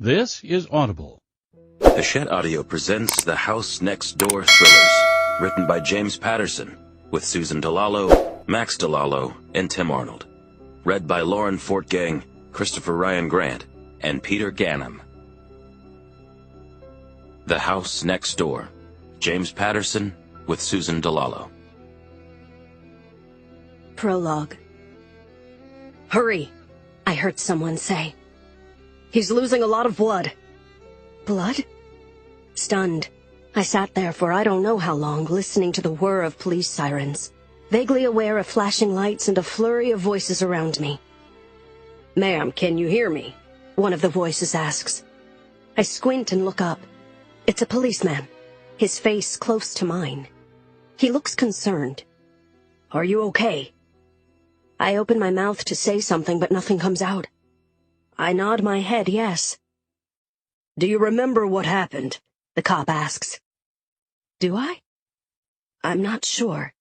This is Audible. Hachette Audio presents The House Next Door Thrillers, written by James Patterson, with Susan DiLallo, Max DiLallo, and Tim Arnold. Read by Lauren Fortgang, Christopher Ryan Grant, and Peter Ganem. The House Next Door, James Patterson, with Susan DiLallo. Prologue. "Hurry," I heard someone say. "He's losing a lot of blood." Blood? Stunned, I sat there for I don't know how long, listening to the whir of police sirens, vaguely aware of flashing lights and a flurry of voices around me. "Ma'am, can you hear me?" one of the voices asks. I squint and look up. It's a policeman, his face close to mine. He looks concerned. "Are you okay?" I open my mouth to say something, but nothing comes out. I nod my head yes. "Do you remember what happened?" the cop asks. Do I? I'm not sure.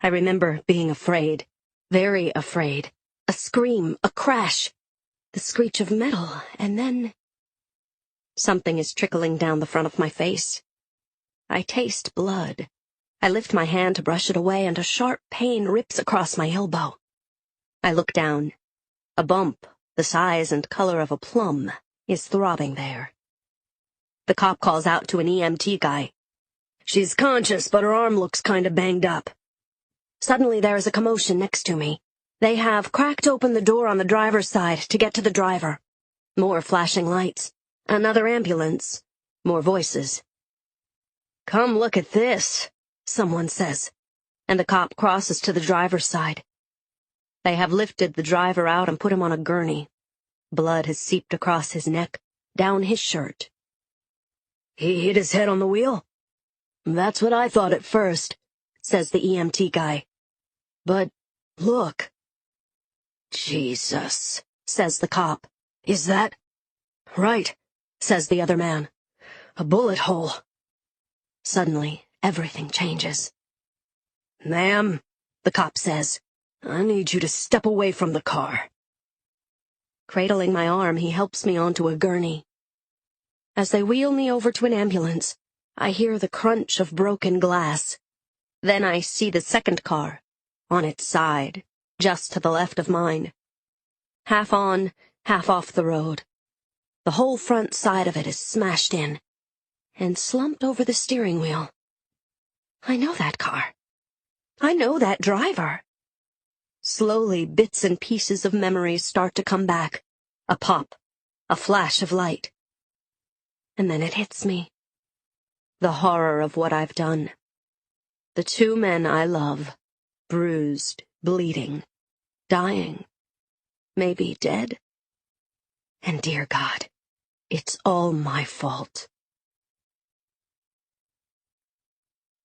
I remember being afraid, very afraid. A scream, a crash, the screech of metal, and then... Something is trickling down the front of my face. I taste blood. I lift my hand to brush it away, and a sharp pain rips across my elbow. I look down. A bump, the size and color of a plum, is throbbing there. The cop calls out to an EMT guy. "She's conscious, but her arm looks kinda banged up." Suddenly there is a commotion next to me. They have cracked open the door on the driver's side to get to the driver. More flashing lights. Another ambulance. More voices. "Come look at this," someone says, and the cop crosses to the driver's side. They have lifted the driver out and put him on a gurney. Blood has seeped across his neck, down his shirt. "He hit his head on the wheel?" "That's what I thought at first," says the EMT guy. "But, look." "Jesus," says the cop. "Is that—" "Right," says the other man. "A bullet hole." Suddenly, everything changes. "Ma'am," the cop says, "I need you to step away from the car." Cradling my arm, he helps me onto a gurney. As they wheel me over to an ambulance, I hear the crunch of broken glass. Then I see the second car, on its side, just to the left of mine. Half on, half off the road. The whole front side of it is smashed in, and slumped over the steering wheel. I know that car. I know that driver. Slowly, bits and pieces of memories start to come back. A pop, a flash of light. And then it hits me. The horror of what I've done. The two men I love, bruised, bleeding, dying, maybe dead. And dear God, it's all my fault.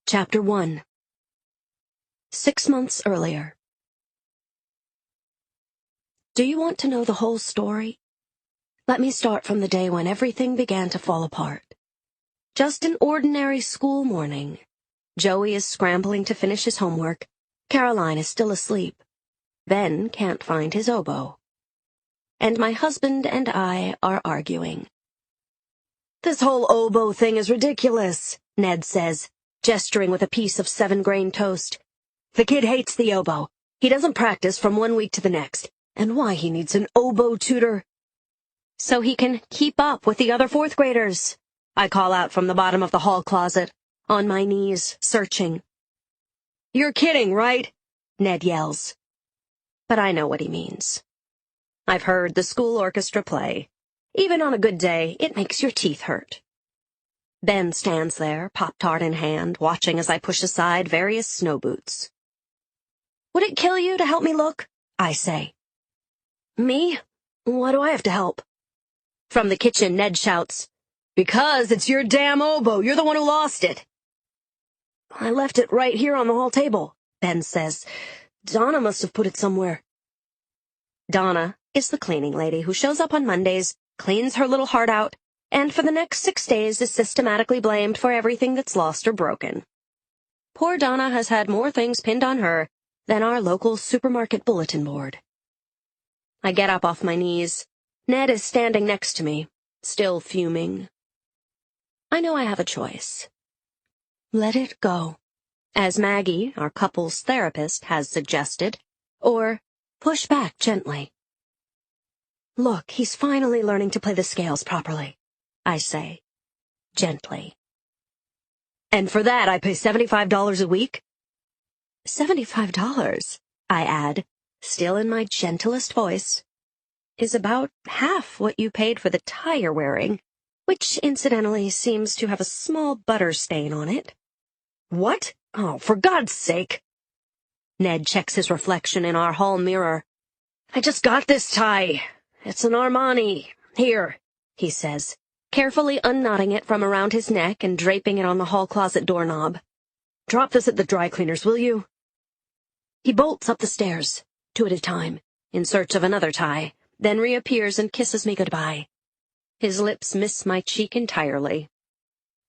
Chapter 1. 6 months earlier. Do you want to know the whole story? Let me start from the day when everything began to fall apart. Just an ordinary school morning. Joey is scrambling to finish his homework. Caroline is still asleep. Ben can't find his oboe. And my husband and I are arguing. "This whole oboe thing is ridiculous," Ned says, gesturing with a piece of 7-grain toast. "The kid hates the oboe. He doesn't practice from one week to the next. And why he needs an oboe tutor?" "So he can keep up with the other 4th graders," I call out from the bottom of the hall closet, on my knees, searching. "You're kidding, right?" Ned yells. But I know what he means. I've heard the school orchestra play. Even on a good day, it makes your teeth hurt. Ben stands there, Pop-Tart in hand, watching as I push aside various snow boots. "Would it kill you to help me look?" I say. "Me? Why do I have to help?" From the kitchen, Ned shouts, "Because it's your damn oboe. You're the one who lost it." "I left it right here on the hall table," Ben says. "Donna must have put it somewhere." Donna is the cleaning lady who shows up on Mondays, cleans her little heart out, and for the next 6 days is systematically blamed for everything that's lost or broken. Poor Donna has had more things pinned on her than our local supermarket bulletin board. I get up off my knees. Ned is standing next to me, still fuming. I know I have a choice. Let it go, as Maggie, our couple's therapist, has suggested, or push back gently. Look, he's finally learning to play the scales properly, I say, gently. And for that I pay $75 a week? $75, I add, still in my gentlest voice, is about half what you paid for the tie you're wearing, which incidentally seems to have a small butter stain on it. What? Oh, for God's sake! Ned checks his reflection in our hall mirror. I just got this tie. It's an Armani. Here, he says, carefully unknotting it from around his neck and draping it on the hall closet doorknob. Drop this at the dry cleaners, will you? He bolts up the stairs, 2 at a time, in search of another tie, then reappears and kisses me goodbye. His lips miss my cheek entirely.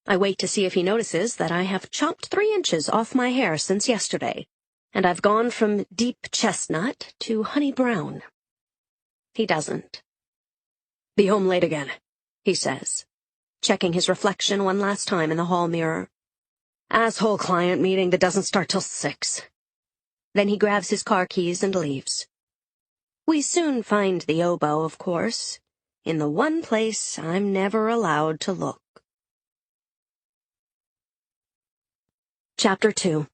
I wait to see if he notices that I have chopped 3 inches off my hair since yesterday, and I've gone from deep chestnut to honey brown. He doesn't. Be home late again, he says, checking his reflection one last time in the hall mirror. Asshole client meeting that doesn't start till 6. Then he grabs his car keys and leaves. We soon find the oboe, of course, in the one place I'm never allowed to look. Chapter 2.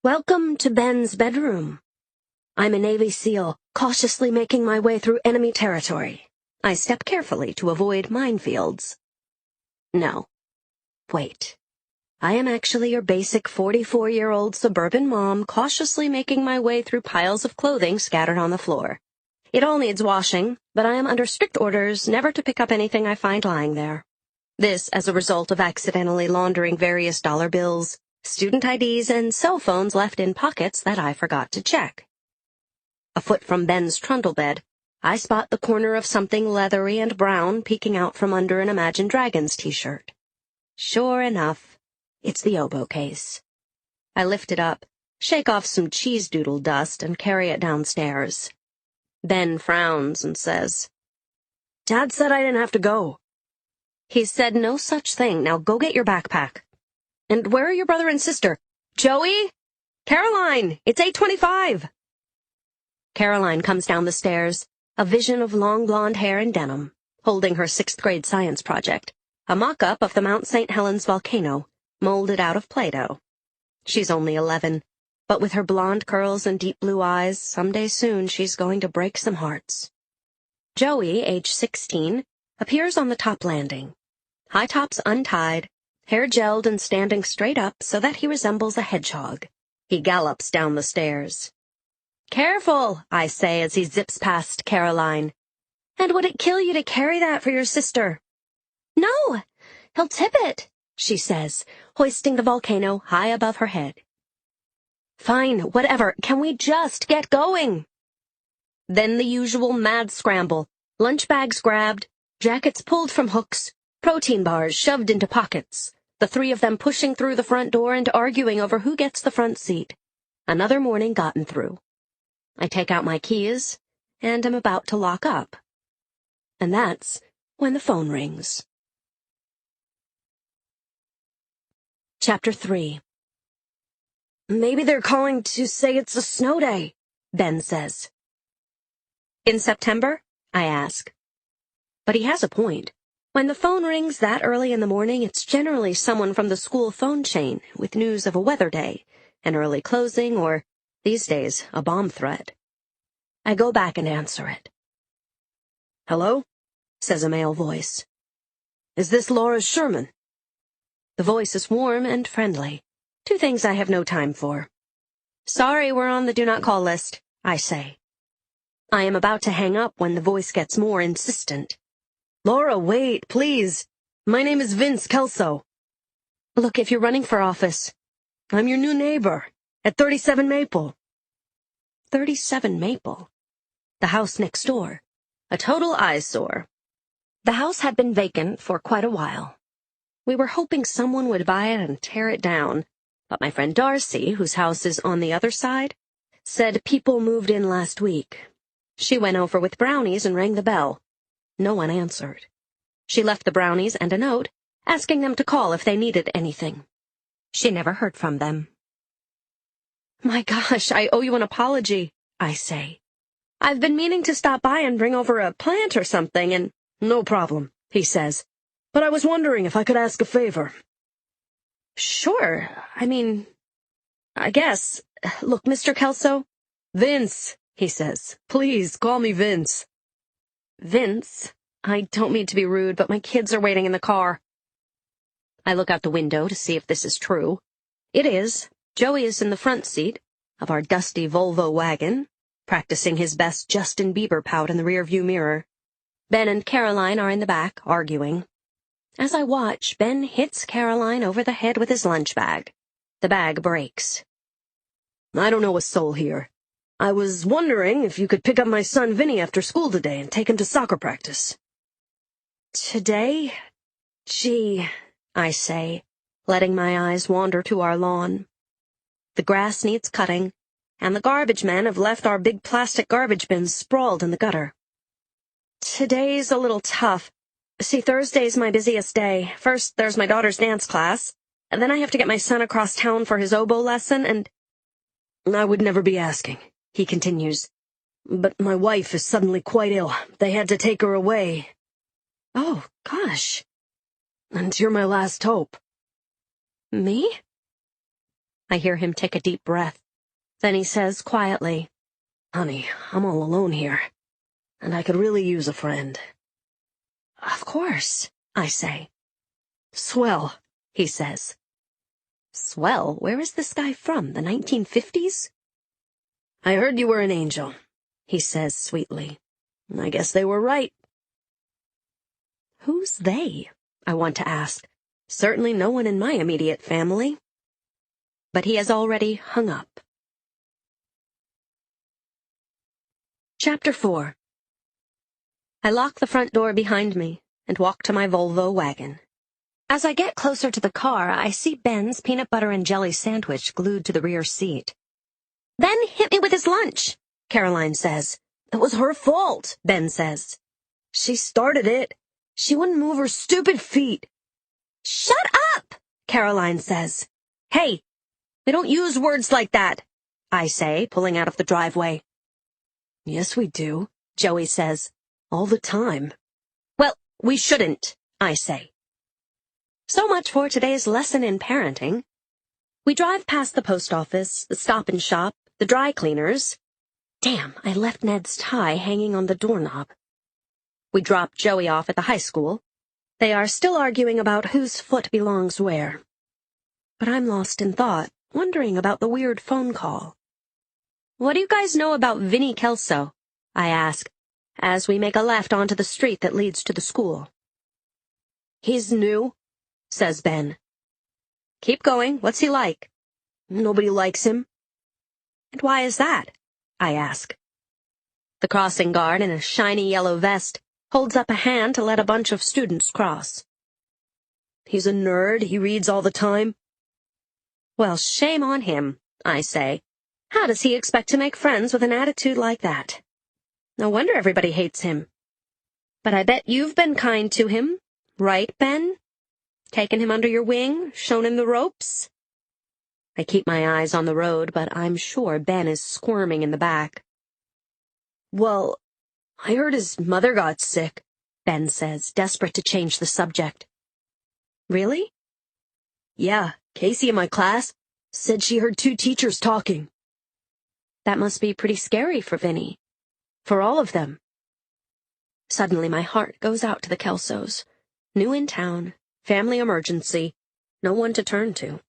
Welcome to Ben's bedroom. I'm a Navy SEAL, cautiously making my way through enemy territory. I step carefully to avoid minefields. No. Wait. I am actually your basic 44-year-old suburban mom, cautiously making my way through piles of clothing scattered on the floor. It all needs washing, but I am under strict orders never to pick up anything I find lying there. This as a result of accidentally laundering various dollar bills, student IDs, and cell phones left in pockets that I forgot to check. A foot from Ben's trundle bed, I spot the corner of something leathery and brown peeking out from under an Imagine Dragons t-shirt. Sure enough, it's the oboe case. I lift it up, shake off some cheese doodle dust, and carry it downstairs. Ben frowns and says, Dad said I didn't have to go. He said no such thing. Now go get your backpack. And where are your brother and sister? Joey? Caroline, it's 8:25. Caroline comes down the stairs, a vision of long blonde hair and denim, holding her 6th grade science project, a mock-up of the Mount St. Helens volcano, molded out of Play-Doh. She's only 11, but with her blonde curls and deep blue eyes, someday soon she's going to break some hearts. Joey, age 16, appears on the top landing. High tops untied, hair gelled and standing straight up so that he resembles a hedgehog. He gallops down the stairs. Careful, I say as he zips past Caroline. And would it kill you to carry that for your sister? No, he'll tip it, she says, hoisting the volcano high above her head. Fine, whatever, can we just get going? Then the usual mad scramble, lunch bags grabbed, jackets pulled from hooks, protein bars shoved into pockets, the 3 of them pushing through the front door and arguing over who gets the front seat. Another morning gotten through. I take out my keys, and am about to lock up. And that's when the phone rings. Chapter 3. Maybe they're calling to say it's a snow day, Ben says. In September? I ask. But he has a point. When the phone rings that early in the morning, it's generally someone from the school phone chain with news of a weather day, an early closing, or, these days, a bomb threat. I go back and answer it. Hello? Says a male voice. Is this Laura Sherman? The voice is warm and friendly. 2 things I have no time for. Sorry, we're on the do not call list, I say. I am about to hang up when the voice gets more insistent. Laura, wait, please. My name is Vince Kelso. Look, if you're running for office, I'm your new neighbor at 37 Maple. 37 Maple? The house next door. A total eyesore. The house had been vacant for quite a while. We were hoping someone would buy it and tear it down, but my friend Darcy, whose house is on the other side, said people moved in last week. She went over with brownies and rang the bell. No one answered. She left the brownies and a note, asking them to call if they needed anything. She never heard from them. "My gosh, I owe you an apology," I say. "I've been meaning to stop by and bring over a plant or something, and—" "No problem," he says. "But I was wondering if I could ask a favor." "Sure, I guess. Look, Mr. Kelso." "Vince," he says. "Please, call me Vince." "Vince? I don't mean to be rude, but my kids are waiting in the car." I look out the window to see if this is true. It is. Joey is in the front seat of our dusty Volvo wagon, practicing his best Justin Bieber pout in the rearview mirror. Ben and Caroline are in the back, arguing. As I watch, Ben hits Caroline over the head with his lunch bag. The bag breaks. "I don't know a soul here. I was wondering if you could pick up my son Vinny after school today and take him to soccer practice." "Today? Gee," I say, letting my eyes wander to our lawn. The grass needs cutting, and the garbage men have left our big plastic garbage bins sprawled in the gutter. "Today's a little tough. See, Thursday's my busiest day. First, there's my daughter's dance class, and then I have to get my son across town for his oboe lesson, and—" "I would never be asking," he continues. "But my wife is suddenly quite ill. They had to take her away." "Oh, gosh." "And you're my last hope." "Me?" I hear him take a deep breath. Then he says quietly, "Honey, I'm all alone here, and I could really use a friend." "Of course," I say. "Swell," he says. Swell? Where is this guy from, the 1950s? "I heard you were an angel," he says sweetly. "I guess they were right." Who's they? I want to ask. Certainly no one in my immediate family. But he has already hung up. Chapter 4. I lock the front door behind me and walk to my Volvo wagon. As I get closer to the car, I see Ben's peanut butter and jelly sandwich glued to the rear seat. "Ben hit me with his lunch," Caroline says. "It was her fault," Ben says. "She started it. She wouldn't move her stupid feet." "Shut up," Caroline says. "Hey, we don't use words like that," I say, pulling out of the driveway. "Yes, we do," Joey says. "All the time." "Well, we shouldn't," I say. So much for today's lesson in parenting. We drive past the post office, the Stop and Shop, the dry cleaners. Damn, I left Ned's tie hanging on the doorknob. We drop Joey off at the high school. They are still arguing about whose foot belongs where. But I'm lost in thought, wondering about the weird phone call. "What do you guys know about Vinny Kelso?" I ask, as we make a left onto the street that leads to the school. "He's new," says Ben. "Keep going. What's he like?" "Nobody likes him." "And why is that?" I ask. The crossing guard in a shiny yellow vest holds up a hand to let a bunch of students cross. "He's a nerd. He reads all the time." "Well, shame on him," I say. "How does he expect to make friends with an attitude like that? No wonder everybody hates him. But I bet you've been kind to him, right, Ben? Taken him under your wing, shown him the ropes?" I keep my eyes on the road, but I'm sure Ben is squirming in the back. "Well, I heard his mother got sick," Ben says, desperate to change the subject. "Really?" "Yeah, Casey in my class said she heard 2 teachers talking." That must be pretty scary for Vinny. For all of them. Suddenly my heart goes out to the Kelsos. New in town, family emergency, no one to turn to.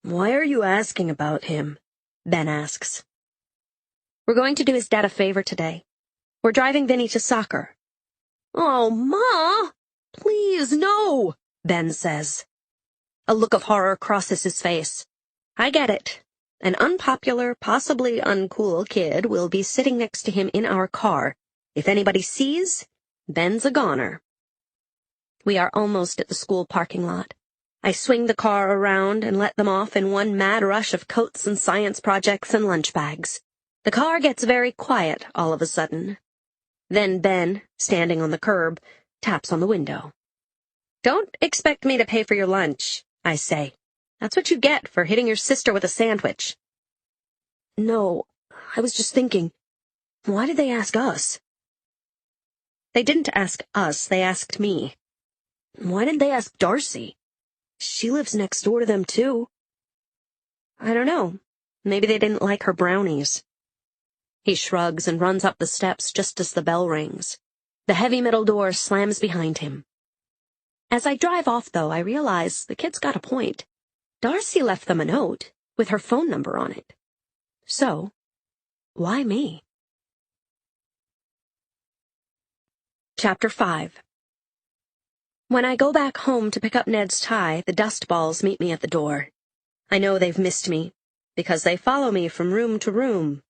"Why are you asking about him?" Ben asks. "We're going to do his dad a favor today. We're driving Vinny to soccer." "Oh, Ma! Please, no!" Ben says. A look of horror crosses his face. I get it. An unpopular, possibly uncool kid will be sitting next to him in our car. If anybody sees, Ben's a goner. We are almost at the school parking lot. I swing the car around and let them off in one mad rush of coats and science projects and lunch bags. The car gets very quiet all of a sudden. Then Ben, standing on the curb, taps on the window. "Don't expect me to pay for your lunch," I say. "That's what you get for hitting your sister with a sandwich." No, I was just thinking, why did they ask us? They didn't ask us, they asked me. Why didn't they ask Darcy? She lives next door to them, too. I don't know. Maybe they didn't like her brownies. He shrugs and runs up the steps just as the bell rings. The heavy metal door slams behind him. As I drive off, though, I realize the kid's got a point. Darcy left them a note with her phone number on it. So, why me? Chapter 5. When I go back home to pick up Ned's tie, the dust balls meet me at the door. I know they've missed me, because they follow me from room to room.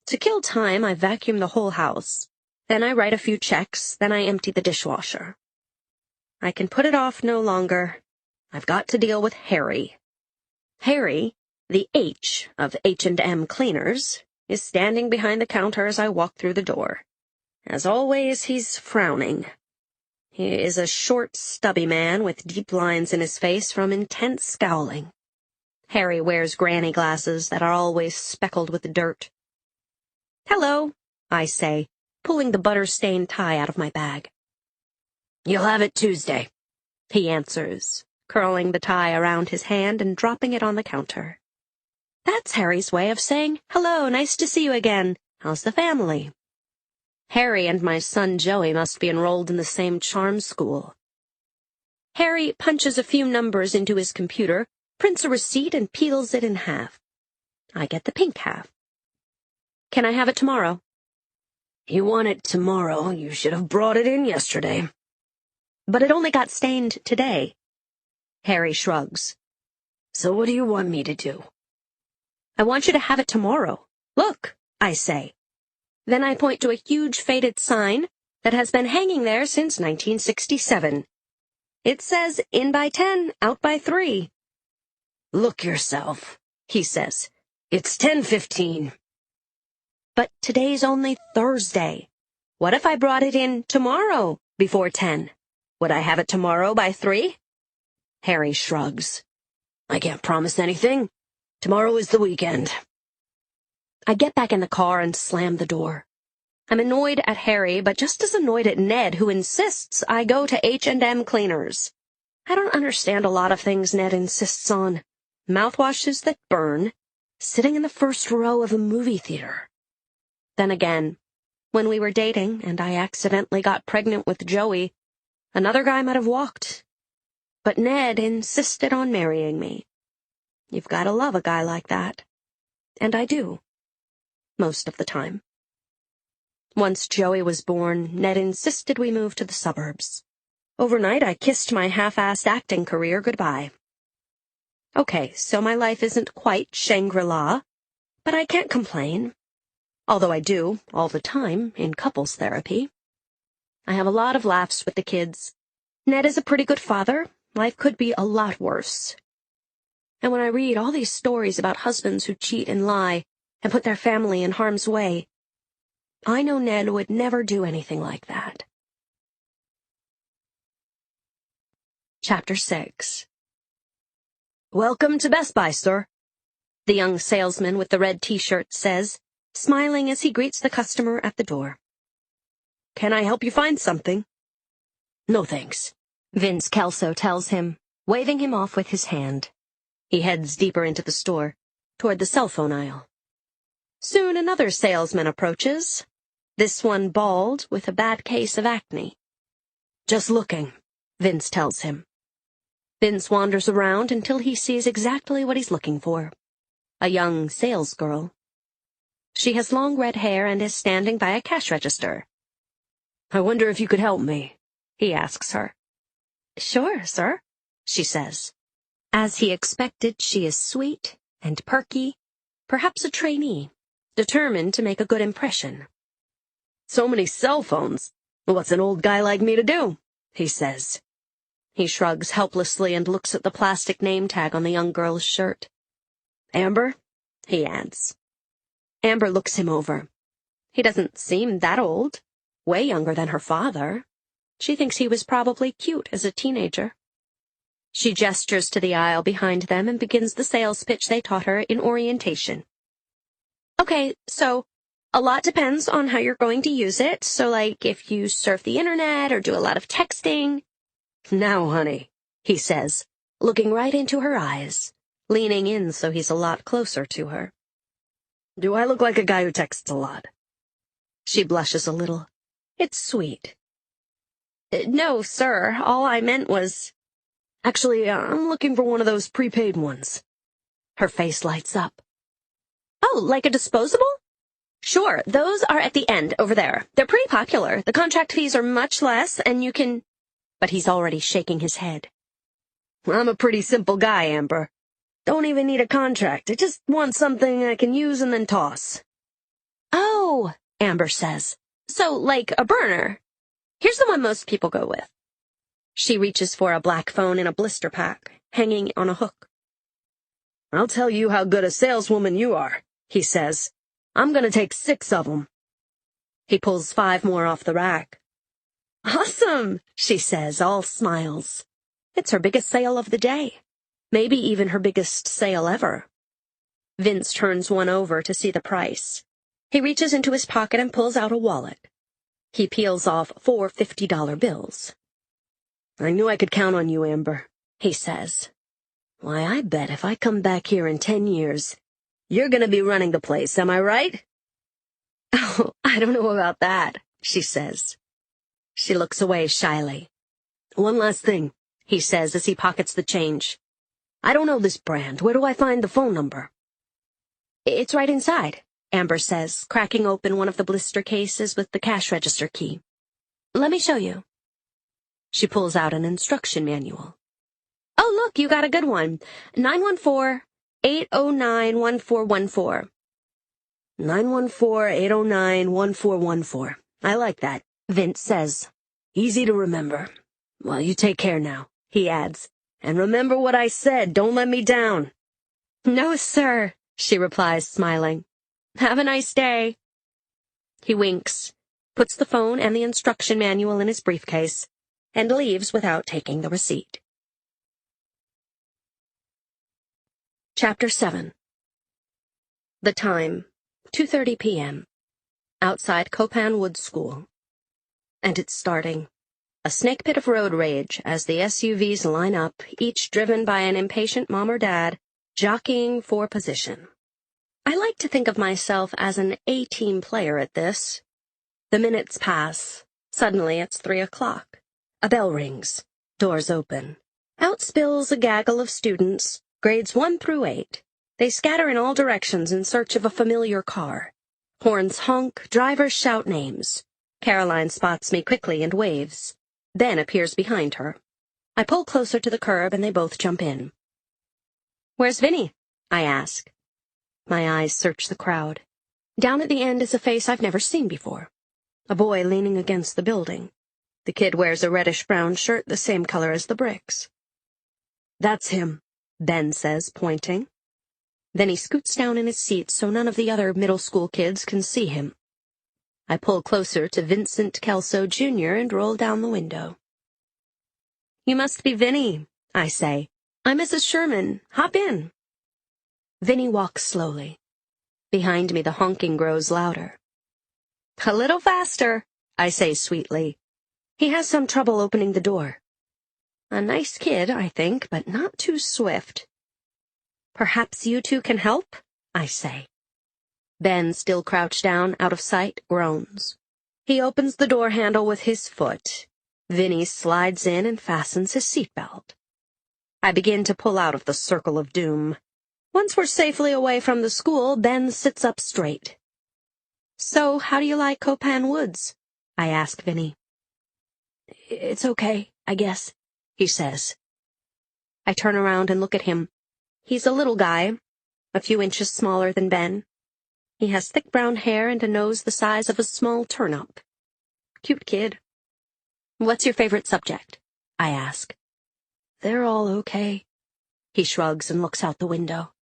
To kill time, I vacuum the whole house. Then I write a few checks, then I empty the dishwasher. I can put it off no longer. I've got to deal with Harry. Harry, the H of H&M Cleaners, is standing behind the counter as I walk through the door. As always, he's frowning. He is a short, stubby man with deep lines in his face from intense scowling. Harry wears granny glasses that are always speckled with dirt. "Hello," I say, pulling the butter-stained tie out of my bag. "You'll have it Tuesday," he answers, curling the tie around his hand and dropping it on the counter. That's Harry's way of saying, "Hello, nice to see you again. How's the family?" Harry and my son Joey must be enrolled in the same charm school. Harry punches a few numbers into his computer, prints a receipt, and peels it in half. I get the pink half. "Can I have it tomorrow?" "You want it tomorrow, you should have brought it in yesterday." "But it only got stained today." Harry shrugs. "So what do you want me to do?" "I want you to have it tomorrow. Look," I say. Then I point to a huge faded sign that has been hanging there since 1967. It says, "In by 10, out by 3. "Look yourself," he says. "It's 10:15. "But today's only Thursday. What if I brought it in tomorrow before 10? Would I have it tomorrow by 3? Harry shrugs. "I can't promise anything. Tomorrow is the weekend." I get back in the car and slam the door. I'm annoyed at Harry, but just as annoyed at Ned, who insists I go to H&M Cleaners. I don't understand a lot of things Ned insists on. Mouthwashes that burn, sitting in the first row of a movie theater. Then again, when we were dating and I accidentally got pregnant with Joey, another guy might have walked. But Ned insisted on marrying me. You've got to love a guy like that. And I do. Most of the time. Once Joey was born, Ned insisted we move to the suburbs. Overnight, I kissed my half-assed acting career goodbye. Okay, so my life isn't quite Shangri-La, but I can't complain. Although I do, all the time, in couples therapy. I have a lot of laughs with the kids. Ned is a pretty good father. Life could be a lot worse. And when I read all these stories about husbands who cheat and lie, and put their family in harm's way, I know Ned would never do anything like that. Chapter 6. "Welcome to Best Buy, sir," the young salesman with the red t-shirt says, smiling as he greets the customer at the door. "Can I help you find something?" "No, thanks," Vince Kelso tells him, waving him off with his hand. He heads deeper into the store, toward the cell phone aisle. Soon another salesman approaches, this one bald with a bad case of acne. "Just looking," Vince tells him. Vince wanders around until he sees exactly what he's looking for. A young salesgirl. She has long red hair and is standing by a cash register. "I wonder if you could help me," he asks her. "Sure, sir," she says. As he expected, she is sweet and perky, perhaps a trainee, determined to make a good impression. "So many cell phones. What's an old guy like me to do?" he says. He shrugs helplessly and looks at the plastic name tag on the young girl's shirt. "Amber?" he adds. Amber looks him over. He doesn't seem that old. Way younger than her father. She thinks he was probably cute as a teenager. She gestures to the aisle behind them and begins the sales pitch they taught her in orientation. Okay, so a lot depends on how you're going to use it. So, like, if you surf the internet or do a lot of texting. Now, honey, he says, looking right into her eyes, leaning in so he's a lot closer to her. Do I look like a guy who texts a lot? She blushes a little. It's sweet. No, sir, all I meant was... Actually, I'm looking for one of those prepaid ones. Her face lights up. Oh, like a disposable? Sure, those are at the end over there. They're pretty popular. The contract fees are much less, and you can... But he's already shaking his head. I'm a pretty simple guy, Amber. Don't even need a contract. I just want something I can use and then toss. Oh, Amber says. So, like a burner. Here's the one most people go with. She reaches for a black phone in a blister pack, hanging on a hook. I'll tell you how good a saleswoman you are, he says. I'm gonna take 6 of them. He pulls 5 more off the rack. Awesome, she says, all smiles. It's her biggest sale of the day. Maybe even her biggest sale ever. Vince turns one over to see the price. He reaches into his pocket and pulls out a wallet. He peels off 4 $50 bills. I knew I could count on you, Amber, he says. Why, I bet if I come back here in 10 years, you're gonna be running the place, am I right? Oh, I don't know about that, she says. She looks away shyly. One last thing, he says as he pockets the change. I don't know this brand. Where do I find the phone number? It's right inside, Amber says, cracking open one of the blister cases with the cash register key. Let me show you. She pulls out an instruction manual. Oh, look, you got a good one. 914-809-1414. 914-809-1414. I like that, Vince says. Easy to remember. Well, you take care now, he adds. And remember what I said, don't let me down. No, sir, she replies, smiling. Have a nice day. He winks, puts the phone and the instruction manual in his briefcase, and leaves without taking the receipt. Chapter 7. The time, 2:30 p.m. Outside Copan Woods School. And it's starting. A snake pit of road rage as the SUVs line up, each driven by an impatient mom or dad, jockeying for position. I like to think of myself as an A-team player at this. The minutes pass. Suddenly it's 3 o'clock. A bell rings. Doors open. Out spills a gaggle of students, grades 1 through 8. They scatter in all directions in search of a familiar car. Horns honk, drivers shout names. Caroline spots me quickly and waves, then appears behind her. I pull closer to the curb and they both jump in. Where's Vinny? I ask. My eyes search the crowd. Down at the end is a face I've never seen before. A boy leaning against the building. The kid wears a reddish-brown shirt the same color as the bricks. That's him, Ben says, pointing. Then he scoots down in his seat so none of the other middle school kids can see him. I pull closer to Vincent Kelso, Jr. and roll down the window. You must be Vinny, I say. I'm Mrs. Sherman. Hop in. Vinny walks slowly. Behind me the honking grows louder. A little faster, I say sweetly. He has some trouble opening the door. A nice kid, I think, but not too swift. Perhaps you two can help, I say. Ben, still crouched down, out of sight, groans. He opens the door handle with his foot. Vinny slides in and fastens his seatbelt. I begin to pull out of the circle of doom. Once we're safely away from the school, Ben sits up straight. So, how do you like Copan Woods? I ask Vinny. It's okay, I guess, he says. I turn around and look at him. He's a little guy, a few inches smaller than Ben. He has thick brown hair and a nose the size of a small turnip. Cute kid. What's your favorite subject? I ask. They're all okay. He shrugs and looks out the window.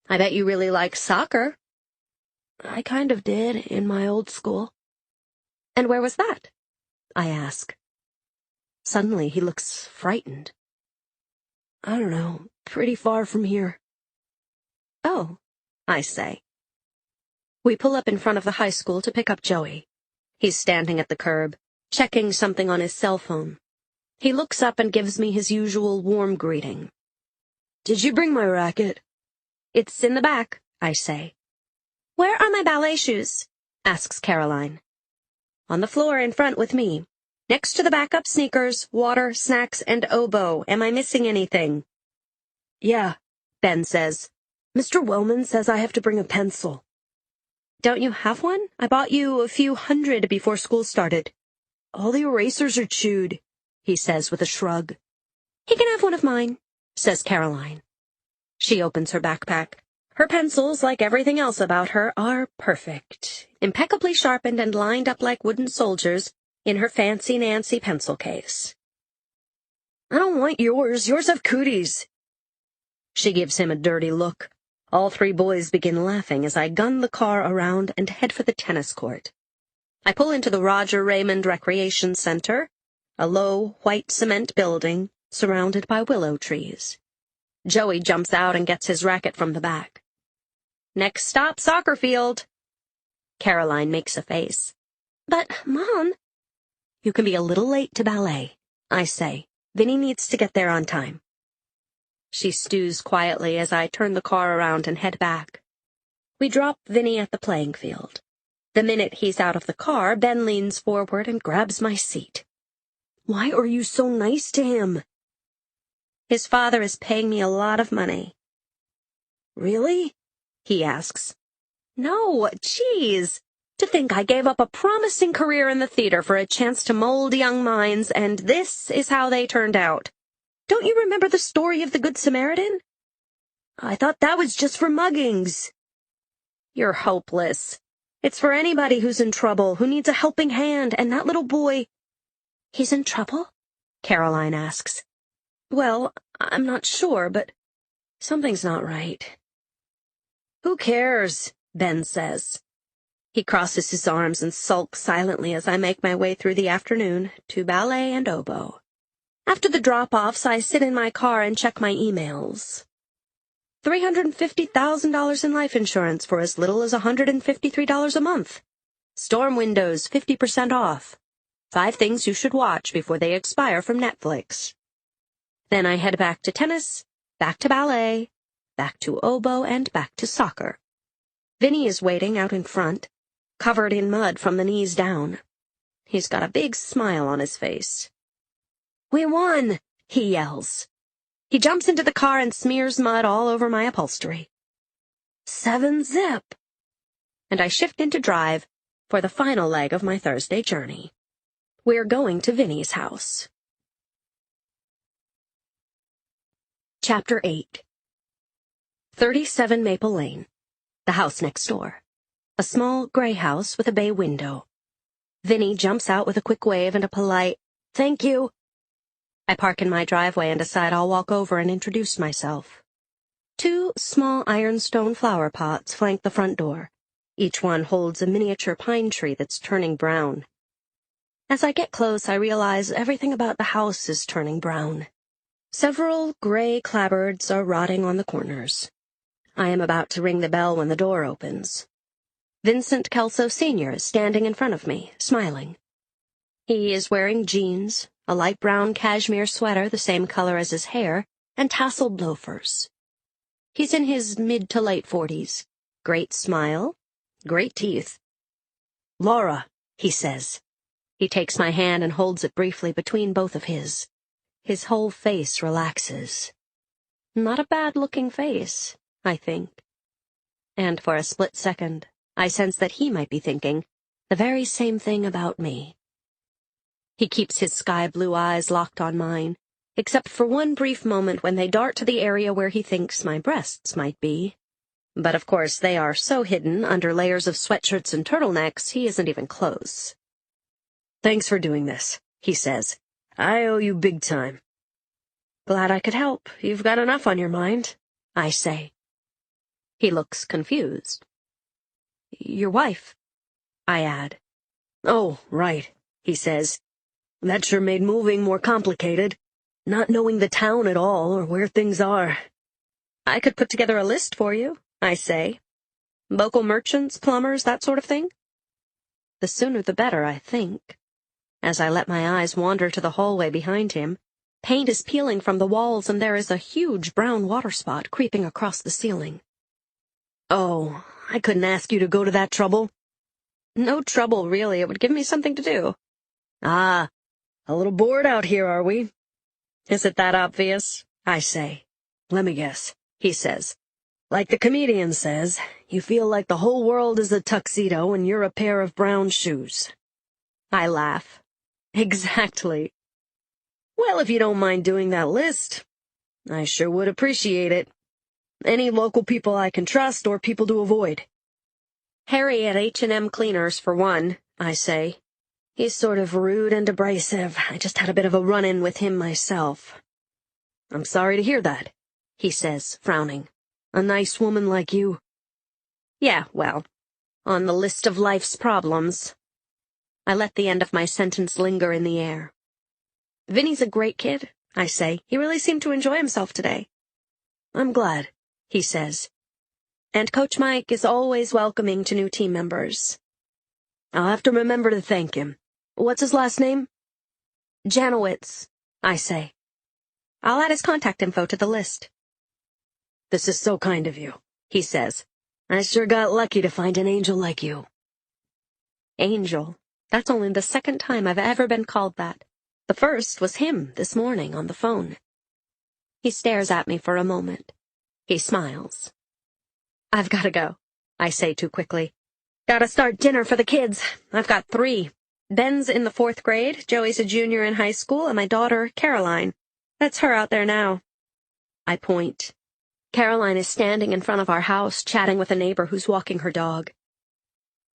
I bet you really like soccer. I kind of did in my old school. And where was that? I ask. Suddenly, he looks frightened. I don't know, pretty far from here. Oh, I say. We pull up in front of the high school to pick up Joey. He's standing at the curb, checking something on his cell phone. He looks up and gives me his usual warm greeting. Did you bring my racket? It's in the back, I say. Where are my ballet shoes? Asks Caroline. On the floor in front with me. Next to the backup sneakers, water, snacks, and oboe. Am I missing anything? Yeah, Ben says. Mr. Wellman says I have to bring a pencil. Don't you have one? I bought you a few hundred before school started. All the erasers are chewed, he says with a shrug. He can have one of mine, says Caroline. She opens her backpack. Her pencils, like everything else about her, are perfect, impeccably sharpened and lined up like wooden soldiers in her fancy Nancy pencil case. I don't want yours. Yours have cooties. She gives him a dirty look. All three boys begin laughing as I gun the car around and head for the tennis court. I pull into the Roger Raymond Recreation Center, a low, white cement building surrounded by willow trees. Joey jumps out and gets his racket from the back. Next stop, soccer field. Caroline makes a face. But, Mom... You can be a little late to ballet, I say. Vinny needs to get there on time. She stews quietly as I turn the car around and head back. We drop Vinny at the playing field. The minute he's out of the car, Ben leans forward and grabs my seat. Why are you so nice to him? His father is paying me a lot of money. Really? He asks. No, geez. To think I gave up a promising career in the theater for a chance to mold young minds, and this is how they turned out. Don't you remember the story of the Good Samaritan? I thought that was just for muggings. You're hopeless. It's for anybody who's in trouble, who needs a helping hand, and that little boy... He's in trouble? Caroline asks. Well, I'm not sure, but something's not right. Who cares? Ben says. He crosses his arms and sulks silently as I make my way through the afternoon to ballet and oboe. After the drop-offs, I sit in my car and check my emails. $350,000 in life insurance for as little as $153 a month. Storm windows 50% off. 5 things you should watch before they expire from Netflix. Then I head back to tennis, back to ballet, back to oboe, and back to soccer. Vinny is waiting out in front, covered in mud from the knees down. He's got a big smile on his face. We won, he yells. He jumps into the car and smears mud all over my upholstery. 7-zip. And I shift into drive for the final leg of my Thursday journey. We're going to Vinny's house. Chapter 8. 37 Maple Lane. The house next door. A small gray house with a bay window. Vinny jumps out with a quick wave and a polite, "Thank you." I park in my driveway and decide I'll walk over and introduce myself. 2 small ironstone flower pots flank the front door. Each one holds a miniature pine tree that's turning brown. As I get close, I realize everything about the house is turning brown. Several gray clapboards are rotting on the corners. I am about to ring the bell when the door opens. Vincent Kelso Sr. is standing in front of me, smiling. He is wearing jeans, a light brown cashmere sweater the same color as his hair, and tasseled loafers. He's in his mid to late 40s. Great smile, great teeth. "Laura," he says. He takes my hand and holds it briefly between both of his. His whole face relaxes. Not a bad-looking face, I think. And for a split second, I sense that he might be thinking the very same thing about me. He keeps his sky-blue eyes locked on mine, except for one brief moment when they dart to the area where he thinks my breasts might be. But of course they are so hidden under layers of sweatshirts and turtlenecks he isn't even close. "Thanks for doing this," he says. "I owe you big time." "Glad I could help. You've got enough on your mind," I say. He looks confused. "Your wife," I add. "Oh, right," he says. That sure made moving more complicated, not knowing the town at all or where things are. I could put together a list for you, I say. Local merchants, plumbers, that sort of thing. The sooner the better, I think. As I let my eyes wander to the hallway behind him, paint is peeling from the walls and there is a huge brown water spot creeping across the ceiling. Oh, I couldn't ask you to go to that trouble. No trouble, really. It would give me something to do. Ah, a little bored out here, are we? Is it that obvious? I say. Let me guess, he says. Like the comedian says, you feel like the whole world is a tuxedo and you're a pair of brown shoes. I laugh. Exactly. Well, if you don't mind doing that list, I sure would appreciate it. Any local people I can trust or people to avoid. Harry at H&M Cleaners, for one, I say. He's sort of rude and abrasive. I just had a bit of a run-in with him myself. I'm sorry to hear that, he says, frowning. A nice woman like you. Yeah, well, on the list of life's problems. I let the end of my sentence linger in the air. Vinny's a great kid, I say. He really seemed to enjoy himself today. I'm glad, he says. And Coach Mike is always welcoming to new team members. I'll have to remember to thank him. What's his last name? Janowitz, I say. I'll add his contact info to the list. This is so kind of you, he says. I sure got lucky to find an angel like you. Angel? That's only the second time I've ever been called that. The first was him this morning on the phone. He stares at me for a moment. He smiles. I've got to go, I say too quickly. Gotta start dinner for the kids. I've got 3. Ben's in the 4th grade, Joey's a junior in high school, and my daughter, Caroline. That's her out there now. I point. Caroline is standing in front of our house, chatting with a neighbor who's walking her dog.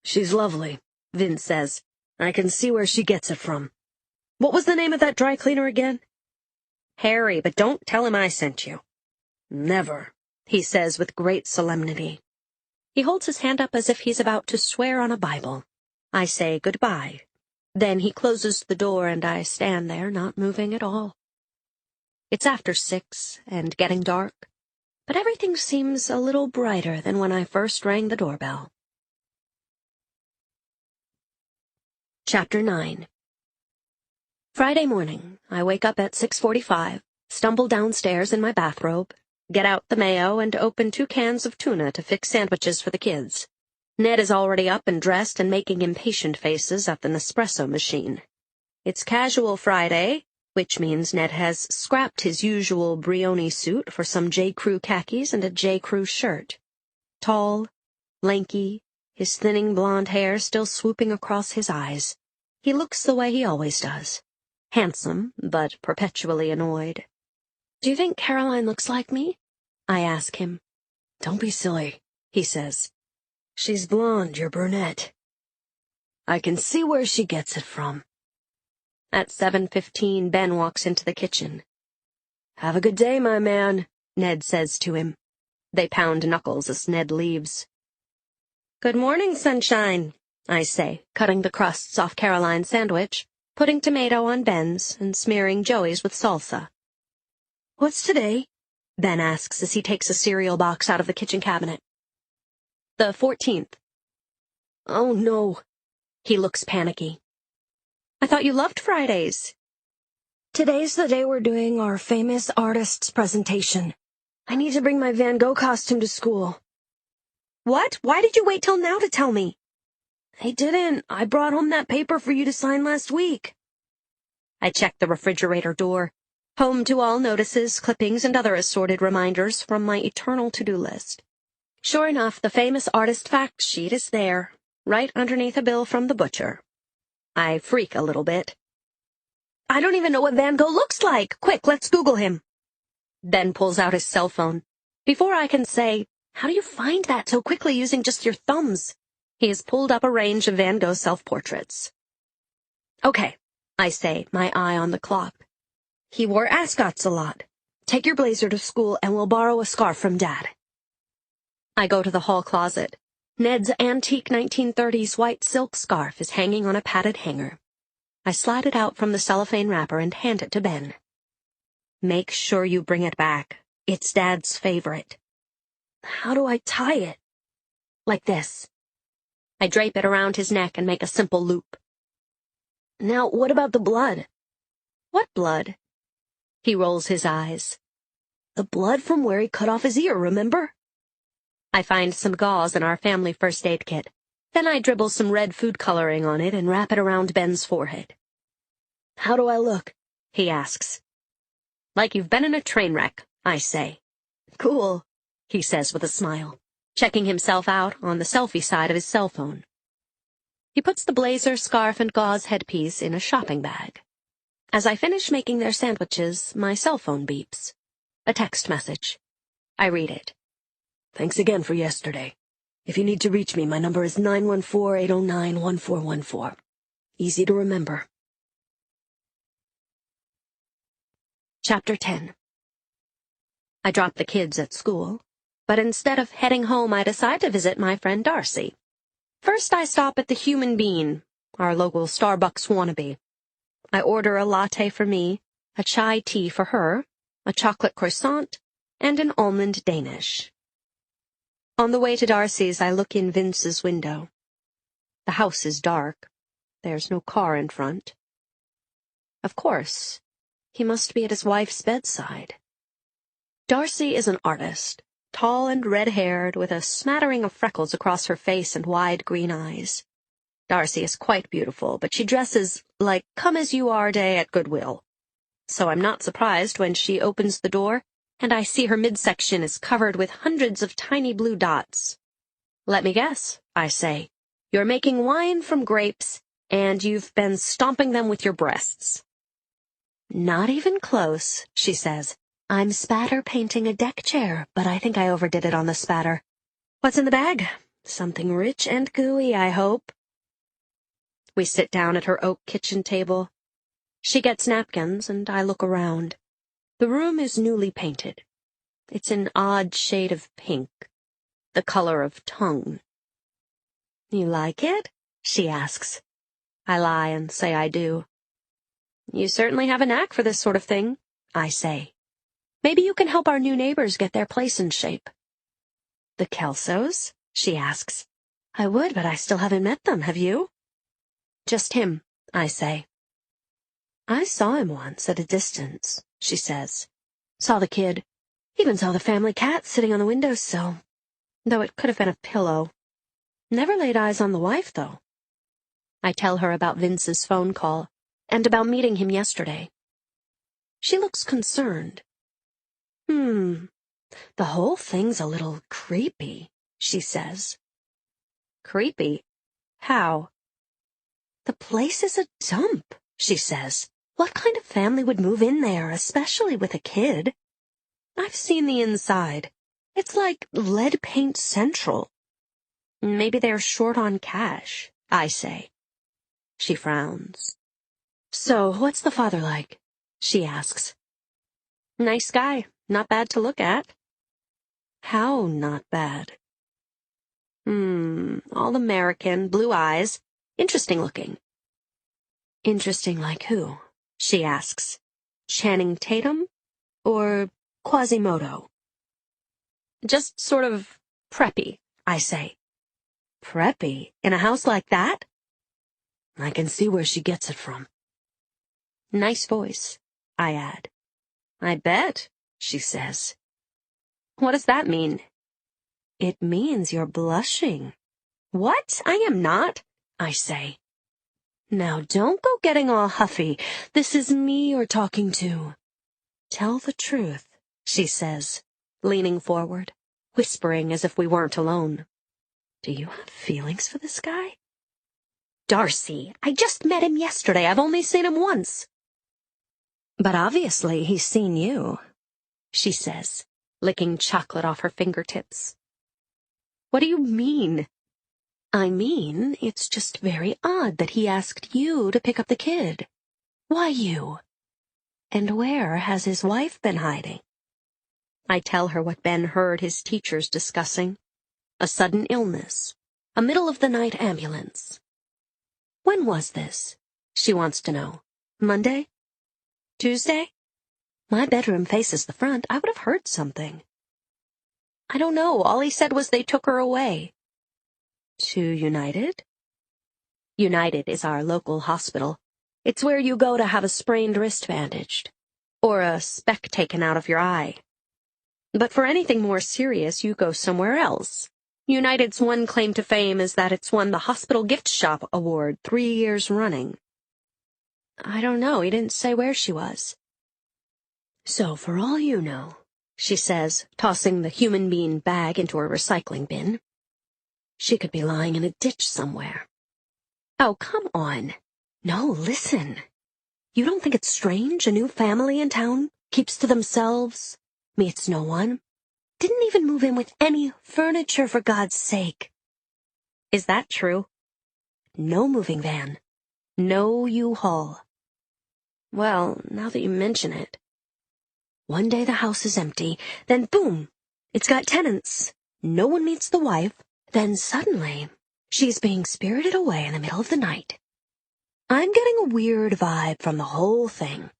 She's lovely, Vin says. I can see where she gets it from. What was the name of that dry cleaner again? Harry, but don't tell him I sent you. Never, he says with great solemnity. He holds his hand up as if he's about to swear on a Bible. I say goodbye. Then he closes the door and I stand there, not moving at all. It's after 6 and getting dark, but everything seems a little brighter than when I first rang the doorbell. Chapter 9. Friday morning, I wake up at 6:45, stumble downstairs in my bathrobe, get out the mayo, and open 2 cans of tuna to fix sandwiches for the kids. Ned is already up and dressed and making impatient faces at the Nespresso machine. It's casual Friday, which means Ned has scrapped his usual Brioni suit for some J. Crew khakis and a J. Crew shirt. Tall, lanky, his thinning blonde hair still swooping across his eyes. He looks the way he always does. Handsome, but perpetually annoyed. Do you think Caroline looks like me? I ask him. Don't be silly, he says. She's blonde, you're brunette. I can see where she gets it from. At 7:15, Ben walks into the kitchen. Have a good day, my man, Ned says to him. They pound knuckles as Ned leaves. Good morning, sunshine, I say, cutting the crusts off Caroline's sandwich, putting tomato on Ben's, and smearing Joey's with salsa. What's today? Ben asks as he takes a cereal box out of the kitchen cabinet. The 14th. Oh, no. He looks panicky. I thought you loved Fridays. Today's the day we're doing our famous artist's presentation. I need to bring my Van Gogh costume to school. What? Why did you wait till now to tell me? I didn't. I brought home that paper for you to sign last week. I checked the refrigerator door, home to all notices, clippings, and other assorted reminders from my eternal to-do list. Sure enough, the famous artist fact sheet is there, right underneath a bill from the butcher. I freak a little bit. I don't even know what Van Gogh looks like. Quick, let's Google him. Ben pulls out his cell phone. Before I can say, how do you find that so quickly using just your thumbs? He has pulled up a range of Van Gogh self-portraits. Okay, I say, my eye on the clock. He wore ascots a lot. Take your blazer to school and we'll borrow a scarf from Dad. I go to the hall closet. Ned's antique 1930s white silk scarf is hanging on a padded hanger. I slide it out from the cellophane wrapper and hand it to Ben. Make sure you bring it back. It's Dad's favorite. How do I tie it? Like this. I drape it around his neck and make a simple loop. Now, what about the blood? What blood? He rolls his eyes. The blood from where he cut off his ear, remember? I find some gauze in our family first aid kit. Then I dribble some red food coloring on it and wrap it around Ben's forehead. How do I look? He asks. Like you've been in a train wreck, I say. Cool, he says with a smile, checking himself out on the selfie side of his cell phone. He puts the blazer, scarf, and gauze headpiece in a shopping bag. As I finish making their sandwiches, my cell phone beeps. A text message. I read it. Thanks again for yesterday. If you need to reach me, my number is 914-809-1414. Easy to remember. Chapter 10. I drop the kids at school, but instead of heading home, I decide to visit my friend Darcy. First, I stop at the Human Bean, our local Starbucks wannabe. I order a latte for me, a chai tea for her, a chocolate croissant, and an almond Danish. On the way to Darcy's, I look in Vince's window. The house is dark. There's no car in front. Of course, he must be at his wife's bedside. Darcy is an artist, tall and red-haired, with a smattering of freckles across her face and wide green eyes. Darcy is quite beautiful, but she dresses like come-as-you-are day at Goodwill. So I'm not surprised when she opens the door, and I see her midsection is covered with hundreds of tiny blue dots. Let me guess, I say. You're making wine from grapes, and you've been stomping them with your breasts. Not even close, she says. I'm spatter painting a deck chair, but I think I overdid it on the spatter. What's in the bag? Something rich and gooey, I hope. We sit down at her oak kitchen table. She gets napkins, and I look around. The room is newly painted. It's an odd shade of pink, the color of tongue. You like it? She asks. I lie and say I do. You certainly have a knack for this sort of thing, I say. Maybe you can help our new neighbors get their place in shape. The Kelsos? She asks. I would, but I still haven't met them, have you? Just him, I say. I saw him once at a distance, she says. Saw the kid. Even saw the family cat sitting on the windowsill. Though it could have been a pillow. Never laid eyes on the wife, though. I tell her about Vince's phone call, and about meeting him yesterday. She looks concerned. The whole thing's a little creepy, she says. Creepy? How? The place is a dump, she says. What kind of family would move in there, especially with a kid? I've seen the inside. It's like lead paint central. Maybe they're short on cash, I say. She frowns. So, what's the father like? She asks. Nice guy. Not bad to look at. How not bad? All American, blue eyes. Interesting looking. Interesting like who? She asks. Channing Tatum? Or Quasimodo? Just sort of preppy, I say. Preppy? In a house like that? I can see where she gets it from. Nice voice, I add. I bet, she says. What does that mean? It means you're blushing. What? I am not, I say. Now don't go getting all huffy. This is me you're talking to. Tell the truth, she says, leaning forward, whispering as if we weren't alone. Do you have feelings for this guy? Darcy, I just met him yesterday. I've only seen him once. But obviously he's seen you, she says, licking chocolate off her fingertips. What do you mean? I mean, it's just very odd that he asked you to pick up the kid. Why you? And where has his wife been hiding? I tell her what Ben heard his teachers discussing. A sudden illness. A middle-of-the-night ambulance. When was this? She wants to know. Monday? Tuesday? My bedroom faces the front. I would have heard something. I don't know. All he said was they took her away. To United? United is our local hospital. It's where you go to have a sprained wrist bandaged, or a speck taken out of your eye. But for anything more serious, you go somewhere else. United's one claim to fame is that it's won the Hospital Gift Shop Award 3 years running. I don't know. He didn't say where she was. So for all you know, she says, tossing the human being bag into a recycling bin, she could be lying in a ditch somewhere. Oh, come on. No, listen. You don't think it's strange a new family in town keeps to themselves, meets no one, didn't even move in with any furniture, for God's sake? Is that true? No moving van. No U-Haul. Well, now that you mention it. One day the house is empty, then boom, it's got tenants. No one meets the wife, then suddenly she's being spirited away in the middle of the night. I'm getting a weird vibe from the whole thing.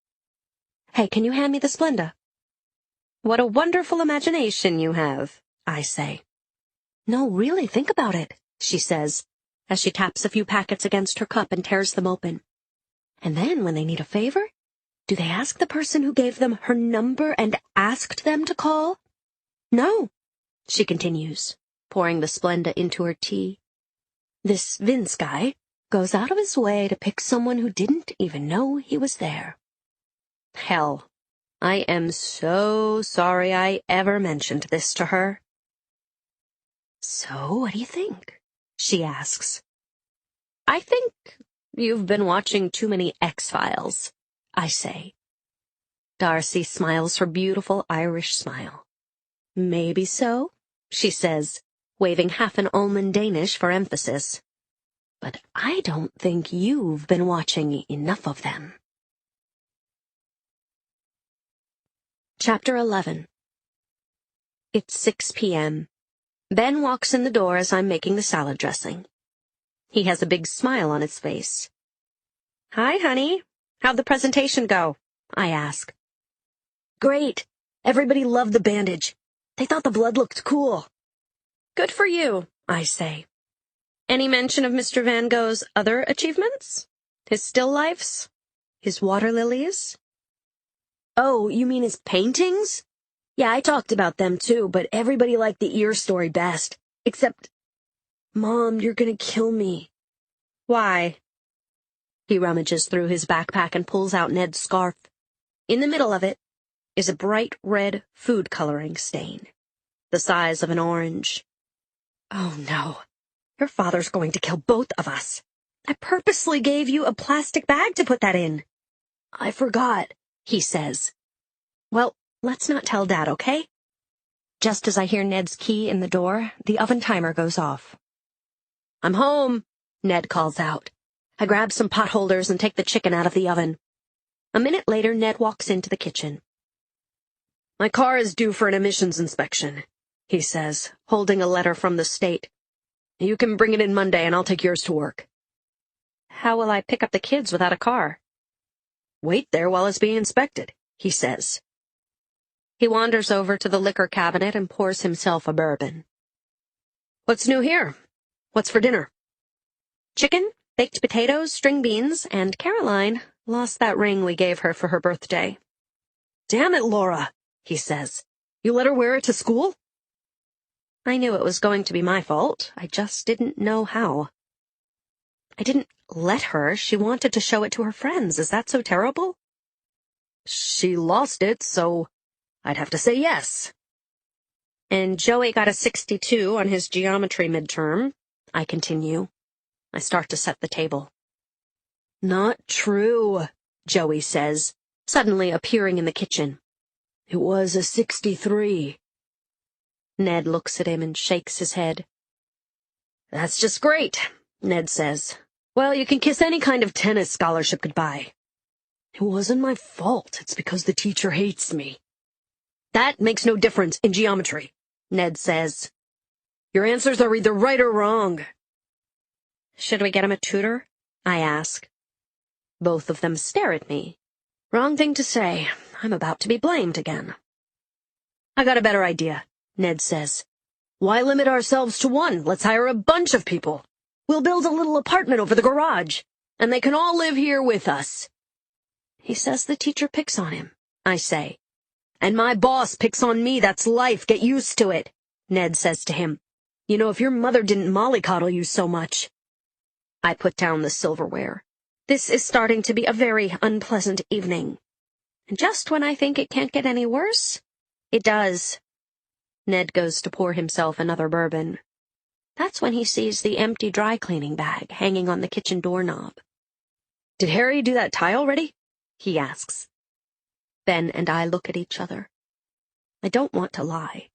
Hey, can you hand me the Splenda? What a wonderful imagination you have, I say. No, really, think about it, she says, as she taps a few packets against her cup and tears them open. And then, when they need a favor, do they ask the person who gave them her number and asked them to call? No, she continues, pouring the Splenda into her tea. This Vince guy goes out of his way to pick someone who didn't even know he was there. Hell, I am so sorry I ever mentioned this to her. So, what do you think? She asks. I think you've been watching too many X-Files, I say. Darcy smiles her beautiful Irish smile. Maybe so, she says, waving half an almond Danish for emphasis. But I don't think you've been watching enough of them. Chapter 11. It's 6 p.m. Ben walks in the door as I'm making the salad dressing. He has a big smile on his face. Hi, honey. How'd the presentation go? I ask. Great. Everybody loved the bandage. They thought the blood looked cool. Good for you, I say. Any mention of Mr. Van Gogh's other achievements? His still lifes? His water lilies? Oh, you mean his paintings? Yeah, I talked about them too, but everybody liked the ear story best. Except, Mom, you're gonna kill me. Why? He rummages through his backpack and pulls out Ned's scarf. In the middle of it is a bright red food coloring stain, the size of an orange. Oh no, your father's going to kill both of us. I purposely gave you a plastic bag to put that in. I forgot, he says. Well, let's not tell Dad, okay? Just as I hear Ned's key in the door, the oven timer goes off. I'm home, Ned calls out. I grab some pot holders and take the chicken out of the oven. A minute later, Ned walks into the kitchen. My car is due for an emissions inspection, he says, holding a letter from the state. You can bring it in Monday and I'll take yours to work. How will I pick up the kids without a car? Wait there while it's being inspected, he says. He wanders over to the liquor cabinet and pours himself a bourbon. What's new here? What's for dinner? Chicken, baked potatoes, string beans, and Caroline lost that ring we gave her for her birthday. Damn it, Laura, he says. You let her wear it to school? I knew it was going to be my fault. I just didn't know how. I didn't let her. She wanted to show it to her friends. Is that so terrible? She lost it, so I'd have to say yes. And Joey got a 62 on his geometry midterm, I continue. I start to set the table. Not true, Joey says, suddenly appearing in the kitchen. It was a 63. Ned looks at him and shakes his head. That's just great, Ned says. Well, you can kiss any kind of tennis scholarship goodbye. It wasn't my fault. It's because the teacher hates me. That makes no difference in geometry, Ned says. Your answers are either right or wrong. Should we get him a tutor? I ask. Both of them stare at me. Wrong thing to say. I'm about to be blamed again. I got a better idea, Ned says. Why limit ourselves to one? Let's hire a bunch of people. We'll build a little apartment over the garage, and they can all live here with us. He says the teacher picks on him, I say. And my boss picks on me. That's life. Get used to it, Ned says to him. You know, if your mother didn't mollycoddle you so much. I put down the silverware. This is starting to be a very unpleasant evening. And just when I think it can't get any worse, it does. Ned goes to pour himself another bourbon. That's when he sees the empty dry cleaning bag hanging on the kitchen doorknob. Did Harry do that tie already? He asks. Ben and I look at each other. I don't want to lie,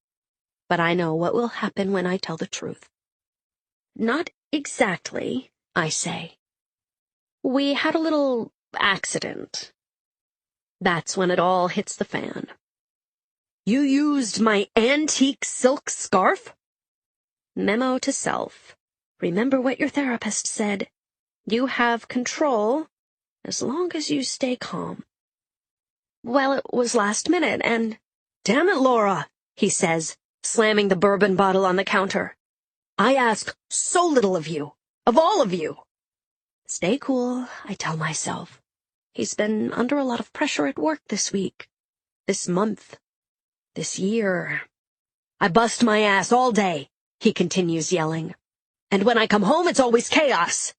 but I know what will happen when I tell the truth. Not exactly, I say. We had a little accident. That's when it all hits the fan. You used my antique silk scarf? Memo to self. Remember what your therapist said. You have control as long as you stay calm. Well, it was last minute, and— Damn it, Laura, he says, slamming the bourbon bottle on the counter. I ask so little of you, of all of you. Stay cool, I tell myself. He's been under a lot of pressure at work this week, this month, this year. I bust my ass all day, he continues yelling. And when I come home, it's always chaos.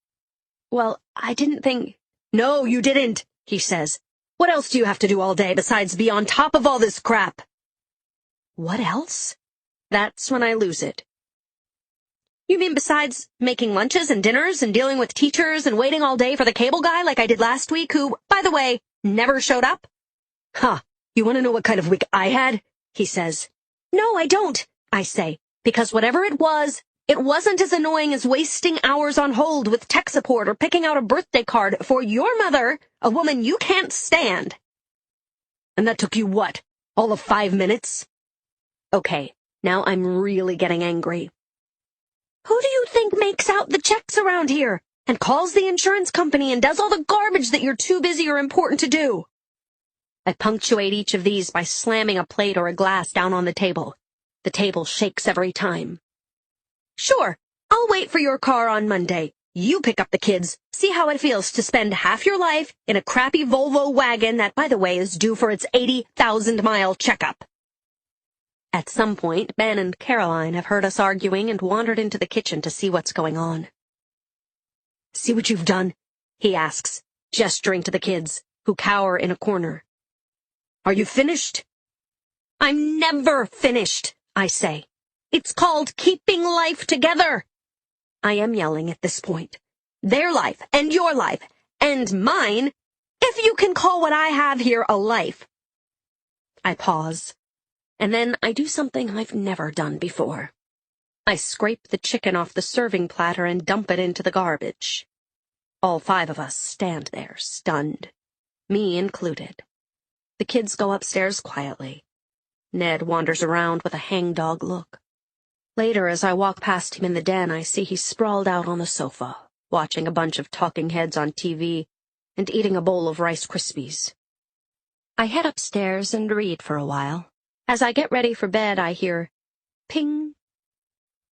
Well, I didn't think— No, you didn't, he says. What else do you have to do all day besides be on top of all this crap? What else? That's when I lose it. You mean besides making lunches and dinners and dealing with teachers and waiting all day for the cable guy like I did last week, who, by the way, never showed up? Huh, you want to know what kind of week I had? He says. No, I don't, I say, because whatever it wasn't as annoying as wasting hours on hold with tech support or picking out a birthday card for your mother, a woman you can't stand. And that took you what, all of 5 minutes? Okay, now I'm really getting angry. Who do you think makes out the checks around here and calls the insurance company and does all the garbage that you're too busy or important to do? I punctuate each of these by slamming a plate or a glass down on the table. The table shakes every time. Sure, I'll wait for your car on Monday. You pick up the kids. See how it feels to spend half your life in a crappy Volvo wagon that, by the way, is due for its 80,000-mile checkup. At some point, Ben and Caroline have heard us arguing and wandered into the kitchen to see what's going on. See what you've done? He asks, gesturing to the kids, who cower in a corner. Are you finished? I'm never finished, I say. It's called keeping life together. I am yelling at this point. Their life, and your life, and mine, if you can call what I have here a life. I pause, and then I do something I've never done before. I scrape the chicken off the serving platter and dump it into the garbage. All 5 of us stand there, stunned, me included. The kids go upstairs quietly. Ned wanders around with a hangdog look. Later, as I walk past him in the den, I see he's sprawled out on the sofa, watching a bunch of talking heads on TV and eating a bowl of Rice Krispies. I head upstairs and read for a while. As I get ready for bed, I hear, ping.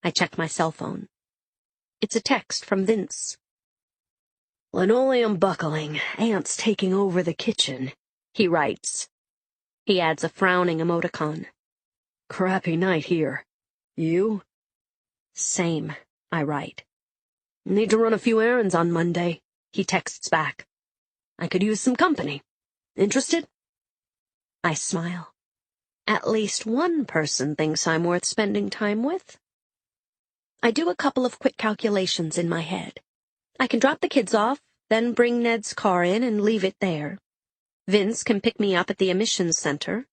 I check my cell phone. It's a text from Vince. Linoleum buckling, ants taking over the kitchen, he writes. He adds a frowning emoticon. Crappy night here. You? Same, I write. Need to run a few errands on Monday, he texts back. I could use some company. Interested? I smile. At least one person thinks I'm worth spending time with. I do a couple of quick calculations in my head. I can drop the kids off, then bring Ned's car in and leave it there. Vince can pick me up at the emissions center.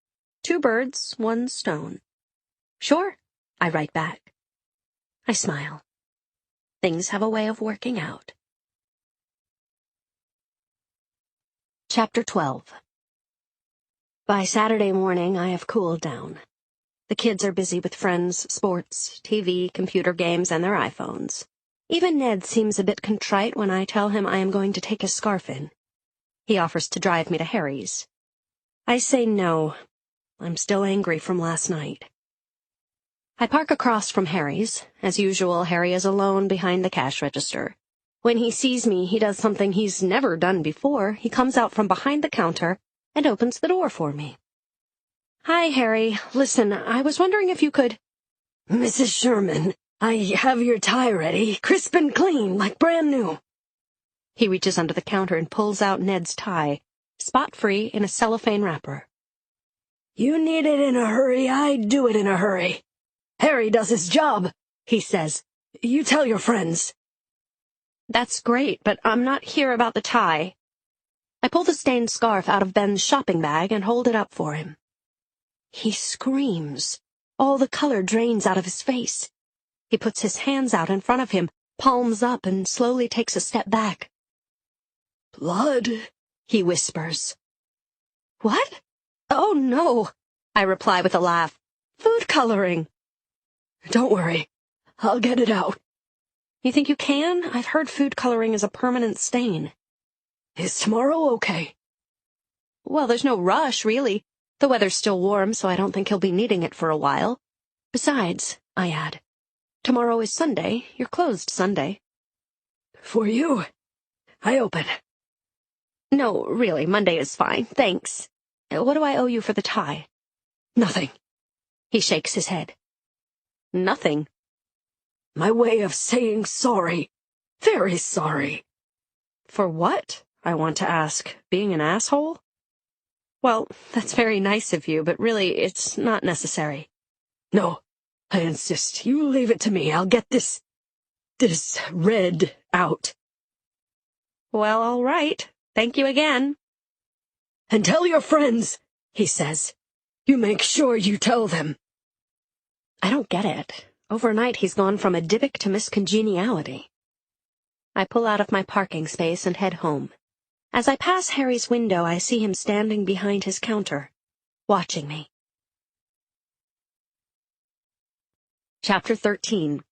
2 birds, 1 stone. Sure, I write back. I smile. Things have a way of working out. Chapter 12. By Saturday morning, I have cooled down. The kids are busy with friends, sports, TV, computer games, and their iPhones. Even Ned seems a bit contrite when I tell him I am going to take his scarf in. He offers to drive me to Harry's. I say no. I'm still angry from last night. I park across from Harry's. As usual, Harry is alone behind the cash register. When he sees me, he does something he's never done before. He comes out from behind the counter and opens the door for me. Hi, Harry. Listen, I was wondering if you could... Mrs. Sherman, I have your tie ready, crisp and clean, like brand new. He reaches under the counter and pulls out Ned's tie, spot-free in a cellophane wrapper. You need it in a hurry, I do it in a hurry. Harry does his job, he says. You tell your friends. That's great, but I'm not here about the tie. I pull the stained scarf out of Ben's shopping bag and hold it up for him. He screams. All the color drains out of his face. He puts his hands out in front of him, palms up, and slowly takes a step back. Blood, he whispers. What? Oh, no, I reply with a laugh. Food coloring. Don't worry. I'll get it out. You think you can? I've heard food coloring is a permanent stain. Is tomorrow okay? Well, there's no rush, really. The weather's still warm, so I don't think he'll be needing it for a while. Besides, I add, tomorrow is Sunday. You're closed Sunday. For you, I open. No, really, Monday is fine. Thanks. What do I owe you for the tie? Nothing. He shakes his head. Nothing. My way of saying sorry. Very sorry. For what? I want to ask. Being an asshole? Well, that's very nice of you, but really, it's not necessary. No, I insist. You leave it to me. I'll get this red out. Well, all right. Thank you again. And tell your friends, he says. You make sure you tell them. I don't get it. Overnight, he's gone from a Dybbuk to miscongeniality. I pull out of my parking space and head home. As I pass Harry's window, I see him standing behind his counter, watching me. Chapter 13.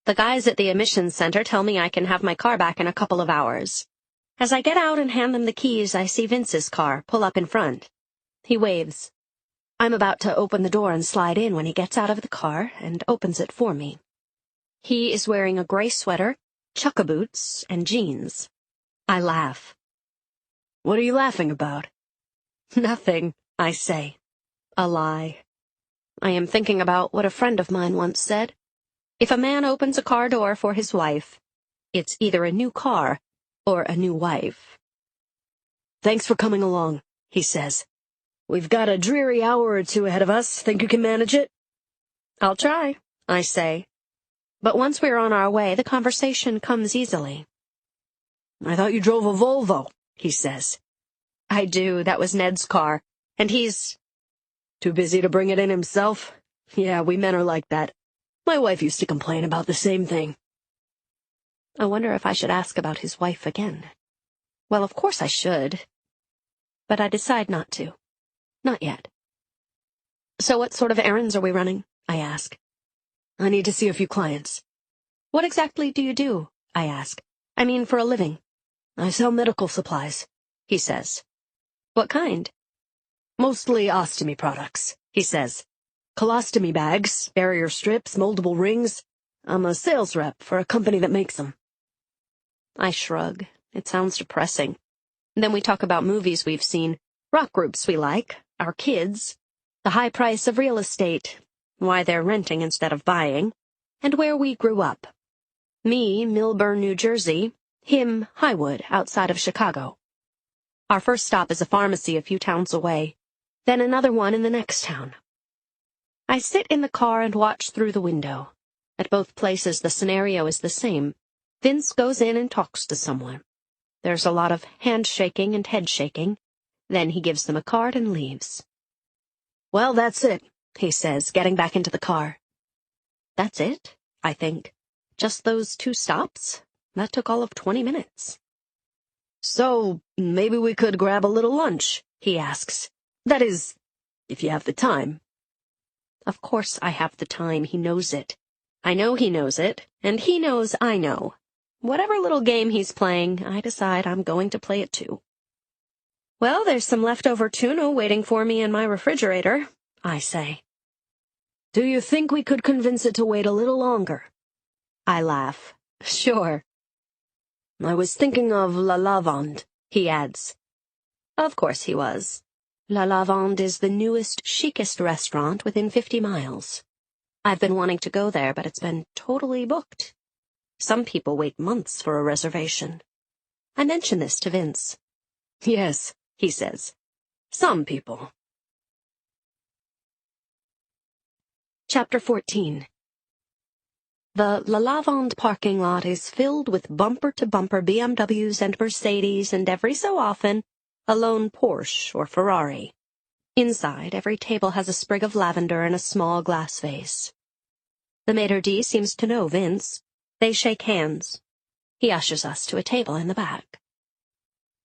The guys at the admissions center tell me I can have my car back in a couple of hours. As I get out and hand them the keys, I see Vince's car pull up in front. He waves. I'm about to open the door and slide in when he gets out of the car and opens it for me. He is wearing a gray sweater, chukka boots, and jeans. I laugh. What are you laughing about? Nothing, I say. A lie. I am thinking about what a friend of mine once said. If a man opens a car door for his wife, it's either a new car or a new wife. Thanks for coming along, he says. We've got a dreary hour or two ahead of us. Think you can manage it? I'll try, I say. But once we're on our way, the conversation comes easily. I thought you drove a Volvo, he says. I do. That was Ned's car. And he's... Too busy to bring it in himself? Yeah, we men are like that. My wife used to complain about the same thing. I wonder if I should ask about his wife again. Well, of course I should. But I decide not to. Not yet. So what sort of errands are we running? I ask. I need to see a few clients. What exactly do you do? I ask. I mean, for a living. I sell medical supplies, he says. What kind? Mostly ostomy products, he says. Colostomy bags, barrier strips, moldable rings. I'm a sales rep for a company that makes them. I shrug. It sounds depressing. Then we talk about movies we've seen, rock groups we like, our kids, the high price of real estate, why they're renting instead of buying, and where we grew up. Me, Millburn, New Jersey. Him, Highwood, outside of Chicago. Our first stop is a pharmacy a few towns away, then another one in the next town. I sit in the car and watch through the window. At both places the scenario is the same. Vince goes in and talks to someone. There's a lot of handshaking and head-shaking. Then he gives them a card and leaves. Well, that's it, he says, getting back into the car. That's it, I think. Just those 2 stops? That took all of 20 minutes. So, maybe we could grab a little lunch, he asks. That is, if you have the time. Of course I have the time. He knows it. I know he knows it, and he knows I know. whatever little game he's playing, I decide I'm going to play it too. Well, there's some leftover tuna waiting for me in my refrigerator, I say. Do you think we could convince it to wait a little longer? I laugh. Sure. I was thinking of La Lavande, he adds. Of course he was. La Lavande is the newest, chicest restaurant within 50 miles. I've been wanting to go there, but it's been totally booked. Some people wait months for a reservation. I mention this to Vince. Yes, he says. Some people. Chapter 14. The La Lavande parking lot is filled with bumper-to-bumper BMWs and Mercedes and every so often a lone Porsche or Ferrari. Inside, every table has a sprig of lavender in a small glass vase. The maitre d' seems to know Vince. They shake hands. He ushers us to a table in the back.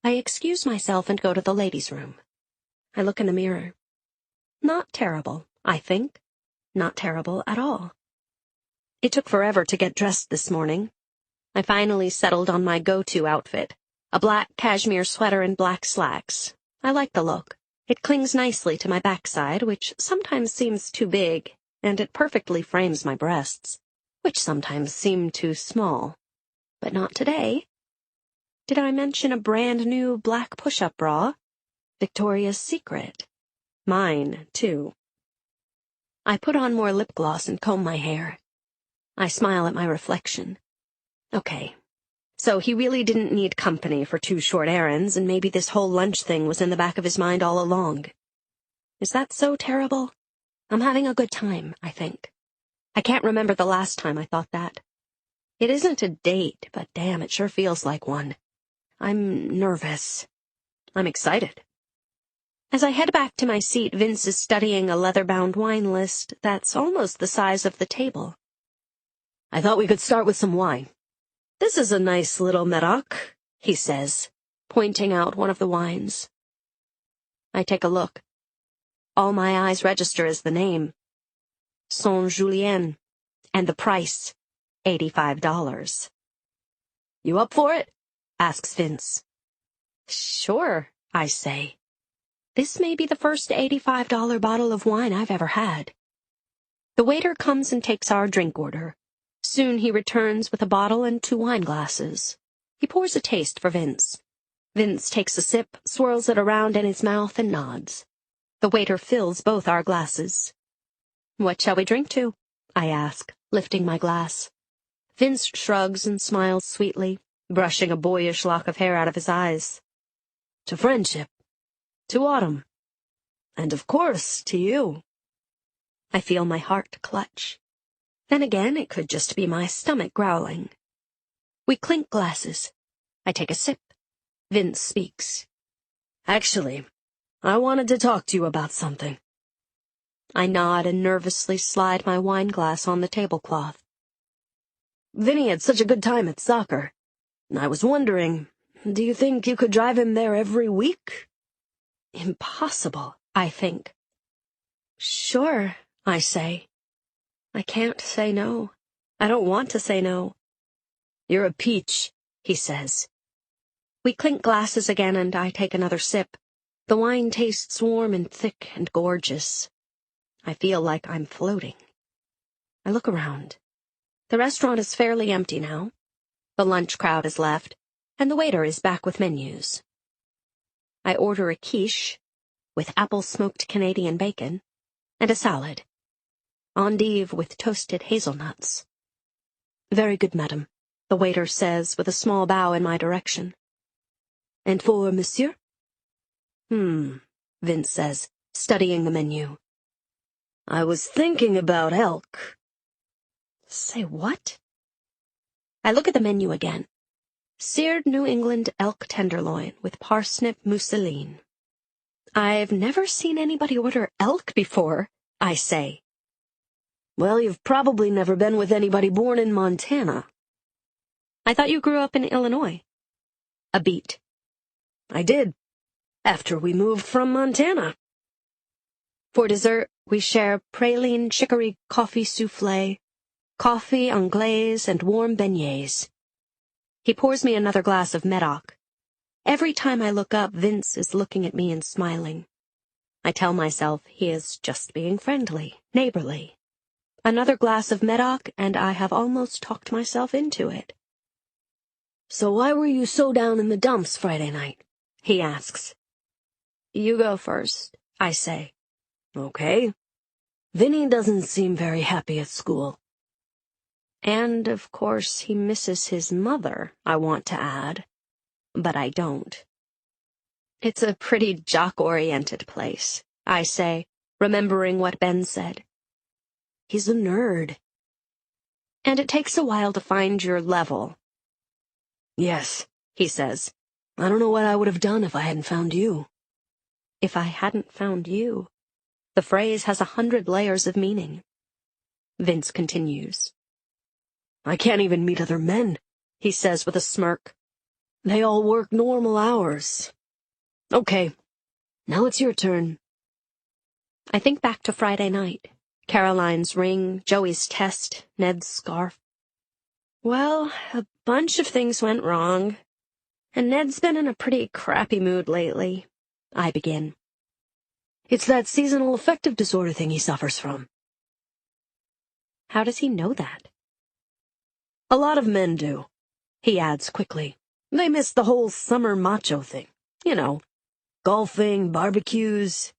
I excuse myself and go to the ladies' room. I look in the mirror. Not terrible, I think. Not terrible at all. It took forever to get dressed this morning. I finally settled on my go-to outfit, a black cashmere sweater and black slacks. I like the look. It clings nicely to my backside, which sometimes seems too big, and it perfectly frames my breasts, which sometimes seem too small. But not today. Did I mention a brand-new black push-up bra? Victoria's Secret. Mine, too. I put on more lip gloss and comb my hair. I smile at my reflection. Okay, so he really didn't need company for 2 short errands, and maybe this whole lunch thing was in the back of his mind all along. Is that so terrible? I'm having a good time, I think. I can't remember the last time I thought that. It isn't a date, but damn, it sure feels like one. I'm nervous. I'm excited. As I head back to my seat, Vince is studying a leather-bound wine list that's almost the size of the table. I thought we could start with some wine. This is a nice little Medoc, he says, pointing out one of the wines. I take a look. All my eyes register is the name. Saint-Julien, and the price, $85. You up for it? Asks Vince. Sure, I say. This may be the first $85 bottle of wine I've ever had. The waiter comes and takes our drink order. Soon he returns with a bottle and 2 wine glasses. He pours a taste for Vince. Vince takes a sip, swirls it around in his mouth, and nods. The waiter fills both our glasses. What shall we drink to? I ask, lifting my glass. Vince shrugs and smiles sweetly, brushing a boyish lock of hair out of his eyes. To friendship. To autumn. And of course, to you. I feel my heart clutch. Then again, it could just be my stomach growling. We clink glasses. I take a sip. Vince speaks. Actually, I wanted to talk to you about something. I nod and nervously slide my wine glass on the tablecloth. Vinny had such a good time at soccer. I was wondering, do you think you could drive him there every week? Impossible, I think. Sure, I say. I can't say no. I don't want to say no. You're a peach, he says. We clink glasses again, and I take another sip. The wine tastes warm and thick and gorgeous. I feel like I'm floating. I look around. The restaurant is fairly empty now. The lunch crowd has left, and the waiter is back with menus. I order a quiche with apple-smoked Canadian bacon and a salad. Endive with toasted hazelnuts. Very good, madam, the waiter says with a small bow in my direction. And for monsieur? Vince says, studying the menu. I was thinking about elk. Say what? I look at the menu again. Seared New England elk tenderloin with parsnip mousseline. I've never seen anybody order elk before, I say. Well, you've probably never been with anybody born in Montana. I thought you grew up in Illinois. A beat. I did, after we moved from Montana. For dessert, we share praline chicory coffee soufflé, coffee anglaise, and warm beignets. He pours me another glass of Medoc. Every time I look up, Vince is looking at me and smiling. I tell myself he is just being friendly, neighborly. Another glass of Medoc, and I have almost talked myself into it. "So why were you so down in the dumps Friday night?" he asks. "You go first," I say. "Okay. Vinny doesn't seem very happy at school." And, of course, he misses his mother, I want to add. But I don't. It's a pretty jock-oriented place, I say, remembering what Ben said. "He's a nerd." "And it takes a while to find your level." "Yes," he says. "I don't know what I would have done if I hadn't found you." If I hadn't found you. The phrase has 100 layers of meaning. Vince continues. "I can't even meet other men," he says with a smirk. "They all work normal hours. Okay, now it's your turn." I think back to Friday night. Caroline's ring, Joey's test, Ned's scarf. Well, a bunch of things went wrong. And Ned's been in a pretty crappy mood lately. I begin. "It's that seasonal affective disorder thing he suffers from." How does he know that? "A lot of men do," he adds quickly. "They miss the whole summer macho thing. You know, golfing, barbecues."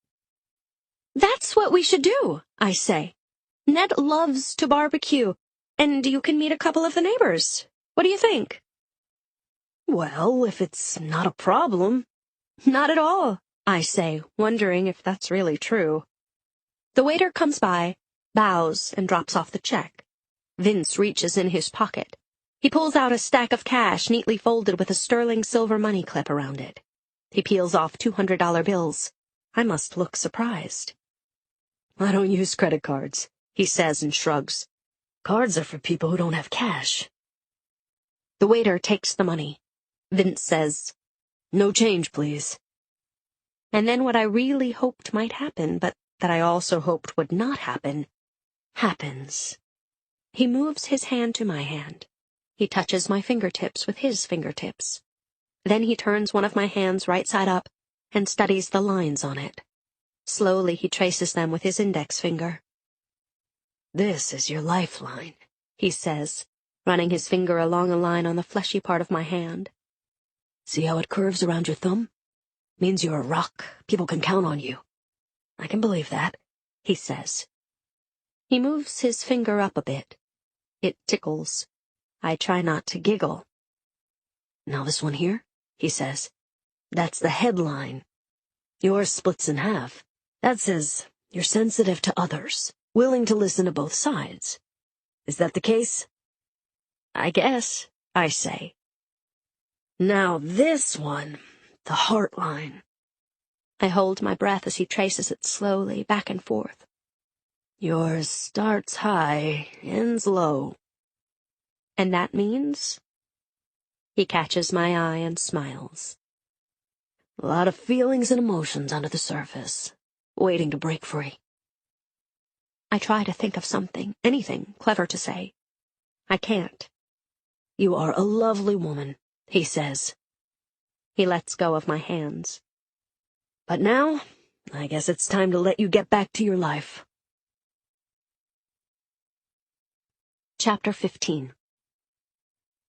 "That's what we should do," I say. "Ned loves to barbecue, and you can meet a couple of the neighbors. What do you think?" "Well, if it's not a problem." "Not at all," I say, wondering if that's really true. The waiter comes by, bows, and drops off the check. Vince reaches in his pocket. He pulls out a stack of cash neatly folded with a sterling silver money clip around it. He peels off $200 bills. I must look surprised. "I don't use credit cards," he says and shrugs. "Cards are for people who don't have cash." The waiter takes the money. Vince says, "No change, please." And then what I really hoped might happen, but that I also hoped would not happen, happens. He moves his hand to my hand. He touches my fingertips with his fingertips. Then he turns one of my hands right side up and studies the lines on it. Slowly he traces them with his index finger. "This is your lifeline," he says, running his finger along a line on the fleshy part of my hand. "See how it curves around your thumb? Means you're a rock. People can count on you." "I can believe that," he says. He moves his finger up a bit. It tickles. I try not to giggle. "Now this one here," he says. "That's the headline. Yours splits in half. That says you're sensitive to others, willing to listen to both sides. Is that the case?" "I guess," I say. "Now this one, the heart line." I hold my breath as he traces it slowly, back and forth. "Yours starts high, ends low." "And that means?" He catches my eye and smiles. "A lot of feelings and emotions under the surface, waiting to break free." I try to think of something, anything, clever to say. I can't. "You are a lovely woman," he says. He lets go of my hands. "But now, I guess it's time to let you get back to your life." Chapter 15.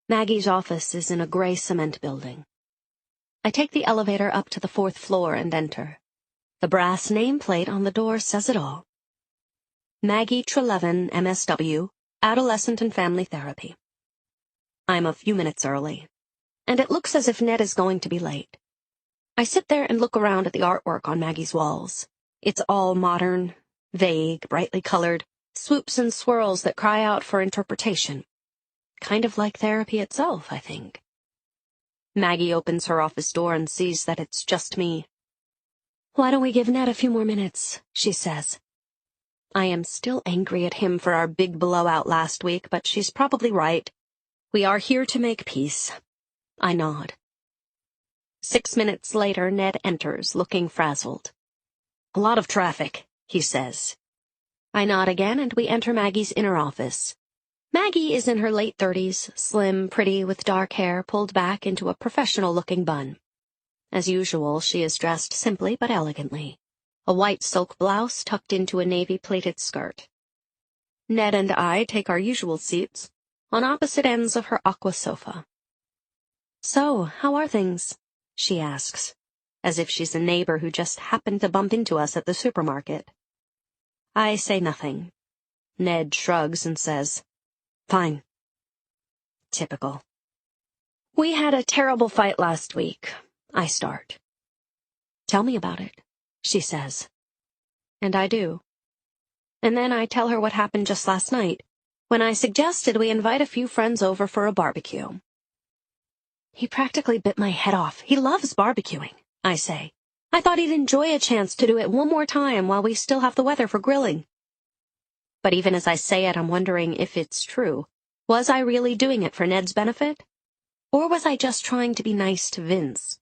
Maggie's office is in a gray cement building. I take the elevator up to the 4th floor and enter. The brass nameplate on the door says it all. Maggie Trelevin, MSW, Adolescent and Family Therapy. I'm a few minutes early, and it looks as if Ned is going to be late. I sit there and look around at the artwork on Maggie's walls. It's all modern, vague, brightly colored, swoops and swirls that cry out for interpretation. Kind of like therapy itself, I think. Maggie opens her office door and sees that it's just me. "Why don't we give Ned a few more minutes?" she says. I am still angry at him for our big blowout last week, but she's probably right. We are here to make peace. I nod. 6 minutes later, Ned enters, looking frazzled. "A lot of traffic," he says. I nod again, and we enter Maggie's inner office. Maggie is in her late 30s, slim, pretty, with dark hair pulled back into a professional-looking bun. As usual, she is dressed simply but elegantly. A white silk blouse tucked into a navy-pleated skirt. Ned and I take our usual seats, on opposite ends of her aqua sofa. "So, how are things?" she asks, as if she's a neighbor who just happened to bump into us at the supermarket. I say nothing. Ned shrugs and says, "Fine." Typical. "We had a terrible fight last week." I start. "Tell me about it," she says. And I do. And then I tell her what happened just last night, when I suggested we invite a few friends over for a barbecue. "He practically bit my head off. He loves barbecuing," I say. "I thought he'd enjoy a chance to do it one more time while we still have the weather for grilling." But even as I say it, I'm wondering if it's true. Was I really doing it for Ned's benefit? Or was I just trying to be nice to Vince,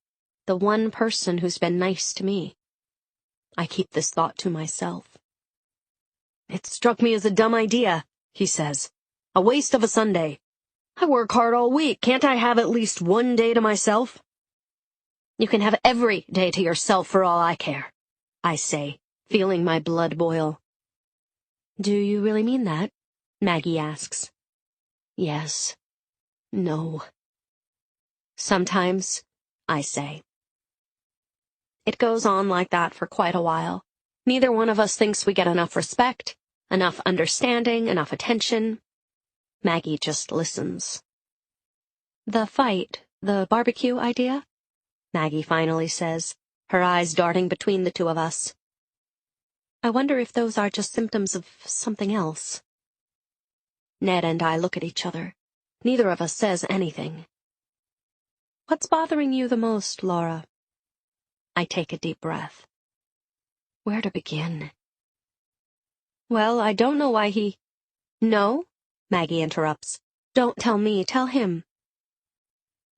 the one person who's been nice to me? I keep this thought to myself. "It struck me as a dumb idea," he says. "A waste of a Sunday. I work hard all week. Can't I have at least one day to myself?" "You can have every day to yourself for all I care," I say, feeling my blood boil. "Do you really mean that?" Maggie asks. "Yes. No. Sometimes," I say. It goes on like that for quite a while. Neither one of us thinks we get enough respect, enough understanding, enough attention. Maggie just listens. "The fight, the barbecue idea?" Maggie finally says, her eyes darting between the two of us. "I wonder if those are just symptoms of something else." Ned and I look at each other. Neither of us says anything. "What's bothering you the most, Laura?" I take a deep breath. Where to begin? "Well, I don't know why he—" "No," Maggie interrupts. "Don't tell me, tell him."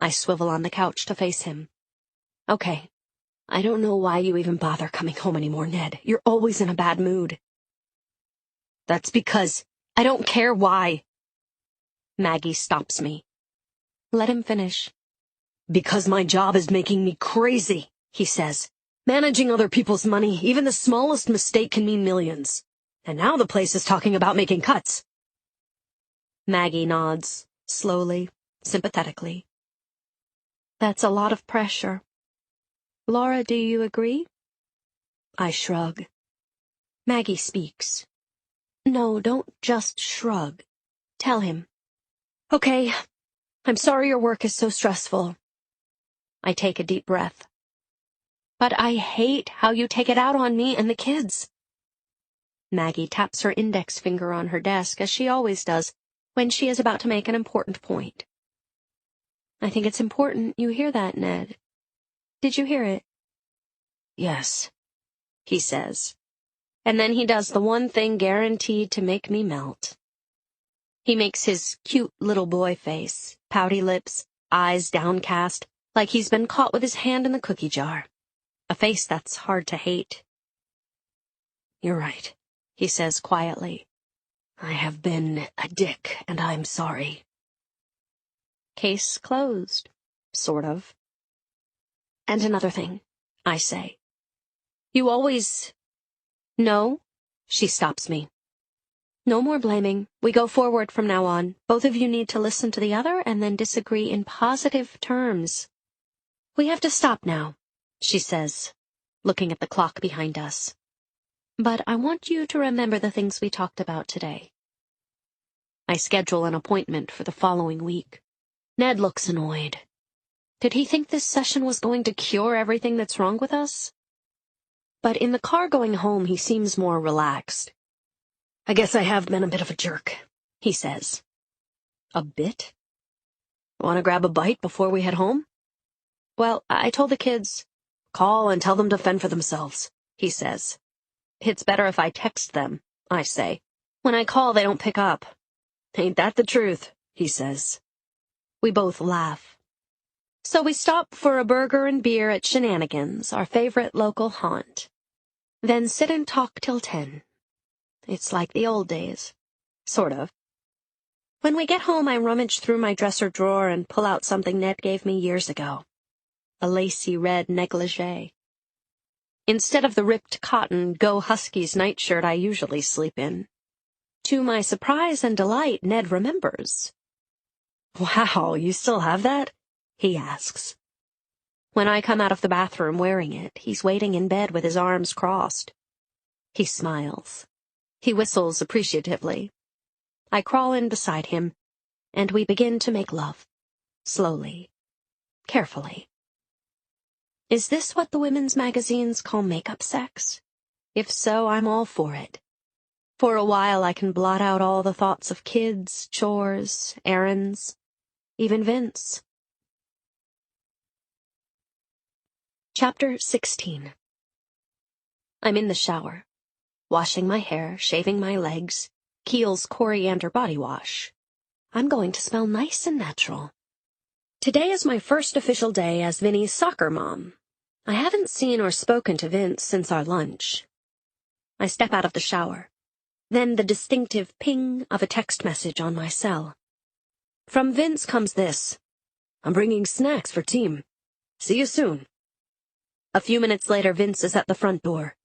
I swivel on the couch to face him. "Okay, I don't know why you even bother coming home anymore, Ned. You're always in a bad mood." "That's because I don't care why." Maggie stops me. Let him finish. "Because my job is making me crazy," he says. "Managing other people's money, even the smallest mistake can mean millions. And now the place is talking about making cuts." Maggie nods, slowly, sympathetically. "That's a lot of pressure. Laura, do you agree?" I shrug. Maggie speaks. "No, don't just shrug. Tell him." "Okay, I'm sorry your work is so stressful." I take a deep breath. "But I hate how you take it out on me and the kids." Maggie taps her index finger on her desk, as she always does when she is about to make an important point. "I think it's important you hear that, Ned. Did you hear it?" "Yes," he says. And then he does the one thing guaranteed to make me melt. He makes his cute little boy face, pouty lips, eyes downcast, like he's been caught with his hand in the cookie jar. A face that's hard to hate. "You're right," he says quietly. "I have been a dick, and I'm sorry." Case closed. Sort of. "And another thing," I say. "You always—" "No," she stops me. "No more blaming. We go forward from now on. Both of you need to listen to the other and then disagree in positive terms. We have to stop now," she says, looking at the clock behind us. "But I want you to remember the things we talked about today." I schedule an appointment for the following week. Ned looks annoyed. Did he think this session was going to cure everything that's wrong with us? But in the car going home, he seems more relaxed. "I guess I have been a bit of a jerk," he says. "A bit? Want to grab a bite before we head home?" "Well, I told the kids—" "Call and tell them to fend for themselves," he says. "It's better if I text them," I say. "When I call, they don't pick up." "Ain't that the truth?" he says. We both laugh. So we stop for a burger and beer at Shenanigans, our favorite local haunt. Then sit and talk till 10. It's like the old days. Sort of. When we get home, I rummage through my dresser drawer and pull out something Ned gave me years ago. A lacy red negligee. Instead of the ripped cotton Go Huskies nightshirt I usually sleep in. To my surprise and delight, Ned remembers. "Wow, you still have that?" he asks. When I come out of the bathroom wearing it, he's waiting in bed with his arms crossed. He smiles. He whistles appreciatively. I crawl in beside him, and we begin to make love. Slowly. Carefully. Is this what the women's magazines call makeup sex? If so, I'm all for it. For a while I can blot out all the thoughts of kids, chores, errands, even Vince. Chapter 16. I'm in the shower, washing my hair, shaving my legs, Kiehl's coriander body wash. I'm going to smell nice and natural. Today is my first official day as Vinny's soccer mom. I haven't seen or spoken to Vince since our lunch. I step out of the shower. Then the distinctive ping of a text message on my cell. From Vince comes this: "I'm bringing snacks for team. See you soon." A few minutes later, Vince is at the front door.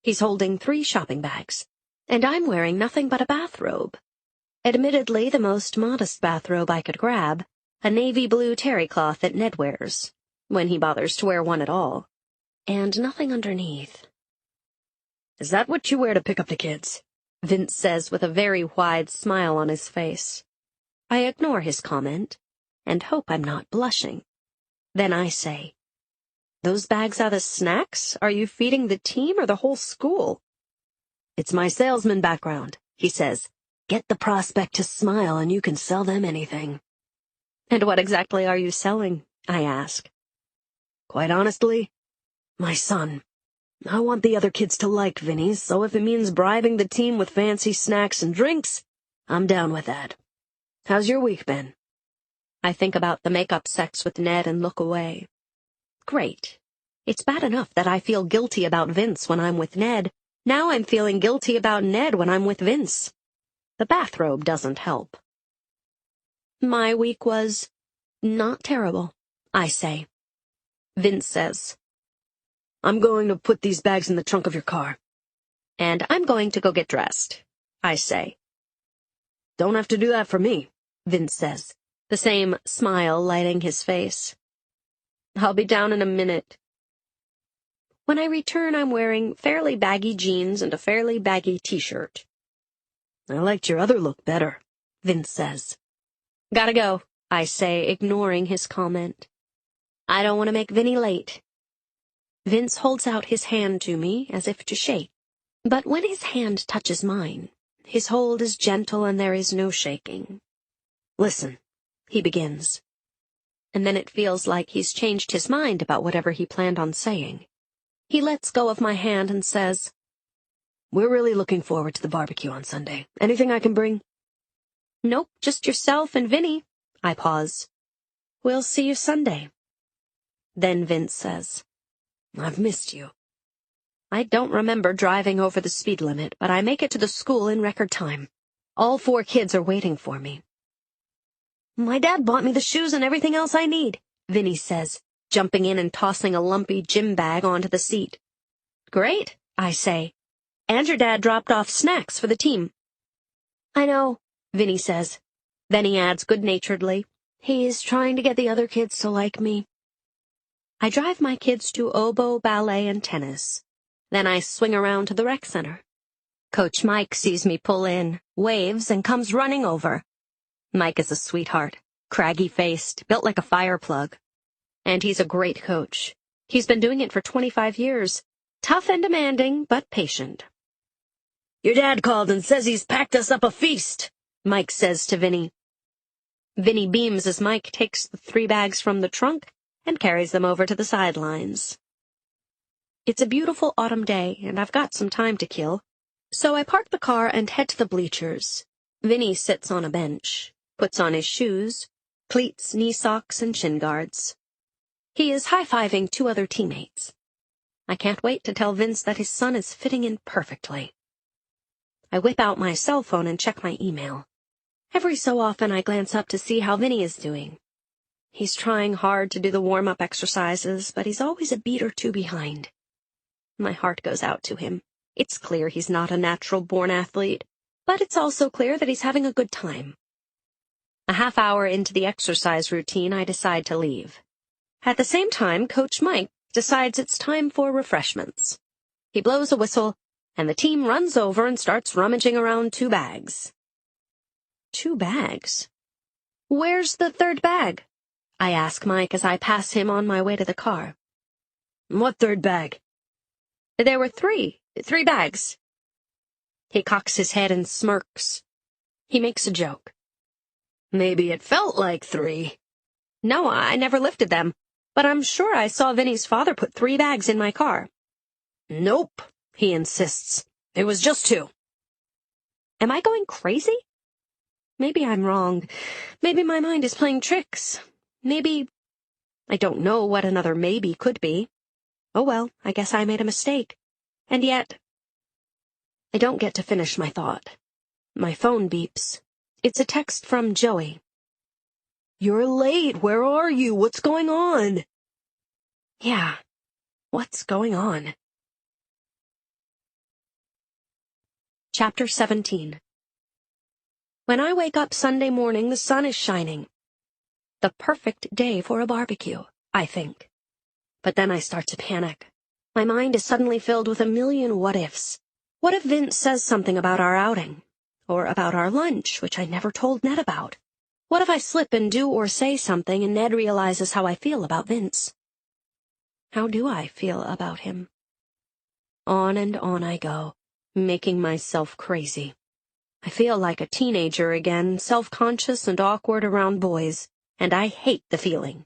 He's holding 3 shopping bags, and I'm wearing nothing but a bathrobe. Admittedly, the most modest bathrobe I could grab, a navy blue terry cloth that Ned wears, when he bothers to wear one at all, and nothing underneath. "Is that what you wear to pick up the kids?" Vince says with a very wide smile on his face. I ignore his comment, and hope I'm not blushing. Then I say, "Those bags are the snacks? Are you feeding the team or the whole school?" "It's my salesman background," he says. "Get the prospect to smile and you can sell them anything." "And what exactly are you selling?" I ask. "Quite honestly, my son. I want the other kids to like Vinny, so if it means bribing the team with fancy snacks and drinks, I'm down with that. How's your week been?" I think about the makeup sex with Ned and look away. Great. It's bad enough that I feel guilty about Vince when I'm with Ned. Now I'm feeling guilty about Ned when I'm with Vince. The bathrobe doesn't help. My week was not terrible, I say. Vince says, "I'm going to put these bags in the trunk of your car." "And I'm going to go get dressed," I say. "Don't have to do that for me," Vince says, the same smile lighting his face. "I'll be down in a minute." When I return, I'm wearing fairly baggy jeans and a fairly baggy t-shirt. "I liked your other look better," Vince says. "Gotta go," I say, ignoring his comment. I don't want to make Vinny late. Vince holds out his hand to me as if to shake. But when his hand touches mine, his hold is gentle and there is no shaking. "Listen," he begins. And then it feels like he's changed his mind about whatever he planned on saying. He lets go of my hand and says, "We're really looking forward to the barbecue on Sunday. Anything I can bring?" "Nope, just yourself and Vinny." I pause. "We'll see you Sunday." Then Vince says, "I've missed you." I don't remember driving over the speed limit, but I make it to the school in record time. All 4 kids are waiting for me. "My dad bought me the shoes and everything else I need," Vinny says, jumping in and tossing a lumpy gym bag onto the seat. "Great," I say. "And your dad dropped off snacks for the team." "I know," Vinny says. Then he adds good-naturedly, "He's trying to get the other kids to like me." I drive my kids to oboe, ballet, and tennis. Then I swing around to the rec center. Coach Mike sees me pull in, waves, and comes running over. Mike is a sweetheart, craggy-faced, built like a fire plug. And he's a great coach. He's been doing it for 25 years. Tough and demanding, but patient. "Your dad called and says he's packed us up a feast," Mike says to Vinny. Vinny beams as Mike takes the 3 bags from the trunk and carries them over to the sidelines. It's a beautiful autumn day, and I've got some time to kill. So I park the car and head to the bleachers. Vinny sits on a bench, puts on his shoes, cleats, knee socks, and shin guards. He is high-fiving 2 other teammates. I can't wait to tell Vince that his son is fitting in perfectly. I whip out my cell phone and check my email. Every so often I glance up to see how Vinny is doing. He's trying hard to do the warm-up exercises, but he's always a beat or two behind. My heart goes out to him. It's clear he's not a natural-born athlete, but it's also clear that he's having a good time. A half hour into the exercise routine, I decide to leave. At the same time, Coach Mike decides it's time for refreshments. He blows a whistle, and the team runs over and starts rummaging around 2 bags. 2 bags? Where's the 3rd bag? I ask Mike as I pass him on my way to the car. What 3rd bag? There were 3 bags. He cocks his head and smirks. He makes a joke. Maybe it felt like 3. No, I never lifted them, but I'm sure I saw Vinny's father put 3 bags in my car. Nope, he insists. It was just 2. Am I going crazy? Maybe I'm wrong. Maybe my mind is playing tricks. Maybe... I don't know what another maybe could be. Oh well, I guess I made a mistake. And yet... I don't get to finish my thought. My phone beeps. It's a text from Joey. You're late. Where are you? What's going on? Yeah, what's going on? Chapter 17. When I wake up Sunday morning, the sun is shining. The perfect day for a barbecue, I think. But then I start to panic. My mind is suddenly filled with a million what-ifs. What if Vince says something about our outing? Or about our lunch, which I never told Ned about? What if I slip and do or say something and Ned realizes how I feel about Vince? How do I feel about him? On and on I go, making myself crazy. I feel like a teenager again, self-conscious and awkward around boys, and I hate the feeling.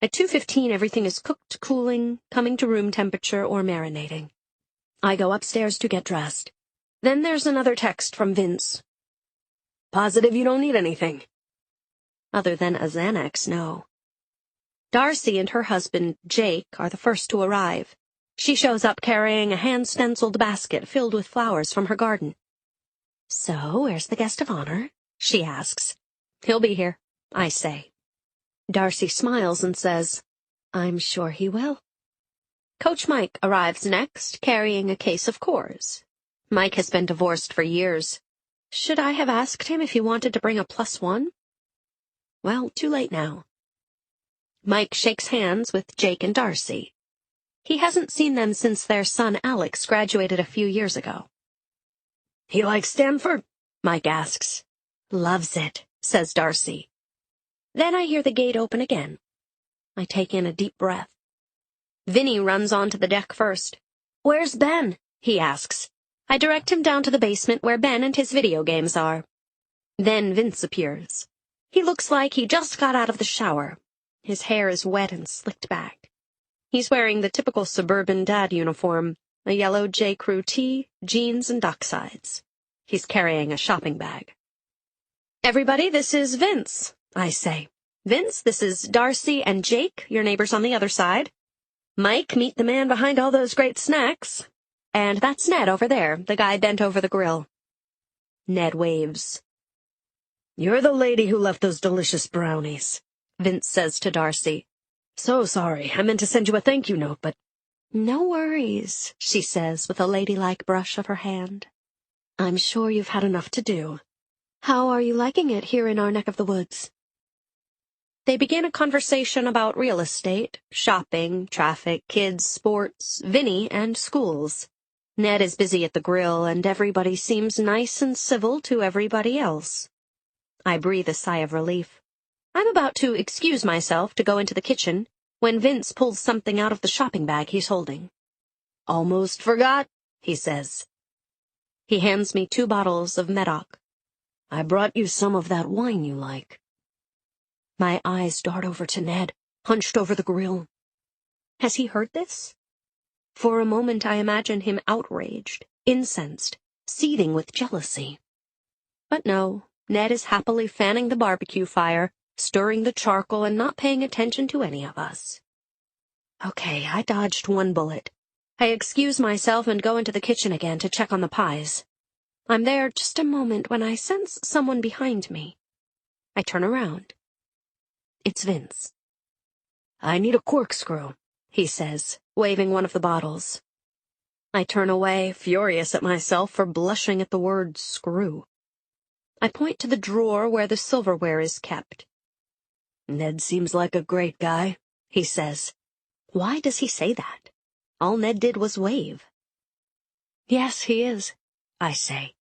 At 2:15 everything is cooked, cooling, coming to room temperature, or marinating. I go upstairs to get dressed. Then there's another text from Vince. Positive you don't need anything? Other than a Xanax, no. Darcy and her husband, Jake, are the first to arrive. She shows up carrying a hand-stenciled basket filled with flowers from her garden. So, where's the guest of honor? She asks. He'll be here, I say. Darcy smiles and says, I'm sure he will. Coach Mike arrives next, carrying a case of Coors. Mike has been divorced for years. Should I have asked him if he wanted to bring a +1? Well, too late now. Mike shakes hands with Jake and Darcy. He hasn't seen them since their son Alex graduated a few years ago. He likes Stanford? Mike asks. Loves it, says Darcy. Then I hear the gate open again. I take in a deep breath. Vinny runs onto the deck first. Where's Ben? He asks. I direct him down to the basement where Ben and his video games are. Then Vince appears. He looks like he just got out of the shower. His hair is wet and slicked back. He's wearing the typical suburban dad uniform, a yellow J. Crew tee, jeans, and docksides. He's carrying a shopping bag. Everybody, this is Vince, I say. Vince, this is Darcy and Jake, your neighbors on the other side. Mike, meet the man behind all those great snacks. And that's Ned over there, the guy bent over the grill. Ned waves. You're the lady who left those delicious brownies, Vince says to Darcy. So sorry, I meant to send you a thank you note, but... No worries, she says with a ladylike brush of her hand. I'm sure you've had enough to do. How are you liking it here in our neck of the woods? They begin a conversation about real estate, shopping, traffic, kids, sports, Vinny, and schools. Ned is busy at the grill, and everybody seems nice and civil to everybody else. I breathe a sigh of relief. I'm about to excuse myself to go into the kitchen when Vince pulls something out of the shopping bag he's holding. Almost forgot, he says. He hands me 2 bottles of Medoc. I brought you some of that wine you like. My eyes dart over to Ned, hunched over the grill. Has he heard this? For a moment I imagine him outraged, incensed, seething with jealousy. But no, Ned is happily fanning the barbecue fire, stirring the charcoal, and not paying attention to any of us. Okay, I dodged 1 bullet. I excuse myself and go into the kitchen again to check on the pies. I'm there just a moment when I sense someone behind me. I turn around. It's Vince. "I need a corkscrew," he says, waving one of the bottles. I turn away, furious at myself for blushing at the word screw. I point to the drawer where the silverware is kept. "Ned seems like a great guy," he says. Why does he say that? All Ned did was wave. "Yes, he is," I say.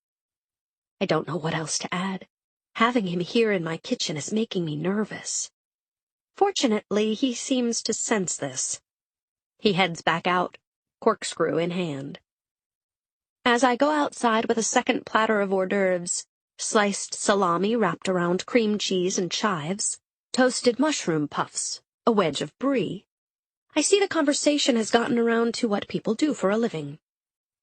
I don't know what else to add. Having him here in my kitchen is making me nervous. Fortunately, he seems to sense this. He heads back out, corkscrew in hand. As I go outside with a second platter of hors d'oeuvres, sliced salami wrapped around cream cheese and chives, toasted mushroom puffs, a wedge of brie, I see the conversation has gotten around to what people do for a living.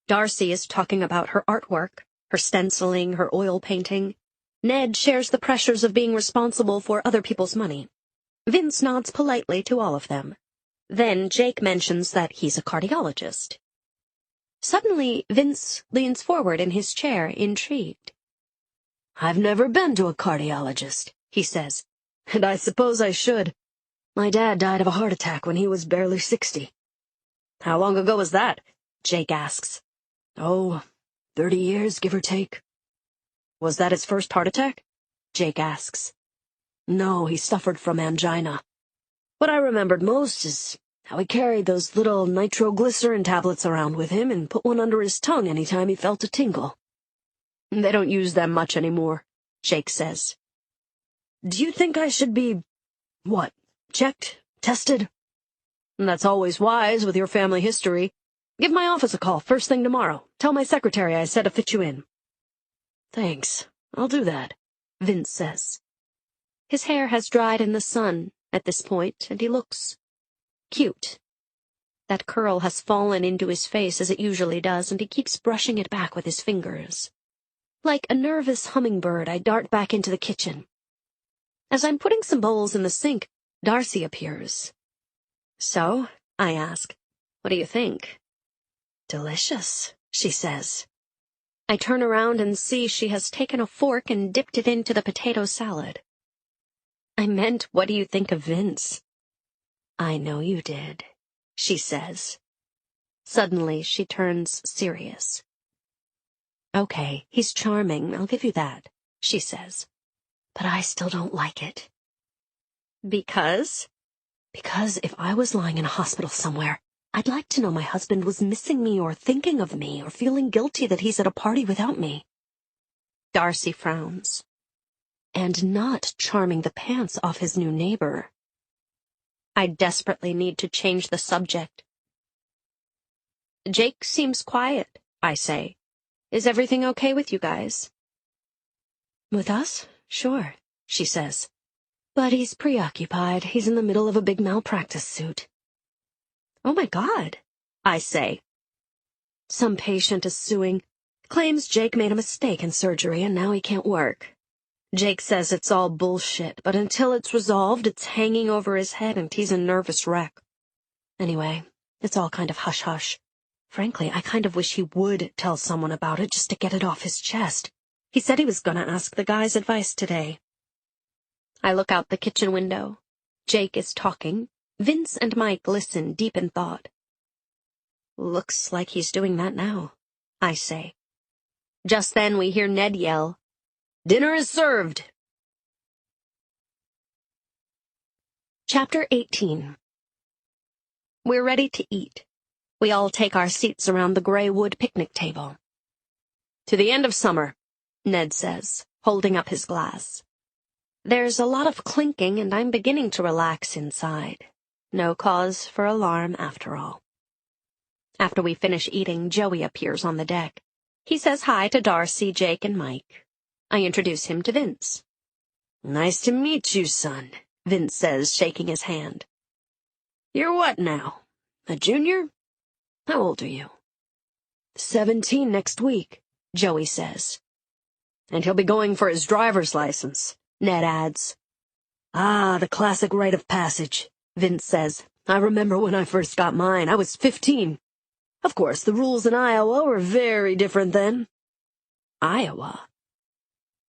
Darcy is talking about her artwork, her stenciling, her oil painting. Ned shares the pressures of being responsible for other people's money. Vince nods politely to all of them. Then Jake mentions that he's a cardiologist. Suddenly, Vince leans forward in his chair, intrigued. "I've never been to a cardiologist," he says, "and I suppose I should. My dad died of a heart attack when he was barely 60. "How long ago was that?" Jake asks. "Oh, 30 years, give or take." "Was that his first heart attack?" Jake asks. "No, he suffered from angina. What I remembered most is how he carried those little nitroglycerin tablets around with him and put one under his tongue any time he felt a tingle." "They don't use them much anymore," Jake says. "Do you think I should be, checked? Tested?" "That's always wise with your family history. Give my office a call first thing tomorrow. Tell my secretary I said to fit you in." "Thanks. I'll do that," Vince says. His hair has dried in the sun at this point, and he looks cute. That curl has fallen into his face as it usually does, and he keeps brushing it back with his fingers. Like a nervous hummingbird, I dart back into the kitchen. As I'm putting some bowls in the sink, Darcy appears. "So," I ask, "what do you think?" "Delicious," she says. I turn around and see she has taken a fork and dipped it into the potato salad. "I meant, what do you think of Vince?" "I know you did," she says. Suddenly, she turns serious. "Okay, he's charming, I'll give you that," she says. "But I still don't like it." "Because?" "Because if I was lying in a hospital somewhere, I'd like to know my husband was missing me or thinking of me or feeling guilty that he's at a party without me." Darcy frowns. "And not charming the pants off his new neighbor." I desperately need to change the subject. "Jake seems quiet," I say. "Is everything okay with you guys?" "With us? Sure," she says. "But he's preoccupied. He's in the middle of a big malpractice suit." "Oh my God," I say. "Some patient is suing. Claims Jake made a mistake in surgery and now he can't work. Jake says it's all bullshit, but until it's resolved, it's hanging over his head and he's a nervous wreck. Anyway, it's all kind of hush-hush. Frankly, I kind of wish he would tell someone about it just to get it off his chest. He said he was going to ask the guy's advice today." I look out the kitchen window. Jake is talking. Vince and Mike listen, deep in thought. "Looks like he's doing that now," I say. Just then we hear Ned yell, "Dinner is served!" Chapter 18. We're ready to eat. We all take our seats around the gray wood picnic table. "To the end of summer," Ned says, holding up his glass. There's a lot of clinking, and I'm beginning to relax inside. No cause for alarm, after all. After we finish eating, Joey appears on the deck. He says hi to Darcy, Jake, and Mike. I introduce him to Vince. "Nice to meet you, son," Vince says, shaking his hand. "You're what now? A junior? How old are you?" 17 next week, Joey says. "And he'll be going for his driver's license," Ned adds. "Ah, the classic rite of passage," Vince says. "I remember when I first got mine. I was 15. Of course, the rules in Iowa were very different then." Iowa.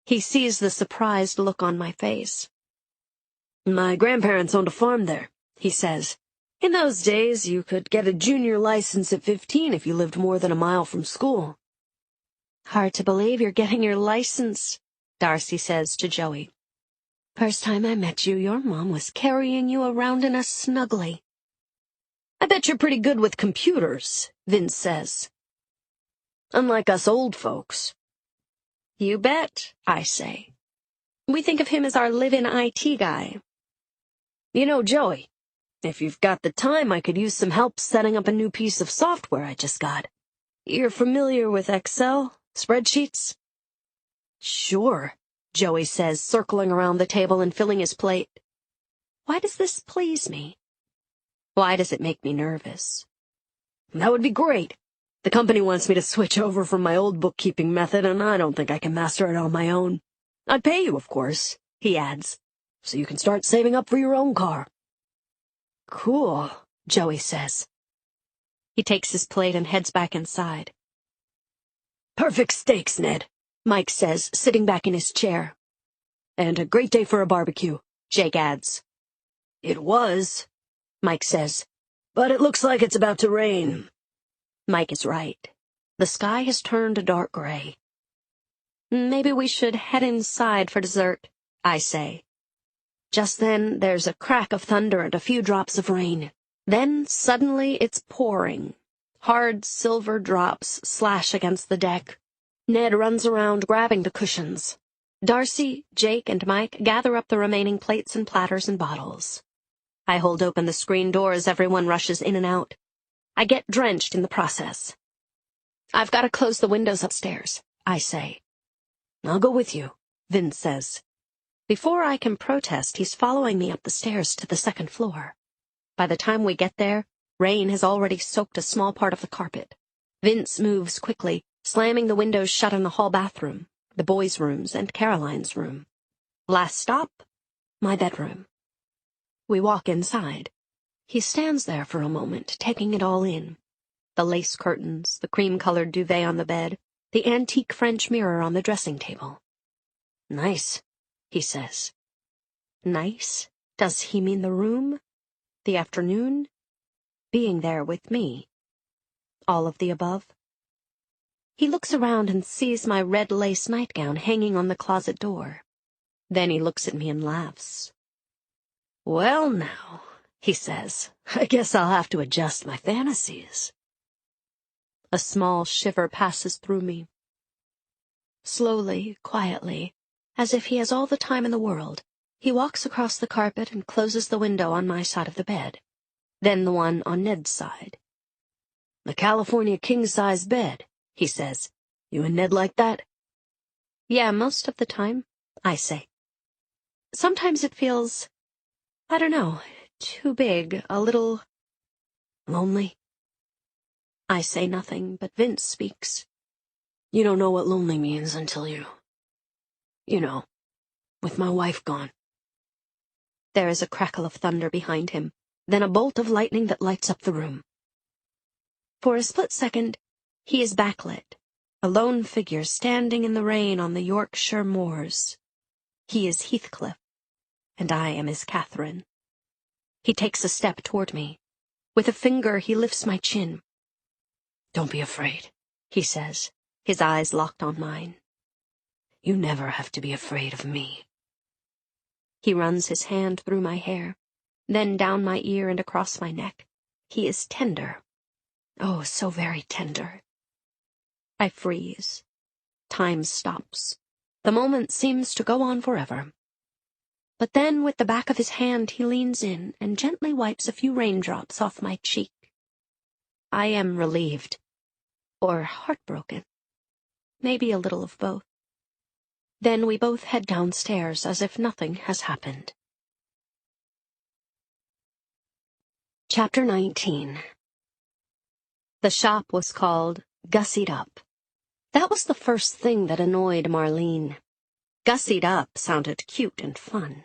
He sees the surprised look on my face. My grandparents owned a farm there, he says. In those days, you could get a junior license at 15 if you lived more than a mile from school. Hard to believe you're getting your license, Darcy says to Joey. First time I met you, your mom was carrying you around in a snuggly. I bet you're pretty good with computers, Vince says. Unlike us old folks. You bet, I say. We think of him as our live-in IT guy. You know, Joey, if you've got the time, I could use some help setting up a new piece of software I just got. You're familiar with Excel, spreadsheets? Sure, Joey says, circling around the table and filling his plate. Why does this please me? Why does it make me nervous? That would be great. The company wants me to switch over from my old bookkeeping method, and I don't think I can master it on my own. I'd pay you, of course, he adds, so you can start saving up for your own car. Cool, Joey says. He takes his plate and heads back inside. Perfect steaks, Ned, Mike says, sitting back in his chair. And a great day for a barbecue, Jake adds. It was, Mike says, but it looks like it's about to rain. Mike is right. The sky has turned a dark gray. Maybe we should head inside for dessert, I say. Just then, there's a crack of thunder and a few drops of rain. Then, suddenly, it's pouring. Hard silver drops slash against the deck. Ned runs around grabbing the cushions. Darcy, Jake, and Mike gather up the remaining plates and platters and bottles. I hold open the screen door as everyone rushes in and out. I get drenched in the process. I've got to close the windows upstairs, I say. I'll go with you, Vince says. Before I can protest, he's following me up the stairs to the second floor. By the time we get there, rain has already soaked a small part of the carpet. Vince moves quickly, slamming the windows shut in the hall bathroom, the boys' rooms, and Caroline's room. Last stop, my bedroom. We walk inside. He stands there for a moment, taking it all in. The lace curtains, the cream-colored duvet on the bed, the antique French mirror on the dressing table. Nice, he says. Nice? Does he mean the room? The afternoon? Being there with me? All of the above? He looks around and sees my red lace nightgown hanging on the closet door. Then he looks at me and laughs. Well, now, he says, I guess I'll have to adjust my fantasies. A small shiver passes through me. Slowly, quietly, as if he has all the time in the world, he walks across the carpet and closes the window on my side of the bed, then the one on Ned's side. The California king-size bed, he says. You and Ned like that? Yeah, most of the time, I say. Sometimes it feels, I don't know, too big, a little lonely. I say nothing, but Vince speaks. You don't know what lonely means until you know, with my wife gone. There is a crackle of thunder behind him, then a bolt of lightning that lights up the room. For a split second, he is backlit, a lone figure standing in the rain on the Yorkshire moors. He is Heathcliff, and I am his Catherine. He takes a step toward me. With a finger, he lifts my chin. Don't be afraid, he says, his eyes locked on mine. You never have to be afraid of me. He runs his hand through my hair, then down my ear and across my neck. He is tender. Oh, so very tender. I freeze. Time stops. The moment seems to go on forever. But then, with the back of his hand, he leans in and gently wipes a few raindrops off my cheek. I am relieved. Or heartbroken. Maybe a little of both. Then we both head downstairs as if nothing has happened. Chapter 19. The shop was called Gussied Up. That was the first thing that annoyed Marlene. Gussied up sounded cute and fun.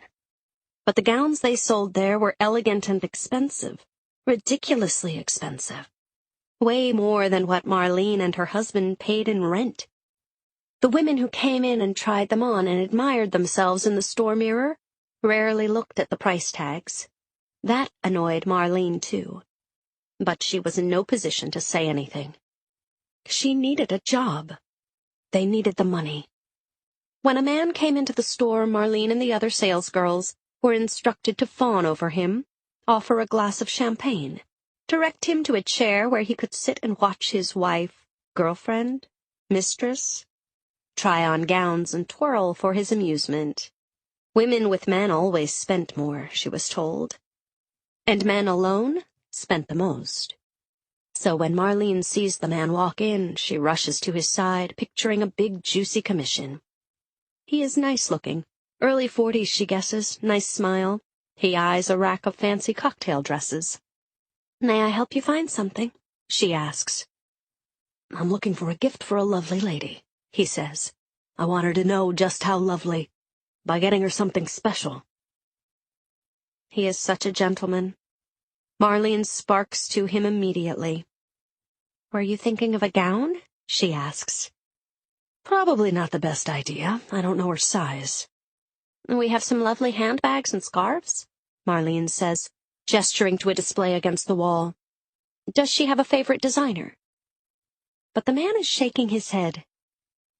But the gowns they sold there were elegant and expensive, ridiculously expensive. Way more than what Marlene and her husband paid in rent. The women who came in and tried them on and admired themselves in the store mirror rarely looked at the price tags. That annoyed Marlene, too. But she was in no position to say anything. She needed a job. They needed the money. When a man came into the store, Marlene and the other salesgirls were instructed to fawn over him, offer a glass of champagne, direct him to a chair where he could sit and watch his wife, girlfriend, mistress, try on gowns and twirl for his amusement. Women with men always spent more, she was told. And men alone spent the most. So when Marlene sees the man walk in, she rushes to his side, picturing a big, juicy commission. He is nice-looking, early 40s, she guesses, nice smile. He eyes a rack of fancy cocktail dresses. "May I help you find something?" she asks. "I'm looking for a gift for a lovely lady," he says. "I want her to know just how lovely, by getting her something special." He is such a gentleman. Marlene sparks to him immediately. "Were you thinking of a gown?" she asks. "Probably not the best idea. I don't know her size." "We have some lovely handbags and scarves," Marlene says, gesturing to a display against the wall. "Does she have a favorite designer?" But the man is shaking his head.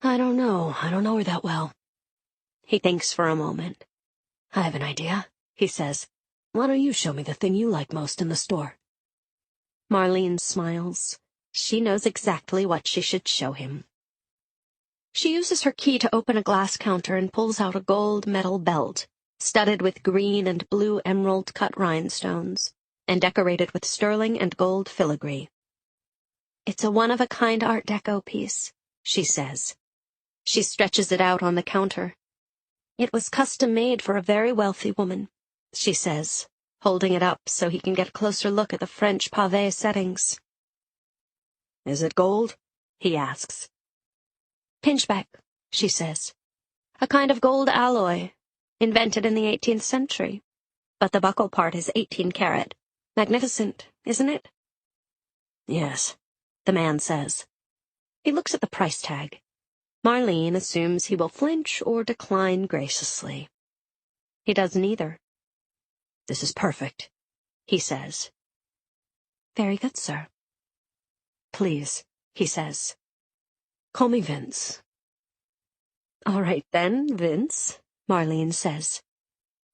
"I don't know her that well." He thinks for a moment. "I have an idea," he says. "Why don't you show me the thing you like most in the store?" Marlene smiles. She knows exactly what she should show him. She uses her key to open a glass counter and pulls out a gold metal belt, studded with green and blue emerald-cut rhinestones, and decorated with sterling and gold filigree. "It's a one-of-a-kind Art Deco piece," she says. She stretches it out on the counter. "It was custom-made for a very wealthy woman," she says, holding it up so he can get a closer look at the French pavé settings. "Is it gold?" he asks. "Pinchbeck," she says. "A kind of gold alloy, invented in the 18th century. But the buckle part is 18 karat. Magnificent, isn't it?" "Yes," the man says. He looks at the price tag. Marlene assumes he will flinch or decline graciously. He does neither. "This is perfect," he says. "Very good, sir." "Please," he says. "Call me Vince." "All right, then, Vince," Marlene says.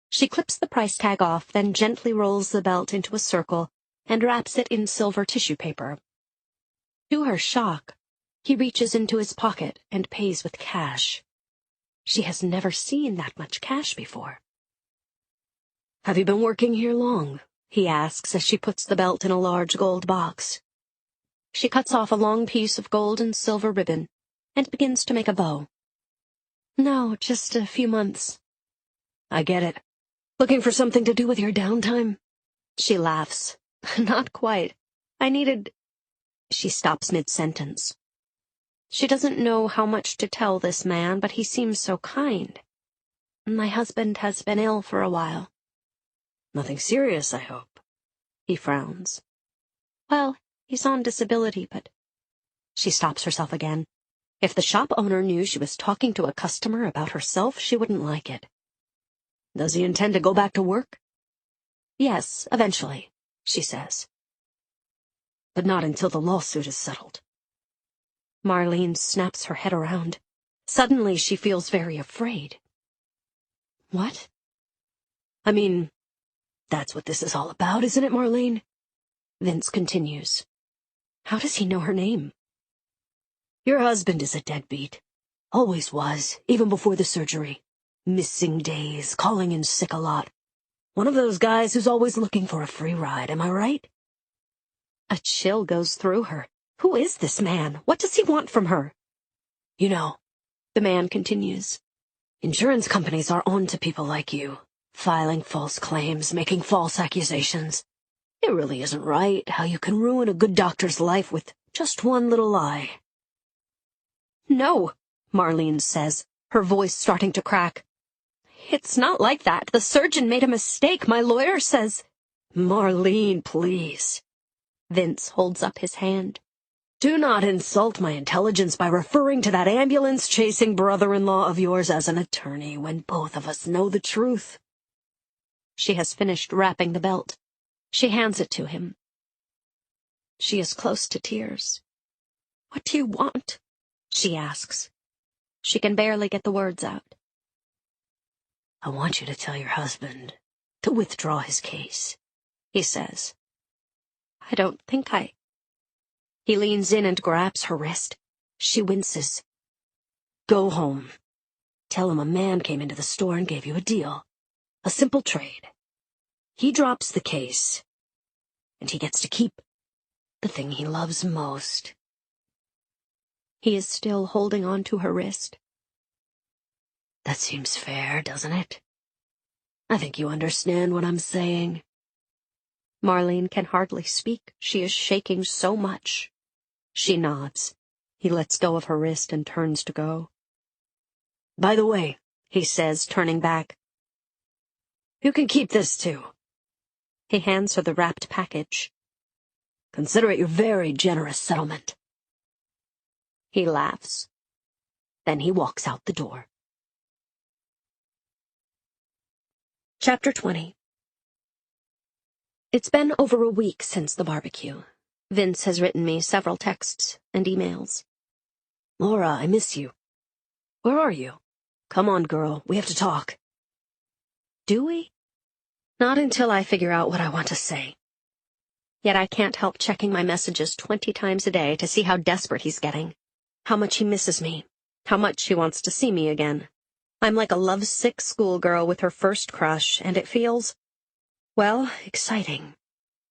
She clips the price tag off, then gently rolls the belt into a circle and wraps it in silver tissue paper. To her shock, he reaches into his pocket and pays with cash. She has never seen that much cash before. "Have you been working here long?" he asks as she puts the belt in a large gold box. She cuts off a long piece of gold and silver ribbon and begins to make a bow. "No, just a few months." "I get it. Looking for something to do with your downtime?" She laughs. "Not quite. I needed—" She stops mid-sentence. She doesn't know how much to tell this man, but he seems so kind. "My husband has been ill for a while." "Nothing serious, I hope." He frowns. "Well, he's on disability, but—" She stops herself again. If the shop owner knew she was talking to a customer about herself, she wouldn't like it. "Does he intend to go back to work?" "Yes, eventually," she says. "But not until the lawsuit is settled." Marlene snaps her head around. Suddenly she feels very afraid. "What?" "I mean, that's what this is all about, isn't it, Marlene?" Vince continues. "How does he know her name?" "Your husband is a deadbeat. Always was, even before the surgery. Missing days, calling in sick a lot. One of those guys who's always looking for a free ride, am I right?" A chill goes through her. Who is this man? What does he want from her? "You know," the man continues, "insurance companies are on to people like you, filing false claims, making false accusations. It really isn't right how you can ruin a good doctor's life with just one little lie." "No," Marlene says, her voice starting to crack. "It's not like that. The surgeon made a mistake. My lawyer says—" "Marlene, please." Vince holds up his hand. Do not insult my intelligence by referring to that ambulance-chasing brother-in-law of yours as an attorney when both of us know the truth. She has finished wrapping the belt. She hands it to him. She is close to tears. "What do you want?" she asks. She can barely get the words out. "I want you to tell your husband to withdraw his case," he says. "I don't think I—" He leans in and grabs her wrist. She winces. "Go home. Tell him a man came into the store and gave you a deal. A simple trade. He drops the case, and he gets to keep the thing he loves most." He is still holding on to her wrist. "That seems fair, doesn't it? I think you understand what I'm saying." Marlene can hardly speak. She is shaking so much. She nods. He lets go of her wrist and turns to go. "By the way," he says, turning back, "you can keep this too." He hands her the wrapped package. "Consider it your very generous settlement." He laughs. Then he walks out the door. Chapter 20. It's been over a week since the barbecue. Vince has written me several texts and emails. "Laura, I miss you. Where are you? Come on, girl, we have to talk." Do we? Not until I figure out what I want to say. Yet I can't help checking my messages 20 times a day to see how desperate he's getting, how much he misses me, how much he wants to see me again. I'm like a lovesick schoolgirl with her first crush, and it feels, well, exciting.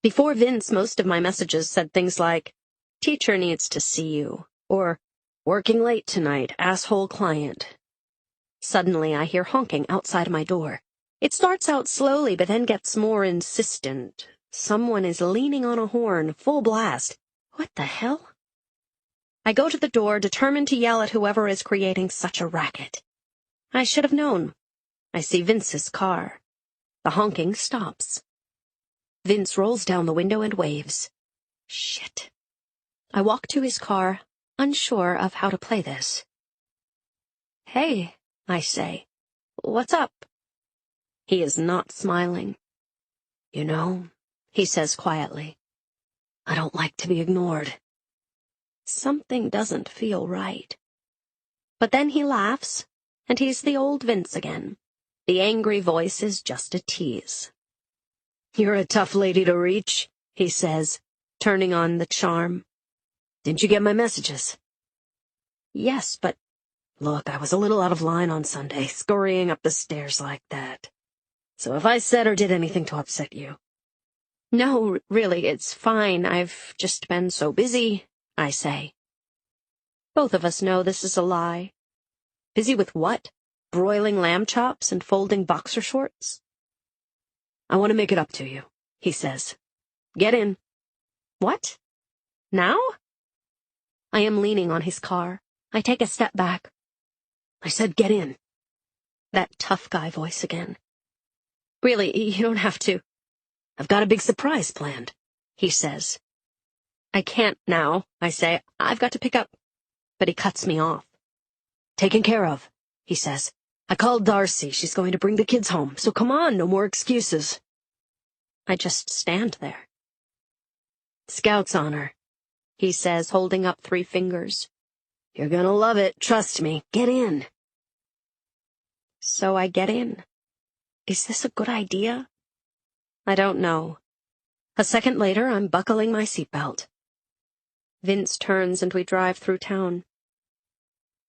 Before Vince, most of my messages said things like, "Teacher needs to see you," or "Working late tonight, asshole client." Suddenly I hear honking outside my door. It starts out slowly, but then gets more insistent. Someone is leaning on a horn, full blast. What the hell? I go to the door, determined to yell at whoever is creating such a racket. I should have known. I see Vince's car. The honking stops. Vince rolls down the window and waves. Shit. I walk to his car, unsure of how to play this. "Hey," I say. "What's up?" He is not smiling. "You know," he says quietly, "I don't like to be ignored." Something doesn't feel right. But then he laughs, and he's the old Vince again. The angry voice is just a tease. "You're a tough lady to reach," he says, turning on the charm. "Didn't you get my messages?" "Yes, but—" "Look, I was a little out of line on Sunday, scurrying up the stairs like that. So if I said or did anything to upset you—" "No, really, it's fine. I've just been so busy," I say. Both of us know this is a lie. Busy with what? Broiling lamb chops and folding boxer shorts? "I want to make it up to you," he says. "Get in." What? Now? I am leaning on his car. I take a step back. "I said get in." That tough guy voice again. "Really, you don't have to." "I've got a big surprise planned," he says. "I can't now," I say. "I've got to pick up." But he cuts me off. "Taken care of," he says. "I called Darcy. She's going to bring the kids home, so come on, no more excuses." I just stand there. "Scout's honor," he says, holding up 3 fingers. "You're gonna love it, trust me. Get in." So I get in. Is this a good idea? I don't know. A second later, I'm buckling my seatbelt. Vince turns and we drive through town.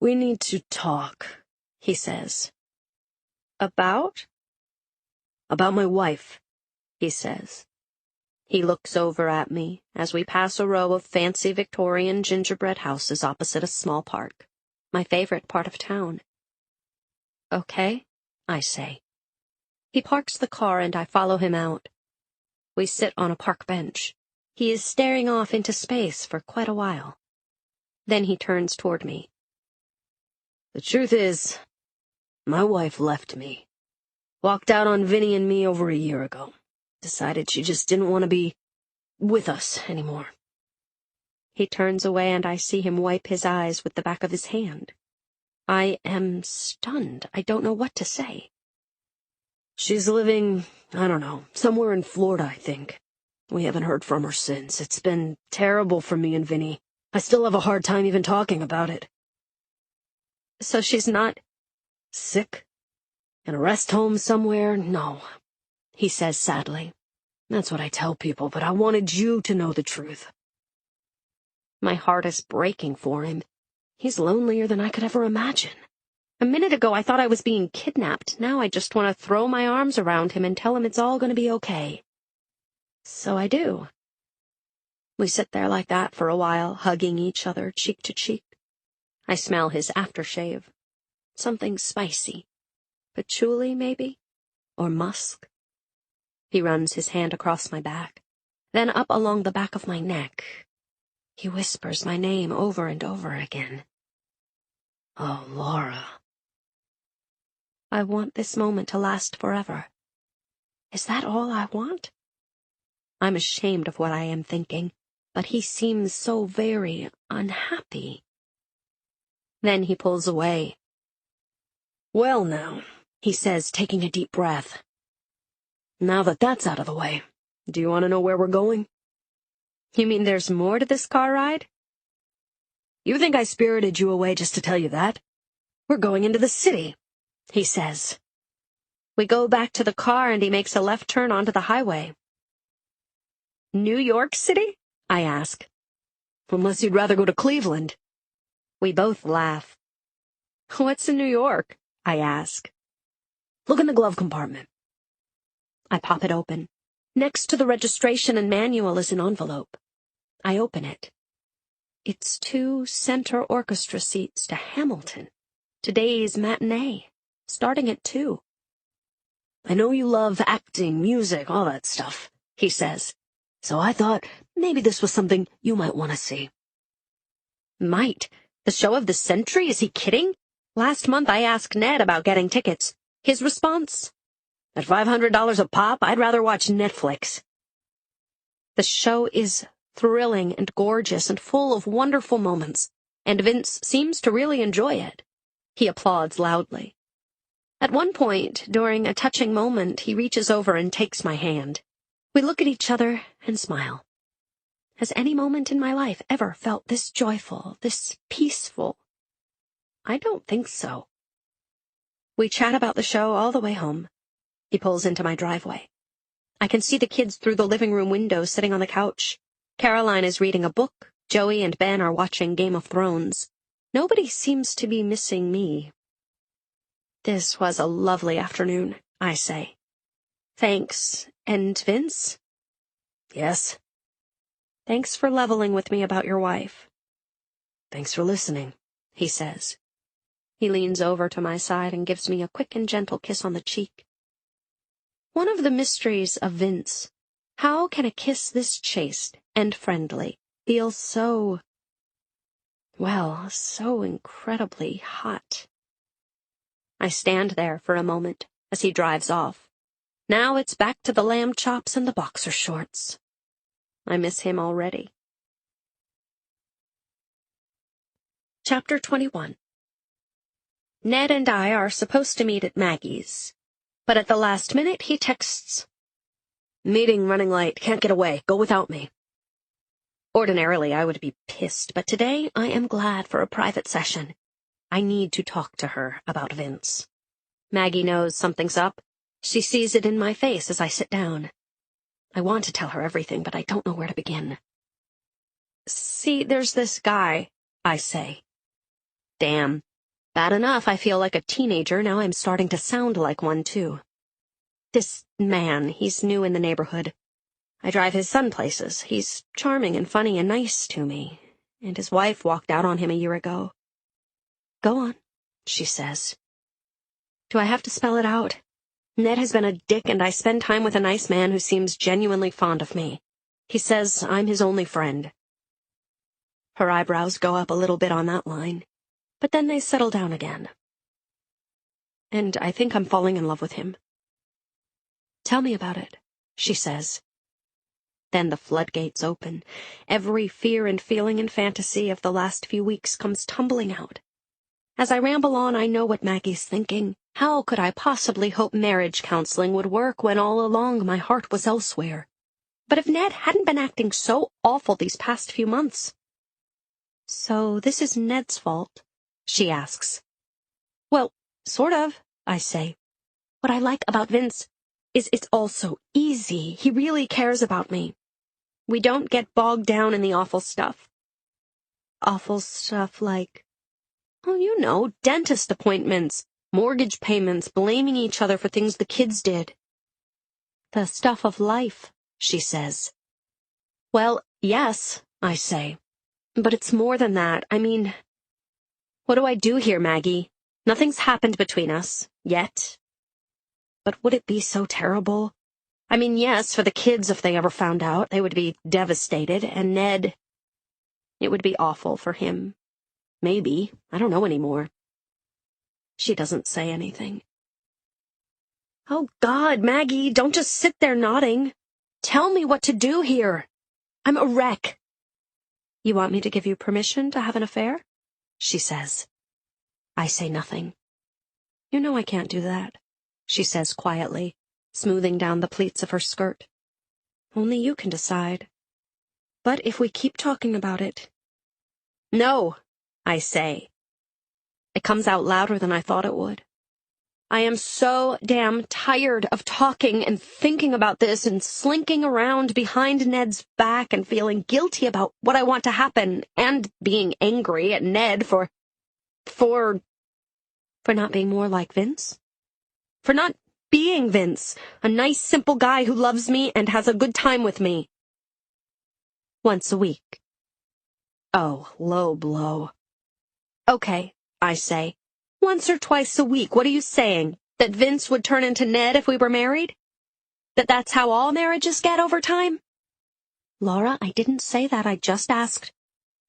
"We need to talk," he says. About? "About my wife," he says. He looks over at me as we pass a row of fancy Victorian gingerbread houses opposite a small park, my favorite part of town. "Okay," I say. He parks the car and I follow him out. We sit on a park bench. He is staring off into space for quite a while. Then he turns toward me. "The truth is, my wife left me. Walked out on Vinny and me over a year ago. Decided she just didn't want to be with us anymore." He turns away and I see him wipe his eyes with the back of his hand. I am stunned. I don't know what to say. She's living, I don't know, somewhere in Florida, I think. We haven't heard from her since. It's been terrible for me and Vinny. I still have a hard time even talking about it. So she's not sick? In a rest home somewhere? No, he says sadly. That's what I tell people, but I wanted you to know the truth. My heart is breaking for him. He's lonelier than I could ever imagine. A minute ago I thought I was being kidnapped. Now I just want to throw my arms around him and tell him it's all going to be okay. So I do. We sit there like that for a while, hugging each other, cheek to cheek. I smell his aftershave. Something spicy. Patchouli, maybe? Or musk? He runs his hand across my back, then up along the back of my neck. He whispers my name over and over again. Oh, Laura. I want this moment to last forever. Is that all I want? I'm ashamed of what I am thinking, but he seems so very unhappy. Then he pulls away. Well now, he says, taking a deep breath. Now that that's out of the way, do you want to know where we're going? You mean there's more to this car ride? You think I spirited you away just to tell you that? We're going into the city, he says. We go back to the car and he makes a left turn onto the highway. New York City? I ask. Unless you'd rather go to Cleveland. We both laugh. What's in New York? I ask. Look in the glove compartment. I pop it open. Next to the registration and manual is an envelope. I open it. It's 2 center orchestra seats to Hamilton. Today's matinee, starting at 2. I know you love acting, music, all that stuff, he says. So I thought maybe this was something you might want to see. Might? The show of the century? Is he kidding? Last month I asked Ned about getting tickets. His response? At $500 a pop, I'd rather watch Netflix. The show is thrilling and gorgeous and full of wonderful moments, and Vince seems to really enjoy it. He applauds loudly. At one point, during a touching moment, he reaches over and takes my hand. We look at each other and smile. Has any moment in my life ever felt this joyful, this peaceful? I don't think so. We chat about the show all the way home. He pulls into my driveway. I can see the kids through the living room window sitting on the couch. Caroline is reading a book. Joey and Ben are watching Game of Thrones. Nobody seems to be missing me. This was a lovely afternoon, I say. Thanks. And Vince? Yes? Thanks for leveling with me about your wife. Thanks for listening, he says. He leans over to my side and gives me a quick and gentle kiss on the cheek. One of the mysteries of Vince. How can a kiss this chaste and friendly feel so, well, so incredibly hot? I stand there for a moment as he drives off. Now it's back to the lamb chops and the boxer shorts. I miss him already. Chapter 21. Ned and I are supposed to meet at Maggie's, but at the last minute he texts, "Meeting running late, can't get away, go without me." Ordinarily I would be pissed, but today I am glad for a private session. I need to talk to her about Vince. Maggie knows something's up. She sees it in my face as I sit down. I want to tell her everything, but I don't know where to begin. See, there's this guy, I say. Damn. Bad enough I feel like a teenager, now I'm starting to sound like one, too. This man, he's new in the neighborhood. I drive his son places. He's charming and funny and nice to me. And his wife walked out on him a year ago. Go on, she says. Do I have to spell it out? Ned has been a dick, and I spend time with a nice man who seems genuinely fond of me. He says I'm his only friend. Her eyebrows go up a little bit on that line, but then they settle down again. And I think I'm falling in love with him. Tell me about it, she says. Then the floodgates open. Every fear and feeling and fantasy of the last few weeks comes tumbling out. As I ramble on, I know what Maggie's thinking. How could I possibly hope marriage counseling would work when all along my heart was elsewhere? But if Ned hadn't been acting so awful these past few months... So this is Ned's fault? She asks. Well, sort of, I say. What I like about Vince is it's all so easy. He really cares about me. We don't get bogged down in the awful stuff. Awful stuff like... Oh, you know, dentist appointments, mortgage payments, blaming each other for things the kids did. The stuff of life, she says. Well, yes, I say. But it's more than that. I mean, what do I do here, Maggie? Nothing's happened between us, yet. But would it be so terrible? I mean, yes, for the kids if they ever found out, they would be devastated, and Ned... It would be awful for him. Maybe. I don't know anymore. She doesn't say anything. Oh, God, Maggie, don't just sit there nodding. Tell me what to do here. I'm a wreck. You want me to give you permission to have an affair? She says. I say nothing. You know I can't do that, she says quietly, smoothing down the pleats of her skirt. Only you can decide. But if we keep talking about it... No, I say. It comes out louder than I thought it would. I am so damn tired of talking and thinking about this and slinking around behind Ned's back and feeling guilty about what I want to happen and being angry at Ned for not being more like Vince. For not being Vince, a nice, simple guy who loves me and has a good time with me. Once a week. Oh, low blow. Okay, I say. Once or twice a week, what are you saying? That Vince would turn into Ned if we were married? That's how all marriages get over time? Laura, I didn't say that, I just asked.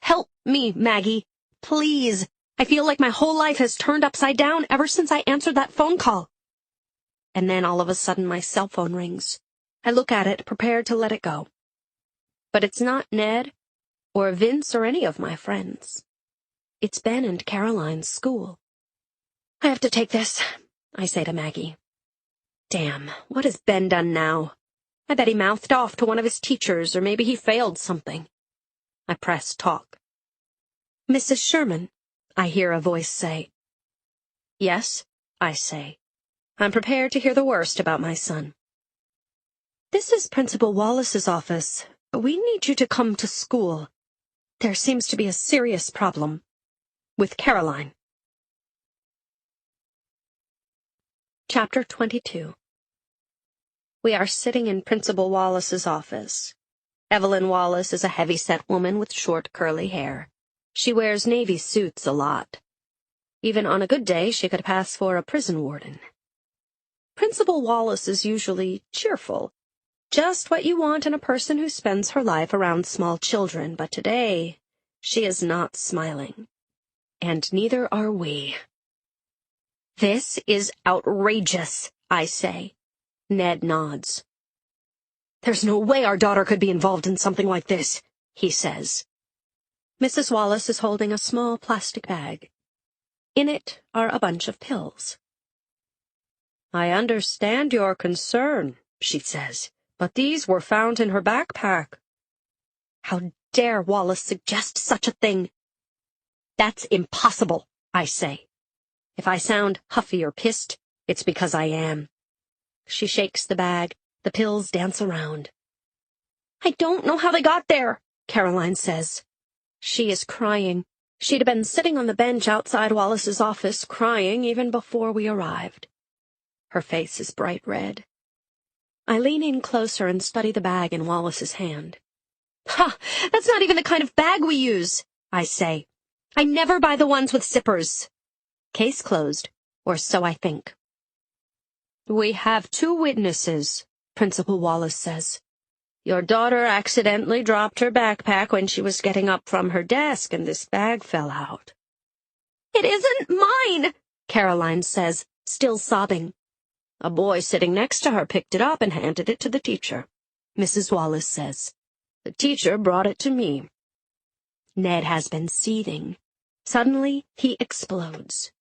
Help me, Maggie. Please. I feel like my whole life has turned upside down ever since I answered that phone call. And then all of a sudden my cell phone rings. I look at it, prepared to let it go. But it's not Ned, or Vince, or any of my friends. It's Ben and Caroline's school. I have to take this, I say to Maggie. Damn, what has Ben done now? I bet he mouthed off to one of his teachers, or maybe he failed something. I press talk. Mrs. Sherman, I hear a voice say. Yes, I say. I'm prepared to hear the worst about my son. This is Principal Wallace's office. We need you to come to school. There seems to be a serious problem. With Caroline. Chapter 22. We are sitting in Principal Wallace's office. Evelyn Wallace is a heavy-set woman with short, curly hair. She wears navy suits a lot. Even on a good day, she could pass for a prison warden. Principal Wallace is usually cheerful. Just what you want in a person who spends her life around small children, but today, she is not smiling. And neither are we. This is outrageous, I say. Ned nods. There's no way our daughter could be involved in something like this, he says. Mrs. Wallace is holding a small plastic bag. In it are a bunch of pills. I understand your concern, she says, but these were found in her backpack. How dare Wallace suggest such a thing? That's impossible, I say. If I sound huffy or pissed, it's because I am. She shakes the bag. The pills dance around. I don't know how they got there, Caroline says. She is crying. She'd been sitting on the bench outside Wallace's office, crying even before we arrived. Her face is bright red. I lean in closer and study the bag in Wallace's hand. Ha! That's not even the kind of bag we use, I say. I never buy the ones with zippers. Case closed, or so I think. We have 2 witnesses, Principal Wallace says. Your daughter accidentally dropped her backpack when she was getting up from her desk, and this bag fell out. It isn't mine, Caroline says, still sobbing. A boy sitting next to her picked it up and handed it to the teacher. Mrs. Wallace says. The teacher brought it to me. Ned has been seething. Suddenly, he explodes.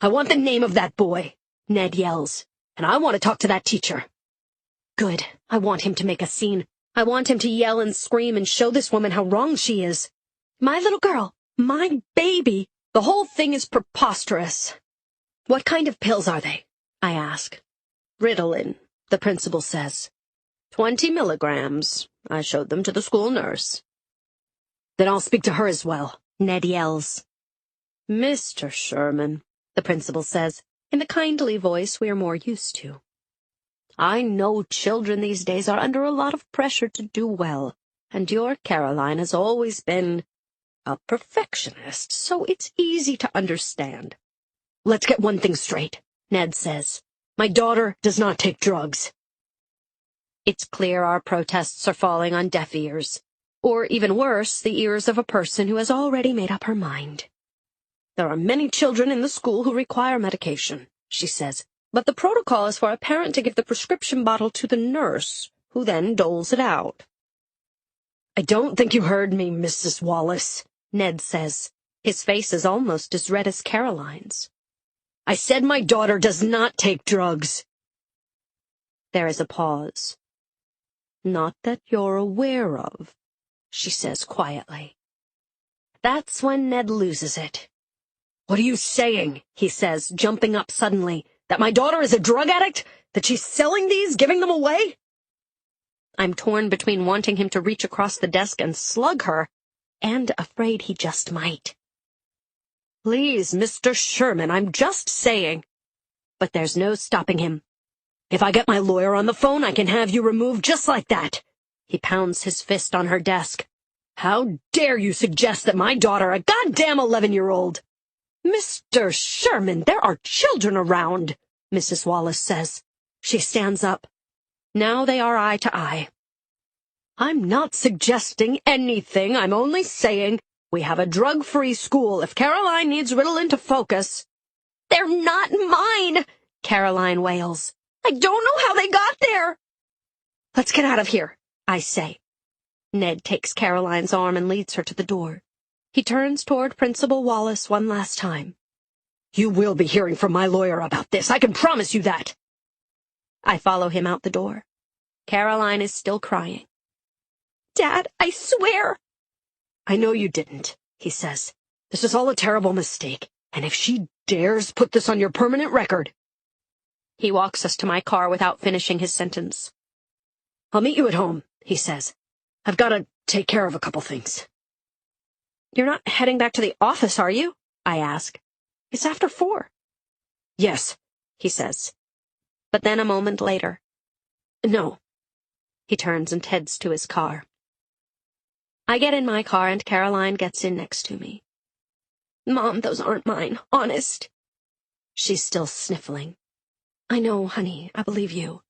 I want the name of that boy, Ned yells, and I want to talk to that teacher. Good. I want him to make a scene. I want him to yell and scream and show this woman how wrong she is. My little girl, my baby, the whole thing is preposterous. What kind of pills are they? I ask. Ritalin, the principal says. 20 milligrams. I showed them to the school nurse. Then I'll speak to her as well, Ned yells. Mr. Sherman, the principal says, in the kindly voice we are more used to. I know children these days are under a lot of pressure to do well, and your Caroline has always been a perfectionist, so it's easy to understand. Let's get one thing straight, Ned says. My daughter does not take drugs. It's clear our protests are falling on deaf ears, or even worse, the ears of a person who has already made up her mind. There are many children in the school who require medication, she says, but the protocol is for a parent to give the prescription bottle to the nurse, who then doles it out. I don't think you heard me, Mrs. Wallace, Ned says. His face is almost as red as Caroline's. I said my daughter does not take drugs. There is a pause. Not that you're aware of, she says quietly. That's when Ned loses it. What are you saying? He says, jumping up suddenly. That my daughter is a drug addict? That she's selling these, giving them away? I'm torn between wanting him to reach across the desk and slug her, and afraid he just might. Please, Mr. Sherman, I'm just saying. But there's no stopping him. If I get my lawyer on the phone, I can have you removed just like that. He pounds his fist on her desk. How dare you suggest that my daughter, a goddamn 11-year-old... Mr. Sherman, there are children around, Mrs. Wallace says. She stands up. Now they are eye to eye. I'm not suggesting anything. I'm only saying we have a drug-free school. If Caroline needs Ritalin to focus... They're not mine, Caroline wails. I don't know how they got there. Let's get out of here, I say. Ned takes Caroline's arm and leads her to the door. He turns toward Principal Wallace one last time. You will be hearing from my lawyer about this, I can promise you that. I follow him out the door. Caroline is still crying. Dad, I swear. I know you didn't, he says. This is all a terrible mistake, and if she dares put this on your permanent record... He walks us to my car without finishing his sentence. I'll meet you at home, he says. I've got to take care of a couple things. You're not heading back to the office, are you? I ask. It's after 4. Yes, he says. But then a moment later. No. He turns and heads to his car. I get in my car and Caroline gets in next to me. Mom, those aren't mine, honest. She's still sniffling. I know, honey, I believe you.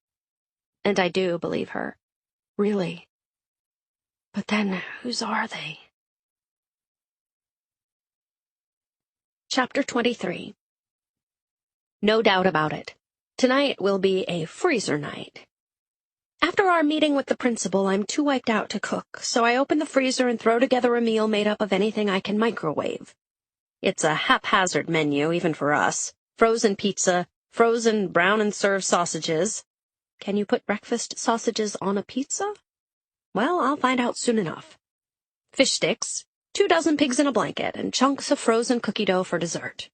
And I do believe her. Really. But then, whose are they? Chapter 23. No doubt about it. Tonight will be a freezer night. After our meeting with the principal, I'm too wiped out to cook, so I open the freezer and throw together a meal made up of anything I can microwave. It's a haphazard menu, even for us. Frozen pizza, frozen brown-and-serve sausages. Can you put breakfast sausages on a pizza? Well, I'll find out soon enough. Fish sticks, 24 pigs in a blanket, and chunks of frozen cookie dough for dessert.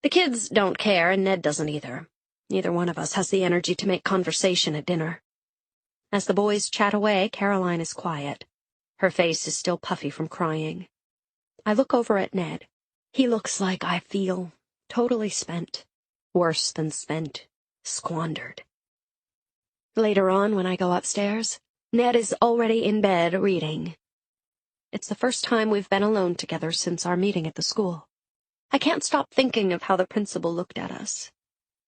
The kids don't care, and Ned doesn't either. Neither one of us has the energy to make conversation at dinner. As the boys chat away, Caroline is quiet. Her face is still puffy from crying. I look over at Ned. He looks like I feel totally spent. Worse than spent. Squandered. Later on, when I go upstairs, Ned is already in bed reading. It's the first time we've been alone together since our meeting at the school. I can't stop thinking of how the principal looked at us.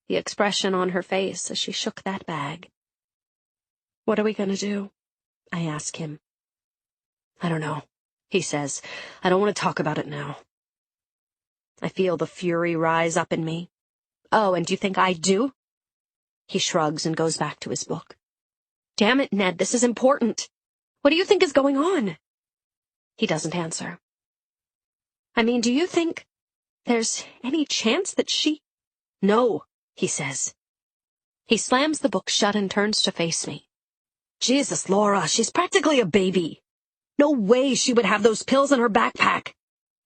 The expression on her face as she shook that bag. What are we going to do? I ask him. I don't know, he says. I don't want to talk about it now. I feel the fury rise up in me. Oh, and do you think I do? He shrugs and goes back to his book. Damn it, Ned, this is important. What do you think is going on? He doesn't answer. I mean, do you think there's any chance that she... No, he says. He slams the book shut and turns to face me. Jesus, Laura, she's practically a baby. No way she would have those pills in her backpack.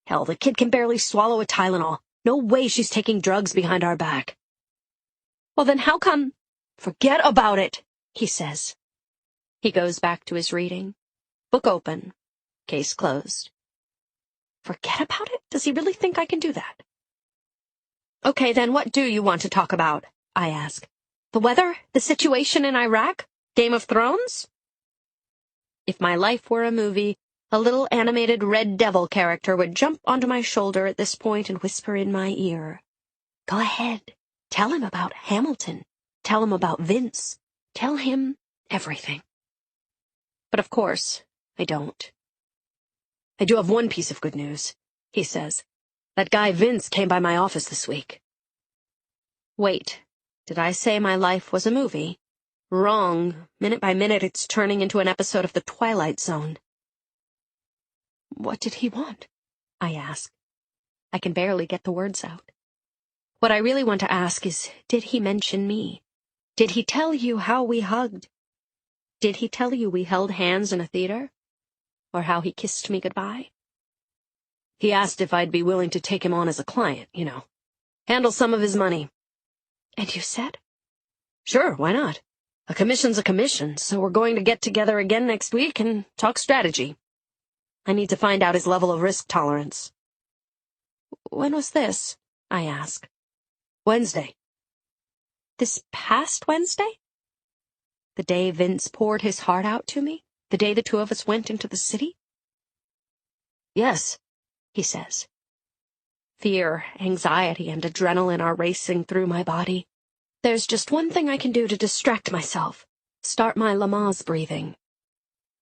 Hell, the kid can barely swallow a Tylenol. No way she's taking drugs behind our back. Well, then how come... Forget about it, he says. He goes back to his reading. Book open. Case closed. Forget about it? Does he really think I can do that? Okay, then what do you want to talk about? I ask. The weather? The situation in Iraq? Game of Thrones? If my life were a movie, a little animated red devil character would jump onto my shoulder at this point and whisper in my ear. Go ahead. Tell him about Hamilton. Tell him about Vince. Tell him everything. But of course, I don't. I do have one piece of good news, he says. That guy Vince came by my office this week. Wait, did I say my life was a movie? Wrong. Minute by minute, it's turning into an episode of The Twilight Zone. What did he want? I ask. I can barely get the words out. What I really want to ask is, did he mention me? Did he tell you how we hugged? Did he tell you we held hands in a theater? Or how he kissed me goodbye? He asked if I'd be willing to take him on as a client, handle some of his money. And you said? Sure, why not? A commission's a commission, so we're going to get together again next week and talk strategy. I need to find out his level of risk tolerance. When was this? I ask. Wednesday. This past Wednesday? The day Vince poured his heart out to me? The day the two of us went into the city? Yes, he says. Fear, anxiety, and adrenaline are racing through my body. There's just one thing I can do to distract myself. Start my Lamaze breathing.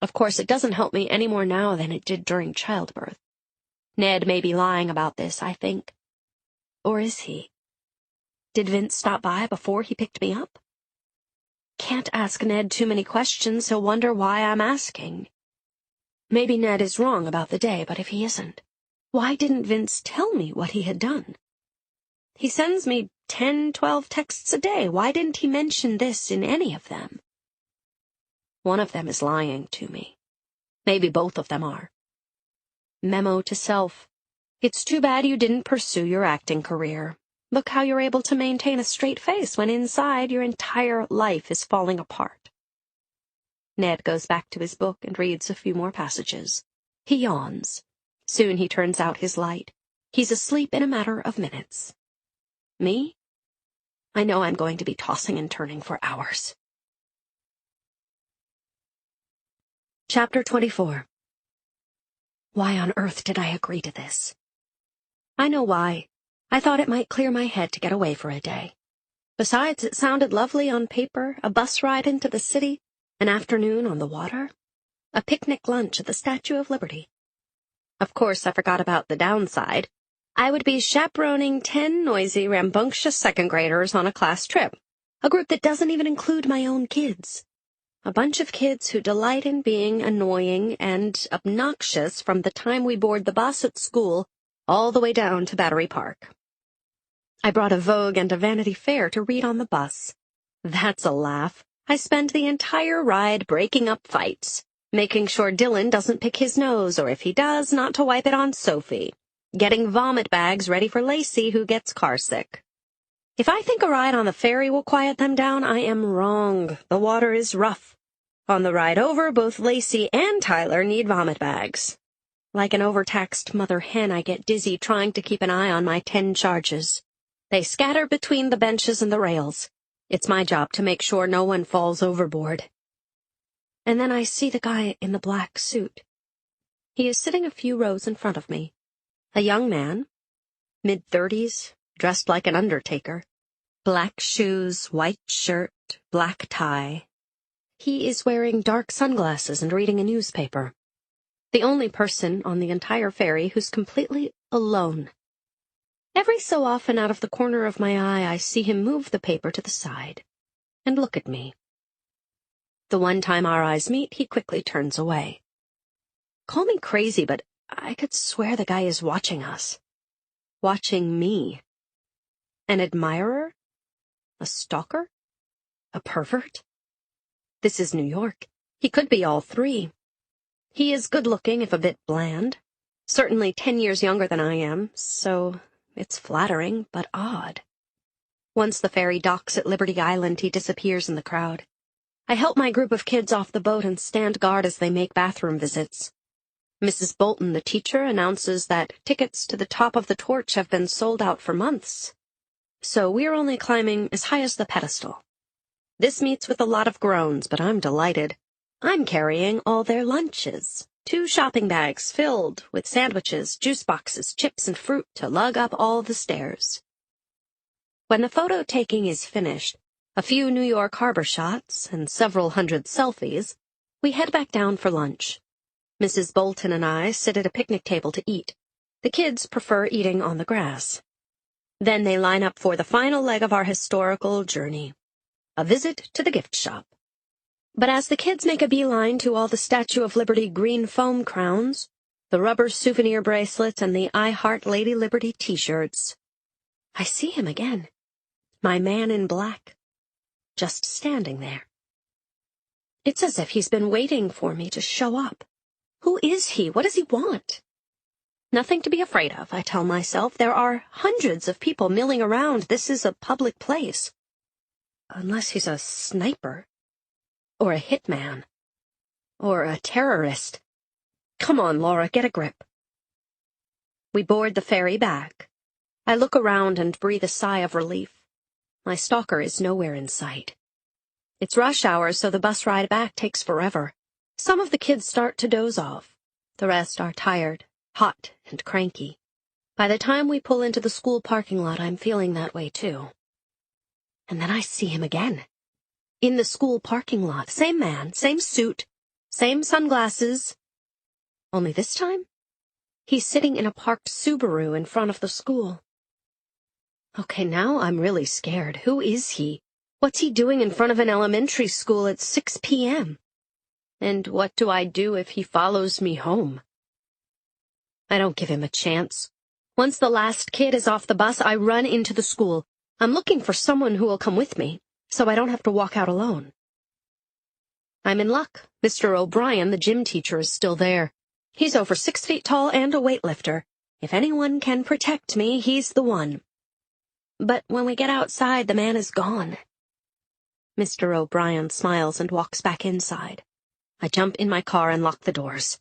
Of course, it doesn't help me any more now than it did during childbirth. Ned may be lying about this, I think. Or is he? Did Vince stop by before he picked me up? Can't ask Ned too many questions, he'll wonder why I'm asking. Maybe Ned is wrong about the day, but if he isn't, why didn't Vince tell me what he had done? He sends me 10, 12 texts a day. Why didn't he mention this in any of them? One of them is lying to me. Maybe both of them are. Memo to self. It's too bad you didn't pursue your acting career. Look how you're able to maintain a straight face when inside your entire life is falling apart. Ned goes back to his book and reads a few more passages. He yawns. Soon he turns out his light. He's asleep in a matter of minutes. Me? I know I'm going to be tossing and turning for hours. Chapter 24. Why on earth did I agree to this? I know why. I thought it might clear my head to get away for a day. Besides, it sounded lovely on paper, a bus ride into the city, an afternoon on the water, a picnic lunch at the Statue of Liberty. Of course, I forgot about the downside. I would be chaperoning 10 noisy, rambunctious second graders on a class trip, a group that doesn't even include my own kids. A bunch of kids who delight in being annoying and obnoxious from the time we board the bus at school all the way down to Battery Park. I brought a Vogue and a Vanity Fair to read on the bus. That's a laugh. I spend the entire ride breaking up fights, making sure Dylan doesn't pick his nose, or if he does, not to wipe it on Sophie, getting vomit bags ready for Lacey, who gets carsick. If I think a ride on the ferry will quiet them down, I am wrong. The water is rough. On the ride over, both Lacey and Tyler need vomit bags. Like an overtaxed mother hen, I get dizzy trying to keep an eye on my 10 charges. They scatter between the benches and the rails. It's my job to make sure no one falls overboard. And then I see the guy in the black suit. He is sitting a few rows in front of me. A young man, mid-30s, dressed like an undertaker. Black shoes, white shirt, black tie. He is wearing dark sunglasses and reading a newspaper. The only person on the entire ferry who's completely alone. Every so often out of the corner of my eye I see him move the paper to the side and look at me. The one time our eyes meet, he quickly turns away. Call me crazy, but I could swear the guy is watching us. Watching me. An admirer? A stalker? A pervert? This is New York. He could be all three. He is good-looking, if a bit bland. Certainly 10 years younger than I am, so it's flattering, but odd. Once the ferry docks at Liberty Island, he disappears in the crowd. I help my group of kids off the boat and stand guard as they make bathroom visits. Mrs. Bolton, the teacher, announces that tickets to the top of the torch have been sold out for months. So we're only climbing as high as the pedestal. This meets with a lot of groans, but I'm delighted. I'm carrying all their lunches. 2 shopping bags filled with sandwiches, juice boxes, chips, and fruit to lug up all the stairs. When the photo taking is finished, a few New York Harbor shots, and several hundred selfies, we head back down for lunch. Mrs. Bolton and I sit at a picnic table to eat. The kids prefer eating on the grass. Then they line up for the final leg of our historical journey, a visit to the gift shop. But as the kids make a beeline to all the Statue of Liberty green foam crowns, the rubber souvenir bracelets, and the I Heart Lady Liberty t-shirts, I see him again, my man in black, just standing there. It's as if he's been waiting for me to show up. Who is he? What does he want? Nothing to be afraid of, I tell myself. There are hundreds of people milling around. This is a public place. Unless he's a sniper. Or a hitman. Or a terrorist. Come on, Laura, get a grip. We board the ferry back. I look around and breathe a sigh of relief. My stalker is nowhere in sight. It's rush hour, so the bus ride back takes forever. Some of the kids start to doze off. The rest are tired, hot, and cranky. By the time we pull into the school parking lot, I'm feeling that way too. And then I see him again. In the school parking lot. Same man, same suit, same sunglasses. Only this time, he's sitting in a parked Subaru in front of the school. Okay, now I'm really scared. Who is he? What's he doing in front of an elementary school at 6 p.m.? And what do I do if he follows me home? I don't give him a chance. Once the last kid is off the bus, I run into the school. I'm looking for someone who will come with me, so I don't have to walk out alone. I'm in luck. Mr. O'Brien, the gym teacher, is still there. He's over 6 feet tall and a weightlifter. If anyone can protect me, he's the one. But when we get outside, the man is gone. Mr. O'Brien smiles and walks back inside. I jump in my car and lock the doors.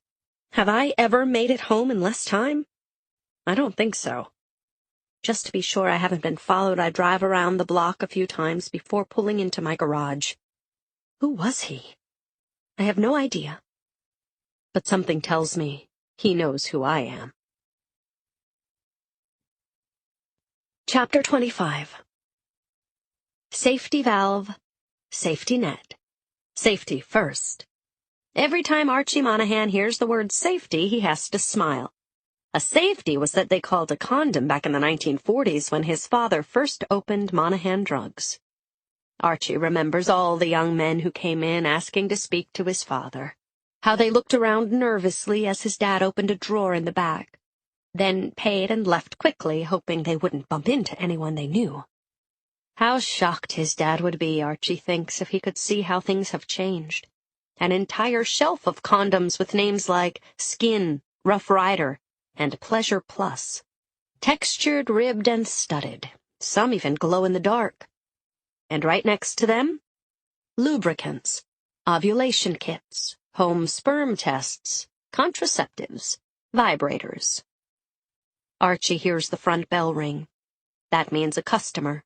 Have I ever made it home in less time? I don't think so. Just to be sure I haven't been followed, I drive around the block a few times before pulling into my garage. Who was he? I have no idea. But something tells me he knows who I am. Chapter 25. Safety valve, safety net. Safety first. Every time Archie Monahan hears the word safety, he has to smile. A safety was that they called a condom back in the 1940s when his father first opened Monahan Drugs. Archie remembers all the young men who came in asking to speak to his father, how they looked around nervously as his dad opened a drawer in the back, then paid and left quickly, hoping they wouldn't bump into anyone they knew. How shocked his dad would be, Archie thinks, if he could see how things have changed. An entire shelf of condoms with names like Skin, Rough Rider, and Pleasure Plus. Textured, ribbed, and studded. Some even glow in the dark. And right next to them, lubricants, ovulation kits, home sperm tests, contraceptives, vibrators. Archie hears the front bell ring. That means a customer.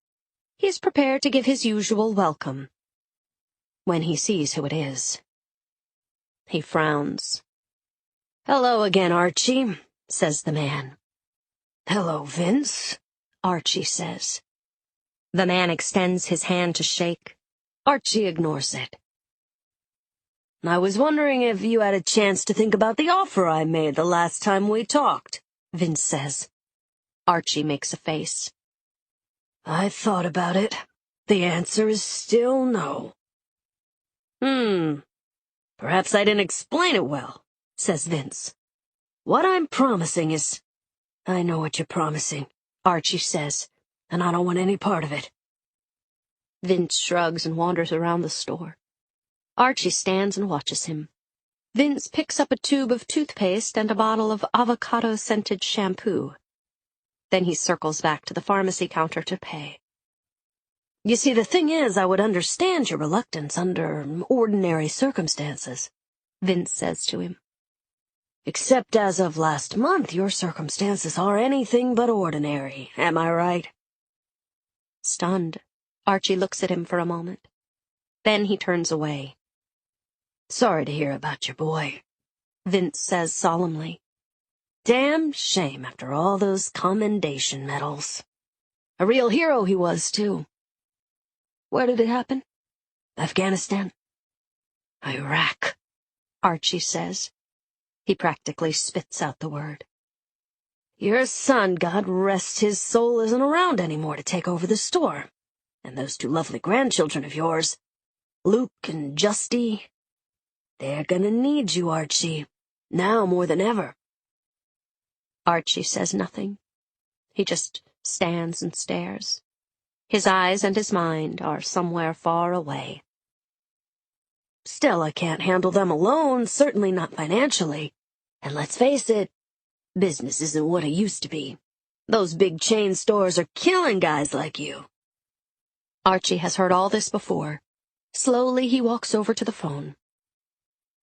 He's prepared to give his usual welcome. When he sees who it is, he frowns. "Hello again, Archie," says the man. "Hello, Vince," Archie says. The man extends his hand to shake. Archie ignores it. "I was wondering if you had a chance to think about the offer I made the last time we talked," Vince says. Archie makes a face. "I thought about it. The answer is still no." Perhaps I didn't explain it well, says Vince. What I'm promising is... I know what you're promising, Archie says, and I don't want any part of it. Vince shrugs and wanders around the store. Archie stands and watches him. Vince picks up a tube of toothpaste and a bottle of avocado-scented shampoo. Then he circles back to the pharmacy counter to pay. You see, the thing is, I would understand your reluctance under ordinary circumstances, Vince says to him. Except as of last month, your circumstances are anything but ordinary, am I right? Stunned, Archie looks at him for a moment. Then he turns away. Sorry to hear about your boy, Vince says solemnly. Damn shame after all those commendation medals. A real hero he was, too. Where did it happen? Afghanistan? Iraq, Archie says. He practically spits out the word. Your son, God rest his soul, isn't around anymore to take over the store. And those two lovely grandchildren of yours, Luke and Justy, they're gonna need you, Archie, now more than ever. Archie says nothing. He just stands and stares. His eyes and his mind are somewhere far away. Still, I can't handle them alone, certainly not financially. And let's face it, business isn't what it used to be. Those big chain stores are killing guys like you. Archie has heard all this before. Slowly, he walks over to the phone.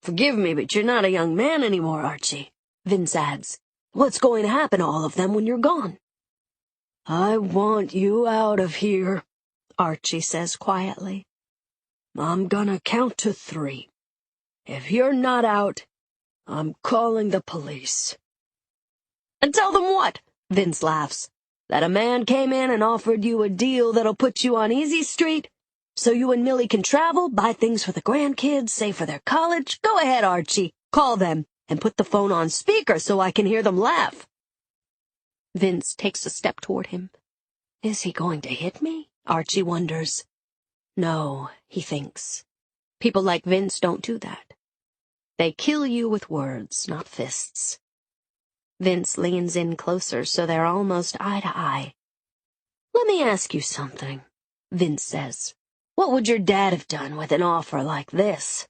Forgive me, but you're not a young man anymore, Archie, Vince adds. What's going to happen to all of them when you're gone? I want you out of here, Archie says quietly. I'm gonna count to 3. If you're not out, I'm calling the police. And tell them what? Vince laughs. That a man came in and offered you a deal that'll put you on Easy Street, so you and Millie can travel, buy things for the grandkids, save for their college? Go ahead, Archie. Call them, and put the phone on speaker so I can hear them laugh. Vince takes a step toward him. Is he going to hit me? Archie wonders. No, he thinks. People like Vince don't do that. They kill you with words, not fists. Vince leans in closer so they're almost eye to eye. Let me ask you something, Vince says. What would your dad have done with an offer like this?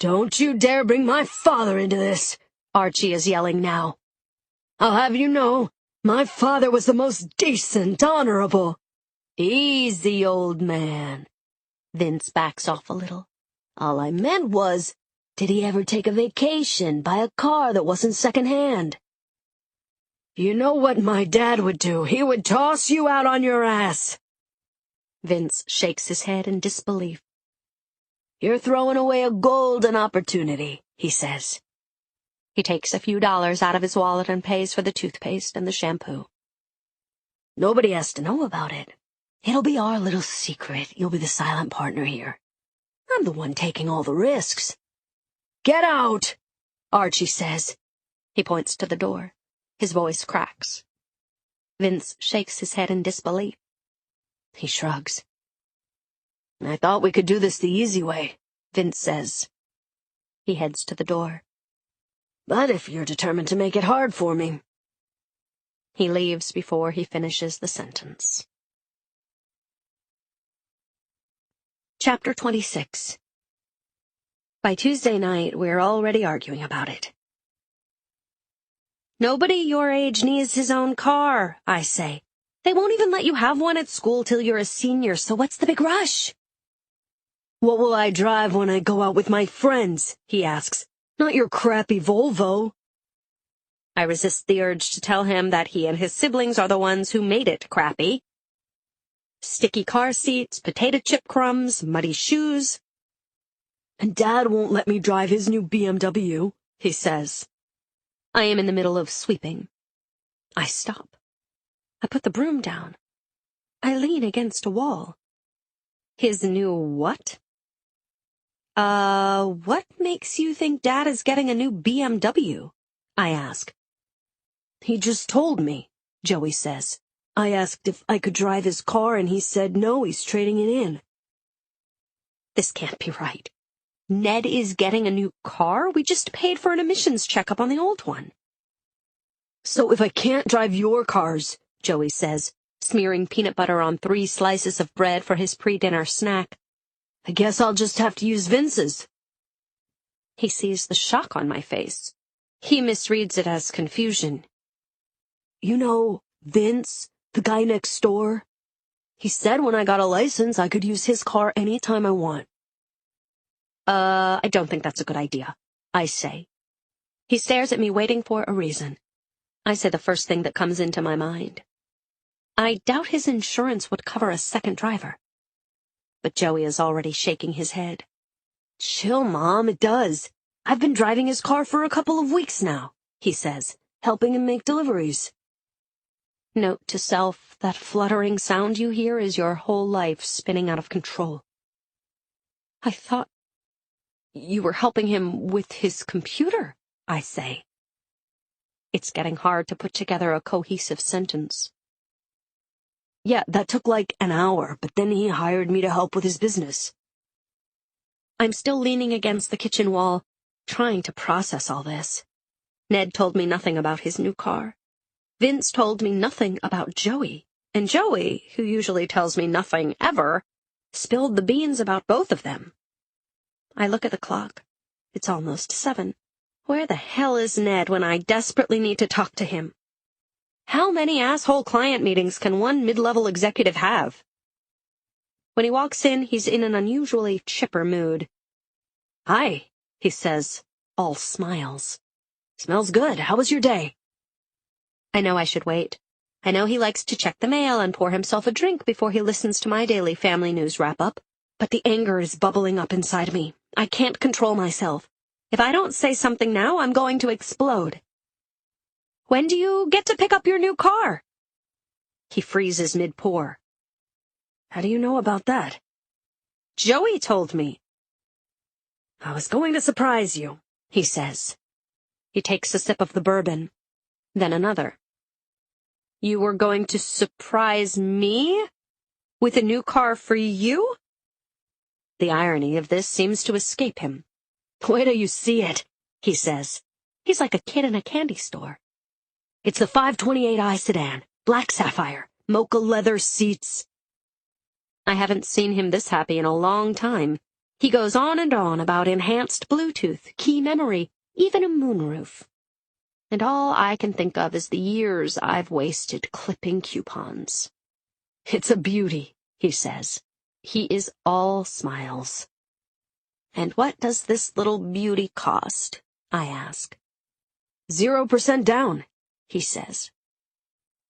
Don't you dare bring my father into this, Archie is yelling now. I'll have you know, my father was the most decent, honorable. Easy, old man. Vince backs off a little. All I meant was, did he ever take a vacation, buy a car that wasn't second-hand? You know what my dad would do. He would toss you out on your ass. Vince shakes his head in disbelief. You're throwing away a golden opportunity, he says. He takes a few dollars out of his wallet and pays for the toothpaste and the shampoo. Nobody has to know about it. It'll be our little secret. You'll be the silent partner here. I'm the one taking all the risks. Get out, Archie says. He points to the door. His voice cracks. Vince shakes his head in disbelief. He shrugs. I thought we could do this the easy way, Vince says. He heads to the door. But if you're determined to make it hard for me... He leaves before he finishes the sentence. Chapter 26. By Tuesday night, we're already arguing about it. Nobody your age needs his own car, I say. They won't even let you have one at school till you're a senior, so what's the big rush? What will I drive when I go out with my friends? He asks. Not your crappy Volvo. I resist the urge to tell him that he and his siblings are the ones who made it crappy. Sticky car seats, potato chip crumbs, muddy shoes. And Dad won't let me drive his new BMW, he says. I am in the middle of sweeping. I stop. I put the broom down. I lean against a wall. His new what? What makes you think Dad is getting a new BMW? I ask. He just told me, Joey says. I asked if I could drive his car and he said no, he's trading it in. This can't be right. Ned is getting a new car? We just paid for an emissions checkup on the old one. So if I can't drive your cars, Joey says, smearing peanut butter on 3 slices of bread for his pre-dinner snack, I guess I'll just have to use Vince's. He sees the shock on my face. He misreads it as confusion. You know, Vince, the guy next door? He said when I got a license I could use his car any time I want. I don't think that's a good idea, I say. He stares at me, waiting for a reason. I say the first thing that comes into my mind. I doubt his insurance would cover a second driver. But Joey is already shaking his head. Chill, Mom, it does. I've been driving his car for a couple of weeks now, he says, helping him make deliveries. Note to self, that fluttering sound you hear is your whole life spinning out of control. I thought you were helping him with his computer, I say. It's getting hard to put together a cohesive sentence. Yeah, that took like an hour, but then he hired me to help with his business. I'm still leaning against the kitchen wall, trying to process all this. Ned told me nothing about his new car. Vince told me nothing about Joey, and Joey, who usually tells me nothing ever, spilled the beans about both of them. I look at the clock. It's almost 7. Where the hell is Ned when I desperately need to talk to him? How many asshole client meetings can one mid-level executive have? When he walks in, he's in an unusually chipper mood. Hi, he says, all smiles. Smells good. How was your day? I know I should wait. I know he likes to check the mail and pour himself a drink before he listens to my daily family news wrap-up. But the anger is bubbling up inside me. I can't control myself. If I don't say something now, I'm going to explode. When do you get to pick up your new car? He freezes mid-pour. How do you know about that? Joey told me. I was going to surprise you, he says. He takes a sip of the bourbon, then another. You were going to surprise me? With a new car for you? The irony of this seems to escape him. Wait till you see it, he says. He's like a kid in a candy store. It's the 528i sedan, black sapphire, mocha leather seats. I haven't seen him this happy in a long time. He goes on and on about enhanced Bluetooth, key memory, even a moonroof. And all I can think of is the years I've wasted clipping coupons. It's a beauty, he says. He is all smiles. And what does this little beauty cost? I ask. 0% down, he says.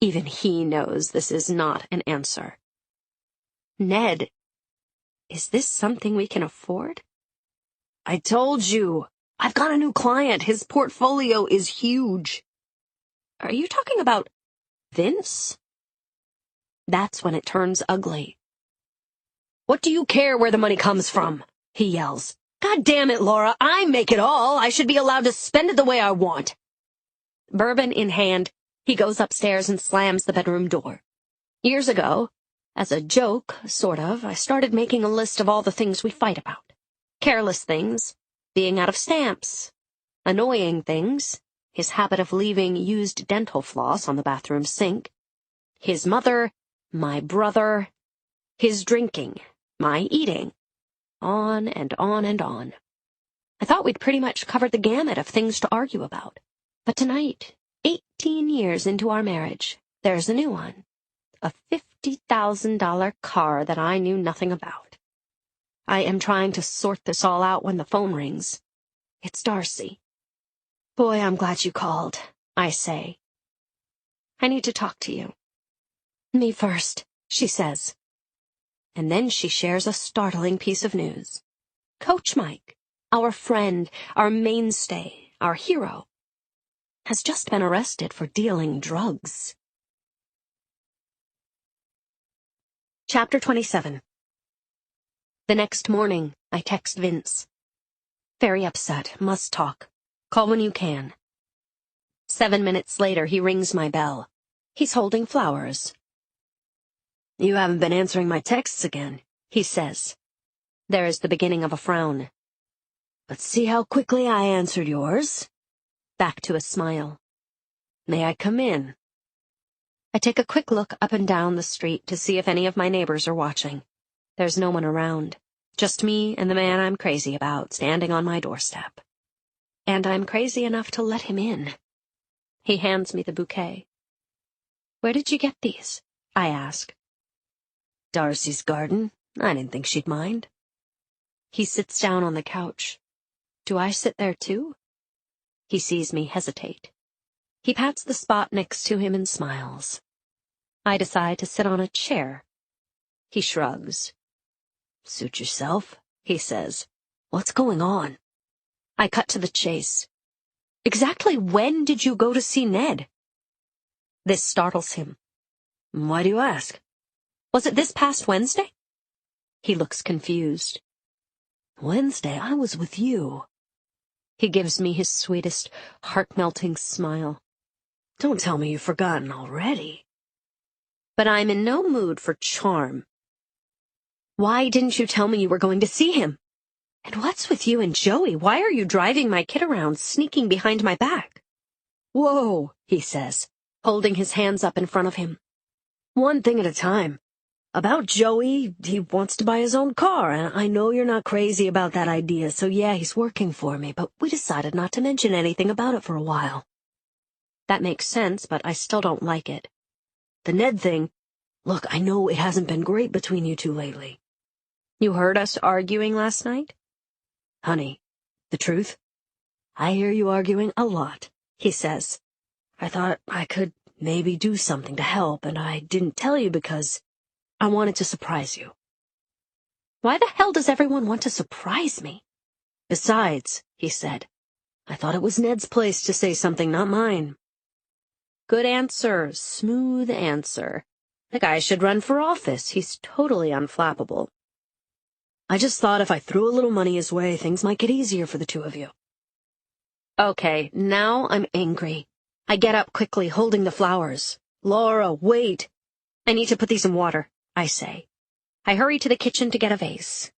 Even he knows this is not an answer. Ned, is this something we can afford? I told you. I've got a new client. His portfolio is huge. Are you talking about Vince? That's when it turns ugly. What do you care where the money comes from? He yells. God damn it, Laura. I make it all. I should be allowed to spend it the way I want. Bourbon in hand, he goes upstairs and slams the bedroom door. Years ago, as a joke, sort of, I started making a list of all the things we fight about. Careless things, being out of stamps, annoying things, his habit of leaving used dental floss on the bathroom sink, his mother, my brother, his drinking, my eating, on and on and on. I thought we'd pretty much covered the gamut of things to argue about. But tonight, 18 years into our marriage, there's a new one. A $50,000 car that I knew nothing about. I am trying to sort this all out when the phone rings. It's Darcy. Boy, I'm glad you called, I say. I need to talk to you. Me first, she says. And then she shares a startling piece of news. Coach Mike, our friend, our mainstay, our hero, has just been arrested for dealing drugs. Chapter 27. The next morning, I text Vince. Very upset, must talk. Call when you can. 7 minutes later, he rings my bell. He's holding flowers. You haven't been answering my texts again, he says. There is the beginning of a frown. But see how quickly I answered yours? Back to a smile. May I come in? I take a quick look up and down the street to see if any of my neighbors are watching. There's no one around. Just me and the man I'm crazy about standing on my doorstep. And I'm crazy enough to let him in. He hands me the bouquet. Where did you get these? I ask. Darcy's garden. I didn't think she'd mind. He sits down on the couch. Do I sit there too? He sees me hesitate. He pats the spot next to him and smiles. I decide to sit on a chair. He shrugs. Suit yourself, he says. What's going on? I cut to the chase. Exactly when did you go to see Ned? This startles him. Why do you ask? Was it this past Wednesday? He looks confused. Wednesday, I was with you. He gives me his sweetest, heart-melting smile. Don't tell me you've forgotten already. But I'm in no mood for charm. Why didn't you tell me you were going to see him? And what's with you and Joey? Why are you driving my kid around, sneaking behind my back? Whoa, he says, holding his hands up in front of him. One thing at a time. About Joey, he wants to buy his own car, and I know you're not crazy about that idea, so yeah, he's working for me, but we decided not to mention anything about it for a while. That makes sense, but I still don't like it. The Ned thing, look, I know it hasn't been great between you two lately. You heard us arguing last night? Honey, the truth? I hear you arguing a lot, he says. I thought I could maybe do something to help, and I didn't tell you because I wanted to surprise you. Why the hell does everyone want to surprise me? Besides, he said, I thought it was Ned's place to say something, not mine. Good answer, smooth answer. The guy should run for office. He's totally unflappable. I just thought if I threw a little money his way, things might get easier for the two of you. Okay, now I'm angry. I get up quickly, holding the flowers. Laura, wait. I need to put these in water, I say. I hurry to the kitchen to get a vase.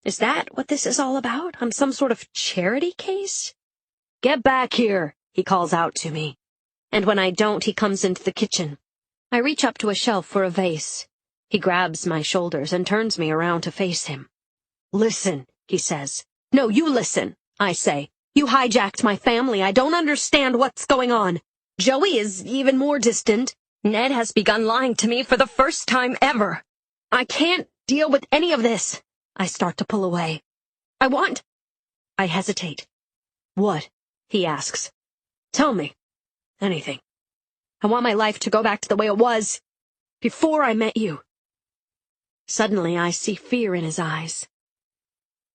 Is that what this is all about? I'm some sort of charity case? Get back here, he calls out to me. And when I don't, he comes into the kitchen. I reach up to a shelf for a vase. He grabs my shoulders and turns me around to face him. Listen, he says. No, you listen, I say. You hijacked my family. I don't understand what's going on. Joey is even more distant. Ned has begun lying to me for the first time ever. I can't deal with any of this. I start to pull away. I hesitate. What? He asks. Tell me. Anything. I want my life to go back to the way it was before I met you. Suddenly I see fear in his eyes.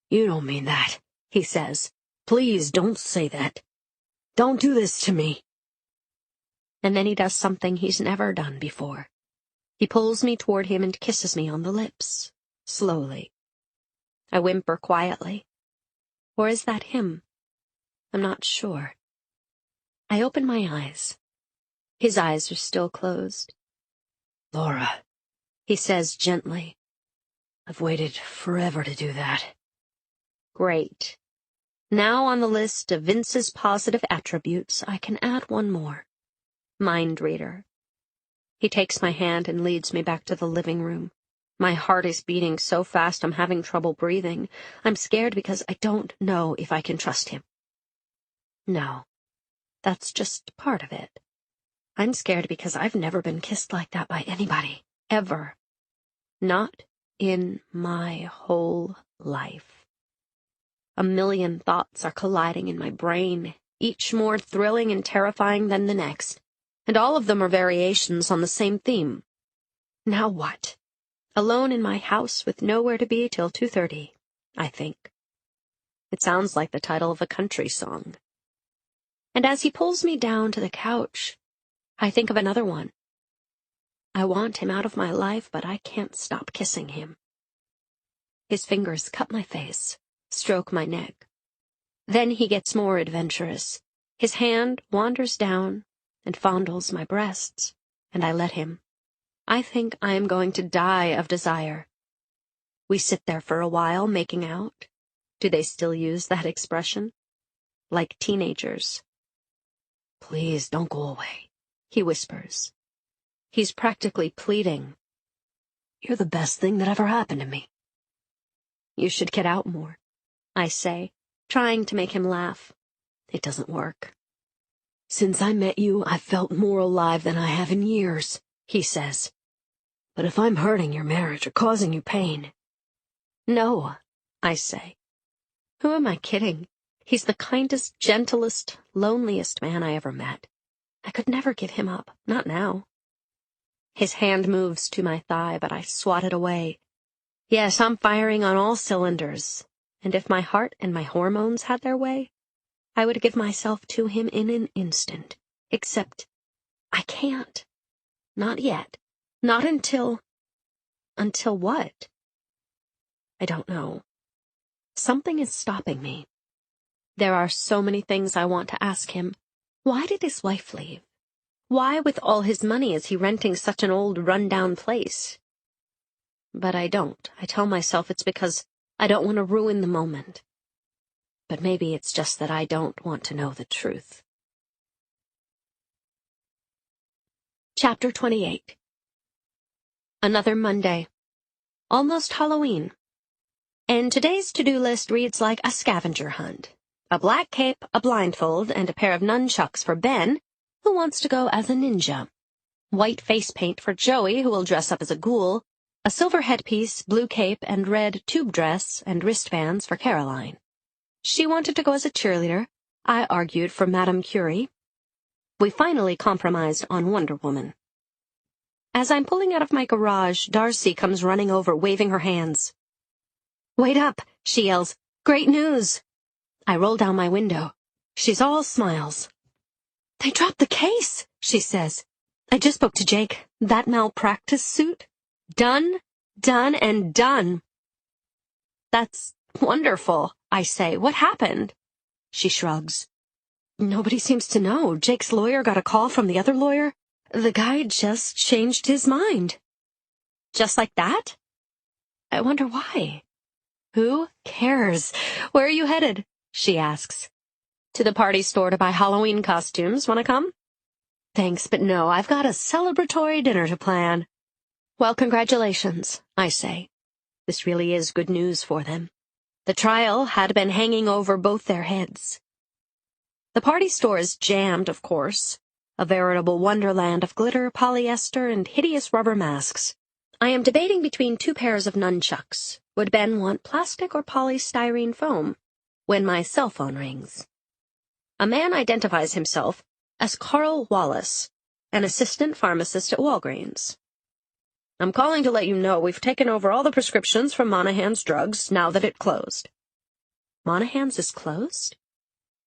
You don't mean that, he says. Please don't say that. Don't do this to me. And then he does something he's never done before. He pulls me toward him and kisses me on the lips, slowly. I whimper quietly. Or is that him? I'm not sure. I open my eyes. His eyes are still closed. Laura, he says gently. I've waited forever to do that. Great. Now on the list of Vince's positive attributes, I can add one more. Mind reader. He takes my hand and leads me back to the living room. My heart is beating so fast I'm having trouble breathing. I'm scared because I don't know if I can trust him. No, that's just part of it. I'm scared because I've never been kissed like that by anybody, ever. Not in my whole life. A million thoughts are colliding in my brain, each more thrilling and terrifying than the next, and all of them are variations on the same theme. Now what? Alone in my house with nowhere to be till 2:30, I think. It sounds like the title of a country song. And as he pulls me down to the couch, I think of another one. I want him out of my life, but I can't stop kissing him. His fingers cut my face, stroke my neck. Then he gets more adventurous. His hand wanders down and fondles my breasts, and I let him. I think I am going to die of desire. We sit there for a while, making out. Do they still use that expression? Like teenagers. "Please, don't go away," he whispers. He's practically pleading. "You're the best thing that ever happened to me." "You should get out more," I say, trying to make him laugh. It doesn't work. "Since I met you, I've felt more alive than I have in years," he says. "But if I'm hurting your marriage or causing you pain—" "No," I say. Who am I kidding? He's the kindest, gentlest, loneliest man I ever met. I could never give him up, not now. His hand moves to my thigh, but I swat it away. Yes, I'm firing on all cylinders, and if my heart and my hormones had their way, I would give myself to him in an instant. Except, I can't. Not yet. Not until... Until what? I don't know. Something is stopping me. There are so many things I want to ask him. Why did his wife leave? Why, with all his money, is he renting such an old, run-down place? But I don't. I tell myself it's because I don't want to ruin the moment. But maybe it's just that I don't want to know the truth. Chapter 28. Another Monday. Almost Halloween. And today's to-do list reads like a scavenger hunt. A black cape, a blindfold, and a pair of nunchucks for Ben, who wants to go as a ninja. White face paint for Joey, who will dress up as a ghoul. A silver headpiece, blue cape, and red tube dress and wristbands for Caroline. She wanted to go as a cheerleader. I argued for Madame Curie. We finally compromised on Wonder Woman. As I'm pulling out of my garage, Darcy comes running over, waving her hands. "Wait up," she yells. "Great news!" I roll down my window. She's all smiles. "They dropped the case," she says. "I just spoke to Jake. That malpractice suit? Done, done, and done." "That's wonderful," I say. "What happened?" She shrugs. "Nobody seems to know. Jake's lawyer got a call from the other lawyer. The guy just changed his mind." "Just like that?" I wonder why. "Who cares? Where are you headed?" she asks. "To the party store to buy Halloween costumes. Want to come?" "Thanks, but no, I've got a celebratory dinner to plan." "Well, congratulations," I say. This really is good news for them. The trial had been hanging over both their heads. The party store is jammed, of course. A veritable wonderland of glitter, polyester, and hideous rubber masks. I am debating between two pairs of nunchucks. Would Ben want plastic or polystyrene foam? When my cell phone rings. A man identifies himself as Carl Wallace, an assistant pharmacist at Walgreens. "I'm calling to let you know we've taken over all the prescriptions from Monahan's Drugs now that it closed." Monahan's is closed?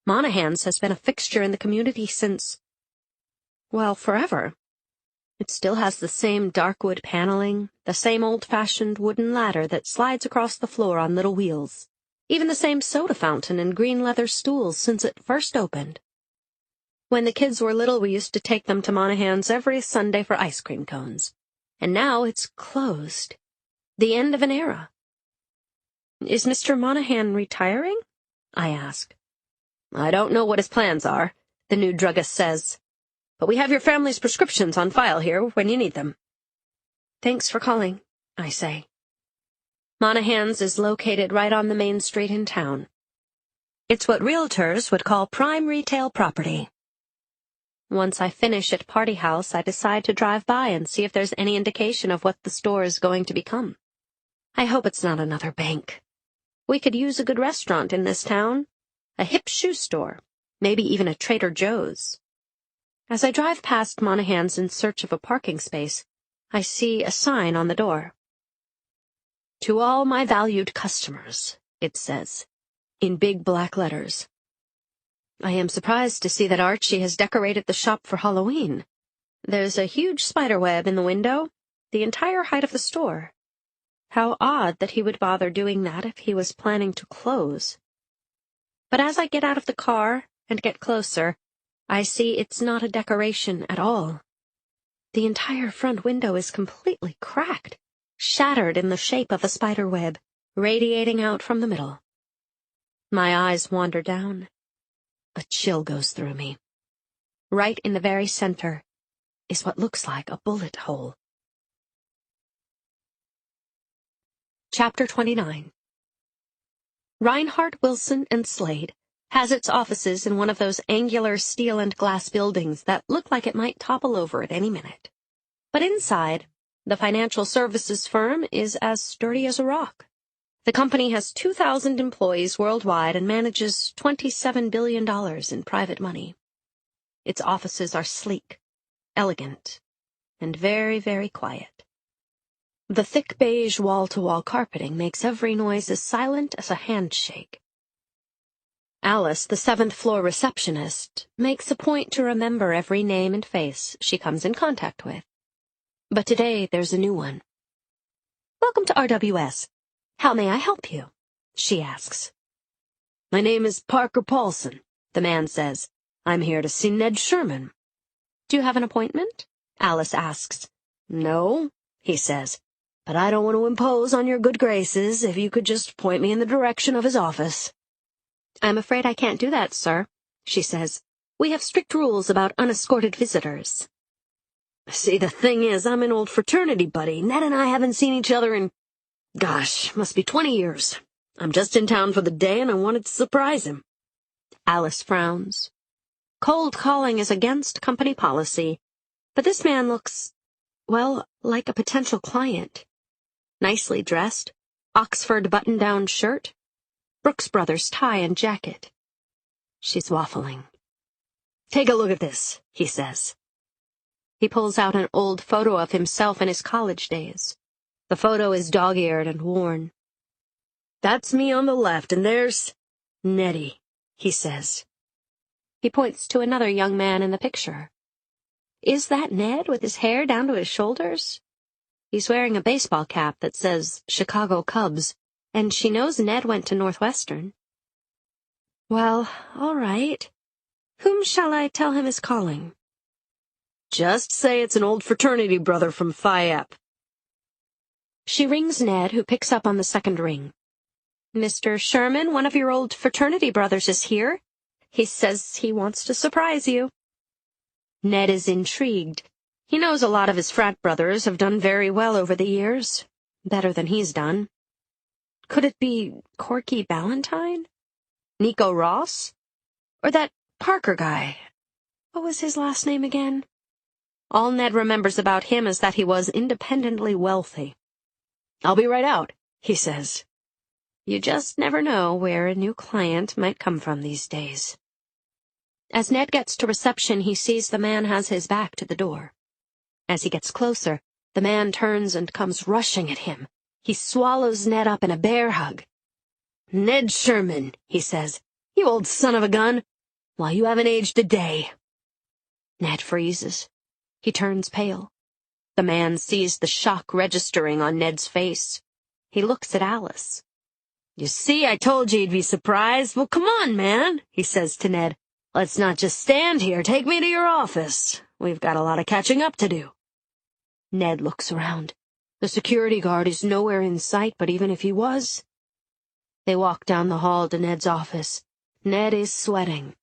Monahan's has been a fixture in the community since, well, forever. It still has the same dark wood paneling, the same old-fashioned wooden ladder that slides across the floor on little wheels, even the same soda fountain and green leather stools since it first opened. When the kids were little, we used to take them to Monahan's every Sunday for ice cream cones. And now it's closed. The end of an era. "Is Mr. Monahan retiring?" I ask. "I don't know what his plans are," the new druggist says. "But we have your family's prescriptions on file here when you need them." "Thanks for calling," I say. Monahan's is located right on the main street in town. It's what realtors would call prime retail property. Once I finish at Party House, I decide to drive by and see if there's any indication of what the store is going to become. I hope it's not another bank. We could use a good restaurant in this town, a hip shoe store, maybe even a Trader Joe's. As I drive past Monahan's in search of a parking space, I see a sign on the door. "To all my valued customers," it says, in big black letters. I am surprised to see that Archie has decorated the shop for Halloween. There's a huge spider web in the window, the entire height of the store. How odd that he would bother doing that if he was planning to close. But as I get out of the car and get closer, I see it's not a decoration at all. The entire front window is completely cracked. shattered in the shape of a spider web, radiating out from the middle. My eyes wander down. A chill goes through me. Right in the very center is what looks like a bullet hole. Chapter 29. Reinhardt, Wilson, and Slade has its offices in one of those angular steel and glass buildings that look like it might topple over at any minute. But inside, the financial services firm is as sturdy as a rock. The company has 2,000 employees worldwide and manages $27 billion in private money. Its offices are sleek, elegant, and very, very quiet. The thick beige wall-to-wall carpeting makes every noise as silent as a handshake. Alice, the seventh-floor receptionist, makes a point to remember every name and face she comes in contact with. But today there's a new one. "Welcome to RWS. How may I help you?" she asks. "My name is Parker Paulson," the man says. "I'm here to see Ned Sherman." "Do you have an appointment?" Alice asks. "No," he says. "But I don't want to impose on your good graces if you could just point me in the direction of his office." "I'm afraid I can't do that, sir," she says. "We have strict rules about unescorted visitors." "See, the thing is, I'm an old fraternity buddy. Ned and I haven't seen each other in, must be 20 years. I'm just in town for the day and I wanted to surprise him." Alice frowns. Cold calling is against company policy, but this man looks, well, like a potential client. Nicely dressed, Oxford button-down shirt, Brooks Brothers tie and jacket. She's waffling. "Take a look at this," he says. He pulls out an old photo of himself in his college days. The photo is dog-eared and worn. "That's me on the left, and there's Nettie," he says. He points to another young man in the picture. Is that Ned with his hair down to his shoulders? He's wearing a baseball cap that says Chicago Cubs, and she knows Ned went to Northwestern. Well, all right. Whom shall I tell him is calling? Just say it's an old fraternity brother from Phi Ep. She rings Ned, who picks up on the second ring. "Mr. Sherman, one of your old fraternity brothers is here. He says he wants to surprise you." Ned is intrigued. He knows a lot of his frat brothers have done very well over the years. Better than he's done. Could it be Corky Ballantyne? Nico Ross? Or that Parker guy? What was his last name again? All Ned remembers about him is that he was independently wealthy. "I'll be right out," he says. You just never know where a new client might come from these days. As Ned gets to reception, he sees the man has his back to the door. As he gets closer, the man turns and comes rushing at him. He swallows Ned up in a bear hug. "Ned Sherman," he says, "you old son of a gun. Why, you haven't aged a day." Ned freezes. He turns pale. The man sees the shock registering on Ned's face. He looks at Alice. "You see, I told you you'd be surprised. Well, come on, man," he says to Ned. "Let's not just stand here. Take me to your office. We've got a lot of catching up to do." Ned looks around. The security guard is nowhere in sight, but even if he was... They walk down the hall to Ned's office. Ned is sweating.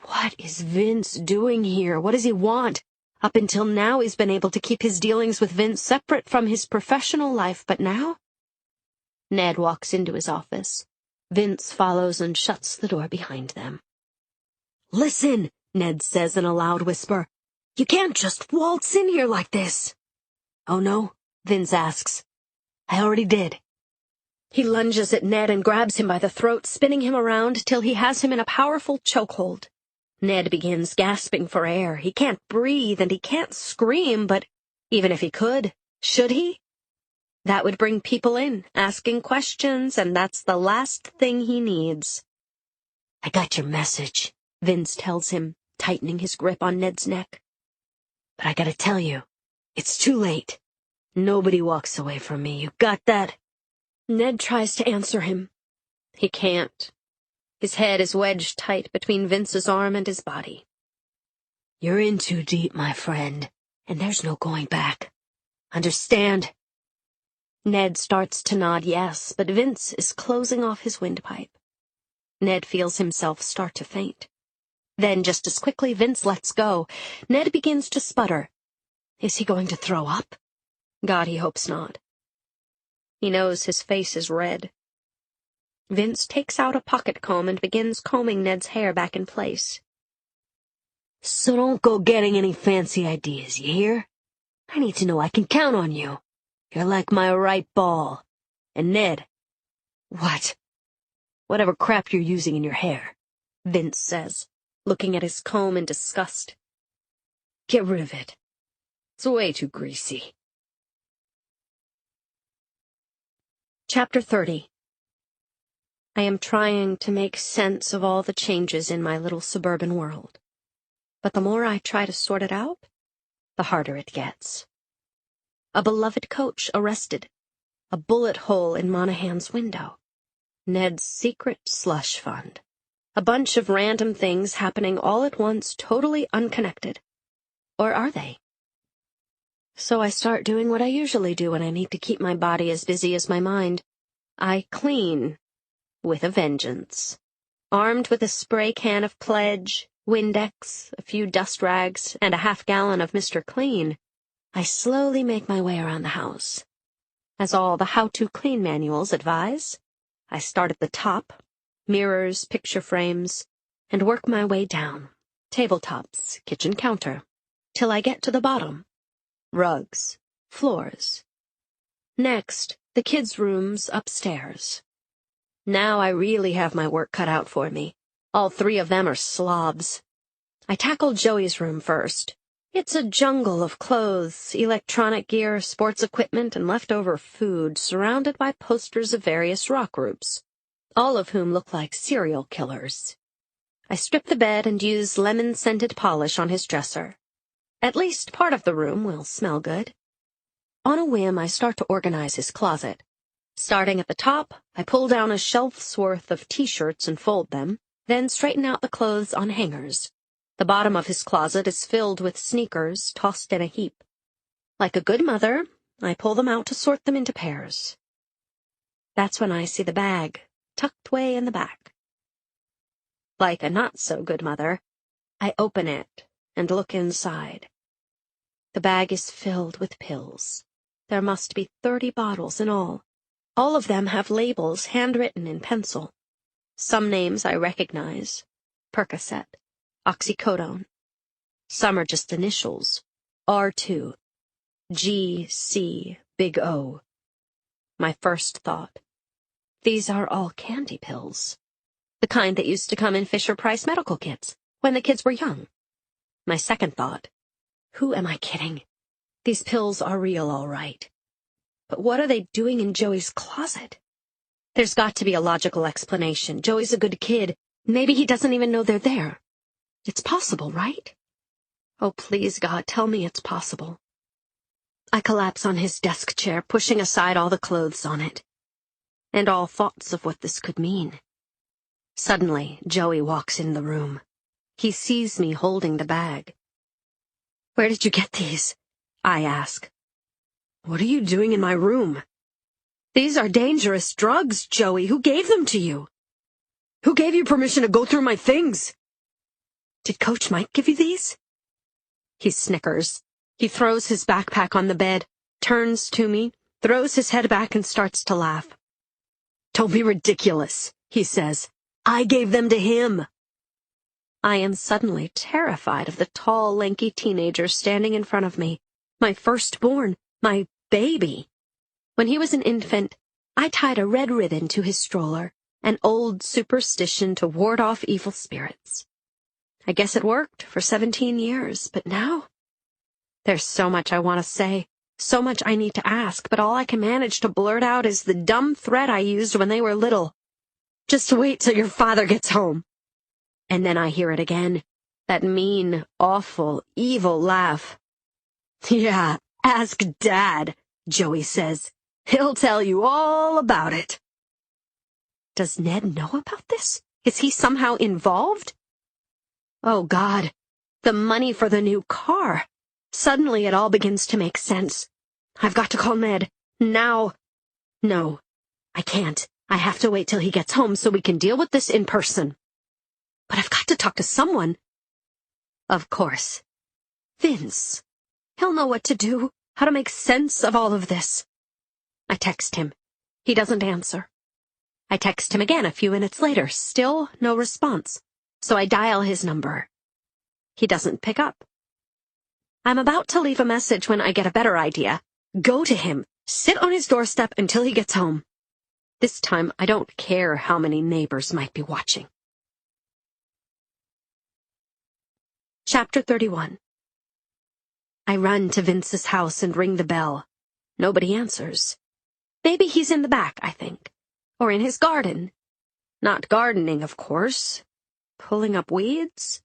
What is Vince doing here? What does he want? Up until now, he's been able to keep his dealings with Vince separate from his professional life, but now... Ned walks into his office. Vince follows and shuts the door behind them. "Listen," Ned says in a loud whisper. "You can't just waltz in here like this." "Oh, no?" Vince asks. "I already did." He lunges at Ned and grabs him by the throat, spinning him around till he has him in a powerful chokehold. Ned begins gasping for air. He can't breathe and he can't scream, but even if he could, should he? That would bring people in, asking questions, and that's the last thing he needs. "I got your message," Vince tells him, tightening his grip on Ned's neck. "But I gotta tell you, it's too late. Nobody walks away from me. You got that?" Ned tries to answer him. He can't. His head is wedged tight between Vince's arm and his body. "You're in too deep, my friend, and there's no going back. Understand?" Ned starts to nod yes, but Vince is closing off his windpipe. Ned feels himself start to faint. Then, just as quickly Vince lets go, Ned begins to sputter. Is he going to throw up? God, he hopes not. He knows his face is red. Vince takes out a pocket comb and begins combing Ned's hair back in place. So don't go getting any fancy ideas, you hear? I need to know I can count on you. You're like my right ball. And Ned. What? Whatever crap you're using in your hair, Vince says, looking at his comb in disgust. Get rid of it. It's way too greasy. Chapter 30. I am trying to make sense of all the changes in my little suburban world. But the more I try to sort it out, the harder it gets. A beloved coach arrested. A bullet hole in Monahan's window. Ned's secret slush fund. A bunch of random things happening all at once, totally unconnected. Or are they? So I start doing what I usually do when I need to keep my body as busy as my mind. I clean. With a vengeance. Armed with a spray can of Pledge, Windex, a few dust rags, and a half-gallon of Mr. Clean, I slowly make my way around the house. As all the how-to clean manuals advise, I start at the top, mirrors, picture frames, and work my way down, tabletops, kitchen counter, till I get to the bottom, rugs, floors. Next, the kids' rooms upstairs. Now I really have my work cut out for me. All three of them are slobs. I tackle Joey's room first. It's a jungle of clothes, electronic gear, sports equipment, and leftover food surrounded by posters of various rock groups, all of whom look like serial killers. I strip the bed and use lemon-scented polish on his dresser. At least part of the room will smell good. On a whim, I start to organize his closet. Starting at the top, I pull down a shelf's worth of T-shirts and fold them, then straighten out the clothes on hangers. The bottom of his closet is filled with sneakers tossed in a heap. Like a good mother, I pull them out to sort them into pairs. That's when I see the bag, tucked way in the back. Like a not-so-good mother, I open it and look inside. The bag is filled with pills. There must be 30 bottles in all. All of them have labels handwritten in pencil. Some names I recognize. Percocet, oxycodone. Some are just initials. R2, G, C, big O. My first thought. These are all candy pills. The kind that used to come in Fisher-Price medical kits when the kids were young. My second thought. Who am I kidding? These pills are real, all right. But what are they doing in Joey's closet? There's got to be a logical explanation. Joey's a good kid. Maybe he doesn't even know they're there. It's possible, right? Oh, please, God, tell me it's possible. I collapse on his desk chair, pushing aside all the clothes on it. And all thoughts of what this could mean. Suddenly, Joey walks in the room. He sees me holding the bag. Where did you get these? I ask. What are you doing in my room? These are dangerous drugs, Joey. Who gave them to you? Who gave you permission to go through my things? Did Coach Mike give you these? He snickers. He throws his backpack on the bed, turns to me, throws his head back and starts to laugh. Don't be ridiculous, he says. I gave them to him. I am suddenly terrified of the tall, lanky teenager standing in front of me. My firstborn, my baby. When he was an infant, I tied a red ribbon to his stroller, an old superstition to ward off evil spirits. I guess it worked for 17 years, but now? There's so much I want to say, so much I need to ask, but all I can manage to blurt out is the dumb threat I used when they were little. Just wait till your father gets home. And then I hear it again, that mean, awful, evil laugh. Yeah, ask Dad, Joey says. He'll tell you all about it. Does Ned know about this? Is he somehow involved? Oh, God, the money for the new car. Suddenly it all begins to make sense. I've got to call Ned. Now. No, I can't. I have to wait till he gets home so we can deal with this in person. But I've got to talk to someone. Of course. Vince. He'll know what to do, how to make sense of all of this. I text him. He doesn't answer. I text him again a few minutes later. Still no response. So I dial his number. He doesn't pick up. I'm about to leave a message when I get a better idea. Go to him. Sit on his doorstep until he gets home. This time, I don't care how many neighbors might be watching. Chapter 31. I run to Vince's house and ring the bell. Nobody answers. Maybe he's in the back, I think. Or in his garden. Not gardening, of course. Pulling up weeds?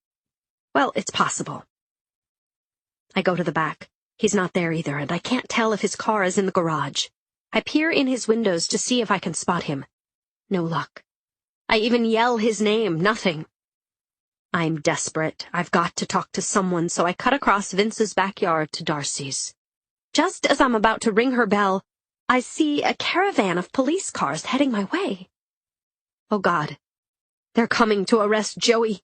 Well, it's possible. I go to the back. He's not there either, and I can't tell if his car is in the garage. I peer in his windows to see if I can spot him. No luck. I even yell his name. Nothing. I'm desperate. I've got to talk to someone, so I cut across Vince's backyard to Darcy's. Just as I'm about to ring her bell, I see a caravan of police cars heading my way. Oh, God. They're coming to arrest Joey.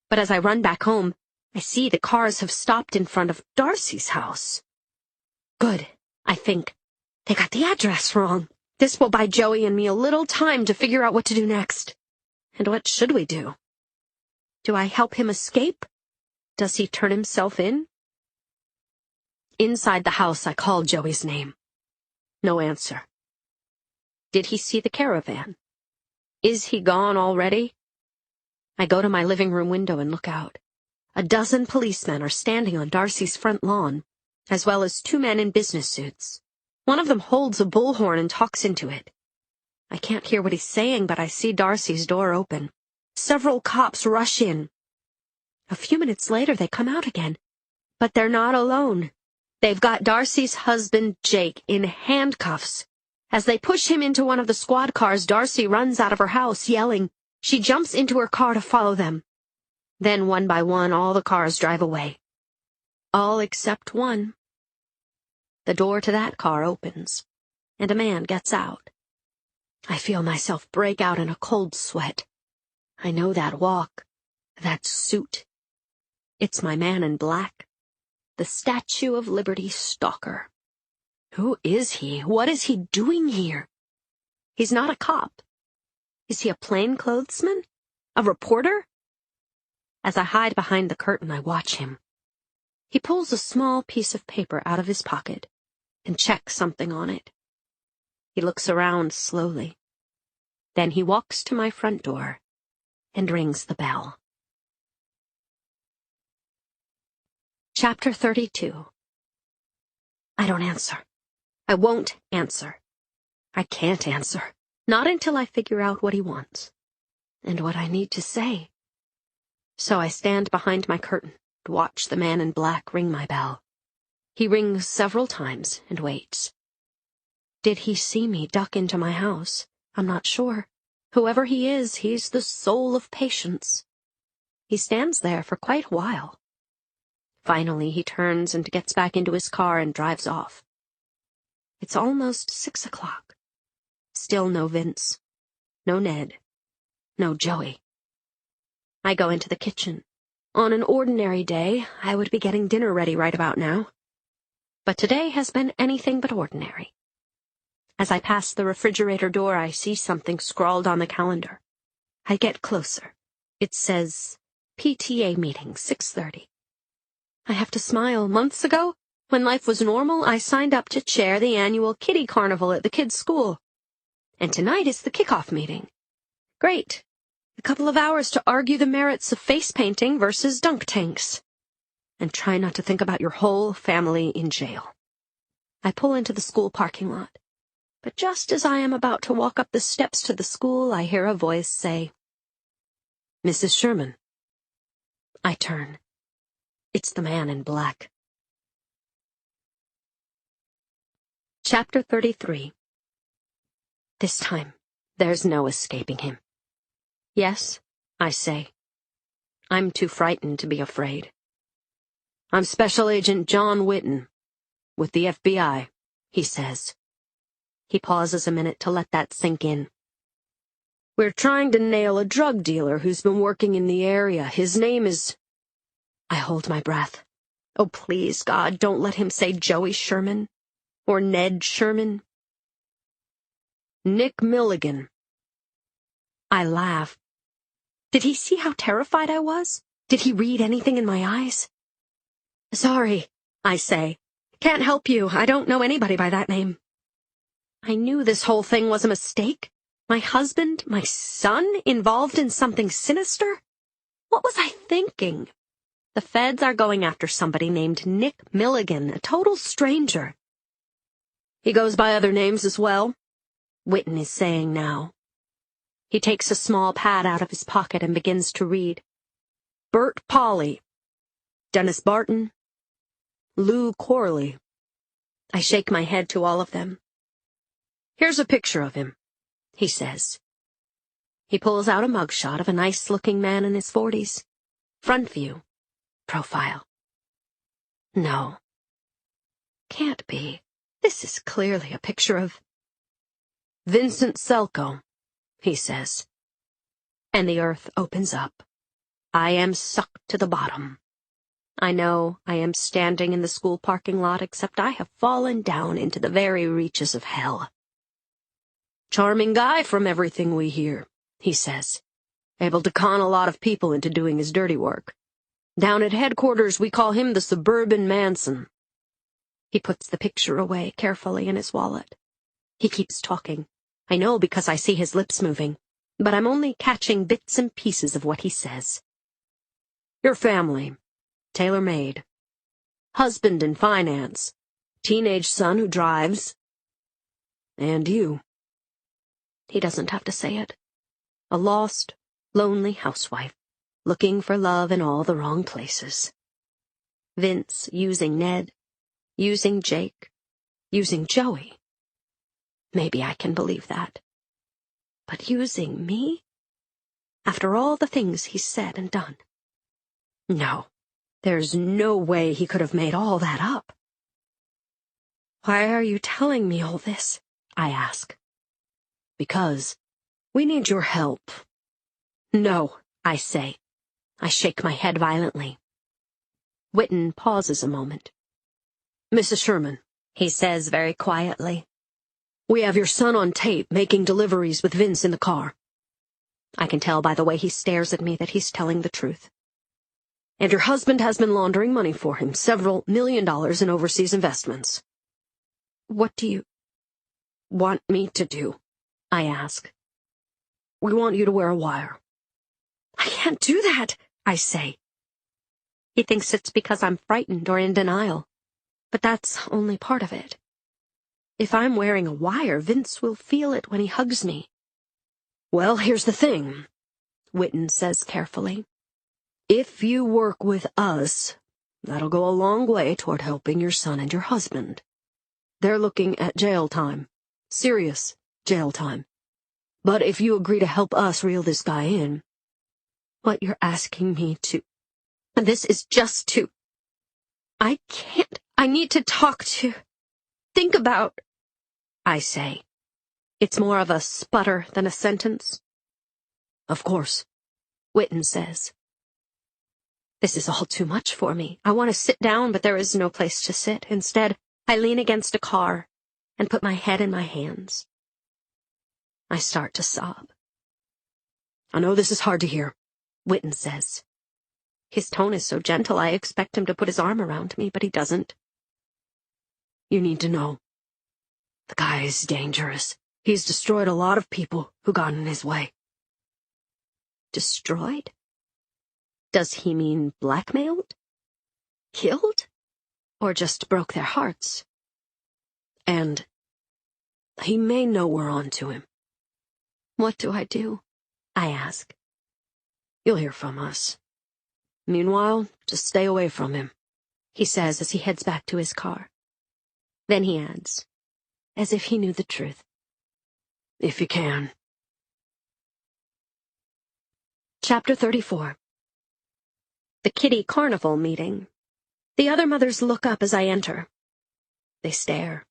But as I run back home, I see the cars have stopped in front of Darcy's house. Good, I think. They got the address wrong. This will buy Joey and me a little time to figure out what to do next. And what should we do? Do I help him escape? Does he turn himself in? Inside the house, I call Joey's name. No answer. Did he see the caravan? Is he gone already? I go to my living room window and look out. A dozen policemen are standing on Darcy's front lawn, as well as 2 men in business suits. One of them holds a bullhorn and talks into it. I can't hear what he's saying, but I see Darcy's door open. Several cops rush in. A few minutes later, they come out again. But they're not alone. They've got Darcy's husband, Jake, in handcuffs. As they push him into one of the squad cars, Darcy runs out of her house, yelling. She jumps into her car to follow them. Then, one by one, all the cars drive away. All except one. The door to that car opens, and a man gets out. I feel myself break out in a cold sweat. I know that walk, that suit. It's my man in black, the Statue of Liberty stalker. Who is he? What is he doing here? He's not a cop. Is he a plainclothesman? A reporter? As I hide behind the curtain, I watch him. He pulls a small piece of paper out of his pocket and checks something on it. He looks around slowly. Then he walks to my front door and rings the bell. Chapter 32. I don't answer. I won't answer. I can't answer. Not until I figure out what he wants and what I need to say. So I stand behind my curtain to watch the man in black ring my bell. He rings several times and waits. Did he see me duck into my house? I'm not sure. Whoever he is, he's the soul of patience. He stands there for quite a while. Finally, he turns and gets back into his car and drives off. It's almost 6 o'clock. Still no Vince. No Ned. No Joey. I go into the kitchen. On an ordinary day, I would be getting dinner ready right about now. But today has been anything but ordinary. As I pass the refrigerator door, I see something scrawled on the calendar. I get closer. It says, PTA meeting, 6:30. I have to smile. Months ago, when life was normal, I signed up to chair the annual kiddie carnival at the kids' school. And tonight is the kickoff meeting. Great. A couple of hours to argue the merits of face painting versus dunk tanks. And try not to think about your whole family in jail. I pull into the school parking lot. But just as I am about to walk up the steps to the school, I hear a voice say, Mrs. Sherman. I turn. It's the man in black. Chapter 33. This time, there's no escaping him. Yes, I say. I'm too frightened to be afraid. I'm Special Agent John Whitten, with the FBI, he says. He pauses a minute to let that sink in. We're trying to nail a drug dealer who's been working in the area. His name is... I hold my breath. Oh, please, God, don't let him say Joey Sherman. Or Ned Sherman. Nick Milligan. I laugh. Did he see how terrified I was? Did he read anything in my eyes? Sorry, I say. Can't help you. I don't know anybody by that name. I knew this whole thing was a mistake. My husband, my son, involved in something sinister? What was I thinking? The feds are going after somebody named Nick Milligan, a total stranger. He goes by other names as well, Witten is saying now. He takes a small pad out of his pocket and begins to read. Bert Pauley, Dennis Barton, Lou Corley. I shake my head to all of them. Here's a picture of him, he says. He pulls out a mugshot of a nice-looking man in his 40s. Front view. Profile. No. Can't be. This is clearly a picture of... Vincent Selko, he says. And the earth opens up. I am sucked to the bottom. I know I am standing in the school parking lot, except I have fallen down into the very reaches of hell. Charming guy from everything we hear, he says. Able to con a lot of people into doing his dirty work. Down at headquarters, we call him the Suburban Manson. He puts the picture away carefully in his wallet. He keeps talking. I know because I see his lips moving, but I'm only catching bits and pieces of what he says. Your family. Tailor-made. Husband in finance. Teenage son who drives. And you. He doesn't have to say it. A lost, lonely housewife, looking for love in all the wrong places. Vince using Ned, using Jake, using Joey. Maybe I can believe that. But using me? After all the things he's said and done? No, there's no way he could have made all that up. Why are you telling me all this? I ask. Because we need your help. No, I say. I shake my head violently. Witten pauses a moment. Mrs. Sherman, he says very quietly. We have your son on tape making deliveries with Vince in the car. I can tell by the way he stares at me that he's telling the truth. And your husband has been laundering money for him, several $1 million in overseas investments. What do you want me to do? I ask. We want you to wear a wire. I can't do that, I say. He thinks it's because I'm frightened or in denial. But that's only part of it. If I'm wearing a wire, Vince will feel it when he hugs me. Well, here's the thing, Witten says carefully. If you work with us, that'll go a long way toward helping your son and your husband. They're looking at jail time. Serious jail time. But if you agree to help us reel this guy in, what you're asking me to... This is just to... I can't. I need to talk to... Think about... I say. It's more of a sputter than a sentence. Of course, Witten says. This is all too much for me. I want to sit down, but there is no place to sit. Instead, I lean against a car and put my head in my hands. I start to sob. I know this is hard to hear, Witten says. His tone is so gentle I expect him to put his arm around me, but he doesn't. You need to know. The guy is dangerous. He's destroyed a lot of people who got in his way. Destroyed? Does he mean blackmailed? Killed? Or just broke their hearts? And he may know we're on to him. What do? I ask. You'll hear from us. Meanwhile, just stay away from him, he says as he heads back to his car. Then he adds, as if he knew the truth. If you can. Chapter 34. The kiddie carnival meeting. The other mothers look up as I enter. They stare.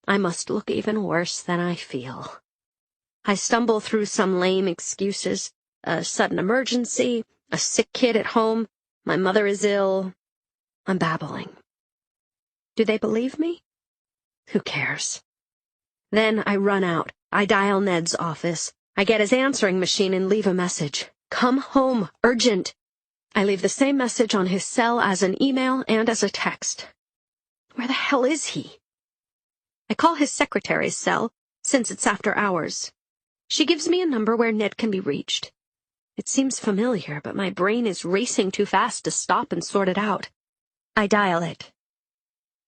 I must look even worse than I feel. I stumble through some lame excuses. A sudden emergency, a sick kid at home, my mother is ill. I'm babbling. Do they believe me? Who cares? Then I run out. I dial Ned's office. I get his answering machine and leave a message. Come home, urgent. I leave the same message on his cell as an email and as a text. Where the hell is he? I call his secretary's cell, since it's after hours. She gives me a number where Ned can be reached. It seems familiar, but my brain is racing too fast to stop and sort it out. I dial it,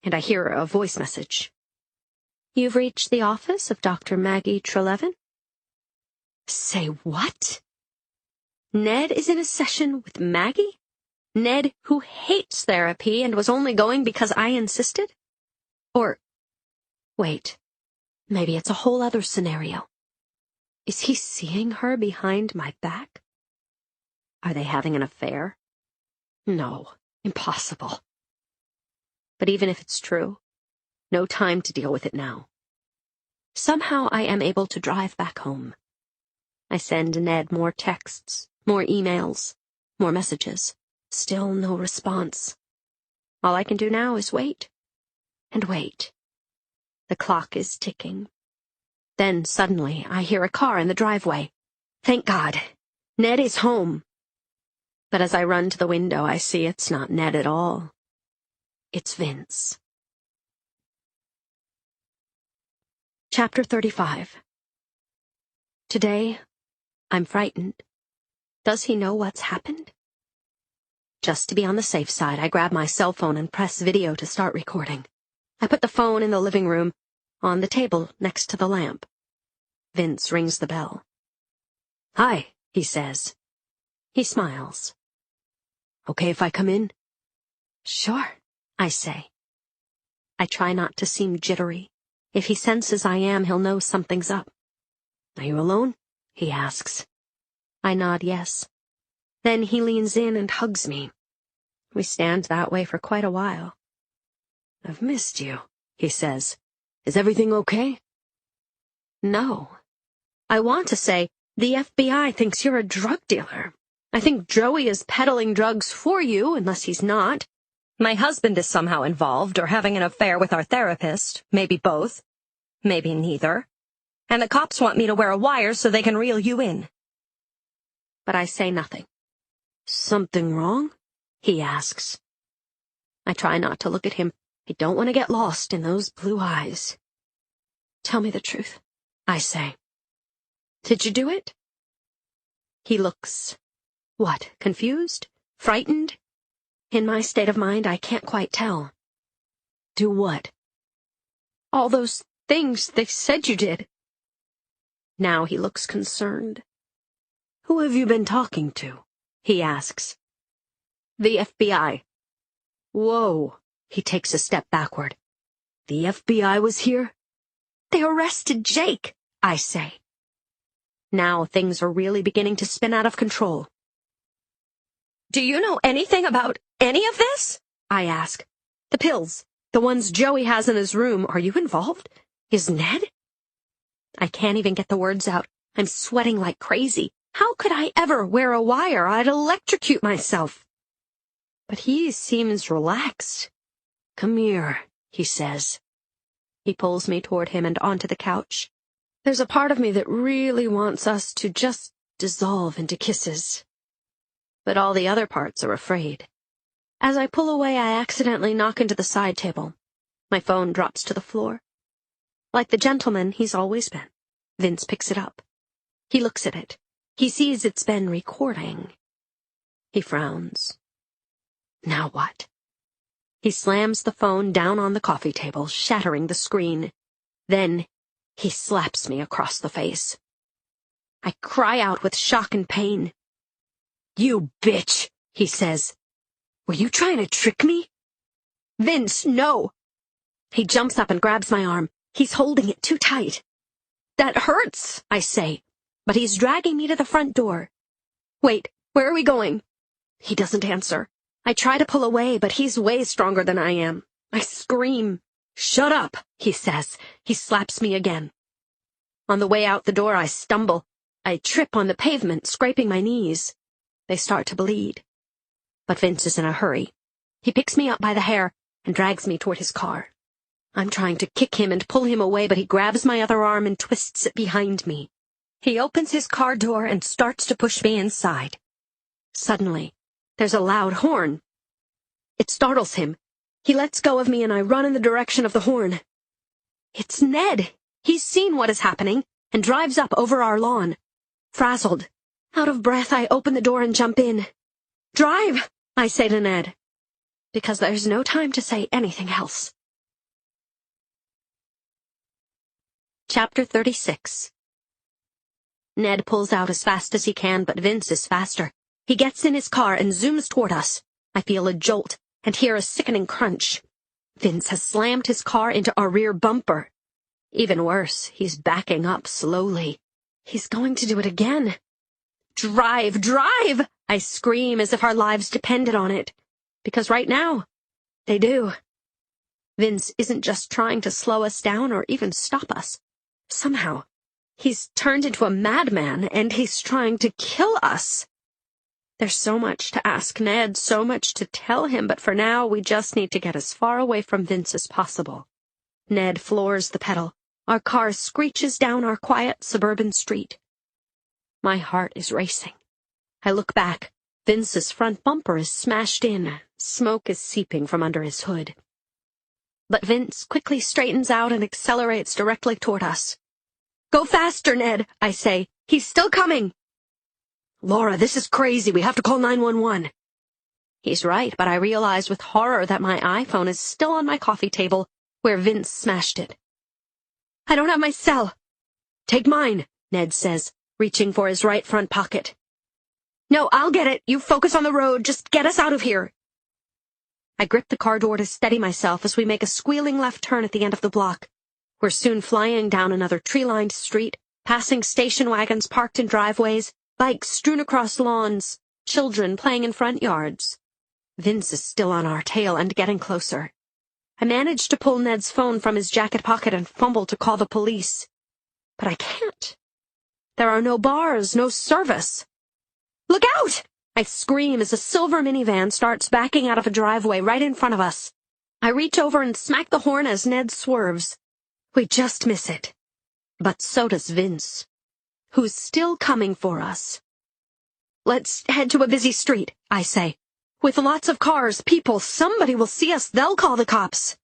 and I hear a voice message. You've reached the office of Dr. Maggie Trelevin? Say what? Ned is in a session with Maggie? Ned, who hates therapy and was only going because I insisted? Or, wait, maybe it's a whole other scenario. Is he seeing her behind my back? Are they having an affair? No, impossible. But even if it's true, no time to deal with it now. Somehow I am able to drive back home. I send Ned more texts, more emails, more messages. Still no response. All I can do now is wait. And wait. The clock is ticking. Then suddenly I hear a car in the driveway. Thank God. Ned is home. But as I run to the window, I see it's not Ned at all. It's Vince. Chapter 35. Today, I'm frightened. Does he know what's happened? Just to be on the safe side, I grab my cell phone and press video to start recording. I put the phone in the living room, on the table next to the lamp. Vince rings the bell. Hi, he says. He smiles. Okay if I come in? Sure, I say. I try not to seem jittery. If he senses I am, he'll know something's up. Are you alone? He asks. I nod yes. Then he leans in and hugs me. We stand that way for quite a while. I've missed you, he says. Is everything okay? No. I want to say, the FBI thinks you're a drug dealer. I think Joey is peddling drugs for you, unless he's not. My husband is somehow involved, or having an affair with our therapist. Maybe both. Maybe neither. And the cops want me to wear a wire so they can reel you in. But I say nothing. Something wrong? He asks. I try not to look at him. I don't want to get lost in those blue eyes. Tell me the truth, I say. Did you do it? He looks, what, confused? Frightened? In my state of mind, I can't quite tell. Do what? All those things they said you did. Now he looks concerned. Who have you been talking to? He asks. The FBI. Whoa, he takes a step backward. The FBI was here? They arrested Jake, I say. Now things are really beginning to spin out of control. Do you know anything about any of this? I ask. The pills, the ones Joey has in his room, are you involved? Is Ned? I can't even get the words out. I'm sweating like crazy. How could I ever wear a wire? I'd electrocute myself. But he seems relaxed. Come here, he says. He pulls me toward him and onto the couch. There's a part of me that really wants us to just dissolve into kisses. But all the other parts are afraid. As I pull away, I accidentally knock into the side table. My phone drops to the floor. Like the gentleman he's always been, Vince picks it up. He looks at it. He sees it's been recording. He frowns. Now what? He slams the phone down on the coffee table, shattering the screen. Then he slaps me across the face. I cry out with shock and pain. You bitch, he says. Were you trying to trick me? Vince, no. He jumps up and grabs my arm. He's holding it too tight. That hurts, I say, but he's dragging me to the front door. Wait, where are we going? He doesn't answer. I try to pull away, but he's way stronger than I am. I scream. "Shut up," he says. He slaps me again. On the way out the door, I stumble. I trip on the pavement, scraping my knees. They start to bleed. But Vince is in a hurry. He picks me up by the hair and drags me toward his car. I'm trying to kick him and pull him away, but he grabs my other arm and twists it behind me. He opens his car door and starts to push me inside. Suddenly, there's a loud horn. It startles him. He lets go of me and I run in the direction of the horn. It's Ned. He's seen what is happening and drives up over our lawn. Frazzled, out of breath, I open the door and jump in. "Drive," I say to Ned, because there's no time to say anything else. Chapter 36. Ned pulls out as fast as he can, but Vince is faster. He gets in his car and zooms toward us. I feel a jolt and hear a sickening crunch. Vince has slammed his car into our rear bumper. Even worse, he's backing up slowly. He's going to do it again. "Drive, drive!" I scream as if our lives depended on it. Because right now, they do. Vince isn't just trying to slow us down or even stop us. Somehow, he's turned into a madman and he's trying to kill us. There's so much to ask Ned, so much to tell him, but for now, we just need to get as far away from Vince as possible. Ned floors the pedal. Our car screeches down our quiet suburban street. My heart is racing. I look back. Vince's front bumper is smashed in. Smoke is seeping from under his hood. But Vince quickly straightens out and accelerates directly toward us. "Go faster, Ned," I say. "He's still coming." "Laura, this is crazy. We have to call 911. He's right, but I realize with horror that my iPhone is still on my coffee table, where Vince smashed it. "I don't have my cell." "Take mine," Ned says, reaching for his right front pocket. "No, I'll get it. You focus on the road. Just get us out of here." I grip the car door to steady myself as we make a squealing left turn at the end of the block. We're soon flying down another tree-lined street, passing station wagons parked in driveways, bikes strewn across lawns, children playing in front yards. Vince is still on our tail and getting closer. I manage to pull Ned's phone from his jacket pocket and fumble to call the police. But I can't. There are no bars, no service. "Look out!" I scream as a silver minivan starts backing out of a driveway right in front of us. I reach over and smack the horn as Ned swerves. We just miss it. But so does Vince, who's still coming for us. "Let's head to a busy street," I say. "With lots of cars, people, somebody will see us, they'll call the cops."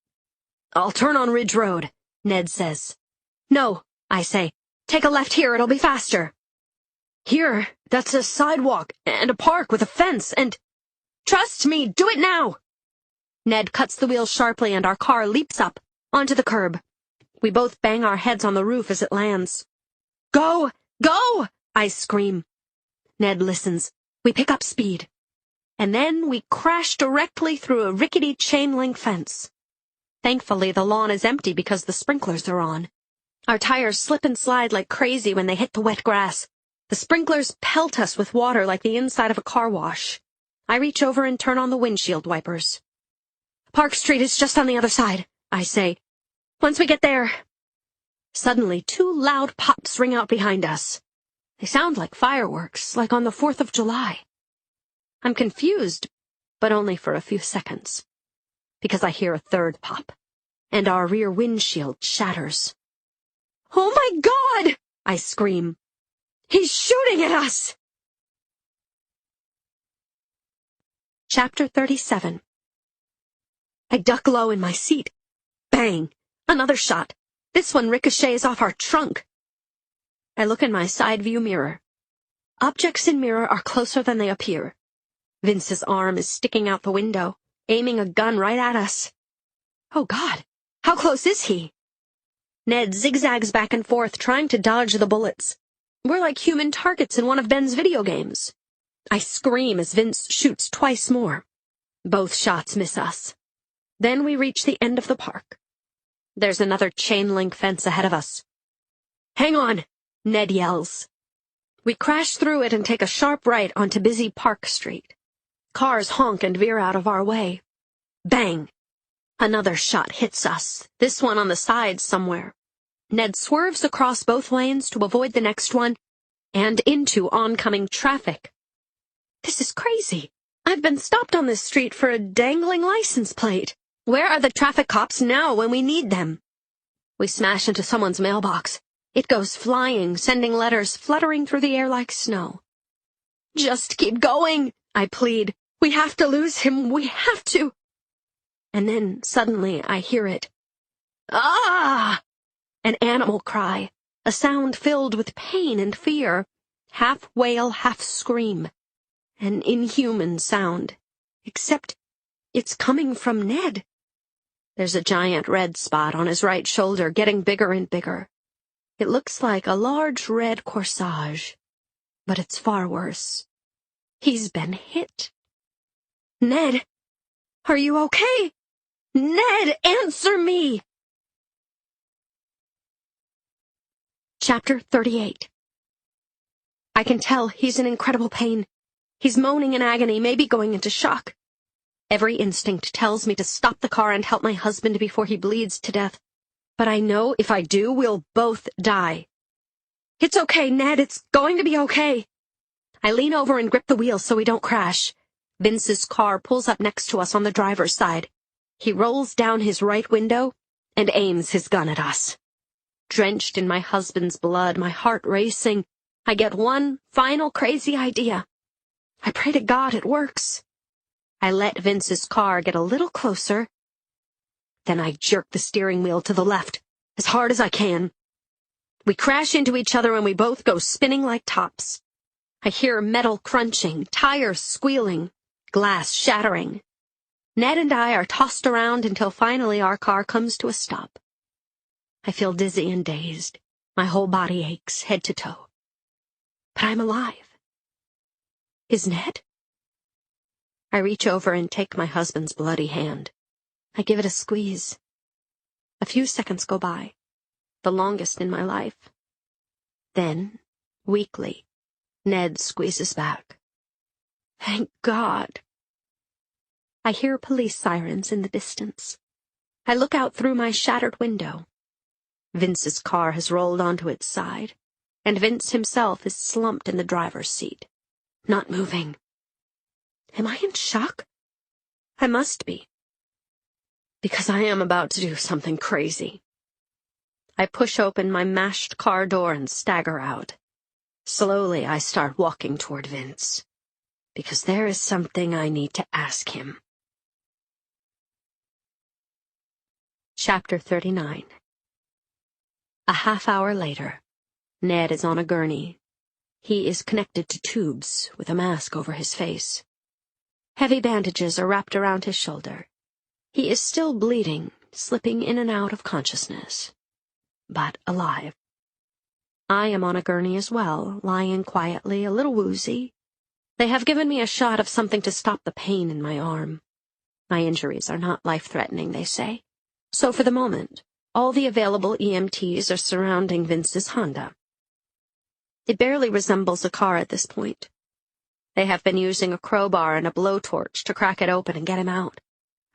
"I'll turn on Ridge Road," Ned says. "No," I say. "Take a left here, it'll be faster." "Here, that's a sidewalk and a park with a fence and—" "Trust me, do it now!" Ned cuts the wheel sharply and our car leaps up onto the curb. We both bang our heads on the roof as it lands. "Go! Go!" I scream. Ned listens. We pick up speed. And then we crash directly through a rickety chain-link fence. Thankfully, the lawn is empty because the sprinklers are on. Our tires slip and slide like crazy when they hit the wet grass. The sprinklers pelt us with water like the inside of a car wash. I reach over and turn on the windshield wipers. "Park Street is just on the other side," I say. "Once we get there—" Suddenly, two loud pops ring out behind us. They sound like fireworks, like on the 4th of July. I'm confused, but only for a few seconds, because I hear a third pop, and our rear windshield shatters. "Oh my God!" I scream. "He's shooting at us!" Chapter 37. I duck low in my seat. Bang! Another shot. This one ricochets off our trunk. I look in my side view mirror. Objects in mirror are closer than they appear. Vince's arm is sticking out the window, aiming a gun right at us. Oh God, how close is he? Ned zigzags back and forth, trying to dodge the bullets. We're like human targets in one of Ben's video games. I scream as Vince shoots twice more. Both shots miss us. Then we reach the end of the park. There's another chain-link fence ahead of us. "Hang on," Ned yells. We crash through it and take a sharp right onto busy Park Street. Cars honk and veer out of our way. Bang! Another shot hits us, this one on the side somewhere. Ned swerves across both lanes to avoid the next one, and into oncoming traffic. This is crazy. I've been stopped on this street for a dangling license plate. Where are the traffic cops now when we need them? We smash into someone's mailbox. It goes flying, sending letters fluttering through the air like snow. Just keep going, I plead. We have to lose him. We have to. And then, suddenly, I hear it. Ah! An animal cry, a sound filled with pain and fear, half wail, half scream. An inhuman sound, except it's coming from Ned. There's a giant red spot on his right shoulder, getting bigger and bigger. It looks like a large red corsage, but it's far worse. He's been hit. Ned, are you okay? Ned, answer me! Chapter 38. I can tell he's in incredible pain. He's moaning in agony, maybe going into shock. Every instinct tells me to stop the car and help my husband before he bleeds to death. But I know if I do, we'll both die. It's okay, Ned. It's going to be okay. I lean over and grip the wheel so we don't crash. Vince's car pulls up next to us on the driver's side. He rolls down his right window and aims his gun at us. Drenched in my husband's blood, my heart racing, I get one final crazy idea. I pray to God it works. I let Vince's car get a little closer. Then I jerk the steering wheel to the left, as hard as I can. We crash into each other and we both go spinning like tops. I hear metal crunching, tires squealing, glass shattering. Ned and I are tossed around until finally our car comes to a stop. I feel dizzy and dazed. My whole body aches, head to toe. But I'm alive. Is Ned? I reach over and take my husband's bloody hand. I give it a squeeze. A few seconds go by, the longest in my life. Then, weakly, Ned squeezes back. Thank God. I hear police sirens in the distance. I look out through my shattered window. Vince's car has rolled onto its side, and Vince himself is slumped in the driver's seat, not moving. Am I in shock? I must be, because I am about to do something crazy. I push open my mashed car door and stagger out. Slowly, I start walking toward Vince, because there is something I need to ask him. Chapter 39. A half-hour later, Ned is on a gurney. He is connected to tubes with a mask over his face. Heavy bandages are wrapped around his shoulder. He is still bleeding, slipping in and out of consciousness, but alive. I am on a gurney as well, lying quietly, a little woozy. They have given me a shot of something to stop the pain in my arm. My injuries are not life-threatening, they say. So for the moment, all the available EMTs are surrounding Vince's Honda. It barely resembles a car at this point. They have been using a crowbar and a blowtorch to crack it open and get him out.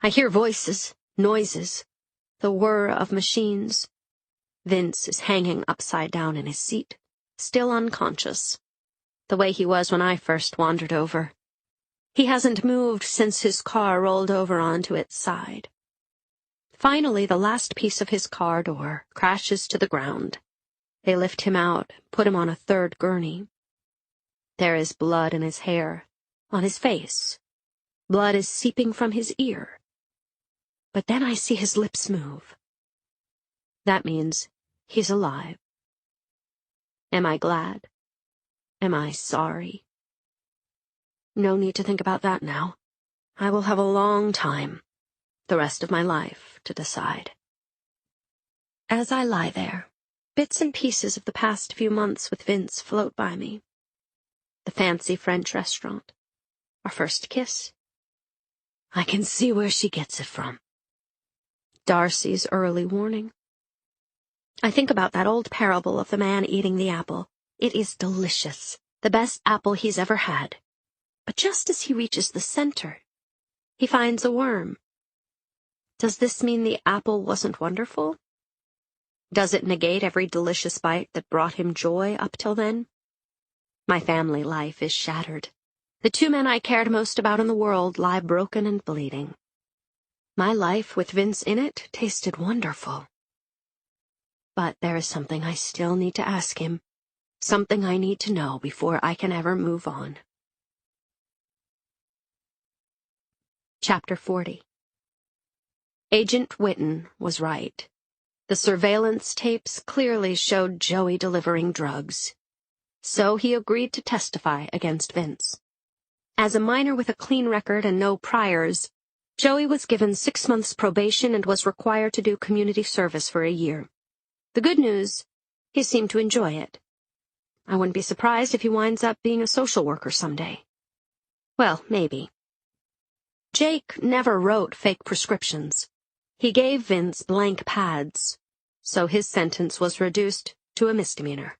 I hear voices, noises, the whir of machines. Vince is hanging upside down in his seat, still unconscious, the way he was when I first wandered over. He hasn't moved since his car rolled over onto its side. Finally, the last piece of his car door crashes to the ground. They lift him out, put him on a third gurney. There is blood in his hair, on his face. Blood is seeping from his ear. But then I see his lips move. That means he's alive. Am I glad? Am I sorry? No need to think about that now. I will have a long time, the rest of my life, to decide. As I lie there, bits and pieces of the past few months with Vince float by me. The fancy French restaurant. Our first kiss. I can see where she gets it from. Darcy's early warning. I think about that old parable of the man eating the apple. It is delicious, the best apple he's ever had. But just as he reaches the center, he finds a worm. Does this mean the apple wasn't wonderful? Does it negate every delicious bite that brought him joy up till then? My family life is shattered. The two men I cared most about in the world lie broken and bleeding. My life with Vince in it tasted wonderful. But there is something I still need to ask him, something I need to know before I can ever move on. Chapter 40. Agent Witten was right. The surveillance tapes clearly showed Joey delivering drugs. So he agreed to testify against Vince. As a minor with a clean record and no priors, Joey was given 6 months probation and was required to do community service for a year. The good news, he seemed to enjoy it. I wouldn't be surprised if he winds up being a social worker someday. Well, maybe. Jake never wrote fake prescriptions. He gave Vince blank pads, so his sentence was reduced to a misdemeanor.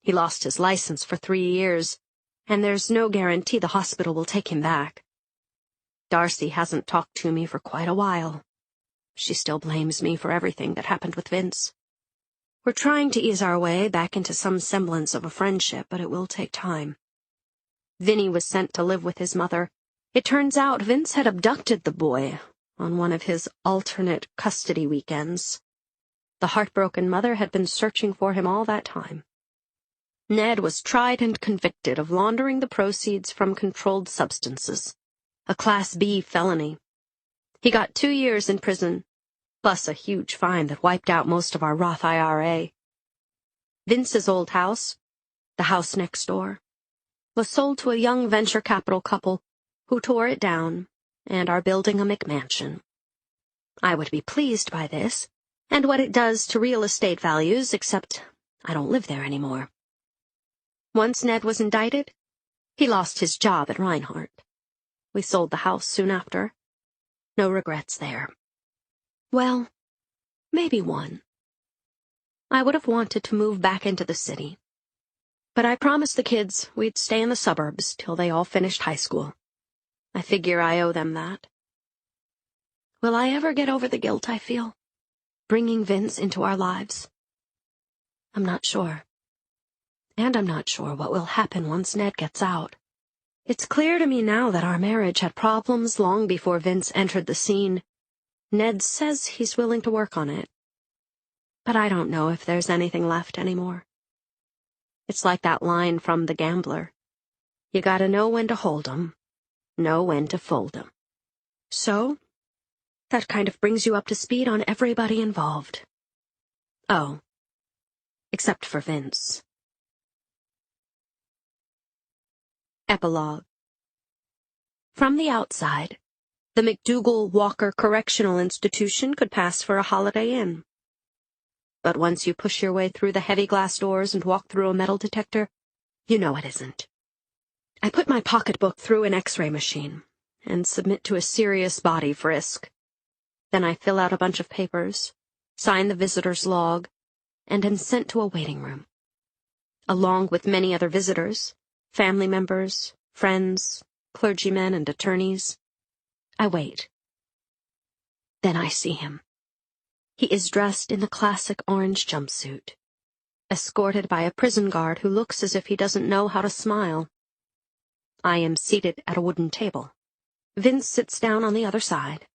He lost his license for 3 years, and there's no guarantee the hospital will take him back. Darcy hasn't talked to me for quite a while. She still blames me for everything that happened with Vince. We're trying to ease our way back into some semblance of a friendship, but it will take time. Vinny was sent to live with his mother. It turns out Vince had abducted the boy on one of his alternate custody weekends. The heartbroken mother had been searching for him all that time. Ned was tried and convicted of laundering the proceeds from controlled substances, a Class B felony. He got 2 years in prison, plus a huge fine that wiped out most of our Roth IRA. Vince's old house, the house next door, was sold to a young venture capital couple who tore it down and are building a McMansion. I would be pleased by this, and what it does to real estate values, except I don't live there anymore. Once Ned was indicted, he lost his job at Reinhardt. We sold the house soon after. No regrets there. Well, maybe one. I would have wanted to move back into the city, but I promised the kids we'd stay in the suburbs till they all finished high school. I figure I owe them that. Will I ever get over the guilt I feel, bringing Vince into our lives? I'm not sure. And I'm not sure what will happen once Ned gets out. It's clear to me now that our marriage had problems long before Vince entered the scene. Ned says he's willing to work on it. But I don't know if there's anything left anymore. It's like that line from The Gambler. You gotta know when to hold 'em, know when to fold 'em. So, that kind of brings you up to speed on everybody involved. Oh, except for Vince. Epilogue. From the outside, the McDougal-Walker Correctional Institution could pass for a Holiday Inn. But once you push your way through the heavy glass doors and walk through a metal detector, you know it isn't. I put my pocketbook through an X-ray machine and submit to a serious body frisk. Then I fill out a bunch of papers, sign the visitor's log, and am sent to a waiting room. Along with many other visitors, family members, friends, clergymen, and attorneys, I wait. Then I see him. He is dressed in the classic orange jumpsuit, escorted by a prison guard who looks as if he doesn't know how to smile. I am seated at a wooden table. Vince sits down on the other side.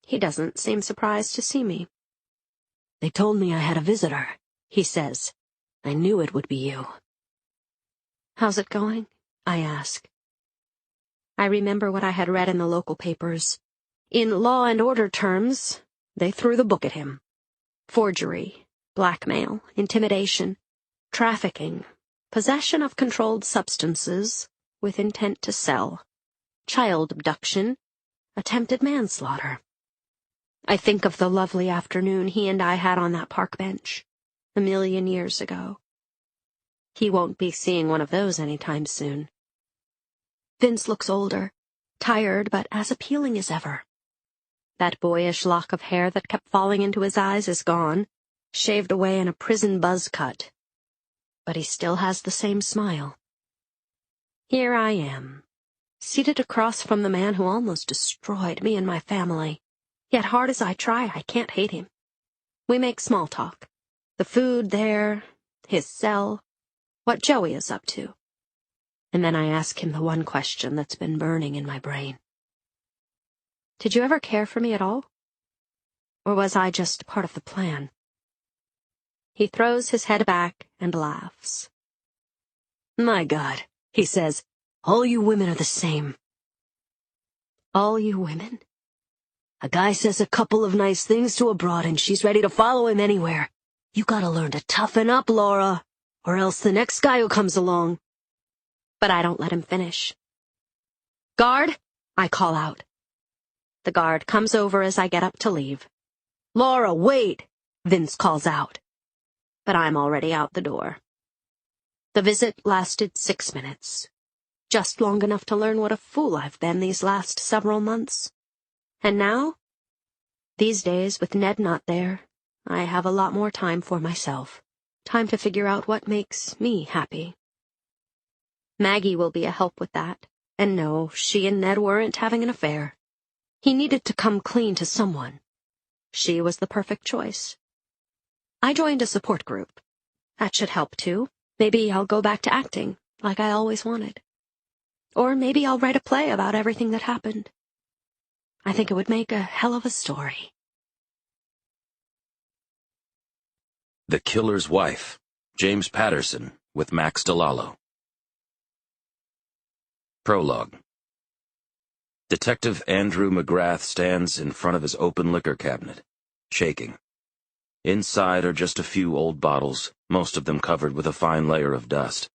He doesn't seem surprised to see me. "They told me I had a visitor," he says. "I knew it would be you." "How's it going?" I ask. I remember what I had read in the local papers. In law and order terms, they threw the book at him. Forgery, blackmail, intimidation, trafficking, possession of controlled substances with intent to sell, child abduction, attempted manslaughter. I think of the lovely afternoon he and I had on that park bench, 1,000,000 years ago. He won't be seeing one of those anytime soon. Vince looks older, tired, but as appealing as ever. That boyish lock of hair that kept falling into his eyes is gone, shaved away in a prison buzz cut. But he still has the same smile. Here I am, seated across from the man who almost destroyed me and my family, Yet hard as I try, I can't hate him. We make small talk. The food there, his cell, what Joey is up to. And then I ask him the one question that's been burning in my brain. Did you ever care for me at all? Or was I just part of the plan? He throws his head back and laughs. My God, he says, all you women are the same. All you women? A guy says a couple of nice things to a broad and she's ready to follow him anywhere. You gotta learn to toughen up, Laura, or else the next guy who comes along. But I don't let him finish. Guard, I call out. The guard comes over as I get up to leave. Laura, wait, Vince calls out. But I'm already out the door. The visit lasted 6 minutes. Just long enough to learn what a fool I've been these last several months. And now, these days with Ned not there, I have a lot more time for myself. Time to figure out what makes me happy. Maggie will be a help with that. And no, she and Ned weren't having an affair. He needed to come clean to someone. She was the perfect choice. I joined a support group. That should help, too. Maybe I'll go back to acting, like I always wanted. Or maybe I'll write a play about everything that happened. I think it would make a hell of a story. The Killer's Wife, James Patterson, with Max DiLallo. Prologue. Detective Andrew McGrath stands in front of his open liquor cabinet, shaking. Inside are just a few old bottles, most of them covered with a fine layer of dust.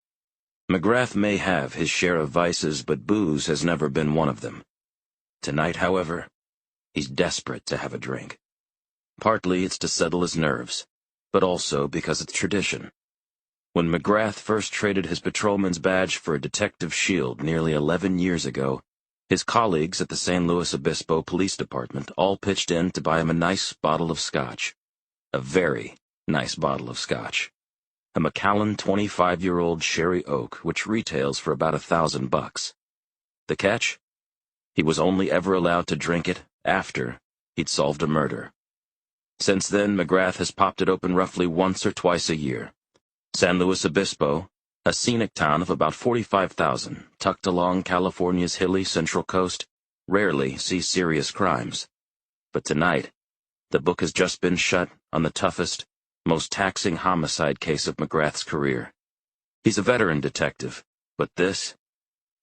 McGrath may have his share of vices, but booze has never been one of them. Tonight, however, he's desperate to have a drink. Partly it's to settle his nerves, but also because it's tradition. When McGrath first traded his patrolman's badge for a detective shield nearly 11 years ago, his colleagues at the San Luis Obispo Police Department all pitched in to buy him a nice bottle of scotch. A very nice bottle of scotch. A Macallan 25-year-old sherry oak, which retails for about $1,000. The catch? He was only ever allowed to drink it after he'd solved a murder. Since then, McGrath has popped it open roughly once or twice a year. San Luis Obispo, a scenic town of about 45,000, tucked along California's hilly central coast, rarely sees serious crimes. But tonight, the book has just been shut on the toughest, most taxing homicide case of McGrath's career. He's a veteran detective, but this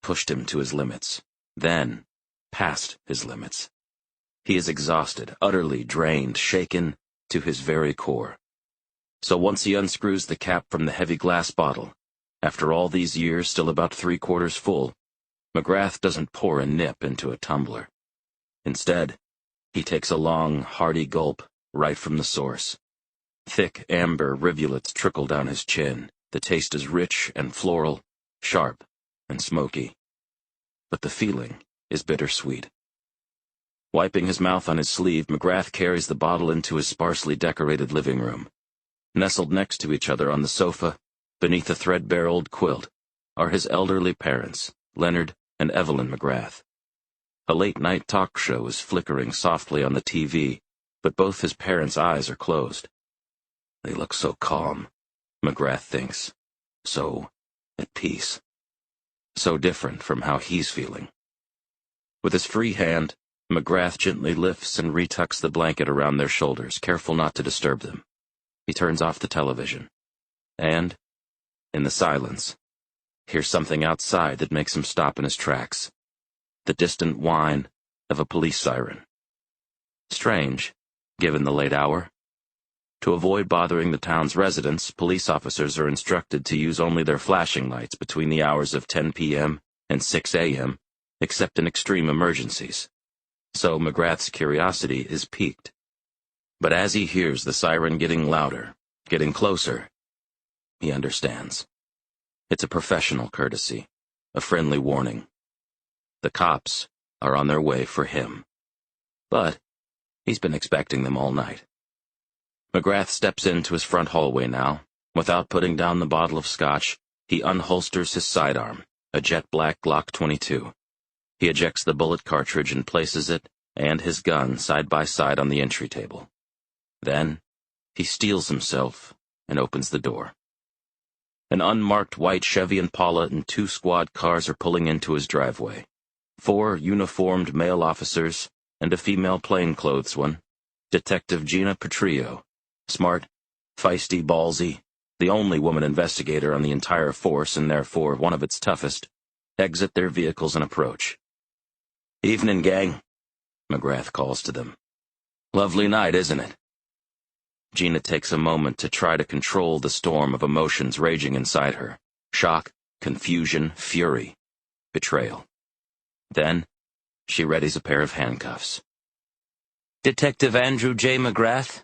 pushed him to his limits, then past his limits. He is exhausted, utterly drained, shaken to his very core. So once he unscrews the cap from the heavy glass bottle, after all these years still about 3/4 full, McGrath doesn't pour a nip into a tumbler. Instead, he takes a long, hearty gulp right from the source. Thick amber rivulets trickle down his chin. The taste is rich and floral, sharp and smoky. But the feeling is bittersweet. Wiping his mouth on his sleeve, McGrath carries the bottle into his sparsely decorated living room. Nestled next to each other on the sofa, beneath a threadbare old quilt, are his elderly parents, Leonard and Evelyn McGrath. A late-night talk show is flickering softly on the TV, but both his parents' eyes are closed. They look so calm, McGrath thinks. So at peace. So different from how he's feeling. With his free hand, McGrath gently lifts and retucks the blanket around their shoulders, careful not to disturb them. He turns off the television. And, in the silence, hears something outside that makes him stop in his tracks. The distant whine of a police siren. Strange, given the late hour. To avoid bothering the town's residents, police officers are instructed to use only their flashing lights between the hours of 10 p.m. and 6 a.m., except in extreme emergencies. So McGrath's curiosity is piqued. But as he hears the siren getting louder, getting closer, he understands. It's a professional courtesy, a friendly warning. The cops are on their way for him. But he's been expecting them all night. McGrath steps into his front hallway now. Without putting down the bottle of scotch, he unholsters his sidearm, a jet black Glock 22. He ejects the bullet cartridge and places it, and his gun side by side on the entry table. Then, he steels himself and opens the door. An unmarked white Chevy Impala and 2 squad cars are pulling into his driveway. 4 uniformed male officers and a female plainclothes one. Detective Gina Petrillo, smart, feisty, ballsy, the only woman investigator on the entire force and therefore one of its toughest, exit their vehicles and approach. "Evening, gang," McGrath calls to them. "Lovely night, isn't it?" Gina takes a moment to try to control the storm of emotions raging inside her. Shock, confusion, fury, betrayal. Then, she readies a pair of handcuffs. "Detective Andrew J. McGrath,"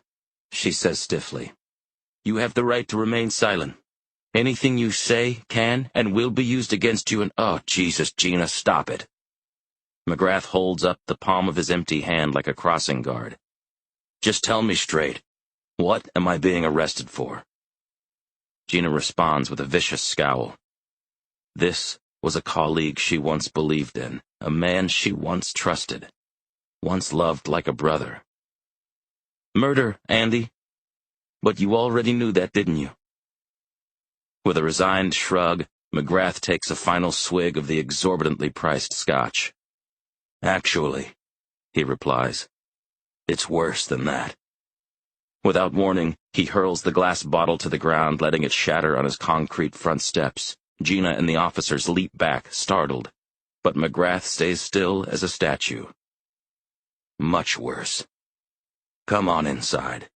she says stiffly, "you have the right to remain silent. Anything you say can and will be used against you and— Oh, Jesus, Gina, stop it." McGrath holds up the palm of his empty hand like a crossing guard. "Just tell me straight. What am I being arrested for?" Gina responds with a vicious scowl. This was a colleague she once believed in, a man she once trusted, once loved like a brother. "Murder, Andy. But you already knew that, didn't you?" With a resigned shrug, McGrath takes a final swig of the exorbitantly priced scotch. "Actually," he replies, "it's worse than that." Without warning, he hurls the glass bottle to the ground, letting it shatter on his concrete front steps. Gina and the officers leap back, startled, but McGrath stays still as a statue. "Much worse. Come on inside."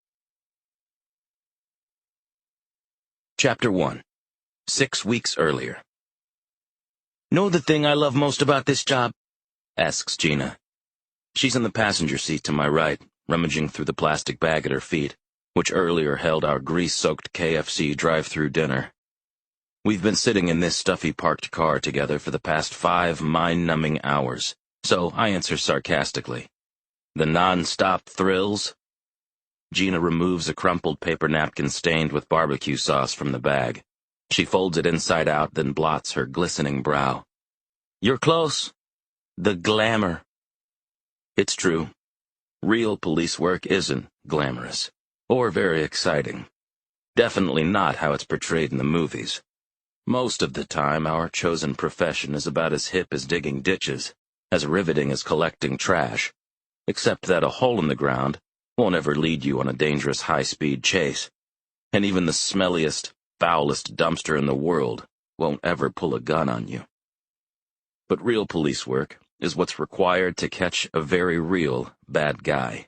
Chapter 1. 6 weeks earlier. "Know the thing I love most about this job?" asks Gina. She's in the passenger seat to my right, rummaging through the plastic bag at her feet, which earlier held our grease-soaked KFC drive-through dinner. We've been sitting in this stuffy parked car together for the past 5 mind-numbing hours, so I answer sarcastically. "The non-stop thrills?" Gina removes a crumpled paper napkin stained with barbecue sauce from the bag. She folds it inside out, then blots her glistening brow. "You're close. The glamour." It's true. Real police work isn't glamorous, or very exciting. Definitely not how it's portrayed in the movies. Most of the time, our chosen profession is about as hip as digging ditches, as riveting as collecting trash, except that a hole in the ground won't ever lead you on a dangerous high-speed chase, and even the smelliest, foulest dumpster in the world won't ever pull a gun on you. But real police work is what's required to catch a very real bad guy.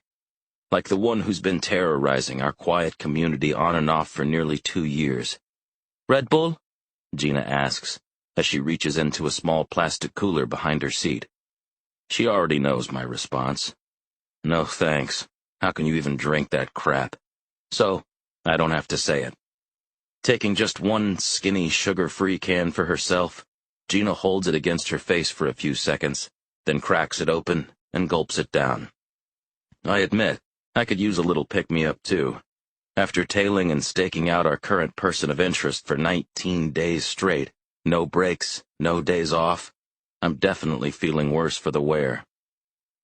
Like the one who's been terrorizing our quiet community on and off for nearly 2 years. "Red Bull?" Gina asks, as she reaches into a small plastic cooler behind her seat. She already knows my response. "No thanks. How can you even drink that crap?" So, I don't have to say it. Taking just one skinny, sugar-free can for herself, Gina holds it against her face for a few seconds, then cracks it open and gulps it down. I admit, I could use a little pick-me-up too. After tailing and staking out our current person of interest for 19 days straight, no breaks, no days off, I'm definitely feeling worse for the wear.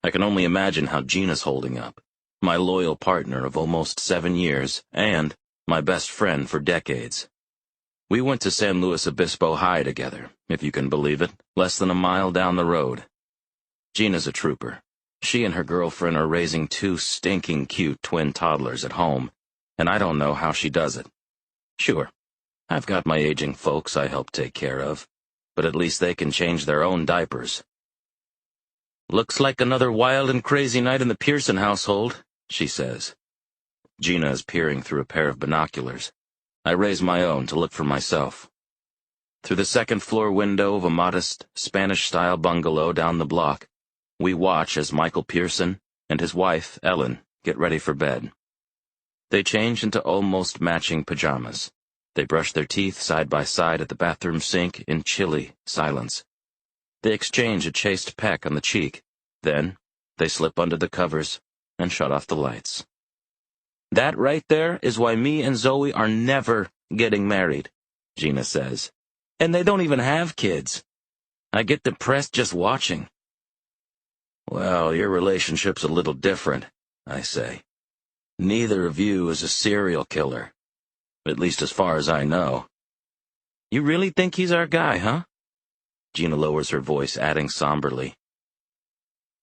I can only imagine how Gina's holding up, my loyal partner of almost 7 years, and my best friend for decades. We went to San Luis Obispo High together, if you can believe it, less than a mile down the road. Gina's a trooper. She and her girlfriend are raising 2 stinking cute twin toddlers at home, and I don't know how she does it. Sure, I've got my aging folks I help take care of, but at least they can change their own diapers. "Looks like another wild and crazy night in the Patterson household," she says. Gina is peering through a pair of binoculars. I raise my own to look for myself. Through the second-floor window of a modest, Spanish-style bungalow down the block, we watch as Michael Patterson and his wife, Ellen, get ready for bed. They change into almost matching pajamas. They brush their teeth side by side at the bathroom sink in chilly silence. They exchange a chaste peck on the cheek. Then, they slip under the covers and shut off the lights. "That right there is why me and Zoe are never getting married," Gina says. "And they don't even have kids. I get depressed just watching." Well, your relationship's a little different, I say. Neither of you is a serial killer. At least as far as I know. You really think he's our guy, huh? Gina lowers her voice, adding somberly.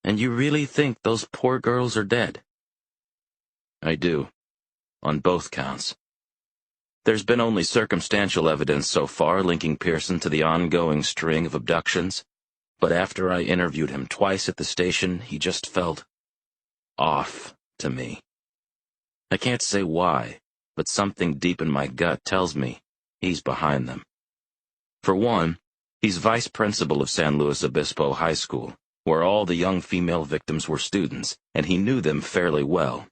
And you really think those poor girls are dead? I do. On both counts. There's been only circumstantial evidence so far linking Pearson to the ongoing string of abductions, but after I interviewed him twice at the station, he just felt off to me. I can't say why, but something deep in my gut tells me he's behind them. For one, he's vice principal of San Luis Obispo High School, where all the young female victims were students, and he knew them fairly well.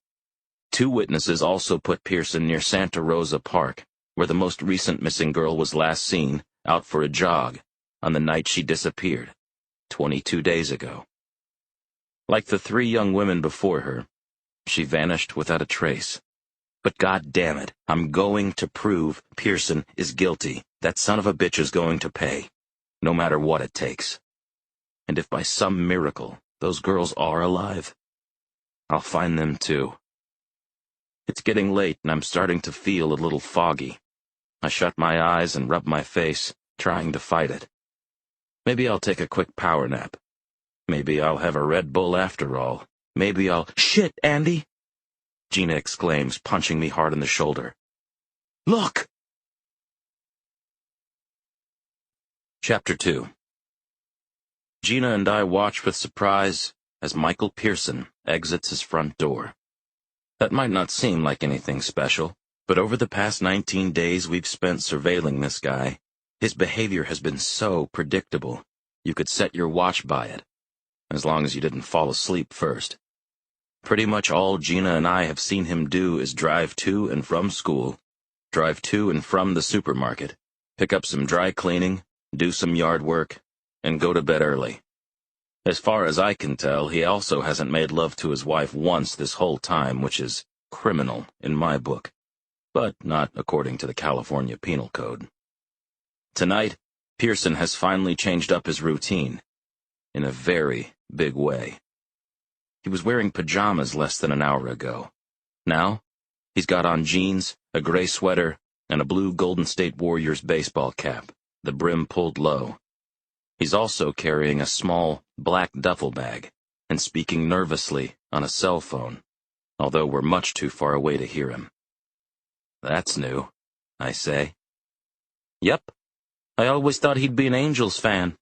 2 witnesses also put Pearson near Santa Rosa Park, where the most recent missing girl was last seen, out for a jog, on the night she disappeared, 22 days ago. Like the 3 young women before her, she vanished without a trace. But God damn it, I'm going to prove Pearson is guilty. That son of a bitch is going to pay, no matter what it takes. And if by some miracle those girls are alive, I'll find them too. It's getting late and I'm starting to feel a little foggy. I shut my eyes and rub my face, trying to fight it. Maybe I'll take a quick power nap. Maybe I'll have a Red Bull after all. Maybe I'll— Shit, Andy! Gina exclaims, punching me hard in the shoulder. Look! Chapter 2. Gina and I watch with surprise as Michael Pearson exits his front door. That might not seem like anything special, but over the past 19 days we've spent surveilling this guy. His behavior has been so predictable, you could set your watch by it, as long as you didn't fall asleep first. Pretty much all Gina and I have seen him do is drive to and from school, drive to and from the supermarket, pick up some dry cleaning, do some yard work, and go to bed early. As far as I can tell, he also hasn't made love to his wife once this whole time, which is criminal in my book, but not according to the California Penal Code. Tonight, Pearson has finally changed up his routine, in a very big way. He was wearing pajamas less than an hour ago. Now, he's got on jeans, a gray sweater, and a blue Golden State Warriors baseball cap, the brim pulled low. He's also carrying a small, black duffel bag and speaking nervously on a cell phone, although we're much too far away to hear him. That's new, I say. Yep, I always thought he'd be an Angels fan.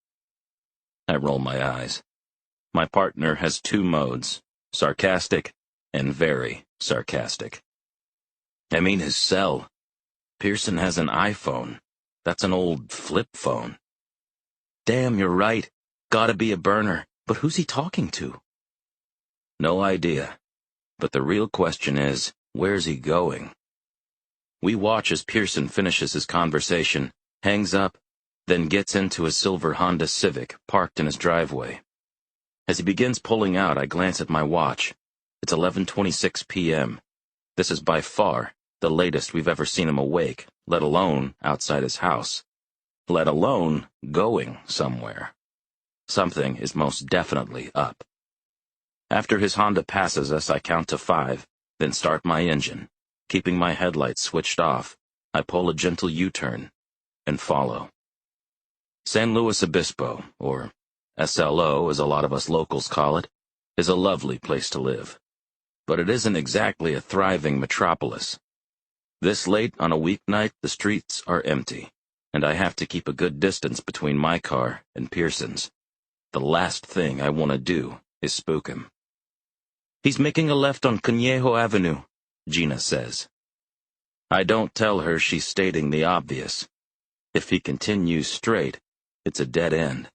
I roll my eyes. My partner has 2 modes, sarcastic and very sarcastic. I mean his cell. Pearson has an iPhone. That's an old flip phone. Damn, you're right. Gotta be a burner. But who's he talking to? No idea. But the real question is, where's he going? We watch as Pearson finishes his conversation, hangs up, then gets into a silver Honda Civic parked in his driveway. As he begins pulling out, I glance at my watch. It's 11:26 p.m. This is by far the latest we've ever seen him awake, let alone outside his house. Let alone going somewhere. Something is most definitely up. After his Honda passes us, I count to 5, then start my engine. Keeping my headlights switched off, I pull a gentle U-turn and follow. San Luis Obispo, or SLO as a lot of us locals call it, is a lovely place to live. But it isn't exactly a thriving metropolis. This late on a weeknight, the streets are empty, and I have to keep a good distance between my car and Pearson's. The last thing I want to do is spook him. He's making a left on Conejo Avenue, Gina says. I don't tell her she's stating the obvious. If he continues straight, it's a dead end.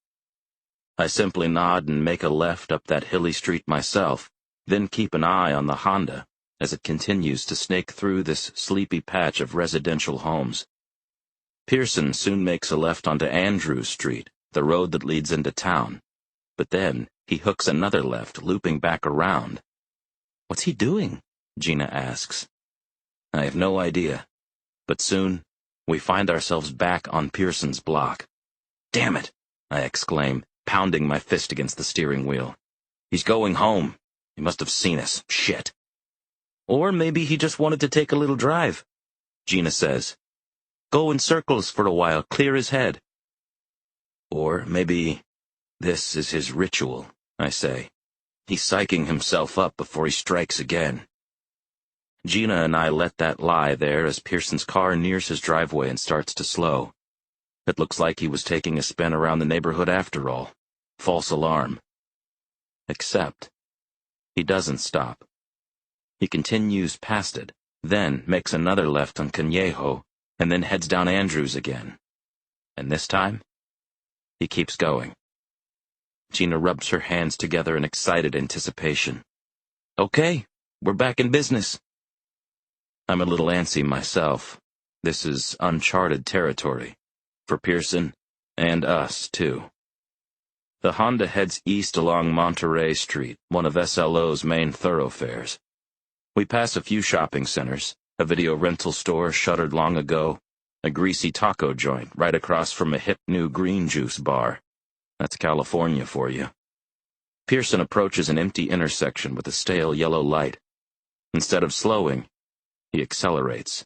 I simply nod and make a left up that hilly street myself, then keep an eye on the Honda as it continues to snake through this sleepy patch of residential homes. Pearson soon makes a left onto Andrews Street, the road that leads into town. But then he hooks another left, looping back around. What's he doing? Gina asks. I have no idea. But soon, we find ourselves back on Pearson's block. Damn it, I exclaim, pounding my fist against the steering wheel. He's going home. He must have seen us. Shit. Or maybe he just wanted to take a little drive, Gina says. Go in circles for a while, clear his head. Or maybe this is his ritual, I say. He's psyching himself up before he strikes again. Gina and I let that lie there as Pearson's car nears his driveway and starts to slow. It looks like he was taking a spin around the neighborhood after all. False alarm. Except, he doesn't stop. He continues past it, then makes another left on Conejo, and then heads down Andrews again. And this time, he keeps going. Gina rubs her hands together in excited anticipation. Okay, we're back in business. I'm a little antsy myself. This is uncharted territory. For Pearson, and us, too. The Honda heads east along Monterey Street, one of SLO's main thoroughfares. We pass a few shopping centers, a video rental store shuttered long ago, a greasy taco joint right across from a hip new green juice bar. That's California for you. Pearson approaches an empty intersection with a stale yellow light. Instead of slowing, he accelerates.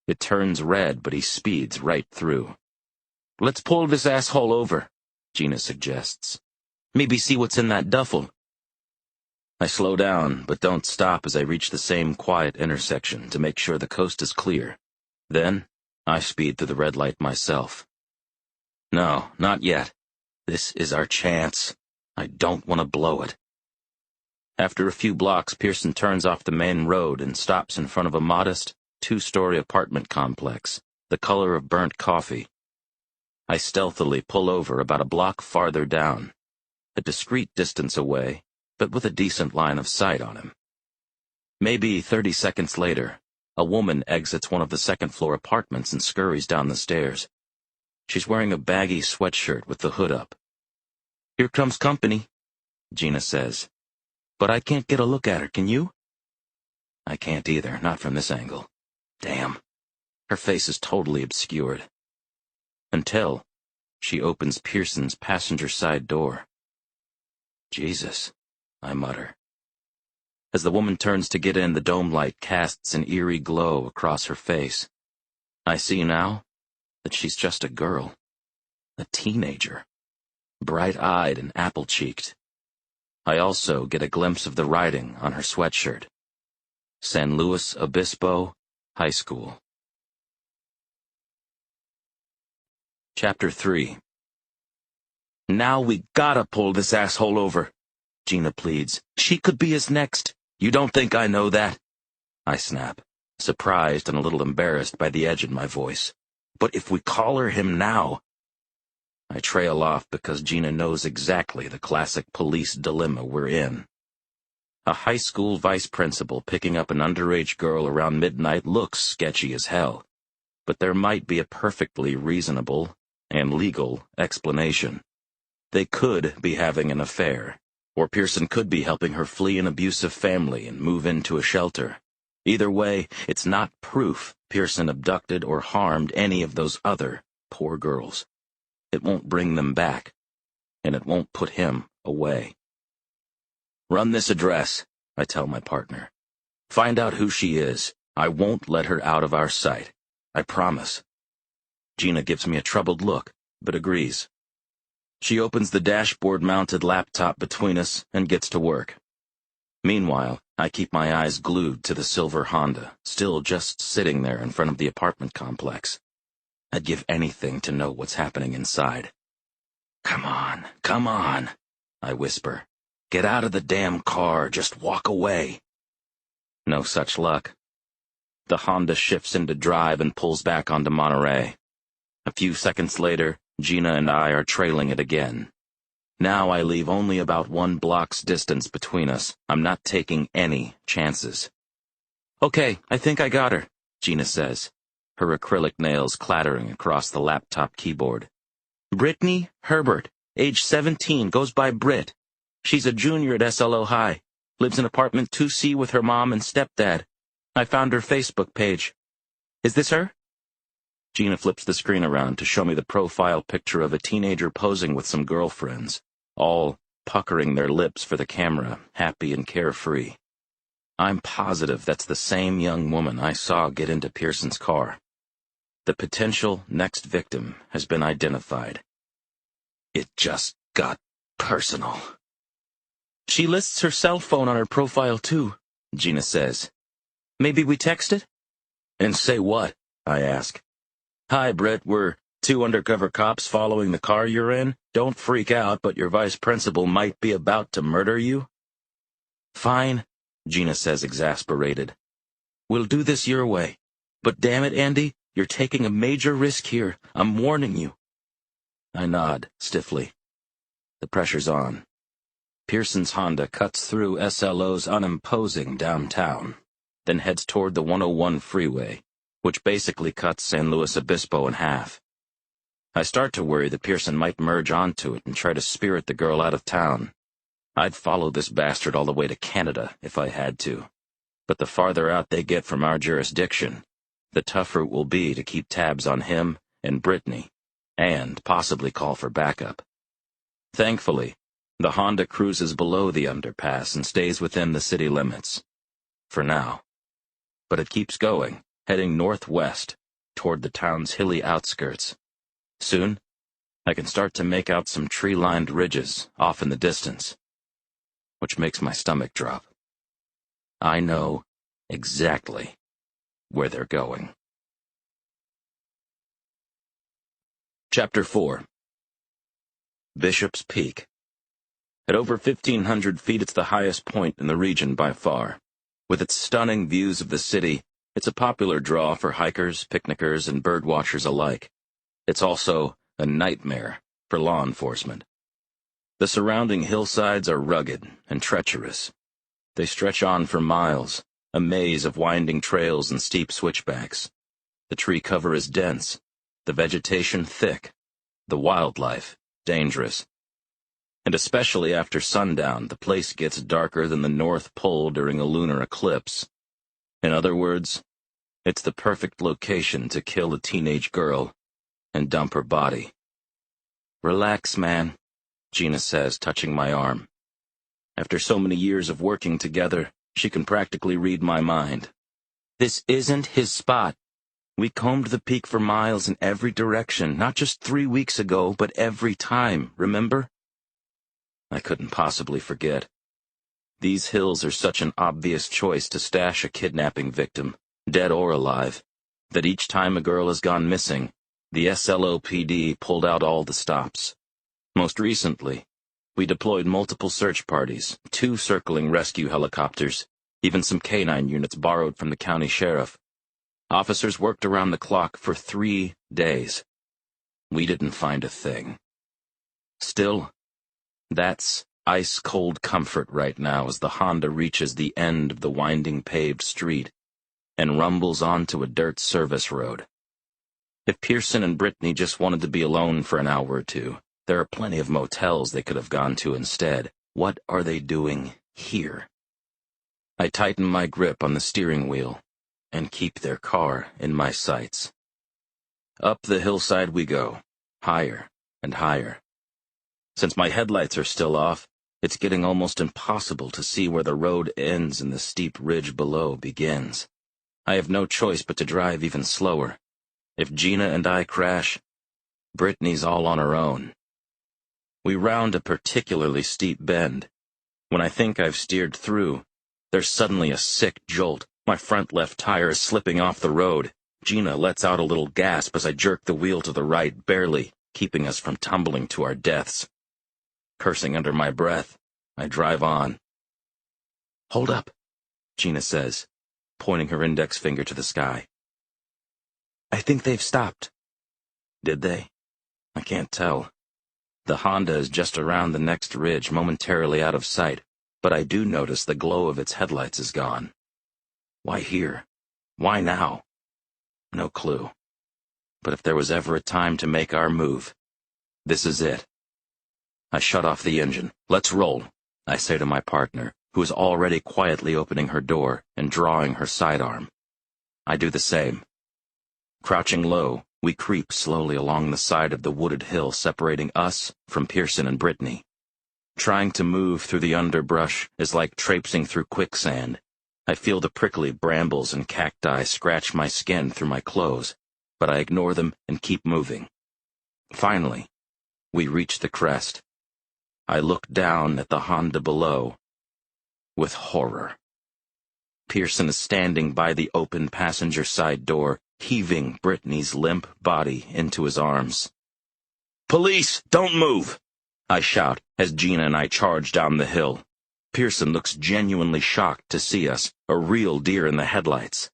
It turns red, but he speeds right through. Let's pull this asshole over, Gina suggests. Maybe see what's in that duffel. I slow down, but don't stop as I reach the same quiet intersection to make sure the coast is clear. Then, I speed through the red light myself. No, not yet. This is our chance. I don't want to blow it. After a few blocks, Pearson turns off the main road and stops in front of a modest, two-story apartment complex, the color of burnt coffee. I stealthily pull over about a block farther down, a discreet distance away, but with a decent line of sight on him. Maybe 30 seconds later, a woman exits one of the second-floor apartments and scurries down the stairs. She's wearing a baggy sweatshirt with the hood up. Here comes company, Gina says. But I can't get a look at her, can you? I can't either, not from this angle. Damn. Her face is totally obscured. Until she opens Pearson's passenger side door. Jesus, I mutter. As the woman turns to get in, the dome light casts an eerie glow across her face. I see now that she's just a girl. A teenager. Bright-eyed and apple-cheeked. I also get a glimpse of the writing on her sweatshirt. San Luis Obispo High School. Chapter 3. Now we gotta pull this asshole over, Gina pleads. She could be his next. You don't think I know that? I snap, surprised and a little embarrassed by the edge in my voice. But if we collar him now... I trail off because Gina knows exactly the classic police dilemma we're in. A high school vice principal picking up an underage girl around midnight looks sketchy as hell. But there might be a perfectly reasonable and legal explanation. They could be having an affair, or Pearson could be helping her flee an abusive family and move into a shelter. Either way, it's not proof Pearson abducted or harmed any of those other poor girls. It won't bring them back, and it won't put him away. Run this address, I tell my partner. Find out who she is. I won't let her out of our sight. I promise. Gina gives me a troubled look, but agrees. She opens the dashboard-mounted laptop between us and gets to work. Meanwhile, I keep my eyes glued to the silver Honda, still just sitting there in front of the apartment complex. I'd give anything to know what's happening inside. Come on, I whisper. Get out of the damn car, just walk away. No such luck. The Honda shifts into drive and pulls back onto Monterey. A few seconds later, Gina and I are trailing it again. Now I leave only about 1 block's distance between us. I'm not taking any chances. Okay, I think I got her, Gina says, her acrylic nails clattering across the laptop keyboard. Brittany Herbert, age 17, goes by Britt. She's a junior at SLO High, lives in apartment 2C with her mom and stepdad. I found her Facebook page. Is this her? Gina flips the screen around to show me the profile picture of a teenager posing with some girlfriends, all puckering their lips for the camera, happy and carefree. I'm positive that's the same young woman I saw get into Pearson's car. The potential next victim has been identified. It just got personal. She lists her cell phone on her profile too, Gina says. Maybe we text it? And say what? I ask. Hi, Britt, we're 2 undercover cops following the car you're in. Don't freak out, but your vice principal might be about to murder you. Fine, Gina says, exasperated. We'll do this your way. But damn it, Andy, you're taking a major risk here. I'm warning you. I nod, stiffly. The pressure's on. Pearson's Honda cuts through SLO's unimposing downtown, then heads toward the 101 freeway, which basically cuts San Luis Obispo in half. I start to worry that Pearson might merge onto it and try to spirit the girl out of town. I'd follow this bastard all the way to Canada if I had to. But the farther out they get from our jurisdiction, the tougher it will be to keep tabs on him and Brittany, and possibly call for backup. Thankfully, the Honda cruises below the underpass and stays within the city limits. For now. But it keeps going, heading northwest, toward the town's hilly outskirts. Soon, I can start to make out some tree-lined ridges off in the distance, which makes my stomach drop. I know exactly where they're going. Chapter 4. Bishop's Peak. At over 1,500 feet, it's the highest point in the region by far. With its stunning views of the city, it's a popular draw for hikers, picnickers, and birdwatchers alike. It's also a nightmare for law enforcement. The surrounding hillsides are rugged and treacherous. They stretch on for miles, a maze of winding trails and steep switchbacks. The tree cover is dense, the vegetation thick, the wildlife dangerous. And especially after sundown, the place gets darker than the North Pole during a lunar eclipse. In other words, it's the perfect location to kill a teenage girl and dump her body. Relax, man, Gina says, touching my arm. After so many years of working together, she can practically read my mind. This isn't his spot. We combed the peak for miles in every direction, not just 3 weeks ago, but every time, remember? I couldn't possibly forget. These hills are such an obvious choice to stash a kidnapping victim, dead or alive, that each time a girl has gone missing, the SLOPD pulled out all the stops. Most recently, we deployed multiple search parties, 2 circling rescue helicopters, even some canine units borrowed from the county sheriff. Officers worked around the clock for 3 days. We didn't find a thing. Still, that's ice-cold comfort right now as the Honda reaches the end of the winding paved street and rumbles onto a dirt service road. If Pearson and Brittany just wanted to be alone for an hour or two, there are plenty of motels they could have gone to instead. What are they doing here? I tighten my grip on the steering wheel and keep their car in my sights. Up the hillside we go, higher and higher. Since my headlights are still off, it's getting almost impossible to see where the road ends and the steep ridge below begins. I have no choice but to drive even slower. If Gina and I crash, Brittany's all on her own. We round a particularly steep bend. When I think I've steered through, there's suddenly a sick jolt. My front left tire is slipping off the road. Gina lets out a little gasp as I jerk the wheel to the right, barely keeping us from tumbling to our deaths. Cursing under my breath, I drive on. Hold up, Gina says, pointing her index finger to the sky. I think they've stopped. Did they? I can't tell. The Honda is just around the next ridge, momentarily out of sight, but I do notice the glow of its headlights is gone. Why here? Why now? No clue. But if there was ever a time to make our move, this is it. I shut off the engine. Let's roll, I say to my partner, who is already quietly opening her door and drawing her sidearm. I do the same. Crouching low, we creep slowly along the side of the wooded hill separating us from Pearson and Brittany. Trying to move through the underbrush is like traipsing through quicksand. I feel the prickly brambles and cacti scratch my skin through my clothes, but I ignore them and keep moving. Finally, we reach the crest. I look down at the Honda below with horror. Pearson is standing by the open passenger side door, heaving Brittany's limp body into his arms. "Police, don't move!" I shout as Gina and I charge down the hill. Pearson looks genuinely shocked to see us, a real deer in the headlights.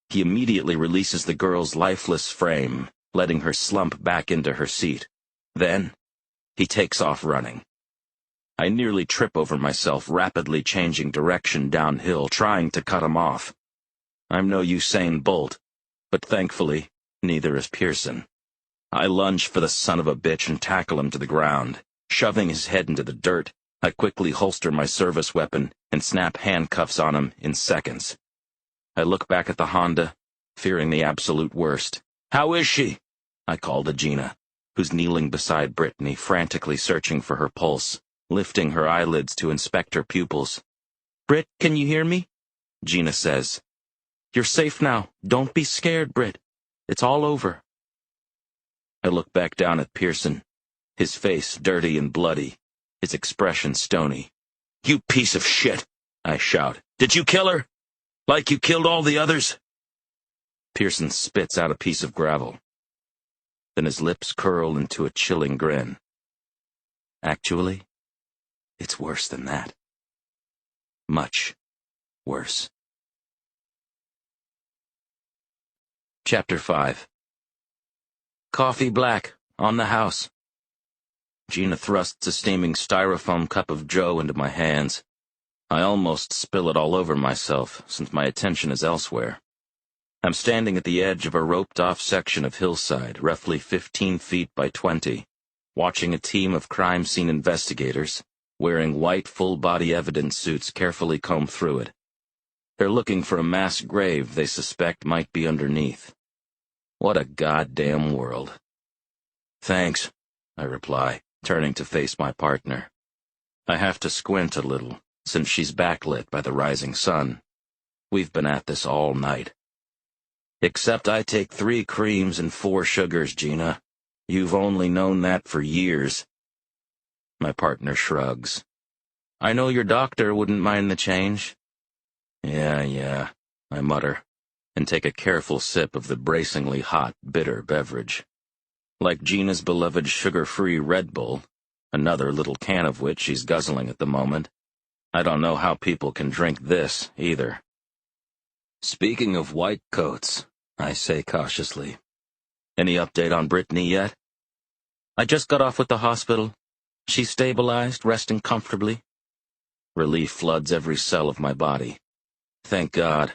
He immediately releases the girl's lifeless frame, letting her slump back into her seat. Then, he takes off running. I nearly trip over myself, rapidly changing direction downhill, trying to cut him off. I'm no Usain Bolt, but thankfully, neither is Pearson. I lunge for the son of a bitch and tackle him to the ground. Shoving his head into the dirt, I quickly holster my service weapon and snap handcuffs on him in seconds. I look back at the Honda, fearing the absolute worst. "How is she?" I call to Gina, who's kneeling beside Brittany, frantically searching for her pulse, lifting her eyelids to inspect her pupils. "Britt, can you hear me?" Gina says. "You're safe now. Don't be scared, Britt. It's all over." I look back down at Pearson, his face dirty and bloody, his expression stony. "You piece of shit!" I shout. "Did you kill her? Like you killed all the others?" Pearson spits out a piece of gravel. Then his lips curl into a chilling grin. "Actually, it's worse than that. Much worse." Chapter 5. "Coffee black, on the house." Gina thrusts a steaming styrofoam cup of joe into my hands. I almost spill it all over myself, since my attention is elsewhere. I'm standing at the edge of a roped-off section of hillside, roughly 15 feet by 20, watching a team of crime scene investigators, wearing white full-body evidence suits, carefully comb through it. They're looking for a mass grave they suspect might be underneath. What a goddamn world. "Thanks," I reply, turning to face my partner. I have to squint a little, since she's backlit by the rising sun. We've been at this all night. "Except I take 3 creams and 4 sugars, Gina. You've only known that for years." My partner shrugs. "I know your doctor wouldn't mind the change." Yeah, I mutter, and take a careful sip of the bracingly hot, bitter beverage. Like Gina's beloved sugar-free Red Bull, another little can of which she's guzzling at the moment, I don't know how people can drink this, either. "Speaking of white coats," I say cautiously, "any update on Brittany yet?" "I just got off with the hospital. She's stabilized, resting comfortably." Relief floods every cell of my body. Thank God.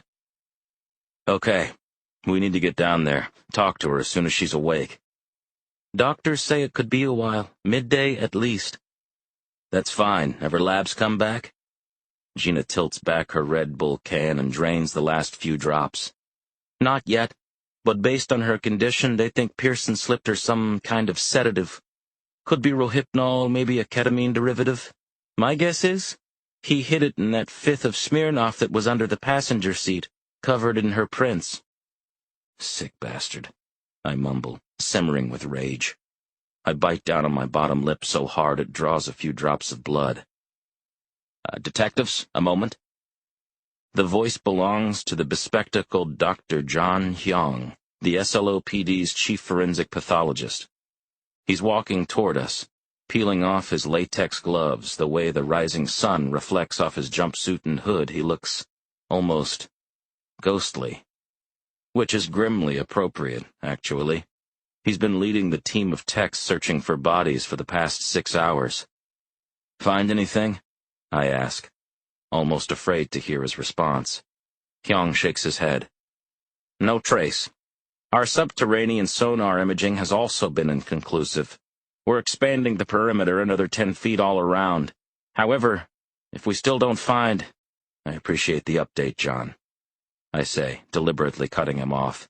"Okay, we need to get down there, talk to her as soon as she's awake." "Doctors say it could be a while, midday at least." "That's fine. Have her labs come back?" Gina tilts back her Red Bull can and drains the last few drops. "Not yet, but based on her condition, they think Pearson slipped her some kind of sedative. Could be Rohypnol, maybe a ketamine derivative. My guess is he hid it in that 5th of Smirnoff that was under the passenger seat, covered in her prints." "Sick bastard," I mumble, simmering with rage. I bite down on my bottom lip so hard it draws a few drops of blood. "Detectives, a moment." The voice belongs to the bespectacled Dr. John Hyong, the SLOPD's chief forensic pathologist. He's walking toward us, peeling off his latex gloves. The way the rising sun reflects off his jumpsuit and hood, he looks almost ghostly. Which is grimly appropriate, actually. He's been leading the team of techs searching for bodies for the past 6 hours. "Find anything?" I ask, almost afraid to hear his response. Hyong shakes his head. "No trace. Our subterranean sonar imaging has also been inconclusive. We're expanding the perimeter another 10 feet all around. However, if we still don't find—" "I appreciate the update, John," I say, deliberately cutting him off,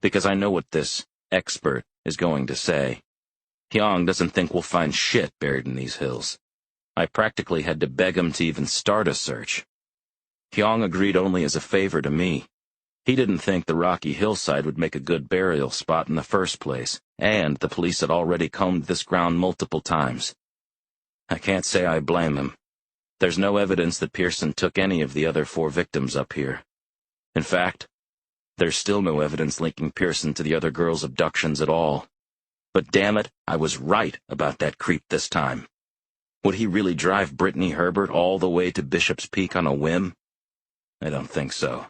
because I know what this expert is going to say. Hyong doesn't think we'll find shit buried in these hills. I practically had to beg him to even start a search. Hyung agreed only as a favor to me. He didn't think the rocky hillside would make a good burial spot in the first place, and the police had already combed this ground multiple times. I can't say I blame him. There's no evidence that Pearson took any of the other 4 victims up here. In fact, there's still no evidence linking Pearson to the other girls' abductions at all. But damn it, I was right about that creep this time. Would he really drive Brittany Herbert all the way to Bishop's Peak on a whim? I don't think so.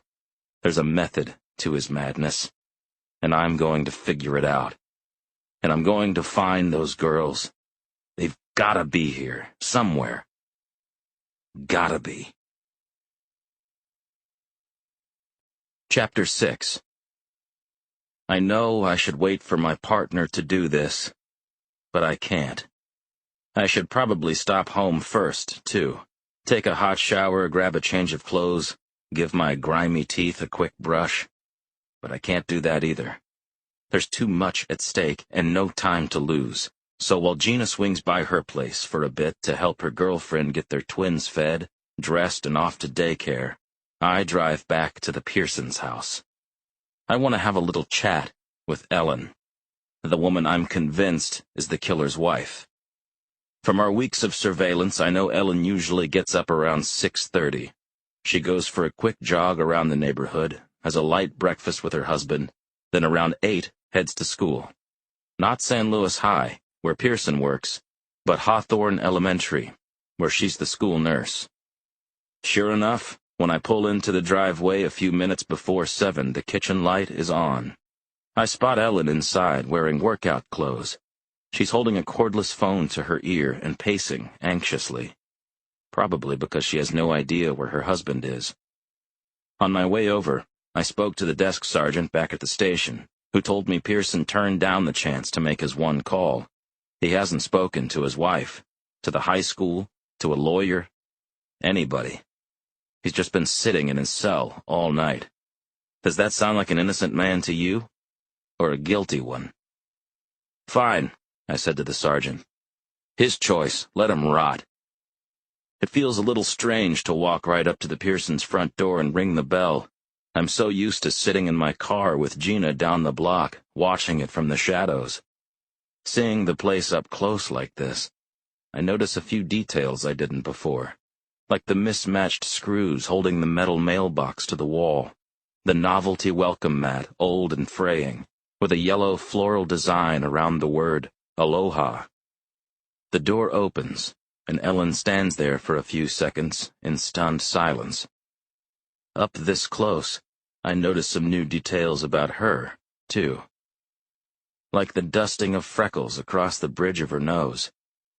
There's a method to his madness, and I'm going to figure it out. And I'm going to find those girls. They've gotta be here, somewhere. Gotta be. Chapter 6. I know I should wait for my partner to do this, but I can't. I should probably stop home first, too. Take a hot shower, grab a change of clothes, give my grimy teeth a quick brush. But I can't do that either. There's too much at stake and no time to lose. So while Gina swings by her place for a bit to help her girlfriend get their twins fed, dressed, and off to daycare, I drive back to the Pearsons' house. I want to have a little chat with Ellen, the woman I'm convinced is the killer's wife. From our weeks of surveillance, I know Ellen usually gets up around 6:30. She goes for a quick jog around the neighborhood, has a light breakfast with her husband, then around 8 heads to school. Not San Luis High, where Pearson works, but Hawthorne Elementary, where she's the school nurse. Sure enough, when I pull into the driveway a few minutes before 7, the kitchen light is on. I spot Ellen inside, wearing workout clothes. She's holding a cordless phone to her ear and pacing anxiously. Probably because she has no idea where her husband is. On my way over, I spoke to the desk sergeant back at the station, who told me Pearson turned down the chance to make his one call. He hasn't spoken to his wife, to the high school, to a lawyer, anybody. He's just been sitting in his cell all night. Does that sound like an innocent man to you? Or a guilty one? Fine, I said to the sergeant. His choice, let him rot. It feels a little strange to walk right up to the Pearsons' front door and ring the bell. I'm so used to sitting in my car with Gina down the block, watching it from the shadows. Seeing the place up close like this, I notice a few details I didn't before, like the mismatched screws holding the metal mailbox to the wall, the novelty welcome mat, old and fraying, with a yellow floral design around the word Aloha. The door opens, and Ellen stands there for a few seconds in stunned silence. Up this close, I notice some new details about her, too. Like the dusting of freckles across the bridge of her nose,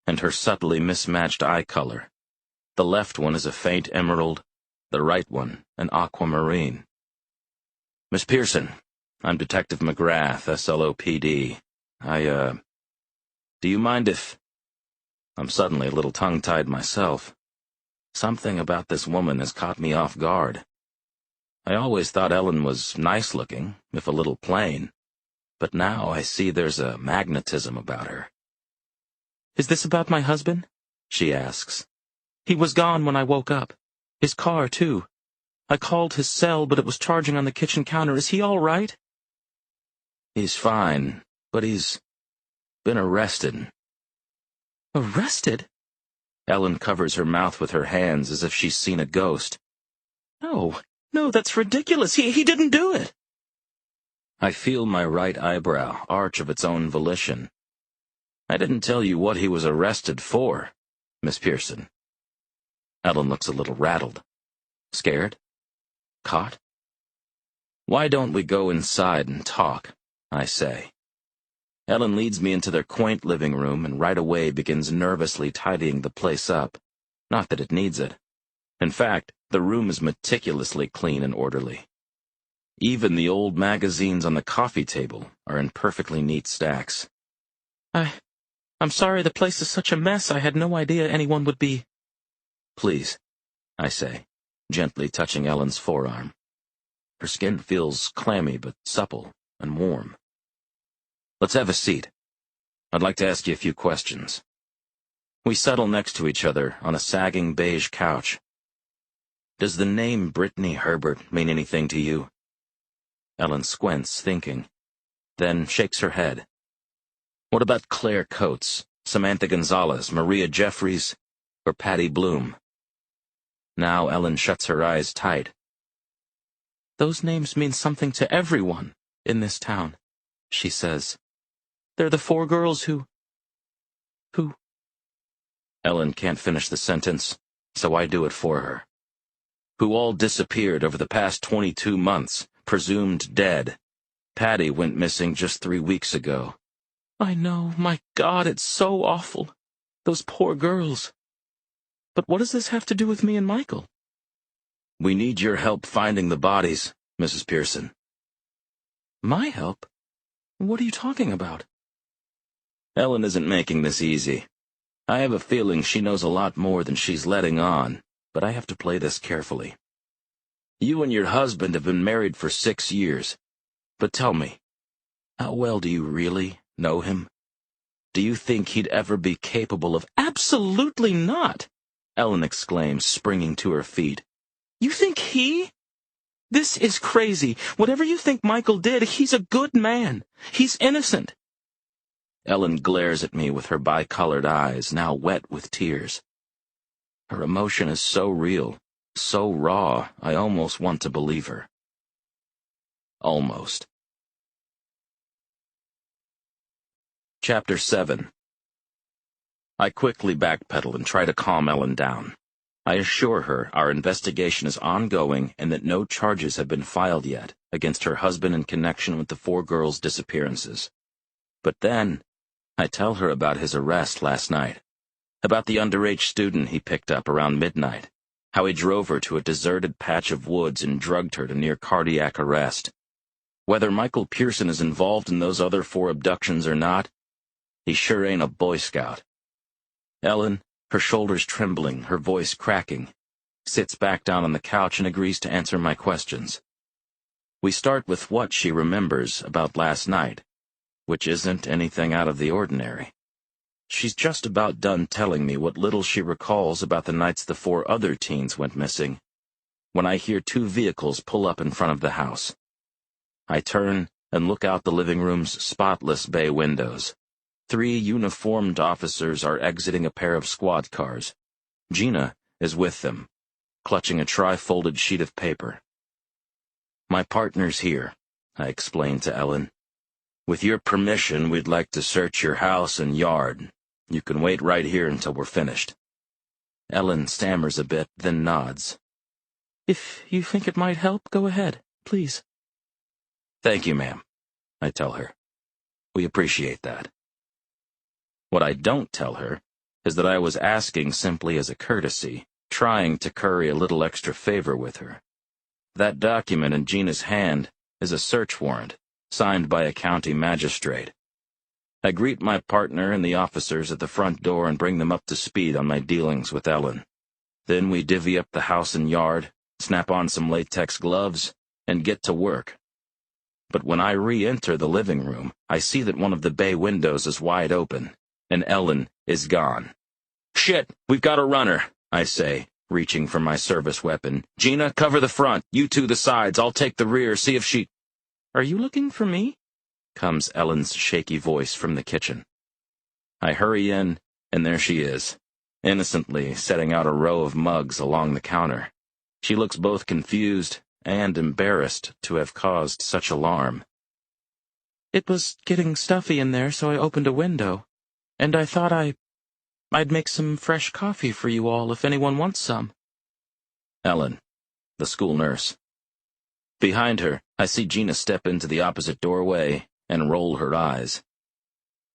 and her subtly mismatched eye color. The left one is a faint emerald, the right one an aquamarine. Miss Pearson, I'm Detective McGrath, SLOPD. Do you mind if... I'm suddenly a little tongue-tied myself. Something about this woman has caught me off guard. I always thought Ellen was nice-looking, if a little plain, but now I see there's a magnetism about her. Is this about my husband? She asks. He was gone when I woke up. His car, too. I called his cell, but it was charging on the kitchen counter. Is he all right? He's fine, but he's been arrested. Arrested? Ellen covers her mouth with her hands as if she's seen a ghost. No, that's ridiculous. He didn't do it. I feel my right eyebrow arch of its own volition. I didn't tell you what he was arrested for, Miss Pearson. Ellen looks a little rattled. Scared? Caught? Why don't we go inside and talk, I say. Ellen leads me into their quaint living room and right away begins nervously tidying the place up. Not that it needs it. In fact, the room is meticulously clean and orderly. Even the old magazines on the coffee table are in perfectly neat stacks. I'm sorry the place is such a mess. I had no idea anyone would be... Please, I say, gently touching Ellen's forearm. Her skin feels clammy but supple and warm. Let's have a seat. I'd like to ask you a few questions. We settle next to each other on a sagging beige couch. Does the name Brittany Herbert mean anything to you? Ellen squints, thinking, then shakes her head. What about Claire Coates, Samantha Gonzalez, Maria Jeffries, or Patty Bloom? Now Ellen shuts her eyes tight. Those names mean something to everyone in this town, she says. They're the 4 girls who... Ellen can't finish the sentence, so I do it for her. Who all disappeared over the past 22 months, presumed dead. Patty went missing just 3 weeks ago. I know, my God, it's so awful. Those poor girls. But what does this have to do with me and Michael? We need your help finding the bodies, Mrs. Pearson. My help? What are you talking about? Ellen isn't making this easy. I have a feeling she knows a lot more than she's letting on, but I have to play this carefully. You and your husband have been married for 6 years. But tell me, how well do you really know him? Do you think he'd ever be capable of— Absolutely not! Ellen exclaims, springing to her feet. You think he? This is crazy. Whatever you think Michael did, he's a good man. He's innocent. Ellen glares at me with her bi-colored eyes, now wet with tears. Her emotion is so real, so raw, I almost want to believe her. Almost. Chapter 7. I quickly backpedal and try to calm Ellen down. I assure her our investigation is ongoing and that no charges have been filed yet against her husband in connection with the 4 girls' disappearances. But then, I tell her about his arrest last night, about the underage student he picked up around midnight, how he drove her to a deserted patch of woods and drugged her to near cardiac arrest. Whether Michael Pearson is involved in those other 4 abductions or not, he sure ain't a Boy Scout. Ellen, her shoulders trembling, her voice cracking, sits back down on the couch and agrees to answer my questions. We start with what she remembers about last night, which isn't anything out of the ordinary. She's just about done telling me what little she recalls about the nights the 4 other teens went missing, when I hear 2 vehicles pull up in front of the house. I turn and look out the living room's spotless bay windows. 3 uniformed officers are exiting a pair of squad cars. Gina is with them, clutching a tri-folded sheet of paper. My partner's here, I explain to Ellen. With your permission, we'd like to search your house and yard. You can wait right here until we're finished. Ellen stammers a bit, then nods. If you think it might help, go ahead, please. Thank you, ma'am, I tell her. We appreciate that. What I don't tell her is that I was asking simply as a courtesy, trying to curry a little extra favor with her. That document in Gina's hand is a search warrant, signed by a county magistrate. I greet my partner and the officers at the front door and bring them up to speed on my dealings with Ellen. Then we divvy up the house and yard, snap on some latex gloves, and get to work. But when I re-enter the living room, I see that one of the bay windows is wide open, and Ellen is gone. Shit, we've got a runner, I say, reaching for my service weapon. Gina, cover the front, you 2 the sides, I'll take the rear, see if she— Are you looking for me? Comes Ellen's shaky voice from the kitchen. I hurry in, and there she is, innocently setting out a row of mugs along the counter. She looks both confused and embarrassed to have caused such alarm. It was getting stuffy in there, so I opened a window, and I thought I'd make some fresh coffee for you all if anyone wants some. Ellen, the school nurse. Behind her, I see Gina step into the opposite doorway and roll her eyes.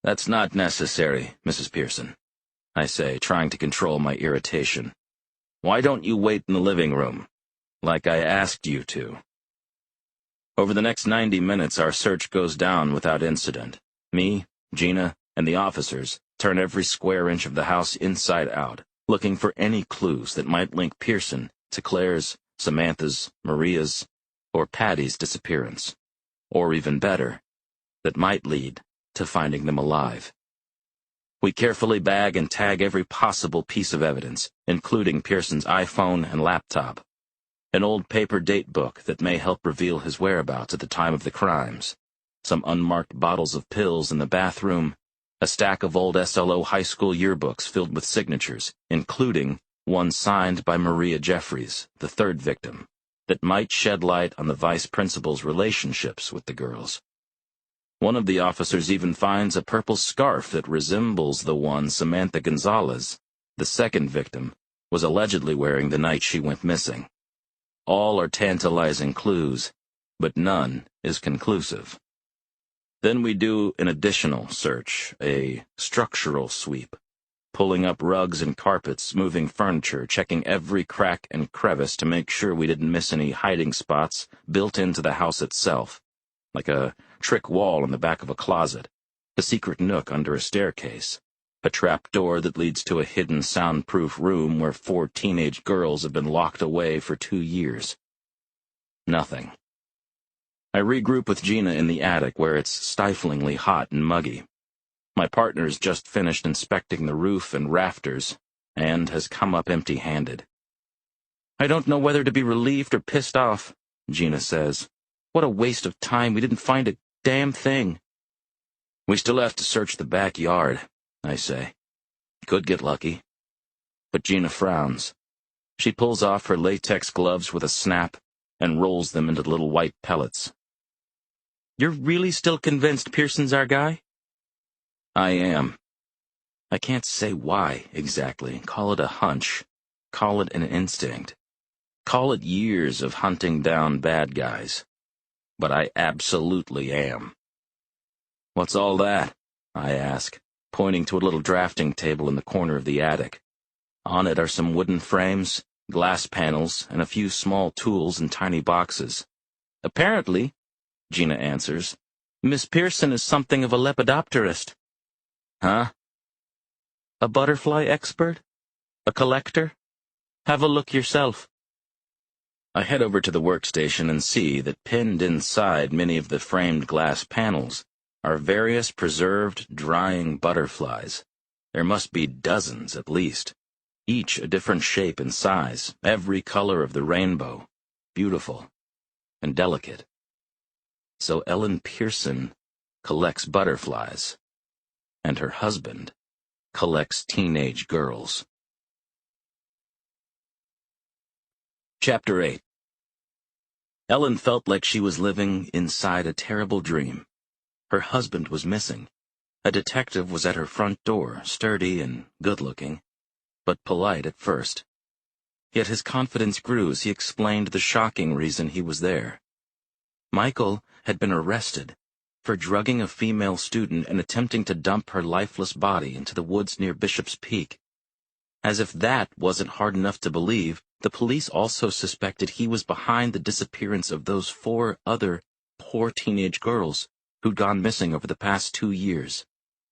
That's not necessary, Mrs. Pearson, I say, trying to control my irritation. Why don't you wait in the living room, like I asked you to? Over the next 90 minutes, our search goes down without incident. Me, Gina, and the officers turn every square inch of the house inside out, looking for any clues that might link Pearson to Claire's, Samantha's, Maria's, or Patty's disappearance. Or even better, that might lead to finding them alive. We carefully bag and tag every possible piece of evidence, including Pearson's iPhone and laptop, an old paper date book that may help reveal his whereabouts at the time of the crimes, some unmarked bottles of pills in the bathroom, a stack of old SLO high school yearbooks filled with signatures, including one signed by Maria Jeffries, the third victim, that might shed light on the vice principal's relationships with the girls. One of the officers even finds a purple scarf that resembles the one Samantha Gonzalez, the second victim, was allegedly wearing the night she went missing. All are tantalizing clues, but none is conclusive. Then we do an additional search, a structural sweep, pulling up rugs and carpets, moving furniture, checking every crack and crevice to make sure we didn't miss any hiding spots built into the house itself, like a trick wall in the back of a closet, a secret nook under a staircase, a trap door that leads to a hidden soundproof room where 4 teenage girls have been locked away for 2 years. Nothing. I regroup with Gina in the attic where it's stiflingly hot and muggy. My partner's just finished inspecting the roof and rafters and has come up empty-handed. "I don't know whether to be relieved or pissed off," Gina says. "What a waste of time. We didn't find a damn thing." "We still have to search the backyard," I say. "Could get lucky." But Gina frowns. She pulls off her latex gloves with a snap and rolls them into little white pellets. "You're really still convinced Pearson's our guy?" I am. I can't say why, exactly. Call it a hunch. Call it an instinct. Call it years of hunting down bad guys. But I absolutely am. "What's all that?" I ask, pointing to a little drafting table in the corner of the attic. On it are some wooden frames, glass panels, and a few small tools in tiny boxes. "Apparently," Gina answers, "Miss Pearson is something of a lepidopterist." "Huh?" "A butterfly expert? A collector? Have a look yourself." I head over to the workstation and see that pinned inside many of the framed glass panels are various preserved, drying butterflies. There must be dozens at least, each a different shape and size, every color of the rainbow, beautiful and delicate. So Ellen Pearson collects butterflies, and her husband collects teenage girls. Chapter 8. Ellen felt like she was living inside a terrible dream. Her husband was missing. A detective was at her front door, sturdy and good-looking, but polite at first. Yet his confidence grew as he explained the shocking reason he was there. Michael had been arrested for drugging a female student and attempting to dump her lifeless body into the woods near Bishop's Peak. As if that wasn't hard enough to believe, the police also suspected he was behind the disappearance of those 4 other poor teenage girls who'd gone missing over the past 2 years.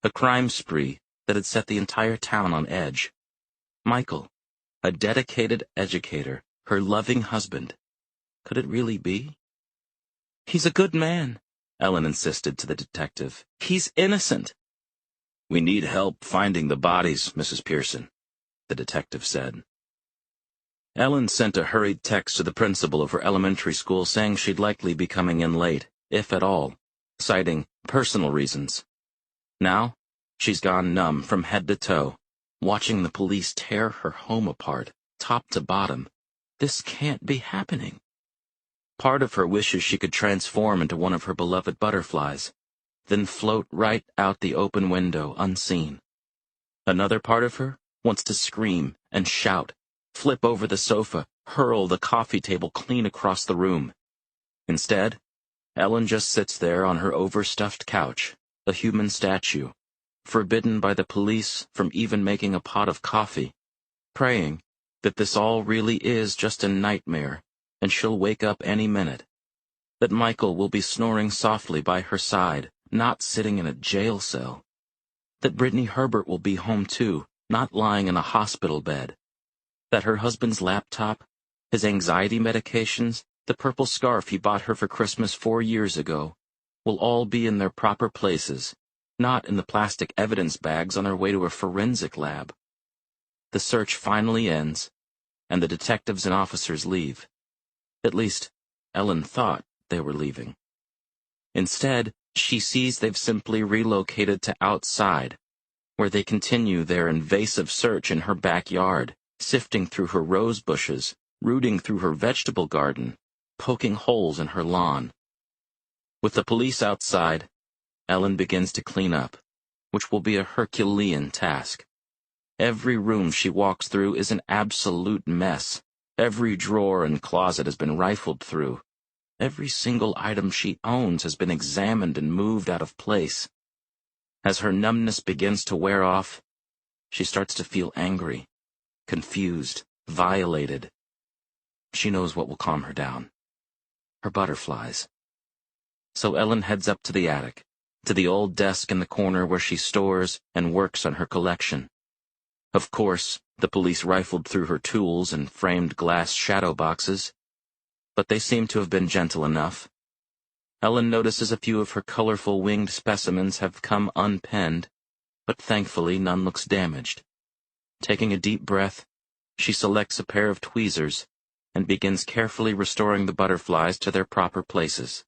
A crime spree that had set the entire town on edge. Michael, a dedicated educator, her loving husband. Could it really be? "He's a good man," Ellen insisted to the detective. "He's innocent." "We need help finding the bodies, Mrs. Pearson," the detective said. Ellen sent a hurried text to the principal of her elementary school saying she'd likely be coming in late, if at all, citing personal reasons. Now, she's gone numb from head to toe, watching the police tear her home apart, top to bottom. This can't be happening. Part of her wishes she could transform into one of her beloved butterflies, then float right out the open window unseen. Another part of her wants to scream and shout, flip over the sofa, hurl the coffee table clean across the room. Instead, Ellen just sits there on her overstuffed couch, a human statue, forbidden by the police from even making a pot of coffee, praying that this all really is just a nightmare and she'll wake up any minute, that Michael will be snoring softly by her side, not sitting in a jail cell, that Brittany Herbert will be home too, not lying in a hospital bed, that her husband's laptop, his anxiety medications, the purple scarf he bought her for Christmas 4 years ago, will all be in their proper places, not in the plastic evidence bags on their way to a forensic lab. The search finally ends, and the detectives and officers leave. At least, Ellen thought they were leaving. Instead, she sees they've simply relocated to outside, where they continue their invasive search in her backyard, sifting through her rose bushes, rooting through her vegetable garden, poking holes in her lawn. With the police outside, Ellen begins to clean up, which will be a Herculean task. Every room she walks through is an absolute mess. Every drawer and closet has been rifled through. Every single item she owns has been examined and moved out of place. As her numbness begins to wear off, she starts to feel angry, confused, violated. She knows what will calm her down. Her butterflies. So Ellen heads up to the attic, to the old desk in the corner where she stores and works on her collection. Of course, the police rifled through her tools and framed glass shadow boxes, but they seem to have been gentle enough. Ellen notices a few of her colorful winged specimens have come unpenned, but thankfully none looks damaged. Taking a deep breath, she selects a pair of tweezers and begins carefully restoring the butterflies to their proper places.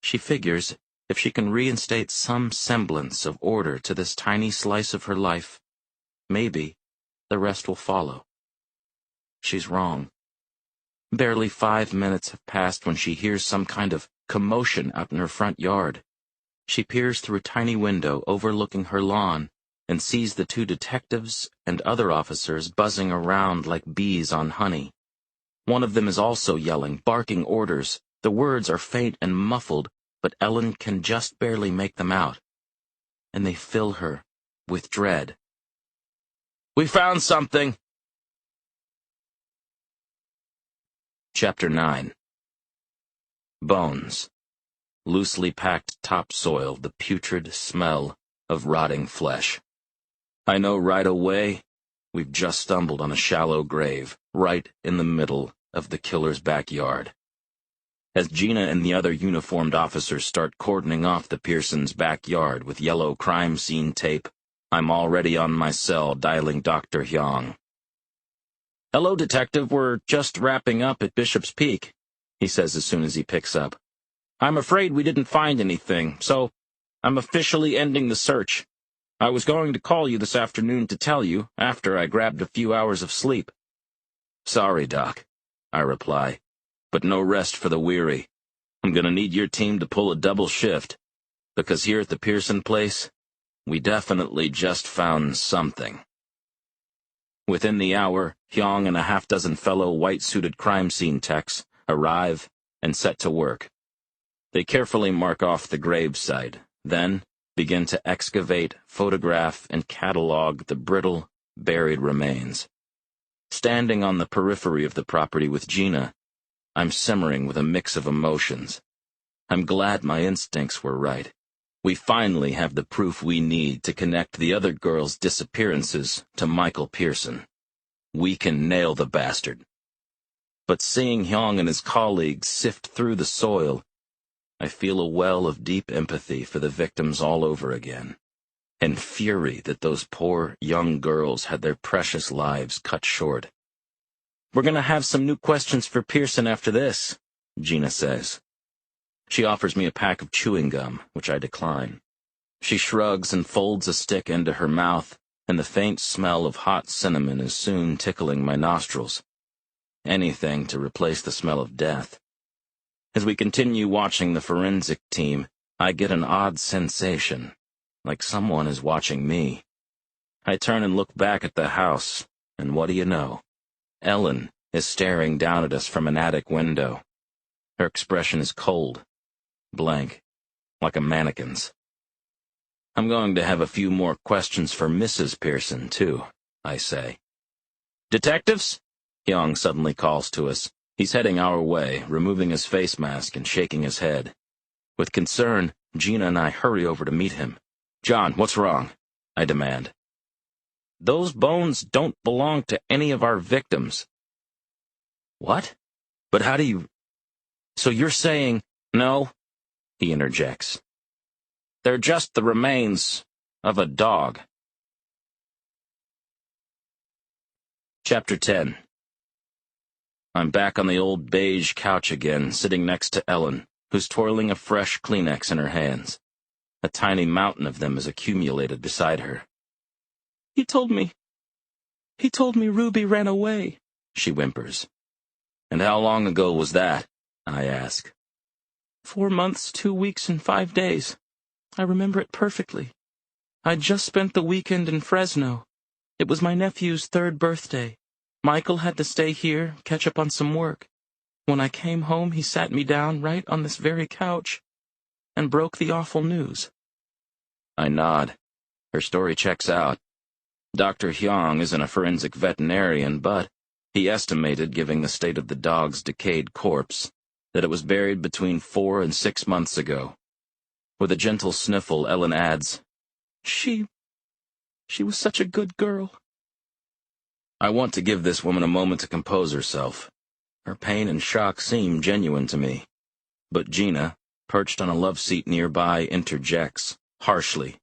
She figures if she can reinstate some semblance of order to this tiny slice of her life, maybe the rest will follow. She's wrong. Barely 5 minutes have passed when she hears some kind of commotion out in her front yard. She peers through a tiny window overlooking her lawn and sees the 2 detectives and other officers buzzing around like bees on honey. One of them is also yelling, barking orders. The words are faint and muffled, but Ellen can just barely make them out. And they fill her with dread. "We found something!" Chapter 9. Bones. Loosely packed topsoil, the putrid smell of rotting flesh. I know right away we've just stumbled on a shallow grave, right in the middle of the killer's backyard. As Gina and the other uniformed officers start cordoning off the Pearsons' backyard with yellow crime scene tape, I'm already on my cell dialing Dr. Hyong. "Hello, Detective, we're just wrapping up at Bishop's Peak," he says as soon as he picks up. "I'm afraid we didn't find anything, so I'm officially ending the search. I was going to call you this afternoon to tell you, after I grabbed a few hours of sleep." "Sorry, Doc," I reply, "but no rest for the weary. I'm gonna need your team to pull a double shift, because here at the Pearson place, we definitely just found something." Within the hour, Hyong and a half-dozen fellow white-suited crime scene techs arrive and set to work. They carefully mark off the gravesite, then begin to excavate, photograph, and catalog the brittle, buried remains. Standing on the periphery of the property with Gina, I'm simmering with a mix of emotions. I'm glad my instincts were right. We finally have the proof we need to connect the other girls' disappearances to Michael Pearson. We can nail the bastard. But seeing Hyong and his colleagues sift through the soil, I feel a well of deep empathy for the victims all over again, and fury that those poor young girls had their precious lives cut short. "We're gonna have some new questions for Pearson after this," Gina says. She offers me a pack of chewing gum, which I decline. She shrugs and folds a stick into her mouth, and the faint smell of hot cinnamon is soon tickling my nostrils. Anything to replace the smell of death. As we continue watching the forensic team, I get an odd sensation, like someone is watching me. I turn and look back at the house, and what do you know? Ellen is staring down at us from an attic window. Her expression is cold, blank, like a mannequin's. "I'm going to have a few more questions for Mrs. Pearson, too," I say. "Detectives?" Hyong suddenly calls to us. He's heading our way, removing his face mask and shaking his head. With concern, Gina and I hurry over to meet him. "John, what's wrong?" I demand. "Those bones don't belong to any of our victims." "What? But how do you—" "So you're saying—" "No," he interjects. They're just the remains of a dog. Chapter 10. I'm back on the old beige couch again, sitting next to Ellen, who's twirling a fresh Kleenex in her hands. A tiny mountain of them is accumulated beside her. He told me Ruby ran away, she whimpers. And how long ago was that? I ask. 4 months, 2 weeks, and 5 days. I remember it perfectly. I'd just spent the weekend in Fresno. It was my nephew's 3rd birthday. Michael had to stay here, catch up on some work. When I came home, he sat me down right on this very couch and broke the awful news. I nod. Her story checks out. Dr. Hyung isn't a forensic veterinarian, but he estimated, given the state of the dog's decayed corpse, that it was buried between 4 and 6 months ago. With a gentle sniffle, Ellen adds, She was such a good girl. I want to give this woman a moment to compose herself. Her pain and shock seem genuine to me. But Gina, perched on a love seat nearby, interjects, harshly.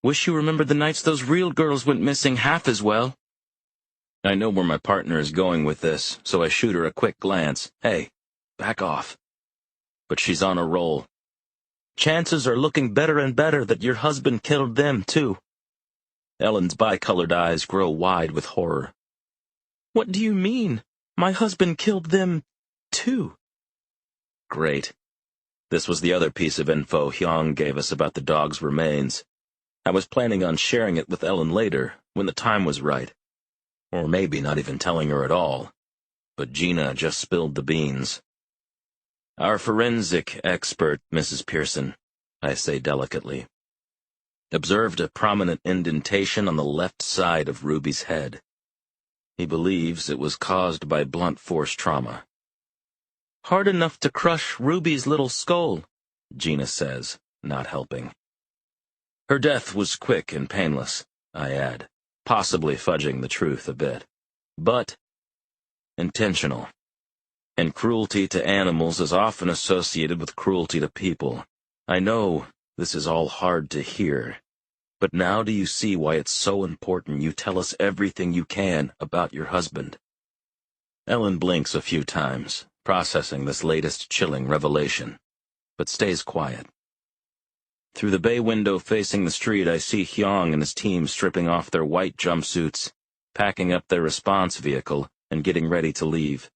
Wish you remembered the nights those real girls went missing half as well. I know where my partner is going with this, so I shoot her a quick glance. Hey, back off. But she's on a roll. Chances are looking better and better that your husband killed them, too. Ellen's bi-colored eyes grow wide with horror. What do you mean? My husband killed them, too. Great. This was the other piece of info Hyung gave us about the dog's remains. I was planning on sharing it with Ellen later, when the time was right. Or maybe not even telling her at all. But Gina just spilled the beans. Our forensic expert, Mrs. Pearson, I say delicately, observed a prominent indentation on the left side of Ruby's head. He believes it was caused by blunt force trauma. Hard enough to crush Ruby's little skull, Gina says, not helping. Her death was quick and painless, I add, possibly fudging the truth a bit. But intentional. And cruelty to animals is often associated with cruelty to people. I know this is all hard to hear, but now do you see why it's so important you tell us everything you can about your husband? Ellen blinks a few times, processing this latest chilling revelation, but stays quiet. Through the bay window facing the street, I see Hyung and his team stripping off their white jumpsuits, packing up their response vehicle, and getting ready to leave.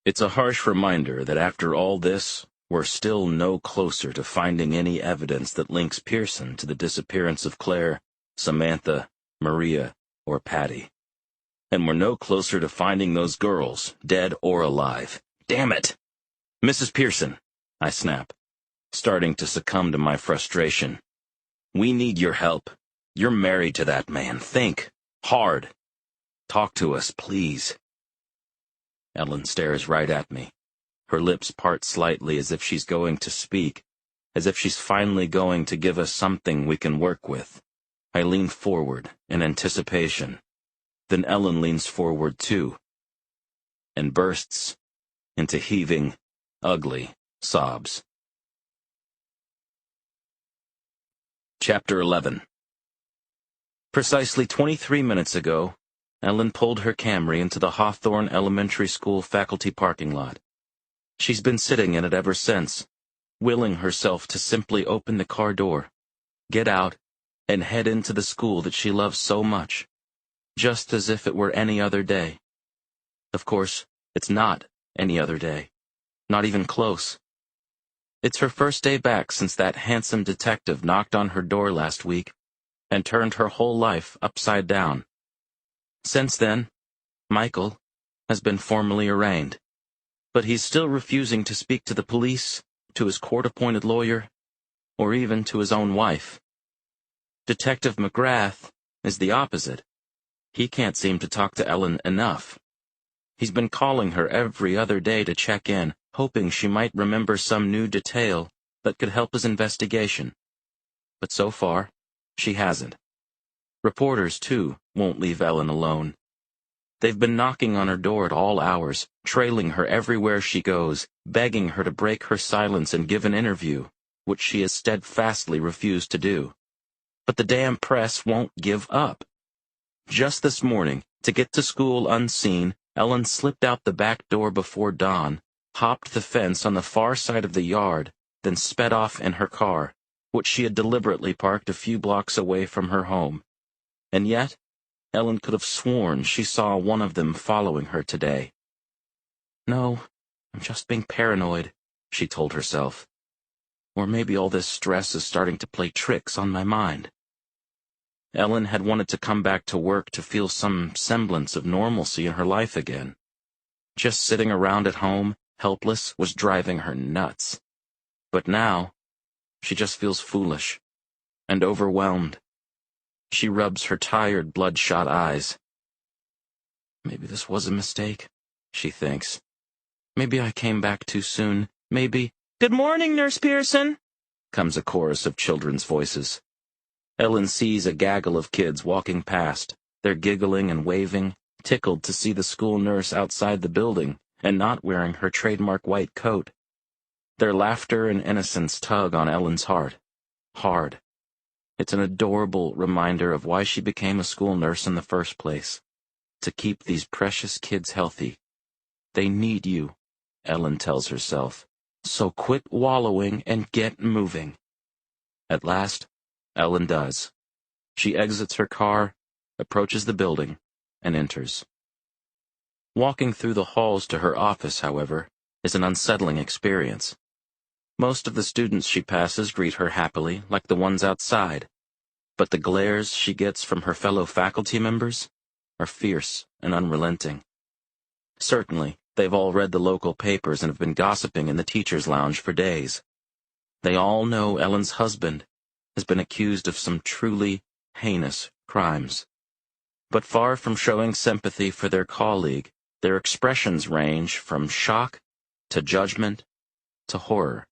It's a harsh reminder that after all this, we're still no closer to finding any evidence that links Pearson to the disappearance of Claire, Samantha, Maria, or Patty. And we're no closer to finding those girls, dead or alive. Damn it! Mrs. Pearson, I snap, starting to succumb to my frustration. We need your help. You're married to that man. Think. Hard. Talk to us, please. Ellen stares right at me. Her lips part slightly as if she's going to speak, as if she's finally going to give us something we can work with. I lean forward in anticipation. Then Ellen leans forward too, and bursts into heaving, ugly sobs. Chapter 11. Precisely 23 minutes ago, Ellen pulled her Camry into the Hawthorne Elementary School faculty parking lot. She's been sitting in it ever since, willing herself to simply open the car door, get out, and head into the school that she loves so much, just as if it were any other day. Of course, it's not any other day, not even close. It's her first day back since that handsome detective knocked on her door last week and turned her whole life upside down. Since then, Michael has been formally arraigned, but he's still refusing to speak to the police, to his court-appointed lawyer, or even to his own wife. Detective McGrath is the opposite. He can't seem to talk to Ellen enough. He's been calling her every other day to check in, hoping she might remember some new detail that could help his investigation. But so far, she hasn't. Reporters, too, won't leave Ellen alone. They've been knocking on her door at all hours, trailing her everywhere she goes, begging her to break her silence and give an interview. which she has steadfastly refused to do. But the damn press won't give up. Just this morning, to get to school unseen, Ellen slipped out the back door before dawn, hopped the fence on the far side of the yard, then sped off in her car, which she had deliberately parked a few blocks away from her home. And yet, Ellen could have sworn she saw one of them following her today. No, I'm just being paranoid, she told herself. Or maybe all this stress is starting to play tricks on my mind. Ellen had wanted to come back to work to feel some semblance of normalcy in her life again. Just sitting around at home, helpless, was driving her nuts. But now, she just feels foolish and overwhelmed. She rubs her tired, bloodshot eyes. Maybe this was a mistake, she thinks. Maybe I came back too soon. Maybe— "Good morning, Nurse Pearson," comes a chorus of children's voices. Ellen sees a gaggle of kids walking past. They're giggling and waving, tickled to see the school nurse outside the building and not wearing her trademark white coat. Their laughter and innocence tug on Ellen's heart. Hard. It's an adorable reminder of why she became a school nurse in the first place. To keep these precious kids healthy. They need you, Ellen tells herself. So quit wallowing and get moving. At last, Ellen does. She exits her car, approaches the building, and enters. Walking through the halls to her office, however, is an unsettling experience. Most of the students she passes greet her happily, like the ones outside, but the glares she gets from her fellow faculty members are fierce and unrelenting. Certainly, they've all read the local papers and have been gossiping in the teacher's lounge for days. They all know Ellen's husband has been accused of some truly heinous crimes. But far from showing sympathy for their colleague, their expressions range from shock to judgment to horror.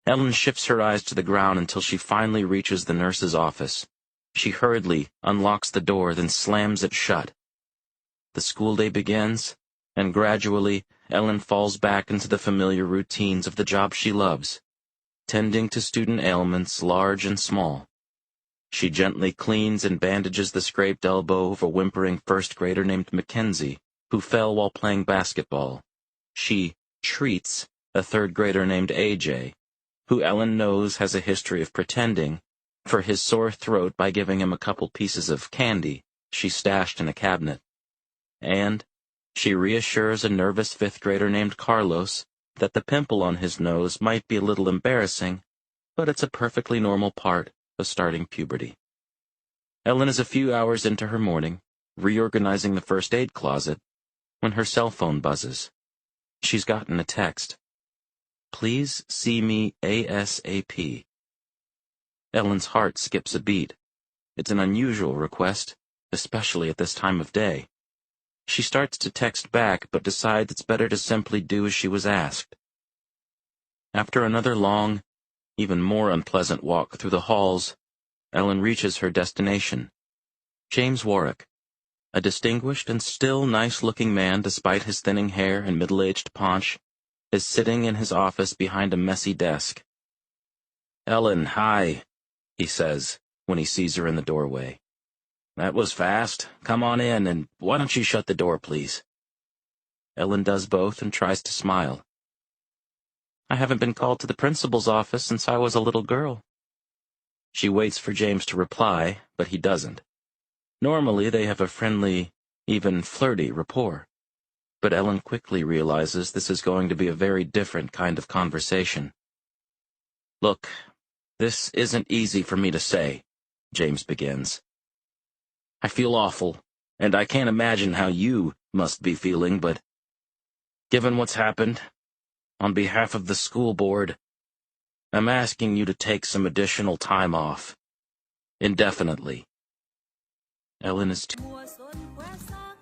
Ellen shifts her eyes to the ground until she finally reaches the nurse's office. She hurriedly unlocks the door, then slams it shut. The school day begins, and gradually Ellen falls back into the familiar routines of the job she loves, tending to student ailments large and small. She gently cleans and bandages the scraped elbow of a whimpering first grader named Mackenzie, who fell while playing basketball. She treats a third grader named AJ, who Ellen knows has a history of pretending, for his sore throat by giving him a couple pieces of candy she stashed in a cabinet. And she reassures a nervous fifth grader named Carlos that the pimple on his nose might be a little embarrassing, but it's a perfectly normal part of starting puberty. Ellen is a few hours into her morning, reorganizing the first aid closet, when her cell phone buzzes. She's gotten a text. "Please see me ASAP." Ellen's heart skips a beat. It's an unusual request, especially at this time of day. She starts to text back, but decides it's better to simply do as she was asked. After another long, even more unpleasant walk through the halls, Ellen reaches her destination. James Warwick, a distinguished and still nice-looking man despite his thinning hair and middle-aged paunch, is sitting in his office behind a messy desk. "Ellen, hi," he says, when he sees her in the doorway. "That was fast. Come on in, and why don't you shut the door, please?" Ellen does both and tries to smile. "I haven't been called to the principal's office since I was a little girl." She waits for James to reply, but he doesn't. Normally they have a friendly, even flirty rapport. But Ellen quickly realizes this is going to be a very different kind of conversation. "Look, this isn't easy for me to say," James begins. "I feel awful, and I can't imagine how you must be feeling, but given what's happened, on behalf of the school board, I'm asking you to take some additional time off. Indefinitely." Ellen is too— Mùa xuân khoe sắc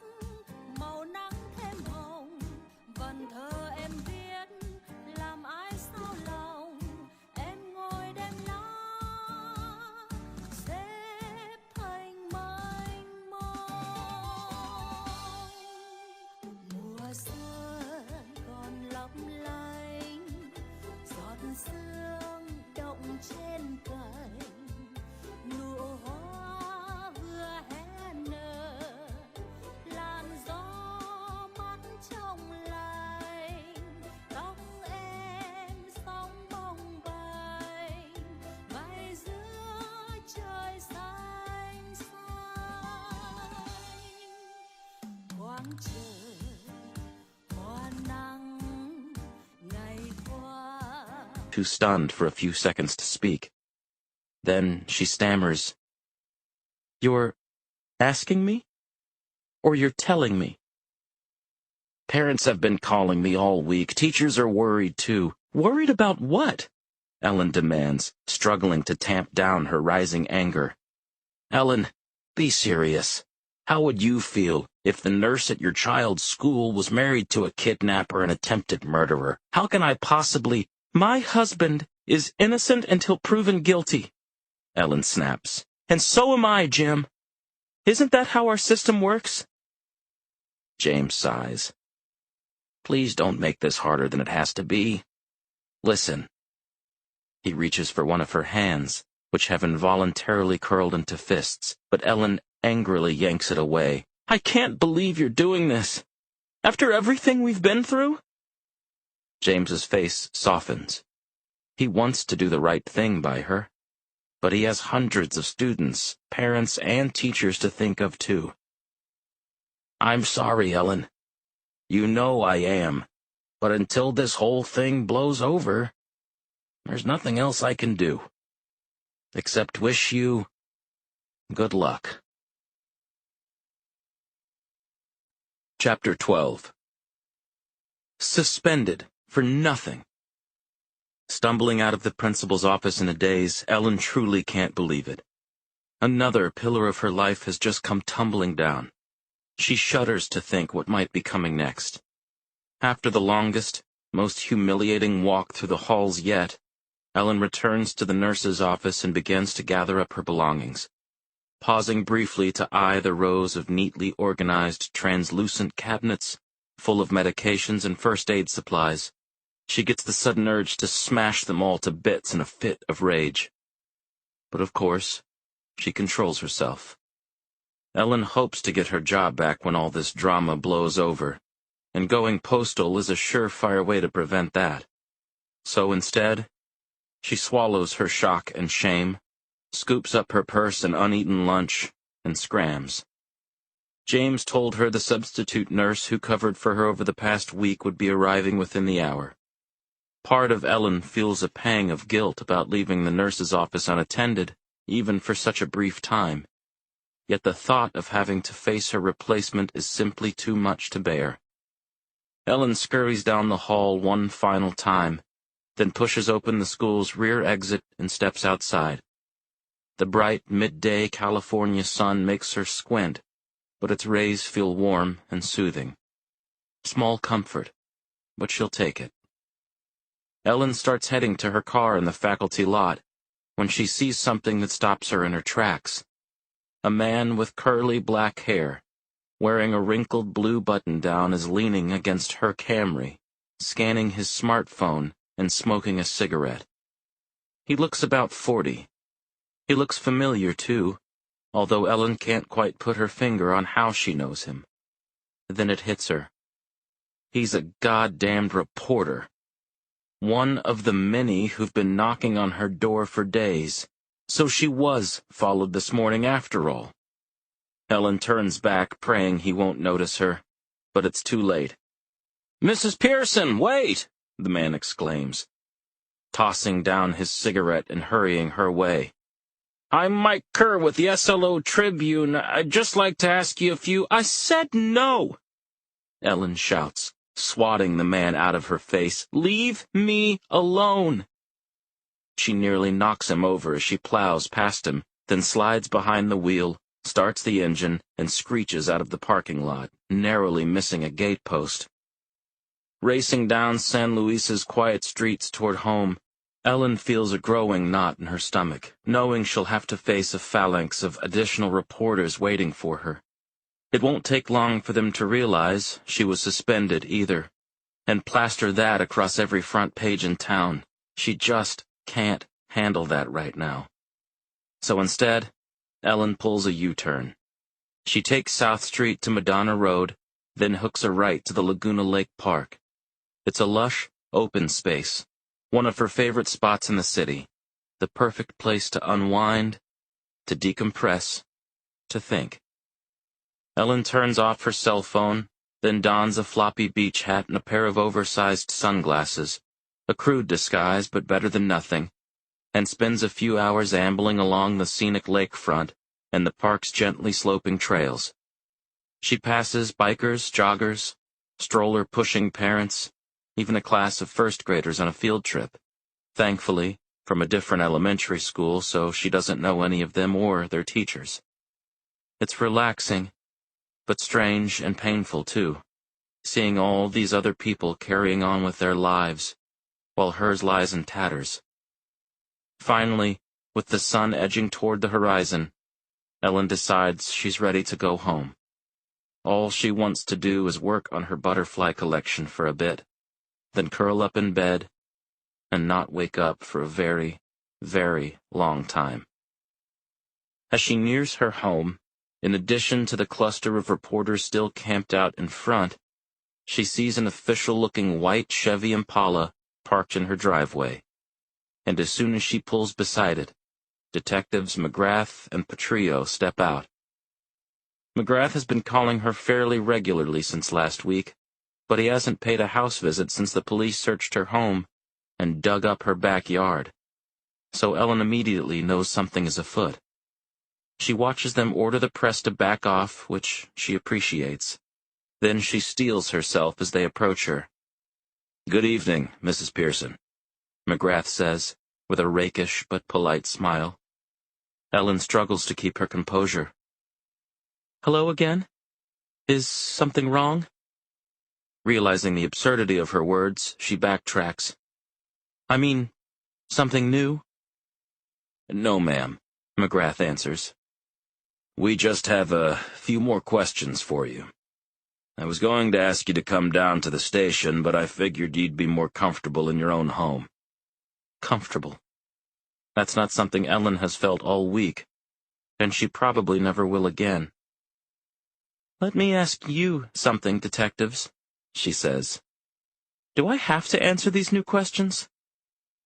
màu nắng thêm hồng, vần thơ em viết làm ai sao lòng, em ngồi đêm lá xếp thành mênh mông. Mùa xuân còn lấp lánh giọt sương too stunned for a few seconds to speak. Then she stammers, "You're asking me? Or you're telling me?" "Parents have been calling me all week. Teachers are worried, too." "Worried about what?" Ellen demands, struggling to tamp down her rising anger. "Ellen, be serious. How would you feel if the nurse at your child's school was married to a kidnapper and attempted murderer? How can I possibly—" "My husband is innocent until proven guilty," Ellen snaps. "And so am I, Jim. Isn't that how our system works?" James sighs. "Please don't make this harder than it has to be. Listen." He reaches for one of her hands, which have involuntarily curled into fists, but Ellen angrily yanks it away. "I can't believe you're doing this. After everything we've been through?" James's face softens. He wants to do the right thing by her, but he has hundreds of students, parents, and teachers to think of too. "I'm sorry, Ellen. You know I am. But until this whole thing blows over, there's nothing else I can do. Except wish you good luck." Chapter 12. Suspended for nothing. Stumbling out of the principal's office in a daze, Ellen truly can't believe it. Another pillar of her life has just come tumbling down. She shudders to think what might be coming next. After the longest, most humiliating walk through the halls yet, Ellen returns to the nurse's office and begins to gather up her belongings. Pausing briefly to eye the rows of neatly organized translucent cabinets, full of medications and first aid supplies, she gets the sudden urge to smash them all to bits in a fit of rage. But of course, she controls herself. Ellen hopes to get her job back when all this drama blows over, and going postal is a surefire way to prevent that. So instead, she swallows her shock and shame, scoops up her purse and uneaten lunch, and scrams. James told her the substitute nurse who covered for her over the past week would be arriving within the hour. Part of Ellen feels a pang of guilt about leaving the nurse's office unattended, even for such a brief time. Yet the thought of having to face her replacement is simply too much to bear. Ellen scurries down the hall one final time, then pushes open the school's rear exit and steps outside. The bright, midday California sun makes her squint, but its rays feel warm and soothing. Small comfort, but she'll take it. Ellen starts heading to her car in the faculty lot when she sees something that stops her in her tracks. A man with curly black hair, wearing a wrinkled blue button-down, is leaning against her Camry, scanning his smartphone and smoking a cigarette. He looks about 40. He looks familiar, too, although Ellen can't quite put her finger on how she knows him. Then it hits her. He's a goddamned reporter. One of the many who've been knocking on her door for days. So she was followed this morning after all. Ellen turns back, praying he won't notice her, but it's too late. "Mrs. Pearson, wait!" the man exclaims, tossing down his cigarette and hurrying her way. "I'm Mike Kerr with the SLO Tribune. I'd just like to ask you a few—" "I said no!" Ellen shouts, swatting the man out of her face. "Leave me alone!" She nearly knocks him over as she plows past him, then slides behind the wheel, starts the engine, and screeches out of the parking lot, narrowly missing a gate post. Racing down San Luis's quiet streets toward home, Ellen feels a growing knot in her stomach, knowing she'll have to face a phalanx of additional reporters waiting for her. It won't take long for them to realize she was suspended either, and plaster that across every front page in town. She just can't handle that right now. So instead, Ellen pulls a U-turn. She takes South Street to Madonna Road, then hooks a right to the Laguna Lake Park. It's a lush, open space, one of her favorite spots in the city, the perfect place to unwind, to decompress, to think. Ellen turns off her cell phone, then dons a floppy beach hat and a pair of oversized sunglasses, a crude disguise but better than nothing, and spends a few hours ambling along the scenic lakefront and the park's gently sloping trails. She passes bikers, joggers, stroller-pushing parents, even a class of first-graders on a field trip, thankfully from a different elementary school, so she doesn't know any of them or their teachers. It's relaxing, but strange and painful too, seeing all these other people carrying on with their lives, while hers lies in tatters. Finally, with the sun edging toward the horizon, Ellen decides she's ready to go home. All she wants to do is work on her butterfly collection for a bit, then curl up in bed and not wake up for a very, very long time. As she nears her home, in addition to the cluster of reporters still camped out in front, she sees an official-looking white Chevy Impala parked in her driveway, and as soon as she pulls beside it, Detectives McGrath and Petrillo step out. McGrath has been calling her fairly regularly since last week, but he hasn't paid a house visit since the police searched her home and dug up her backyard, so Ellen immediately knows something is afoot. She watches them order the press to back off, which she appreciates. Then she steels herself as they approach her. "Good evening, Mrs. Pearson," McGrath says, with a rakish but polite smile. Ellen struggles to keep her composure. "Hello again? Is something wrong?" Realizing the absurdity of her words, she backtracks. "I mean, something new?" "No, ma'am," McGrath answers. "We just have a few more questions for you. I was going to ask you to come down to the station, but I figured you'd be more comfortable in your own home." Comfortable. That's not something Ellen has felt all week, and she probably never will again. "Let me ask you something, detectives," she says. "Do I have to answer these new questions?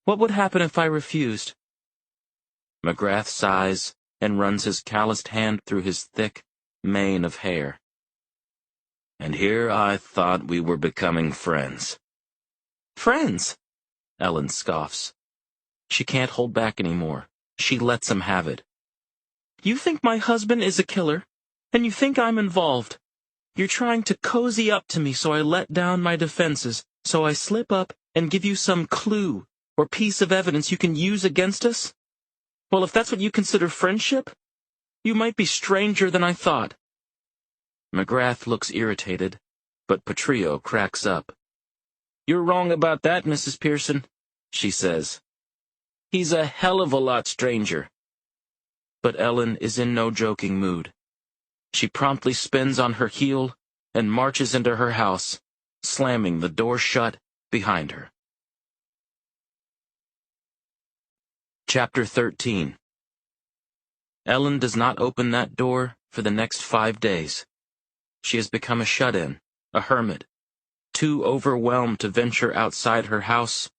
What would happen if I refused?" McGrath sighs and runs his calloused hand through his thick mane of hair. "And here I thought we were becoming friends." "Friends?" Ellen scoffs. She can't hold back anymore. She lets him have it. "You think my husband is a killer, and you think I'm involved. You're trying to cozy up to me so I let down my defenses, so I slip up and give you some clue or piece of evidence you can use against us? Well, if that's what you consider friendship, you might be stranger than I thought." McGrath looks irritated, but Petrillo cracks up. "You're wrong about that, Mrs. Pearson," she says. "He's a hell of a lot stranger." But Ellen is in no joking mood. She promptly spins on her heel and marches into her house, slamming the door shut behind her. Chapter 13. Ellen does not open that door for the next 5 days. She has become a shut-in, a hermit, too overwhelmed to venture outside her house,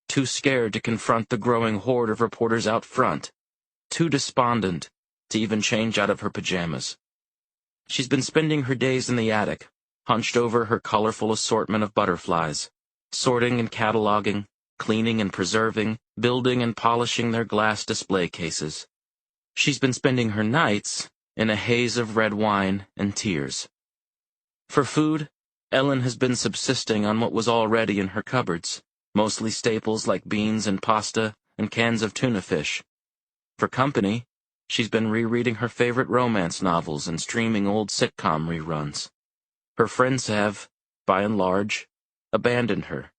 too scared to confront the growing horde of reporters out front, too despondent to even change out of her pajamas. She's been spending her days in the attic, hunched over her colorful assortment of butterflies, sorting and cataloging, cleaning and preserving, building and polishing their glass display cases. She's been spending her nights in a haze of red wine and tears. For food, Ellen has been subsisting on what was already in her cupboards, mostly staples like beans and pasta and cans of tuna fish. For company, she's been rereading her favorite romance novels and streaming old sitcom reruns. Her friends have, by and large, abandoned her,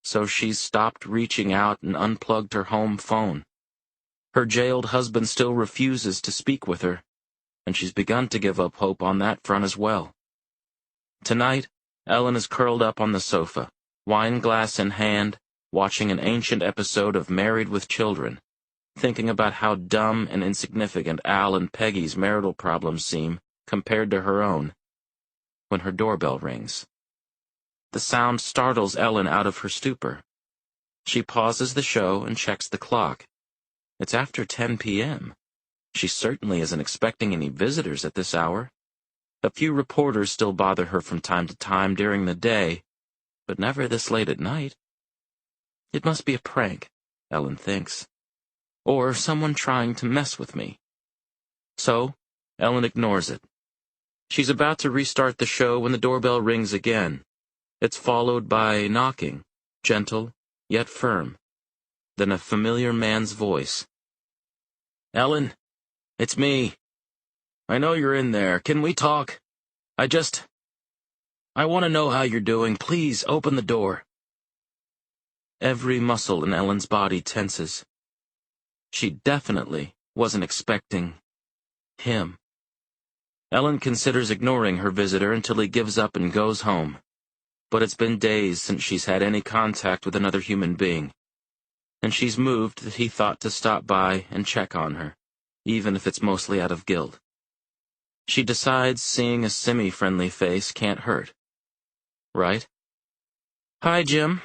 so she's stopped reaching out and unplugged her home phone. Her jailed husband still refuses to speak with her, and she's begun to give up hope on that front as well. Tonight, Ellen is curled up on the sofa, wine glass in hand, watching an ancient episode of Married with Children, thinking about how dumb and insignificant Al and Peggy's marital problems seem compared to her own, when her doorbell rings. The sound startles Ellen out of her stupor. She pauses the show and checks the clock. It's after 10 p.m. She certainly isn't expecting any visitors at this hour. A few reporters still bother her from time to time during the day, but never this late at night. It must be a prank, Ellen thinks. Or someone trying to mess with me. So, Ellen ignores it. She's about to restart the show when the doorbell rings again. It's followed by knocking, gentle, yet firm. Then a familiar man's voice. Ellen, it's me. I know you're in there. Can we talk? I want to know how you're doing. Please, open the door. Every muscle in Ellen's body tenses. She definitely wasn't expecting him. Ellen considers ignoring her visitor until he gives up and goes home. But it's been days since she's had any contact with another human being. And she's moved that he thought to stop by and check on her, even if it's mostly out of guilt. She decides seeing a semi-friendly face can't hurt. Right? Hi, Jim,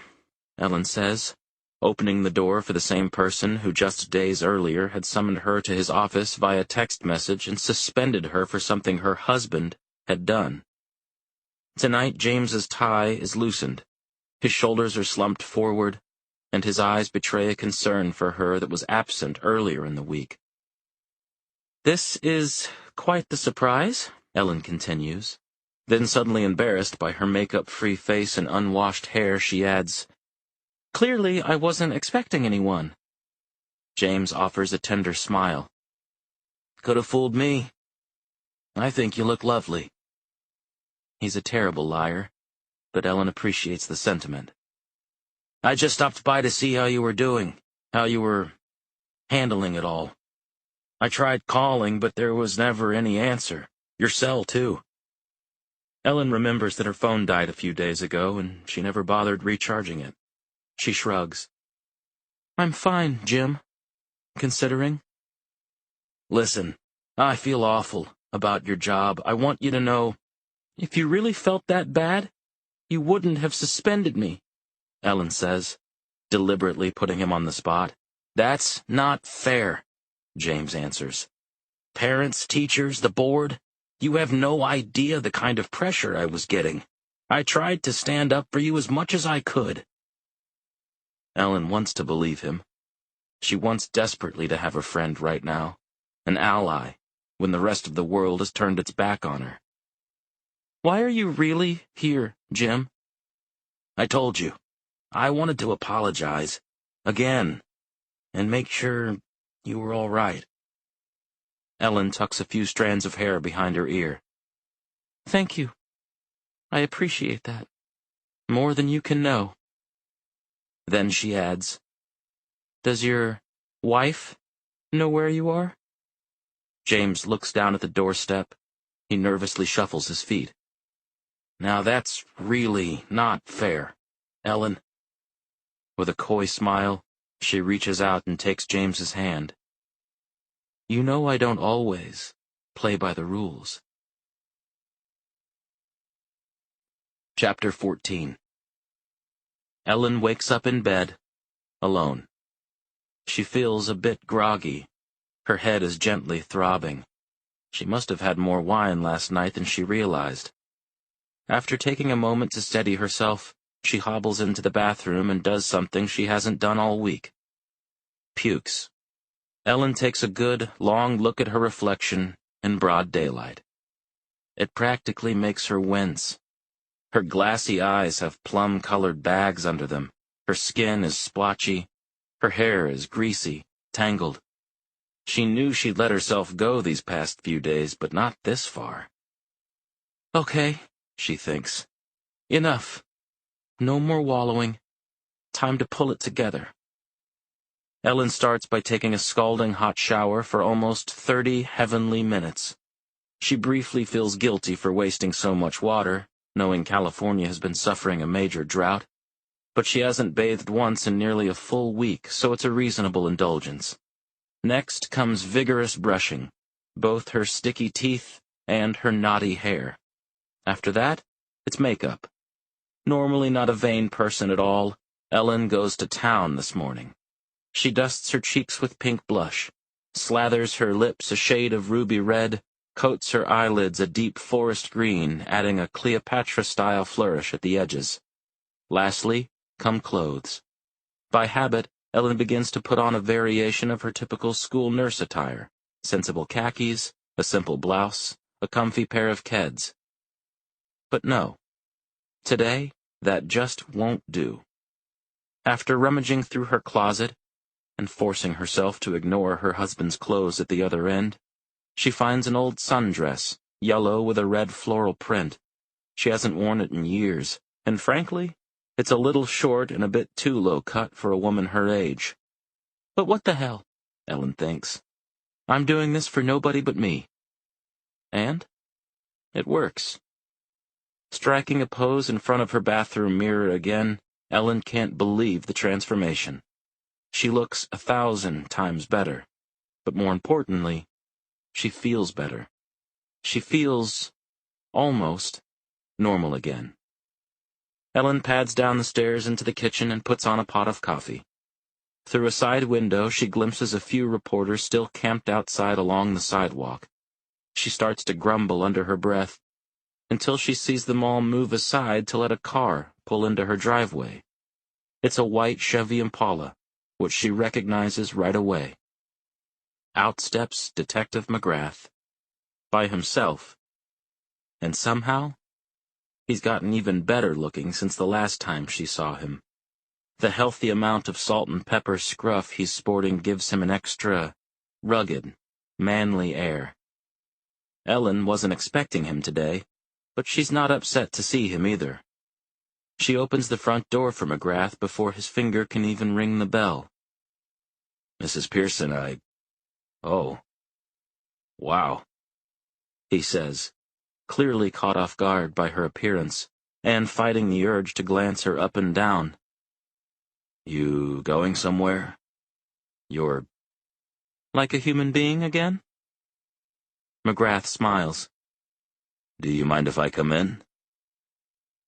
Ellen says, opening the door for the same person who just days earlier had summoned her to his office via text message and suspended her for something her husband had done. Tonight, James's tie is loosened. His shoulders are slumped forward, and his eyes betray a concern for her that was absent earlier in the week. This is quite the surprise, Ellen continues. Then suddenly embarrassed by her makeup-free face and unwashed hair, she adds, Clearly, I wasn't expecting anyone. James offers a tender smile. Could have fooled me. I think you look lovely. He's a terrible liar, but Ellen appreciates the sentiment. I just stopped by to see how you were doing, how you were handling it all. I tried calling, but there was never any answer. Your cell, too. Ellen remembers that her phone died a few days ago, and she never bothered recharging it. She shrugs. I'm fine, Jim. Considering. Listen, I feel awful about your job. I want you to know, if you really felt that bad, you wouldn't have suspended me, Ellen says, deliberately putting him on the spot. That's not fair, James answers. Parents, teachers, the board, you have no idea the kind of pressure I was getting. I tried to stand up for you as much as I could. Ellen wants to believe him. She wants desperately to have a friend right now, an ally, when the rest of the world has turned its back on her. Why are you really here, Jim? I told you. I wanted to apologize. Again. And make sure you were all right. Ellen tucks a few strands of hair behind her ear. Thank you. I appreciate that. More than you can know. Then she adds, Does your wife know where you are? James looks down at the doorstep. He nervously shuffles his feet. Now that's really not fair, Ellen. With a coy smile, she reaches out and takes James's hand. You know I don't always play by the rules. Chapter 14. Ellen wakes up in bed, alone. She feels a bit groggy. Her head is gently throbbing. She must have had more wine last night than she realized. After taking a moment to steady herself, she hobbles into the bathroom and does something she hasn't done all week. Pukes. Ellen takes a good, long look at her reflection in broad daylight. It practically makes her wince. Her glassy eyes have plum-colored bags under them. Her skin is splotchy. Her hair is greasy, tangled. She knew she'd let herself go these past few days, but not this far. Okay, she thinks. Enough. No more wallowing. Time to pull it together. Ellen starts by taking a scalding hot shower for almost 30 heavenly minutes. She briefly feels guilty for wasting so much water, knowing California has been suffering a major drought, but she hasn't bathed once in nearly a full week, so it's a reasonable indulgence. Next comes vigorous brushing, both her sticky teeth and her knotty hair. After that, it's makeup. Normally not a vain person at all, Ellen goes to town this morning. She dusts her cheeks with pink blush, slathers her lips a shade of ruby red, coats her eyelids a deep forest green, adding a Cleopatra-style flourish at the edges. Lastly, come clothes. By habit, Ellen begins to put on a variation of her typical school nurse attire: sensible khakis, a simple blouse, a comfy pair of keds. But no. Today, that just won't do. After rummaging through her closet and forcing herself to ignore her husband's clothes at the other end, she finds an old sundress, yellow with a red floral print. She hasn't worn it in years, and frankly, it's a little short and a bit too low cut for a woman her age. But what the hell, Ellen thinks. I'm doing this for nobody but me. And it works. Striking a pose in front of her bathroom mirror again, Ellen can't believe the transformation. She looks 1,000 times better. But more importantly, she feels better. She feels almost normal again. Ellen pads down the stairs into the kitchen and puts on a pot of coffee. Through a side window, she glimpses a few reporters still camped outside along the sidewalk. She starts to grumble under her breath, until she sees them all move aside to let a car pull into her driveway. It's a white Chevy Impala, which she recognizes right away. Out steps Detective McGrath, by himself. And somehow, he's gotten even better looking since the last time she saw him. The healthy amount of salt and pepper scruff he's sporting gives him an extra, rugged, manly air. Ellen wasn't expecting him today, but she's not upset to see him either. She opens the front door for McGrath before his finger can even ring the bell. "Mrs. Pearson, Oh. Wow," he says, clearly caught off guard by her appearance, and fighting the urge to glance her up and down. "You going somewhere? You're like a human being again?" McGrath smiles. "Do you mind if I come in?"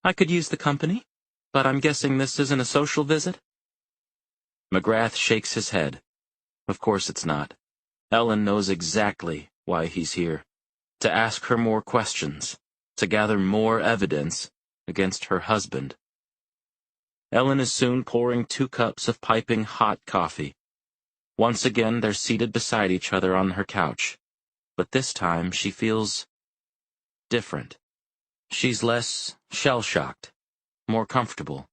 "I could use the company, but I'm guessing this isn't a social visit?" McGrath shakes his head. Of course it's not. Ellen knows exactly why he's here. To ask her more questions, to gather more evidence against her husband. Ellen is soon pouring 2 cups of piping hot coffee. Once again, they're seated beside each other on her couch. But this time, she feels different. She's less shell-shocked, more comfortable,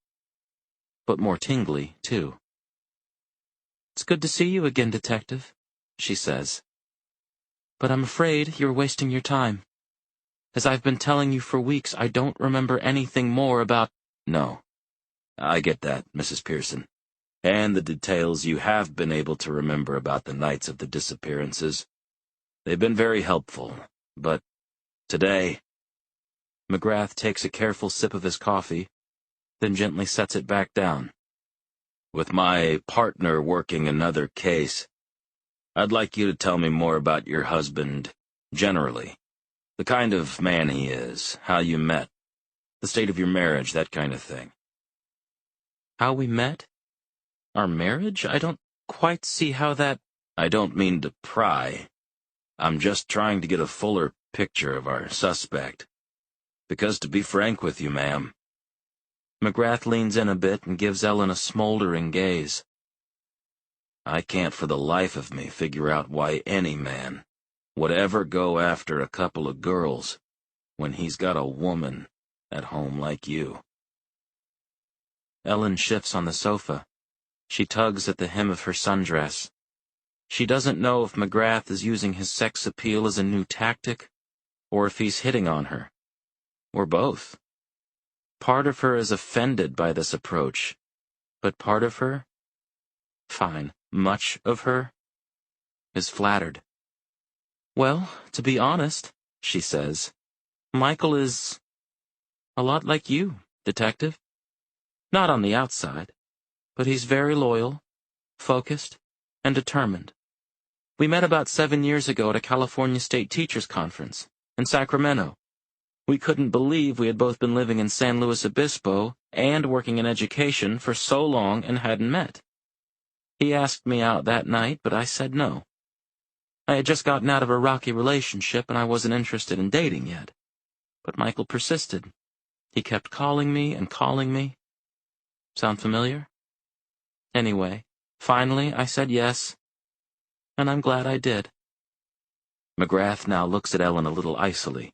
but more tingly, too. "It's good to see you again, Detective," she says. "But I'm afraid you're wasting your time. As I've been telling you for weeks, I don't remember anything more about—" "No. I get that, Mrs. Pearson. And the details you have been able to remember about the nights of the disappearances. They've been very helpful. But today—" McGrath takes a careful sip of his coffee, then gently sets it back down. "With my partner working another case, I'd like you to tell me more about your husband, generally. The kind of man he is, how you met, the state of your marriage, that kind of thing." "How we met? Our marriage? I don't quite see how that—" "I don't mean to pry. I'm just trying to get a fuller picture of our suspect. Because to be frank with you, ma'am—" McGrath leans in a bit and gives Ellen a smoldering gaze. "I can't for the life of me figure out why any man would ever go after a couple of girls when he's got a woman at home like you." Ellen shifts on the sofa. She tugs at the hem of her sundress. She doesn't know if McGrath is using his sex appeal as a new tactic, or if he's hitting on her, or both. Part of her is offended by this approach, but part of her, fine, much of her, is flattered. "Well, to be honest," she says, "Michael is a lot like you, Detective. Not on the outside, but he's very loyal, focused, and determined. We met about 7 years ago at a California State Teachers Conference in Sacramento. We couldn't believe we had both been living in San Luis Obispo and working in education for so long and hadn't met. He asked me out that night, but I said no. I had just gotten out of a rocky relationship and I wasn't interested in dating yet. But Michael persisted. He kept calling me and calling me. Sound familiar?" Anyway, finally I said yes, and I'm glad I did. McGrath now looks at Ellen a little icily.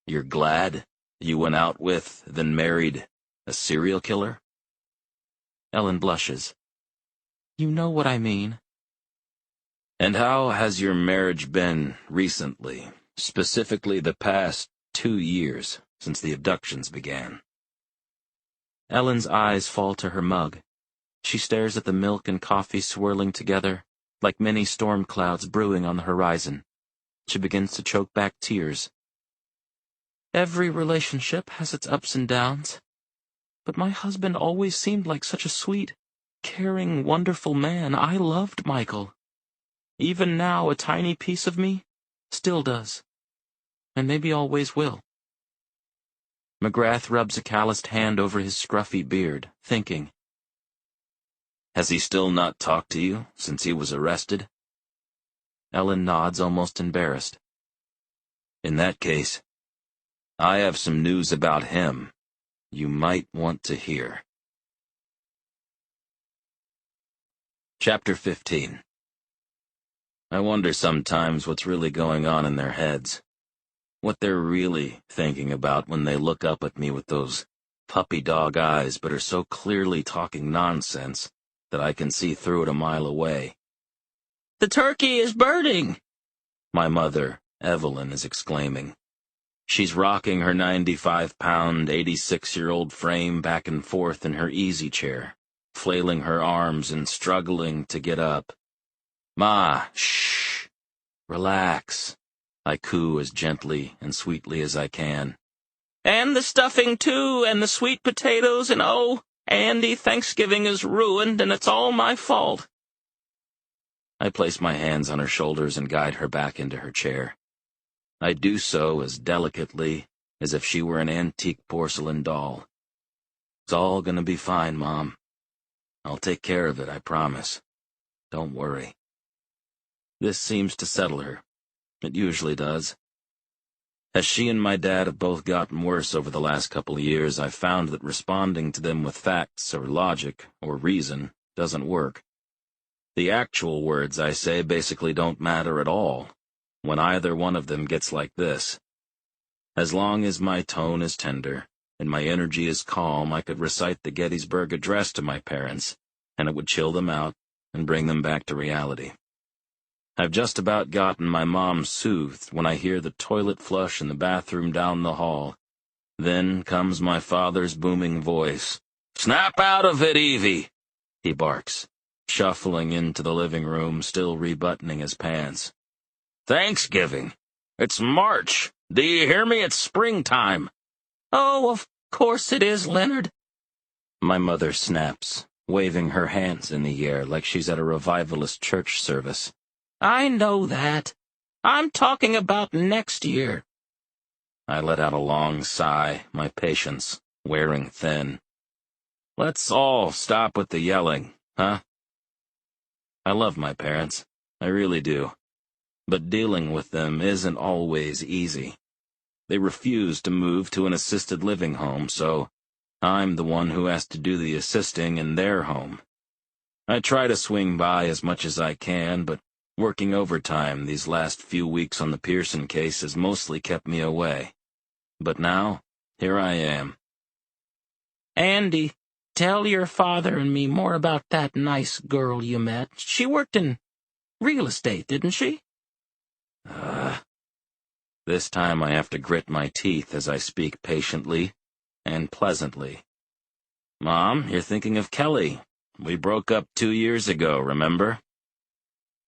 You're glad you went out with, then married, a serial killer? Ellen blushes. You know what I mean. And how has your marriage been recently, specifically the past 2 years since the abductions began? Ellen's eyes fall to her mug. She stares at the milk and coffee swirling together, like many storm clouds brewing on the horizon. She begins to choke back tears. Every relationship has its ups and downs, but my husband always seemed like such a sweet, caring, wonderful man. I loved Michael. Even now, a tiny piece of me still does, and maybe always will. McGrath rubs a calloused hand over his scruffy beard, thinking. Has he still not talked to you since he was arrested? Ellen nods, almost embarrassed. In that case, I have some news about him you might want to hear. Chapter 15. I wonder sometimes what's really going on in their heads. What they're really thinking about when they look up at me with those puppy dog eyes but are so clearly talking nonsense that I can see through it a mile away. The turkey is birding! My mother, Evelyn, is exclaiming. She's rocking her 95-pound, 86-year-old frame back and forth in her easy chair, flailing her arms and struggling to get up. Ma, shh, relax, I coo as gently and sweetly as I can. And the stuffing, too, and the sweet potatoes, and oh, Andy, Thanksgiving is ruined, and it's all my fault. I place my hands on her shoulders and guide her back into her chair. I do so as delicately as if she were an antique porcelain doll. It's all gonna be fine, Mom. I'll take care of it, I promise. Don't worry. This seems to settle her. It usually does. As she and my dad have both gotten worse over the last couple of years, I've found that responding to them with facts or logic or reason doesn't work. The actual words I say basically don't matter at all when either one of them gets like this. As long as my tone is tender and my energy is calm, I could recite the Gettysburg Address to my parents, and it would chill them out and bring them back to reality. I've just about gotten my mom soothed when I hear the toilet flush in the bathroom down the hall. Then comes my father's booming voice. Snap out of it, Evie! He barks, shuffling into the living room, still rebuttoning his pants. Thanksgiving. It's March. Do you hear me? It's springtime. Oh, of course it is, Leonard. My mother snaps, waving her hands in the air like she's at a revivalist church service. I know that. I'm talking about next year. I let out a long sigh, my patience wearing thin. Let's all stop with the yelling, huh? I love my parents. I really do. But dealing with them isn't always easy. They refuse to move to an assisted living home, so I'm the one who has to do the assisting in their home. I try to swing by as much as I can, but working overtime these last few weeks on the Pearson case has mostly kept me away. But now, here I am. Andy, tell your father and me more about that nice girl you met. She worked in real estate, didn't she? This time I have to grit my teeth as I speak patiently and pleasantly. Mom, you're thinking of Kelly. We broke up 2 years ago, remember?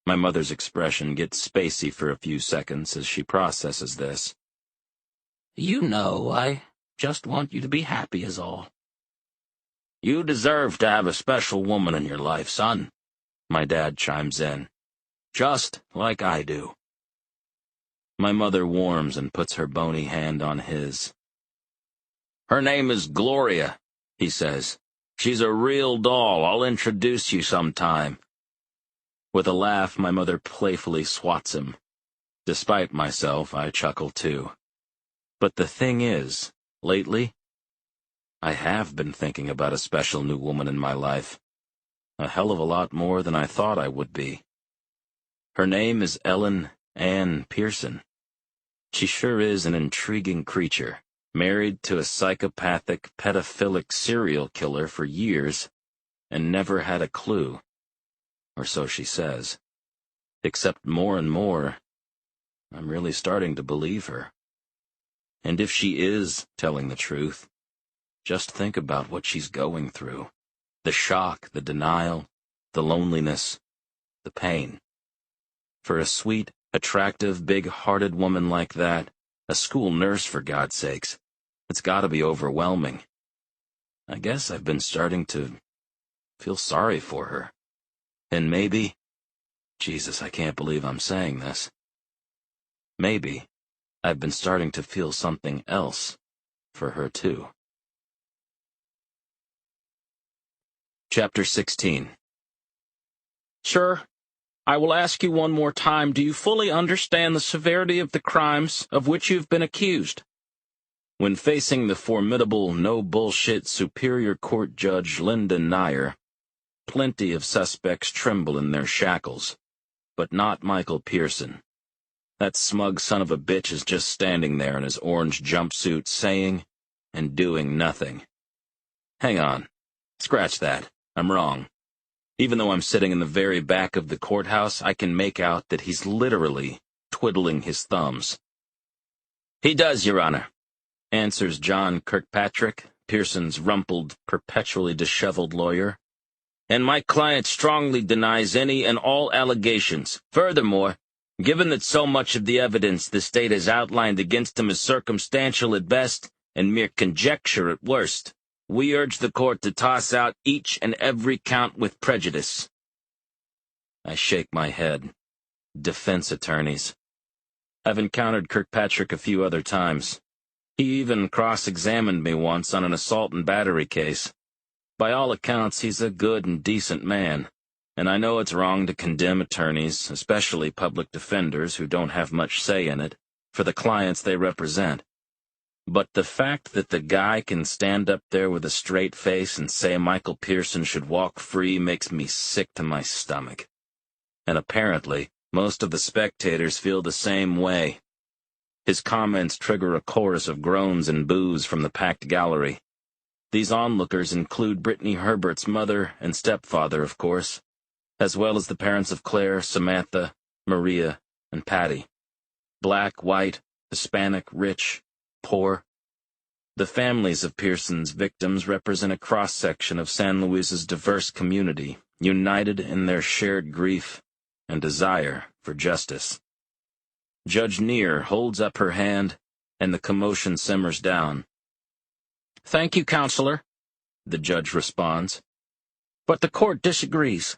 My mother's expression gets spacey for a few seconds as she processes this. You know, I just want you to be happy is all. You deserve to have a special woman in your life, son, my dad chimes in. Just like I do. My mother warms and puts her bony hand on his. Her name is Gloria, he says. She's a real doll. I'll introduce you sometime. With a laugh, my mother playfully swats him. Despite myself, I chuckle too. But the thing is, lately, I have been thinking about a special new woman in my life. A hell of a lot more than I thought I would be. Her name is Ellen Ann Pearson. She sure is an intriguing creature, married to a psychopathic, pedophilic serial killer for years, and never had a clue. Or so she says. Except more and more, I'm really starting to believe her. And if she is telling the truth, just think about what she's going through. The shock, the denial, the loneliness, the pain. For a sweet, attractive, big-hearted woman like that, a school nurse for God's sakes, it's gotta be overwhelming. I guess I've been starting to feel sorry for her. And maybe, Jesus, I can't believe I'm saying this. Maybe I've been starting to feel something else for her too. Chapter 16. Sir, I will ask you one more time, do you fully understand the severity of the crimes of which you've been accused? When facing the formidable, no-bullshit Superior Court Judge Lyndon Nyer, plenty of suspects tremble in their shackles, but not Michael Pearson. That smug son of a bitch is just standing there in his orange jumpsuit saying and doing nothing. Hang on. Scratch that. I'm wrong. Even though I'm sitting in the very back of the courthouse, I can make out that he's literally twiddling his thumbs. He does, Your Honor, answers John Kirkpatrick, Pearson's rumpled, perpetually disheveled lawyer. And my client strongly denies any and all allegations. Furthermore, given that so much of the evidence the state has outlined against him is circumstantial at best and mere conjecture at worst, we urge the court to toss out each and every count with prejudice. I shake my head. Defense attorneys. I've encountered Kirkpatrick a few other times. He even cross-examined me once on an assault and battery case. By all accounts, he's a good and decent man, and I know it's wrong to condemn attorneys, especially public defenders who don't have much say in it, for the clients they represent. But the fact that the guy can stand up there with a straight face and say Michael Pearson should walk free makes me sick to my stomach. And apparently, most of the spectators feel the same way. His comments trigger a chorus of groans and boos from the packed gallery. These onlookers include Brittany Herbert's mother and stepfather, of course, as well as the parents of Claire, Samantha, Maria, and Patty. Black, white, Hispanic, rich, poor. The families of Pearson's victims represent a cross-section of San Luis's diverse community, united in their shared grief and desire for justice. Judge Neer holds up her hand, and the commotion simmers down. Thank you, Counselor, the judge responds. But the court disagrees.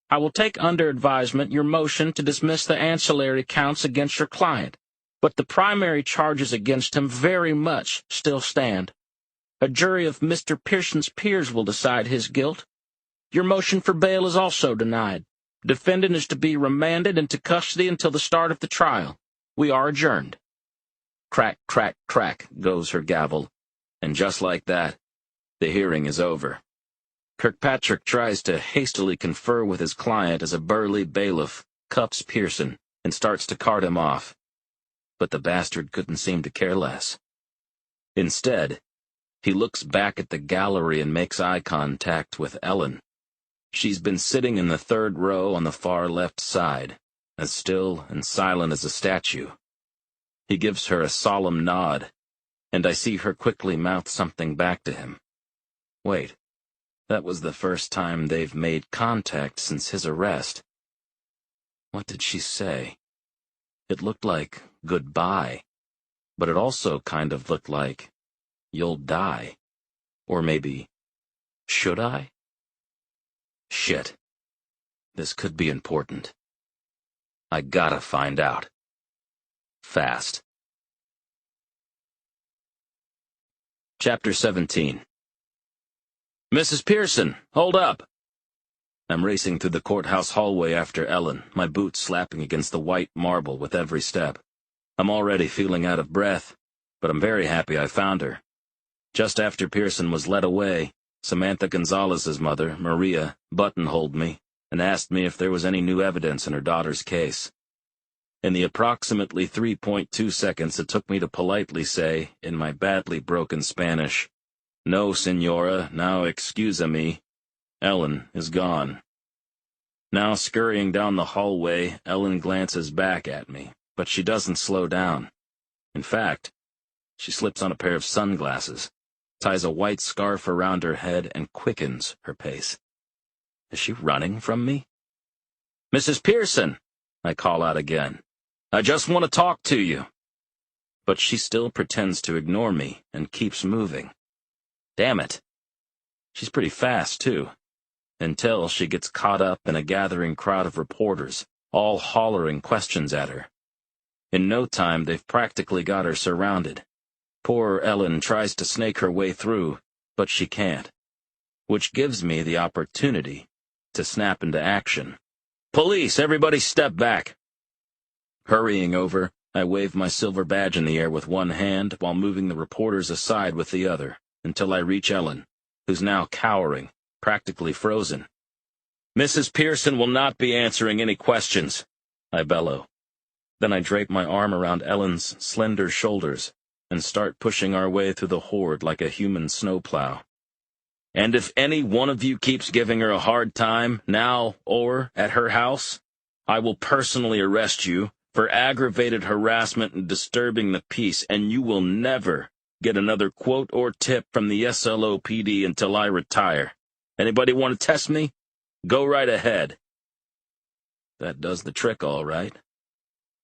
I will take under advisement your motion to dismiss the ancillary counts against your client, but the primary charges against him very much still stand. A jury of Mr. Pearson's peers will decide his guilt. Your motion for bail is also denied. Defendant is to be remanded into custody until the start of the trial. We are adjourned. Crack, crack, crack goes her gavel, and just like that, the hearing is over. Kirkpatrick tries to hastily confer with his client as a burly bailiff cuffs Pearson and starts to cart him off. But the bastard couldn't seem to care less. Instead, he looks back at the gallery and makes eye contact with Ellen. She's been sitting in the third row on the far left side, as still and silent as a statue. He gives her a solemn nod, and I see her quickly mouth something back to him. Wait, that was the first time they've made contact since his arrest. What did she say? It looked like goodbye, but it also kind of looked like you'll die. Or maybe, should I? Shit. This could be important. I gotta find out. Fast. Chapter 17. Mrs. Pearson, hold up! I'm racing through the courthouse hallway after Ellen, my boots slapping against the white marble with every step. I'm already feeling out of breath, but I'm very happy I found her. Just after Pearson was led away, Samantha Gonzalez's mother, Maria, buttonholed me and asked me if there was any new evidence in her daughter's case. In the approximately 3.2 seconds it took me to politely say, in my badly broken Spanish, "No, senora, now excuse-me. Ellen is gone." Now scurrying down the hallway, Ellen glances back at me, but she doesn't slow down. In fact, she slips on a pair of sunglasses, ties a white scarf around her head, and quickens her pace. Is she running from me? "Mrs. Pearson," I call out again. "I just want to talk to you." But she still pretends to ignore me and keeps moving. Damn it. She's pretty fast, too, until she gets caught up in a gathering crowd of reporters, all hollering questions at her. In no time, they've practically got her surrounded. Poor Ellen tries to snake her way through, but she can't, which gives me the opportunity to snap into action. "Police, everybody step back!" Hurrying over, I wave my silver badge in the air with one hand while moving the reporters aside with the other, until I reach Ellen, who's now cowering, practically frozen. "Mrs. Pearson will not be answering any questions," I bellow. Then I drape my arm around Ellen's slender shoulders and start pushing our way through the horde like a human snowplow. "And if any one of you keeps giving her a hard time, now or at her house, I will personally arrest you for aggravated harassment and disturbing the peace, and you will never get another quote or tip from the SLOPD until I retire. Anybody want to test me? Go right ahead." That does the trick, all right.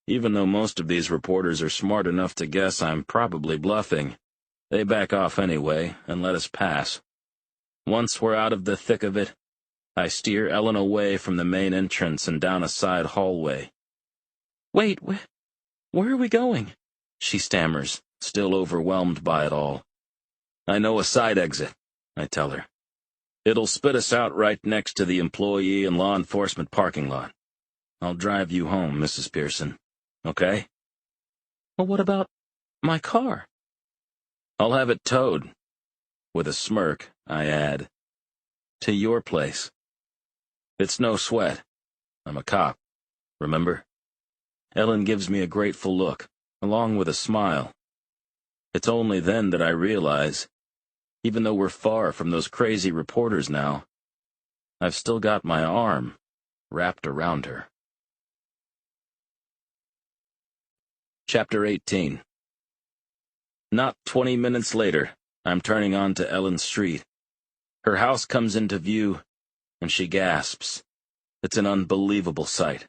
Even though most of these reporters are smart enough to guess I'm probably bluffing, they back off anyway and let us pass. Once we're out of the thick of it, I steer Ellen away from the main entrance and down a side hallway. "Wait, where are we going?" she stammers, still overwhelmed by it all. "I know a side exit," I tell her. "It'll spit us out right next to the employee and law enforcement parking lot. I'll drive you home, Mrs. Pearson. Okay?" "Well, what about my car?" "I'll have it towed." With a smirk, I add, "To your place. It's no sweat. I'm a cop, remember?" Ellen gives me a grateful look, along with a smile. It's only then that I realize, even though we're far from those crazy reporters now, I've still got my arm wrapped around her. Chapter 18. Not 20 minutes later, I'm turning onto Ellen Street. Her house comes into view, and she gasps. It's an unbelievable sight.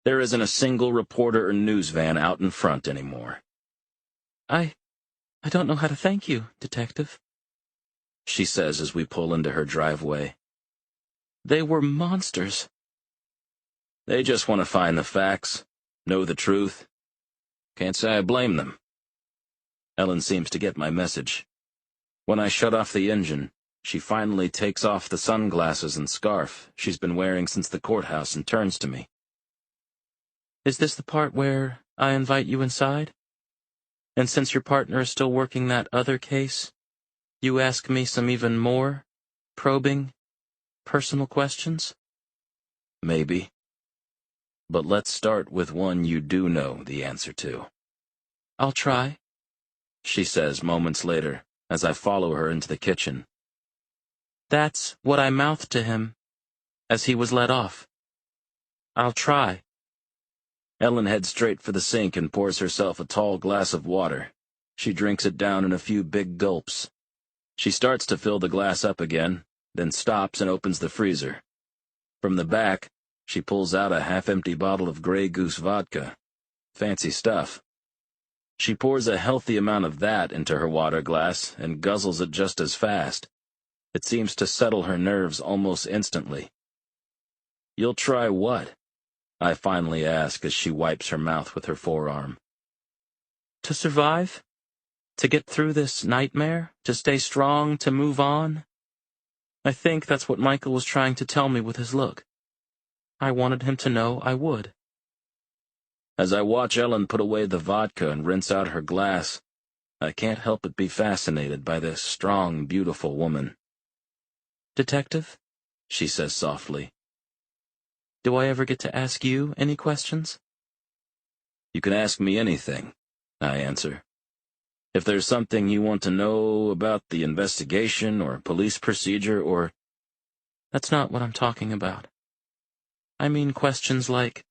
There isn't a single reporter or news van out in front anymore. I don't know how to thank you, Detective," she says as we pull into her driveway. "They were monsters." "They just want to find the facts, know the truth. Can't say I blame them." Ellen seems to get my message. When I shut off the engine, she finally takes off the sunglasses and scarf she's been wearing since the courthouse and turns to me. "Is this the part where I invite you inside? And since your partner is still working that other case, you ask me some even more probing, personal questions?" "Maybe. But let's start with one you do know the answer to." "I'll try," she says moments later as I follow her into the kitchen. "That's what I mouthed to him as he was let off. I'll try." Ellen heads straight for the sink and pours herself a tall glass of water. She drinks it down in a few big gulps. She starts to fill the glass up again, then stops and opens the freezer. From the back, she pulls out a half-empty bottle of Grey Goose vodka. Fancy stuff. She pours a healthy amount of that into her water glass and guzzles it just as fast. It seems to settle her nerves almost instantly. "You'll try what?" I finally ask as she wipes her mouth with her forearm. "To survive? To get through this nightmare? To stay strong? To move on? I think that's what Michael was trying to tell me with his look. I wanted him to know I would." As I watch Ellen put away the vodka and rinse out her glass, I can't help but be fascinated by this strong, beautiful woman. Detective?" she says softly. "Do I ever get to ask you any questions?" "You can ask me anything," I answer. "If there's something you want to know about the investigation or police procedure or—" "That's not what I'm talking about. I mean questions like,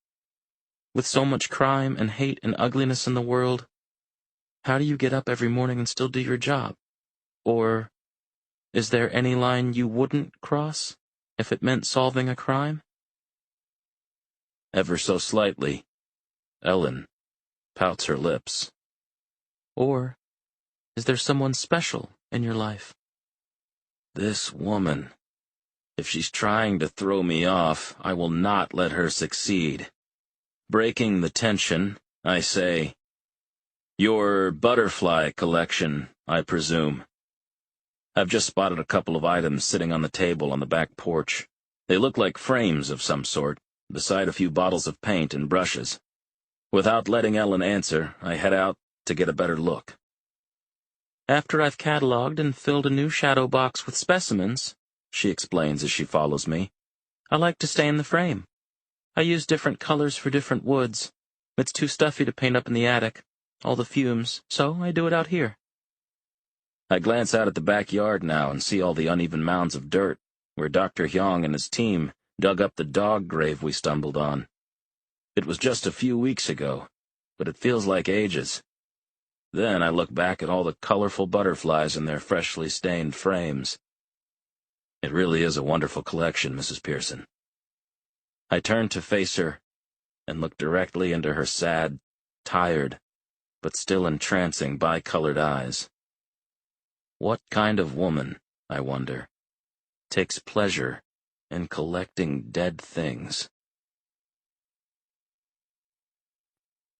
with so much crime and hate and ugliness in the world, how do you get up every morning and still do your job? Or, is there any line you wouldn't cross if it meant solving a crime?" Ever so slightly, Ellen pouts her lips. Or, is there someone special in your life? This woman. If she's trying to throw me off, I will not let her succeed. Breaking the tension, I say, "Your butterfly collection, I presume." I've just spotted a couple of items sitting on the table on the back porch. They look like frames of some sort, beside a few bottles of paint and brushes. Without letting Ellen answer, I head out to get a better look. "After I've cataloged and filled a new shadow box with specimens," she explains as she follows me, "I like to stay in the frame. I use different colors for different woods. It's too stuffy to paint up in the attic, all the fumes, so I do it out here." I glance out at the backyard now and see all the uneven mounds of dirt, where Dr. Hyong and his team dug up the dog grave we stumbled on. It was just a few weeks ago, but it feels like ages. Then I look back at all the colorful butterflies in their freshly stained frames. It really is a wonderful collection, Mrs. Pearson. I turn to face her and look directly into her sad, tired, but still entrancing bi-colored eyes. What kind of woman, I wonder, takes pleasure in collecting dead things?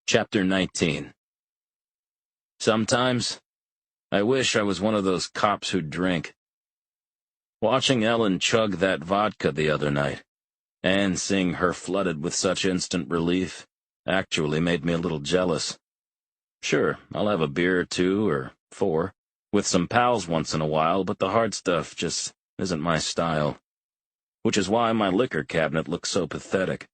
Chapter 19. Sometimes, I wish I was one of those cops who drink. Watching Ellen chug that vodka the other night, and seeing her flooded with such instant relief, actually made me a little jealous. Sure, I'll have a beer or two, or 4, with some pals once in a while, but the hard stuff just isn't my style. Which is why my liquor cabinet looks so pathetic.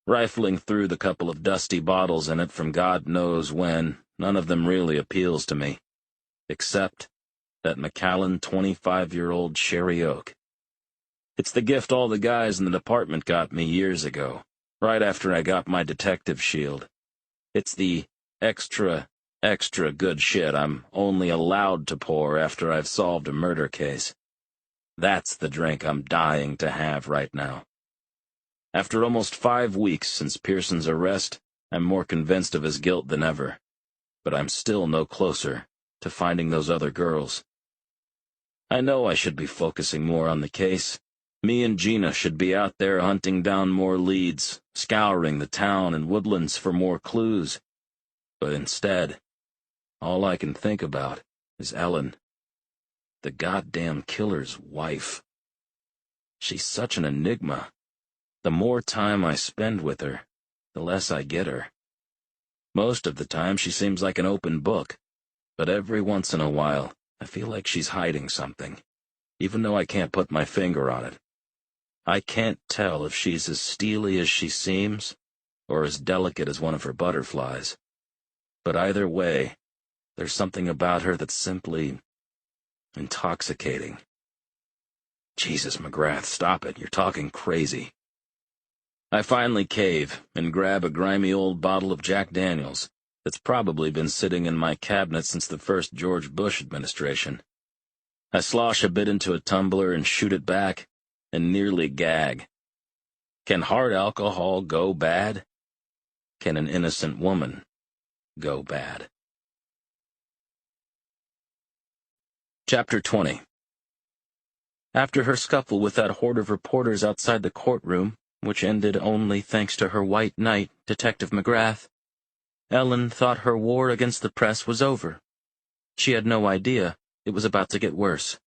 Rifling through the couple of dusty bottles in it from God knows when, none of them really appeals to me. Except that Macallan 25-year-old Sherry Oak. It's the gift all the guys in the department got me years ago, right after I got my detective shield. It's the extra good shit I'm only allowed to pour after I've solved a murder case. That's the drink I'm dying to have right now. After almost 5 weeks since Pearson's arrest, I'm more convinced of his guilt than ever. But I'm still no closer to finding those other girls. I know I should be focusing more on the case. Me and Gina should be out there hunting down more leads, scouring the town and woodlands for more clues. But instead, all I can think about is Ellen, the goddamn killer's wife. She's such an enigma. The more time I spend with her, the less I get her. Most of the time she seems like an open book, but every once in a while I feel like she's hiding something, even though I can't put my finger on it. I can't tell if she's as steely as she seems, or as delicate as one of her butterflies. But either way, there's something about her that's simply intoxicating. Jesus, McGrath, stop it. You're talking crazy. I finally cave and grab a grimy old bottle of Jack Daniels that's probably been sitting in my cabinet since the first George Bush administration. I slosh a bit into a tumbler and shoot it back, and nearly gag. Can hard alcohol go bad? Can an innocent woman go bad? Chapter 20. After her scuffle with that horde of reporters outside the courtroom, which ended only thanks to her white knight, Detective McGrath, Ellen thought her war against the press was over. She had no idea it was about to get worse.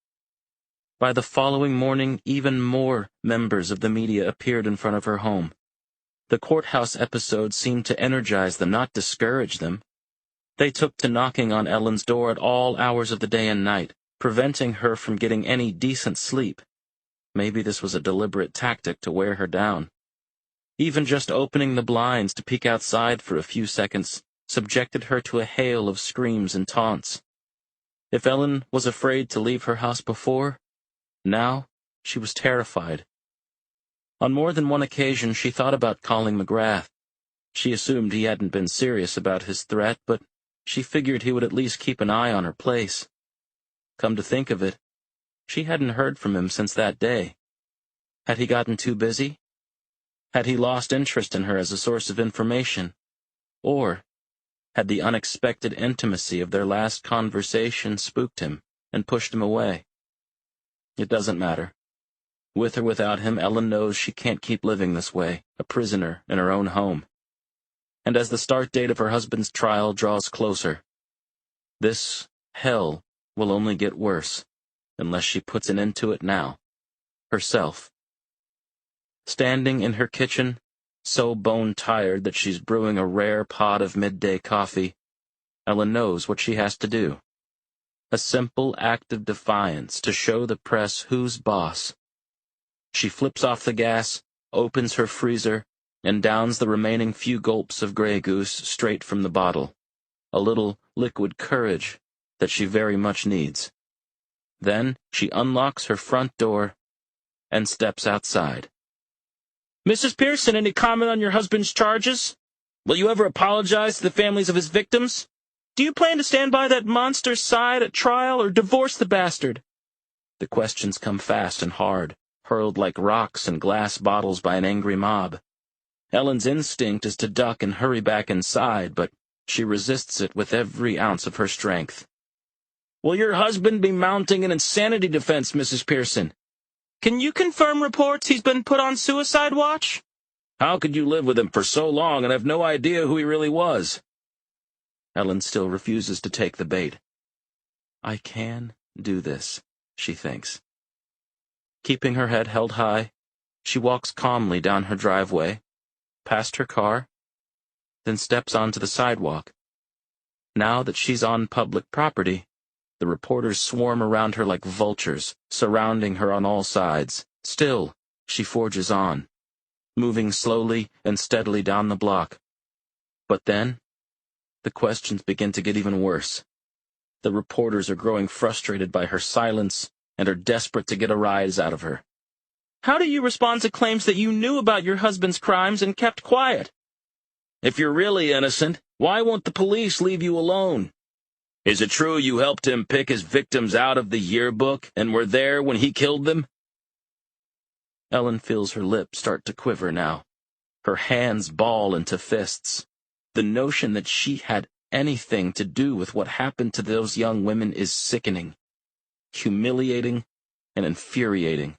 By the following morning, even more members of the media appeared in front of her home. The courthouse episode seemed to energize them, not discourage them. They took to knocking on Ellen's door at all hours of the day and night, preventing her from getting any decent sleep. Maybe this was a deliberate tactic to wear her down. Even just opening the blinds to peek outside for a few seconds subjected her to a hail of screams and taunts. If Ellen was afraid to leave her house before, now she was terrified. On more than one occasion she thought about calling McGrath. She assumed he hadn't been serious about his threat, but she figured he would at least keep an eye on her place. Come to think of it, she hadn't heard from him since that day. Had he gotten too busy? Had he lost interest in her as a source of information? Or had the unexpected intimacy of their last conversation spooked him and pushed him away? It doesn't matter. With or without him, Ellen knows she can't keep living this way, a prisoner in her own home. And as the start date of her husband's trial draws closer, this hell will only get worse unless she puts an end to it now, herself. Standing in her kitchen, so bone-tired that she's brewing a rare pot of midday coffee, Ellen knows what she has to do. A simple act of defiance to show the press who's boss. She flips off the gas, opens her freezer, and downs the remaining few gulps of Grey Goose straight from the bottle. A little liquid courage that she very much needs. Then she unlocks her front door and steps outside. "Mrs. Pearson, any comment on your husband's charges? Will you ever apologize to the families of his victims? Do you plan to stand by that monster's side at trial or divorce the bastard?" The questions come fast and hard, hurled like rocks and glass bottles by an angry mob. Ellen's instinct is to duck and hurry back inside, but she resists it with every ounce of her strength. "Will your husband be mounting an insanity defense, Mrs. Pearson? Can you confirm reports he's been put on suicide watch? How could you live with him for so long and have no idea who he really was?" Ellen still refuses to take the bait. I can do this, she thinks. Keeping her head held high, she walks calmly down her driveway, past her car, then steps onto the sidewalk. Now that she's on public property, the reporters swarm around her like vultures, surrounding her on all sides. Still, she forges on, moving slowly and steadily down the block. But then, the questions begin to get even worse. The reporters are growing frustrated by her silence and are desperate to get a rise out of her. "How do you respond to claims that you knew about your husband's crimes and kept quiet? If you're really innocent, why won't the police leave you alone? Is it true you helped him pick his victims out of the yearbook and were there when he killed them?" Ellen feels her lips start to quiver now. Her hands ball into fists. The notion that she had anything to do with what happened to those young women is sickening, humiliating, and infuriating.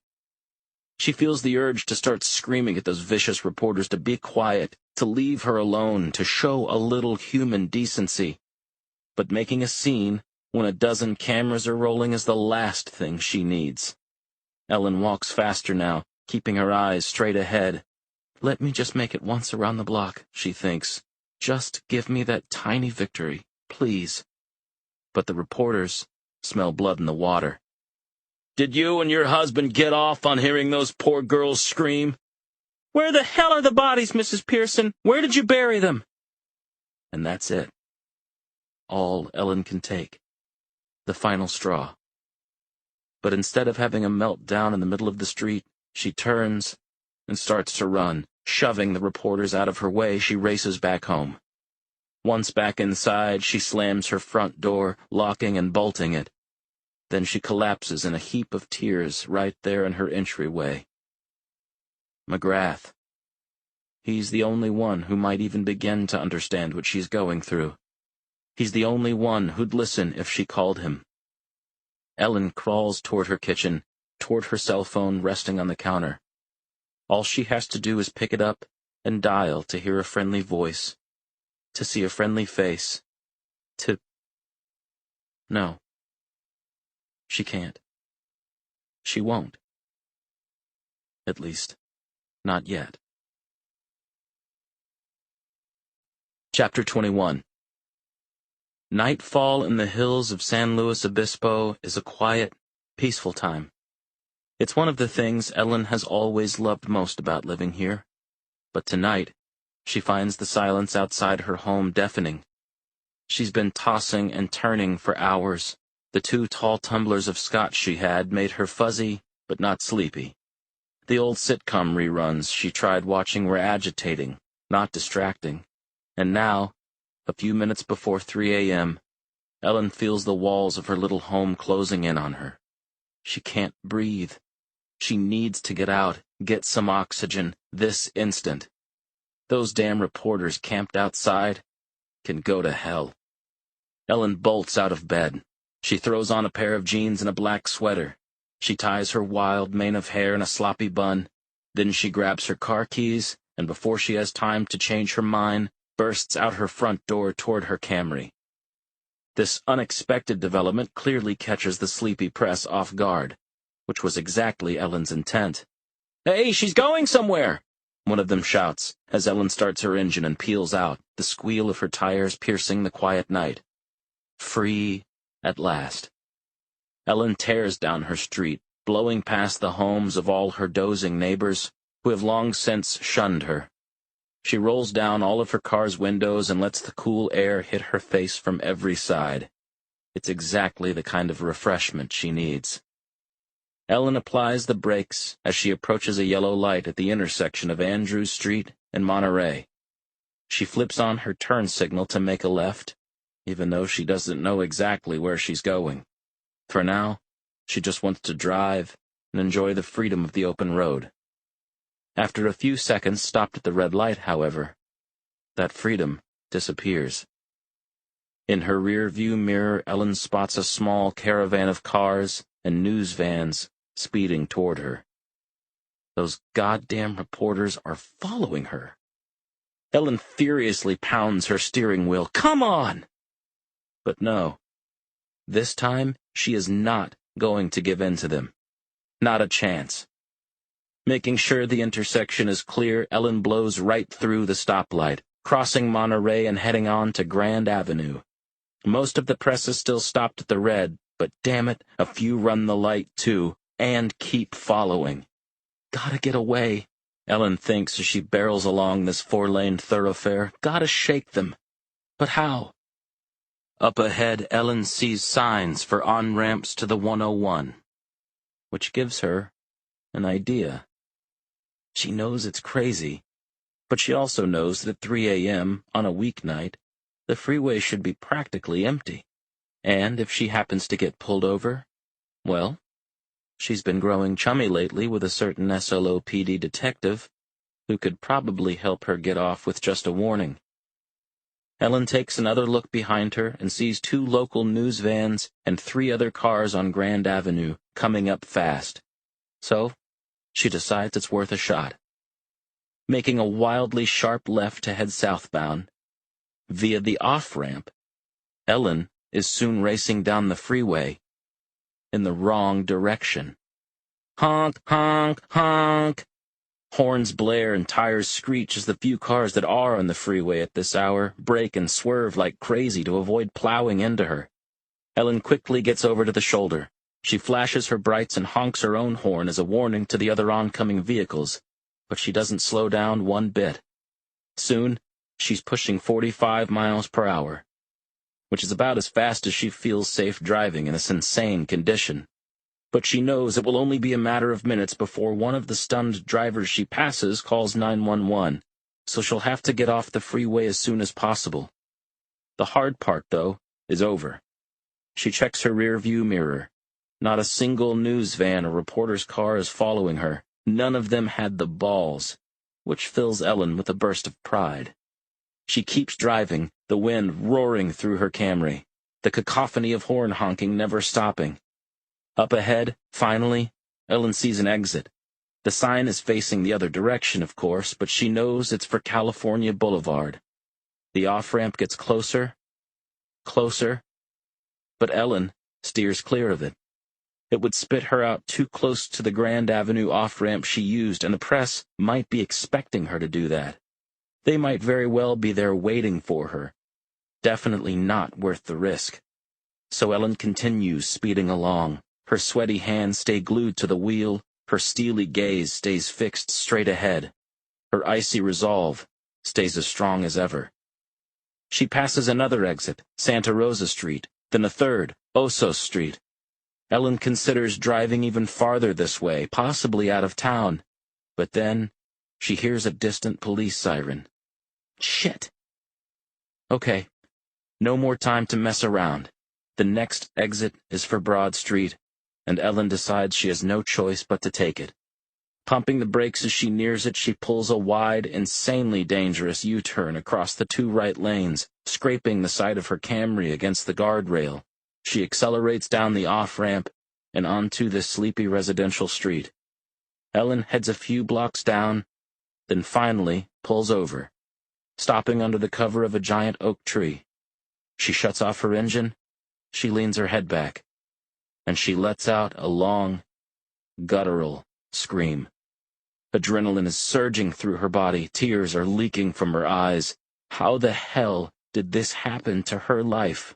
She feels the urge to start screaming at those vicious reporters to be quiet, to leave her alone, to show a little human decency. But making a scene when a dozen cameras are rolling is the last thing she needs. Ellen walks faster now, keeping her eyes straight ahead. Let me just make it once around the block, she thinks. Just give me that tiny victory, please. But the reporters smell blood in the water. "Did you and your husband get off on hearing those poor girls scream?" "Where the hell are the bodies, Mrs. Pearson? Where did you bury them?" And that's it. All Ellen can take. The final straw. But instead of having a meltdown in the middle of the street, she turns and starts to run. Shoving the reporters out of her way, she races back home. Once back inside, she slams her front door, locking and bolting it. Then she collapses in a heap of tears right there in her entryway. McGrath. He's the only one who might even begin to understand what she's going through. He's the only one who'd listen if she called him. Ellen crawls toward her kitchen, toward her cell phone resting on the counter. All she has to do is pick it up and dial to hear a friendly voice, to see a friendly face, No. She can't. She won't. At least, not yet. Chapter 21. Nightfall in the hills of San Luis Obispo is a quiet, peaceful time. It's one of the things Ellen has always loved most about living here. But tonight, she finds the silence outside her home deafening. She's been tossing and turning for hours. The 2 tall tumblers of scotch she had made her fuzzy, but not sleepy. The old sitcom reruns she tried watching were agitating, not distracting. And now, a few minutes before 3 a.m., Ellen feels the walls of her little home closing in on her. She can't breathe. She needs to get out, get some oxygen, this instant. Those damn reporters camped outside can go to hell. Ellen bolts out of bed. She throws on a pair of jeans and a black sweater. She ties her wild mane of hair in a sloppy bun. Then she grabs her car keys, and before she has time to change her mind, bursts out her front door toward her Camry. This unexpected development clearly catches the sleepy press off guard, which was exactly Ellen's intent. "Hey, she's going somewhere!" one of them shouts, as Ellen starts her engine and peels out, the squeal of her tires piercing the quiet night. Free at last. Ellen tears down her street, blowing past the homes of all her dozing neighbors, who have long since shunned her. She rolls down all of her car's windows and lets the cool air hit her face from every side. It's exactly the kind of refreshment she needs. Ellen applies the brakes as she approaches a yellow light at the intersection of Andrews Street and Monterey. She flips on her turn signal to make a left, even though she doesn't know exactly where she's going. For now, she just wants to drive and enjoy the freedom of the open road. After a few seconds stopped at the red light, however, that freedom disappears. In her rear-view mirror, Ellen spots a small caravan of cars and news vans speeding toward her. Those goddamn reporters are following her. Ellen furiously pounds her steering wheel. Come on! But no. This time, she is not going to give in to them. Not a chance. Making sure the intersection is clear, Ellen blows right through the stoplight, crossing Monterey and heading on to Grand Avenue. Most of the press is still stopped at the red, but damn it, a few run the light too, and keep following. Gotta get away, Ellen thinks as she barrels along this 4-lane thoroughfare. Gotta shake them. But how? Up ahead, Ellen sees signs for on-ramps to the 101, which gives her an idea. She knows it's crazy, but she also knows that at 3 a.m. on a weeknight, the freeway should be practically empty. And if she happens to get pulled over, well, she's been growing chummy lately with a certain SLOPD detective who could probably help her get off with just a warning. Ellen takes another look behind her and sees 2 local news vans and 3 other cars on Grand Avenue coming up fast. So, she decides it's worth a shot. Making a wildly sharp left to head southbound, via the off-ramp, Ellen is soon racing down the freeway in the wrong direction. Honk, honk, honk! Horns blare and tires screech as the few cars that are on the freeway at this hour brake and swerve like crazy to avoid plowing into her. Ellen quickly gets over to the shoulder. She flashes her brights and honks her own horn as a warning to the other oncoming vehicles, but she doesn't slow down one bit. Soon, she's pushing 45 miles per hour, which is about as fast as she feels safe driving in this insane condition. But she knows it will only be a matter of minutes before one of the stunned drivers she passes calls 911, so she'll have to get off the freeway as soon as possible. The hard part, though, is over. She checks her rear-view mirror. Not a single news van or reporter's car is following her. None of them had the balls, which fills Ellen with a burst of pride. She keeps driving, the wind roaring through her Camry, the cacophony of horn honking never stopping. Up ahead, finally, Ellen sees an exit. The sign is facing the other direction, of course, but she knows it's for California Boulevard. The off-ramp gets closer, but Ellen steers clear of it. It would spit her out too close to the Grand Avenue off-ramp she used, and the press might be expecting her to do that. They might very well be there waiting for her. Definitely not worth the risk. So Ellen continues speeding along, Her sweaty hands stay glued to the wheel, her steely gaze stays fixed straight ahead. Her icy resolve stays as strong as ever. She passes another exit, Santa Rosa Street, then a third, Osos Street. Ellen considers driving even farther this way, possibly out of town. But then, she hears a distant police siren. Shit! Okay, no more time to mess around. The next exit is for Broad Street, and Ellen decides she has no choice but to take it. Pumping the brakes as she nears it, she pulls a wide, insanely dangerous U-turn across the two right lanes, scraping the side of her Camry against the guardrail. She accelerates down the off-ramp and onto this sleepy residential street. Ellen heads a few blocks down, then finally pulls over, stopping under the cover of a giant oak tree. She shuts off her engine, she leans her head back, and she lets out a long, guttural scream. Adrenaline is surging through her body, tears are leaking from her eyes. How the hell did this happen to her life?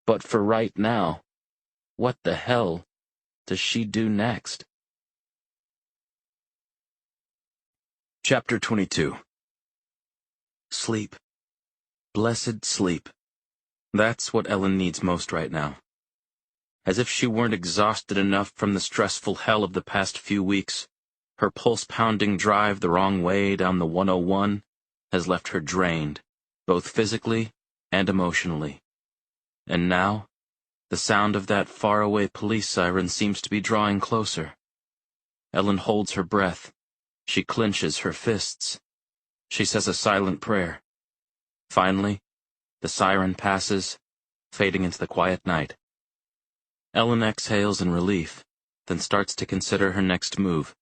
But for right now, what the hell does she do next? Chapter 22. Sleep. Blessed sleep. That's what Ellen needs most right now. As if she weren't exhausted enough from the stressful hell of the past few weeks, her pulse-pounding drive the wrong way down the 101 has left her drained, both physically and emotionally. And now, the sound of that faraway police siren seems to be drawing closer. Ellen holds her breath. She clenches her fists. She says a silent prayer. Finally, the siren passes, fading into the quiet night. Ellen exhales in relief, then starts to consider her next move.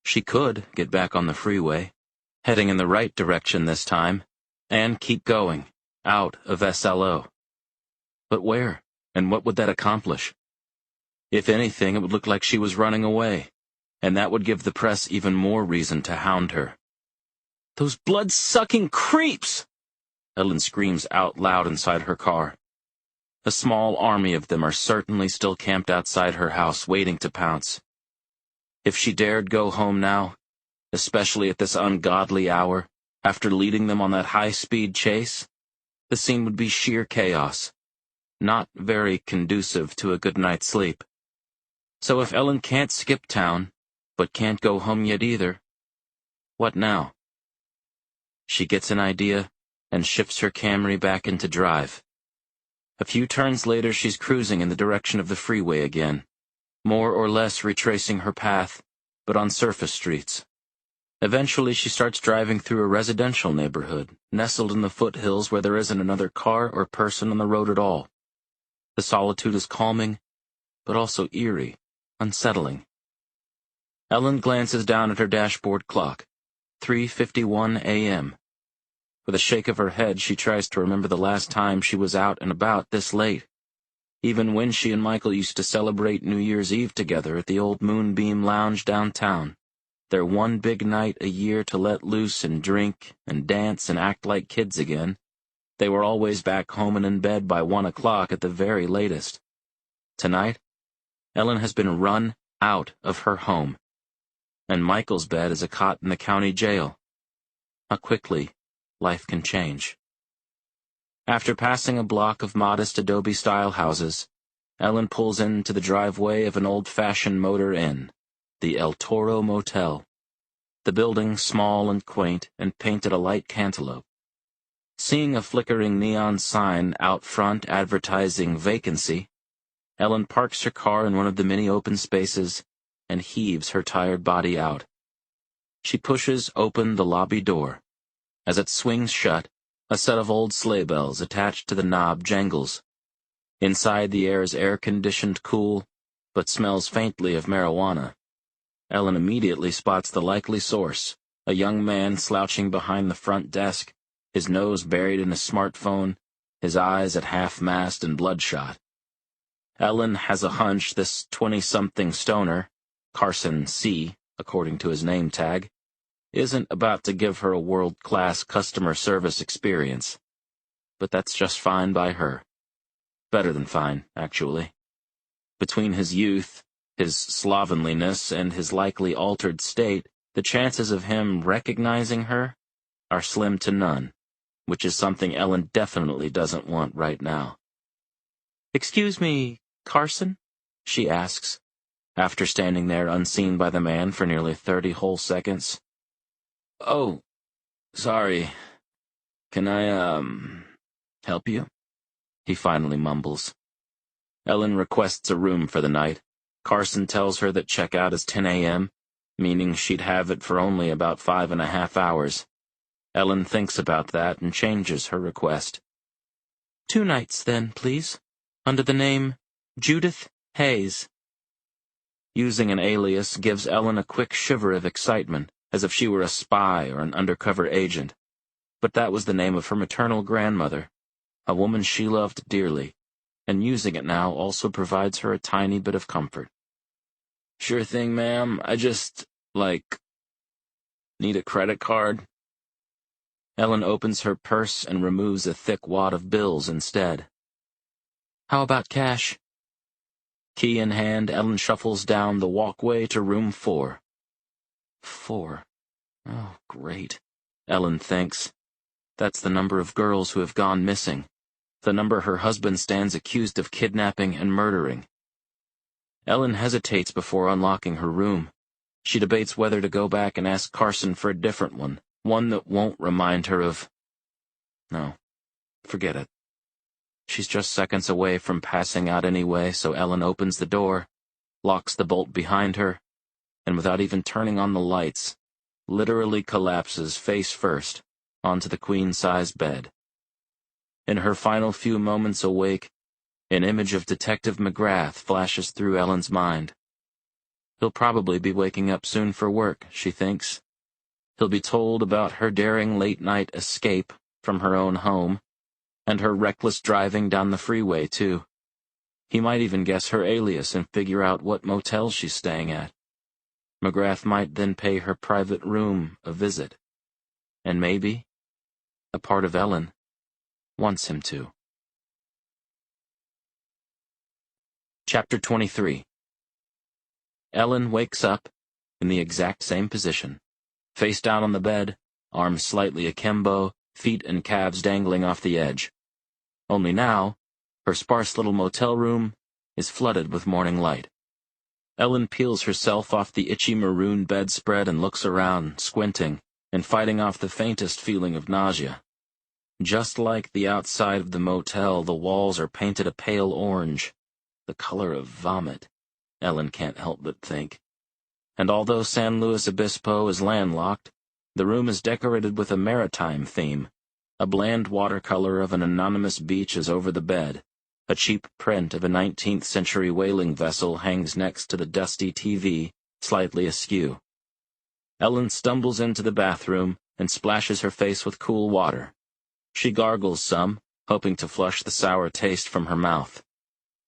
She could get back on the freeway, heading in the right direction this time, and keep going, out of SLO. But where, and what would that accomplish? If anything, it would look like she was running away, and that would give the press even more reason to hound her. Those blood-sucking creeps! Ellen screams out loud inside her car. A small army of them are certainly still camped outside her house, waiting to pounce. If she dared go home now, especially at this ungodly hour, after leading them on that high-speed chase, the scene would be sheer chaos, not very conducive to a good night's sleep. So if Ellen can't skip town, but can't go home yet either, what now? She gets an idea and shifts her Camry back into drive. A few turns later, she's cruising in the direction of the freeway again, more or less retracing her path, but on surface streets. Eventually, she starts driving through a residential neighborhood, nestled in the foothills where there isn't another car or person on the road at all. The solitude is calming, but also eerie, unsettling. Ellen glances down at her dashboard clock, 3:51 a.m. With a shake of her head, she tries to remember the last time she was out and about this late. Even when she and Michael used to celebrate New Year's Eve together at the old Moonbeam Lounge downtown, their one big night a year to let loose and drink and dance and act like kids again, they were always back home and in bed by 1 o'clock at the very latest. Tonight, Ellen has been run out of her home, and Michael's bed is a cot in the county jail. How quickly life can change. After passing a block of modest adobe-style houses, Ellen pulls into the driveway of an old-fashioned motor inn, the El Toro Motel. The building, small and quaint, and painted a light cantaloupe. Seeing a flickering neon sign out front advertising vacancy, Ellen parks her car in one of the many open spaces and heaves her tired body out. She pushes open the lobby door. As it swings shut, a set of old sleigh bells attached to the knob jangles. Inside, the air is air-conditioned cool, but smells faintly of marijuana. Ellen immediately spots the likely source, a young man slouching behind the front desk, his nose buried in a smartphone, his eyes at half-mast and bloodshot. Ellen has a hunch this 20-something stoner, Carson C., according to his name tag, isn't about to give her a world-class customer service experience. But that's just fine by her. Better than fine, actually. Between his youth, his slovenliness, and his likely altered state, the chances of him recognizing her are slim to none, which is something Ellen definitely doesn't want right now. "Excuse me, Carson?" she asks, after standing there unseen by the man for nearly 30 whole seconds. "Oh, sorry. Can I, help you?" he finally mumbles. Ellen requests a room for the night. Carson tells her that checkout is 10 a.m., meaning she'd have it for only about 5.5 hours. Ellen thinks about that and changes her request. "2 nights, then, please, under the name Judith Hayes." Using an alias gives Ellen a quick shiver of excitement, as if she were a spy or an undercover agent. But that was the name of her maternal grandmother, a woman she loved dearly, and using it now also provides her a tiny bit of comfort. "Sure thing, ma'am. I just, need a credit card?" Ellen opens her purse and removes a thick wad of bills instead. "How about cash?" Key in hand, Ellen shuffles down the walkway to room 4. 4. Oh, great, Ellen thinks. That's the number of girls who have gone missing, the number her husband stands accused of kidnapping and murdering. Ellen hesitates before unlocking her room. She debates whether to go back and ask Carson for a different one that won't remind her of... No, forget it. She's just seconds away from passing out anyway, so Ellen opens the door, locks the bolt behind her, and without even turning on the lights, literally collapses face first onto the queen-size bed. In her final few moments awake, an image of Detective McGrath flashes through Ellen's mind. He'll probably be waking up soon for work, she thinks. He'll be told about her daring late-night escape from her own home, and her reckless driving down the freeway, too. He might even guess her alias and figure out what motel she's staying at. McGrath might then pay her private room a visit. And maybe, a part of Ellen wants him to. Chapter 23. Ellen wakes up in the exact same position, face down on the bed, arms slightly akimbo, feet and calves dangling off the edge. Only now, her sparse little motel room is flooded with morning light. Ellen peels herself off the itchy maroon bedspread and looks around, squinting, and fighting off the faintest feeling of nausea. Just like the outside of the motel, the walls are painted a pale orange, the color of vomit, Ellen can't help but think. And although San Luis Obispo is landlocked, the room is decorated with a maritime theme. A bland watercolor of an anonymous beach is over the bed. A cheap print of a 19th-century whaling vessel hangs next to the dusty TV, slightly askew. Ellen stumbles into the bathroom and splashes her face with cool water. She gargles some, hoping to flush the sour taste from her mouth.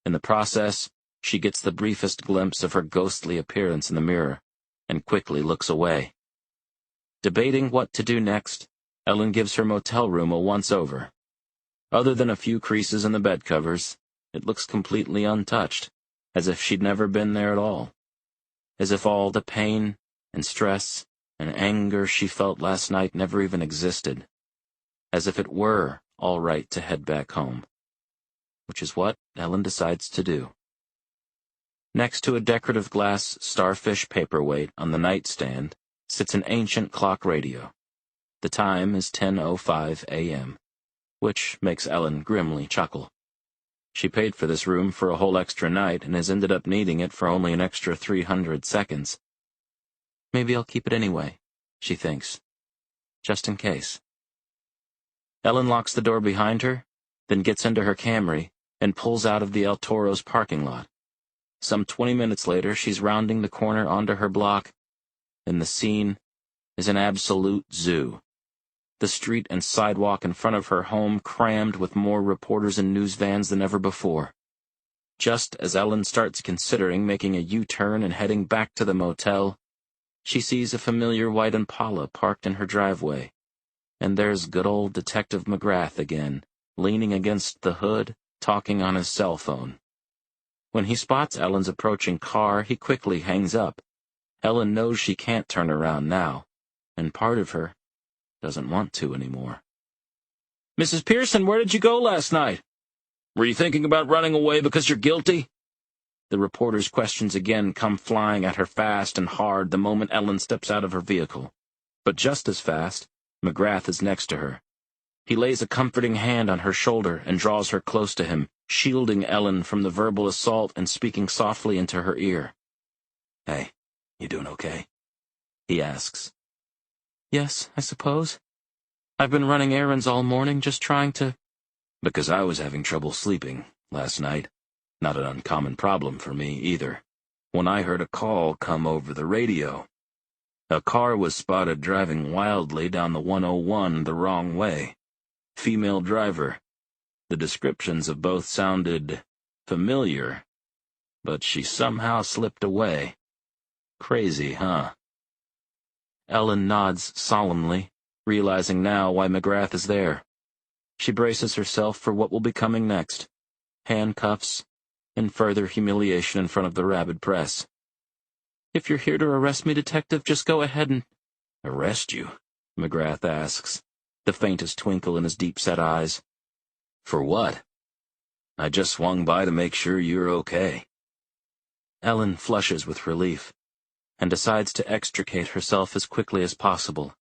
In the process, she gets the briefest glimpse of her ghostly appearance in the mirror, and quickly looks away. Debating what to do next, Ellen gives her motel room a once-over. Other than a few creases in the bed covers, it looks completely untouched, as if she'd never been there at all. As if all the pain and stress and anger she felt last night never even existed. As if it were all right to head back home. Which is what Ellen decides to do. Next to a decorative glass starfish paperweight on the nightstand sits an ancient clock radio. The time is 10:05 a.m., which makes Ellen grimly chuckle. She paid for this room for a whole extra night and has ended up needing it for only an extra 300 seconds. Maybe I'll keep it anyway, she thinks, just in case. Ellen locks the door behind her, then gets into her Camry and pulls out of the El Toro's parking lot. Some 20 minutes later, she's rounding the corner onto her block, and the scene is an absolute zoo. The street and sidewalk in front of her home crammed with more reporters and news vans than ever before. Just as Ellen starts considering making a U-turn and heading back to the motel, she sees a familiar white Impala parked in her driveway. And there's good old Detective McGrath again, leaning against the hood, talking on his cell phone. When he spots Ellen's approaching car, he quickly hangs up. Ellen knows she can't turn around now, and part of her doesn't want to anymore. "Mrs. Pearson, where did you go last night? Were you thinking about running away because you're guilty?" The reporter's questions again come flying at her fast and hard the moment Ellen steps out of her vehicle. But just as fast, McGrath is next to her. He lays a comforting hand on her shoulder and draws her close to him, shielding Ellen from the verbal assault and speaking softly into her ear. "Hey, you doing okay?" he asks. "Yes, I suppose. I've been running errands all morning, just trying to—" "Because I was having trouble sleeping last night. Not an uncommon problem for me, either. When I heard a call come over the radio. A car was spotted driving wildly down the 101 the wrong way. Female driver. The descriptions of both sounded familiar, but she somehow slipped away. Crazy, huh?" Ellen nods solemnly, realizing now why McGrath is there. She braces herself for what will be coming next. Handcuffs, and further humiliation in front of the rabid press. "If you're here to arrest me, Detective, just go ahead and—" "Arrest you?" McGrath asks, the faintest twinkle in his deep-set eyes. "For what? I just swung by to make sure you're okay." Ellen flushes with relief, and decides to extricate herself as quickly as possible.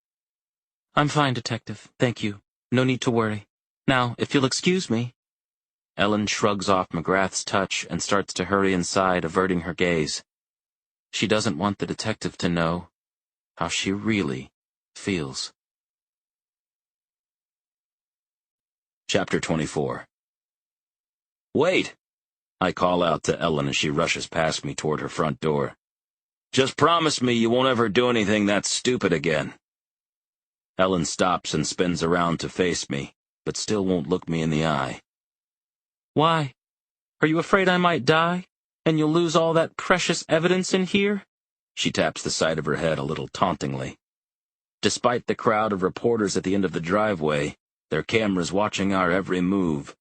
"I'm fine, Detective, thank you. No need to worry. Now, if you'll excuse me—" Ellen shrugs off McGrath's touch and starts to hurry inside, averting her gaze. She doesn't want the detective to know how she really feels. Chapter 24. "Wait!" I call out to Ellen as she rushes past me toward her front door. "Just promise me you won't ever do anything that stupid again." Ellen stops and spins around to face me, but still won't look me in the eye. "Why? Are you afraid I might die, and you'll lose all that precious evidence in here?" She taps the side of her head a little tauntingly. Despite the crowd of reporters at the end of the driveway, their cameras watching our every move,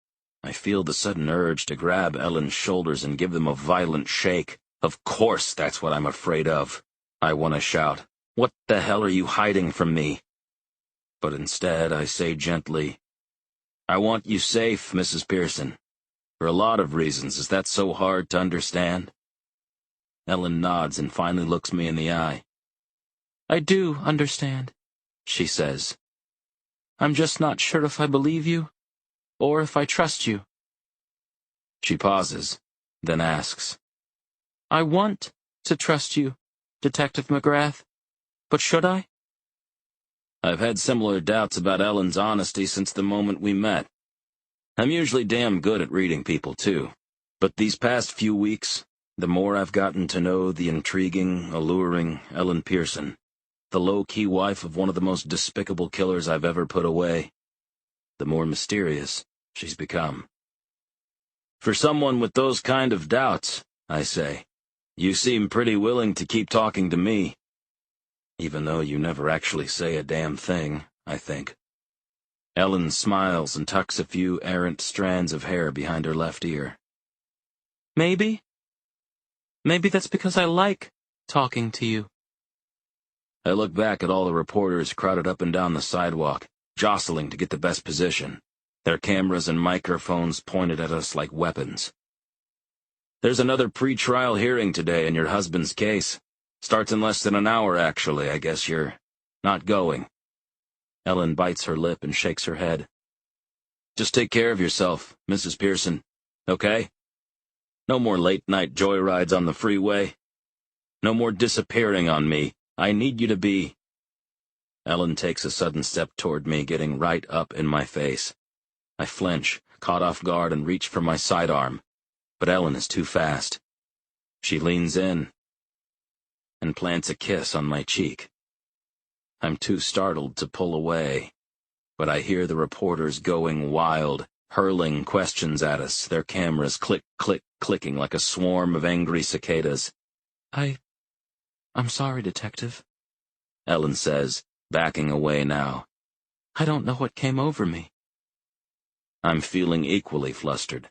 I feel the sudden urge to grab Ellen's shoulders and give them a violent shake. Of course that's what I'm afraid of. I want to shout, "What the hell are you hiding from me?" But instead I say gently, "I want you safe, Mrs. Pearson. For a lot of reasons. Is that so hard to understand?" Ellen nods and finally looks me in the eye. "I do understand," she says. "I'm just not sure if I believe you, or if I trust you." She pauses, then asks, "I want to trust you, Detective McGrath, but should I?" I've had similar doubts about Ellen's honesty since the moment we met. I'm usually damn good at reading people, too. But these past few weeks, the more I've gotten to know the intriguing, alluring Ellen Pearson, the low-key wife of one of the most despicable killers I've ever put away, the more mysterious she's become. "For someone with those kind of doubts," I say, "you seem pretty willing to keep talking to me. Even though you never actually say a damn thing, I think." Ellen smiles and tucks a few errant strands of hair behind her left ear. Maybe that's because I like talking to you." I look back at all the reporters crowded up and down the sidewalk, jostling to get the best position, their cameras and microphones pointed at us like weapons. "There's another pre-trial hearing today in your husband's case. Starts in less than an hour, actually. I guess you're not going." Ellen bites her lip and shakes her head. "Just take care of yourself, Mrs. Pearson, okay? No more late-night joyrides on the freeway. No more disappearing on me. I need you to be—" Ellen takes a sudden step toward me, getting right up in my face. I flinch, caught off guard, and reach for my sidearm, but Ellen is too fast. She leans in and plants a kiss on my cheek. I'm too startled to pull away, but I hear the reporters going wild, hurling questions at us, their cameras clicking like a swarm of angry cicadas. I'm sorry, Detective," Ellen says, backing away now. "I don't know what came over me." I'm feeling equally flustered,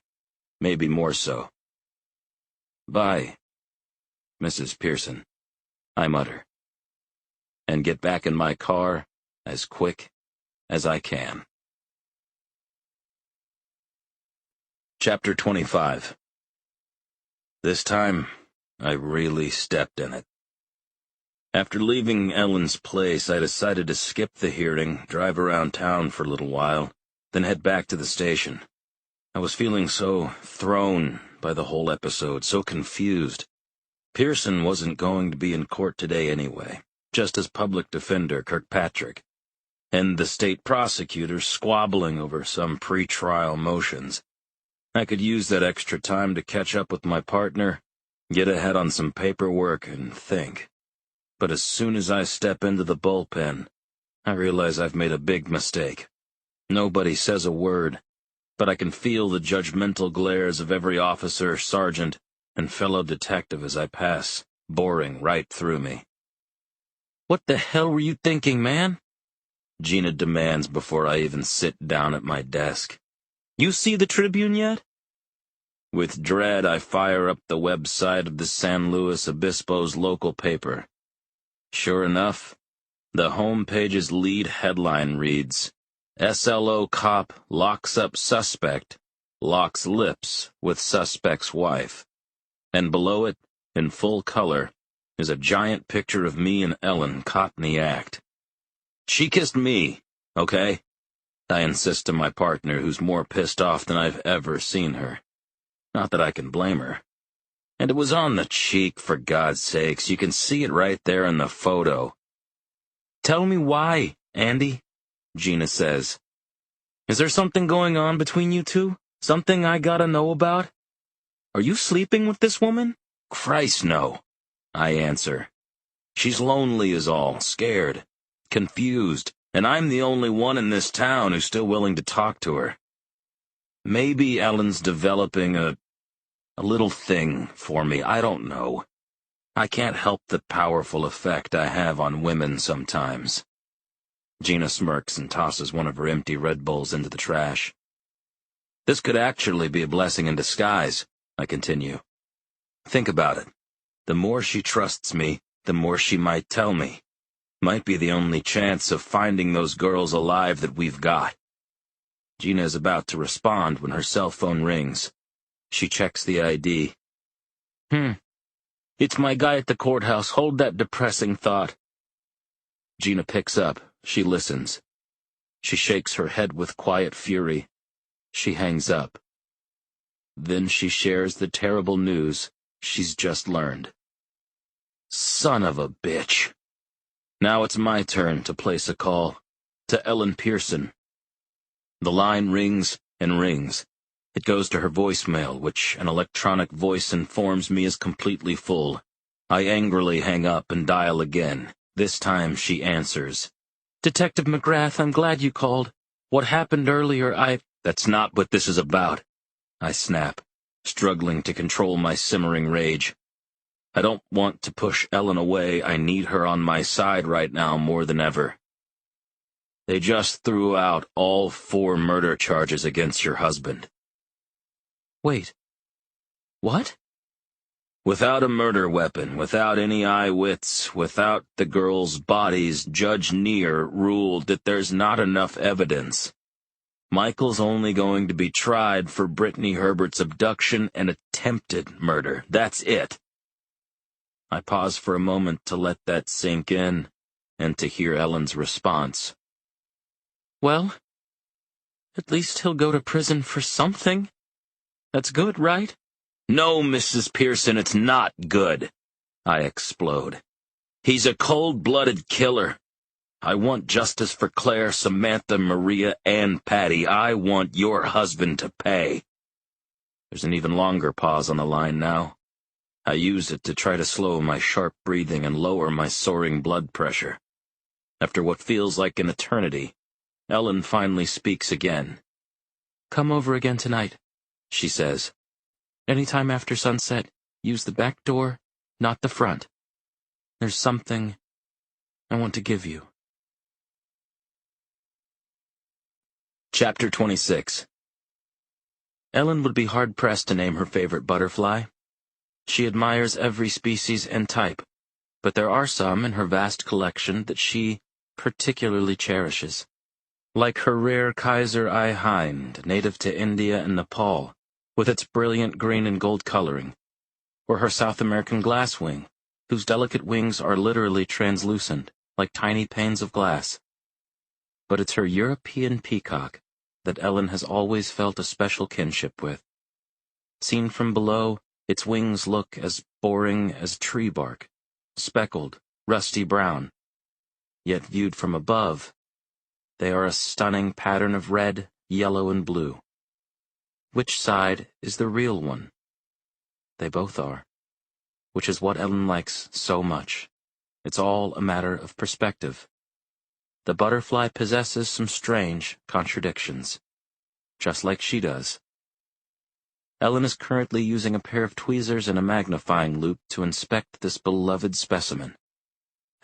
maybe more so. Bye, Mrs. Pearson, I mutter, and get back in my car as quick as I can. Chapter 25. This time, I really stepped in it. After leaving Ellen's place, I decided to skip the hearing, drive around town for a little while, then head back to the station. I was feeling so thrown by the whole episode, so confused. Pearson wasn't going to be in court today anyway, just as public defender Kirkpatrick, and the state prosecutor squabbling over some pre-trial motions. I could use that extra time to catch up with my partner, get ahead on some paperwork, and think. But as soon as I step into the bullpen, I realize I've made a big mistake. Nobody says a word, but I can feel the judgmental glares of every officer, sergeant, and fellow detective as I pass, boring right through me. "What the hell were you thinking, man?" Gina demands before I even sit down at my desk. "You see the Tribune yet?" With dread, I fire up the website of the San Luis Obispo's local paper. Sure enough, the home page's lead headline reads, "SLO cop locks up suspect, locks lips with suspect's wife." And below it, in full color, is a giant picture of me and Ellen caught in the act. She kissed me, okay? I insist to my partner, who's more pissed off than I've ever seen her. Not that I can blame her. And it was on the cheek, for God's sakes. You can see it right there in the photo. "Tell me why, Andy," Gina says. "Is there something going on between you two? Something I gotta know about? Are you sleeping with this woman?" "Christ, no," I answer. "She's lonely is all, scared, confused, and I'm the only one in this town who's still willing to talk to her. Maybe Ellen's developing a little thing for me, I don't know. I can't help the powerful effect I have on women sometimes." Gina smirks and tosses one of her empty Red Bulls into the trash. "This could actually be a blessing in disguise," I continue. "Think about it. The more she trusts me, the more she might tell me. Might be the only chance of finding those girls alive that we've got." Gina is about to respond when her cell phone rings. She checks the ID. It's my guy at the courthouse. Hold that depressing thought." Gina picks up. She listens. She shakes her head with quiet fury. She hangs up. Then she shares the terrible news she's just learned. Son of a bitch. Now it's my turn to place a call to Ellen Pearson. The line rings and rings. It goes to her voicemail, which an electronic voice informs me is completely full. I angrily hang up and dial again. This time she answers. "Detective McGrath, I'm glad you called. What happened earlier, That's not what this is about," I snap, struggling to control my simmering rage. I don't want to push Ellen away. I need her on my side right now more than ever. "They just threw out all 4 murder charges against your husband." "Wait. What?" "Without a murder weapon, without any eyewits, without the girls' bodies, Judge Neer ruled that there's not enough evidence. Michael's only going to be tried for Brittany Herbert's abduction and attempted murder. That's it." I pause for a moment to let that sink in, and to hear Ellen's response. "Well, at least he'll go to prison for something. That's good, right?" "No, Mrs. Pearson, it's not good," I explode. "He's a cold-blooded killer. I want justice for Claire, Samantha, Maria, and Patty. I want your husband to pay." There's an even longer pause on the line now. I use it to try to slow my sharp breathing and lower my soaring blood pressure. After what feels like an eternity, Ellen finally speaks again. "Come over again tonight," she says. "Anytime after sunset, use the back door, not the front. There's something I want to give you." Chapter 26. Ellen would be hard-pressed to name her favorite butterfly. She admires every species and type, but there are some in her vast collection that she particularly cherishes. Like her rare Kaiser Eye hind, native to India and Nepal, with its brilliant green and gold coloring, or her South American glasswing, whose delicate wings are literally translucent, like tiny panes of glass. But it's her European peacock that Ellen has always felt a special kinship with. Seen from below, its wings look as boring as tree bark, speckled, rusty brown. Yet viewed from above, they are a stunning pattern of red, yellow, and blue. Which side is the real one? They both are, which is what Ellen likes so much. It's all a matter of perspective. The butterfly possesses some strange contradictions, just like she does. Ellen is currently using a pair of tweezers and a magnifying loupe to inspect this beloved specimen.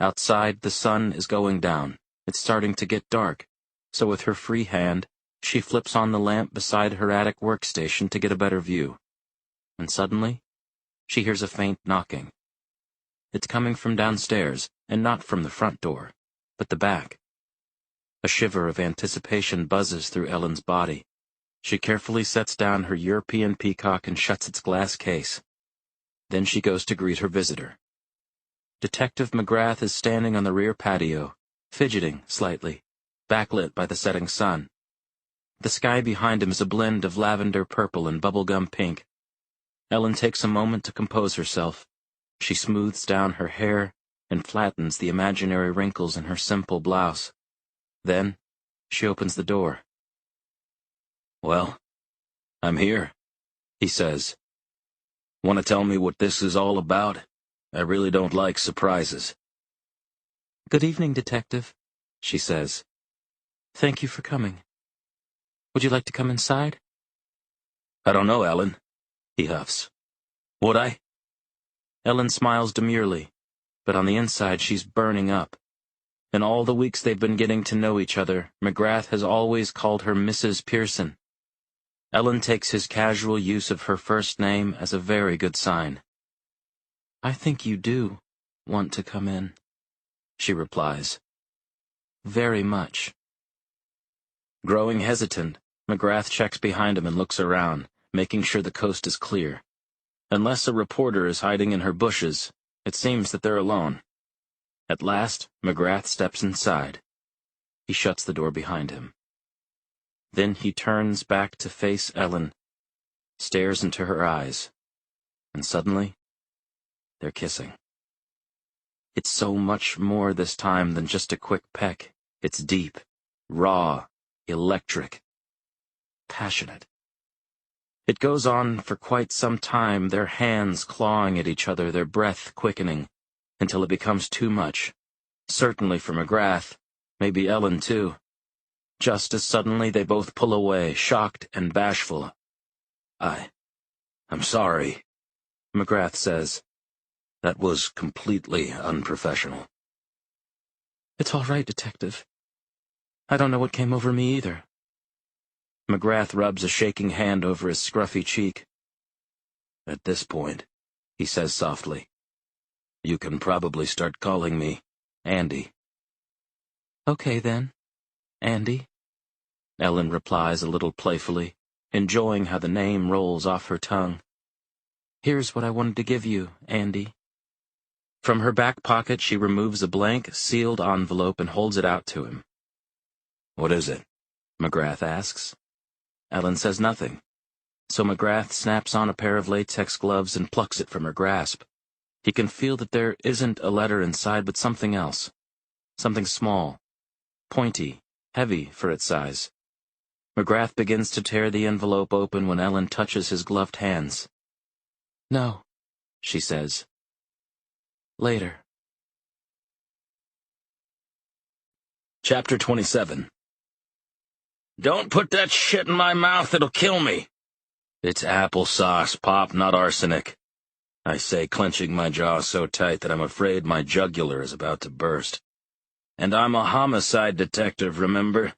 Outside, the sun is going down. It's starting to get dark, so with her free hand, she flips on the lamp beside her attic workstation to get a better view. And suddenly, she hears a faint knocking. It's coming from downstairs, and not from the front door, but the back. A shiver of anticipation buzzes through Ellen's body. She carefully sets down her European peacock and shuts its glass case. Then she goes to greet her visitor. Detective McGrath is standing on the rear patio, fidgeting slightly, backlit by the setting sun. The sky behind him is a blend of lavender purple and bubblegum pink. Ellen takes a moment to compose herself. She smooths down her hair and flattens the imaginary wrinkles in her simple blouse. Then, she opens the door. "Well, I'm here," he says. "Want to tell me what this is all about? I really don't like surprises." "Good evening, Detective," she says. "Thank you for coming. Would you like to come inside?" "I don't know, Ellen," he huffs. "Would I?" Ellen smiles demurely, but on the inside she's burning up. In all the weeks they've been getting to know each other, McGrath has always called her Mrs. Pearson. Ellen takes his casual use of her first name as a very good sign. "I think you do want to come in," she replies. "Very much." Growing hesitant, McGrath checks behind him and looks around, making sure the coast is clear. Unless a reporter is hiding in her bushes, it seems that they're alone. At last, McGrath steps inside. He shuts the door behind him. Then he turns back to face Ellen, stares into her eyes, and suddenly, they're kissing. It's so much more this time than just a quick peck. It's deep, raw, electric, passionate. It goes on for quite some time, their hands clawing at each other, their breath quickening, until it becomes too much. Certainly for McGrath, maybe Ellen too. Just as suddenly they both pull away, shocked and bashful. I'm sorry," McGrath says. "That was completely unprofessional." "It's all right, Detective. I don't know what came over me either." McGrath rubs a shaking hand over his scruffy cheek. "At this point," he says softly, "you can probably start calling me Andy." "Okay then, Andy," Ellen replies a little playfully, enjoying how the name rolls off her tongue. "Here's what I wanted to give you, Andy." From her back pocket she removes a blank, sealed envelope and holds it out to him. "What is it?" McGrath asks. Ellen says nothing, so McGrath snaps on a pair of latex gloves and plucks it from her grasp. He can feel that there isn't a letter inside, but something else. Something small, pointy, heavy for its size. McGrath begins to tear the envelope open when Ellen touches his gloved hands. "No," she says. "Later." Chapter 27. "Don't put that shit in my mouth, it'll kill me." "It's applesauce, Pop, not arsenic," I say, clenching my jaw so tight that I'm afraid my jugular is about to burst. "And I'm a homicide detective, remember?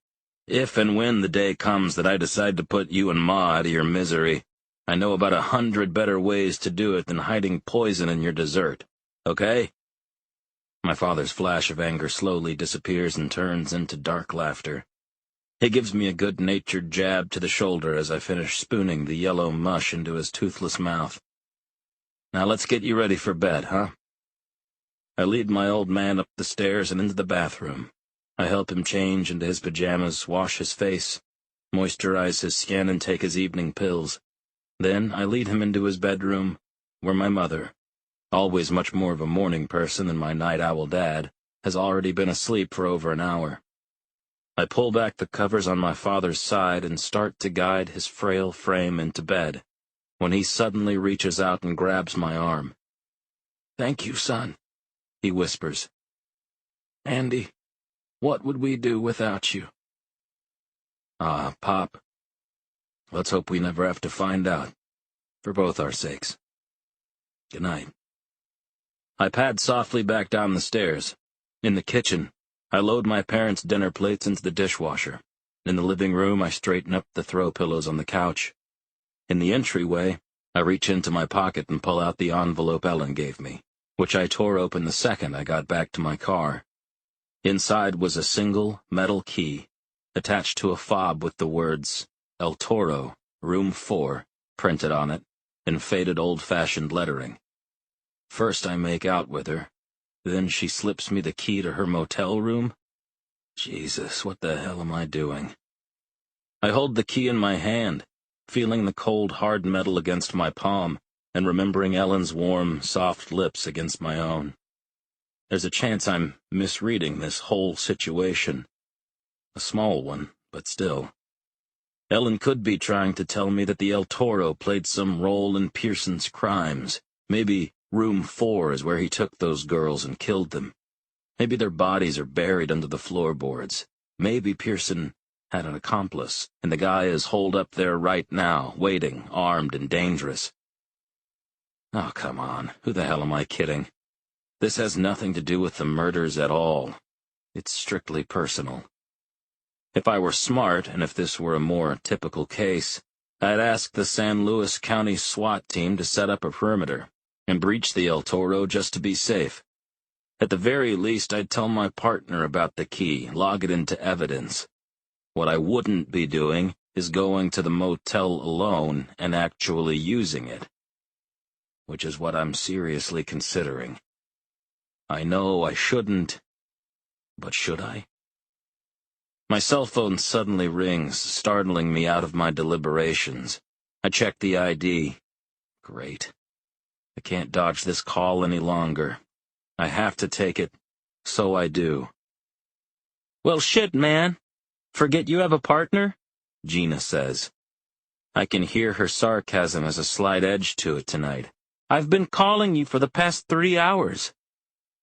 If and when the day comes that I decide to put you and Ma out of your misery, I know about 100 better ways to do it than hiding poison in your dessert. Okay? My father's flash of anger slowly disappears and turns into dark laughter. He gives me a good-natured jab to the shoulder as I finish spooning the yellow mush into his toothless mouth. Now let's get you ready for bed, huh? I lead my old man up the stairs and into the bathroom. I help him change into his pajamas, wash his face, moisturize his skin, and take his evening pills. Then I lead him into his bedroom, where my mother, always much more of a morning person than my night owl dad, has already been asleep for over an hour. I pull back the covers on my father's side and start to guide his frail frame into bed, when he suddenly reaches out and grabs my arm. "Thank you, son," he whispers. "Andy, what would we do without you?" Pop, let's hope we never have to find out, for both our sakes. Good night. I pad softly back down the stairs. In the kitchen, I load my parents' dinner plates into the dishwasher. In the living room, I straighten up the throw pillows on the couch. In the entryway, I reach into my pocket and pull out the envelope Ellen gave me, which I tore open the second I got back to my car. Inside was a single metal key, attached to a fob with the words, El Toro, Room 4, printed on it, in faded old-fashioned lettering. First I make out with her, then she slips me the key to her motel room. Jesus, what the hell am I doing? I hold the key in my hand, feeling the cold hard metal against my palm, and remembering Ellen's warm, soft lips against my own. There's a chance I'm misreading this whole situation. A small one, but still. Ellen could be trying to tell me that the El Toro played some role in Pearson's crimes. Maybe Room 4 is where he took those girls and killed them. Maybe their bodies are buried under the floorboards. Maybe Pearson had an accomplice, and the guy is holed up there right now, waiting, armed and dangerous. Oh, come on. Who the hell am I kidding? This has nothing to do with the murders at all. It's strictly personal. If I were smart, and if this were a more typical case, I'd ask the San Luis County SWAT team to set up a perimeter and breach the El Toro just to be safe. At the very least, I'd tell my partner about the key, log it into evidence. What I wouldn't be doing is going to the motel alone and actually using it. Which is what I'm seriously considering. I know I shouldn't, but should I? My cell phone suddenly rings, startling me out of my deliberations. I check the ID. Great. I can't dodge this call any longer. I have to take it, so I do. "Well, shit, man. Forget you have a partner?" Gina says. I can hear her sarcasm has a slight edge to it tonight. "I've been calling you for the past 3 hours."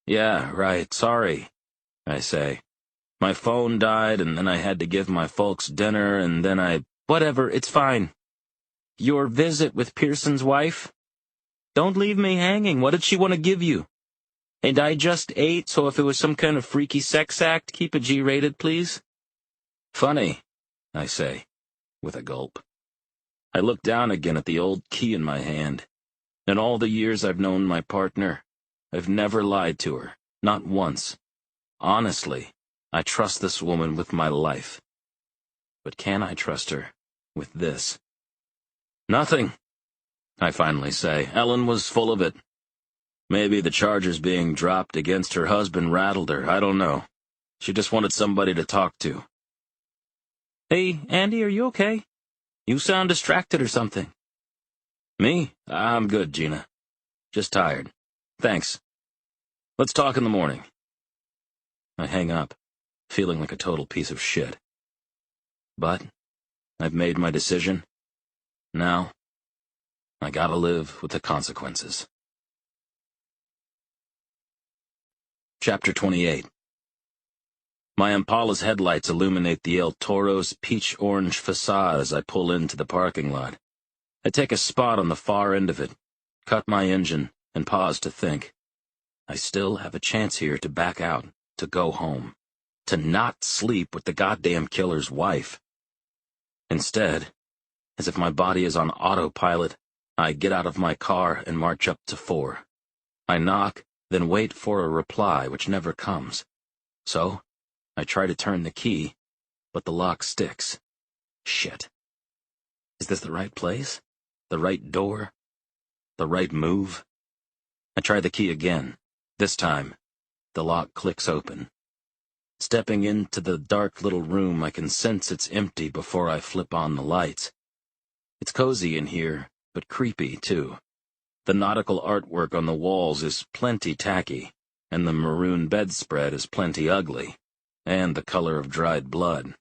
"Yeah, right, sorry," I say. "My phone died, and then I had to give my folks dinner, and then Whatever, it's fine." "Your visit with Pearson's wife? Don't leave me hanging. What did she want to give you? And I just ate, so if it was some kind of freaky sex act, keep it G-rated, please." "Funny," I say, with a gulp. I look down again at the old key in my hand. In all the years I've known my partner, I've never lied to her, not once. Honestly, I trust this woman with my life. But can I trust her with this? "Nothing," I finally say. "Ellen was full of it. Maybe the charges being dropped against her husband rattled her, I don't know. She just wanted somebody to talk to." "Hey, Andy, are you okay? You sound distracted or something." "Me? I'm good, Gina. Just tired. Thanks. Let's talk in the morning." I hang up, feeling like a total piece of shit. But I've made my decision. Now, I gotta live with the consequences. Chapter 28. My Impala's headlights illuminate the El Toro's peach-orange facade as I pull into the parking lot. I take a spot on the far end of it, cut my engine, and pause to think. I still have a chance here to back out, to go home, to not sleep with the goddamn killer's wife. Instead, As if my body is on autopilot, I get out of my car and march up to 4. I knock, then wait for a reply which never comes. So, I try to turn the key, but the lock sticks. Shit. Is this the right place? The right door? The right move? I try the key again. This time, the lock clicks open. Stepping into the dark little room, I can sense it's empty before I flip on the lights. It's cozy in here, but creepy, too. The nautical artwork on the walls is plenty tacky, and the maroon bedspread is plenty ugly, and the color of dried blood.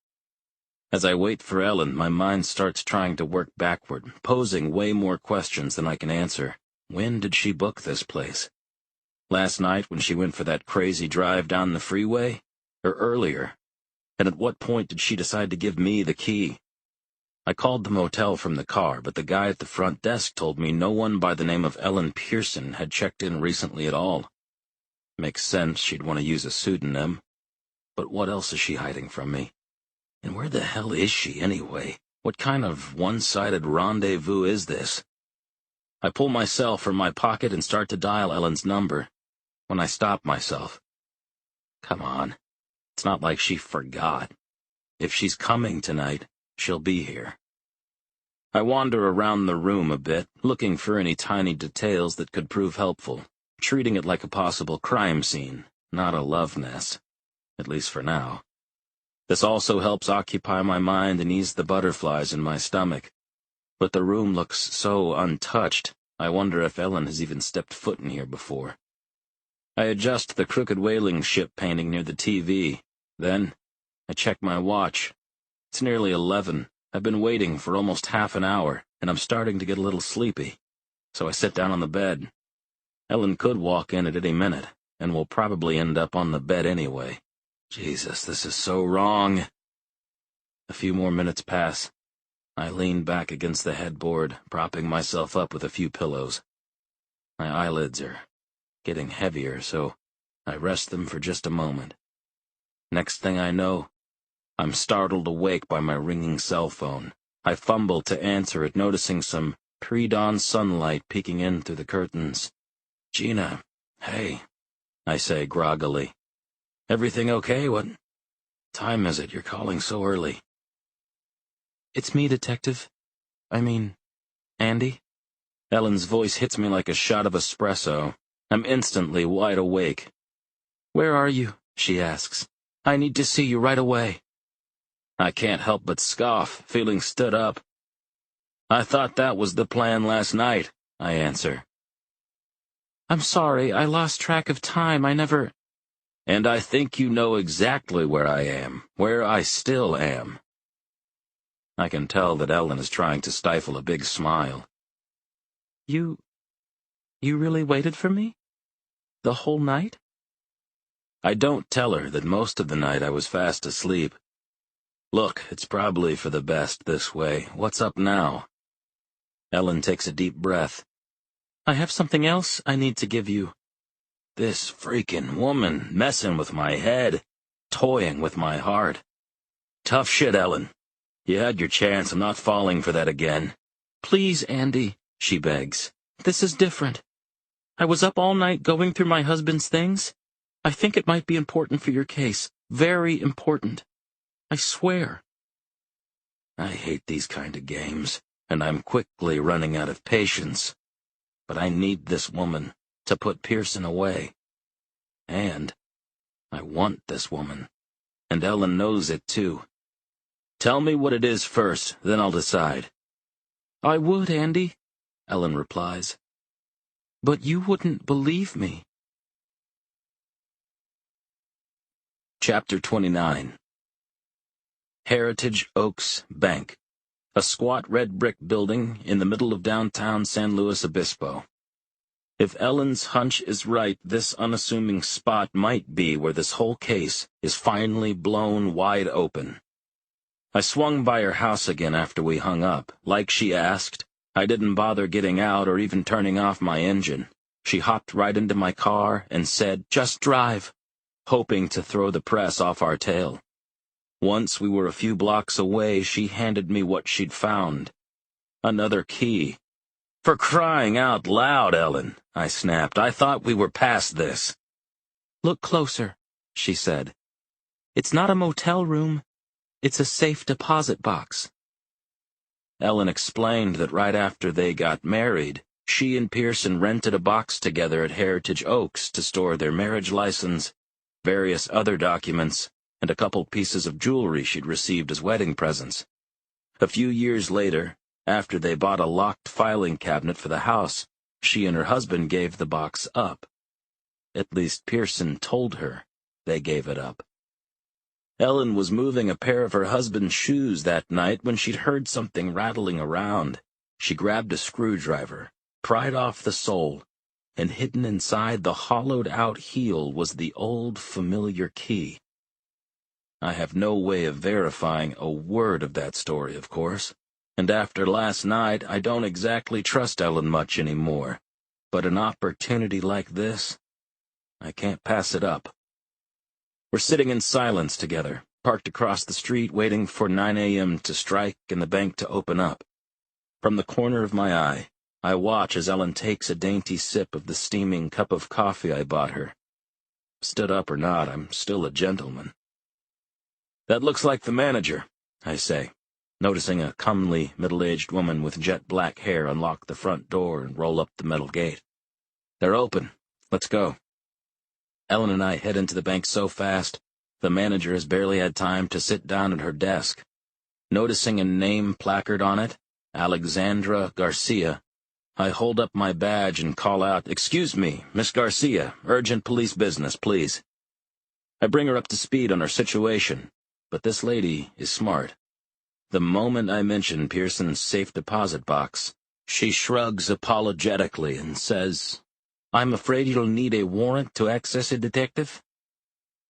As I wait for Ellen, my mind starts trying to work backward, posing way more questions than I can answer. When did she book this place? Last night when she went for that crazy drive down the freeway? Or earlier? And at what point did she decide to give me the key? I called the motel from the car, but the guy at the front desk told me no one by the name of Ellen Pearson had checked in recently at all. Makes sense she'd want to use a pseudonym. But what else is she hiding from me? And where the hell is she, anyway? What kind of one-sided rendezvous is this? I pull my cell from my pocket and start to dial Ellen's number, when I stop myself. Come on. It's not like she forgot. If she's coming tonight, she'll be here. I wander around the room a bit, looking for any tiny details that could prove helpful, treating it like a possible crime scene, not a love nest. At least for now. This also helps occupy my mind and ease the butterflies in my stomach. But the room looks so untouched, I wonder if Ellen has even stepped foot in here before. I adjust the crooked whaling ship painting near the TV. Then, I check my watch. It's nearly 11. I've been waiting for almost half an hour, and I'm starting to get a little sleepy. So I sit down on the bed. Ellen could walk in at any minute, and will probably end up on the bed anyway. Jesus, this is so wrong. A few more minutes pass. I lean back against the headboard, propping myself up with a few pillows. My eyelids are getting heavier, so I rest them for just a moment. Next thing I know, I'm startled awake by my ringing cell phone. I fumble to answer it, noticing some pre-dawn sunlight peeking in through the curtains. Gina, hey, I say groggily. Everything okay? What time is it? You're calling so early. It's me, Detective. I mean, Andy. Ellen's voice hits me like a shot of espresso. I'm instantly wide awake. Where are you? She asks. I need to see you right away. I can't help but scoff, feeling stood up. I thought that was the plan last night, I answer. I'm sorry, I lost track of time. And I think you know exactly where I am, where I still am. I can tell that Ellen is trying to stifle a big smile. You really waited for me? The whole night? I don't tell her that most of the night I was fast asleep. Look, it's probably for the best this way. What's up now? Ellen takes a deep breath. I have something else I need to give you. This freaking woman messing with my head, toying with my heart. Tough shit, Ellen. You had your chance. I'm not falling for that again. Please, Andy, she begs. This is different. I was up all night going through my husband's things. I think it might be important for your case. Very important. I swear. I hate these kind of games, and I'm quickly running out of patience. But I need this woman to put Pearson away. And I want this woman. And Ellen knows it, too. Tell me what it is first, then I'll decide. I would, Andy, Ellen replies. But you wouldn't believe me. Chapter 29. Heritage Oaks Bank, a squat red brick building in the middle of downtown San Luis Obispo. If Ellen's hunch is right, this unassuming spot might be where this whole case is finally blown wide open. I swung by her house again after we hung up. Like she asked, I didn't bother getting out or even turning off my engine. She hopped right into my car and said, "Just drive," hoping to throw the press off our tail. Once we were a few blocks away, she handed me what she'd found, Another key. For crying out loud, Ellen, I snapped. I thought we were past this. Look closer, she said. It's not a motel room. It's a safe deposit box. Ellen explained that right after they got married, she and Pearson rented a box together at Heritage Oaks to store their marriage license, various other documents, and a couple pieces of jewelry she'd received as wedding presents. A few years later, after they bought a locked filing cabinet for the house, she and her husband gave the box up. At least Pearson told her they gave it up. Ellen was moving a pair of her husband's shoes that night when she'd heard something rattling around. She grabbed a screwdriver, pried off the sole, and hidden inside the hollowed-out heel was the old familiar key. I have no way of verifying a word of that story, of course, and after last night I don't exactly trust Ellen much anymore, but an opportunity like this, I can't pass it up. We're sitting in silence together, parked across the street waiting for 9 a.m. to strike and the bank to open up. From the corner of my eye, I watch as Ellen takes a dainty sip of the steaming cup of coffee I bought her. Stood up or not, I'm still a gentleman. That looks like the manager, I say, noticing a comely, middle-aged woman with jet-black hair unlock the front door and roll up the metal gate. They're open. Let's go. Ellen and I head into the bank so fast, the manager has barely had time to sit down at her desk. Noticing a name placard on it, Alexandra Garcia, I hold up my badge and call out, "Excuse me, Miss Garcia, urgent police business, please." I bring her up to speed on her situation, but this lady is smart. The moment I mention Pearson's safe deposit box, she shrugs apologetically and says, "I'm afraid you'll need a warrant to access it, detective."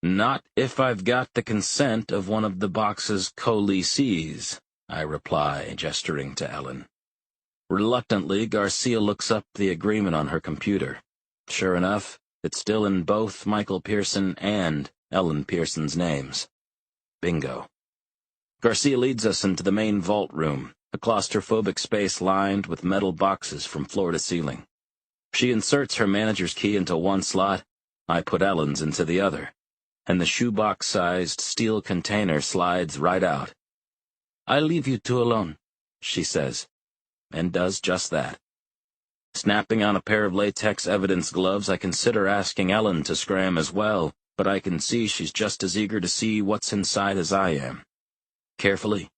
"Not if I've got the consent of one of the box's co-lessees," I reply, gesturing to Ellen. Reluctantly, Garcia looks up the agreement on her computer. Sure enough, it's still in both Michael Pearson and Ellen Pearson's names. Bingo. Garcia leads us into the main vault room, a claustrophobic space lined with metal boxes from floor to ceiling. She inserts her manager's key into one slot, I put Ellen's into the other, and the shoebox-sized steel container slides right out. "I'll leave you two alone," she says, and does just that. Snapping on a pair of latex evidence gloves, I consider asking Ellen to scram as well, but I can see she's just as eager to see what's inside as I am. Carefully,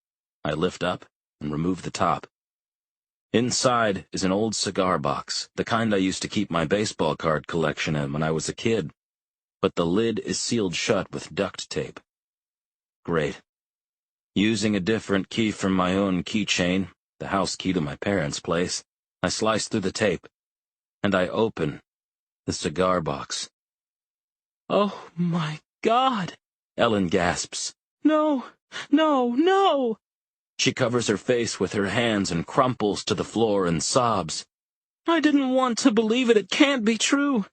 I lift up and remove the top. Inside is an old cigar box, the kind I used to keep my baseball card collection in when I was a kid, but the lid is sealed shut with duct tape. Great. Using a different key from my own keychain, the house key to my parents' place, I slice through the tape, and I open the cigar box. "Oh, my God!" Ellen gasps. "No, no, no!" She covers her face with her hands and crumples to the floor and sobs. "I didn't want to believe it. It can't be true."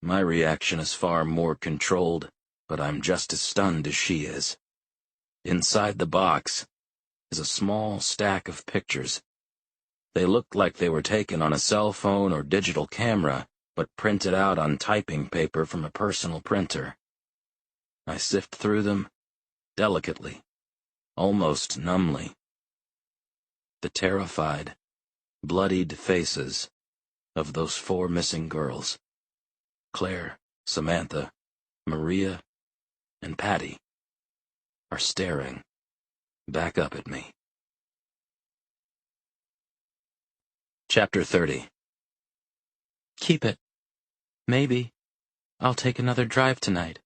My reaction is far more controlled, but I'm just as stunned as she is. Inside the box is a small stack of pictures. They look like they were taken on a cell phone or digital camera, but printed out on typing paper from a personal printer. I sift through them delicately, almost numbly. The terrified, bloodied faces of those 4 missing girls, Claire, Samantha, Maria, and Patty, are staring back up at me. Chapter 30. "Keep it. Maybe I'll take another drive tonight."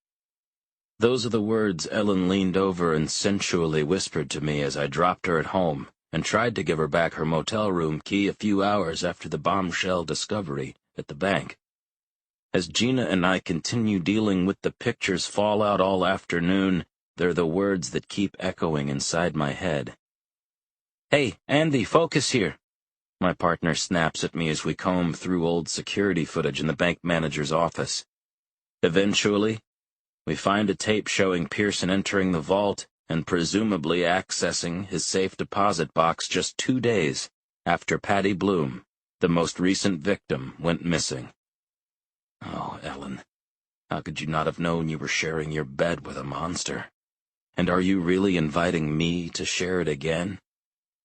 Those are the words Ellen leaned over and sensually whispered to me as I dropped her at home and tried to give her back her motel room key a few hours after the bombshell discovery at the bank. As Gina and I continue dealing with the pictures fallout all afternoon, they're the words that keep echoing inside my head. "Hey, Andy, focus here." My partner snaps at me as we comb through old security footage in the bank manager's office. Eventually, we find a tape showing Pearson entering the vault and presumably accessing his safe deposit box just 2 days after Patty Bloom, the most recent victim, went missing. Oh, Ellen, how could you not have known you were sharing your bed with a monster? And are you really inviting me to share it again?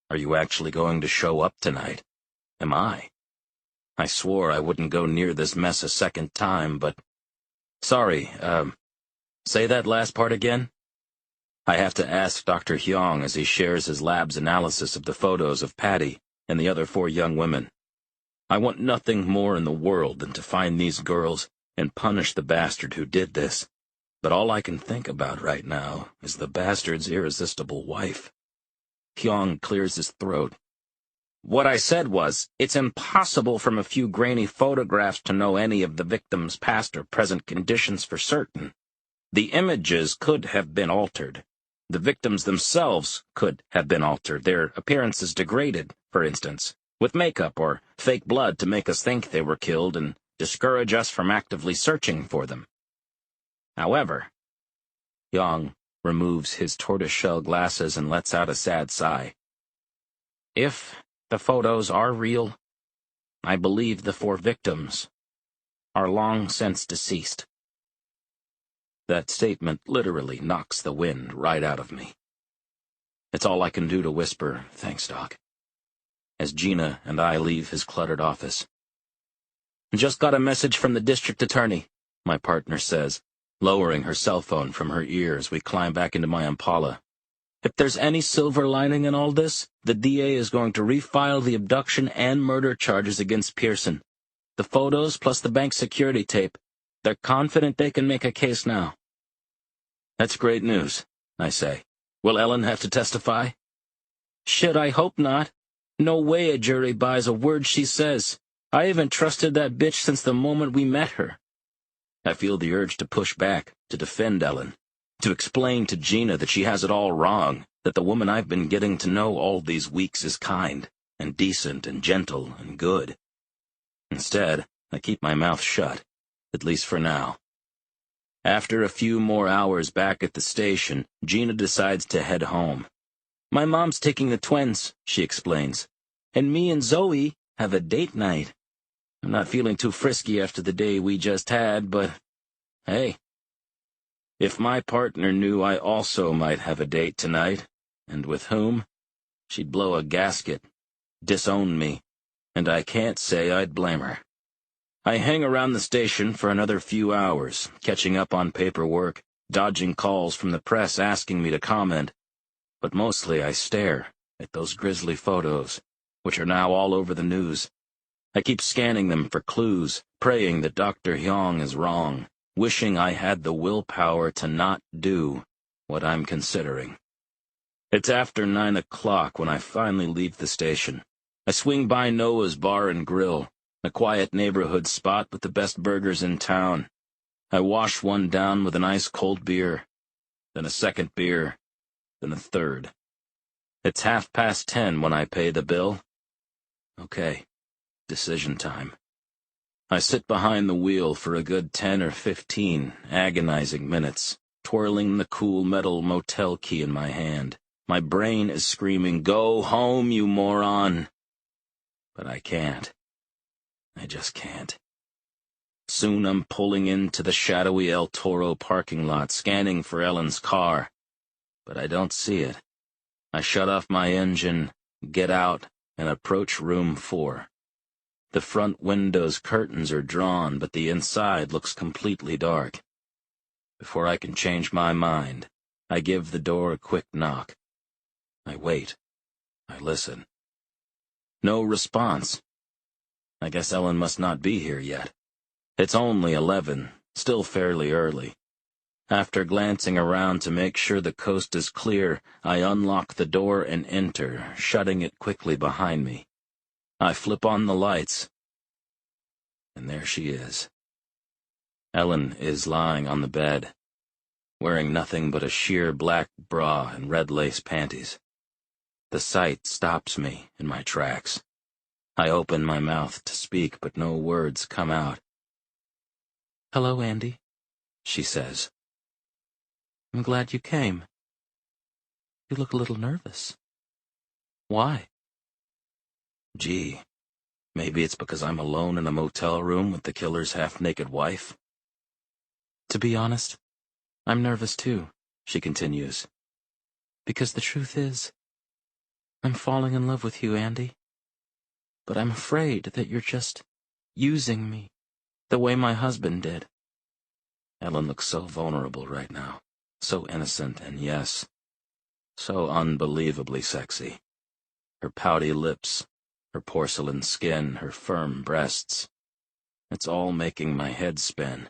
Are you actually going to show up tonight? Am I? I swore I wouldn't go near this mess a second time, but... Sorry, say that last part again? I have to ask Dr. Hyong as he shares his lab's analysis of the photos of Patty and the other 4 young women. I want nothing more in the world than to find these girls and punish the bastard who did this. But all I can think about right now is the bastard's irresistible wife. Hyong clears his throat. What I said was, it's impossible from a few grainy photographs to know any of the victim's past or present conditions for certain. The images could have been altered. The victims themselves could have been altered, their appearances degraded, for instance, with makeup or fake blood to make us think they were killed and discourage us from actively searching for them. However, Hyong removes his tortoiseshell glasses and lets out a sad sigh. If the photos are real, I believe the 4 victims are long since deceased. That statement literally knocks the wind right out of me. It's all I can do to whisper, "Thanks, Doc," as Gina and I leave his cluttered office. "Just got a message from the district attorney," my partner says, lowering her cell phone from her ear as we climb back into my Impala. "If there's any silver lining in all this, the DA is going to refile the abduction and murder charges against Pearson. The photos plus the bank security tape. They're confident they can make a case now." "That's great news," I say. "Will Ellen have to testify?" "Shit, I hope not. No way a jury buys a word she says. I haven't trusted that bitch since the moment we met her." I feel the urge to push back, to defend Ellen, to explain to Gina that she has it all wrong, that the woman I've been getting to know all these weeks is kind, and decent, and gentle, and good. Instead, I keep my mouth shut, at least for now. After a few more hours back at the station, Gina decides to head home. "My mom's taking the twins," she explains, "and me and Zoe have a date night. I'm not feeling too frisky after the day we just had, but hey. If my partner knew I also might have a date tonight, and with whom, she'd blow a gasket, disown me, and I can't say I'd blame her. I hang around the station for another few hours, catching up on paperwork, dodging calls from the press asking me to comment, but mostly I stare at those grisly photos, which are now all over the news. I keep scanning them for clues, praying that Dr. Hyong is wrong, wishing I had the willpower to not do what I'm considering. It's after 9 o'clock when I finally leave the station. I swing by Noah's Bar and Grill, a quiet neighborhood spot with the best burgers in town. I wash one down with an ice-cold beer, then a second beer, then a third. It's 10:30 when I pay the bill. Okay, decision time. I sit behind the wheel for a good 10 or 15 agonizing minutes, twirling the cool metal motel key in my hand. My brain is screaming, "Go home, you moron!" But I can't. I just can't. Soon I'm pulling into the shadowy El Toro parking lot, scanning for Ellen's car. But I don't see it. I shut off my engine, get out, and approach room 4. The front window's curtains are drawn, but the inside looks completely dark. Before I can change my mind, I give the door a quick knock. I wait. I listen. No response. I guess Ellen must not be here yet. It's only 11, still fairly early. After glancing around to make sure the coast is clear, I unlock the door and enter, shutting it quickly behind me. I flip on the lights, and there she is. Ellen is lying on the bed, wearing nothing but a sheer black bra and red lace panties. The sight stops me in my tracks. I open my mouth to speak, but no words come out. "Hello, Andy," She says. "I'm glad you came." You look a little nervous. Why? Gee, maybe it's because I'm alone in a motel room with the killer's half-naked wife. To be honest, I'm nervous too, she continues. Because the truth is, I'm falling in love with you, Andy. But I'm afraid that you're just using me, the way my husband did. Ellen looks so vulnerable right now, so innocent and yes, so unbelievably sexy. Her pouty lips, her porcelain skin, her firm breasts. It's all making my head spin.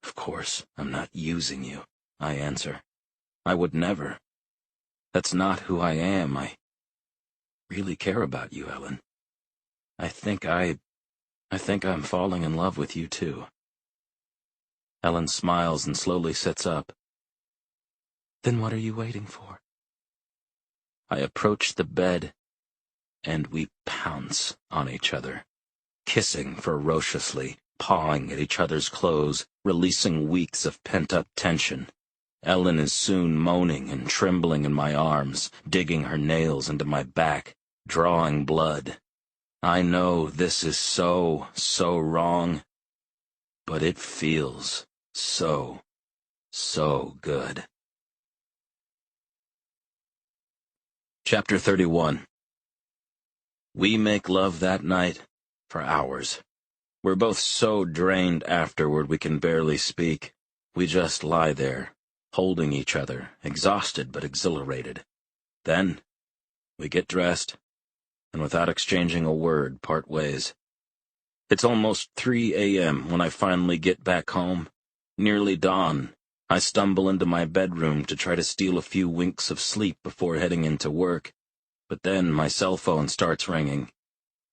Of course, I'm not using you, I answer. I would never. That's not who I am. I really care about you, Ellen. I think I'm falling in love with you too. Ellen smiles and slowly sits up. Then what are you waiting for? I approach the bed, and we pounce on each other, kissing ferociously, pawing at each other's clothes, releasing weeks of pent-up tension. Ellen is soon moaning and trembling in my arms, digging her nails into my back, drawing blood. I know this is so wrong, but it feels so good. Chapter 31. We make love that night for hours. We're both so drained afterward we can barely speak. We just lie there, holding each other, exhausted but exhilarated. Then, we get dressed, and without exchanging a word, part ways. It's almost 3 a.m. when I finally get back home. Nearly dawn. I stumble into my bedroom to try to steal a few winks of sleep before heading into work. But then my cell phone starts ringing.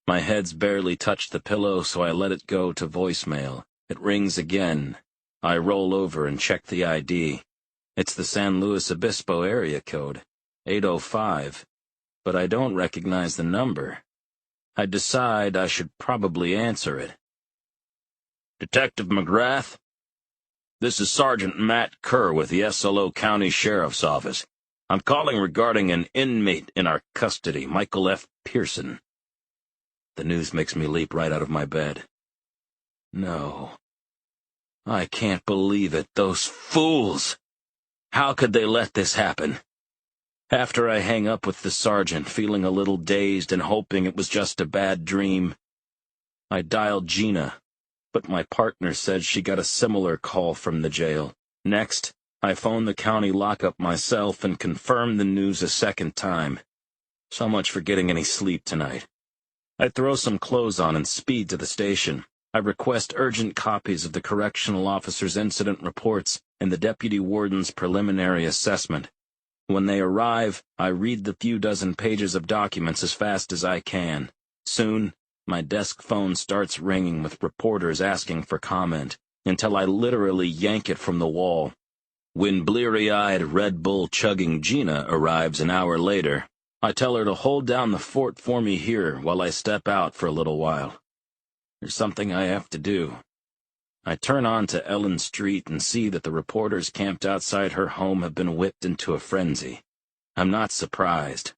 My head's barely touched the pillow, so I let it go to voicemail. It rings again. I roll over and check the ID. It's the San Luis Obispo area code, 805, but I don't recognize the number. I decide I should probably answer it. Detective McGrath? This is Sergeant Matt Kerr with the SLO County Sheriff's Office. I'm calling regarding an inmate in our custody, Michael F. Pearson. The news makes me leap right out of my bed. No. I can't believe it, those fools! How could they let this happen? After I hang up with the sergeant, feeling a little dazed and hoping it was just a bad dream, I dialed Gina, but my partner said she got a similar call from the jail. Next, I phoned the county lockup myself and confirmed the news a second time. So much for getting any sleep tonight. I throw some clothes on and speed to the station. I request urgent copies of the correctional officer's incident reports and the deputy warden's preliminary assessment. When they arrive, I read the few dozen pages of documents as fast as I can. Soon, my desk phone starts ringing with reporters asking for comment, until I literally yank it from the wall. When bleary-eyed, Red Bull-chugging Gina arrives an hour later, I tell her to hold down the fort for me here while I step out for a little while. There's something I have to do. I turn on to Ellen Street and see that the reporters camped outside her home have been whipped into a frenzy. I'm not surprised.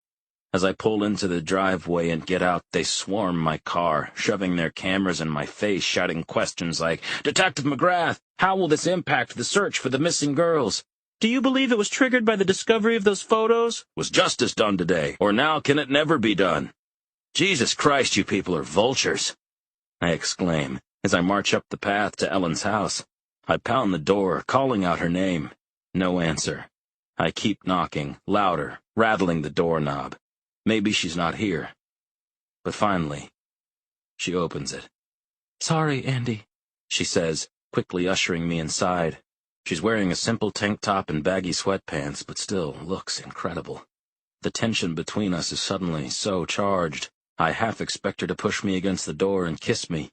As I pull into the driveway and get out, they swarm my car, shoving their cameras in my face, shouting questions like, "Detective McGrath, how will this impact the search for the missing girls? Do you believe it was triggered by the discovery of those photos? Was justice done today, or now can it never be done? Jesus Christ, you people are vultures!" I exclaim as I march up the path to Ellen's house. I pound the door, calling out her name. No answer. I keep knocking, louder, rattling the doorknob. Maybe she's not here. But finally, she opens it. "Sorry, Andy," she says, quickly ushering me inside. She's wearing a simple tank top and baggy sweatpants, but still looks incredible. The tension between us is suddenly so charged, I half expect her to push me against the door and kiss me.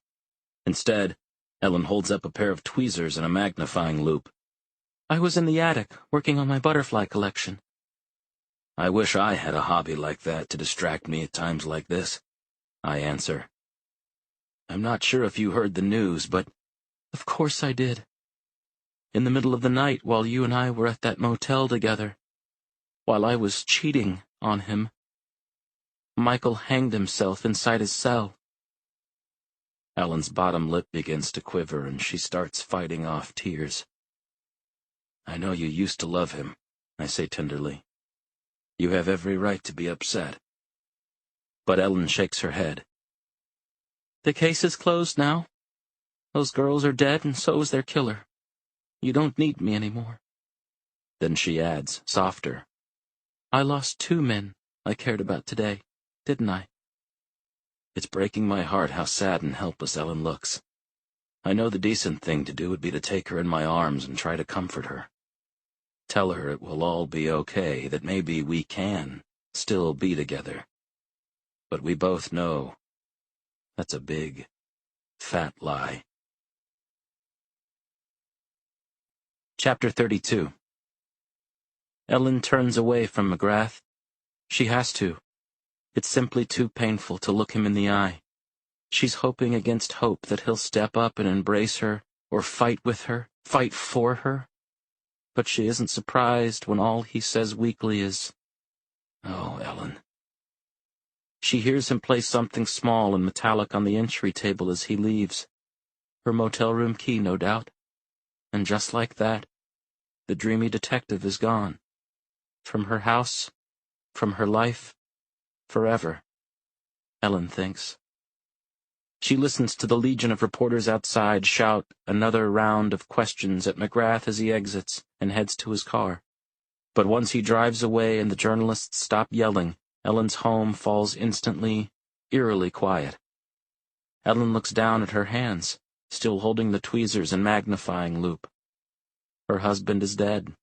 Instead, Ellen holds up a pair of tweezers and a magnifying loupe. "I was in the attic, working on my butterfly collection." I wish I had a hobby like that to distract me at times like this, I answer. I'm not sure if you heard the news, but... Of course I did. In the middle of the night while you and I were at that motel together. while I was cheating on him. Michael hanged himself inside his cell. Ellen's bottom lip begins to quiver and she starts fighting off tears. I know you used to love him, I say tenderly. You have every right to be upset. But Ellen shakes her head. The case is closed now. Those girls are dead and so is their killer. You don't need me anymore. Then she adds, softer. I lost 2 men I cared about today, didn't I? It's breaking my heart how sad and helpless Ellen looks. I know the decent thing to do would be to take her in my arms and try to comfort her. Tell her it will all be okay, that maybe we can still be together. But we both know that's a big, fat lie. Chapter 32. Ellen turns away from McGrath. She has to. It's simply too painful to look him in the eye. She's hoping against hope that he'll step up and embrace her, or fight with her, fight for her. But she isn't surprised when all he says weakly is, "Oh, Ellen." She hears him place something small and metallic on the entry table as he leaves. Her motel room key, no doubt. And just like that, the dreamy detective is gone. From her house, from her life, forever, Ellen thinks. She listens to the legion of reporters outside shout another round of questions at McGrath as he exits and heads to his car. But once he drives away and the journalists stop yelling, Ellen's home falls instantly, eerily quiet. Ellen looks down at her hands, still holding the tweezers and magnifying loupe. Her husband is dead,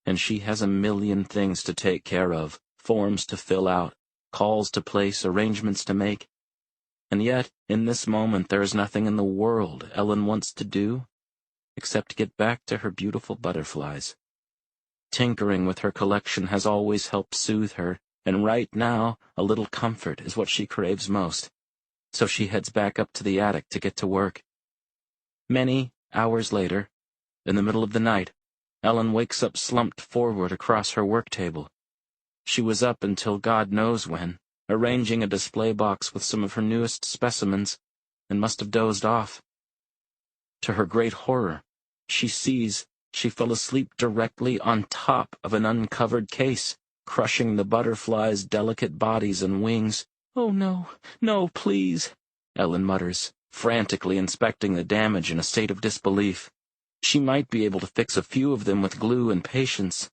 and she has a million things to take care of, forms to fill out, calls to place, arrangements to make. And yet, in this moment, there is nothing in the world Ellen wants to do except get back to her beautiful butterflies. Tinkering with her collection has always helped soothe her, and right now, a little comfort is what she craves most. So she heads back up to the attic to get to work. Many hours later, in the middle of the night, Ellen wakes up slumped forward across her work table. She was up until God knows when, arranging a display box with some of her newest specimens, and must have dozed off. To her great horror, she sees she fell asleep directly on top of an uncovered case, crushing the butterflies' delicate bodies and wings. "Oh, no, no, please," Ellen mutters, frantically inspecting the damage in a state of disbelief. She might be able to fix a few of them with glue and patience,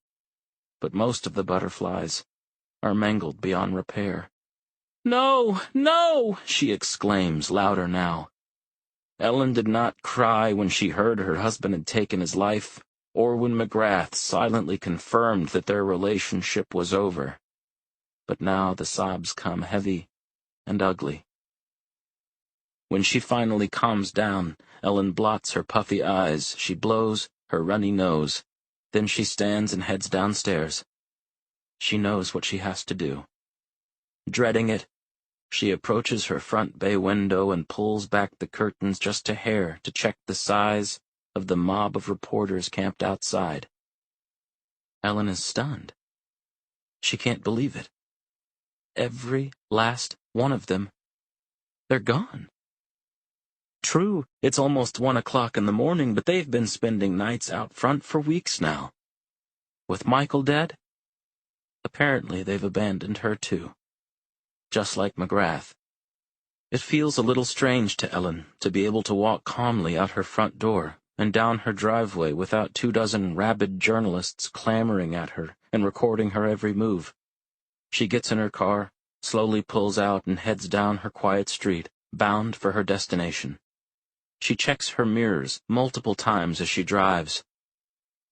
but most of the butterflies are mangled beyond repair. "No, no!" she exclaims, louder now. Ellen did not cry when she heard her husband had taken his life, or when McGrath silently confirmed that their relationship was over. But now the sobs come heavy and ugly. When she finally calms down, Ellen blots her puffy eyes, she blows her runny nose, then she stands and heads downstairs. She knows what she has to do. Dreading it, she approaches her front bay window and pulls back the curtains just a hair to check the size of the mob of reporters camped outside. Ellen is stunned. She can't believe it. Every last one of them. They're gone. True, it's almost 1 o'clock in the morning, but they've been spending nights out front for weeks now. With Michael dead, apparently they've abandoned her too. Just like McGrath. It feels a little strange to Ellen to be able to walk calmly out her front door and down her driveway without 24 rabid journalists clamoring at her and recording her every move. She gets in her car, slowly pulls out and heads down her quiet street, bound for her destination. She checks her mirrors multiple times as she drives.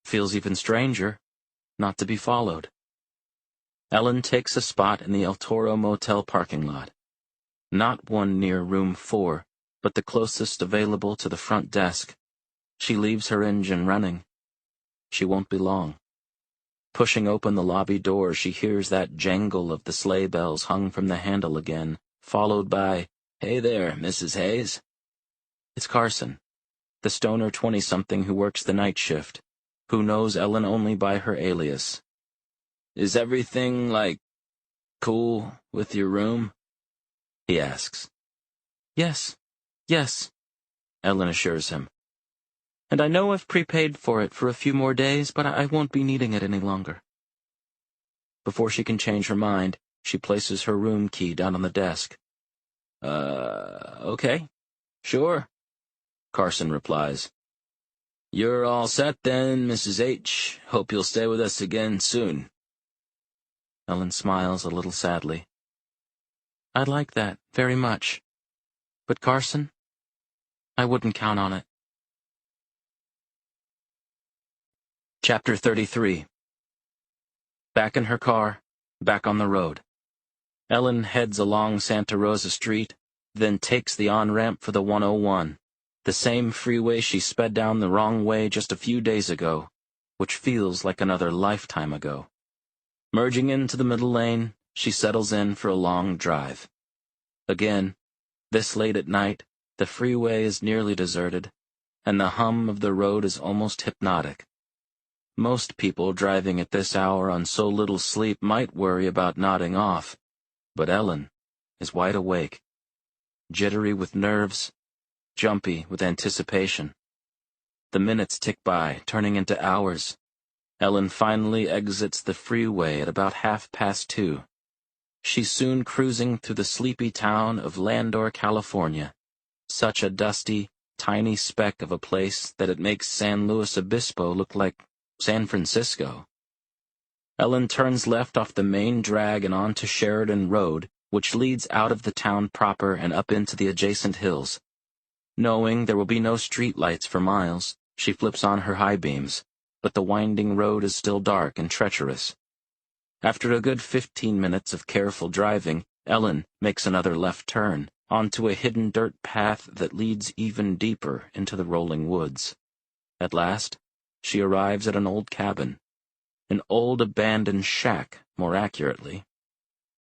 Feels even stranger not to be followed. Ellen takes a spot in the El Toro Motel parking lot. Not one near room 4, but the closest available to the front desk. She leaves her engine running. She won't be long. Pushing open the lobby door, she hears that jangle of the sleigh bells hung from the handle again, followed by, "Hey there, Mrs. Hayes." It's Carson, the stoner 20-something who works the night shift, who knows Ellen only by her alias. Is everything, cool with your room? He asks. Yes, Ellen assures him. And I know I've prepaid for it for a few more days, but I won't be needing it any longer. Before she can change her mind, she places her room key down on the desk. Okay. Sure, Carson replies. You're all set then, Mrs. H. Hope you'll stay with us again soon. Ellen smiles a little sadly. I'd like that, very much. But Carson, I wouldn't count on it. Chapter 33. Back in her car, back on the road. Ellen heads along Santa Rosa Street, then takes the on-ramp for the 101, the same freeway she sped down the wrong way just a few days ago, which feels like another lifetime ago. Merging into the middle lane, she settles in for a long drive. Again, this late at night, the freeway is nearly deserted, and the hum of the road is almost hypnotic. Most people driving at this hour on so little sleep might worry about nodding off, but Ellen is wide awake, jittery with nerves, jumpy with anticipation. The minutes tick by, turning into hours. Ellen finally exits the freeway at about 2:30. She's soon cruising through the sleepy town of Landor, California, such a dusty, tiny speck of a place that it makes San Luis Obispo look like San Francisco. Ellen turns left off the main drag and onto Sheridan Road, which leads out of the town proper and up into the adjacent hills. Knowing there will be no street lights for miles, she flips on her high beams, but the winding road is still dark and treacherous. After a good 15 minutes of careful driving, Ellen makes another left turn, onto a hidden dirt path that leads even deeper into the rolling woods. At last, she arrives at an old cabin. An old abandoned shack, more accurately.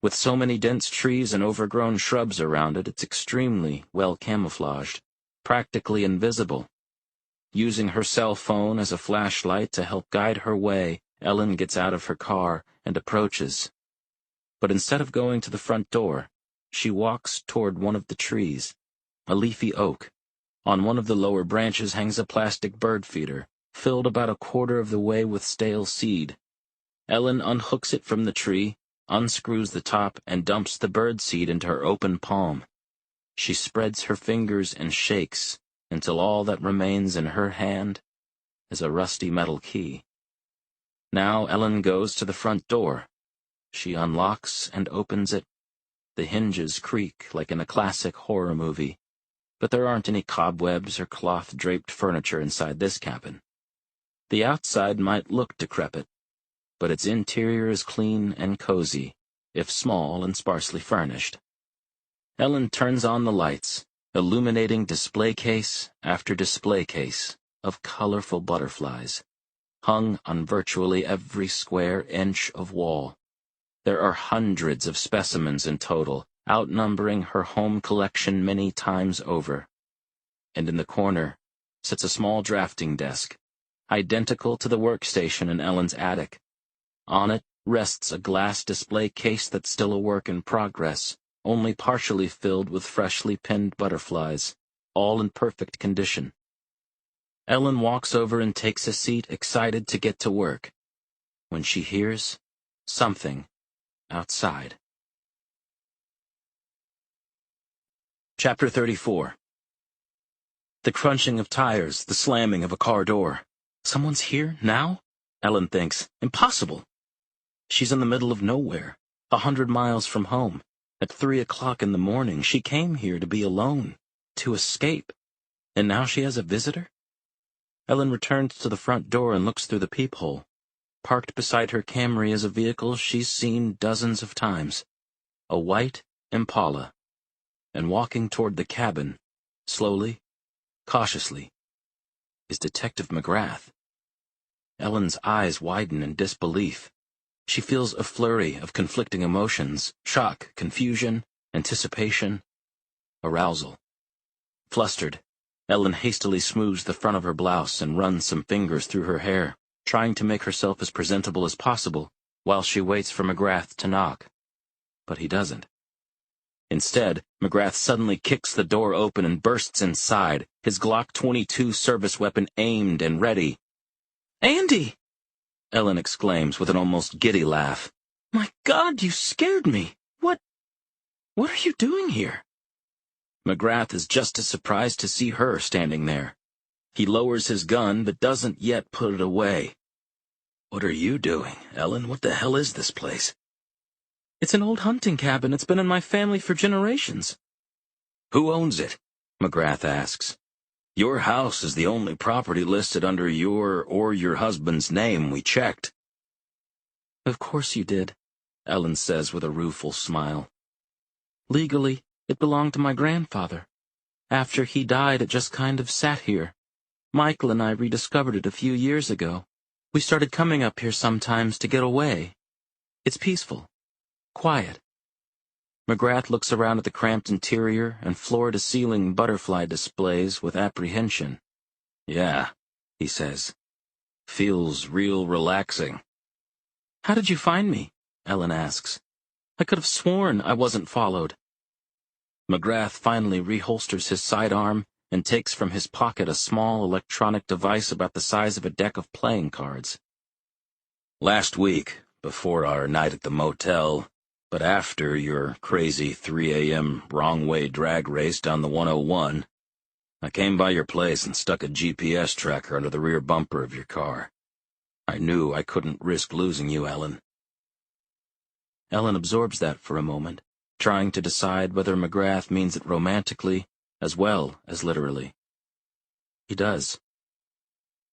With so many dense trees and overgrown shrubs around it, it's extremely well camouflaged, practically invisible. Using her cell phone as a flashlight to help guide her way, Ellen gets out of her car and approaches. But instead of going to the front door, she walks toward one of the trees, a leafy oak. On one of the lower branches hangs a plastic bird feeder, filled about a quarter of the way with stale seed. Ellen unhooks it from the tree, unscrews the top, and dumps the bird seed into her open palm. She spreads her fingers and shakes until all that remains in her hand is a rusty metal key. Now Ellen goes to the front door. She unlocks and opens it. The hinges creak like in a classic horror movie, but there aren't any cobwebs or cloth-draped furniture inside this cabin. The outside might look decrepit, but its interior is clean and cozy, if small and sparsely furnished. Ellen turns on the lights, illuminating display case after display case of colorful butterflies, hung on virtually every square inch of wall. There are hundreds of specimens in total, outnumbering her home collection many times over. And in the corner sits a small drafting desk, identical to the workstation in Ellen's attic. On it rests a glass display case that's still a work in progress, only partially filled with freshly pinned butterflies, all in perfect condition. Ellen walks over and takes a seat, excited to get to work, when she hears something outside. Chapter 34. The crunching of tires, the slamming of a car door. Someone's here, now? Ellen thinks. Impossible. She's in the middle of nowhere, 100 miles from home. At 3 o'clock in the morning, she came here to be alone, to escape. And now she has a visitor? Ellen returns to the front door and looks through the peephole. Parked beside her Camry is a vehicle she's seen dozens of times. A white Impala. And walking toward the cabin, slowly, cautiously, is Detective McGrath. Ellen's eyes widen in disbelief. She feels a flurry of conflicting emotions: shock, confusion, anticipation, arousal. Flustered, Ellen hastily smooths the front of her blouse and runs some fingers through her hair, trying to make herself as presentable as possible, while she waits for McGrath to knock. But he doesn't. Instead, McGrath suddenly kicks the door open and bursts inside, his Glock 22 service weapon aimed and ready. "Andy!" Ellen exclaims with an almost giddy laugh. "My God, you scared me! What are you doing here?" McGrath is just as surprised to see her standing there. He lowers his gun, but doesn't yet put it away. "What are you doing, Ellen? What the hell is this place?" "It's an old hunting cabin. It's been in my family for generations." "Who owns it?" McGrath asks. "Your house is the only property listed under your or your husband's name. We checked." "Of course you did," Ellen says with a rueful smile. "Legally, it belonged to my grandfather. After he died, it just kind of sat here. Michael and I rediscovered it a few years ago. We started coming up here sometimes to get away. It's peaceful. Quiet." McGrath looks around at the cramped interior and floor-to-ceiling butterfly displays with apprehension. "Yeah," he says. "Feels real relaxing." "How did you find me?" Ellen asks. "I could have sworn I wasn't followed." McGrath finally reholsters his sidearm and takes from his pocket a small electronic device about the size of a deck of playing cards. "Last week, before our night at the motel, but after your crazy 3 a.m. wrong-way drag race down the 101, I came by your place and stuck a GPS tracker under the rear bumper of your car. I knew I couldn't risk losing you, Ellen." Ellen absorbs that for a moment, trying to decide whether McGrath means it romantically as well as literally. He does.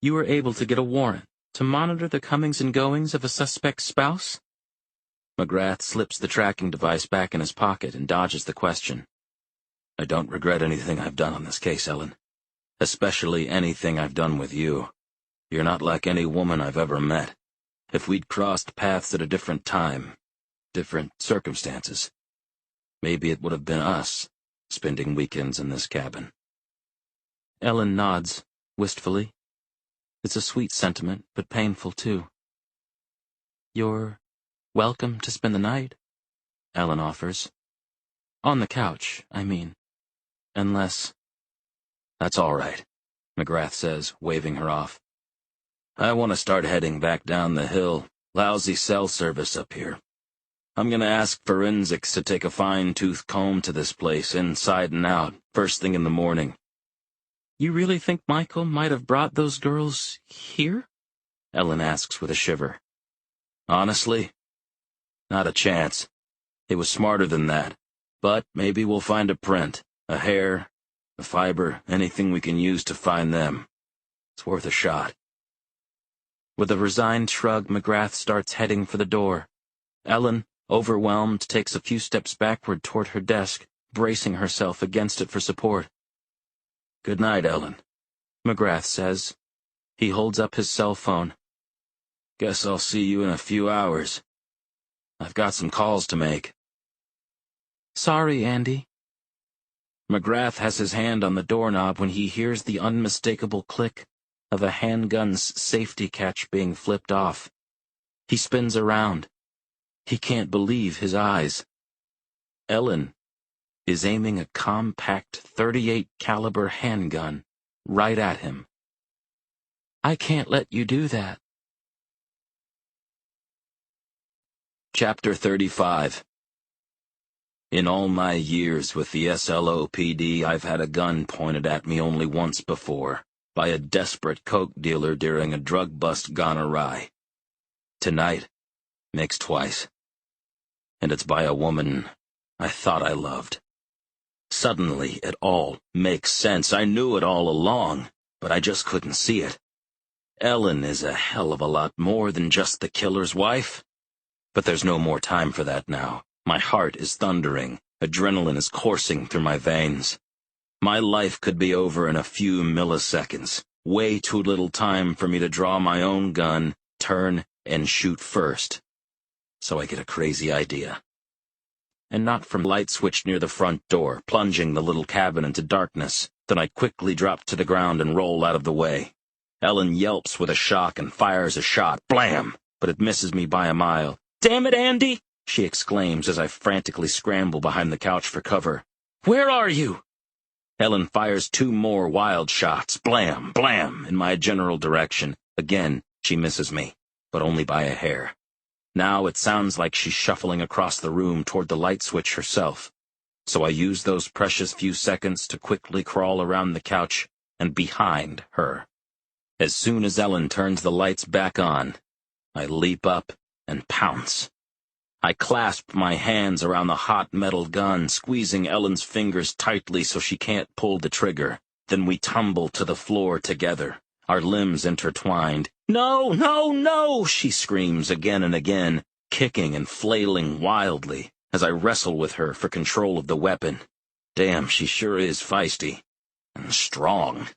"You were able to get a warrant to monitor the comings and goings of a suspect's spouse?" McGrath slips the tracking device back in his pocket and dodges the question. "I don't regret anything I've done on this case, Ellen. Especially anything I've done with you. You're not like any woman I've ever met. If we'd crossed paths at a different time, different circumstances, maybe it would have been us, spending weekends in this cabin." Ellen nods, wistfully. It's a sweet sentiment, but painful too. "You're welcome to spend the night," Ellen offers. "On the couch, I mean. Unless—" "That's all right," McGrath says, waving her off. "I want to start heading back down the hill. Lousy cell service up here. I'm going to ask forensics to take a fine-tooth comb to this place, inside and out, first thing in the morning." "You really think Michael might have brought those girls here?" Ellen asks with a shiver. "Honestly? Not a chance. It was smarter than that. But maybe we'll find a print, a hair, a fiber, anything we can use to find them. It's worth a shot." With a resigned shrug, McGrath starts heading for the door. Ellen, overwhelmed, takes a few steps backward toward her desk, bracing herself against it for support. "Good night, Ellen," McGrath says. He holds up his cell phone. "Guess I'll see you in a few hours. I've got some calls to make." "Sorry, Andy." McGrath has his hand on the doorknob when he hears the unmistakable click of a handgun's safety catch being flipped off. He spins around. He can't believe his eyes. Ellen is aiming a compact .38 caliber handgun right at him. "I can't let you do that." Chapter 35. In all my years with the SLOPD, I've had a gun pointed at me only once before, by a desperate coke dealer during a drug bust gone awry. Tonight makes twice. And it's by a woman I thought I loved. Suddenly, it all makes sense. I knew it all along, but I just couldn't see it. Ellen is a hell of a lot more than just the killer's wife. But there's no more time for that now. My heart is thundering. Adrenaline is coursing through my veins. My life could be over in a few milliseconds. Way too little time for me to draw my own gun, turn, and shoot first. So I get a crazy idea. And not from light switch near the front door, plunging the little cabin into darkness. Then I quickly drop to the ground and roll out of the way. Ellen yelps with a shock and fires a shot. Blam! but it misses me by a mile. "Damn it, Andy!" she exclaims as I frantically scramble behind the couch for cover. "Where are you?" Ellen fires 2 more wild shots, blam, blam, in my general direction. Again, she misses me, but only by a hair. Now it sounds like she's shuffling across the room toward the light switch herself. So I use those precious few seconds to quickly crawl around the couch and behind her. As soon as Ellen turns the lights back on, I leap up and pounce. I clasp my hands around the hot metal gun, squeezing Ellen's fingers tightly so she can't pull the trigger. Then we tumble to the floor together, our limbs intertwined. "No, no, no!" she screams again and again, kicking and flailing wildly as I wrestle with her for control of the weapon. Damn, she sure is feisty. And strong.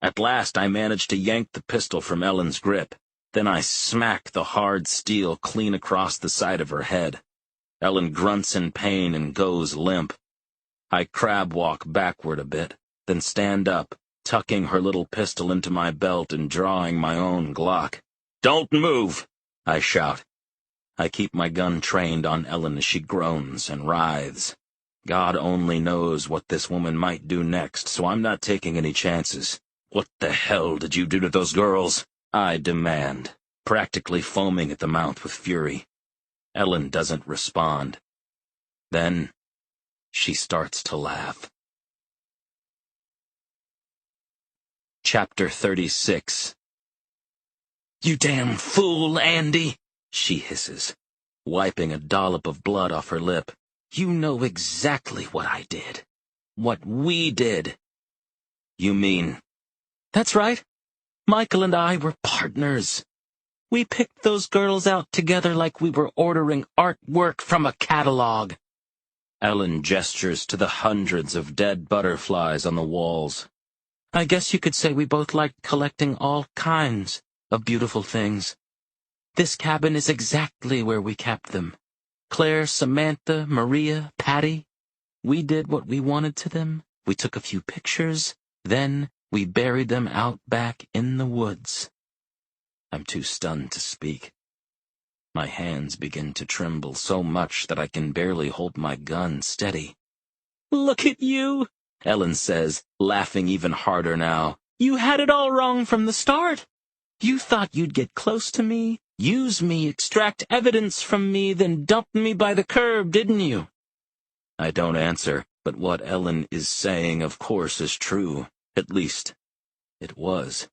At last I manage to yank the pistol from Ellen's grip. Then I smack the hard steel clean across the side of her head. Ellen grunts in pain and goes limp. I crab walk backward a bit, then stand up, tucking her little pistol into my belt and drawing my own Glock. "Don't move!" I shout. I keep my gun trained on Ellen as she groans and writhes. God only knows what this woman might do next, so I'm not taking any chances. "What the hell did you do to those girls?" I demand, practically foaming at the mouth with fury. Ellen doesn't respond. Then she starts to laugh. Chapter 36. "You damn fool, Andy," she hisses, wiping a dollop of blood off her lip. "You know exactly what I did. What we did." "You mean?" "That's right. Michael and I were partners. We picked those girls out together like we were ordering artwork from a catalog." Ellen gestures to the hundreds of dead butterflies on the walls. "I guess you could say we both liked collecting all kinds of beautiful things. This cabin is exactly where we kept them. Claire, Samantha, Maria, Patty. We did what we wanted to them. We took a few pictures. Then we buried them out back in the woods." I'm too stunned to speak. My hands begin to tremble so much that I can barely hold my gun steady. "Look at you," Ellen says, laughing even harder now. "You had it all wrong from the start. You thought you'd get close to me, use me, extract evidence from me, then dump me by the curb, didn't you?" I don't answer, but what Ellen is saying, of course, is true. At least, it was.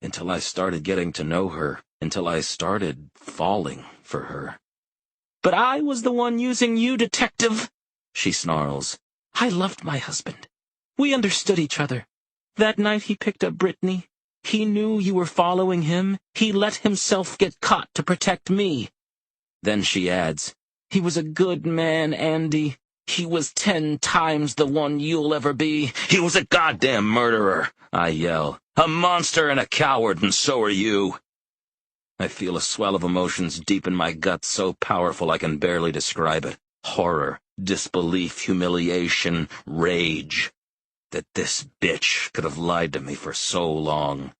Until I started getting to know her, until I started falling for her. "But I was the one using you, detective," she snarls. "I loved my husband. We understood each other. That night he picked up Brittany. He knew you were following him. He let himself get caught to protect me." Then she adds, "He was a good man, Andy. He was 10 times the one you'll ever be." "He was a goddamn murderer," I yell. "A monster and a coward, and so are you." I feel a swell of emotions deep in my gut so powerful I can barely describe it. Horror, disbelief, humiliation, rage. That this bitch could have lied to me for so long.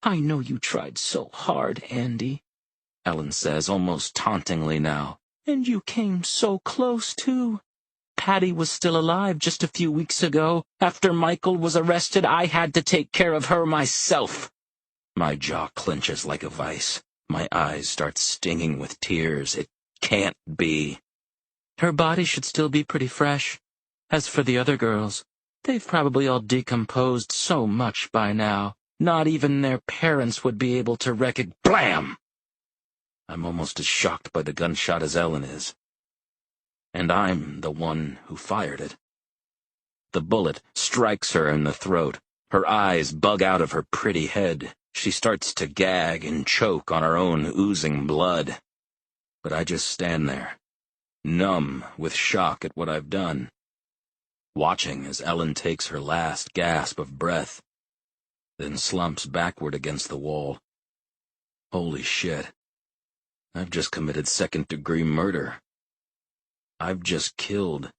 "I know you tried so hard, Andy," Ellen says, almost tauntingly now. "And you came so close, too. Patty was still alive just a few weeks ago. After Michael was arrested, I had to take care of her myself." My jaw clenches like a vice. My eyes start stinging with tears. It can't be. "Her body should still be pretty fresh. As for the other girls, they've probably all decomposed so much by now. Not even their parents would be able to recognize—" Blam! I'm almost as shocked by the gunshot as Ellen is. And I'm the one who fired it. The bullet strikes her in the throat. Her eyes bug out of her pretty head. She starts to gag and choke on her own oozing blood. But I just stand there, numb with shock at what I've done, watching as Ellen takes her last gasp of breath, then slumps backward against the wall. Holy shit. I've just committed second-degree murder. I've just killed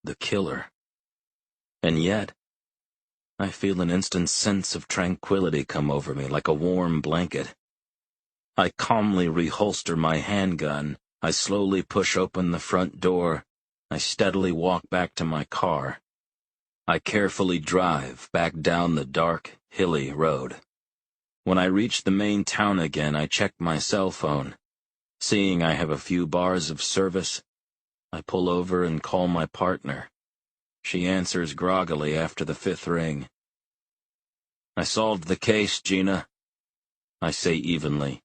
the killer. And yet, I feel an instant sense of tranquility come over me like a warm blanket. I calmly reholster my handgun. I slowly push open the front door. I steadily walk back to my car. I carefully drive back down the dark, hilly road. When I reach the main town again, I check my cell phone. Seeing I have a few bars of service, I pull over and call my partner. She answers groggily after the 5th ring. "I solved the case, Gina," I say evenly.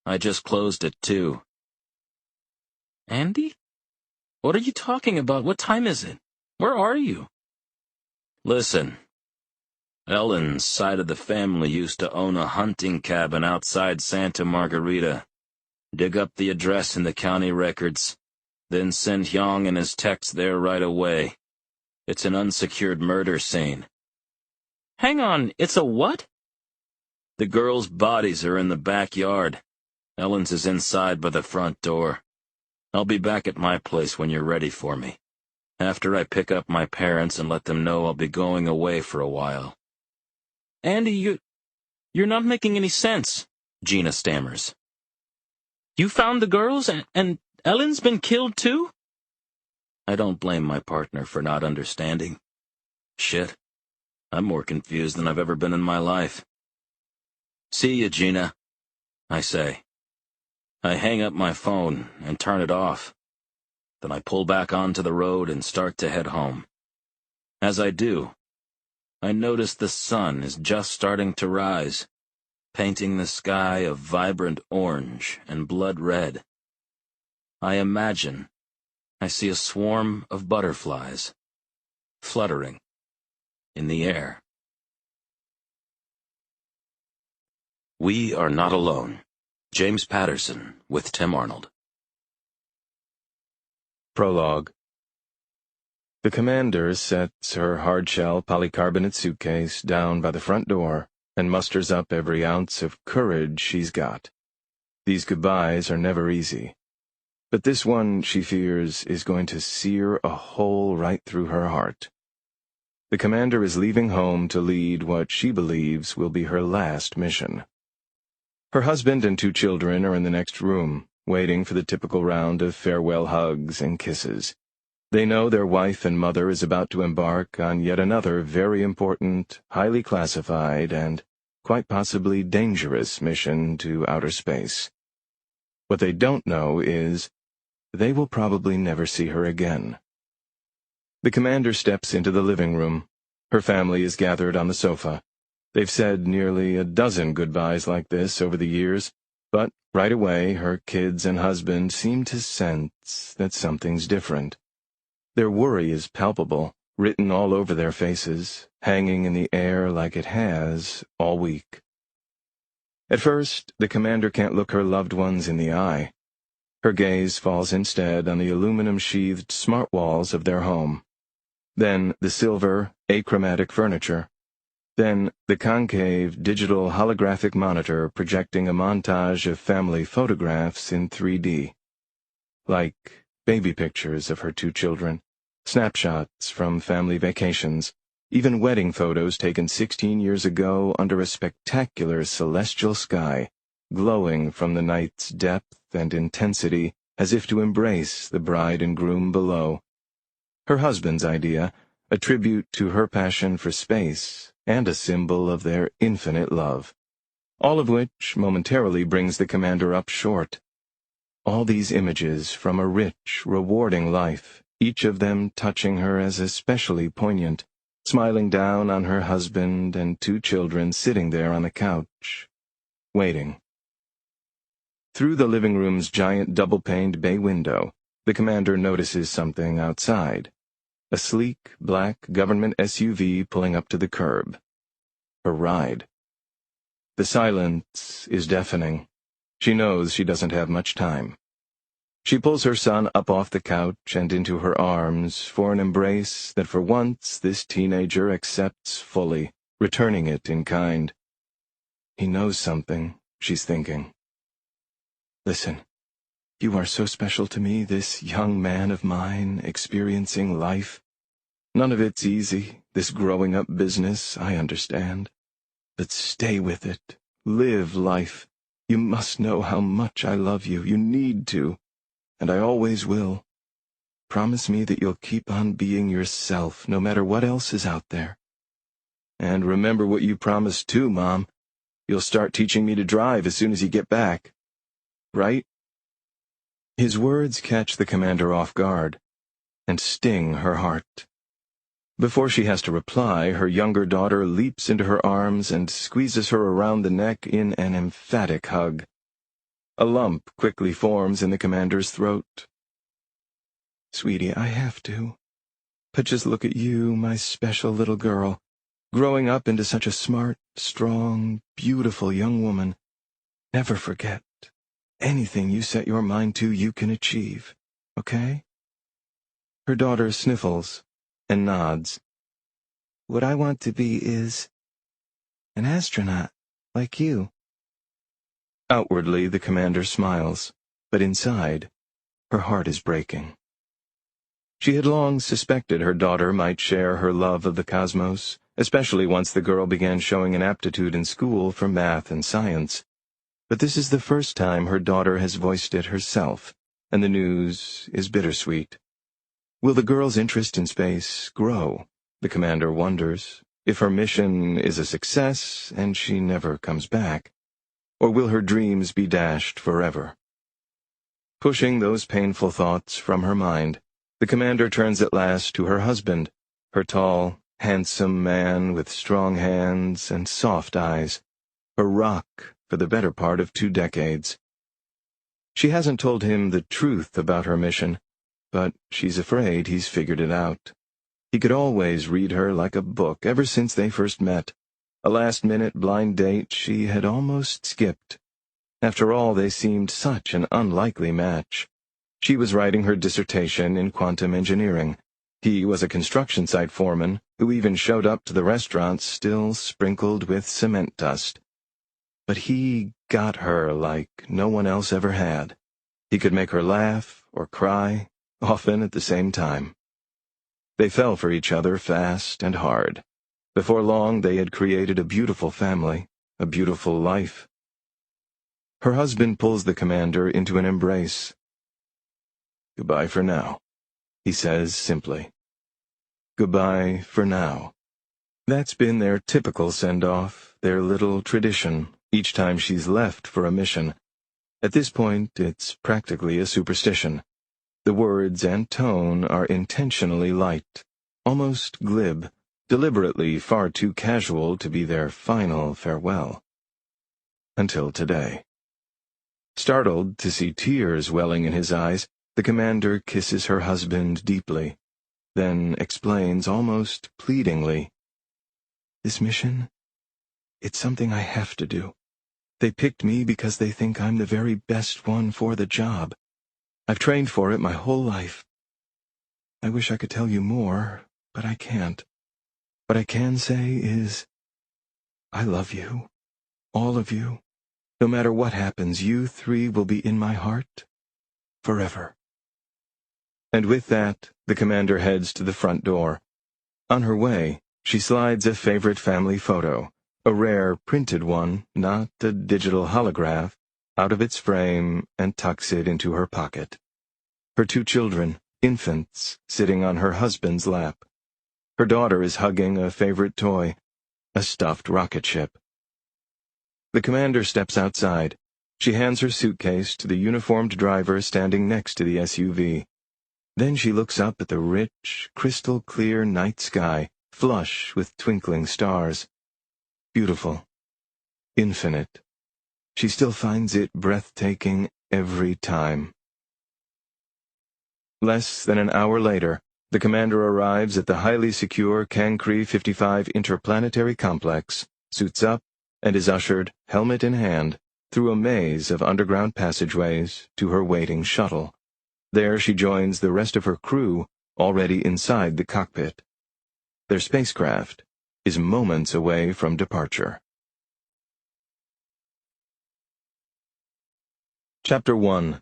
"I just closed it, too." "Andy? What are you talking about? What time is it? Where are you?" "Listen. Ellen's side of the family used to own a hunting cabin outside Santa Margarita. Dig up the address in the county records, then send Hyung and his techs there right away. It's an unsecured murder scene." "Hang on, it's a what?" "The girls' bodies are in the backyard. Ellen's is inside by the front door. I'll be back at my place when you're ready for me. After I pick up my parents and let them know I'll be going away for a while." "Andy, you're not making any sense," Gina stammers. "You found the girls, and Ellen's been killed too?" I don't blame my partner for not understanding. Shit, I'm more confused than I've ever been in my life. "See you, Gina," I say. I hang up my phone and turn it off. Then I pull back onto the road and start to head home. As I do, I notice the sun is just starting to rise, painting the sky a vibrant orange and blood red. I imagine I see a swarm of butterflies fluttering in the air. We Are Not Alone. James Patterson with Tim Arnold. Prologue. The commander sets her hard-shell polycarbonate suitcase down by the front door and musters up every ounce of courage she's got. These goodbyes are never easy. But this one, she fears, is going to sear a hole right through her heart. The commander is leaving home to lead what she believes will be her last mission. Her husband and 2 children are in the next room, waiting for the typical round of farewell hugs and kisses. They know their wife and mother is about to embark on yet another very important, highly classified, and quite possibly dangerous mission to outer space. What they don't know is they will probably never see her again. The commander steps into the living room. Her family is gathered on the sofa. They've said nearly a dozen goodbyes like this over the years, but right away her kids and husband seem to sense that something's different. Their worry is palpable, written all over their faces, hanging in the air like it has all week. At first, the commander can't look her loved ones in the eye. Her gaze falls instead on the aluminum-sheathed smart walls of their home. Then the silver, achromatic furniture. Then the concave digital holographic monitor projecting a montage of family photographs in 3D. Like baby pictures of her 2 children, snapshots from family vacations, even wedding photos taken 16 years ago under a spectacular celestial sky, glowing from the night's depth and intensity as if to embrace the bride and groom below. Her husband's idea, a tribute to her passion for space, and a symbol of their infinite love. All of which momentarily brings the commander up short. All these images from a rich, rewarding life, each of them touching her as especially poignant, smiling down on her husband and 2 children sitting there on the couch, waiting. Through the living room's giant double-paned bay window, the commander notices something outside. A sleek, black government SUV pulling up to the curb. Her ride. The silence is deafening. She knows she doesn't have much time. She pulls her son up off the couch and into her arms for an embrace that for once this teenager accepts fully, returning it in kind. He knows something, she's thinking. Listen. You are so special to me, this young man of mine, experiencing life. None of it's easy, this growing up business, I understand. But stay with it. Live life. You must know how much I love you. You need to, and I always will. Promise me that you'll keep on being yourself, no matter what else is out there. And remember what you promised too, Mom. You'll start teaching me to drive as soon as you get back. Right? His words catch the commander off guard and sting her heart. Before she has to reply, her younger daughter leaps into her arms and squeezes her around the neck in an emphatic hug. A lump quickly forms in the commander's throat. Sweetie, I have to. But just look at you, my special little girl, growing up into such a smart, strong, beautiful young woman. Never forget, anything you set your mind to, you can achieve, okay? Her daughter sniffles and nods. What I want to be is an astronaut, like you. Outwardly, the commander smiles, but inside, her heart is breaking. She had long suspected her daughter might share her love of the cosmos, especially once the girl began showing an aptitude in school for math and science. But this is the first time her daughter has voiced it herself, and the news is bittersweet. Will the girl's interest in space grow? The commander wonders, if her mission is a success and she never comes back. Or will her dreams be dashed forever? Pushing those painful thoughts from her mind, the commander turns at last to her husband, her tall, handsome man with strong hands and soft eyes, her rock for the better part of 2 decades. She hasn't told him the truth about her mission, but she's afraid he's figured it out. He could always read her like a book ever since they first met. A last-minute blind date she had almost skipped. After all, they seemed such an unlikely match. She was writing her dissertation in quantum engineering. He was a construction site foreman who even showed up to the restaurants still sprinkled with cement dust. But he got her like no one else ever had. He could make her laugh or cry, often at the same time. They fell for each other fast and hard. Before long, they had created a beautiful family, a beautiful life. Her husband pulls the commander into an embrace. Goodbye for now, he says simply. Goodbye for now. That's been their typical send-off, their little tradition, each time she's left for a mission. At this point, it's practically a superstition. The words and tone are intentionally light, almost glib, deliberately far too casual to be their final farewell. Until today. Startled to see tears welling in his eyes, the commander kisses her husband deeply, then explains almost pleadingly, This mission, it's something I have to do. They picked me because they think I'm the very best one for the job. I've trained for it my whole life. I wish I could tell you more, but I can't. What I can say is, I love you, all of you. No matter what happens, you 3 will be in my heart forever. And with that, the commander heads to the front door. On her way, she slides a favorite family photo, a rare printed one, not a digital holograph, out of its frame and tucks it into her pocket. Her 2 children, infants, sitting on her husband's lap. Her daughter is hugging a favorite toy, a stuffed rocket ship. The commander steps outside. She hands her suitcase to the uniformed driver standing next to the SUV. Then she looks up at the rich, crystal-clear night sky, flush with twinkling stars. Beautiful. Infinite. She still finds it breathtaking every time. Less than an hour later, the commander arrives at the highly secure Cancri 55 interplanetary complex, suits up, and is ushered, helmet in hand, through a maze of underground passageways to her waiting shuttle. There she joins the rest of her crew, already inside the cockpit. Their spacecraft is moments away from departure. Chapter 1.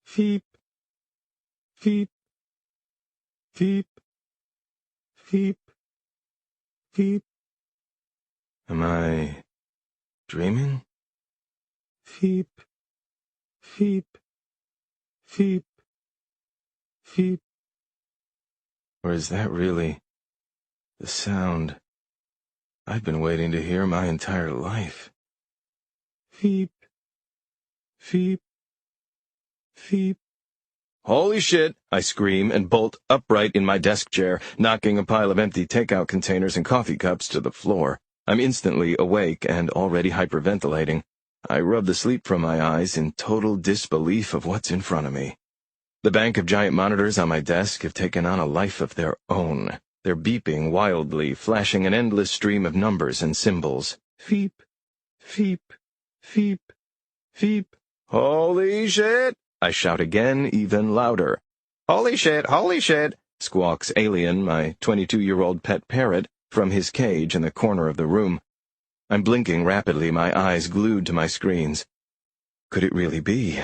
Feep, feep, feep, feep, feep. Am I dreaming? Feep, feep, feep, feep. Or is that really the sound I've been waiting to hear my entire life? Feep, feep, feep. Holy shit! I scream and bolt upright in my desk chair, knocking a pile of empty takeout containers and coffee cups to the floor. I'm instantly awake and already hyperventilating. I rub the sleep from my eyes in total disbelief of what's in front of me. The bank of giant monitors on my desk have taken on a life of their own. They're beeping wildly, flashing an endless stream of numbers and symbols. Feep, feep, feep, feep. Holy shit! I shout again, even louder. Holy shit, squawks Alien, my 22-year-old pet parrot, from his cage in the corner of the room. I'm blinking rapidly, my eyes glued to my screens. Could it really be?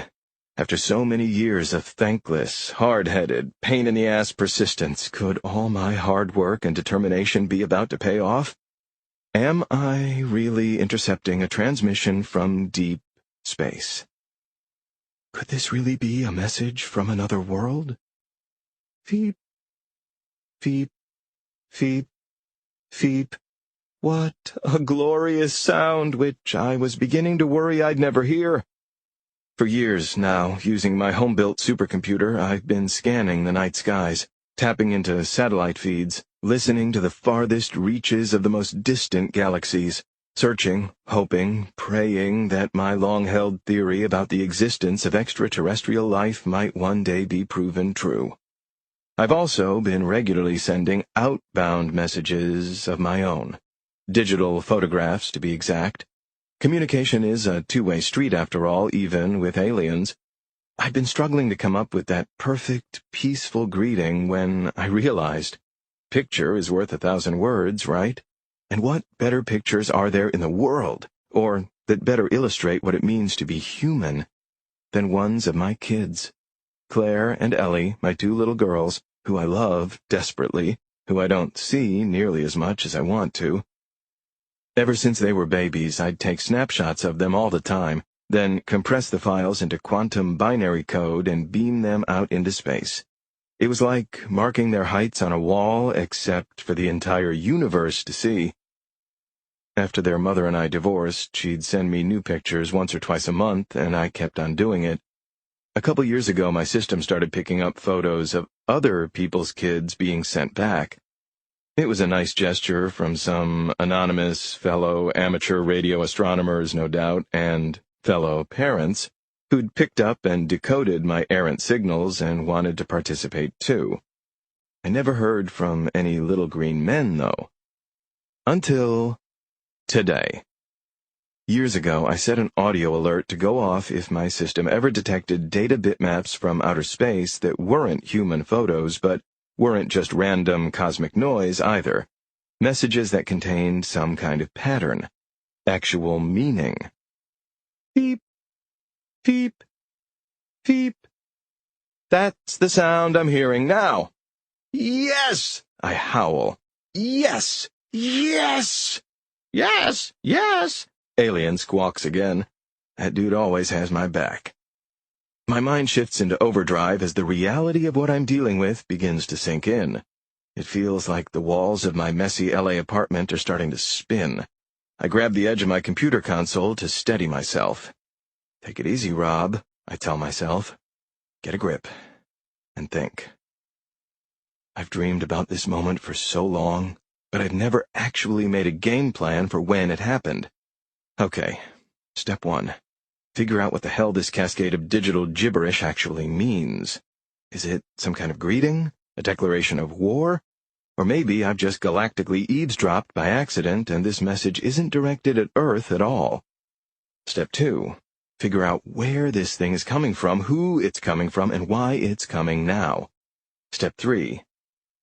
After so many years of thankless, hard-headed, pain-in-the-ass persistence, could all my hard work and determination be about to pay off? Am I really intercepting a transmission from deep space? Could this really be a message from another world? Feep, feep, feep, feep. What a glorious sound, which I was beginning to worry I'd never hear. For years now, using my home-built supercomputer, I've been scanning the night skies, tapping into satellite feeds, listening to the farthest reaches of the most distant galaxies, searching, hoping, praying that my long-held theory about the existence of extraterrestrial life might one day be proven true. I've also been regularly sending outbound messages of my own. Digital photographs, to be exact. Communication is a two-way street, after all, even with aliens. I've been struggling to come up with that perfect, peaceful greeting when I realized picture is worth 1,000 words, right? And what better pictures are there in the world, or that better illustrate what it means to be human, than ones of my kids? Claire and Ellie, my 2 little girls, who I love desperately, who I don't see nearly as much as I want to. Ever since they were babies, I'd take snapshots of them all the time, then compress the files into quantum binary code and beam them out into space. It was like marking their heights on a wall, except for the entire universe to see. After their mother and I divorced, she'd send me new pictures once or twice a month, and I kept on doing it. A couple years ago, my system started picking up photos of other people's kids being sent back. It was a nice gesture from some anonymous fellow amateur radio astronomers, no doubt, and fellow parents, who'd picked up and decoded my errant signals and wanted to participate too. I never heard from any little green men, though. Until today. Years ago, I set an audio alert to go off if my system ever detected data bitmaps from outer space that weren't human photos, but weren't just random cosmic noise either. Messages that contained some kind of pattern, actual meaning. Beep, beep, beep. That's the sound I'm hearing now. Yes! I howl. Yes! Yes! Yes! Yes! Alien squawks again. That dude always has my back. My mind shifts into overdrive as the reality of what I'm dealing with begins to sink in. It feels like the walls of my messy LA apartment are starting to spin. I grab the edge of my computer console to steady myself. Take it easy, Rob, I tell myself. Get a grip. And think. I've dreamed about this moment for so long, but I've never actually made a game plan for when it happened. Okay, step 1. Figure out what the hell this cascade of digital gibberish actually means. Is it some kind of greeting? A declaration of war? Or maybe I've just galactically eavesdropped by accident and this message isn't directed at Earth at all. Step 2. Figure out where this thing is coming from, who it's coming from, and why it's coming now. Step 3.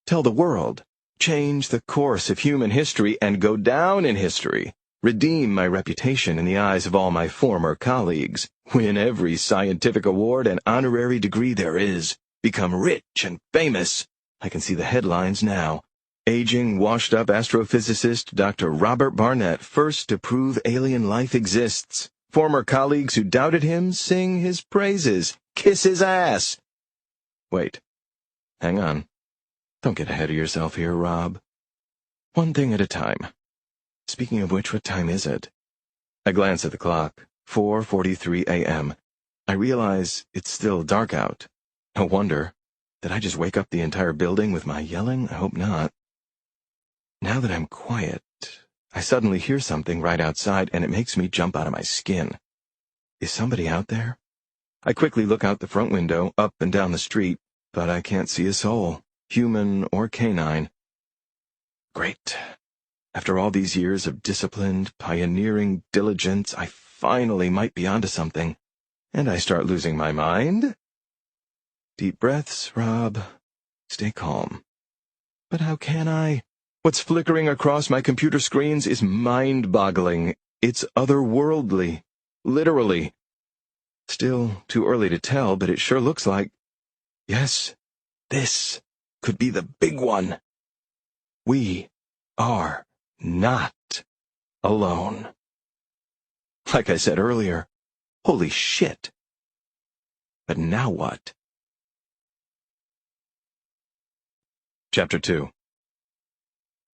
Tell the world. Change the course of human history and go down in history. Redeem my reputation in the eyes of all my former colleagues, win every scientific award and honorary degree there is, become rich and famous. I can see the headlines now. Aging, washed-up astrophysicist Dr. Robert Barnett first to prove alien life exists. Former colleagues who doubted him sing his praises, kiss his ass. Wait. Hang on. Don't get ahead of yourself here, Rob. One thing at a time. Speaking of which, what time is it? I glance at the clock. 4:43 a.m. I realize it's still dark out. No wonder. Did I just wake up the entire building with my yelling? I hope not. Now that I'm quiet, I suddenly hear something right outside, and it makes me jump out of my skin. Is somebody out there? I quickly look out the front window, up and down the street, but I can't see a soul, human or canine. Great. After all these years of disciplined, pioneering diligence, I finally might be onto something, and I start losing my mind. Deep breaths, Rob. Stay calm. But how can I? What's flickering across my computer screens is mind-boggling. It's otherworldly. Literally. Still too early to tell, but it sure looks like... Yes, this could be the big one. We are not alone. Like I said earlier, holy shit. But now what? Chapter 2.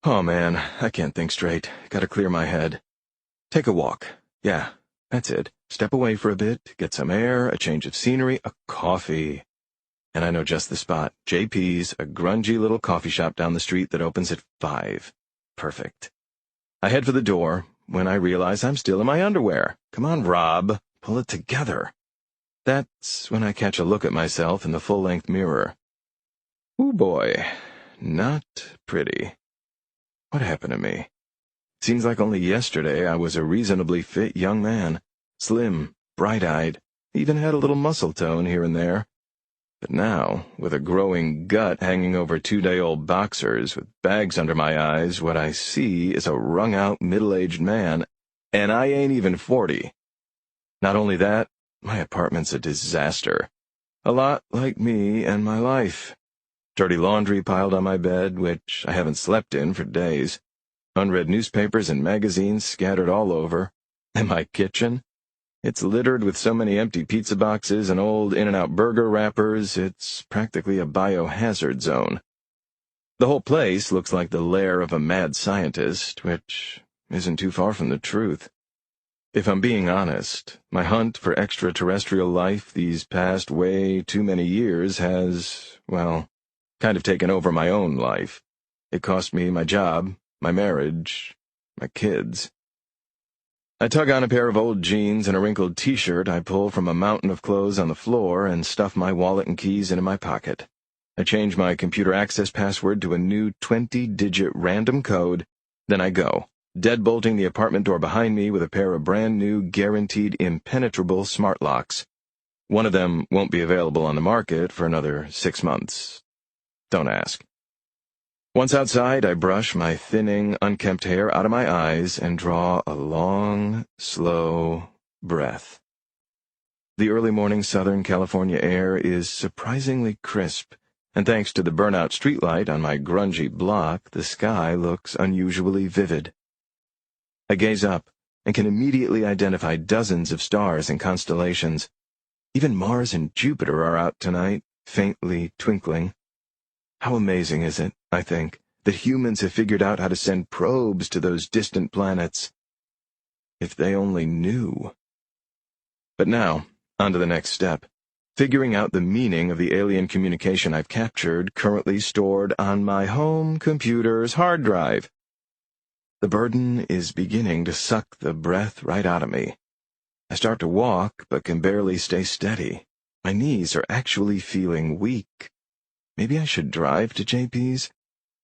Oh man, I can't think straight. Gotta clear my head. Take a walk. Yeah, that's it. Step away for a bit, get some air, a change of scenery, a coffee. And I know just the spot. JP's, a grungy little coffee shop down the street that opens at 5. Perfect. I head for the door when I realize I'm still in my underwear. Come on, Rob. Pull it together. That's when I catch a look at myself in the full-length mirror. Ooh boy. Not pretty. What happened to me? Seems like only yesterday I was a reasonably fit young man. Slim, bright-eyed, even had a little muscle tone here and there. But now, with a growing gut hanging over 2-day-old boxers with bags under my eyes, what I see is a wrung-out middle-aged man, and I ain't even 40. Not only that, my apartment's a disaster. A lot like me and my life. Dirty laundry piled on my bed, which I haven't slept in for days. Unread newspapers and magazines scattered all over. And my kitchen? It's littered with so many empty pizza boxes and old In-N-Out burger wrappers, it's practically a biohazard zone. The whole place looks like the lair of a mad scientist, which isn't too far from the truth. If I'm being honest, my hunt for extraterrestrial life these past way too many years has, well, kind of taken over my own life. It cost me my job, my marriage, my kids. I tug on a pair of old jeans and a wrinkled t-shirt I pull from a mountain of clothes on the floor and stuff my wallet and keys into my pocket. I change my computer access password to a new 20-digit random code, then I go, deadbolting the apartment door behind me with a pair of brand-new, guaranteed impenetrable smart locks. One of them won't be available on the market for another 6 months. Don't ask. Once outside, I brush my thinning, unkempt hair out of my eyes and draw a long, slow breath. The early morning Southern California air is surprisingly crisp, and thanks to the burnout streetlight on my grungy block, the sky looks unusually vivid. I gaze up and can immediately identify dozens of stars and constellations. Even Mars and Jupiter are out tonight, faintly twinkling. How amazing is it, I think, that humans have figured out how to send probes to those distant planets. If they only knew. But now, on to the next step, figuring out the meaning of the alien communication I've captured, currently stored on my home computer's hard drive. The burden is beginning to suck the breath right out of me. I start to walk, but can barely stay steady. My knees are actually feeling weak. Maybe I should drive to JP's?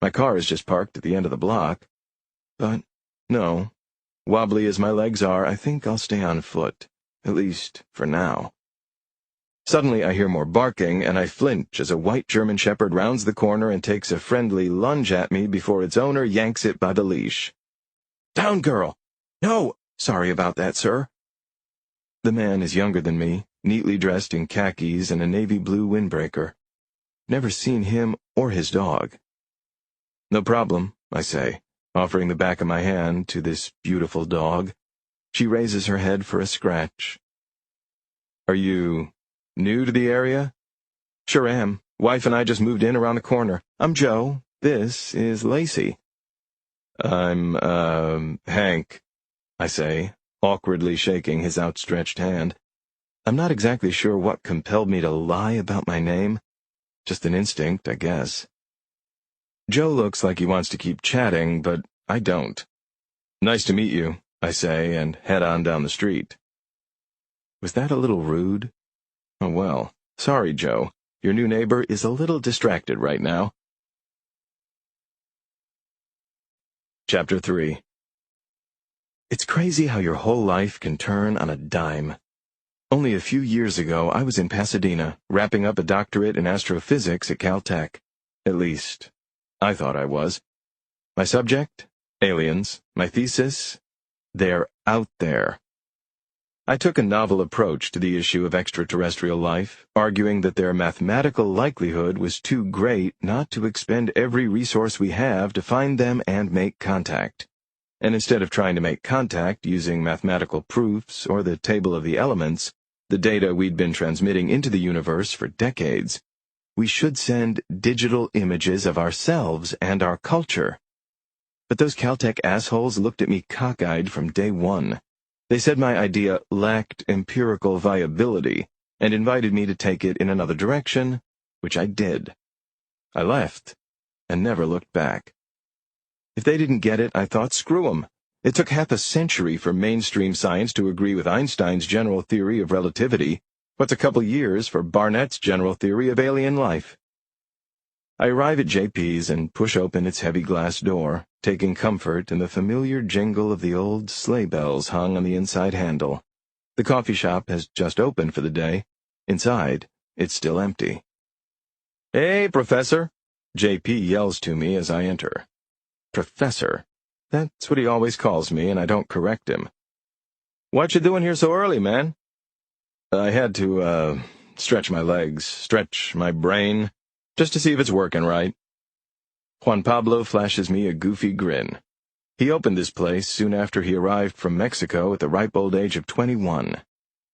My car is just parked at the end of the block. But, no. Wobbly as my legs are, I think I'll stay on foot. At least, for now. Suddenly I hear more barking, and I flinch as a white German shepherd rounds the corner and takes a friendly lunge at me before its owner yanks it by the leash. "Down, girl!" "No! Sorry about that, sir." The man is younger than me, neatly dressed in khakis and a navy blue windbreaker. Never seen him or his dog. "No problem," I say, offering the back of my hand to this beautiful dog. She raises her head for a scratch. Are you new to the area? Sure am. Wife and I just moved in around the corner. I'm Joe. This is Lacey. I'm, Hank, I say, awkwardly shaking his outstretched hand. I'm not exactly sure what compelled me to lie about my name. Just an instinct, I guess. Joe looks like he wants to keep chatting, but I don't. Nice to meet you, I say, and head on down the street. Was that a little rude? Oh well, sorry, Joe. Your new neighbor is a little distracted right now. Chapter 3. It's crazy how your whole life can turn on a dime. Only a few years ago, I was in Pasadena, wrapping up a doctorate in astrophysics at Caltech. At least, I thought I was. My subject? Aliens. My thesis? They're out there. I took a novel approach to the issue of extraterrestrial life, arguing that their mathematical likelihood was too great not to expend every resource we have to find them and make contact. And instead of trying to make contact using mathematical proofs or the table of the elements, the data we'd been transmitting into the universe for decades, we should send digital images of ourselves and our culture. But those Caltech assholes looked at me cockeyed from day one. They said my idea lacked empirical viability and invited me to take it in another direction, which I did. I left and never looked back. If they didn't get it, I thought, screw 'em. It took half a century for mainstream science to agree with Einstein's general theory of relativity. What's a couple years for Barnett's general theory of alien life? I arrive at JP's and push open its heavy glass door, taking comfort in the familiar jingle of the old sleigh bells hung on the inside handle. The coffee shop has just opened for the day. Inside, it's still empty. "Hey, Professor!" JP yells to me as I enter. Professor. That's what he always calls me, and I don't correct him. "What you doing here so early, man?" I had to, stretch my legs, stretch my brain, just to see if it's working right. Juan Pablo flashes me a goofy grin. He opened this place soon after he arrived from Mexico at the ripe old age of 21.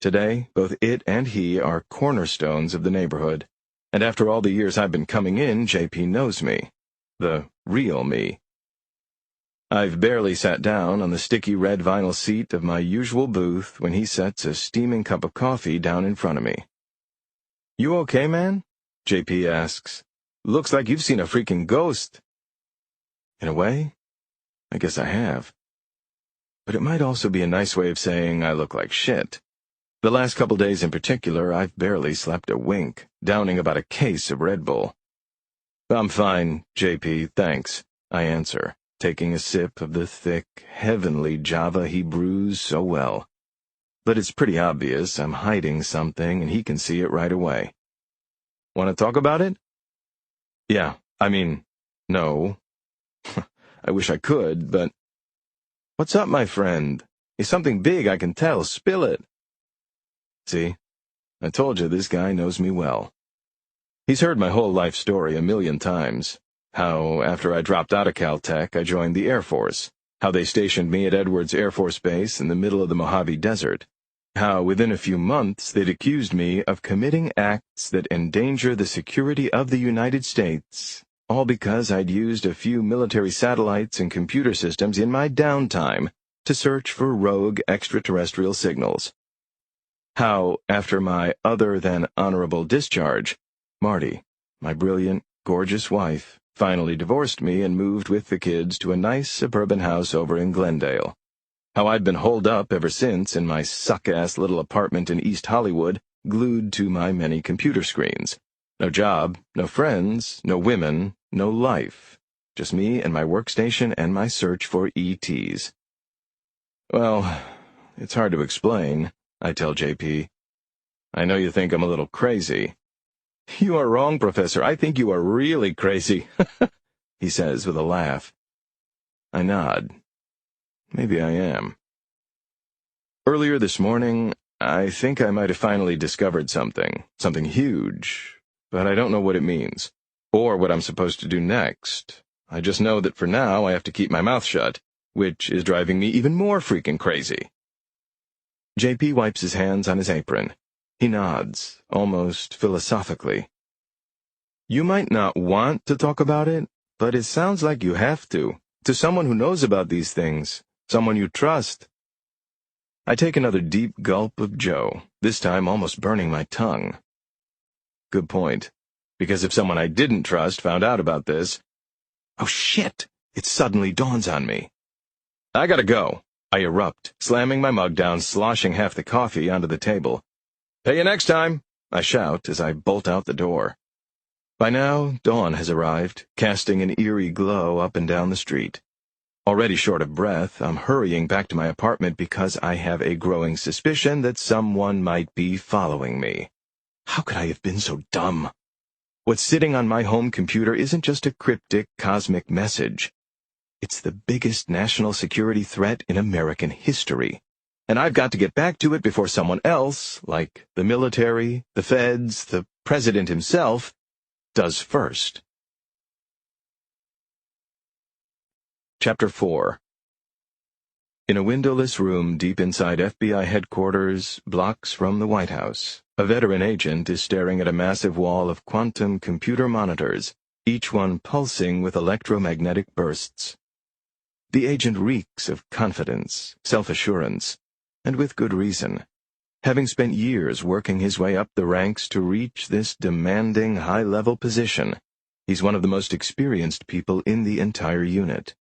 Today, both it and he are cornerstones of the neighborhood, and after all the years I've been coming in, JP knows me. The real me. I've barely sat down on the sticky red vinyl seat of my usual booth when he sets a steaming cup of coffee down in front of me. "You okay, man?" JP asks. "Looks like you've seen a freaking ghost." In a way, I guess I have. But it might also be a nice way of saying I look like shit. The last couple days in particular, I've barely slept a wink, downing about a case of Red Bull. "I'm fine, JP, thanks," I answer, taking a sip of the thick, heavenly Java he brews so well. But it's pretty obvious I'm hiding something, and he can see it right away. "Want to talk about it?" "Yeah, no. I wish I could, but—" "What's up, my friend? It's something big, I can tell. Spill it." See, I told you this guy knows me well. He's heard my whole life story a million times. How, after I dropped out of Caltech, I joined the Air Force. How they stationed me at Edwards Air Force Base in the middle of the Mojave Desert. How, within a few months, they'd accused me of committing acts that endanger the security of the United States, all because I'd used a few military satellites and computer systems in my downtime to search for rogue extraterrestrial signals. How, after my other-than-honorable discharge, Marty, my brilliant, gorgeous wife, finally divorced me and moved with the kids to a nice suburban house over in Glendale. How I'd been holed up ever since in my suck-ass little apartment in East Hollywood, glued to my many computer screens. No job, no friends, no women, no life. Just me and my workstation and my search for ETs. Well, it's hard to explain, I tell JP. I know you think I'm a little crazy. "You are wrong, Professor. I think you are really crazy," he says with a laugh. I nod. Maybe I am. Earlier this morning, I think I might have finally discovered something huge, but I don't know what it means, or what I'm supposed to do next. I just know that for now I have to keep my mouth shut, which is driving me even more freaking crazy. JP wipes his hands on his apron. He nods, almost philosophically. You might not want to talk about it, but it sounds like you have to someone who knows about these things, someone you trust. I take another deep gulp of Joe, this time almost burning my tongue. Good point, because if someone I didn't trust found out about this... Oh shit! It suddenly dawns on me. I gotta go. I erupt, slamming my mug down, sloshing half the coffee onto the table. Pay you next time, I shout as I bolt out the door. By now, dawn has arrived, casting an eerie glow up and down the street. Already short of breath, I'm hurrying back to my apartment because I have a growing suspicion that someone might be following me. How could I have been so dumb? What's sitting on my home computer isn't just a cryptic cosmic message. It's the biggest national security threat in American history. And I've got to get back to it before someone else, like the military, the feds, the president himself, does first. Chapter 4. In a windowless room deep inside FBI headquarters, blocks from the White House, a veteran agent is staring at a massive wall of quantum computer monitors, each one pulsing with electromagnetic bursts. The agent reeks of confidence, self-assurance, and with good reason. Having spent years working his way up the ranks to reach this demanding high-level position, he's one of the most experienced people in the entire unit.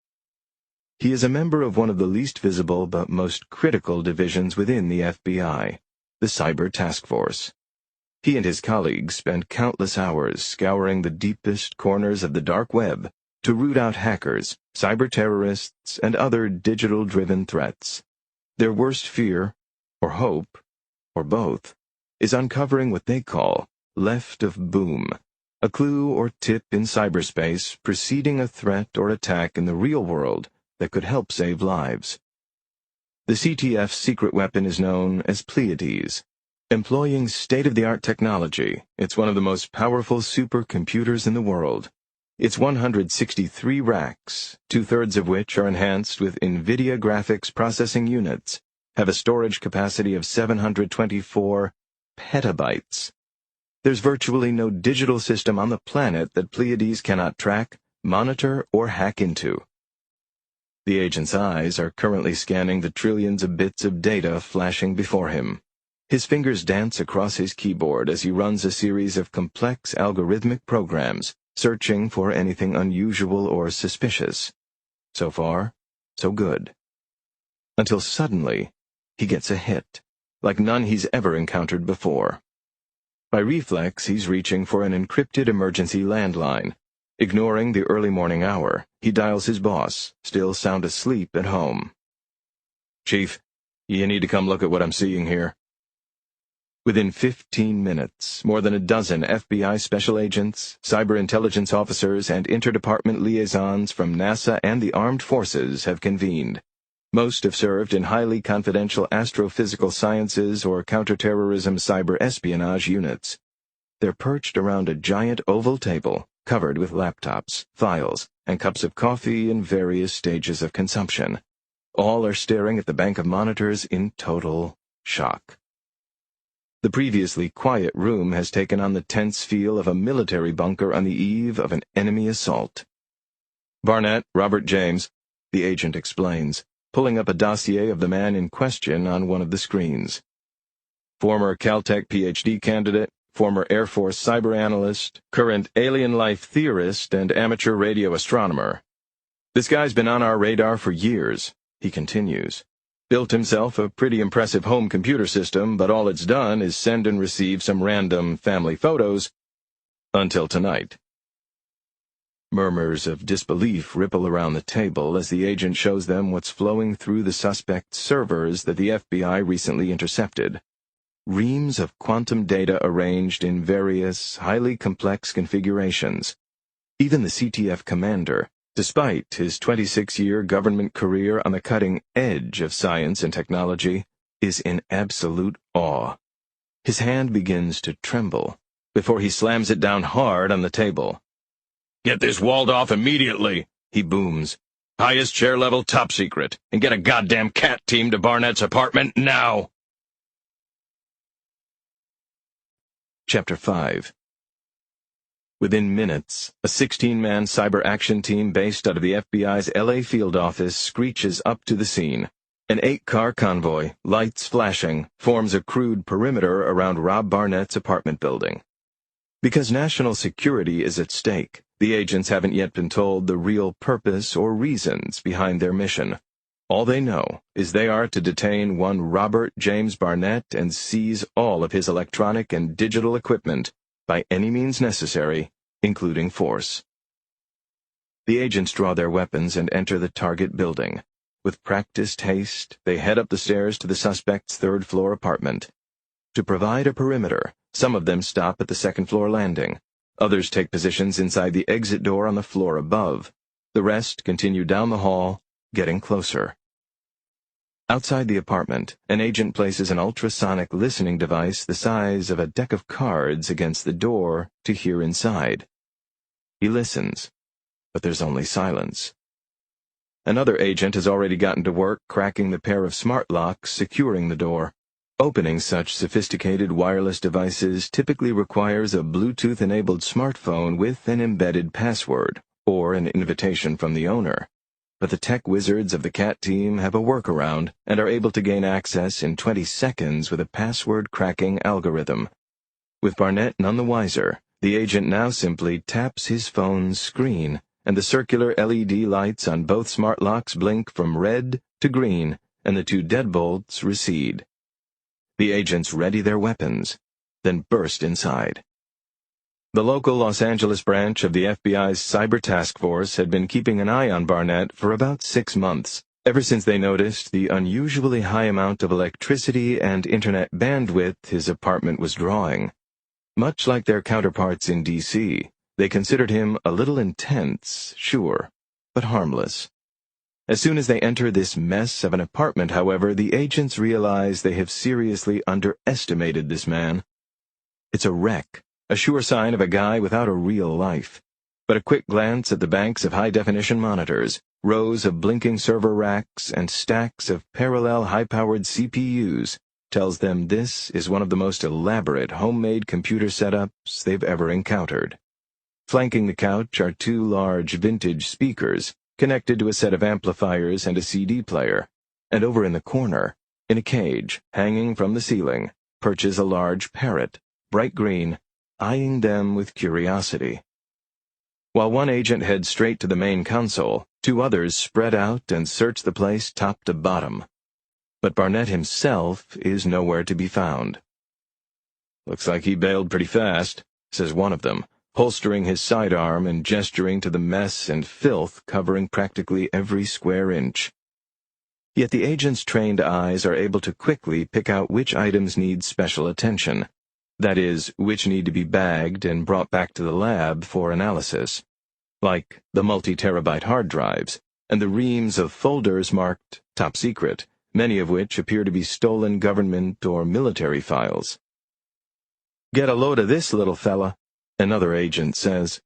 He is a member of one of the least visible but most critical divisions within the FBI, the Cyber Task Force. He and his colleagues spend countless hours scouring the deepest corners of the dark web to root out hackers, cyber-terrorists, and other digital-driven threats. Their worst fear, or hope, or both, is uncovering what they call left of boom, a clue or tip in cyberspace preceding a threat or attack in the real world that could help save lives. The CTF's secret weapon is known as Pleiades. Employing state-of-the-art technology, it's one of the most powerful supercomputers in the world. Its 163 racks, 2/3 of which are enhanced with NVIDIA graphics processing units, have a storage capacity of 724 petabytes. There's virtually no digital system on the planet that Pleiades cannot track, monitor, or hack into. The agent's eyes are currently scanning the trillions of bits of data flashing before him. His fingers dance across his keyboard as he runs a series of complex algorithmic programs, searching for anything unusual or suspicious. So far, so good. Until suddenly, he gets a hit, like none he's ever encountered before. By reflex, he's reaching for an encrypted emergency landline. Ignoring the early morning hour, he dials his boss, still sound asleep at home. Chief, you need to come look at what I'm seeing here. Within 15 minutes, more than a dozen FBI special agents, cyber intelligence officers, and interdepartment liaisons from NASA and the armed forces have convened. Most have served in highly confidential astrophysical sciences or counterterrorism cyber espionage units. They're perched around a giant oval table, covered with laptops, files, and cups of coffee in various stages of consumption. All are staring at the bank of monitors in total shock. The previously quiet room has taken on the tense feel of a military bunker on the eve of an enemy assault. Barnett, Robert James, the agent explains, pulling up a dossier of the man in question on one of the screens. Former Caltech PhD candidate, former Air Force cyber analyst, current alien life theorist, and amateur radio astronomer. This guy's been on our radar for years, he continues. Built himself a pretty impressive home computer system, but all it's done is send and receive some random family photos. Until tonight. Murmurs of disbelief ripple around the table as the agent shows them what's flowing through the suspect's servers that the FBI recently intercepted. Reams of quantum data arranged in various, highly complex configurations. Even the CTF commander, despite his 26-year government career on the cutting edge of science and technology, is in absolute awe. His hand begins to tremble before he slams it down hard on the table. "Get this walled off immediately," he booms. "Highest chair level top secret, and get a goddamn cat team to Barnett's apartment now." Chapter 5. Within minutes, a 16-man cyber action team based out of the FBI's LA field office screeches up to the scene. An 8-car convoy, lights flashing, forms a crude perimeter around Rob Barnett's apartment building. Because national security is at stake, the agents haven't yet been told the real purpose or reasons behind their mission. All they know is they are to detain one Robert James Barnett and seize all of his electronic and digital equipment by any means necessary, including force. The agents draw their weapons and enter the target building. With practiced haste, they head up the stairs to the suspect's third-floor apartment. To provide a perimeter, some of them stop at the second-floor landing. Others take positions inside the exit door on the floor above. The rest continue down the hall, getting closer. Outside the apartment, an agent places an ultrasonic listening device the size of a deck of cards against the door to hear inside. He listens, but there's only silence. Another agent has already gotten to work cracking the pair of smart locks securing the door. Opening such sophisticated wireless devices typically requires a Bluetooth-enabled smartphone with an embedded password, or an invitation from the owner. But the tech wizards of the CAT team have a workaround and are able to gain access in 20 seconds with a password-cracking algorithm. With Barnett none the wiser, the agent now simply taps his phone's screen, and the circular LED lights on both smart locks blink from red to green, and the 2 deadbolts recede. The agents ready their weapons, then burst inside. The local Los Angeles branch of the FBI's Cyber Task Force had been keeping an eye on Barnett for about 6 months, ever since they noticed the unusually high amount of electricity and internet bandwidth his apartment was drawing. Much like their counterparts in D.C., they considered him a little intense, sure, but harmless. As soon as they enter this mess of an apartment, however, the agents realize they have seriously underestimated this man. It's a wreck, a sure sign of a guy without a real life. But a quick glance at the banks of high-definition monitors, rows of blinking server racks, and stacks of parallel high-powered CPUs tells them this is one of the most elaborate homemade computer setups they've ever encountered. Flanking the couch are 2 large vintage speakers, connected to a set of amplifiers and a CD player, and over in the corner, in a cage hanging from the ceiling, perches a large parrot, bright green, eyeing them with curiosity. While one agent heads straight to the main console, 2 others spread out and search the place top to bottom. But Barnett himself is nowhere to be found. "Looks like he bailed pretty fast," says one of them, holstering his sidearm and gesturing to the mess and filth covering practically every square inch. Yet the agent's trained eyes are able to quickly pick out which items need special attention. That is, which need to be bagged and brought back to the lab for analysis. Like the multi-terabyte hard drives, and the reams of folders marked top secret, many of which appear to be stolen government or military files. "Get a load of this, little fella," another agent says.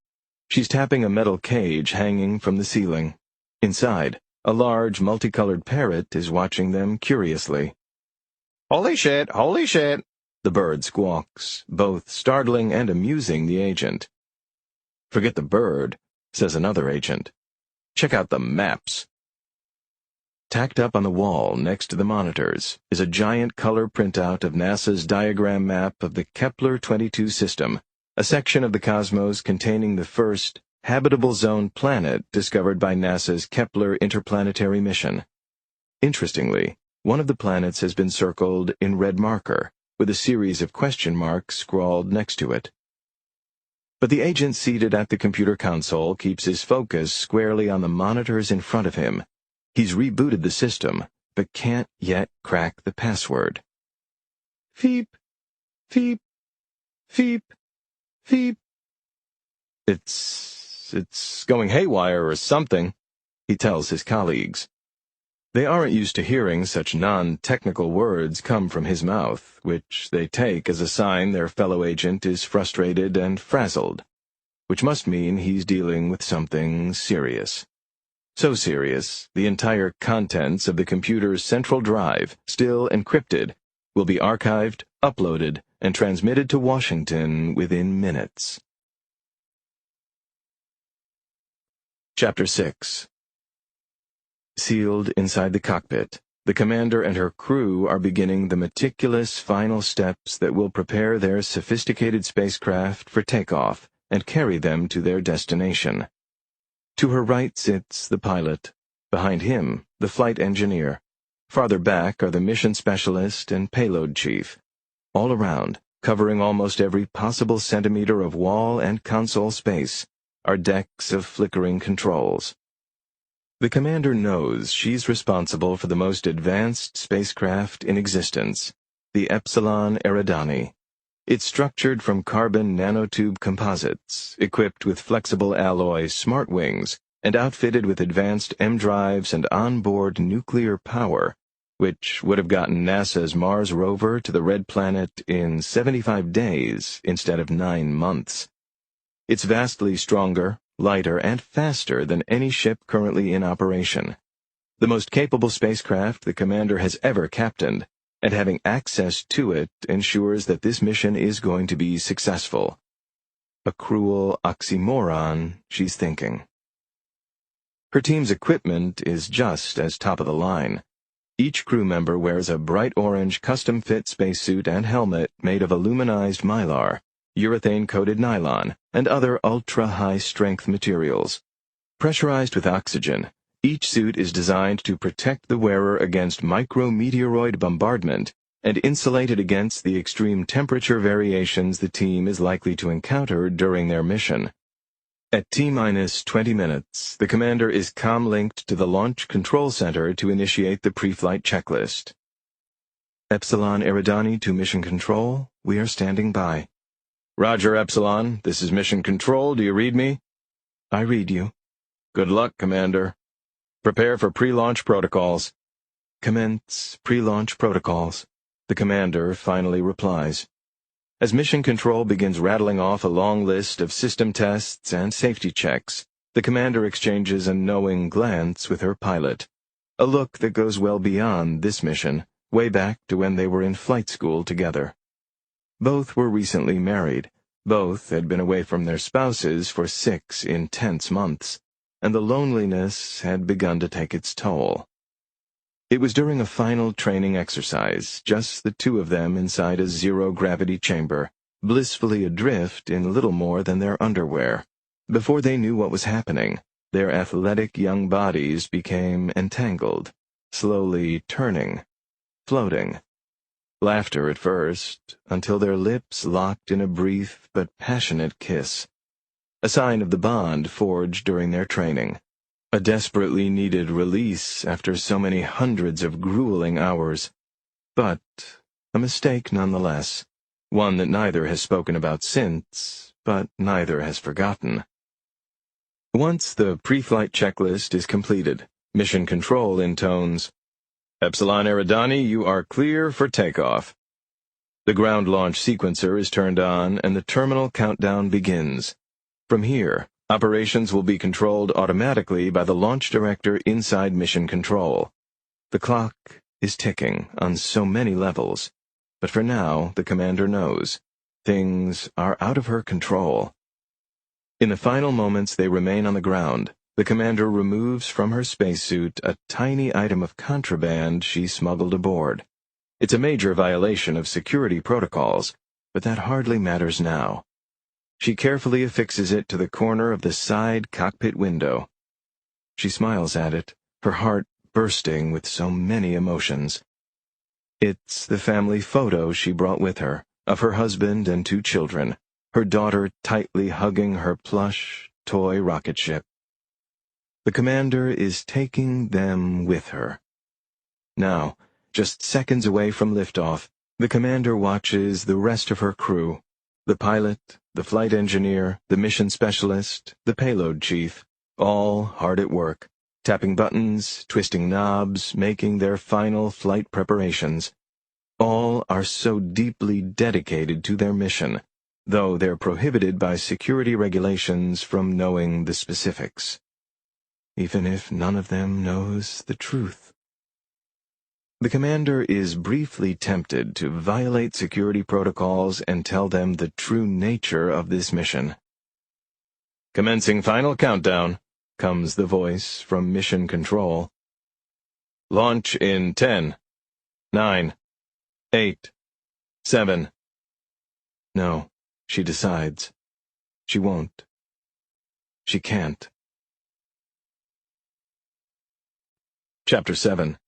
She's tapping a metal cage hanging from the ceiling. Inside, a large, multicolored parrot is watching them curiously. Holy shit, the bird squawks, both startling and amusing the agent. "Forget the bird," says another agent. "Check out the maps." Tacked up on the wall next to the monitors is a giant color printout of NASA's diagram map of the Kepler-22 system, a section of the cosmos containing the first habitable zone planet discovered by NASA's Kepler interplanetary mission. Interestingly, one of the planets has been circled in red marker, with a series of question marks scrawled next to it. But the agent seated at the computer console keeps his focus squarely on the monitors in front of him. He's rebooted the system, but can't yet crack the password. Feep, feep, feep, feep. It's going haywire or something, he tells his colleagues. They aren't used to hearing such non-technical words come from his mouth, which they take as a sign their fellow agent is frustrated and frazzled, which must mean he's dealing with something serious. So serious, the entire contents of the computer's central drive, still encrypted, will be archived, uploaded and transmitted to Washington within minutes. Chapter 6. Sealed inside the cockpit, the commander and her crew are beginning the meticulous final steps that will prepare their sophisticated spacecraft for takeoff and carry them to their destination. To her right sits the pilot. Behind him, the flight engineer. Farther back are the mission specialist and payload chief. All around, covering almost every possible centimeter of wall and console space, are decks of flickering controls. The commander knows she's responsible for the most advanced spacecraft in existence, the Epsilon Eridani. It's structured from carbon nanotube composites, equipped with flexible alloy smart wings, and outfitted with advanced M-drives and onboard nuclear power, which would have gotten NASA's Mars rover to the Red Planet in 75 days instead of 9 months. It's vastly stronger, lighter, and faster than any ship currently in operation. The most capable spacecraft the commander has ever captained, and having access to it ensures that this mission is going to be successful. A cruel oxymoron, she's thinking. Her team's equipment is just as top of the line. Each crew member wears a bright orange custom-fit spacesuit and helmet made of aluminized mylar, urethane-coated nylon, and other ultra-high-strength materials. Pressurized with oxygen, each suit is designed to protect the wearer against micrometeoroid bombardment and insulated against the extreme temperature variations the team is likely to encounter during their mission. At T-minus 20 minutes, the commander is comm-linked to the Launch Control Center to initiate the pre-flight checklist. Epsilon Eridani to Mission Control, we are standing by. Roger, Epsilon. This is Mission Control. Do you read me? I read you. Good luck, Commander. Prepare for pre-launch protocols. Commence pre-launch protocols. The commander finally replies. As Mission Control begins rattling off a long list of system tests and safety checks, the commander exchanges a knowing glance with her pilot. A look that goes well beyond this mission, way back to when they were in flight school together. Both were recently married. Both had been away from their spouses for 6 intense months, and the loneliness had begun to take its toll. It was during a final training exercise, just the two of them inside a zero-gravity chamber, blissfully adrift in little more than their underwear. Before they knew what was happening, their athletic young bodies became entangled, slowly turning, floating. Laughter at first, until their lips locked in a brief but passionate kiss, a sign of the bond forged during their training. A desperately needed release after so many hundreds of grueling hours. But a mistake nonetheless, one that neither has spoken about since, but neither has forgotten. Once the pre-flight checklist is completed, Mission Control intones, Epsilon Eridani, you are clear for takeoff. The ground launch sequencer is turned on and the terminal countdown begins. From here, operations will be controlled automatically by the launch director inside Mission Control. The clock is ticking on so many levels, but for now, the commander knows. Things are out of her control. In the final moments they remain on the ground, the commander removes from her spacesuit a tiny item of contraband she smuggled aboard. It's a major violation of security protocols, but that hardly matters now. She carefully affixes it to the corner of the side cockpit window. She smiles at it, her heart bursting with so many emotions. It's the family photo she brought with her, of her husband and 2 children, her daughter tightly hugging her plush, toy rocket ship. The commander is taking them with her. Now, just seconds away from liftoff, the commander watches the rest of her crew, the pilot, the flight engineer, the mission specialist, the payload chief, all hard at work, tapping buttons, twisting knobs, making their final flight preparations. All are so deeply dedicated to their mission, though they're prohibited by security regulations from knowing the specifics. Even if none of them knows the truth. The commander is briefly tempted to violate security protocols and tell them the true nature of this mission. "Commencing final countdown," comes the voice from Mission Control. "Launch in 10, 9, 8, 7. No, she decides. She won't. She can't. Chapter 7.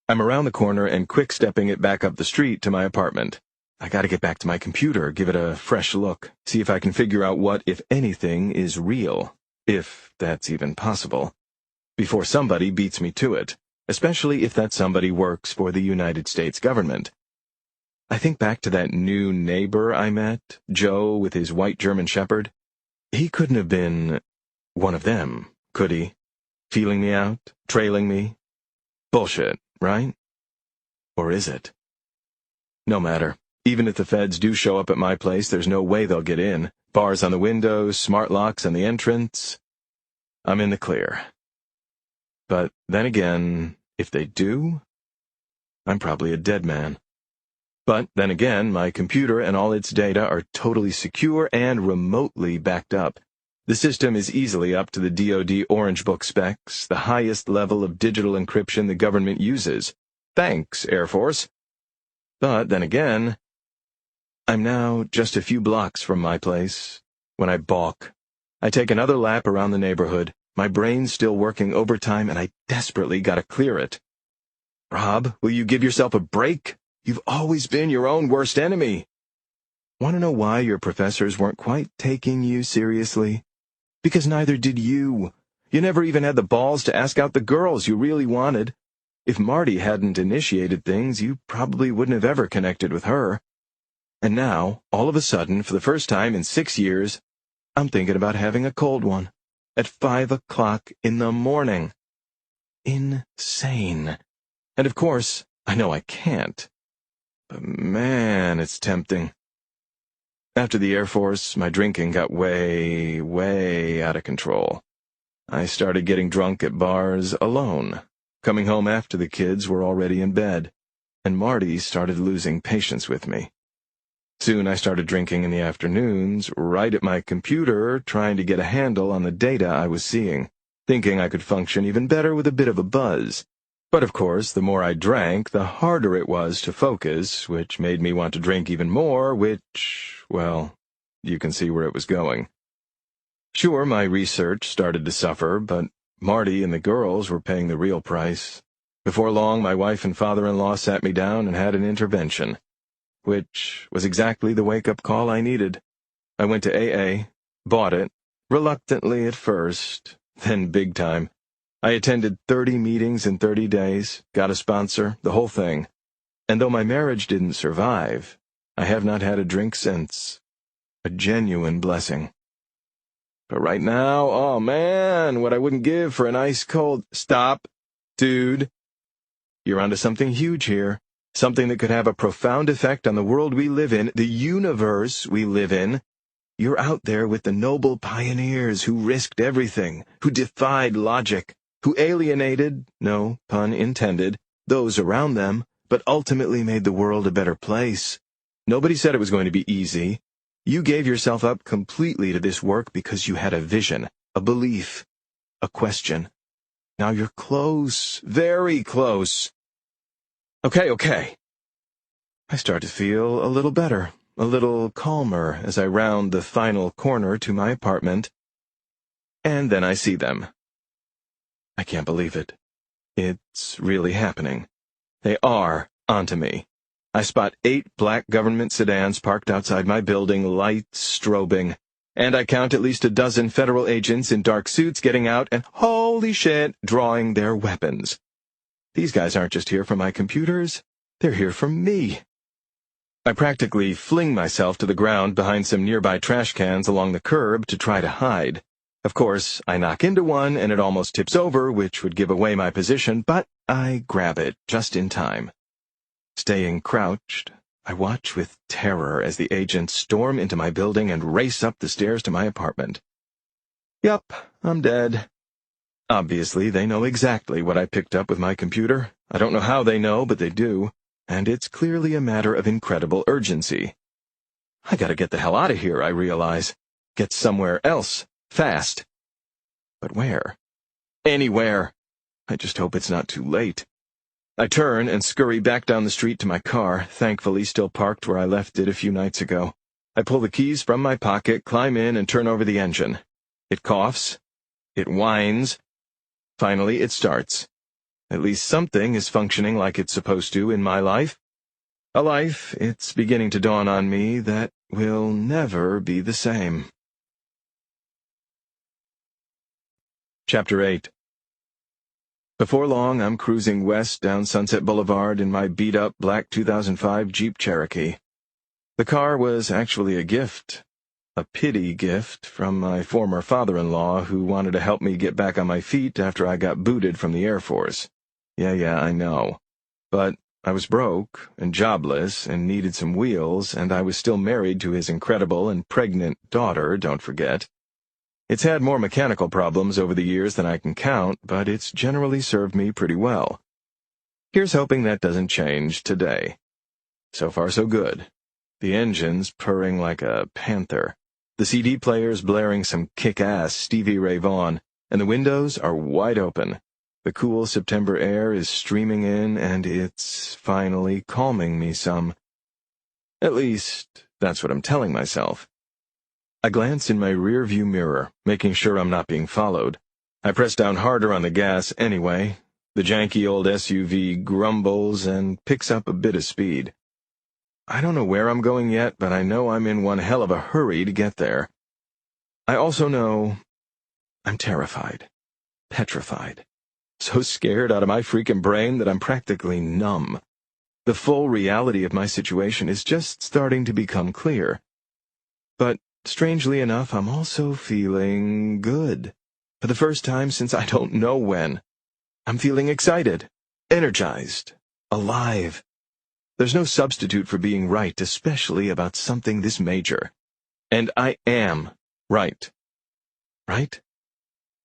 I'm around the corner and quick-stepping it back up the street to my apartment. I gotta get back to my computer, give it a fresh look, see if I can figure out what, if anything, is real, if that's even possible, before somebody beats me to it, especially if that somebody works for the United States government. I think back to that new neighbor I met, Joe with his white German shepherd. He couldn't have been one of them, could he? Feeling me out, trailing me? Bullshit, right? Or is it? No matter. Even if the feds do show up at my place, there's no way they'll get in. Bars on the windows, smart locks on the entrance. I'm in the clear. But then again, if they do, I'm probably a dead man. But then again, my computer and all its data are totally secure and remotely backed up. The system is easily up to the DoD Orange Book specs, the highest level of digital encryption the government uses. Thanks, Air Force. But then again, I'm now just a few blocks from my place when I balk. I take another lap around the neighborhood, my brain's still working overtime, and I desperately gotta clear it. Rob, will you give yourself a break? You've always been your own worst enemy. Want to know why your professors weren't quite taking you seriously? Because neither did you. You never even had the balls to ask out the girls you really wanted. If Marty hadn't initiated things, you probably wouldn't have ever connected with her. And now, all of a sudden, for the first time in 6 years, I'm thinking about having a cold one. At 5 o'clock in the morning. Insane. And of course, I know I can't. But man, it's tempting. After the Air Force, my drinking got way, way out of control. I started getting drunk at bars alone, coming home after the kids were already in bed, and Marty started losing patience with me. Soon I started drinking in the afternoons, right at my computer, trying to get a handle on the data I was seeing, thinking I could function even better with a bit of a buzz. But of course, the more I drank, the harder it was to focus, which made me want to drink even more, which, well, you can see where it was going. Sure, my research started to suffer, but Marty and the girls were paying the real price. Before long, my wife and father-in-law sat me down and had an intervention, which was exactly the wake-up call I needed. I went to AA, bought it, reluctantly at first, then big time. I attended 30 meetings in 30 days, got a sponsor, the whole thing. And though my marriage didn't survive, I have not had a drink since. A genuine blessing. But right now, oh man, what I wouldn't give for an ice-cold... Stop, dude. You're onto something huge here. Something that could have a profound effect on the world we live in, the universe we live in. You're out there with the noble pioneers who risked everything, who defied logic, who alienated, no pun intended, those around them, but ultimately made the world a better place. Nobody said it was going to be easy. You gave yourself up completely to this work because you had a vision, a belief, a question. Now you're close, very close. Okay. I start to feel a little better, a little calmer as I round the final corner to my apartment. And then I see them. I can't believe it. It's really happening. They are onto me. I spot 8 black government sedans parked outside my building, lights strobing, and I count at least a dozen federal agents in dark suits getting out and, holy shit, drawing their weapons. These guys aren't just here for my computers, they're here for me. I practically fling myself to the ground behind some nearby trash cans along the curb to try to hide. Of course, I knock into one and it almost tips over, which would give away my position, but I grab it just in time. Staying crouched, I watch with terror as the agents storm into my building and race up the stairs to my apartment. Yup, I'm dead. Obviously, they know exactly what I picked up with my computer. I don't know how they know, but they do, and it's clearly a matter of incredible urgency. I gotta get the hell out of here, I realize. Get somewhere else, fast. But where? Anywhere. I just hope it's not too late. I turn and scurry back down the street to my car, thankfully still parked where I left it a few nights ago. I pull the keys from my pocket, climb in, and turn over the engine. It coughs. It whines. Finally, it starts. At least something is functioning like it's supposed to in my life. A life, it's beginning to dawn on me, that will never be the same. Chapter 8. Before long, I'm cruising west down Sunset Boulevard in my beat-up black 2005 Jeep Cherokee. The car was actually a gift. A pity gift from my former father-in-law who wanted to help me get back on my feet after I got booted from the Air Force. Yeah, I know. But I was broke and jobless and needed some wheels, and I was still married to his incredible and pregnant daughter, don't forget. It's had more mechanical problems over the years than I can count, but it's generally served me pretty well. Here's hoping that doesn't change today. So far, so good. The engine's purring like a panther. The CD player's blaring some kick-ass Stevie Ray Vaughan, and the windows are wide open. The cool September air is streaming in, and it's finally calming me some. At least, that's what I'm telling myself. I glance in my rear-view mirror, making sure I'm not being followed. I press down harder on the gas anyway. The janky old SUV grumbles and picks up a bit of speed. I don't know where I'm going yet, but I know I'm in one hell of a hurry to get there. I also know I'm terrified, petrified, so scared out of my freaking brain that I'm practically numb. The full reality of my situation is just starting to become clear. But strangely enough, I'm also feeling good. For the first time since I don't know when. I'm feeling excited, energized, alive. There's no substitute for being right, especially about something this major. And I am right. Right?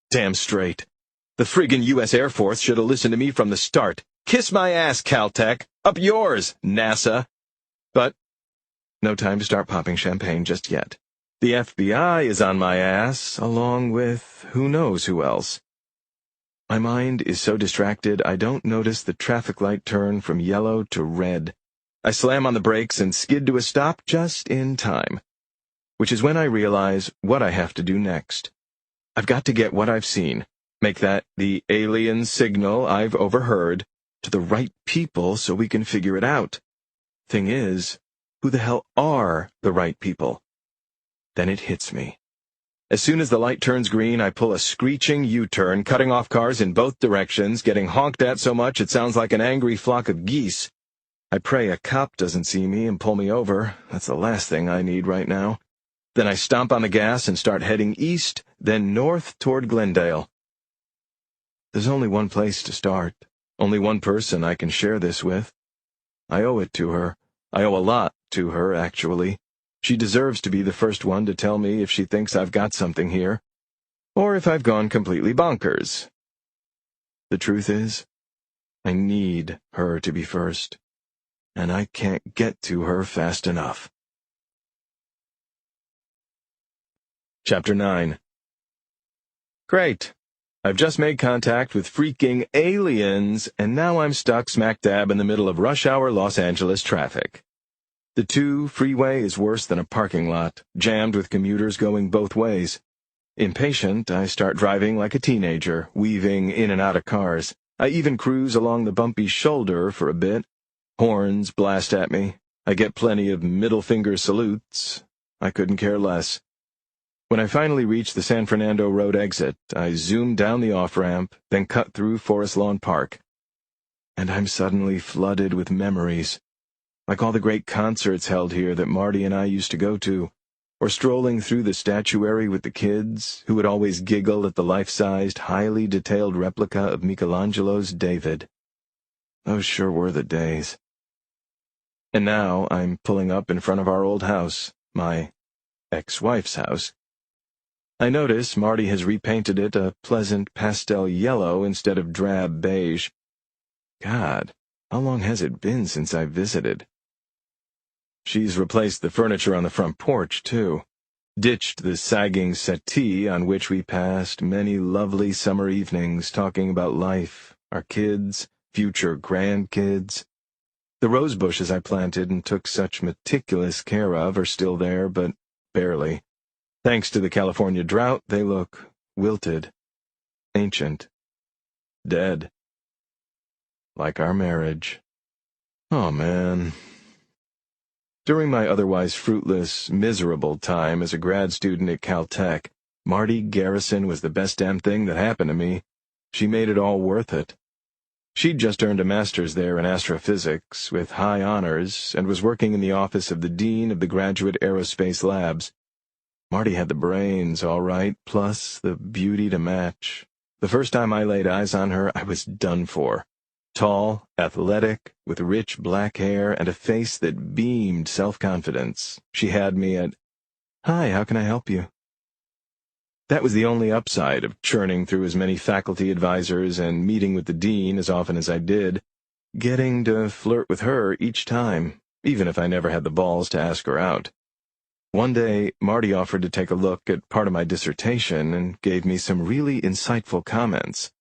Damn straight. The friggin' U.S. Air Force should have listened to me from the start. Kiss my ass, Caltech. Up yours, NASA. But no time to start popping champagne just yet. The FBI is on my ass, along with who knows who else. My mind is so distracted I don't notice the traffic light turn from yellow to red. I slam on the brakes and skid to a stop just in time. Which is when I realize what I have to do next. I've got to get what I've seen, make that the alien signal I've overheard, to the right people so we can figure it out. Thing is, who the hell are the right people? Then it hits me. As soon as the light turns green, I pull a screeching U-turn, cutting off cars in both directions, getting honked at so much it sounds like an angry flock of geese. I pray a cop doesn't see me and pull me over. That's the last thing I need right now. Then I stomp on the gas and start heading east, then north toward Glendale. There's only one place to start, only one person I can share this with. I owe it to her. I owe a lot to her, actually. She deserves to be the first one to tell me if she thinks I've got something here, or if I've gone completely bonkers. The truth is, I need her to be first, and I can't get to her fast enough. Chapter 9. Great. I've just made contact with freaking aliens, and now I'm stuck smack dab in the middle of rush hour Los Angeles traffic. The 2 freeway is worse than a parking lot, jammed with commuters going both ways. Impatient, I start driving like a teenager, weaving in and out of cars. I even cruise along the bumpy shoulder for a bit. Horns blast at me. I get plenty of middle finger salutes. I couldn't care less. When I finally reach the San Fernando Road exit, I zoom down the off-ramp, then cut through Forest Lawn Park. And I'm suddenly flooded with memories. Like all the great concerts held here that Marty and I used to go to, or strolling through the statuary with the kids, who would always giggle at the life-sized, highly detailed replica of Michelangelo's David. Those sure were the days. And now I'm pulling up in front of our old house, my ex-wife's house. I notice Marty has repainted it a pleasant pastel yellow instead of drab beige. God, how long has it been since I visited? She's replaced the furniture on the front porch, too. Ditched the sagging settee on which we passed many lovely summer evenings talking about life, our kids, future grandkids. The rose bushes I planted and took such meticulous care of are still there, but barely. Thanks to the California drought, they look wilted, ancient, dead. Like our marriage. Oh, man. During my otherwise fruitless, miserable time as a grad student at Caltech, Marty Garrison was the best damn thing that happened to me. She made it all worth it. She'd just earned a master's there in astrophysics, with high honors, and was working in the office of the dean of the graduate aerospace labs. Marty had the brains, all right, plus the beauty to match. The first time I laid eyes on her, I was done for. Tall, athletic, with rich black hair and a face that beamed self-confidence. She had me at, "Hi, how can I help you?" That was the only upside of churning through as many faculty advisors and meeting with the dean as often as I did, getting to flirt with her each time, even if I never had the balls to ask her out. One day, Marty offered to take a look at part of my dissertation and gave me some really insightful comments.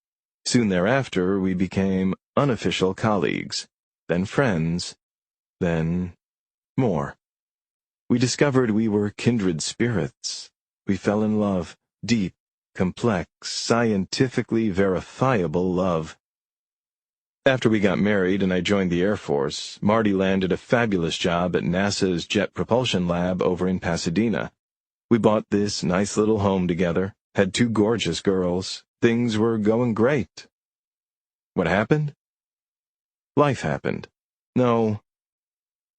Soon thereafter, we became unofficial colleagues, then friends, then more. We discovered we were kindred spirits. We fell in love, deep, complex, scientifically verifiable love. After we got married and I joined the Air Force, Marty landed a fabulous job at NASA's Jet Propulsion Lab over in Pasadena. We bought this nice little home together, had 2 gorgeous girls. Things were going great. What happened? Life happened. No,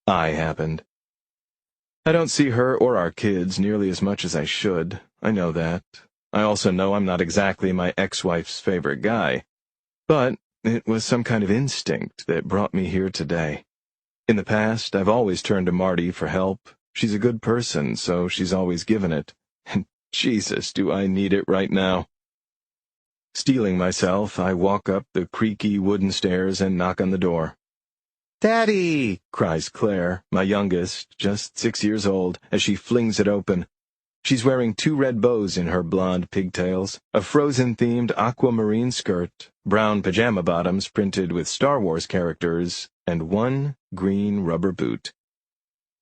I happened. I don't see her or our kids nearly as much as I should. I know that. I also know I'm not exactly my ex-wife's favorite guy. But it was some kind of instinct that brought me here today. In the past, I've always turned to Marty for help. She's a good person, so she's always given it. And Jesus, do I need it right now. Steeling myself, I walk up the creaky wooden stairs and knock on the door. "Daddy!" cries Claire, my youngest, just 6 years old, as she flings it open. She's wearing 2 red bows in her blonde pigtails, a Frozen-themed aquamarine skirt, brown pajama bottoms printed with Star Wars characters, and 1 green rubber boot.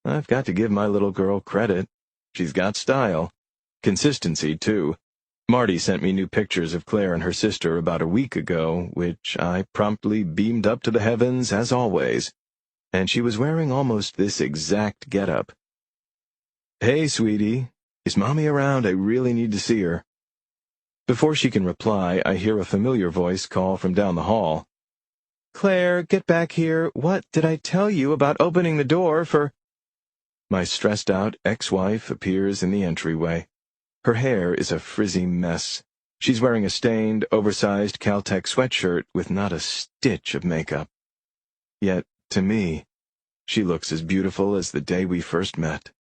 I've got to give my little girl credit. She's got style. Consistency, too. Marty sent me new pictures of Claire and her sister about a week ago, which I promptly beamed up to the heavens, as always, and she was wearing almost this exact getup. "Hey, sweetie, is Mommy around? I really need to see her." Before she can reply, I hear a familiar voice call from down the hall. "Claire, get back here. What did I tell you about opening the door for—" My stressed-out ex-wife appears in the entryway. Her hair is a frizzy mess. She's wearing a stained, oversized Caltech sweatshirt with not a stitch of makeup. Yet, to me, she looks as beautiful as the day we first met.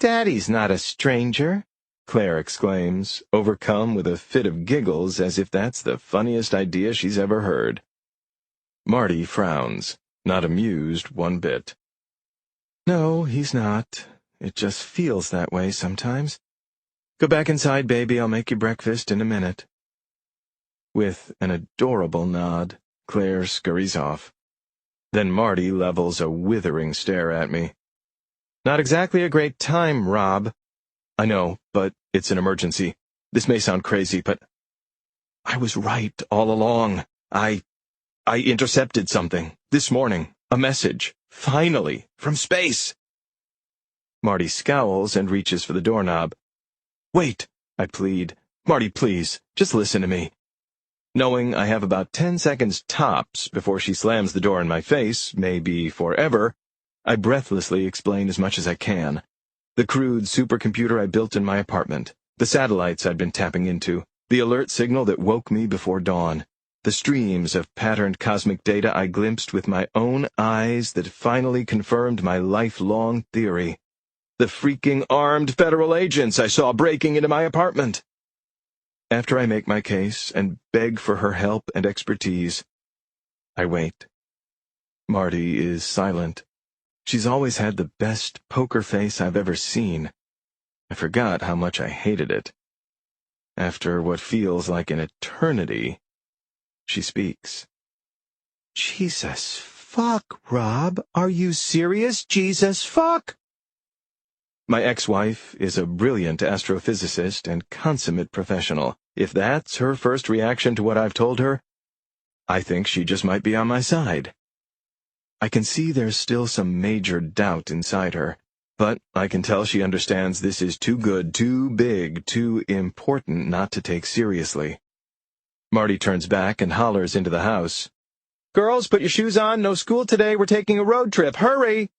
"Daddy's not a stranger," Claire exclaims, overcome with a fit of giggles as if that's the funniest idea she's ever heard. Marty frowns, not amused one bit. "No, he's not. It just feels that way sometimes. Go back inside, baby. I'll make you breakfast in a minute." With an adorable nod, Claire scurries off. Then Marty levels a withering stare at me. "Not exactly a great time, Rob." "I know, but it's an emergency. This may sound crazy, but I was right all along. I intercepted something this morning. A message. Finally, from space." Marty scowls and reaches for the doorknob. "Wait," I plead. "Marty, please, just listen to me." Knowing I have about 10 seconds tops before she slams the door in my face, maybe forever, I breathlessly explain as much as I can. The crude supercomputer I built in my apartment, the satellites I'd been tapping into, the alert signal that woke me before dawn, the streams of patterned cosmic data I glimpsed with my own eyes that finally confirmed my lifelong theory. The freaking armed federal agents I saw breaking into my apartment. After I make my case and beg for her help and expertise, I wait. Marty is silent. She's always had the best poker face I've ever seen. I forgot how much I hated it. After what feels like an eternity, she speaks. Jesus fuck, Rob. Are you serious? Jesus fuck? My ex-wife is a brilliant astrophysicist and consummate professional. If that's her first reaction to what I've told her, I think she just might be on my side. I can see there's still some major doubt inside her, but I can tell she understands this is too good, too big, too important not to take seriously. Marty turns back and hollers into the house. "Girls, put your shoes on. No school today. We're taking a road trip. Hurry!"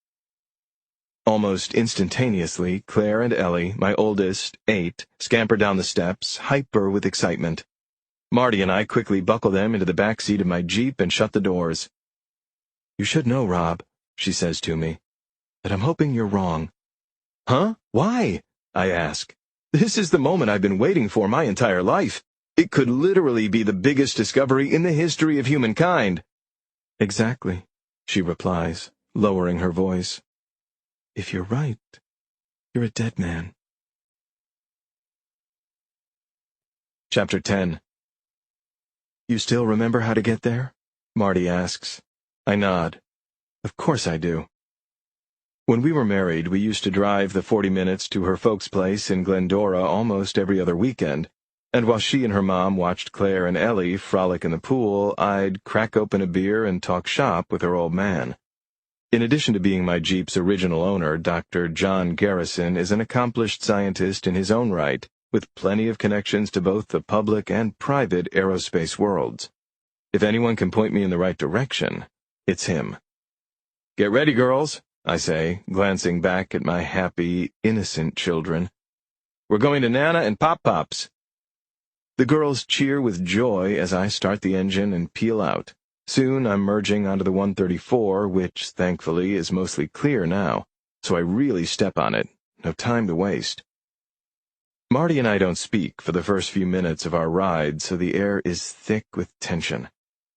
Almost instantaneously, Claire and Ellie, my oldest, 8, scamper down the steps, hyper with excitement. Marty and I quickly buckle them into the back seat of my Jeep and shut the doors. "You should know, Rob," she says to me, "that I'm hoping you're wrong." "Huh? Why?" I ask. This is the moment I've been waiting for my entire life. It could literally be the biggest discovery in the history of humankind. "Exactly," she replies, lowering her voice. "If you're right, you're a dead man." Chapter 10. "You still remember how to get there?" Marty asks. I nod. Of course I do. When we were married, we used to drive the 40 minutes to her folks' place in Glendora almost every other weekend, and while she and her mom watched Claire and Ellie frolic in the pool, I'd crack open a beer and talk shop with her old man. In addition to being my Jeep's original owner, Dr. John Garrison is an accomplished scientist in his own right, with plenty of connections to both the public and private aerospace worlds. If anyone can point me in the right direction, it's him. "Get ready, girls," I say, glancing back at my happy, innocent children. "We're going to Nana and Pop-Pop's." The girls cheer with joy as I start the engine and peel out. Soon I'm merging onto the 134, which, thankfully, is mostly clear now, so I really step on it. No time to waste. Marty and I don't speak for the first few minutes of our ride, so the air is thick with tension.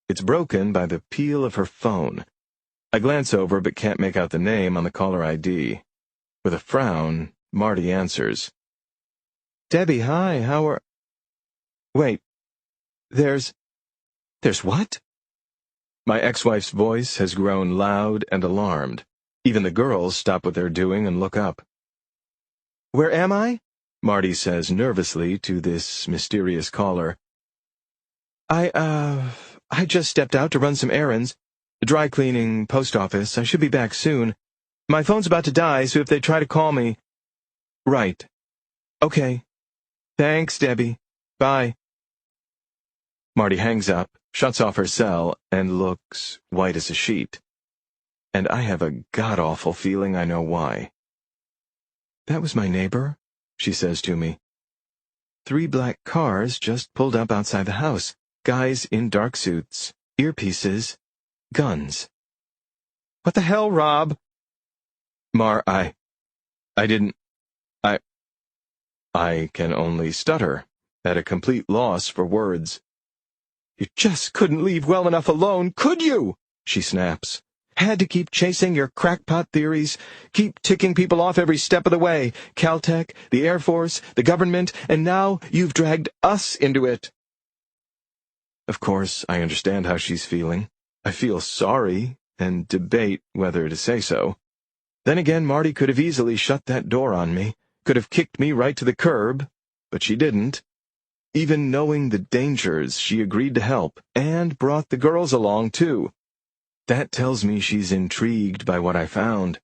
It's broken by the peal of her phone. I glance over but can't make out the name on the caller ID. With a frown, Marty answers. "Debbie, hi, how are—" "Wait, there's what?" My ex-wife's voice has grown loud and alarmed. Even the girls stop what they're doing and look up. "Where am I?" Marty says nervously to this mysterious caller. I just stepped out to run some errands. Dry cleaning, post office. I should be back soon. My phone's about to die, so if they try to call me—" "Right. Okay. Thanks, Debbie. Bye." Marty hangs up, shuts off her cell, and looks white as a sheet. And I have a god-awful feeling I know why. "That was my neighbor," she says to me. 3 black cars just pulled up outside the house. Guys in dark suits, earpieces, guns. "What the hell, Rob?" I didn't. I can only stutter, at a complete loss for words. "You just couldn't leave well enough alone, could you?" she snaps. "Had to keep chasing your crackpot theories, keep ticking people off every step of the way. Caltech, the Air Force, the government, and now you've dragged us into it." Of course, I understand how she's feeling. I feel sorry, and debate whether to say so. Then again, Marty could have easily shut that door on me, could have kicked me right to the curb, but she didn't. Even knowing the dangers, she agreed to help, and brought the girls along, too. That tells me she's intrigued by what I found.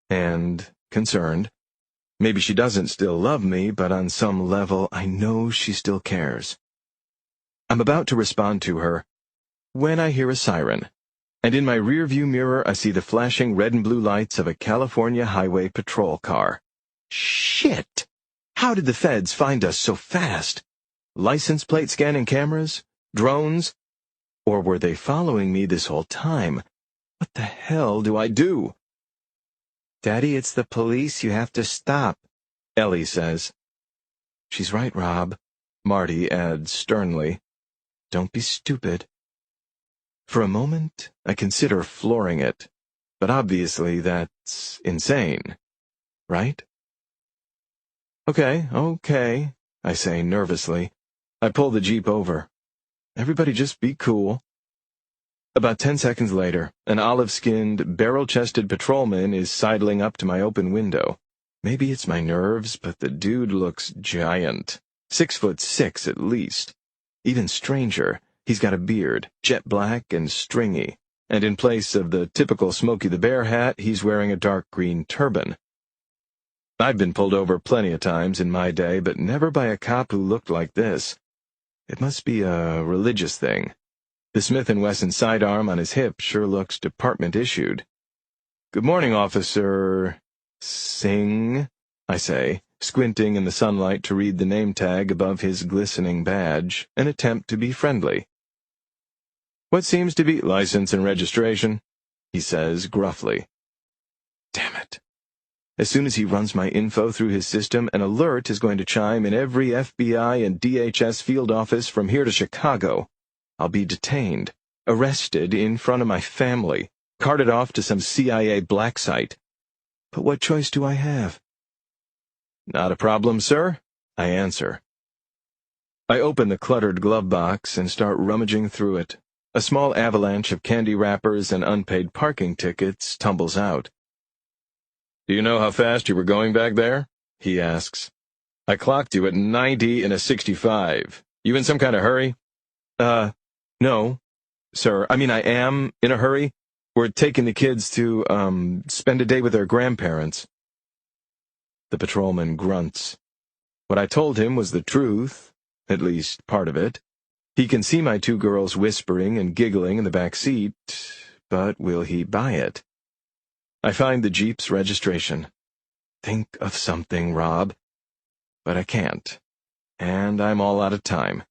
And concerned. Maybe she doesn't still love me, but on some level I know she still cares. I'm about to respond to her when I hear a siren, and in my rearview mirror I see the flashing red and blue lights of a California highway patrol car. Shit! How did the feds find us so fast? License plate scanning cameras? Drones? Or were they following me this whole time? What the hell do I do? "Daddy, it's the police. You have to stop," Ellie says. "She's right, Rob," Marty adds sternly. "Don't be stupid." For a moment, I consider flooring it, but obviously that's insane, right? Okay, I say nervously. I pull the Jeep over. Everybody just be cool. About 10 seconds later, an olive-skinned, barrel-chested patrolman is sidling up to my open window. Maybe it's my nerves, but the dude looks giant. 6'6" at least. Even stranger, he's got a beard, jet black and stringy, and in place of the typical Smokey the Bear hat, he's wearing a dark green turban. I've been pulled over plenty of times in my day, but never by a cop who looked like this. It must be a religious thing. The Smith & Wesson sidearm on his hip sure looks department-issued. "Good morning, Officer Singh," I say, squinting in the sunlight to read the name tag above his glistening badge, an attempt to be friendly. "What seems to be license and registration?" he says gruffly. Damn it. As soon as he runs my info through his system, an alert is going to chime in every FBI and DHS field office from here to Chicago. I'll be detained, arrested in front of my family, carted off to some CIA black site. But what choice do I have? "Not a problem, sir," I answer. I open the cluttered glove box and start rummaging through it. A small avalanche of candy wrappers and unpaid parking tickets tumbles out. "Do you know how fast you were going back there?" he asks. "I clocked you at 90 in a 65. You in some kind of hurry?" No, sir. I am in a hurry. We're taking the kids to, spend a day with their grandparents." The patrolman grunts. What I told him was the truth, at least part of it. He can see my two girls whispering and giggling in the back seat, but will he buy it? I find the Jeep's registration. Think of something, Rob. But I can't, and I'm all out of time.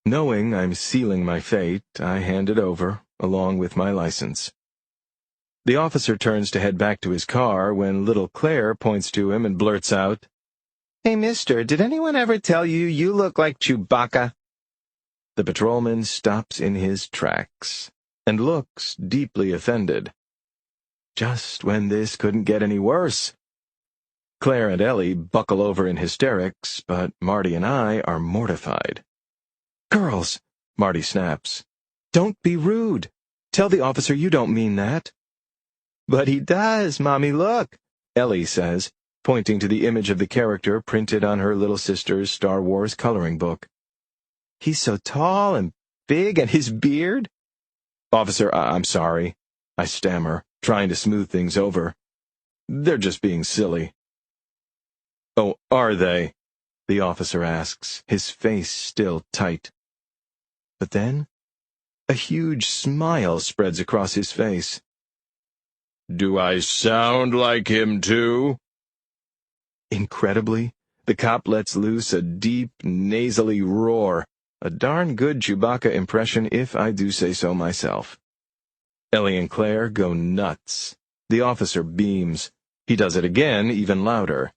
Knowing I'm sealing my fate, I hand it over, along with my license. The officer turns to head back to his car when little Claire points to him and blurts out, "Hey, mister, did anyone ever tell you you look like Chewbacca?" The patrolman stops in his tracks and looks deeply offended. Just when this couldn't get any worse. Claire and Ellie buckle over in hysterics, but Marty and I are mortified. "Girls," Marty snaps, "don't be rude. Tell the officer you don't mean that." "But he does, Mommy, look," Ellie says, pointing to the image of the character printed on her little sister's Star Wars coloring book. "He's so tall and big, and his beard—" "Officer, I'm sorry," I stammer, trying to smooth things over. "They're just being silly." "Oh, are they?" the officer asks, his face still tight. But then, a huge smile spreads across his face. "Do I sound like him, too?" Incredibly, the cop lets loose a deep, nasally roar, a darn good Chewbacca impression if I do say so myself. Ellie and Claire go nuts. The officer beams. He does it again, even louder.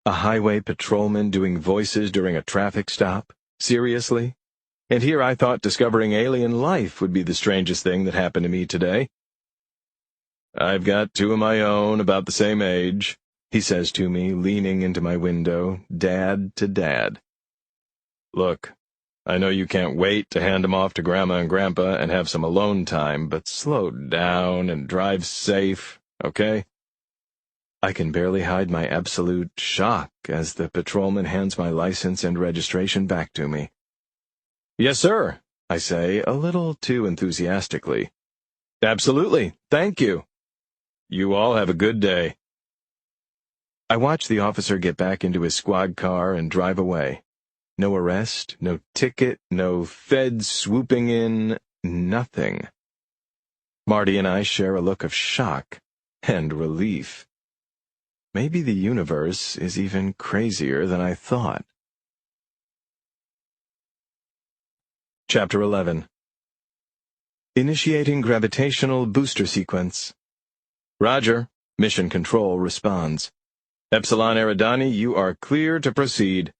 A highway patrolman doing voices during a traffic stop? Seriously? And here I thought discovering alien life would be the strangest thing that happened to me today. "I've got two of my own, about the same age," he says to me, leaning into my window, dad to dad. "Look, I know you can't wait to hand them off to Grandma and Grandpa and have some alone time, but slow down and drive safe, okay?" I can barely hide my absolute shock as the patrolman hands my license and registration back to me. "Yes, sir," I say, a little too enthusiastically. "Absolutely, thank you. You all have a good day." I watch the officer get back into his squad car and drive away. No arrest, no ticket, no feds swooping in, nothing. Marty and I share a look of shock and relief. Maybe the universe is even crazier than I thought. Chapter 11. Initiating gravitational booster sequence. Roger. Mission Control responds. Epsilon Eridani, you are clear to proceed.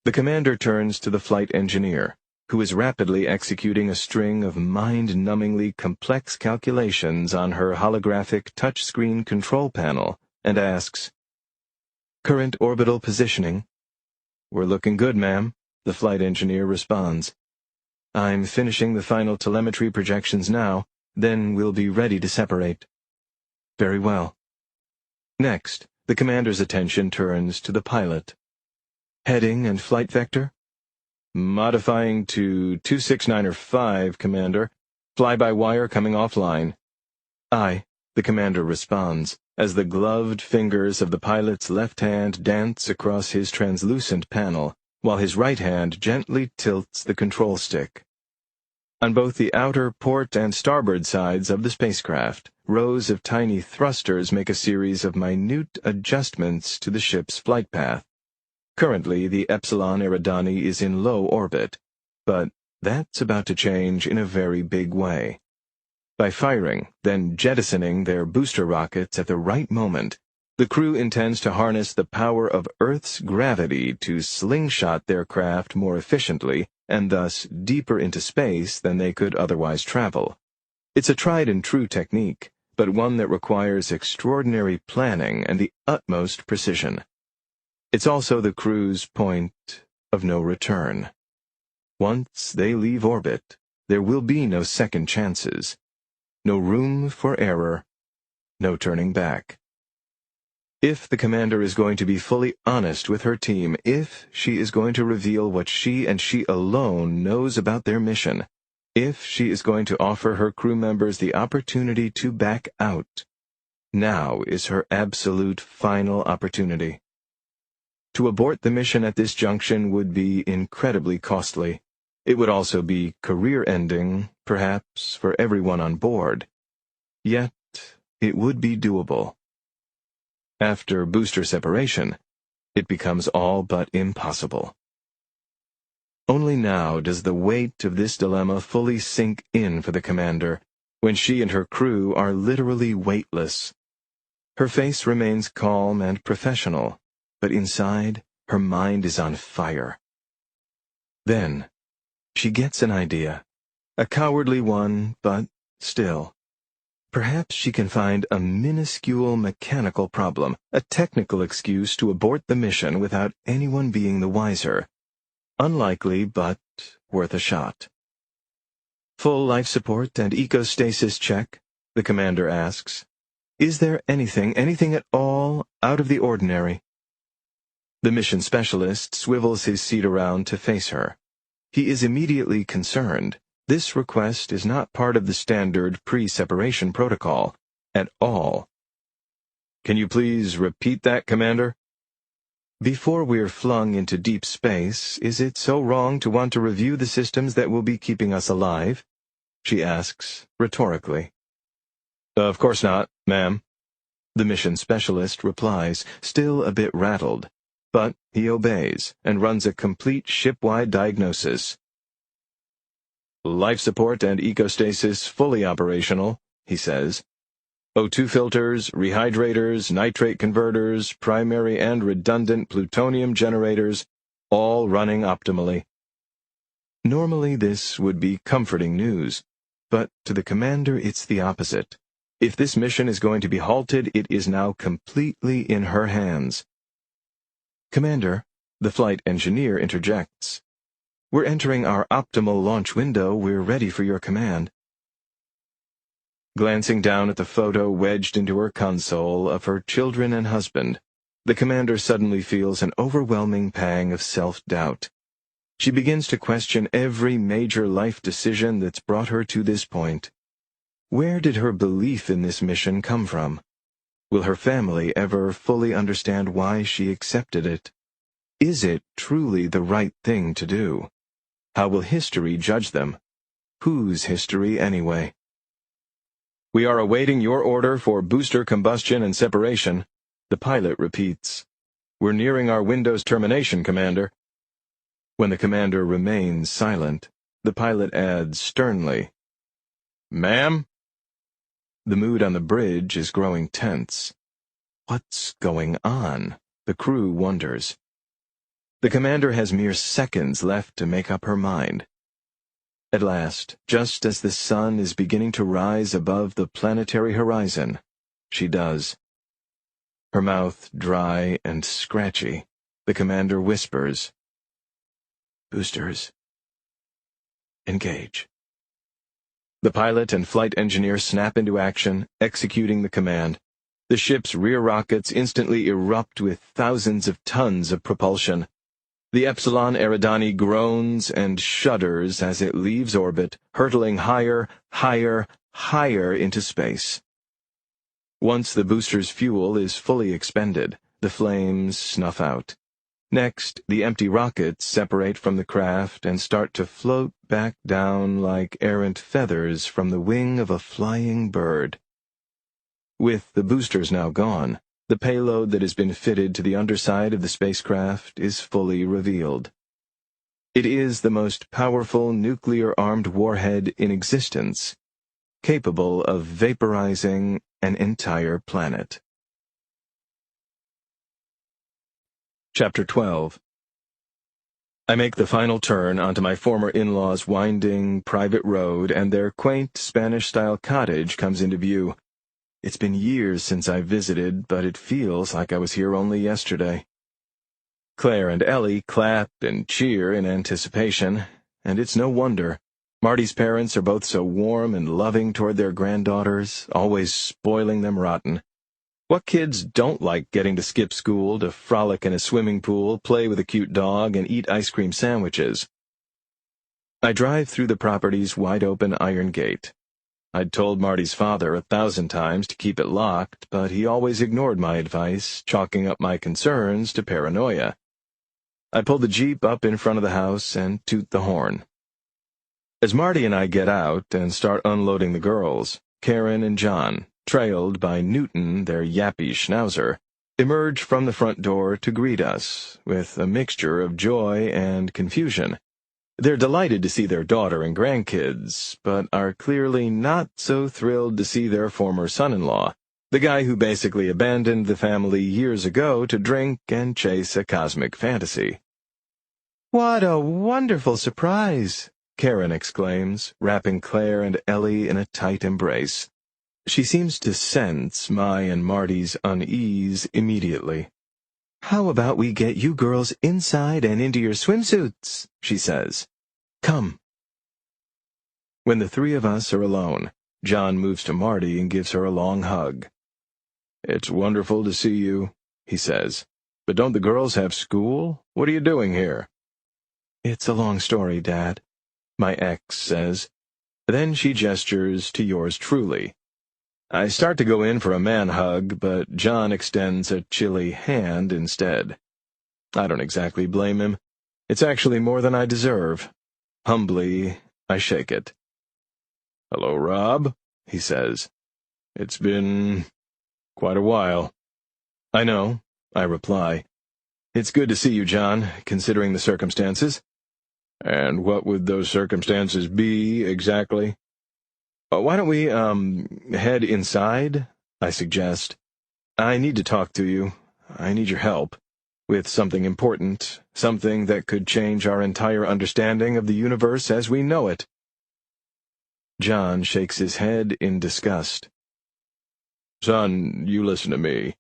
The commander turns to the flight engineer. who is rapidly executing a string of mind-numbingly complex calculations on her holographic touchscreen control panel, and asks, "Current orbital positioning?" "We're looking good, ma'am," the flight engineer responds. "I'm finishing the final telemetry projections now, then we'll be ready to separate." "Very well." Next, the commander's attention turns to the pilot. "Heading and flight vector?" "Modifying to 26905, Commander. Fly-by-wire coming offline." "Aye," the commander responds, as the gloved fingers of the pilot's left hand dance across his translucent panel, while his right hand gently tilts the control stick. On both the outer port and starboard sides of the spacecraft, rows of tiny thrusters make a series of minute adjustments to the ship's flight path. Currently, the Epsilon Eridani is in low orbit, but that's about to change in a very big way. By firing, then jettisoning their booster rockets at the right moment, the crew intends to harness the power of Earth's gravity to slingshot their craft more efficiently and thus deeper into space than they could otherwise travel. It's a tried-and-true technique, but one that requires extraordinary planning and the utmost precision. It's also the crew's point of no return. Once they leave orbit, there will be no second chances, no room for error, no turning back. If the commander is going to be fully honest with her team, if she is going to reveal what she and she alone knows about their mission, if she is going to offer her crew members the opportunity to back out, now is her absolute final opportunity. To abort the mission at this junction would be incredibly costly. It would also be career-ending, perhaps, for everyone on board. Yet, it would be doable. After booster separation, it becomes all but impossible. Only now does the weight of this dilemma fully sink in for the commander, when she and her crew are literally weightless. Her face remains calm and professional, but inside, her mind is on fire. Then, she gets an idea. A cowardly one, but still. Perhaps she can find a minuscule mechanical problem, a technical excuse to abort the mission without anyone being the wiser. Unlikely, but worth a shot. "Full life support and ecostasis check?" the commander asks. "Is there anything at all, out of the ordinary?" The mission specialist swivels his seat around to face her. He is immediately concerned. This request is not part of the standard pre-separation protocol at all. "Can you please repeat that, Commander?" "Before we're flung into deep space, is it so wrong to want to review the systems that will be keeping us alive?" she asks, rhetorically. "Of course not, ma'am," the mission specialist replies, still a bit rattled, but he obeys and runs a complete ship-wide diagnosis. "Life support and ecostasis fully operational," he says. "O2 filters, rehydrators, nitrate converters, primary and redundant plutonium generators, all running optimally." Normally this would be comforting news, but to the commander it's the opposite. If this mission is going to be halted, it is now completely in her hands. "Commander," the flight engineer interjects, "we're entering our optimal launch window. We're ready for your command." Glancing down at the photo wedged into her console of her children and husband, the commander suddenly feels an overwhelming pang of self-doubt. She begins to question every major life decision that's brought her to this point. Where did her belief in this mission come from? Will her family ever fully understand why she accepted it? Is it truly the right thing to do? How will history judge them? Whose history, anyway? "We are awaiting your order for booster combustion and separation," the pilot repeats. "We're nearing our window's termination, Commander." When the commander remains silent, the pilot adds sternly, "Ma'am?" The mood on the bridge is growing tense. What's going on? The crew wonders. The commander has mere seconds left to make up her mind. At last, just as the sun is beginning to rise above the planetary horizon, she does. Her mouth dry and scratchy, the commander whispers, "Boosters, engage." The pilot and flight engineer snap into action, executing the command. The ship's rear rockets instantly erupt with thousands of tons of propulsion. The Epsilon Eridani groans and shudders as it leaves orbit, hurtling higher, higher, higher into space. Once the booster's fuel is fully expended, the flames snuff out. Next, the empty rockets separate from the craft and start to float back down like errant feathers from the wing of a flying bird. With the boosters now gone, the payload that has been fitted to the underside of the spacecraft is fully revealed. It is the most powerful nuclear-armed warhead in existence, capable of vaporizing an entire planet. Chapter 12. I make the final turn onto my former in-laws' winding private road, and their quaint Spanish-style cottage comes into view. It's been years since I visited, but it feels like I was here only yesterday. Claire and Ellie clap and cheer in anticipation, and it's no wonder. Marty's parents are both so warm and loving toward their granddaughters, always spoiling them rotten. What kids don't like getting to skip school, to frolic in a swimming pool, play with a cute dog, and eat ice cream sandwiches? I drive through the property's wide-open iron gate. I'd told Marty's father 1,000 times to keep it locked, but he always ignored my advice, chalking up my concerns to paranoia. I pull the Jeep up in front of the house and toot the horn. As Marty and I get out and start unloading the girls, Karen and John, trailed by Newton, their yappy schnauzer, emerge from the front door to greet us, with a mixture of joy and confusion. They're delighted to see their daughter and grandkids, but are clearly not so thrilled to see their former son-in-law, the guy who basically abandoned the family years ago to drink and chase a cosmic fantasy. "What a wonderful surprise!" Karen exclaims, wrapping Claire and Ellie in a tight embrace. She seems to sense my and Marty's unease immediately. "How about we get you girls inside and into your swimsuits?" she says. "Come." When the three of us are alone, John moves to Marty and gives her a long hug. "It's wonderful to see you," he says. "But don't the girls have school? What are you doing here?" "It's a long story, Dad," my ex says. Then she gestures to yours truly. I start to go in for a man hug, but John extends a chilly hand instead. I don't exactly blame him. It's actually more than I deserve. Humbly, I shake it. "Hello, Rob," he says. "It's been quite a while." "I know," I reply. "It's good to see you, John, considering the circumstances." "And what would those circumstances be, exactly?" "Why don't we, head inside?" I suggest. "I need to talk to you. I need your help. With something important, something that could change our entire understanding of the universe as we know it." John shakes his head in disgust. "Son, you listen to me.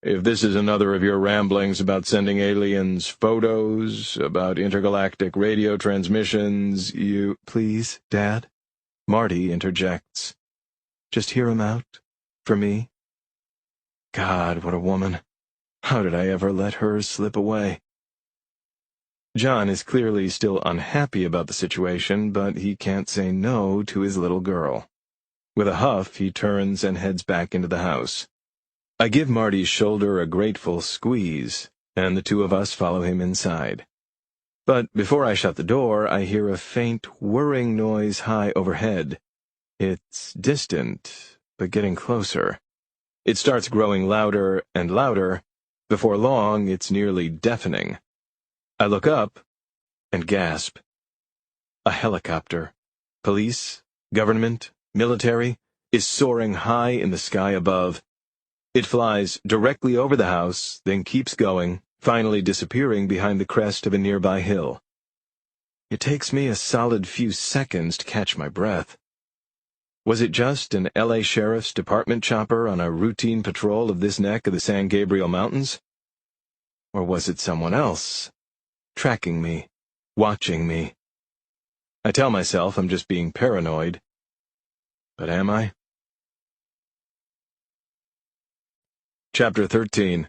If this is another of your ramblings about sending aliens photos, about intergalactic radio transmissions, you—" "Please, Dad?" Marty interjects. "Just hear him out. For me." God, what a woman. How did I ever let her slip away? John is clearly still unhappy about the situation, but he can't say no to his little girl. With a huff, he turns and heads back into the house. I give Marty's shoulder a grateful squeeze, and the two of us follow him inside. But before I shut the door, I hear a faint whirring noise high overhead. It's distant, but getting closer. It starts growing louder and louder. Before long, it's nearly deafening. I look up and gasp. A helicopter, police, government, military, is soaring high in the sky above. It flies directly over the house, then keeps going, finally disappearing behind the crest of a nearby hill. It takes me a solid few seconds to catch my breath. Was it just an L.A. Sheriff's Department chopper on a routine patrol of this neck of the San Gabriel Mountains? Or was it someone else, tracking me, watching me? I tell myself I'm just being paranoid. But am I? Chapter 13.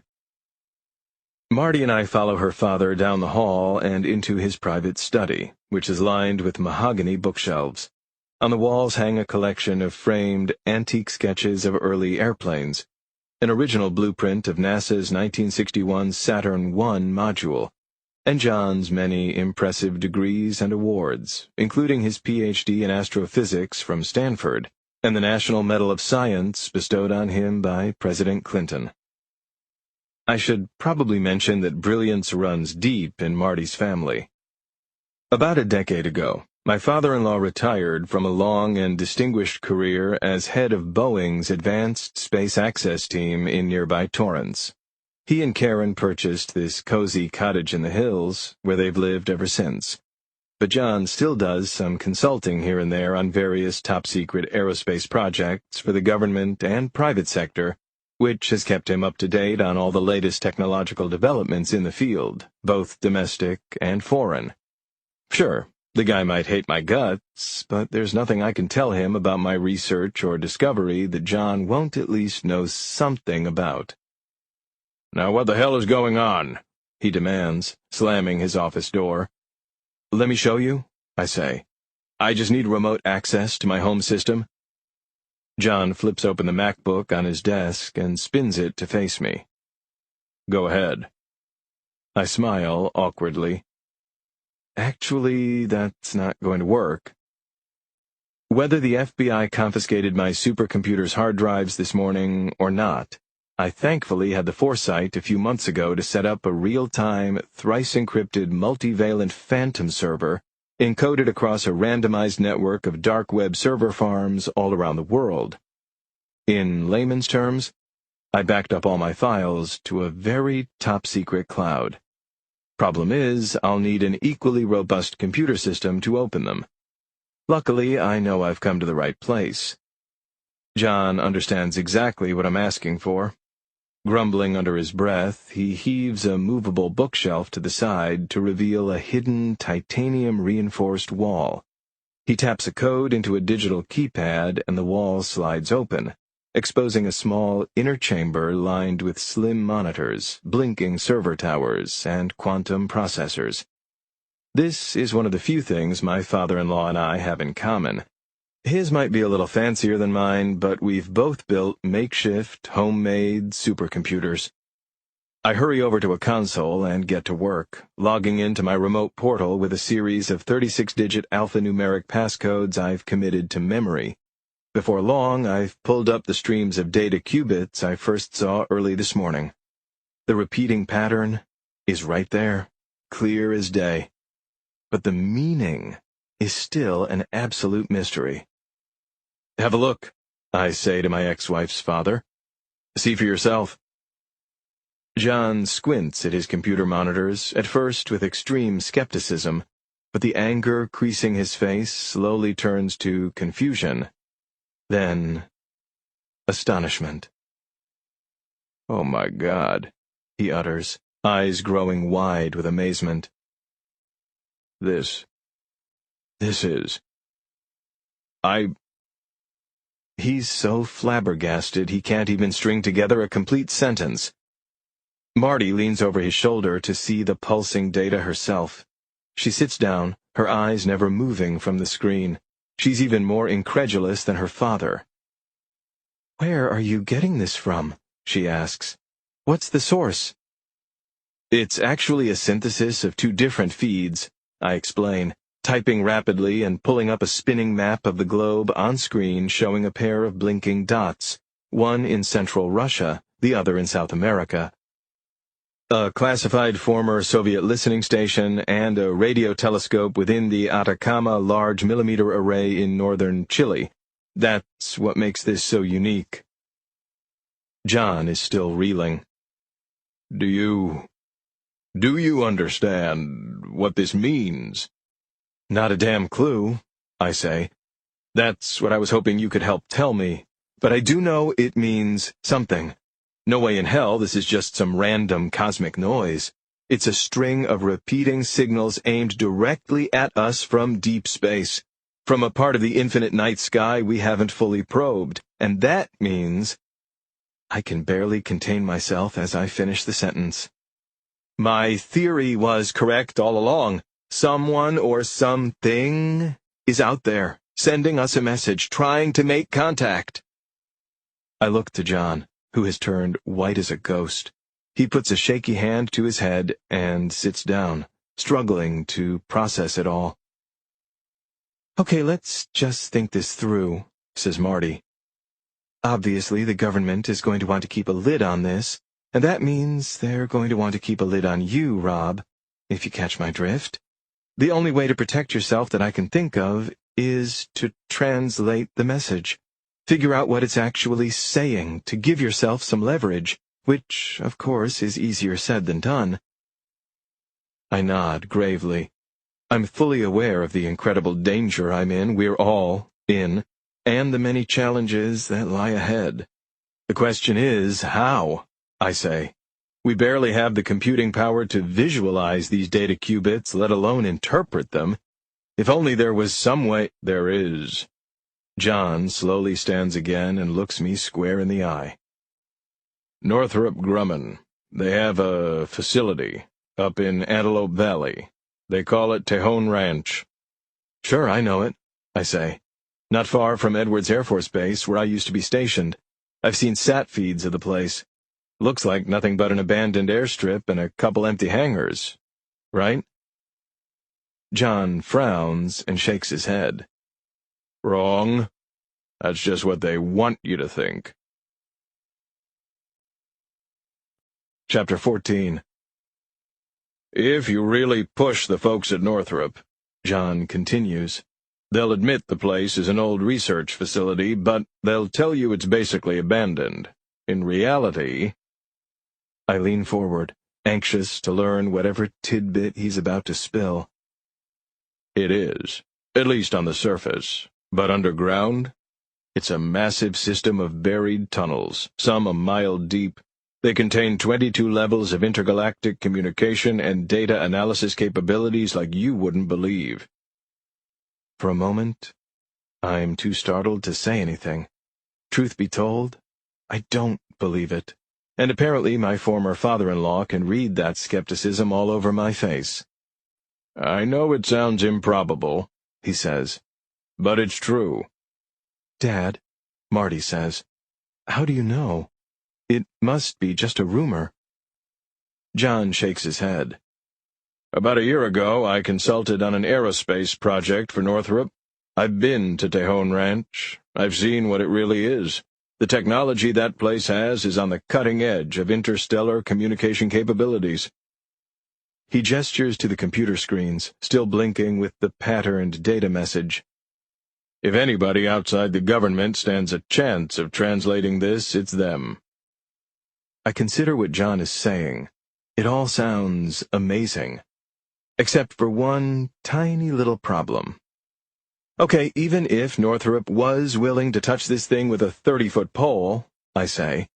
Marty and I follow her father down the hall and into his private study, which is lined with mahogany bookshelves. On the walls hang a collection of framed, antique sketches of early airplanes, an original blueprint of NASA's 1961 Saturn I module, and John's many impressive degrees and awards, including his Ph.D. in astrophysics from Stanford, and the National Medal of Science bestowed on him by President Clinton. I should probably mention that brilliance runs deep in Marty's family. About a decade ago, my father-in-law retired from a long and distinguished career as head of Boeing's Advanced Space Access Team in nearby Torrance. He and Karen purchased this cozy cottage in the hills, where they've lived ever since. But John still does some consulting here and there on various top-secret aerospace projects for the government and private sector, which has kept him up to date on all the latest technological developments in the field, both domestic and foreign. Sure, the guy might hate my guts, but there's nothing I can tell him about my research or discovery that John won't at least know something about. "Now what the hell is going on?" he demands, slamming his office door. "Let me show you," I say. "I just need remote access to my home system." John flips open the MacBook on his desk and spins it to face me. "Go ahead." I smile awkwardly. Actually, that's not going to work. Whether the FBI confiscated my supercomputer's hard drives this morning or not, I thankfully had the foresight a few months ago to set up a real-time, thrice-encrypted multivalent phantom server encoded across a randomized network of dark web server farms all around the world. In layman's terms, I backed up all my files to a very top-secret cloud. Problem is, I'll need an equally robust computer system to open them. Luckily, I know I've come to the right place. John understands exactly what I'm asking for. Grumbling under his breath, he heaves a movable bookshelf to the side to reveal a hidden titanium-reinforced wall. He taps a code into a digital keypad and the wall slides open, exposing a small inner chamber lined with slim monitors, blinking server towers, and quantum processors. This is one of the few things my father-in-law and I have in common. His might be a little fancier than mine, but we've both built makeshift, homemade supercomputers. I hurry over to a console and get to work, logging into my remote portal with a series of 36-digit alphanumeric passcodes I've committed to memory. Before long, I've pulled up the streams of data qubits I first saw early this morning. The repeating pattern is right there, clear as day. But the meaning is still an absolute mystery. "Have a look," I say to my ex-wife's father. "See for yourself." John squints at his computer monitors, at first with extreme skepticism, but the anger creasing his face slowly turns to confusion. Then, astonishment. "Oh my God," he utters, eyes growing wide with amazement. This is... He's so flabbergasted he can't even string together a complete sentence. Marty leans over his shoulder to see the pulsing data herself. She sits down, her eyes never moving from the screen. She's even more incredulous than her father. "Where are you getting this from?" she asks. "What's the source?" "It's actually a synthesis of two different feeds," I explain, typing rapidly and pulling up a spinning map of the globe on screen showing a pair of blinking dots, one in central Russia, the other in South America. A classified former Soviet listening station and a radio telescope within the Atacama Large Millimeter Array in northern Chile. That's what makes this so unique. John is still reeling. Do you understand what this means?" Not a damn clue, I say. That's what I was hoping you could help tell me. But I do know it means something. No way in hell this is just some random cosmic noise. It's a string of repeating signals aimed directly at us from deep space, from a part of the infinite night sky we haven't fully probed. And that means... I can barely contain myself as I finish the sentence. My theory was correct all along. Someone or something is out there, sending us a message, trying to make contact. I look to John, who has turned white as a ghost. He puts a shaky hand to his head and sits down, struggling to process it all. Okay, let's just think this through, says Marty. Obviously, the government is going to want to keep a lid on this, and that means they're going to want to keep a lid on you, Rob, if you catch my drift. The only way to protect yourself that I can think of is to translate the message. Figure out what it's actually saying, to give yourself some leverage, which, of course, is easier said than done. I nod gravely. I'm fully aware of the incredible danger I'm in, we're all in, and the many challenges that lie ahead. The question is, how? I say. We barely have the computing power to visualize these data qubits, let alone interpret them. If only there was some way— There is. John slowly stands again and looks me square in the eye. Northrop Grumman. They have a facility up in Antelope Valley. They call it Tejon Ranch. Sure, I know it, I say. Not far from Edwards Air Force Base, where I used to be stationed. I've seen sat feeds of the place. Looks like nothing but an abandoned airstrip and a couple empty hangars. Right? John frowns and shakes his head. Wrong. That's just what they want you to think. Chapter 14. If you really push the folks at Northrop, John continues, they'll admit the place is an old research facility, but they'll tell you it's basically abandoned. In reality... I lean forward, anxious to learn whatever tidbit he's about to spill. It is, at least on the surface, but underground? It's a massive system of buried tunnels, some a mile deep. They contain 22 levels of intergalactic communication and data analysis capabilities like you wouldn't believe. For a moment, I'm too startled to say anything. Truth be told, I don't believe it. And apparently my former father-in-law can read that skepticism all over my face. I know it sounds improbable, he says, but it's true. Dad, Marty says, how do you know? It must be just a rumor. John shakes his head. About a year ago, I consulted on an aerospace project for Northrop. I've been to Tejon Ranch. I've seen what it really is. The technology that place has is on the cutting edge of interstellar communication capabilities. He gestures to the computer screens, still blinking with the patterned data message. If anybody outside the government stands a chance of translating this, it's them. I consider what John is saying. It all sounds amazing. Except for one tiny little problem. Okay, even if Northrop was willing to touch this thing with a 30-foot pole, I say,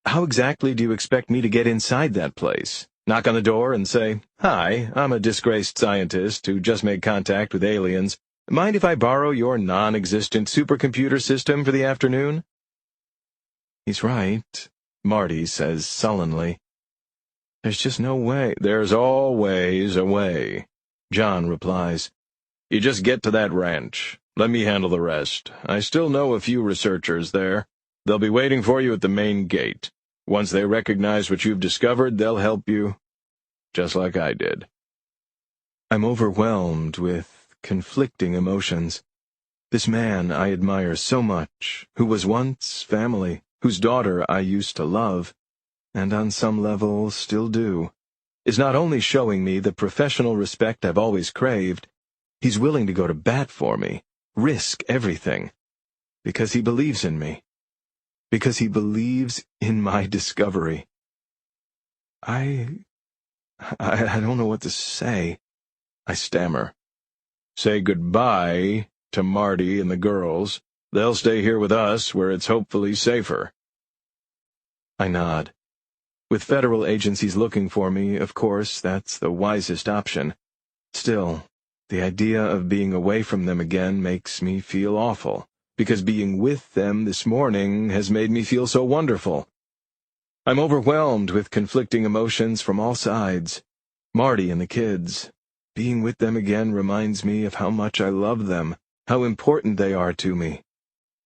how exactly do you expect me to get inside that place? Knock on the door and say, Hi, I'm a disgraced scientist who just made contact with aliens. Mind if I borrow your non-existent supercomputer system for the afternoon? He's right, Marty says sullenly. There's just no way. There's always a way, John replies. You just get to that ranch. Let me handle the rest. I still know a few researchers there. They'll be waiting for you at the main gate. Once they recognize what you've discovered, they'll help you, just like I did. I'm overwhelmed with conflicting emotions. This man I admire so much, who was once family, whose daughter I used to love, and on some level still do, is not only showing me the professional respect I've always craved, he's willing to go to bat for me, risk everything, because he believes in me, because he believes in my discovery. I don't know what to say, I stammer. say goodbye to Marty and the girls. They'll stay here with us, where it's hopefully safer. I nod. With federal agencies looking for me, of course, that's the wisest option. Still, the idea of being away from them again makes me feel awful, because being with them this morning has made me feel so wonderful. I'm overwhelmed with conflicting emotions from all sides. Marty and the kids. Being with them again reminds me of how much I love them, how important they are to me.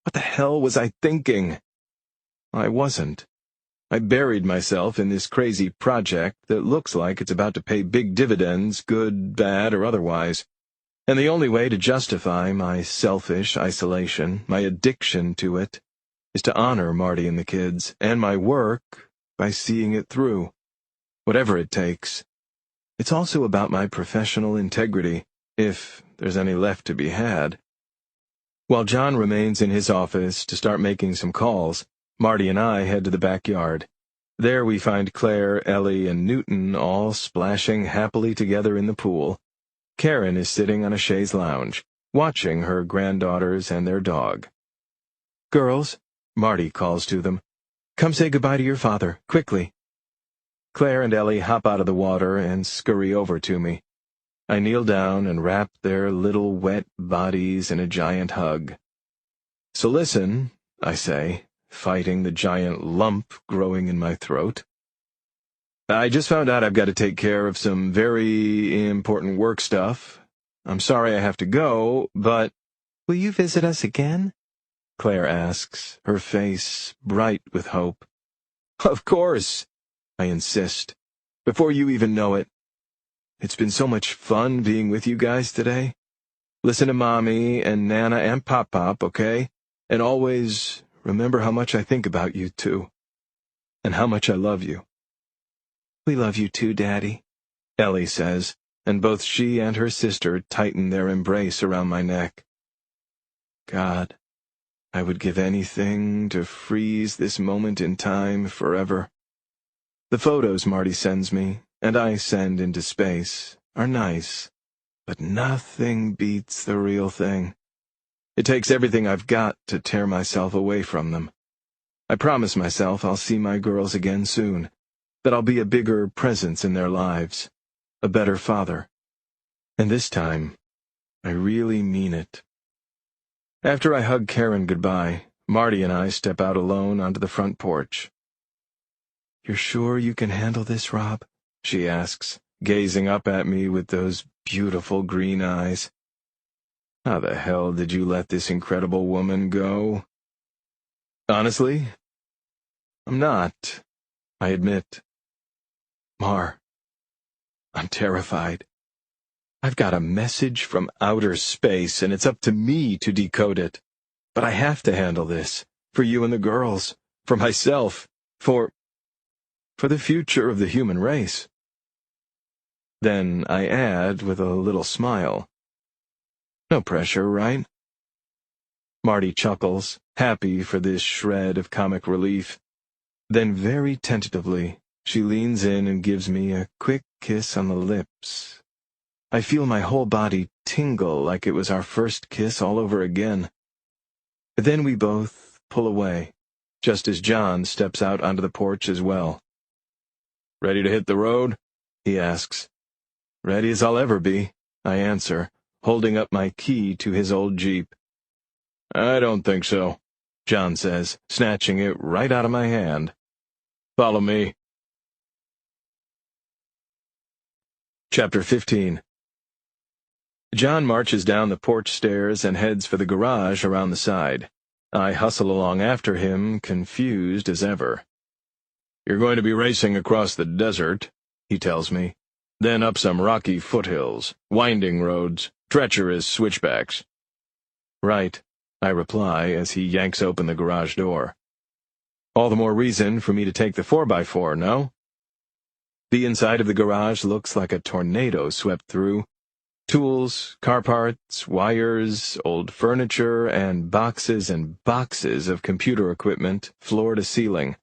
What the hell was I thinking? I wasn't. I buried myself in this crazy project that looks like it's about to pay big dividends, good, bad, or otherwise. And the only way to justify my selfish isolation, my addiction to it, is to honor Marty and the kids, and my work by seeing it through. Whatever it takes. It's also about my professional integrity, if there's any left to be had. While John remains in his office to start making some calls, Marty and I head to the backyard. There we find Claire, Ellie, and Newton all splashing happily together in the pool. Karen is sitting on a chaise lounge, watching her granddaughters and their dog. "Girls," Marty calls to them, "come say goodbye to your father, quickly." Claire and Ellie hop out of the water and scurry over to me. I kneel down and wrap their little wet bodies in a giant hug. "So listen," I say, fighting the giant lump growing in my throat. "I just found out I've got to take care of some very important work stuff. I'm sorry I have to go, but—" "Will you visit us again?" Claire asks, her face bright with hope. "Of course," I insist, "before you even know it. It's been so much fun being with you guys today. Listen to Mommy and Nana and Pop-Pop, okay? And always remember how much I think about you, too. And how much I love you." "We love you too, Daddy," Ellie says, and both she and her sister tighten their embrace around my neck. God, I would give anything to freeze this moment in time forever. The photos Marty sends me, and I send into space, are nice, but nothing beats the real thing. It takes everything I've got to tear myself away from them. I promise myself I'll see my girls again soon, that I'll be a bigger presence in their lives, a better father. And this time, I really mean it. After I hug Karen goodbye, Marty and I step out alone onto the front porch. "You're sure you can handle this, Rob?" she asks, gazing up at me with those beautiful green eyes. "How the hell did you let this incredible woman go?" "Honestly, I'm not, I admit. Mar, I'm terrified. I've got a message from outer space, and it's up to me to decode it. But I have to handle this, for you and the girls, for myself, for the future of the human race." Then I add with a little smile, "No pressure, right?" Marty chuckles, happy for this shred of comic relief. Then very tentatively, she leans in and gives me a quick kiss on the lips. I feel my whole body tingle like it was our first kiss all over again. Then we both pull away, just as John steps out onto the porch as well. "Ready to hit the road?" he asks. "Ready as I'll ever be," I answer, holding up my key to his old Jeep. "I don't think so," John says, snatching it right out of my hand. "Follow me." Chapter 15. John marches down the porch stairs and heads for the garage around the side. I hustle along after him, confused as ever. "You're going to be racing across the desert," he tells me, "then up some rocky foothills, winding roads, treacherous switchbacks." "Right," I reply as he yanks open the garage door. "All the more reason for me to take the 4x4, no?" The inside of the garage looks like a tornado swept through. Tools, car parts, wires, old furniture, and boxes of computer equipment, floor to ceiling.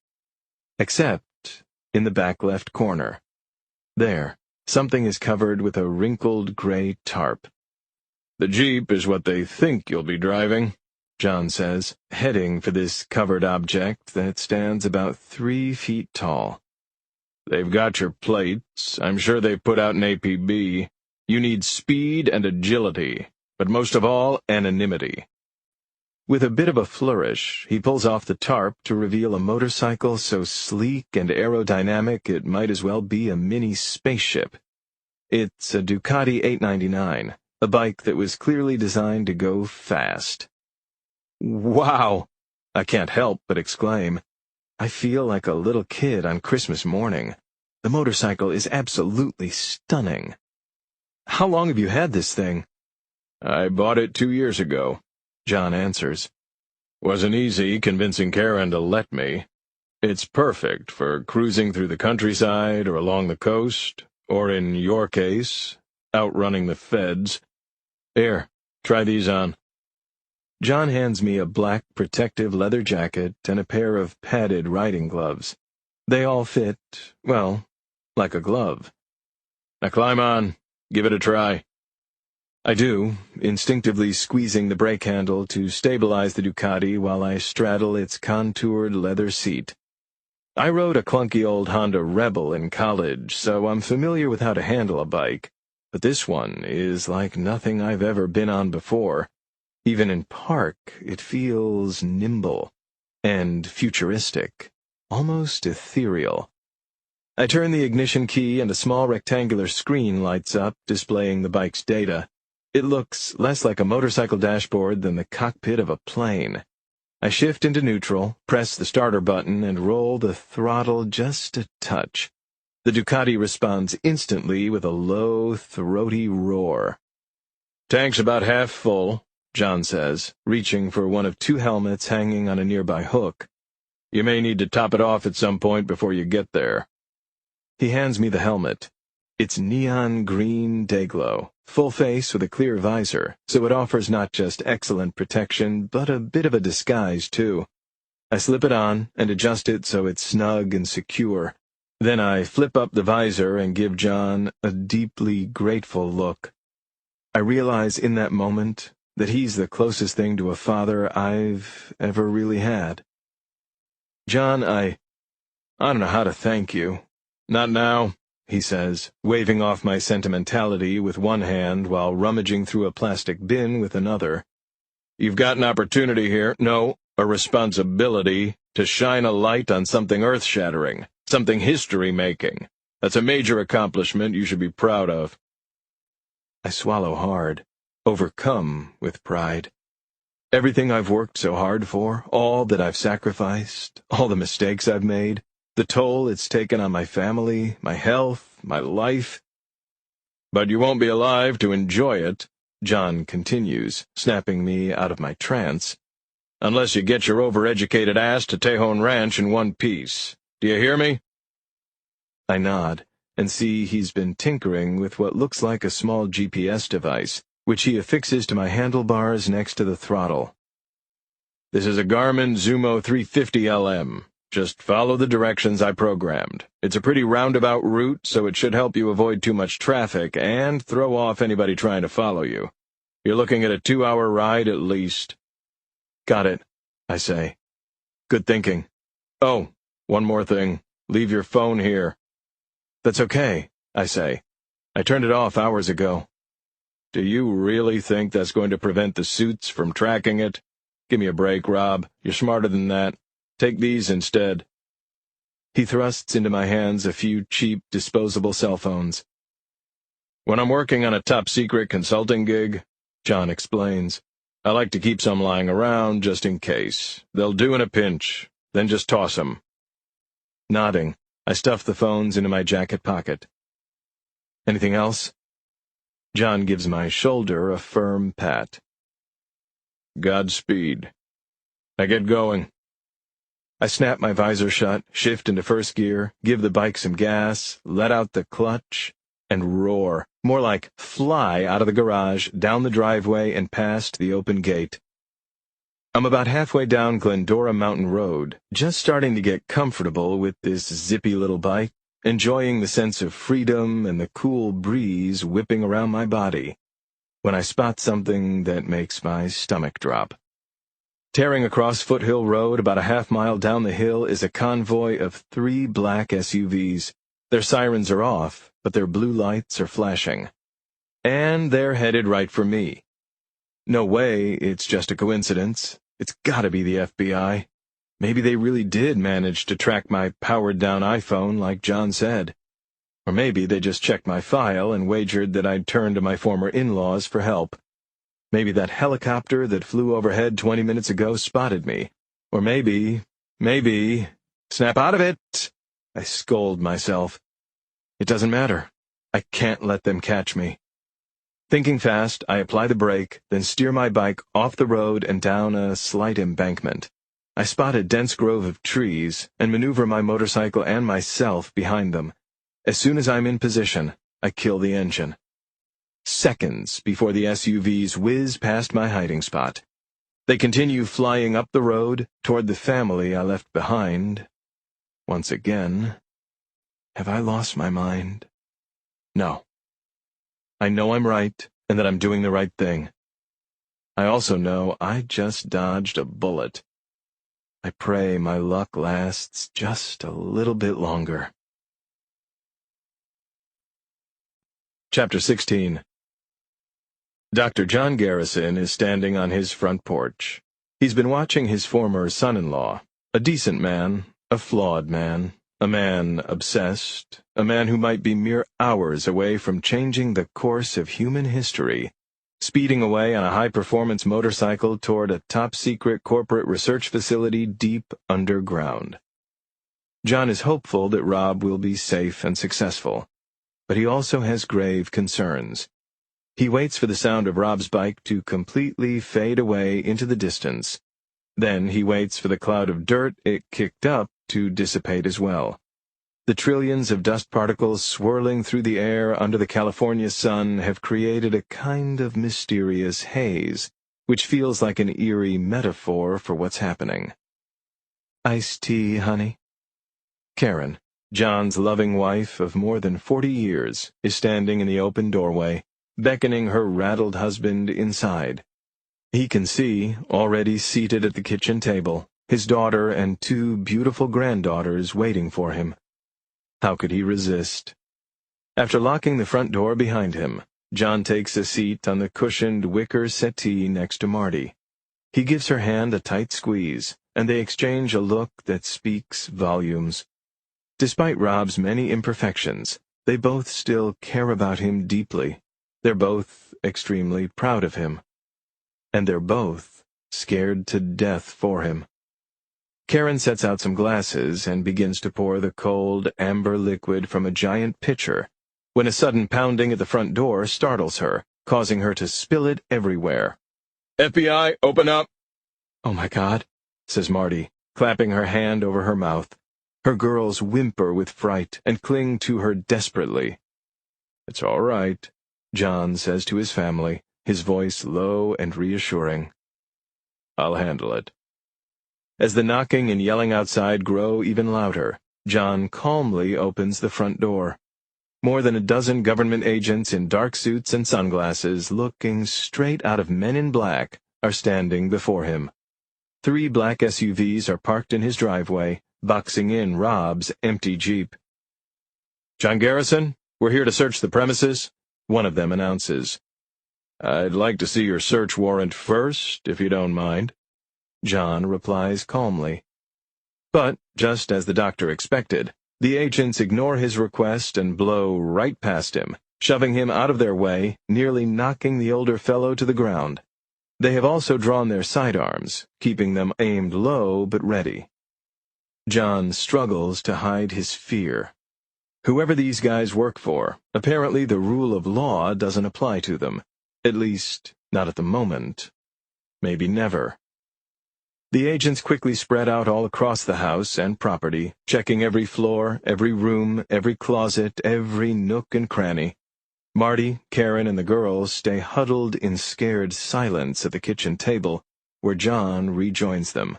Except in the back left corner. There, something is covered with a wrinkled gray tarp. The Jeep is what they think you'll be driving, John says, heading for this covered object that stands about 3 feet tall. They've got your plates. I'm sure they've put out an APB. You need speed and agility, but most of all, anonymity. With a bit of a flourish, he pulls off the tarp to reveal a motorcycle so sleek and aerodynamic it might as well be a mini spaceship. It's a Ducati 899, a bike that was clearly designed to go fast. Wow! I can't help but exclaim. I feel like a little kid on Christmas morning. The motorcycle is absolutely stunning. How long have you had this thing? I bought it 2 years ago, John answers. Wasn't easy convincing Karen to let me. It's perfect for cruising through the countryside or along the coast, or in your case, outrunning the feds. Here, try these on. John hands me a black protective leather jacket and a pair of padded riding gloves. They all fit, well, like a glove. Now climb on. Give it a try. I do, instinctively squeezing the brake handle to stabilize the Ducati while I straddle its contoured leather seat. I rode a clunky old Honda Rebel in college, so I'm familiar with how to handle a bike, but this one is like nothing I've ever been on before. Even in park, it feels nimble and futuristic, almost ethereal. I turn the ignition key and a small rectangular screen lights up, displaying the bike's data. It looks less like a motorcycle dashboard than the cockpit of a plane. I shift into neutral, press the starter button, and roll the throttle just a touch. The Ducati responds instantly with a low, throaty roar. Tank's about half full, John says, reaching for one of 2 helmets hanging on a nearby hook. You may need to top it off at some point before you get there. He hands me the helmet. It's neon green Dayglow, full face with a clear visor, so it offers not just excellent protection, but a bit of a disguise, too. I slip it on and adjust it so it's snug and secure. Then I flip up the visor and give John a deeply grateful look. I realize in that moment that he's the closest thing to a father I've ever really had. John, I don't know how to thank you. Not now, he says, waving off my sentimentality with one hand while rummaging through a plastic bin with another. You've got an opportunity here, no, a responsibility, to shine a light on something earth-shattering, something history-making. That's a major accomplishment you should be proud of. I swallow hard, overcome with pride. Everything I've worked so hard for, all that I've sacrificed, all the mistakes I've made, the toll it's taken on my family, my health, my life. But you won't be alive to enjoy it, John continues, snapping me out of my trance, unless you get your overeducated ass to Tejon Ranch in one piece. Do you hear me? I nod, and see he's been tinkering with what looks like a small GPS device, which he affixes to my handlebars next to the throttle. This is a Garmin Zumo 350LM. Just follow the directions I programmed. It's a pretty roundabout route, so it should help you avoid too much traffic and throw off anybody trying to follow you. You're looking at a 2-hour ride at least. Got it, I say. Good thinking. Oh, one more thing. Leave your phone here. That's okay, I say. I turned it off hours ago. Do you really think that's going to prevent the suits from tracking it? Give me a break, Rob. You're smarter than that. Take these instead. He thrusts into my hands a few cheap, disposable cell phones. When I'm working on a top-secret consulting gig, John explains, I like to keep some lying around just in case. They'll do in a pinch, then just toss them. Nodding, I stuff the phones into my jacket pocket. Anything else? John gives my shoulder a firm pat. Godspeed. Now get going. I snap my visor shut, shift into first gear, give the bike some gas, let out the clutch, and roar, more like fly out of the garage, down the driveway, and past the open gate. I'm about halfway down Glendora Mountain Road, just starting to get comfortable with this zippy little bike, enjoying the sense of freedom and the cool breeze whipping around my body. when I spot something that makes my stomach drop. Tearing across Foothill Road about a half-mile down the hill is a convoy of 3 black SUVs. Their sirens are off, but their blue lights are flashing. And they're headed right for me. No way it's just a coincidence. It's gotta be the FBI. Maybe they really did manage to track my powered-down iPhone like John said. Or maybe they just checked my file and wagered that I'd turn to my former in-laws for help. Maybe that helicopter that flew overhead 20 minutes ago spotted me. Or maybe... Snap out of it! I scold myself. It doesn't matter. I can't let them catch me. Thinking fast, I apply the brake, then steer my bike off the road and down a slight embankment. I spot a dense grove of trees and maneuver my motorcycle and myself behind them. As soon as I'm in position, I kill the engine. Seconds before the SUVs whiz past my hiding spot. They continue flying up the road toward the family I left behind. Once again, have I lost my mind? No. I know I'm right and that I'm doing the right thing. I also know I just dodged a bullet. I pray my luck lasts just a little bit longer. Chapter 16. Dr. John Garrison is standing on his front porch. He's been watching his former son-in-law, a decent man, a flawed man, a man obsessed, a man who might be mere hours away from changing the course of human history, speeding away on a high-performance motorcycle toward a top-secret corporate research facility deep underground. John is hopeful that Rob will be safe and successful, but he also has grave concerns. He waits for the sound of Rob's bike to completely fade away into the distance. Then he waits for the cloud of dirt it kicked up to dissipate as well. The trillions of dust particles swirling through the air under the California sun have created a kind of mysterious haze, which feels like an eerie metaphor for what's happening. Iced tea, honey? Karen, John's loving wife of more than 40 years, is standing in the open doorway, beckoning her rattled husband inside. He can see, already seated at the kitchen table, his daughter and 2 beautiful granddaughters waiting for him. How could he resist? After locking the front door behind him, John takes a seat on the cushioned wicker settee next to Marty. He gives her hand a tight squeeze, and they exchange a look that speaks volumes. Despite Rob's many imperfections, they both still care about him deeply. They're both extremely proud of him. And they're both scared to death for him. Karen sets out some glasses and begins to pour the cold, amber liquid from a giant pitcher, when a sudden pounding at the front door startles her, causing her to spill it everywhere. FBI, open up! Oh my God, says Marty, clapping her hand over her mouth. Her girls whimper with fright and cling to her desperately. It's all right, John says to his family, his voice low and reassuring. I'll handle it. As the knocking and yelling outside grow even louder, John calmly opens the front door. More than a dozen government agents in dark suits and sunglasses, looking straight out of Men in Black, are standing before him. 3 black SUVs are parked in his driveway, boxing in Rob's empty Jeep. John Garrison, we're here to search the premises, one of them announces. I'd like to see your search warrant first, if you don't mind. John replies calmly. But, just as the doctor expected, the agents ignore his request and blow right past him, shoving him out of their way, nearly knocking the older fellow to the ground. They have also drawn their sidearms, keeping them aimed low but ready. John struggles to hide his fear. Whoever these guys work for, apparently the rule of law doesn't apply to them. At least, not at the moment. Maybe never. The agents quickly spread out all across the house and property, checking every floor, every room, every closet, every nook and cranny. Marty, Karen, and the girls stay huddled in scared silence at the kitchen table, where John rejoins them.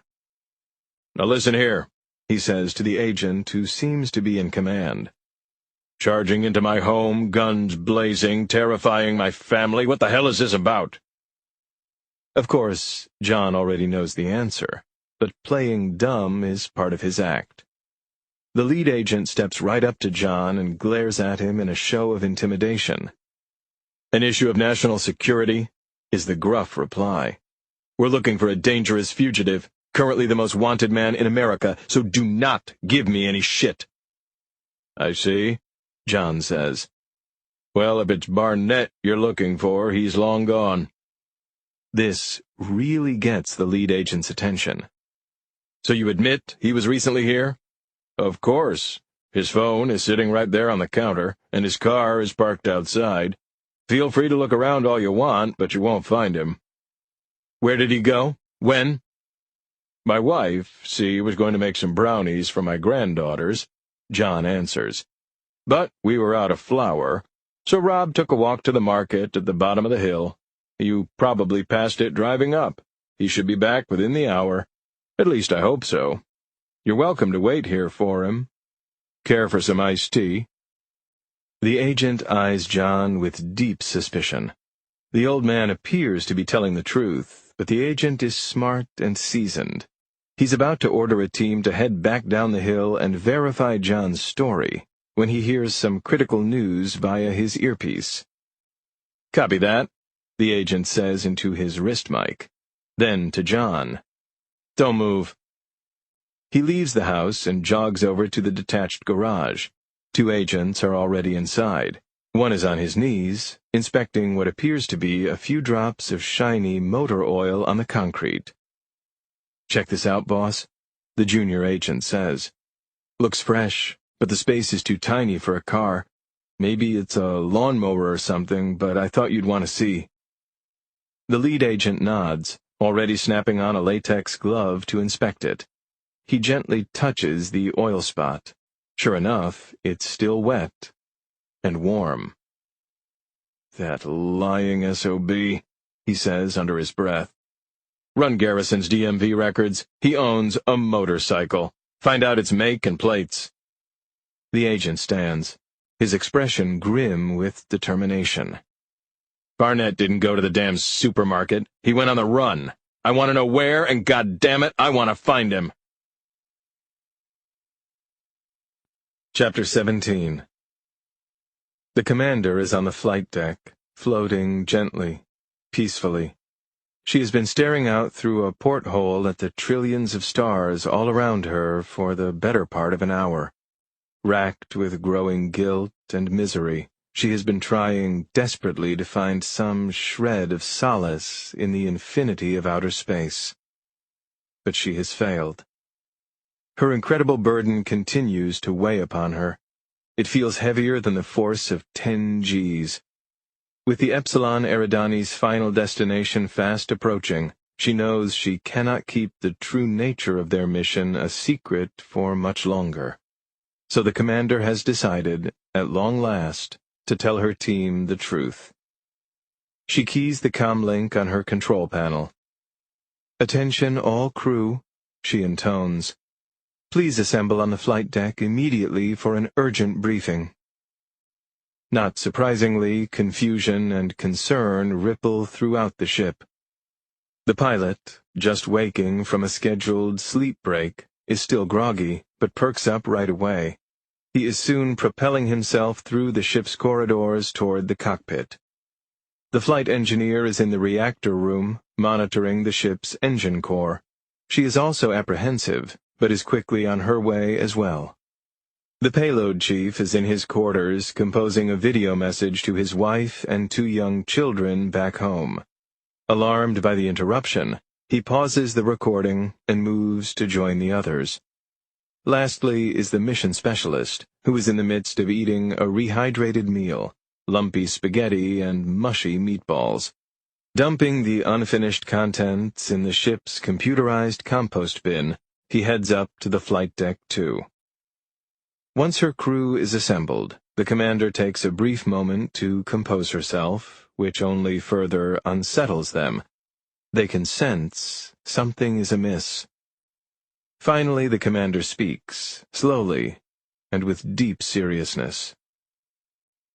Now listen here, he says to the agent who seems to be in command. Charging into my home, guns blazing, terrifying my family. What the hell is this about? Of course, John already knows the answer, but playing dumb is part of his act. The lead agent steps right up to John and glares at him in a show of intimidation. "An issue of national security?" is the gruff reply. "We're looking for a dangerous fugitive, currently the most wanted man in America, so do not give me any shit." "I see," John says. "Well, if it's Barnett you're looking for, he's long gone." This really gets the lead agent's attention. "So you admit he was recently here?" "Of course. His phone is sitting right there on the counter, and his car is parked outside. Feel free to look around all you want, but you won't find him." "Where did he go? When?" "My wife, was going to make some brownies for my granddaughters," John answers. "But we were out of flour, so Rob took a walk to the market at the bottom of the hill. You probably passed it driving up. He should be back within the hour. At least I hope so. You're welcome to wait here for him. Care for some iced tea?" The agent eyes John with deep suspicion. The old man appears to be telling the truth, but the agent is smart and seasoned. He's about to order a team to head back down the hill and verify John's story when he hears some critical news via his earpiece. "Copy that," the agent says into his wrist mic. Then to John, "Don't move." He leaves the house and jogs over to the detached garage. 2 agents are already inside. One is on his knees, inspecting what appears to be a few drops of shiny motor oil on the concrete. "Check this out, boss," the junior agent says. "Looks fresh, but the space is too tiny for a car. Maybe it's a lawnmower or something, but I thought you'd want to see." The lead agent nods, already snapping on a latex glove to inspect it. He gently touches the oil spot. Sure enough, it's still wet and warm. "That lying SOB, he says under his breath. "Run Garrison's DMV records. He owns a motorcycle. Find out its make and plates." The agent stands, his expression grim with determination. "Barnett didn't go to the damn supermarket. He went on the run. I want to know where, and goddammit, I want to find him." Chapter 17. The commander is on the flight deck, floating gently, peacefully. She has been staring out through a porthole at the trillions of stars all around her for the better part of an hour. Racked with growing guilt and misery, she has been trying desperately to find some shred of solace in the infinity of outer space. But she has failed. Her incredible burden continues to weigh upon her. It feels heavier than the force of 10 Gs. With the Epsilon Eridani's final destination fast approaching, she knows she cannot keep the true nature of their mission a secret for much longer. So the commander has decided, at long last, to tell her team the truth. She keys the comlink on her control panel. "Attention all crew," she intones. "Please assemble on the flight deck immediately for an urgent briefing." Not surprisingly, confusion and concern ripple throughout the ship. The pilot, just waking from a scheduled sleep break, is still groggy, but perks up right away. He is soon propelling himself through the ship's corridors toward the cockpit. The flight engineer is in the reactor room, monitoring the ship's engine core. She is also apprehensive, but is quickly on her way as well. The payload chief is in his quarters composing a video message to his wife and 2 young children back home. Alarmed by the interruption, he pauses the recording and moves to join the others. Lastly is the mission specialist, who is in the midst of eating a rehydrated meal, lumpy spaghetti and mushy meatballs. Dumping the unfinished contents in the ship's computerized compost bin, he heads up to the flight deck too. Once her crew is assembled, the commander takes a brief moment to compose herself, which only further unsettles them. They can sense something is amiss. Finally, the commander speaks, slowly, and with deep seriousness.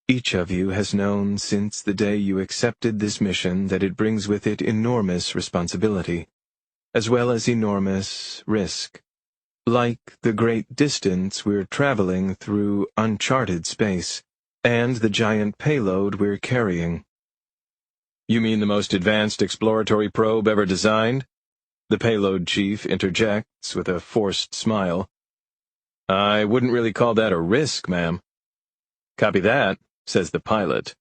Each of you has known since the day you accepted this mission that it brings with it enormous responsibility, as well as enormous risk. Like the great distance we're traveling through uncharted space, and the giant payload we're carrying. You mean the most advanced exploratory probe ever designed? The payload chief interjects with a forced smile. I wouldn't really call that a risk, ma'am. Copy that, says the pilot.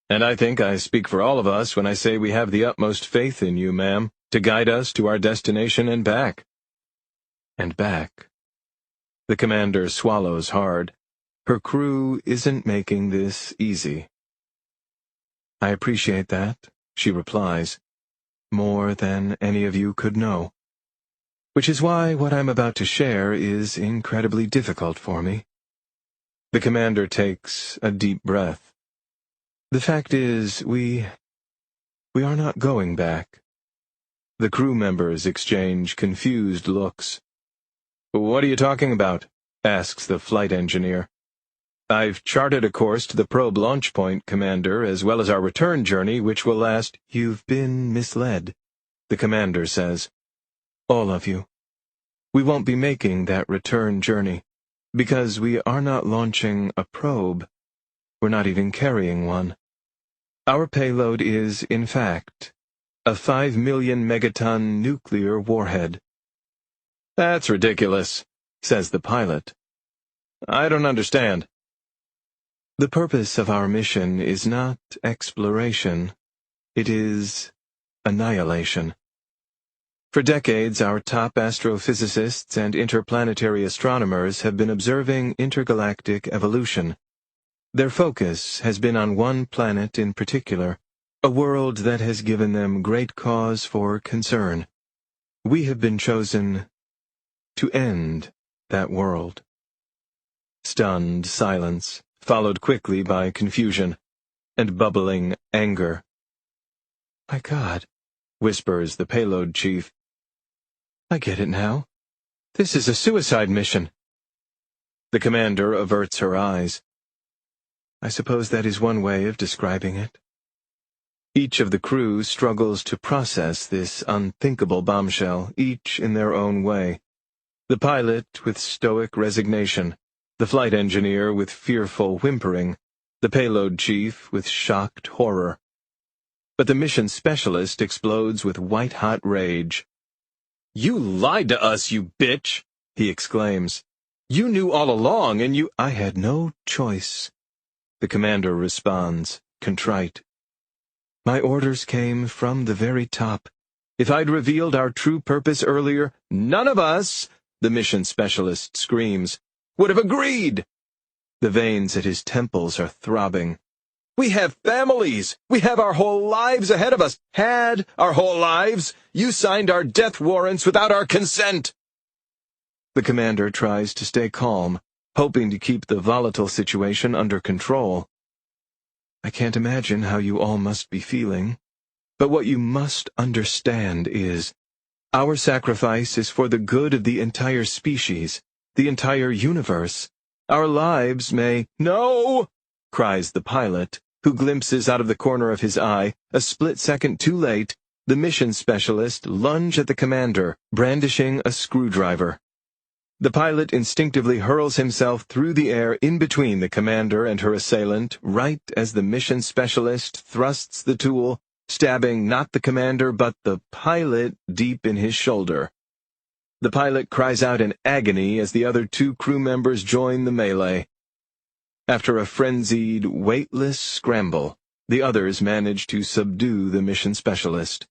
And I think I speak for all of us when I say we have the utmost faith in you, ma'am, to guide us to our destination and back. And back. The commander swallows hard. Her crew isn't making this easy. I appreciate that, she replies, more than any of you could know. Which is why what I'm about to share is incredibly difficult for me. The commander takes a deep breath. The fact is, we are not going back. The crew members exchange confused looks. What are you talking about? Asks the flight engineer. I've charted a course to the probe launch point, Commander, as well as our return journey, which will last. You've been misled, the commander says. All of you. We won't be making that return journey, because we are not launching a probe. We're not even carrying one. Our payload is, in fact, a 5 million megaton nuclear warhead. That's ridiculous, says the pilot. I don't understand. The purpose of our mission is not exploration. It is annihilation. For decades, our top astrophysicists and interplanetary astronomers have been observing intergalactic evolution. Their focus has been on one planet in particular, a world that has given them great cause for concern. We have been chosen to end that world. Stunned silence, followed quickly by confusion and bubbling anger. My God, whispers the payload chief. I get it now. This is a suicide mission. The commander averts her eyes. I suppose that is one way of describing it. Each of the crew struggles to process this unthinkable bombshell, each in their own way. The pilot with stoic resignation, the flight engineer with fearful whimpering, the payload chief with shocked horror. But the mission specialist explodes with white-hot rage. You lied to us, you bitch, he exclaims. You knew all along, and you— I had no choice, the commander responds, contrite. My orders came from the very top. If I'd revealed our true purpose earlier, none of us, the mission specialist screams, would have agreed. The veins at his temples are throbbing. We have families. We have our whole lives ahead of us. Had our whole lives. You signed our death warrants without our consent. The commander tries to stay calm, hoping to keep the volatile situation under control. I can't imagine how you all must be feeling, but what you must understand is, our sacrifice is for the good of the entire species, the entire universe. Our lives may— No! Cries the pilot, who glimpses out of the corner of his eye, a split second too late, the mission specialist lunge at the commander, brandishing a screwdriver. The pilot instinctively hurls himself through the air in between the commander and her assailant, right as the mission specialist thrusts the tool, stabbing not the commander but the pilot deep in his shoulder. The pilot cries out in agony as the other two crew members join the melee. After a frenzied, weightless scramble, the others manage to subdue the mission specialist.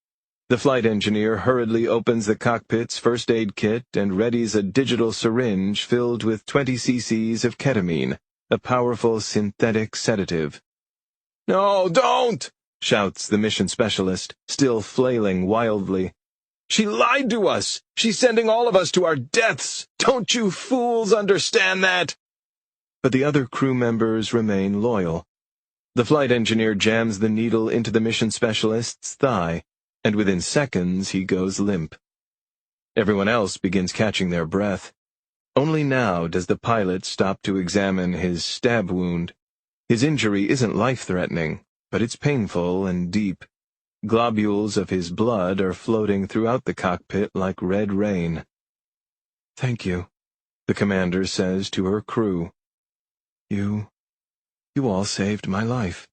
The flight engineer hurriedly opens the cockpit's first aid kit and readies a digital syringe filled with 20 cc's of ketamine, a powerful synthetic sedative. No, don't! Shouts the mission specialist, still flailing wildly. She lied to us! She's sending all of us to our deaths! Don't you fools understand that? But the other crew members remain loyal. The flight engineer jams the needle into the mission specialist's thigh, and within seconds he goes limp. Everyone else begins catching their breath. Only now does the pilot stop to examine his stab wound. His injury isn't life-threatening, but it's painful and deep. Globules of his blood are floating throughout the cockpit like red rain. "Thank you," the commander says to her crew. You all saved my life."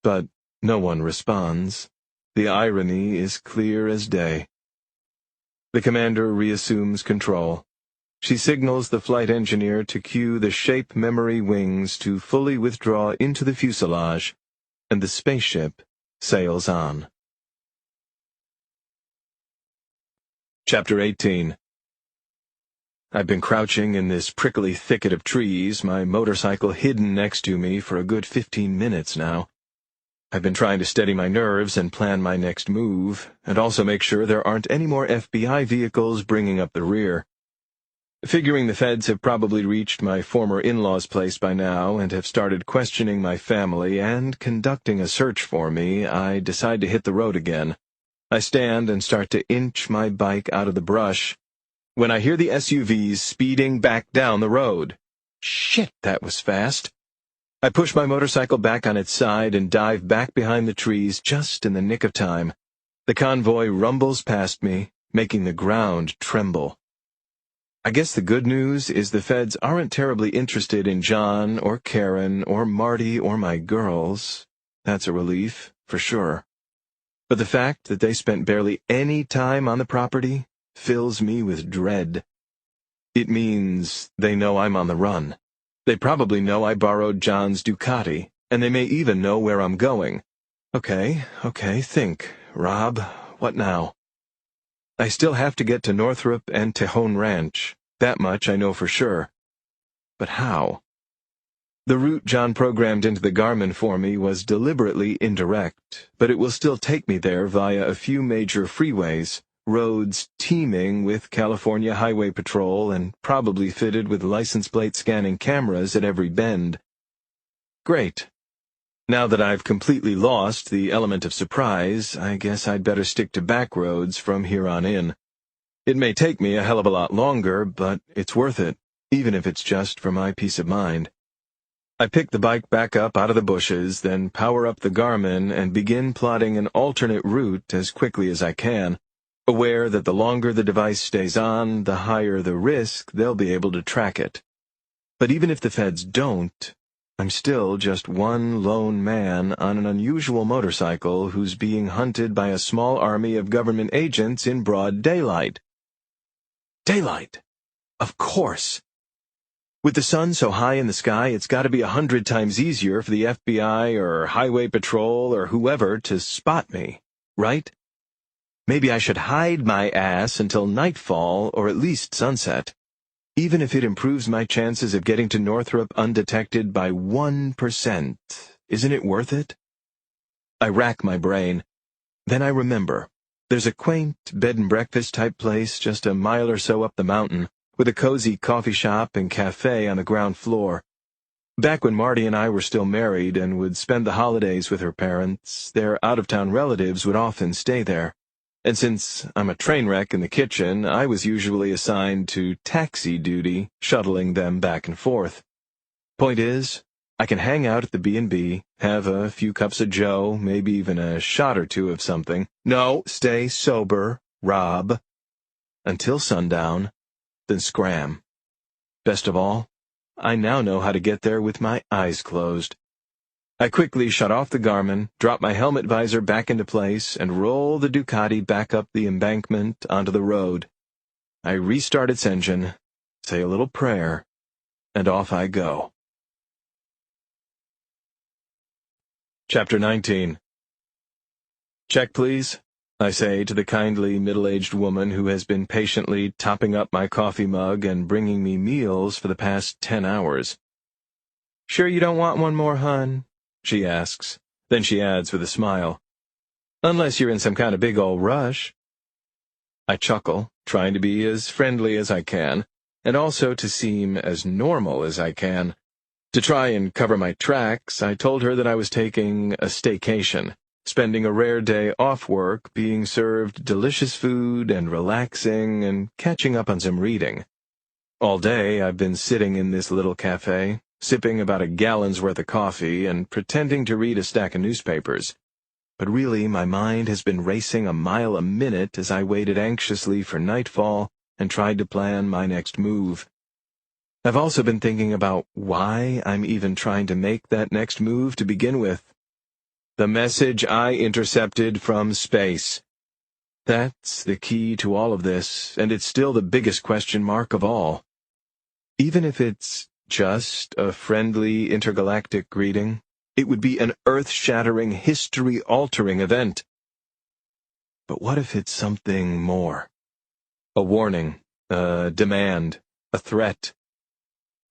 But no one responds. The irony is clear as day. The commander reassumes control. She signals the flight engineer to cue the shape memory wings to fully withdraw into the fuselage, and the spaceship sails on. Chapter 18. I've been crouching in this prickly thicket of trees, my motorcycle hidden next to me, for a good 15 minutes now. I've been trying to steady my nerves and plan my next move, and also make sure there aren't any more FBI vehicles bringing up the rear. Figuring the feds have probably reached my former in-laws' place by now and have started questioning my family and conducting a search for me, I decide to hit the road again. I stand and start to inch my bike out of the brush when I hear the SUVs speeding back down the road. Shit, that was fast. I push my motorcycle back on its side and dive back behind the trees just in the nick of time. The convoy rumbles past me, making the ground tremble. I guess the good news is the feds aren't terribly interested in John or Karen or Marty or my girls. That's a relief, for sure. But the fact that they spent barely any time on the property fills me with dread. It means they know I'm on the run. They probably know I borrowed John's Ducati, and they may even know where I'm going. Okay, think. Rob, what now? I still have to get to Northrop and Tejon Ranch. That much I know for sure. But how? The route John programmed into the Garmin for me was deliberately indirect, but it will still take me there via a few major freeways, roads teeming with California Highway Patrol and probably fitted with license plate scanning cameras at every bend. Great. Now that I've completely lost the element of surprise, I guess I'd better stick to back roads from here on in. It may take me a hell of a lot longer, but it's worth it, even if it's just for my peace of mind. I pick the bike back up out of the bushes, then power up the Garmin and begin plotting an alternate route as quickly as I can, aware that the longer the device stays on, the higher the risk they'll be able to track it. But even if the feds don't, I'm still just one lone man on an unusual motorcycle who's being hunted by a small army of government agents in broad daylight. Daylight! Of course! With the sun so high in the sky, it's got to be 100 times easier for the FBI or Highway Patrol or whoever to spot me, right? Maybe I should hide my ass until nightfall or at least sunset, even if it improves my chances of getting to Northrop undetected by 1%. Isn't it worth it? I rack my brain. Then I remember. There's a quaint bed-and-breakfast type place just a mile or so up the mountain, with a cozy coffee shop and cafe on the ground floor. Back when Marty and I were still married and would spend the holidays with her parents, their out-of-town relatives would often stay there. And since I'm a train wreck in the kitchen, I was usually assigned to taxi duty, shuttling them back and forth. Point is, I can hang out at the B&B, have a few cups of joe, maybe even a shot or two of something. No, stay sober, Rob. Until sundown, then scram. Best of all, I now know how to get there with my eyes closed. I quickly shut off the Garmin, drop my helmet visor back into place, and roll the Ducati back up the embankment onto the road. I restart its engine, say a little prayer, and off I go. Chapter 19. Check, please, I say to the kindly middle-aged woman who has been patiently topping up my coffee mug and bringing me meals for the past 10 hours. Sure you don't want one more, hon? She asks. Then she adds with a smile, unless you're in some kind of big old rush. I chuckle, trying to be as friendly as I can, and also to seem as normal as I can. To try and cover my tracks, I told her that I was taking a staycation, spending a rare day off work, being served delicious food and relaxing and catching up on some reading. All day I've been sitting in this little cafe, sipping about a gallon's worth of coffee and pretending to read a stack of newspapers. But really, my mind has been racing a mile a minute as I waited anxiously for nightfall and tried to plan my next move. I've also been thinking about why I'm even trying to make that next move to begin with. The message I intercepted from space. That's the key to all of this, and it's still the biggest question mark of all. Even if it's just a friendly intergalactic greeting, it would be an earth-shattering, history-altering event. But what if it's something more? A warning, a demand, a threat.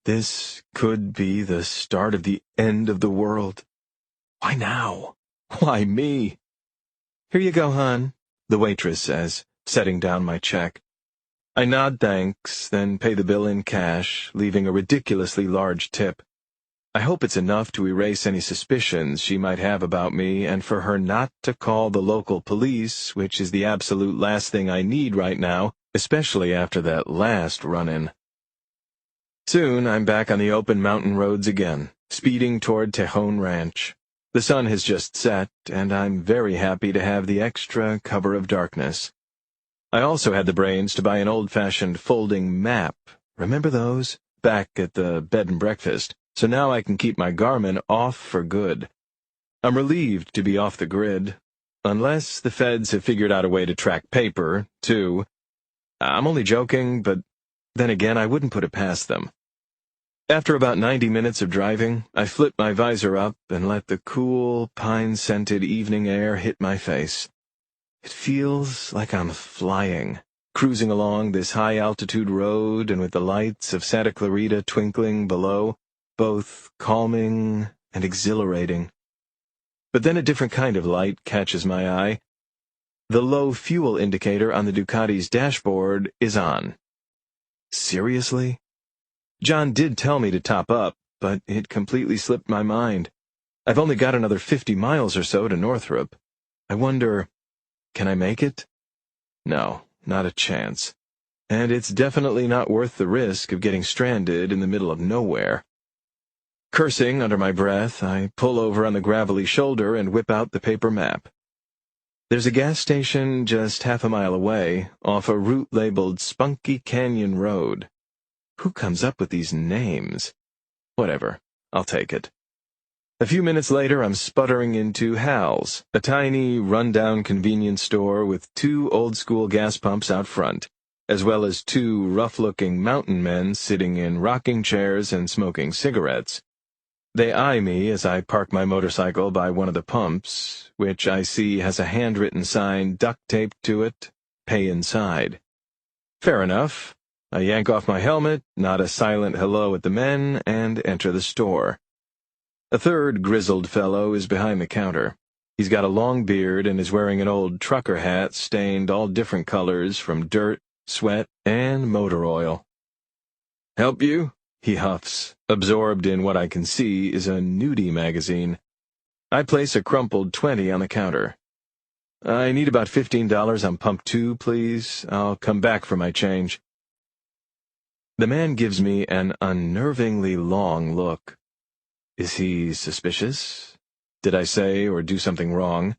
This could be the start of the end of the world. Why now? Why me? Here you go, hon, the waitress says, setting down my check. I nod thanks, then pay the bill in cash, leaving a ridiculously large tip. I hope it's enough to erase any suspicions she might have about me and for her not to call the local police, which is the absolute last thing I need right now, especially after that last run-in. Soon I'm back on the open mountain roads again, speeding toward Tejon Ranch. The sun has just set, and I'm very happy to have the extra cover of darkness. I also had the brains to buy an old-fashioned folding map. Remember those? Back at the bed and breakfast. So now I can keep my Garmin off for good. I'm relieved to be off the grid. Unless the feds have figured out a way to track paper, too. I'm only joking, but then again, I wouldn't put it past them. After about 90 minutes of driving, I flipped my visor up and let the cool, pine-scented evening air hit my face. It feels like I'm flying, cruising along this high-altitude road and with the lights of Santa Clarita twinkling below, both calming and exhilarating. But then a different kind of light catches my eye. The low fuel indicator on the Ducati's dashboard is on. Seriously? John did tell me to top up, but it completely slipped my mind. I've only got another 50 miles or so to Northrop. I wonder, can I make it? No, not a chance. And it's definitely not worth the risk of getting stranded in the middle of nowhere. Cursing under my breath, I pull over on the gravelly shoulder and whip out the paper map. There's a gas station just half a mile away, off a route labeled Spunky Canyon Road. Who comes up with these names? Whatever, I'll take it. A few minutes later, I'm sputtering into Hal's, a tiny, run-down convenience store with 2 old-school gas pumps out front, as well as 2 rough-looking mountain men sitting in rocking chairs and smoking cigarettes. They eye me as I park my motorcycle by one of the pumps, which I see has a handwritten sign duct-taped to it, "Pay inside." Fair enough. I yank off my helmet, nod a silent hello at the men, and enter the store. A third grizzled fellow is behind the counter. He's got a long beard and is wearing an old trucker hat stained all different colors from dirt, sweat, and motor oil. "Help you?" he huffs, absorbed in what I can see is a nudie magazine. I place a crumpled 20 on the counter. "I need about $15 on pump 2, please. I'll come back for my change." The man gives me an unnervingly long look. Is he suspicious? Did I say or do something wrong?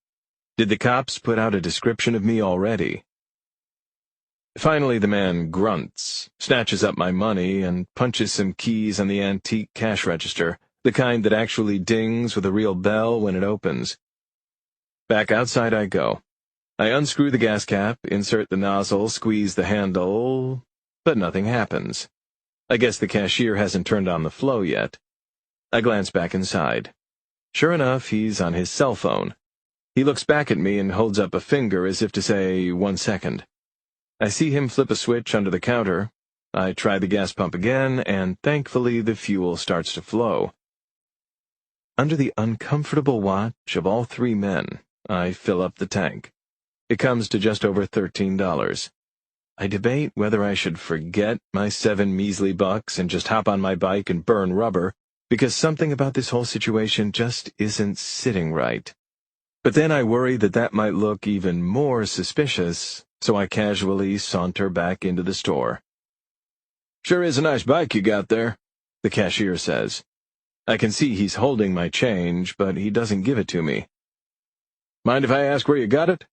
Did the cops put out a description of me already? Finally, the man grunts, snatches up my money, and punches some keys on the antique cash register, the kind that actually dings with a real bell when it opens. Back outside I go. I unscrew the gas cap, insert the nozzle, squeeze the handle, but nothing happens. I guess the cashier hasn't turned on the flow yet. I glance back inside. Sure enough, he's on his cell phone. He looks back at me and holds up a finger as if to say, 1 second. I see him flip a switch under the counter. I try the gas pump again, and thankfully the fuel starts to flow. Under the uncomfortable watch of all 3 men, I fill up the tank. It comes to just over $13. I debate whether I should forget my 7 measly bucks and just hop on my bike and burn rubber, because something about this whole situation just isn't sitting right. But then I worry that that might look even more suspicious, so I casually saunter back into the store. "Sure is a nice bike you got there," the cashier says. I can see he's holding my change, but he doesn't give it to me. Mind if I ask where you got it?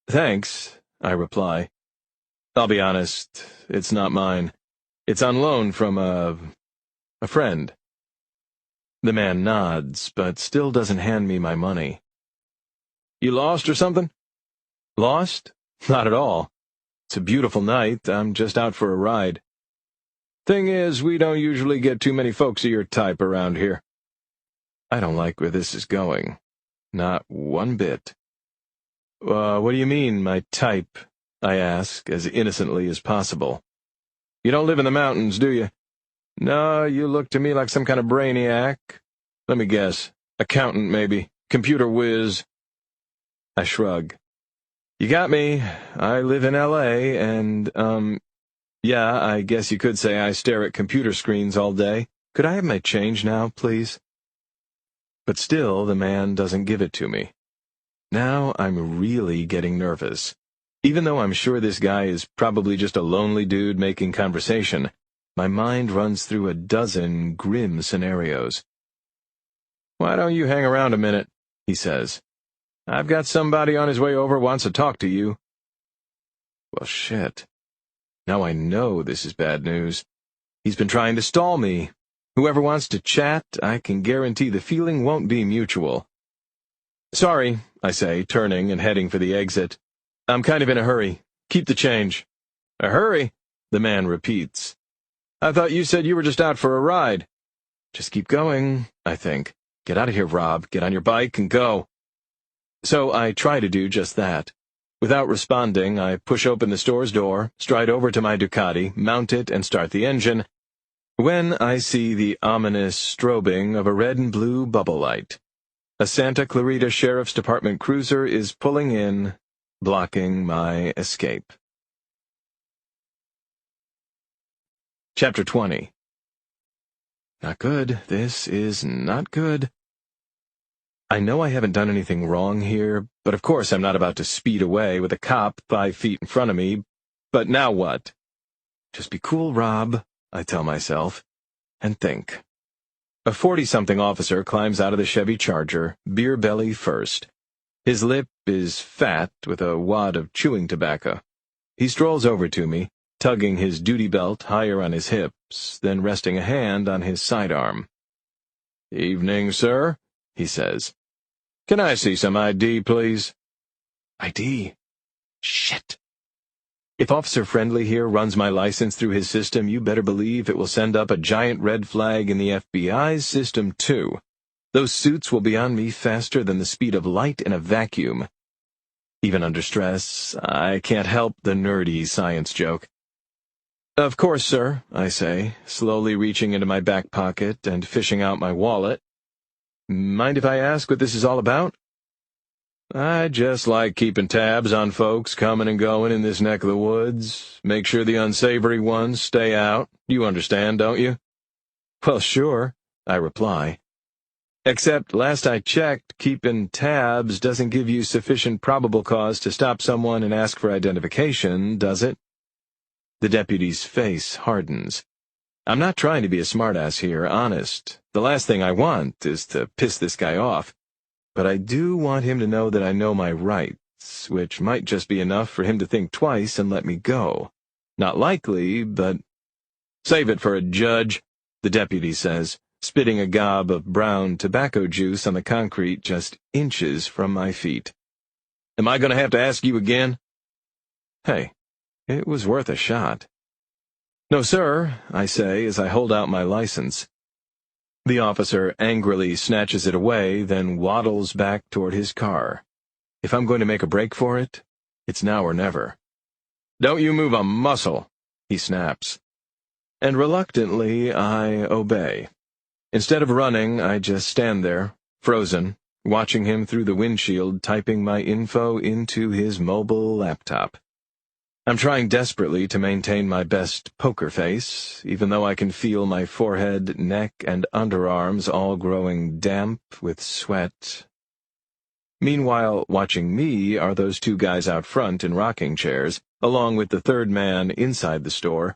Thanks, I reply. I'll be honest, it's not mine. It's on loan from a friend. The man nods, but still doesn't hand me my money. You lost or something? Lost? Not at all. It's a beautiful night. I'm just out for a ride. Thing is, we don't usually get too many folks of your type around here. I don't like where this is going. Not one bit. What do you mean, my type? I ask, as innocently as possible. You don't live in the mountains, do you? No, you look to me like some kind of brainiac. Let me guess. Accountant, maybe. Computer whiz. I shrug. You got me. I live in L.A., and, yeah, I guess you could say I stare at computer screens all day. Could I have my change now, please? But still, the man doesn't give it to me. Now I'm really getting nervous. Even though I'm sure this guy is probably just a lonely dude making conversation, my mind runs through a dozen grim scenarios. Why don't you hang around a minute, he says. I've got somebody on his way over wants to talk to you. Well, shit. Now I know this is bad news. He's been trying to stall me. Whoever wants to chat, I can guarantee the feeling won't be mutual. Sorry, I say, turning and heading for the exit. I'm kind of in a hurry. Keep the change. A hurry? The man repeats. I thought you said you were just out for a ride. Just keep going, I think. Get out of here, Rob. Get on your bike and go. So I try to do just that. Without responding, I push open the store's door, stride over to my Ducati, mount it, and start the engine, when I see the ominous strobing of a red and blue bubble light. A Santa Clarita Sheriff's Department cruiser is pulling in, blocking my escape. Chapter 20. Not good. This is not good. I know I haven't done anything wrong here, but of course I'm not about to speed away with a cop 5 feet in front of me. But now what? Just be cool, Rob, I tell myself, and think. A 40-something officer climbs out of the Chevy Charger, beer belly first. His lip is fat with a wad of chewing tobacco. He strolls over to me, tugging his duty belt higher on his hips, then resting a hand on his sidearm. Evening, sir, he says. Can I see some ID, please? ID? Shit. If Officer Friendly here runs my license through his system, you better believe it will send up a giant red flag in the FBI's system, too. Those suits will be on me faster than the speed of light in a vacuum. Even under stress, I can't help the nerdy science joke. Of course, sir, I say, slowly reaching into my back pocket and fishing out my wallet. Mind if I ask what this is all about? I just like keeping tabs on folks coming and going in this neck of the woods. Make sure the unsavory ones stay out. You understand, don't you? Well, sure, I reply. Except last I checked, keeping tabs doesn't give you sufficient probable cause to stop someone and ask for identification, does it? The deputy's face hardens. I'm not trying to be a smartass here, honest. The last thing I want is to piss this guy off. But I do want him to know that I know my rights, which might just be enough for him to think twice and let me go. Not likely, but... Save it for a judge, the deputy says, spitting a gob of brown tobacco juice on the concrete just inches from my feet. Am I going to have to ask you again? Hey, it was worth a shot. No, sir, I say as I hold out my license. The officer angrily snatches it away, then waddles back toward his car. If I'm going to make a break for it, it's now or never. Don't you move a muscle, he snaps. And reluctantly, I obey. Instead of running, I just stand there, frozen, watching him through the windshield typing my info into his mobile laptop. I'm trying desperately to maintain my best poker face, even though I can feel my forehead, neck, and underarms all growing damp with sweat. Meanwhile, watching me are those two guys out front in rocking chairs, along with the third man inside the store.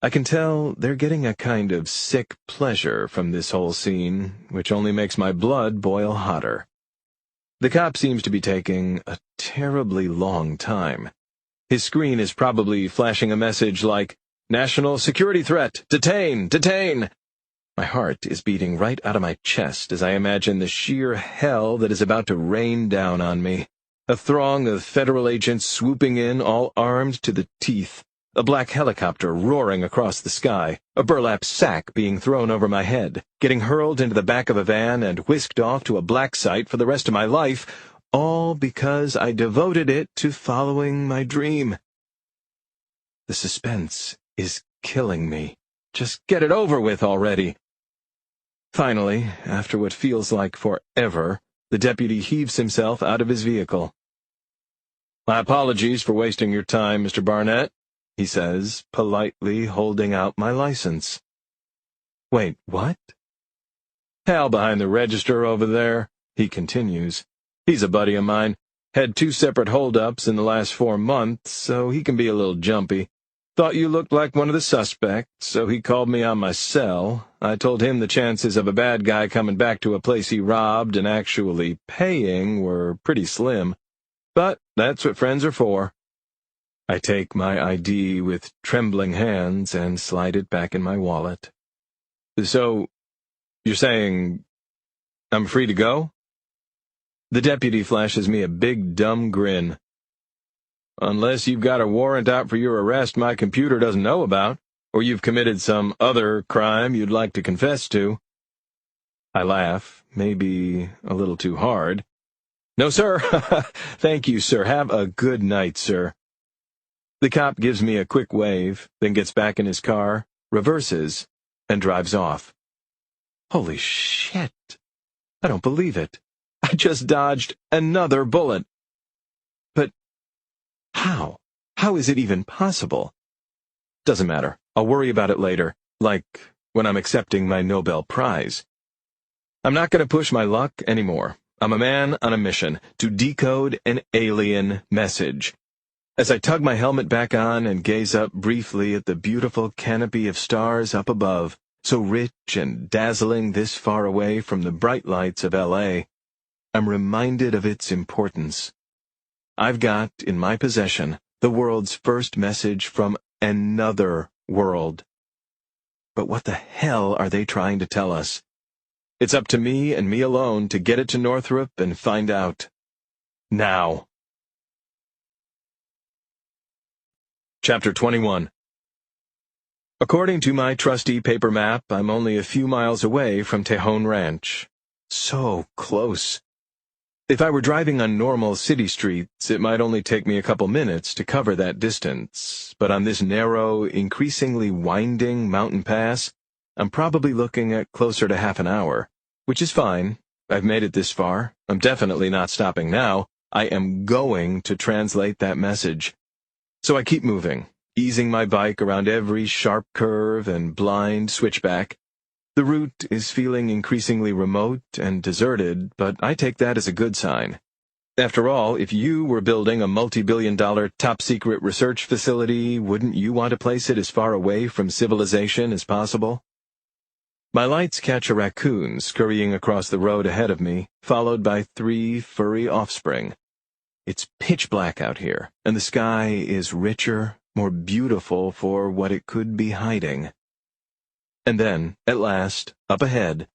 I can tell they're getting a kind of sick pleasure from this whole scene, which only makes my blood boil hotter. The cop seems to be taking a terribly long time. His screen is probably flashing a message like, "National security threat! Detain! Detain!" My heart is beating right out of my chest as I imagine the sheer hell that is about to rain down on me. A throng of federal agents swooping in, all armed to the teeth. A black helicopter roaring across the sky. A burlap sack being thrown over my head. Getting hurled into the back of a van and whisked off to a black site for the rest of my life. All because I devoted it to following my dream. The suspense is killing me. Just get it over with already. Finally, after what feels like forever, the deputy heaves himself out of his vehicle. "My apologies for wasting your time, Mr. Barnett," he says, politely holding out my license. "Wait, what?" "Hal behind the register over there," he continues. "He's a buddy of mine. Had 2 separate holdups in the last 4 months, so he can be a little jumpy. Thought you looked like one of the suspects, so he called me on my cell. I told him the chances of a bad guy coming back to a place he robbed and actually paying were pretty slim. But that's what friends are for." I take my ID with trembling hands and slide it back in my wallet. "So, you're saying I'm free to go?" The deputy flashes me a big dumb grin. "Unless you've got a warrant out for your arrest my computer doesn't know about, or you've committed some other crime you'd like to confess to." I laugh, maybe a little too hard. "No, sir. Thank you, sir. Have a good night, sir." The cop gives me a quick wave, then gets back in his car, reverses, and drives off. Holy shit. I don't believe it. I just dodged another bullet. But how? How is it even possible? Doesn't matter. I'll worry about it later, like when I'm accepting my Nobel Prize. I'm not going to push my luck anymore. I'm a man on a mission to decode an alien message. As I tug my helmet back on and gaze up briefly at the beautiful canopy of stars up above, so rich and dazzling this far away from the bright lights of L.A., I'm reminded of its importance. I've got, in my possession, the world's first message from another world. But what the hell are they trying to tell us? It's up to me and me alone to get it to Northrop and find out. Now. Chapter 21. According to my trusty paper map, I'm only a few miles away from Tejon Ranch. So close. If I were driving on normal city streets, it might only take me a couple minutes to cover that distance, but on this narrow, increasingly winding mountain pass, I'm probably looking at closer to half an hour, which is fine. I've made it this far. I'm definitely not stopping now. I am going to translate that message. So I keep moving, easing my bike around every sharp curve and blind switchback. The route is feeling increasingly remote and deserted, but I take that as a good sign. After all, if you were building a multi-billion-dollar top-secret research facility, wouldn't you want to place it as far away from civilization as possible? My lights catch a raccoon scurrying across the road ahead of me, followed by 3 furry offspring. It's pitch black out here, and the sky is richer, more beautiful for what it could be hiding. And then, at last, up ahead,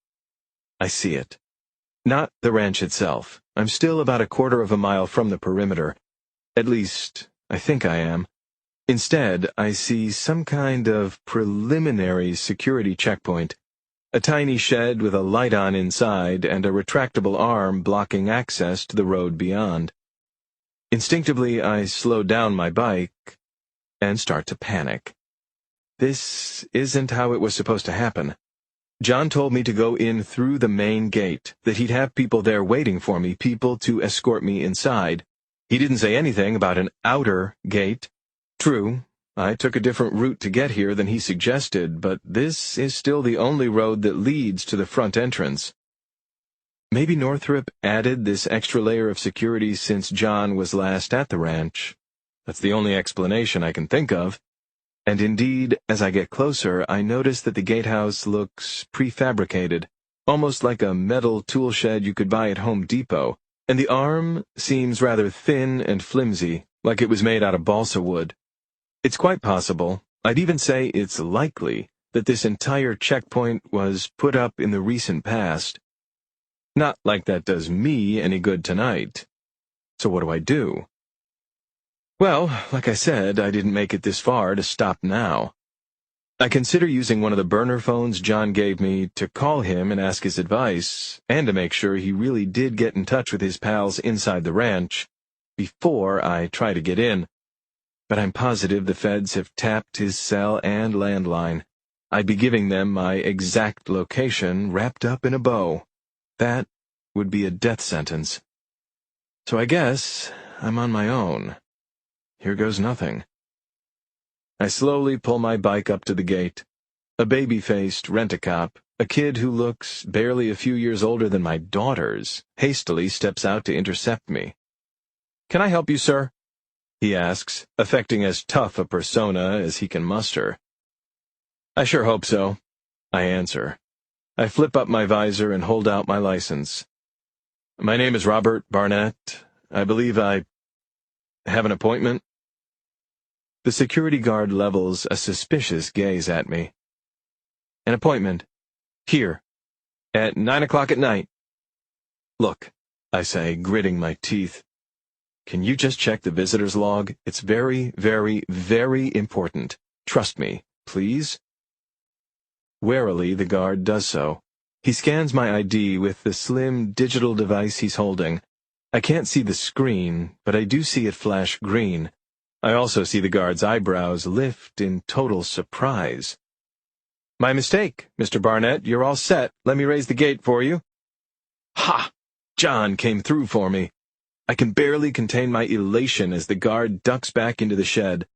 I see it. Not the ranch itself. I'm still about a quarter of a mile from the perimeter. At least, I think I am. Instead, I see some kind of preliminary security checkpoint. A tiny shed with a light on inside and a retractable arm blocking access to the road beyond. Instinctively, I slow down my bike and start to panic. This isn't how it was supposed to happen. John told me to go in through the main gate, that he'd have people there waiting for me, people to escort me inside. He didn't say anything about an outer gate. True, I took a different route to get here than he suggested, but this is still the only road that leads to the front entrance. Maybe Northrop added this extra layer of security since John was last at the ranch. That's the only explanation I can think of. And indeed, as I get closer, I notice that the gatehouse looks prefabricated, almost like a metal tool shed you could buy at Home Depot, and the arm seems rather thin and flimsy, like it was made out of balsa wood. It's quite possible, I'd even say it's likely, that this entire checkpoint was put up in the recent past. Not like that does me any good tonight. So what do I do? Well, like I said, I didn't make it this far to stop now. I consider using one of the burner phones John gave me to call him and ask his advice, and to make sure he really did get in touch with his pals inside the ranch, before I try to get in. But I'm positive the feds have tapped his cell and landline. I'd be giving them my exact location wrapped up in a bow. That would be a death sentence. So I guess I'm on my own. Here goes nothing. I slowly pull my bike up to the gate. A baby-faced rent-a-cop, a kid who looks barely a few years older than my daughters, hastily steps out to intercept me. "Can I help you, sir?" he asks, affecting as tough a persona as he can muster. "I sure hope so," I answer. I flip up my visor and hold out my license. "My name is Robert Barnett. I believe I have an appointment." The security guard levels a suspicious gaze at me. "An appointment. Here. At 9 o'clock at night." "Look," I say, gritting my teeth. "Can you just check the visitor's log? It's very, very, very important. Trust me, please." Warily, the guard does so. He scans my ID with the slim digital device he's holding. I can't see the screen, but I do see it flash green. I also see the guard's eyebrows lift in total surprise. "My mistake, Mr. Barnett. You're all set. Let me raise the gate for you." Ha! John came through for me. I can barely contain my elation as the guard ducks back into the shed.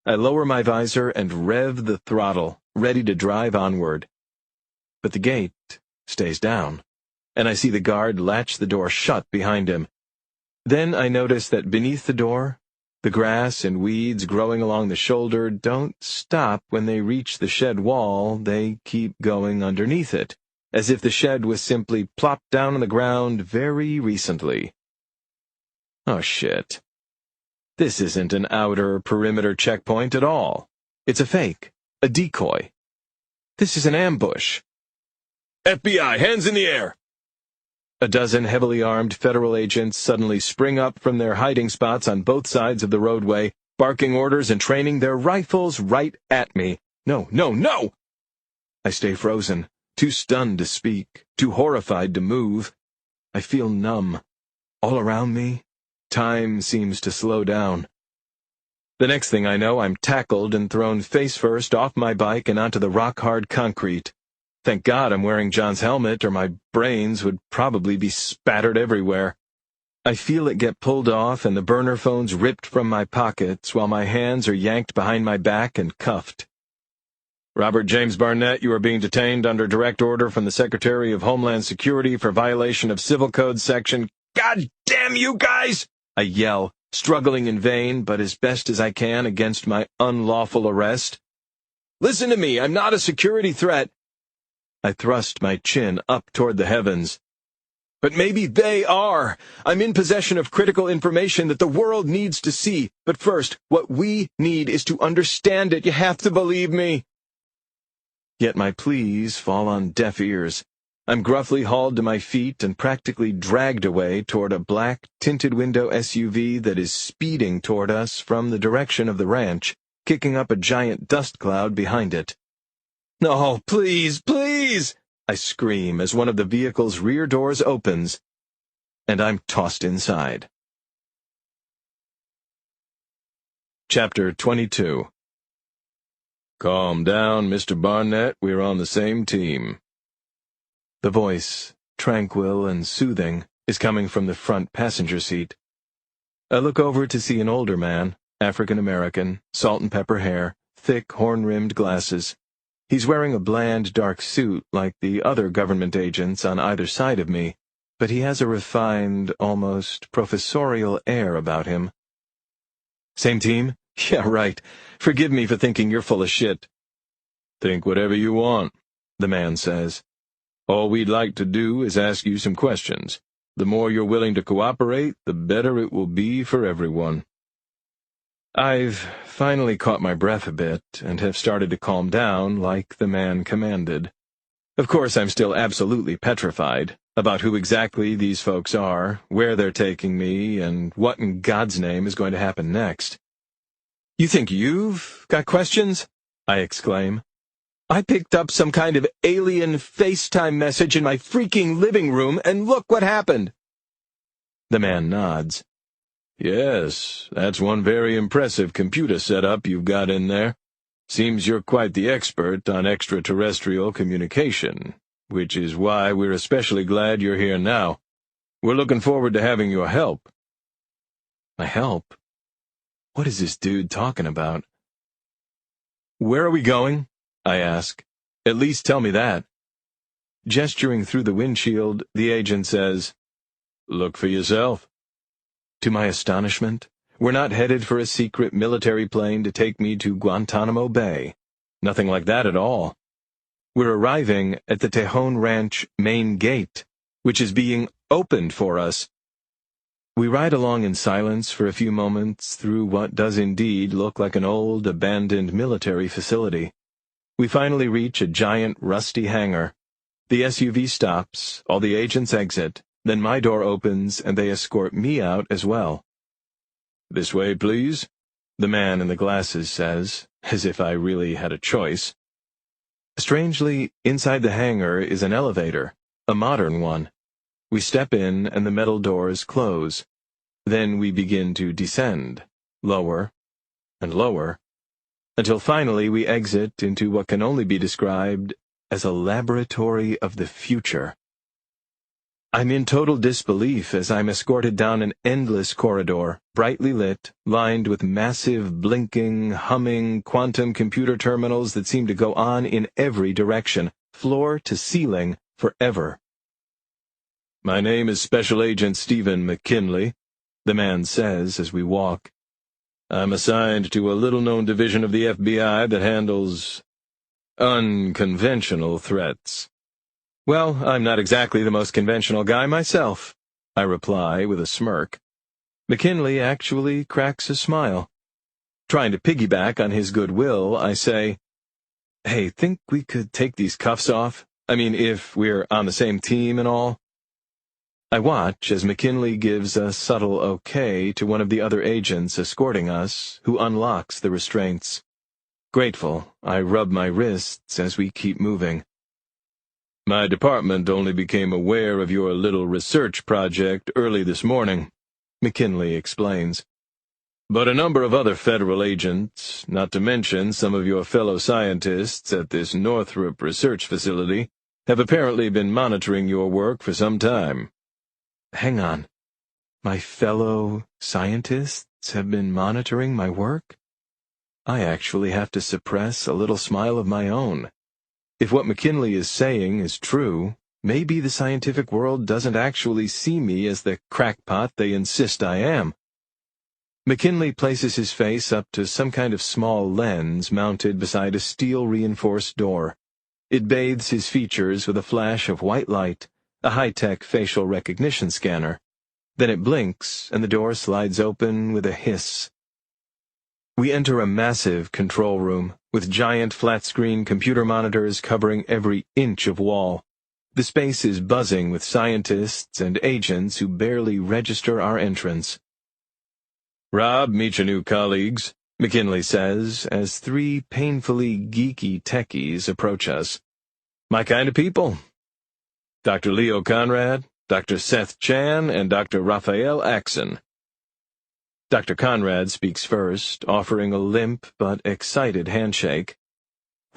I lower my visor and rev the throttle, ready to drive onward. But the gate stays down, and I see the guard latch the door shut behind him. Then I notice that beneath the door, the grass and weeds growing along the shoulder don't stop when they reach the shed wall. They keep going underneath it, as if the shed was simply plopped down on the ground very recently. Oh shit. This isn't an outer perimeter checkpoint at all. It's a fake, a decoy. This is an ambush. "FBI, hands in the air!" A dozen heavily armed federal agents suddenly spring up from their hiding spots on both sides of the roadway, barking orders and training their rifles right at me. No, no, no! I stay frozen, too stunned to speak, too horrified to move. I feel numb. All around me, time seems to slow down. The next thing I know, I'm tackled and thrown face first off my bike and onto the rock-hard concrete. Thank God I'm wearing John's helmet, or my brains would probably be spattered everywhere. I feel it get pulled off and the burner phones ripped from my pockets while my hands are yanked behind my back and cuffed. "Robert James Barnett, you are being detained under direct order from the Secretary of Homeland Security for violation of Civil Code Section—" "God damn you guys!" I yell, struggling in vain, but as best as I can against my unlawful arrest. "Listen to me, I'm not a security threat." I thrust my chin up toward the heavens. "But maybe they are. I'm in possession of critical information that the world needs to see. But first, what we need is to understand it. You have to believe me." Yet my pleas fall on deaf ears. I'm gruffly hauled to my feet and practically dragged away toward a black, tinted-window SUV that is speeding toward us from the direction of the ranch, kicking up a giant dust cloud behind it. "No, please, please!" I scream as one of the vehicle's rear doors opens, and I'm tossed inside. Chapter 22. "Calm down, Mr. Barnett. We're on the same team." The voice, tranquil and soothing, is coming from the front passenger seat. I look over to see an older man, African-American, salt-and-pepper hair, thick, horn-rimmed glasses. He's wearing a bland, dark suit like the other government agents on either side of me, but he has a refined, almost professorial air about him. "Same team?" Yeah, right. Forgive me for thinking you're full of shit. Think whatever you want, the man says. All we'd like to do is ask you some questions. The more you're willing to cooperate, the better it will be for everyone. I've finally caught my breath a bit and have started to calm down like the man commanded. Of course, I'm still absolutely petrified about who exactly these folks are, where they're taking me, and what in God's name is going to happen next. You think you've got questions? I exclaim. I picked up some kind of alien FaceTime message in my freaking living room, and look what happened. The man nods. Yes, that's one very impressive computer setup you've got in there. Seems you're quite the expert on extraterrestrial communication, which is why we're especially glad you're here now. We're looking forward to having your help. My help? What is this dude talking about? Where are we going? I ask. At least tell me that. Gesturing through the windshield, the agent says, Look for yourself. To my astonishment, we're not headed for a secret military plane to take me to Guantanamo Bay. Nothing like that at all. We're arriving at the Tejon Ranch main gate, which is being opened for us. We ride along in silence for a few moments through what does indeed look like an old, abandoned military facility. We finally reach a giant, rusty hangar. The SUV stops, all the agents exit, then my door opens and they escort me out as well. This way, please, the man in the glasses says, as if I really had a choice. Strangely, inside the hangar is an elevator, a modern one. We step in and the metal doors close. Then we begin to descend, lower and lower, until finally we exit into what can only be described as a laboratory of the future. I'm in total disbelief as I'm escorted down an endless corridor, brightly lit, lined with massive, blinking, humming quantum computer terminals that seem to go on in every direction, floor to ceiling, forever. My name is Special Agent Stephen McKinley, the man says as we walk. I'm assigned to a little-known division of the FBI that handles unconventional threats. Well, I'm not exactly the most conventional guy myself, I reply with a smirk. McKinley actually cracks a smile. Trying to piggyback on his goodwill, I say, Hey, think we could take these cuffs off? I mean, if we're on the same team and all? I watch as McKinley gives a subtle okay to one of the other agents escorting us, who unlocks the restraints. Grateful, I rub my wrists as we keep moving. My department only became aware of your little research project early this morning, McKinley explains. But a number of other federal agents, not to mention some of your fellow scientists at this Northrop research facility, have apparently been monitoring your work for some time. Hang on. My fellow scientists have been monitoring my work? I actually have to suppress a little smile of my own. If what McKinley is saying is true, maybe the scientific world doesn't actually see me as the crackpot they insist I am. McKinley places his face up to some kind of small lens mounted beside a steel-reinforced door. It bathes his features with a flash of white light, a high-tech facial recognition scanner. Then it blinks, and the door slides open with a hiss. We enter a massive control room, with giant flat-screen computer monitors covering every inch of wall. The space is buzzing with scientists and agents who barely register our entrance. Rob, meet your new colleagues, McKinley says, as three painfully geeky techies approach us. My kind of people. Dr. Leo Conrad, Dr. Seth Chan, and Dr. Raphael Axon. Dr. Conrad speaks first, offering a limp but excited handshake.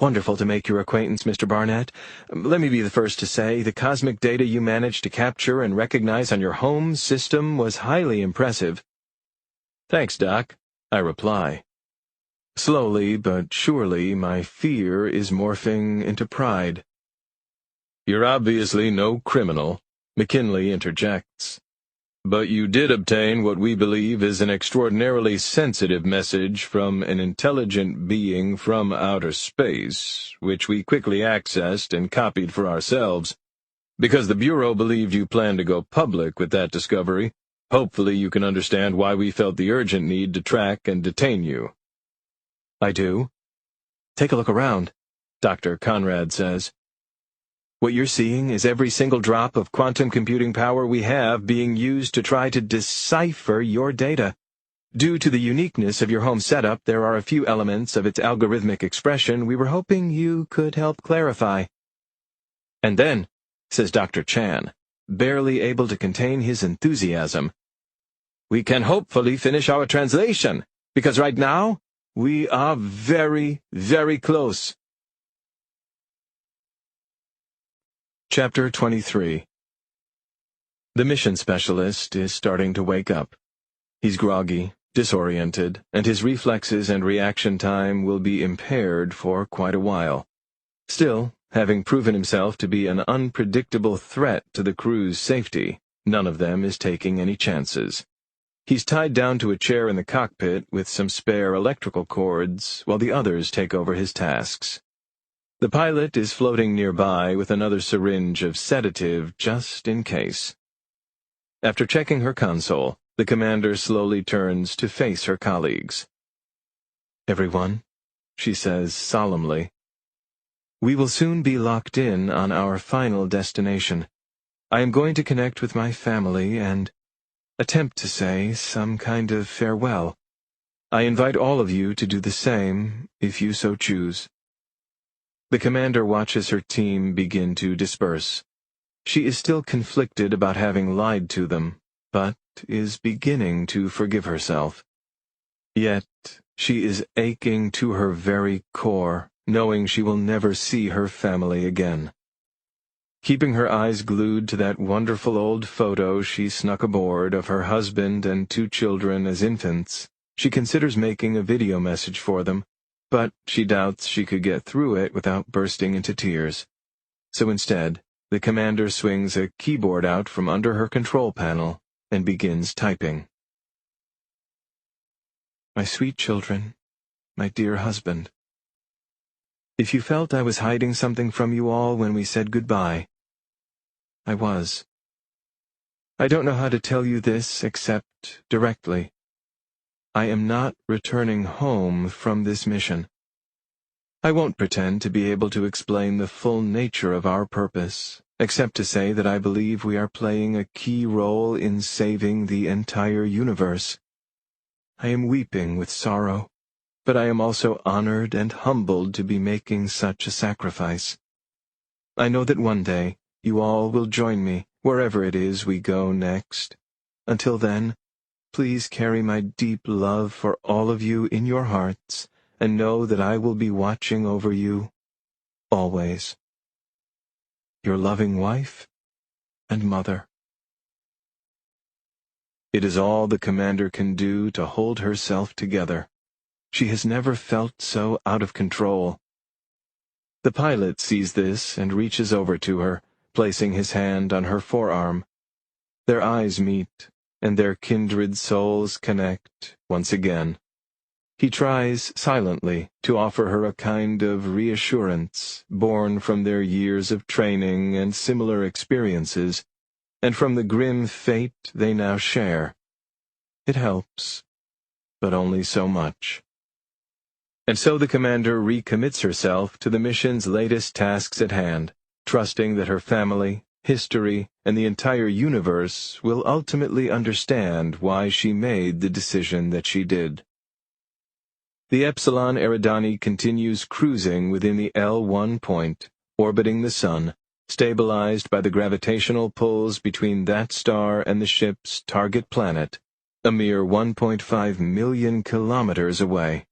Wonderful to make your acquaintance, Mr. Barnett. Let me be the first to say the cosmic data you managed to capture and recognize on your home system was highly impressive. Thanks, Doc, I reply. Slowly but surely, my fear is morphing into pride. You're obviously no criminal, McKinley interjects. But you did obtain what we believe is an extraordinarily sensitive message from an intelligent being from outer space, which we quickly accessed and copied for ourselves. Because the Bureau believed you planned to go public with that discovery, hopefully you can understand why we felt the urgent need to track and detain you. I do. Take a look around, Dr. Conrad says. What you're seeing is every single drop of quantum computing power we have being used to try to decipher your data. Due to the uniqueness of your home setup, there are a few elements of its algorithmic expression we were hoping you could help clarify. And then, says Dr. Chan, barely able to contain his enthusiasm, we can hopefully finish our translation, because right now, we are very, very close. Chapter 23. The mission specialist is starting to wake up. He's groggy, disoriented, and his reflexes and reaction time will be impaired for quite a while. Still, having proven himself to be an unpredictable threat to the crew's safety, none of them is taking any chances. He's tied down to a chair in the cockpit with some spare electrical cords while the others take over his tasks. The pilot is floating nearby with another syringe of sedative just in case. After checking her console, the commander slowly turns to face her colleagues. Everyone, she says solemnly, we will soon be locked in on our final destination. I am going to connect with my family and attempt to say some kind of farewell. I invite all of you to do the same, if you so choose. The commander watches her team begin to disperse. She is still conflicted about having lied to them, but is beginning to forgive herself. Yet, she is aching to her very core, knowing she will never see her family again. Keeping her eyes glued to that wonderful old photo she snuck aboard of her husband and 2 children as infants, she considers making a video message for them, but she doubts she could get through it without bursting into tears. So instead, the commander swings a keyboard out from under her control panel and begins typing. My sweet children, my dear husband. If you felt I was hiding something from you all when we said goodbye, I was. I don't know how to tell you this except directly. I am not returning home from this mission. I won't pretend to be able to explain the full nature of our purpose, except to say that I believe we are playing a key role in saving the entire universe. I am weeping with sorrow, but I am also honored and humbled to be making such a sacrifice. I know that one day you all will join me, wherever it is we go next. Until then, please carry my deep love for all of you in your hearts, and know that I will be watching over you, always. Your loving wife and mother. It is all the commander can do to hold herself together. She has never felt so out of control. The pilot sees this and reaches over to her, placing his hand on her forearm. Their eyes meet, and their kindred souls connect once again. He tries, silently, to offer her a kind of reassurance born from their years of training and similar experiences, and from the grim fate they now share. It helps, but only so much. And so the commander recommits herself to the mission's latest tasks at hand, trusting that her family, history, and the entire universe will ultimately understand why she made the decision that she did. The Epsilon Eridani continues cruising within the L1 point, orbiting the Sun, stabilized by the gravitational pulls between that star and the ship's target planet, a mere 1.5 million kilometers away.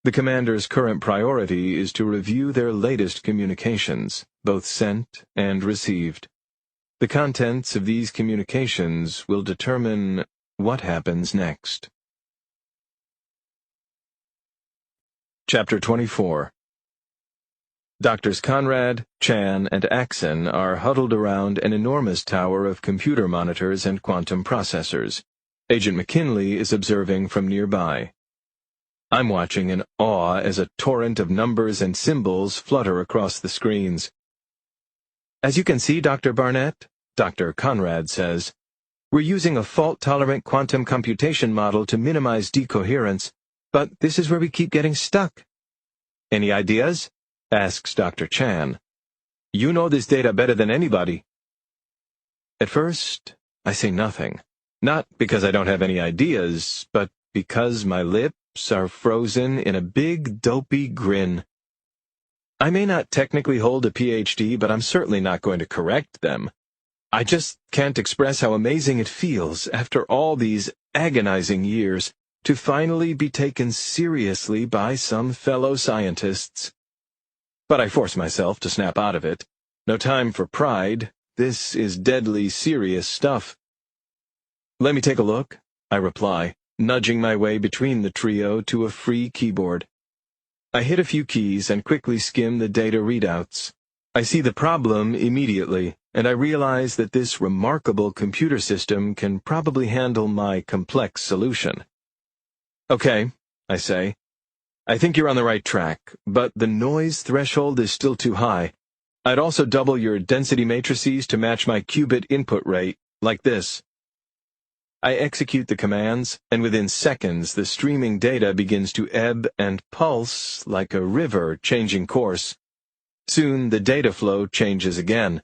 The commander's current priority is to review their latest communications, both sent and received. The contents of these communications will determine what happens next. Chapter 24. Doctors Conrad, Chan, and Axon are huddled around an enormous tower of computer monitors and quantum processors. Agent McKinley is observing from nearby. I'm watching in awe as a torrent of numbers and symbols flutter across the screens. As you can see, Dr. Barnett, Dr. Conrad says, we're using a fault-tolerant quantum computation model to minimize decoherence, but this is where we keep getting stuck. Any ideas? Asks Dr. Chan. You know this data better than anybody. At first, I say nothing. Not because I don't have any ideas, but because my lips are frozen in a big, dopey grin. I may not technically hold a PhD, but I'm certainly not going to correct them. I just can't express how amazing it feels, after all these agonizing years, to finally be taken seriously by some fellow scientists. But I force myself to snap out of it. No time for pride. This is deadly serious stuff. Let me take a look, I reply, nudging my way between the trio to a free keyboard. I hit a few keys and quickly skim the data readouts. I see the problem immediately, and I realize that this remarkable computer system can probably handle my complex solution. Okay, I say. I think you're on the right track, but the noise threshold is still too high. I'd also double your density matrices to match my qubit input rate, like this. I execute the commands, and within seconds the streaming data begins to ebb and pulse like a river changing course. Soon the data flow changes again.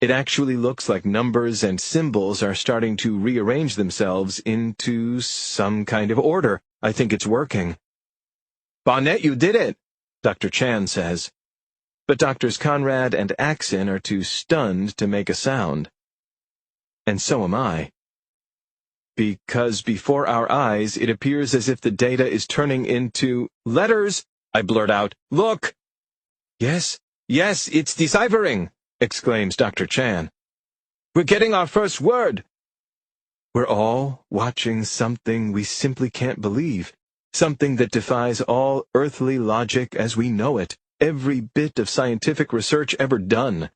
It actually looks like numbers and symbols are starting to rearrange themselves into some kind of order. I think it's working. Barnett, you did it, Dr. Chan says. But Doctors Conrad and Axon are too stunned to make a sound. And so am I. Because before our eyes it appears as if the data is turning into letters, I blurt out, Look! Yes, it's deciphering, exclaims Dr. Chan. We're getting our first word. We're all watching something we simply can't believe. Something that defies all earthly logic as we know it, every bit of scientific research ever done.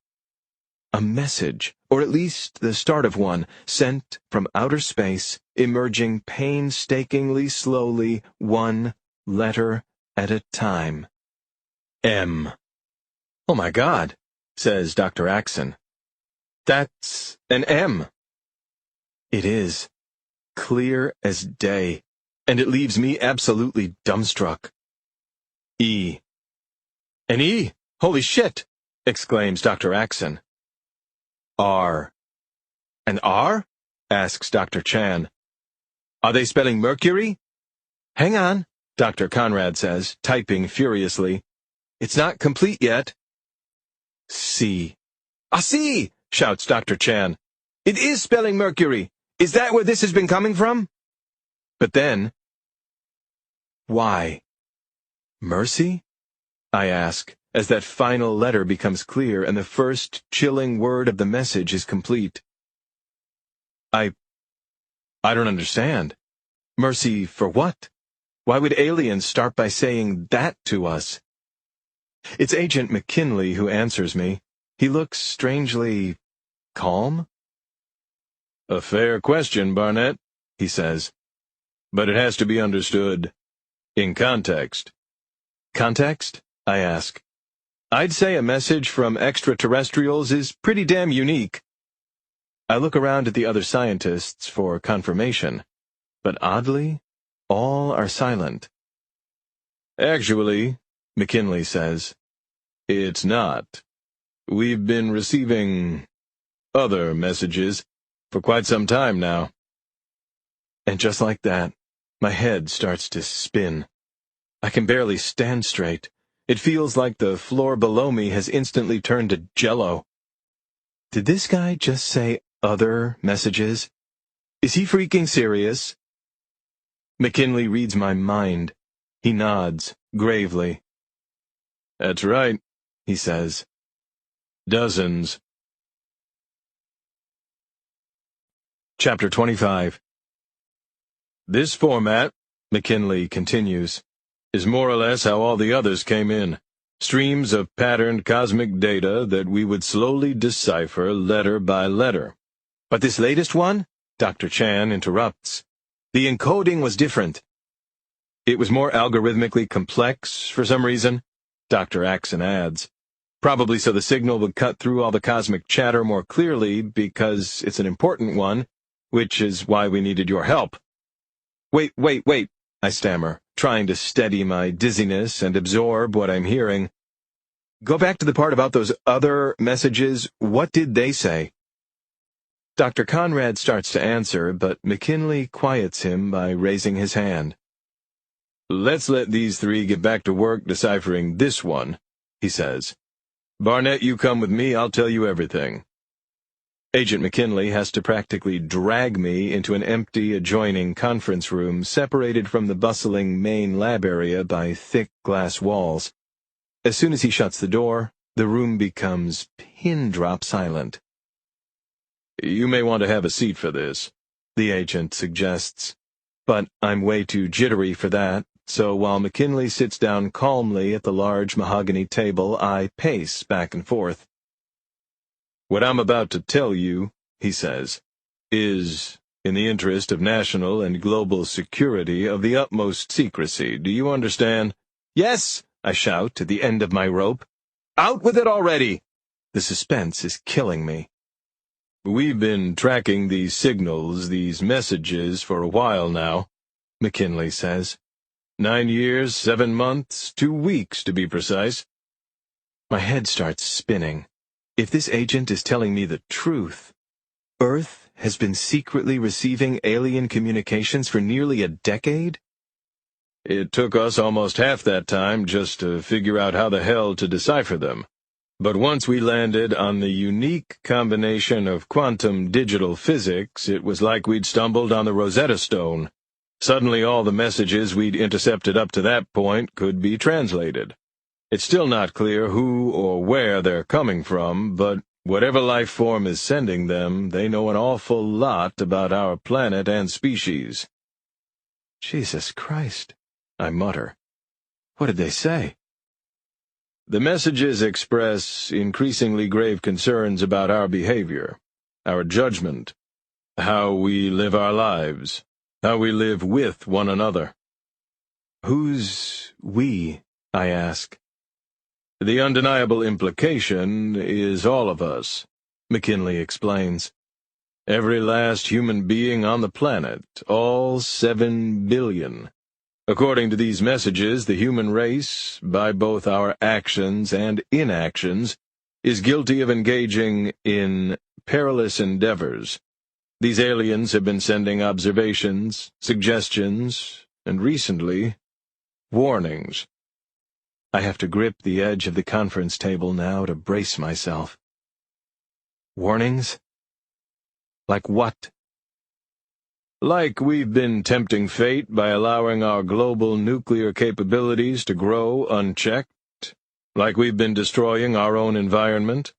A message, or at least the start of one, sent from outer space, emerging painstakingly slowly, one letter at a time. M. Oh my God, says Dr. Axon. That's an M. It is, clear as day. And it leaves me absolutely dumbstruck. E. An E? Holy shit! Exclaims Dr. Axon. R. An R? Asks Dr. Chan. Are they spelling Mercury? Hang on, Dr. Conrad says, typing furiously. It's not complete yet. C. Ah, C! Shouts Dr. Chan. It is spelling Mercury. Is that where this has been coming from? But then, why? Mercy? I ask, as that final letter becomes clear and the first chilling word of the message is complete. I don't understand. Mercy for what? Why would aliens start by saying that to us? It's Agent McKinley who answers me. He looks strangely calm. A fair question, Barnett, he says. But it has to be understood in context. Context? I ask. I'd say a message from extraterrestrials is pretty damn unique. I look around at the other scientists for confirmation, but oddly, all are silent. Actually, McKinley says, it's not. We've been receiving other messages for quite some time now. And just like that, my head starts to spin. I can barely stand straight. It feels like the floor below me has instantly turned to jello. Did this guy just say other messages? Is he freaking serious? McKinley reads my mind. He nods, gravely. That's right, he says. Dozens. Chapter 25. This format, McKinley continues, is more or less how all the others came in. Streams of patterned cosmic data that we would slowly decipher letter by letter. But this latest one? Dr. Chan interrupts. The encoding was different. It was more algorithmically complex for some reason, Dr. Axon adds. Probably so the signal would cut through all the cosmic chatter more clearly because it's an important one, which is why we needed your help. Wait, I stammer, trying to steady my dizziness and absorb what I'm hearing. Go back to the part about those other messages. What did they say? Dr. Conrad starts to answer, but McKinley quiets him by raising his hand. Let's let these three get back to work deciphering this one, he says. Barnett, you come with me, I'll tell you everything. Agent McKinley has to practically drag me into an empty adjoining conference room separated from the bustling main lab area by thick glass walls. As soon as he shuts the door, the room becomes pin-drop silent. You may want to have a seat for this, the agent suggests, but I'm way too jittery for that, so while McKinley sits down calmly at the large mahogany table, I pace back and forth. What I'm about to tell you, he says, is, in the interest of national and global security, of the utmost secrecy. Do you understand? Yes, I shout at the end of my rope. Out with it already! The suspense is killing me. We've been tracking these signals, these messages, for a while now, McKinley says. 9 years, 7 months, 2 weeks to be precise. My head starts spinning. If this agent is telling me the truth, Earth has been secretly receiving alien communications for nearly a decade? It took us almost half that time just to figure out how the hell to decipher them. But once we landed on the unique combination of quantum digital physics, it was like we'd stumbled on the Rosetta Stone. Suddenly all the messages we'd intercepted up to that point could be translated. It's still not clear who or where they're coming from, but whatever life form is sending them, they know an awful lot about our planet and species. Jesus Christ, I mutter. What did they say? The messages express increasingly grave concerns about our behavior, our judgment, how we live our lives, how we live with one another. Who's we? I ask. The undeniable implication is all of us, McKinley explains. Every last human being on the planet, all 7 billion. According to these messages, the human race, by both our actions and inactions, is guilty of engaging in perilous endeavors. These aliens have been sending observations, suggestions, and recently, warnings. I have to grip the edge of the conference table now to brace myself. Warnings? Like what? Like we've been tempting fate by allowing our global nuclear capabilities to grow unchecked, like we've been destroying our own environment,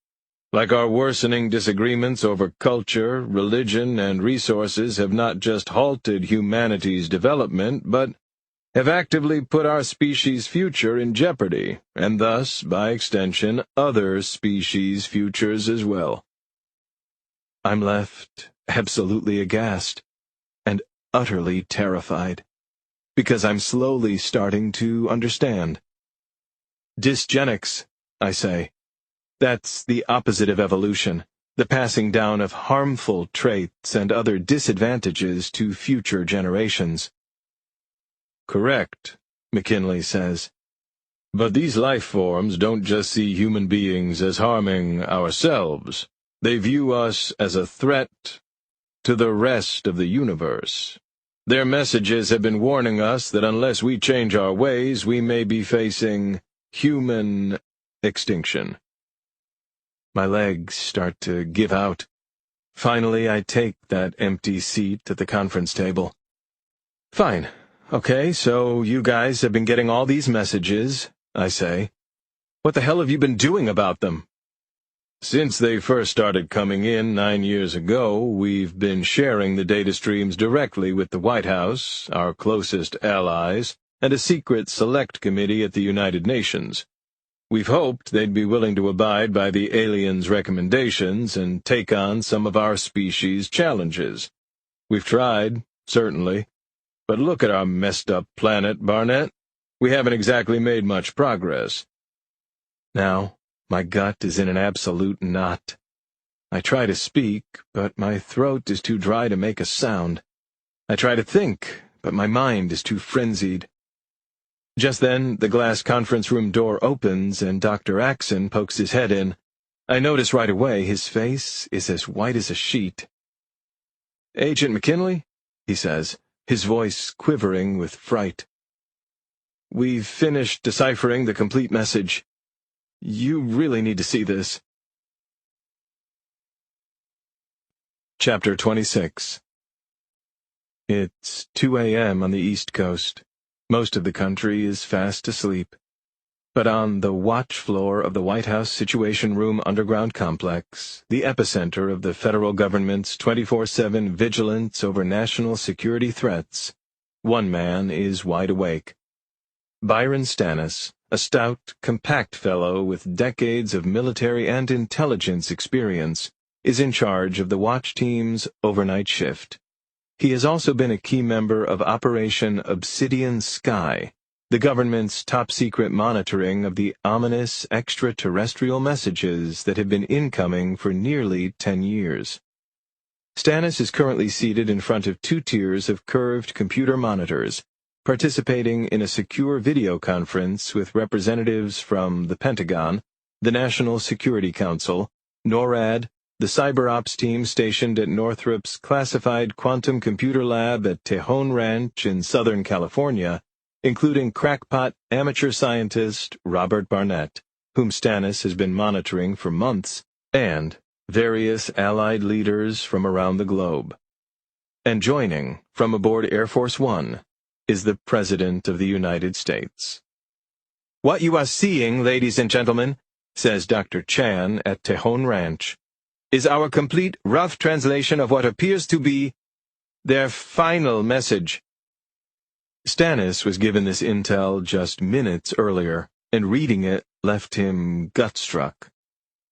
like our worsening disagreements over culture, religion, and resources have not just halted humanity's development, but have actively put our species' future in jeopardy, and thus, by extension, other species' futures as well. I'm left absolutely aghast and utterly terrified, because I'm slowly starting to understand. Dysgenics, I say. That's the opposite of evolution, the passing down of harmful traits and other disadvantages to future generations. Correct, McKinley says. But these life forms don't just see human beings as harming ourselves. They view us as a threat to the rest of the universe. Their messages have been warning us that unless we change our ways, we may be facing human extinction. My legs start to give out. Finally, I take that empty seat at the conference table. Fine. Okay, so you guys have been getting all these messages, I say. What the hell have you been doing about them? Since they first started coming in 9 years ago, we've been sharing the data streams directly with the White House, our closest allies, and a secret select committee at the United Nations. We've hoped they'd be willing to abide by the aliens' recommendations and take on some of our species' challenges. We've tried, certainly, but look at our messed-up planet, Barnett. We haven't exactly made much progress. Now, my gut is in an absolute knot. I try to speak, but my throat is too dry to make a sound. I try to think, but my mind is too frenzied. Just then, the glass conference room door opens and Dr. Axon pokes his head in. I notice right away his face is as white as a sheet. "Agent McKinley?" he says, his voice quivering with fright. "We've finished deciphering the complete message. You really need to see this." Chapter 26. It's 2 a.m. on the East Coast. Most of the country is fast asleep. But on the watch floor of the White House Situation Room underground complex, the epicenter of the federal government's 24/7 vigilance over national security threats, one man is wide awake. Byron Stannis, a stout, compact fellow with decades of military and intelligence experience, is in charge of the watch team's overnight shift. He has also been a key member of Operation Obsidian Sky, the government's top-secret monitoring of the ominous extraterrestrial messages that have been incoming for nearly 10 years. Stannis is currently seated in front of 2 tiers of curved computer monitors, participating in a secure video conference with representatives from the Pentagon, the National Security Council, NORAD, the cyber ops team stationed at Northrop's classified quantum computer lab at Tejon Ranch in Southern California, including crackpot amateur scientist Robert Barnett, whom Stannis has been monitoring for months, and various Allied leaders from around the globe. And joining, from aboard Air Force One, is the President of the United States. "What you are seeing, ladies and gentlemen," says Dr. Chan at Tejon Ranch, "is our complete rough translation of what appears to be their final message." Stannis was given this intel just minutes earlier, and reading it left him gut-struck.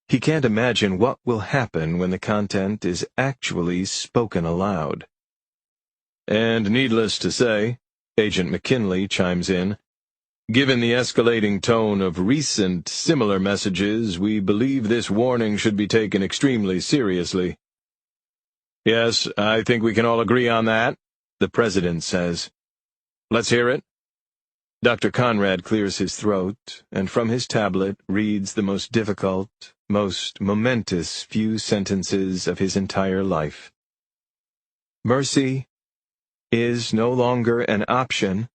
He can't imagine what will happen when the content is actually spoken aloud. "And needless to say," Agent McKinley chimes in, "given the escalating tone of recent similar messages, we believe this warning should be taken extremely seriously." "Yes, I think we can all agree on that," the President says. "Let's hear it." Dr. Conrad clears his throat, and from his tablet reads the most difficult, most momentous few sentences of his entire life. "Mercy is no longer an option,"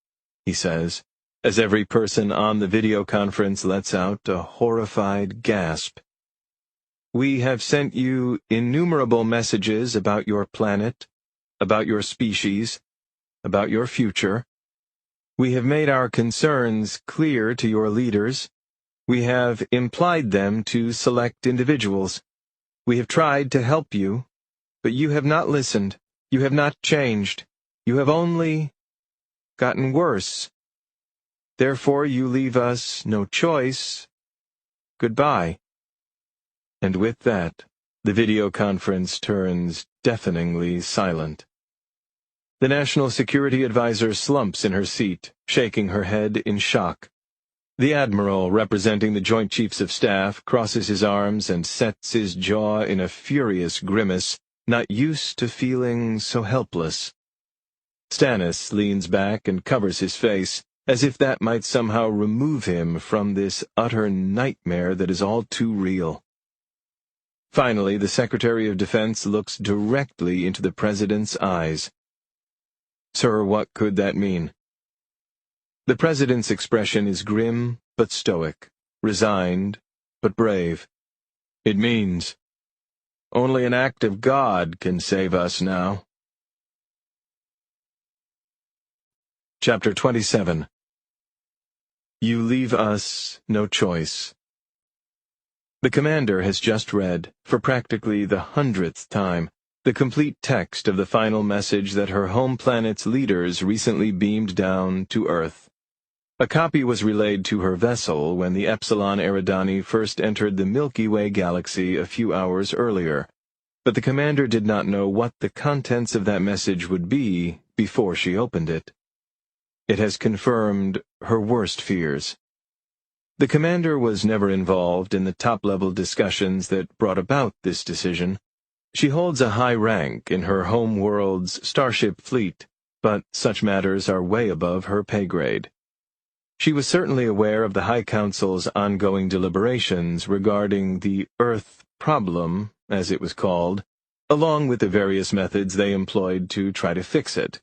he says, as every person on the video conference lets out a horrified gasp. "We have sent you innumerable messages about your planet, about your species, about your future. We have made our concerns clear to your leaders. We have implied them to select individuals. We have tried to help you, but you have not listened. You have not changed. You have only gotten worse. Therefore you leave us no choice. Goodbye." And with that, the video conference turns deafeningly silent. The National Security Advisor slumps in her seat, shaking her head in shock. The Admiral, representing the Joint Chiefs of Staff, crosses his arms and sets his jaw in a furious grimace, not used to feeling so helpless. Stannis leans back and covers his face, as if that might somehow remove him from this utter nightmare that is all too real. Finally, the Secretary of Defense looks directly into the President's eyes. "Sir, what could that mean?" The President's expression is grim but stoic, resigned but brave. "It means only an act of God can save us now." Chapter 27. You leave us no choice. The commander has just read, for practically the 100th time, the complete text of the final message that her home planet's leaders recently beamed down to Earth. A copy was relayed to her vessel when the Epsilon Eridani first entered the Milky Way galaxy a few hours earlier, but the commander did not know what the contents of that message would be before she opened it. It has confirmed her worst fears. The commander was never involved in the top-level discussions that brought about this decision. She holds a high rank in her home world's starship fleet, but such matters are way above her pay grade. She was certainly aware of the High Council's ongoing deliberations regarding the Earth problem, as it was called, along with the various methods they employed to try to fix it.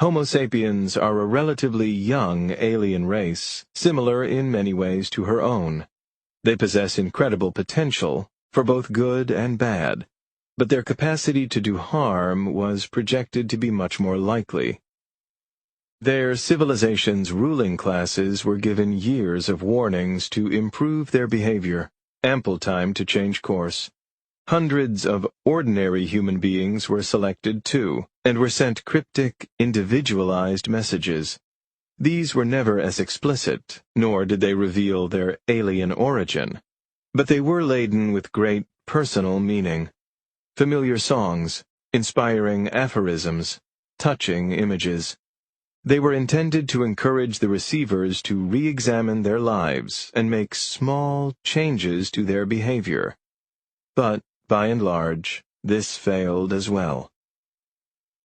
Homo sapiens are a relatively young alien race, similar in many ways to her own. They possess incredible potential, for both good and bad, but their capacity to do harm was projected to be much more likely. Their civilization's ruling classes were given years of warnings to improve their behavior, ample time to change course. Hundreds of ordinary human beings were selected too, and were sent cryptic, individualized messages. These were never as explicit, nor did they reveal their alien origin, but they were laden with great personal meaning. Familiar songs, inspiring aphorisms, touching images. They were intended to encourage the receivers to re-examine their lives and make small changes to their behavior. But, by and large, this failed as well.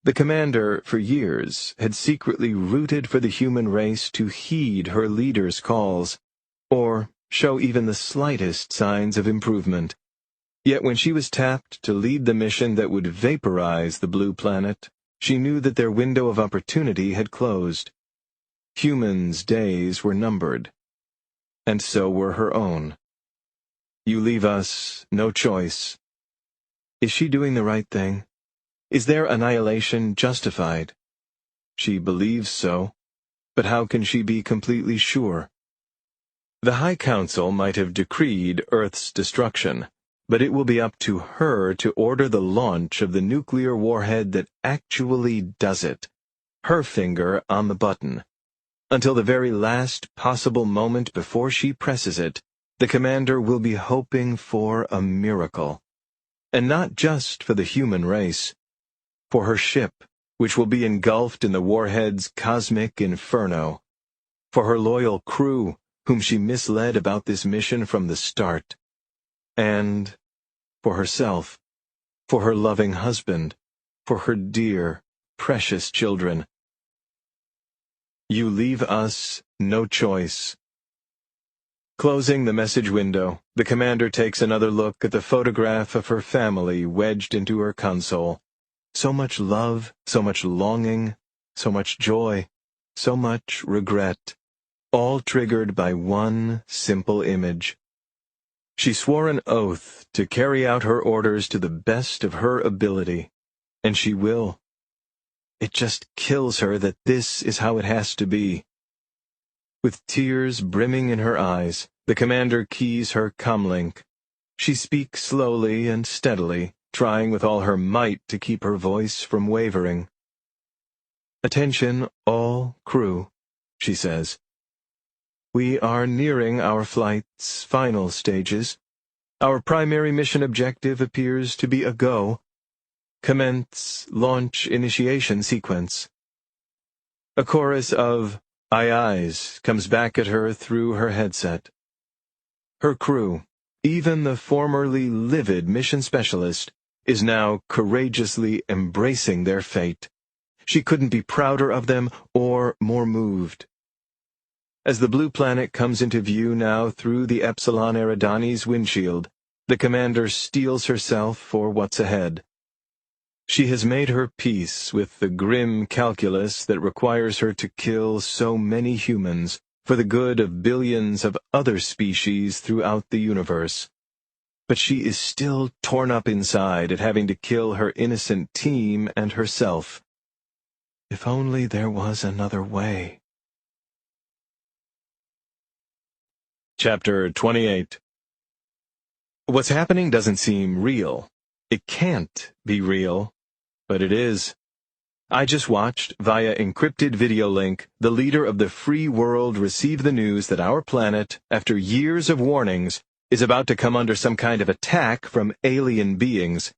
The commander, for years, had secretly rooted for the human race to heed her leader's calls, or show even the slightest signs of improvement. Yet when she was tapped to lead the mission that would vaporize the blue planet, she knew that their window of opportunity had closed. Humans' days were numbered, and so were her own. You leave us no choice. Is she doing the right thing? Is their annihilation justified? She believes so, but how can she be completely sure? The High Council might have decreed Earth's destruction, but it will be up to her to order the launch of the nuclear warhead that actually does it. Her finger on the button. Until the very last possible moment before she presses it, the commander will be hoping for a miracle. And not just for the human race. For her ship, which will be engulfed in the warhead's cosmic inferno. For her loyal crew, whom she misled about this mission from the start. And for herself, for her loving husband, for her dear, precious children. You leave us no choice. Closing the message window, the commander takes another look at the photograph of her family wedged into her console. So much love, so much longing, so much joy, so much regret, all triggered by one simple image. She swore an oath to carry out her orders to the best of her ability, and she will. It just kills her that this is how it has to be. With tears brimming in her eyes, the commander keys her comlink. She speaks slowly and steadily, trying with all her might to keep her voice from wavering. "Attention, all crew," she says. "We are nearing our flight's final stages. Our primary mission objective appears to be a go. Commence launch initiation sequence." A chorus of "aye ayes" comes back at her through her headset. Her crew, even the formerly livid mission specialist, is now courageously embracing their fate. She couldn't be prouder of them or more moved. As the blue planet comes into view now through the Epsilon Eridani's windshield, the commander steels herself for what's ahead. She has made her peace with the grim calculus that requires her to kill so many humans for the good of billions of other species throughout the universe. But she is still torn up inside at having to kill her innocent team and herself. If only there was another way. Chapter 28. What's happening doesn't seem real. It can't be real, but it is. I just watched, via encrypted video link, the leader of the free world receive the news that our planet, after years of warnings, is about to come under some kind of attack from alien beings.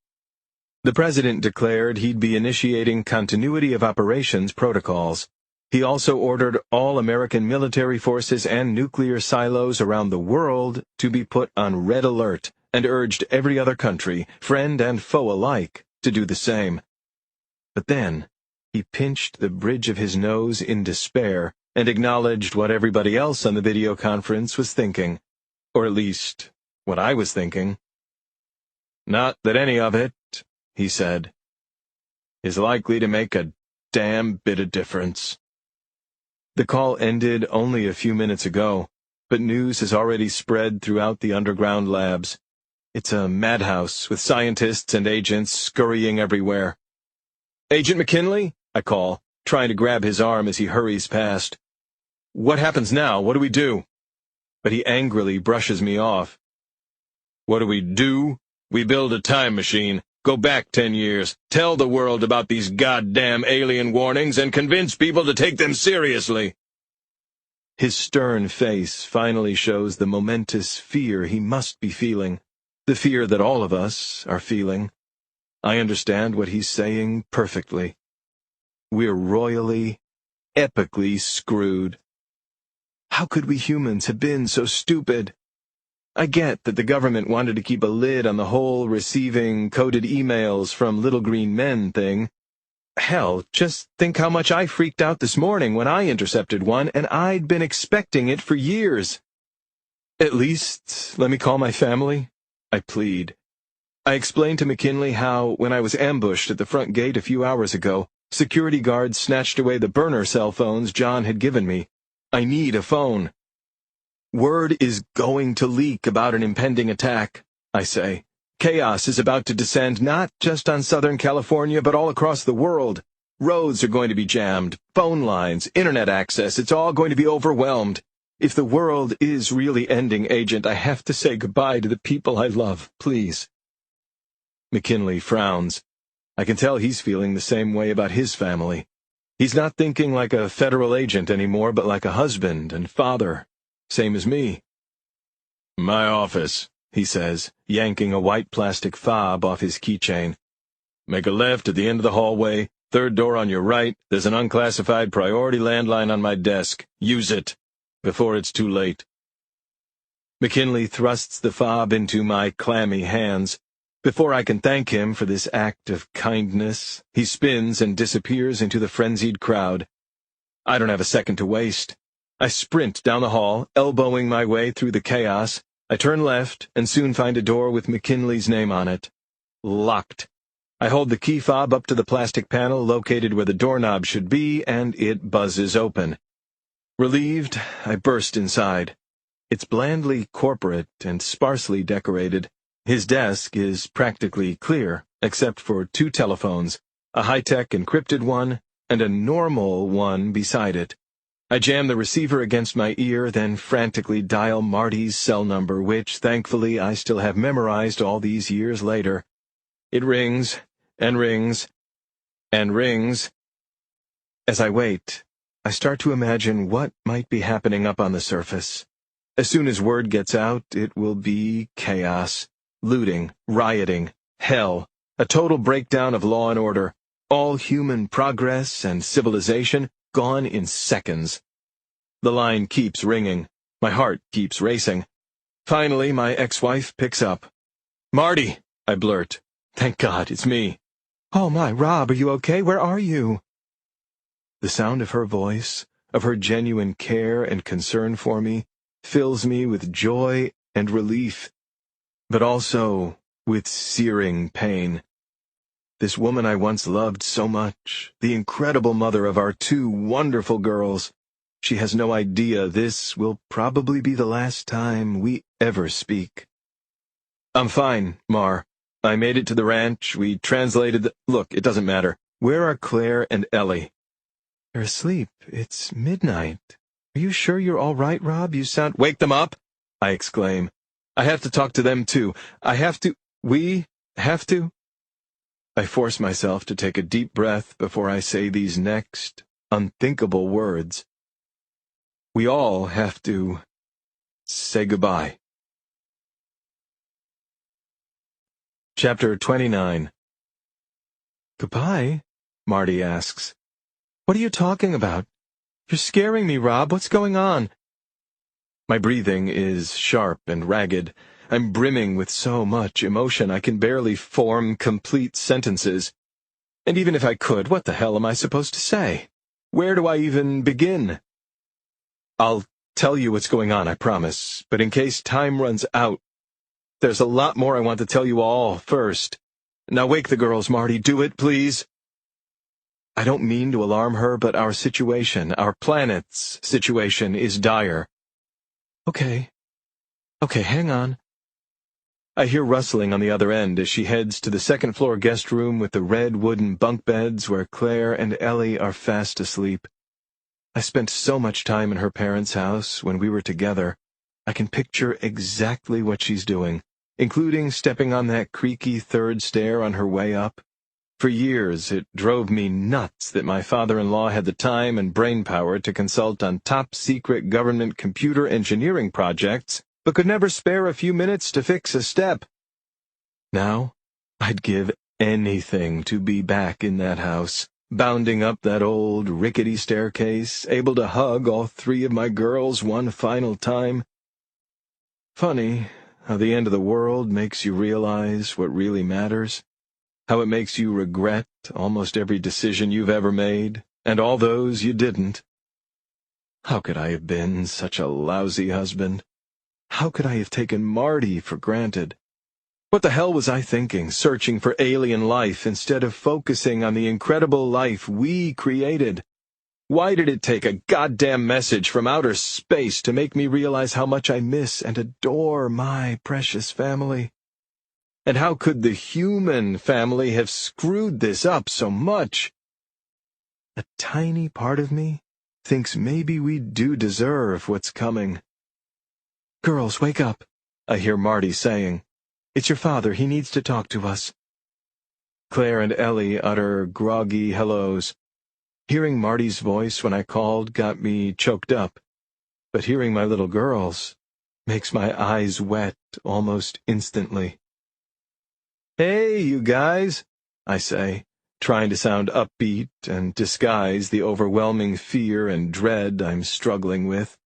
The president declared he'd be initiating continuity of operations protocols. He also ordered all American military forces and nuclear silos around the world to be put on red alert, and urged every other country, friend and foe alike, to do the same. But then, he pinched the bridge of his nose in despair and acknowledged what everybody else on the video conference was thinking. Or at least, what I was thinking. "Not that any of it," he said, "is likely to make a damn bit of difference." The call ended only a few minutes ago, but news has already spread throughout the underground labs. It's a madhouse with scientists and agents scurrying everywhere. "Agent McKinley?" I call, trying to grab his arm as he hurries past. "What happens now? What do we do?" But he angrily brushes me off. "What do? We build a time machine, go back 10 years, tell the world about these goddamn alien warnings, and convince people to take them seriously." His stern face finally shows the momentous fear he must be feeling, the fear that all of us are feeling. I understand what he's saying perfectly. We're royally, epically screwed. How could we humans have been so stupid? I get that the government wanted to keep a lid on the whole receiving coded emails from little green men thing. Hell, just think how much I freaked out this morning when I intercepted one, and I'd been expecting it for years. "At least, let me call my family," I plead. I explained to McKinley how, when I was ambushed at the front gate a few hours ago, security guards snatched away the burner cell phones John had given me. I need a phone. "Word is going to leak about an impending attack," I say. "Chaos is about to descend not just on Southern California, but all across the world. Roads are going to be jammed, phone lines, internet access, it's all going to be overwhelmed. If the world is really ending, Agent, I have to say goodbye to the people I love, please." McKinley frowns. I can tell he's feeling the same way about his family. He's not thinking like a federal agent anymore, but like a husband and father, same as me. "My office," he says, yanking a white plastic fob off his keychain. "Make a left at the end of the hallway, third door on your right, there's an unclassified priority landline on my desk. Use it, before it's too late." McKinley thrusts the fob into my clammy hands. Before I can thank him for this act of kindness, he spins and disappears into the frenzied crowd. I don't have a second to waste. I sprint down the hall, elbowing my way through the chaos. I turn left and soon find a door with McKinley's name on it. Locked. I hold the key fob up to the plastic panel located where the doorknob should be, and it buzzes open. Relieved, I burst inside. It's blandly corporate and sparsely decorated. His desk is practically clear, except for 2 telephones, a high-tech encrypted one and a normal one beside it. I jam the receiver against my ear, then frantically dial Marty's cell number, which, thankfully, I still have memorized all these years later. It rings, and rings, and rings. As I wait, I start to imagine what might be happening up on the surface. As soon as word gets out, it will be chaos. Looting, rioting, hell, a total breakdown of law and order, all human progress and civilization gone in seconds. The line keeps ringing. My heart keeps racing. Finally, my ex-wife picks up. "Marty," I blurt. "Thank God, it's me." "Oh my, Rob, are you okay? Where are you?" The sound of her voice, of her genuine care and concern for me, fills me with joy and relief, but also with searing pain. This woman I once loved so much, the incredible mother of our 2 wonderful girls, she has no idea this will probably be the last time we ever speak. "I'm fine, Mar. I made it to the ranch, we translated the— Look, it doesn't matter. Where are Claire and Ellie?" "They're asleep. It's midnight. Are you sure you're all right, Rob? You sound— "Wake them up!" I exclaim. "I have to talk to them too. We have to." I force myself to take a deep breath before I say these next unthinkable words. We all have to say goodbye. Chapter 29. Goodbye? Marty asks. What are you talking about? You're scaring me, Rob. What's going on? My breathing is sharp and ragged. I'm brimming with so much emotion I can barely form complete sentences. And even if I could, what the hell am I supposed to say? Where do I even begin? I'll tell you what's going on, I promise, but in case time runs out, there's a lot more I want to tell you all first. Now wake the girls, Marty. Do it, please. I don't mean to alarm her, but our situation, our planet's situation, is dire. Okay, hang on. I hear rustling on the other end as she heads to the second-floor guest room with the red wooden bunk beds where Claire and Ellie are fast asleep. I spent so much time in her parents' house when we were together. I can picture exactly what she's doing, including stepping on that creaky third stair on her way up. For years, it drove me nuts that my father-in-law had the time and brainpower to consult on top-secret government computer engineering projects, but could never spare a few minutes to fix a step. Now, I'd give anything to be back in that house, bounding up that old rickety staircase, able to hug all three of my girls one final time. Funny how the end of the world makes you realize what really matters. How it makes you regret almost every decision you've ever made, and all those you didn't. How could I have been such a lousy husband? How could I have taken Marty for granted? What the hell was I thinking, searching for alien life instead of focusing on the incredible life we created? Why did it take a goddamn message from outer space to make me realize how much I miss and adore my precious family? And how could the human family have screwed this up so much? A tiny part of me thinks maybe we do deserve what's coming. Girls, wake up, I hear Marty saying. It's your father. He needs to talk to us. Claire and Ellie utter groggy hellos. Hearing Marty's voice when I called got me choked up, but hearing my little girls makes my eyes wet almost instantly. Hey, you guys, I say, trying to sound upbeat and disguise the overwhelming fear and dread I'm struggling with.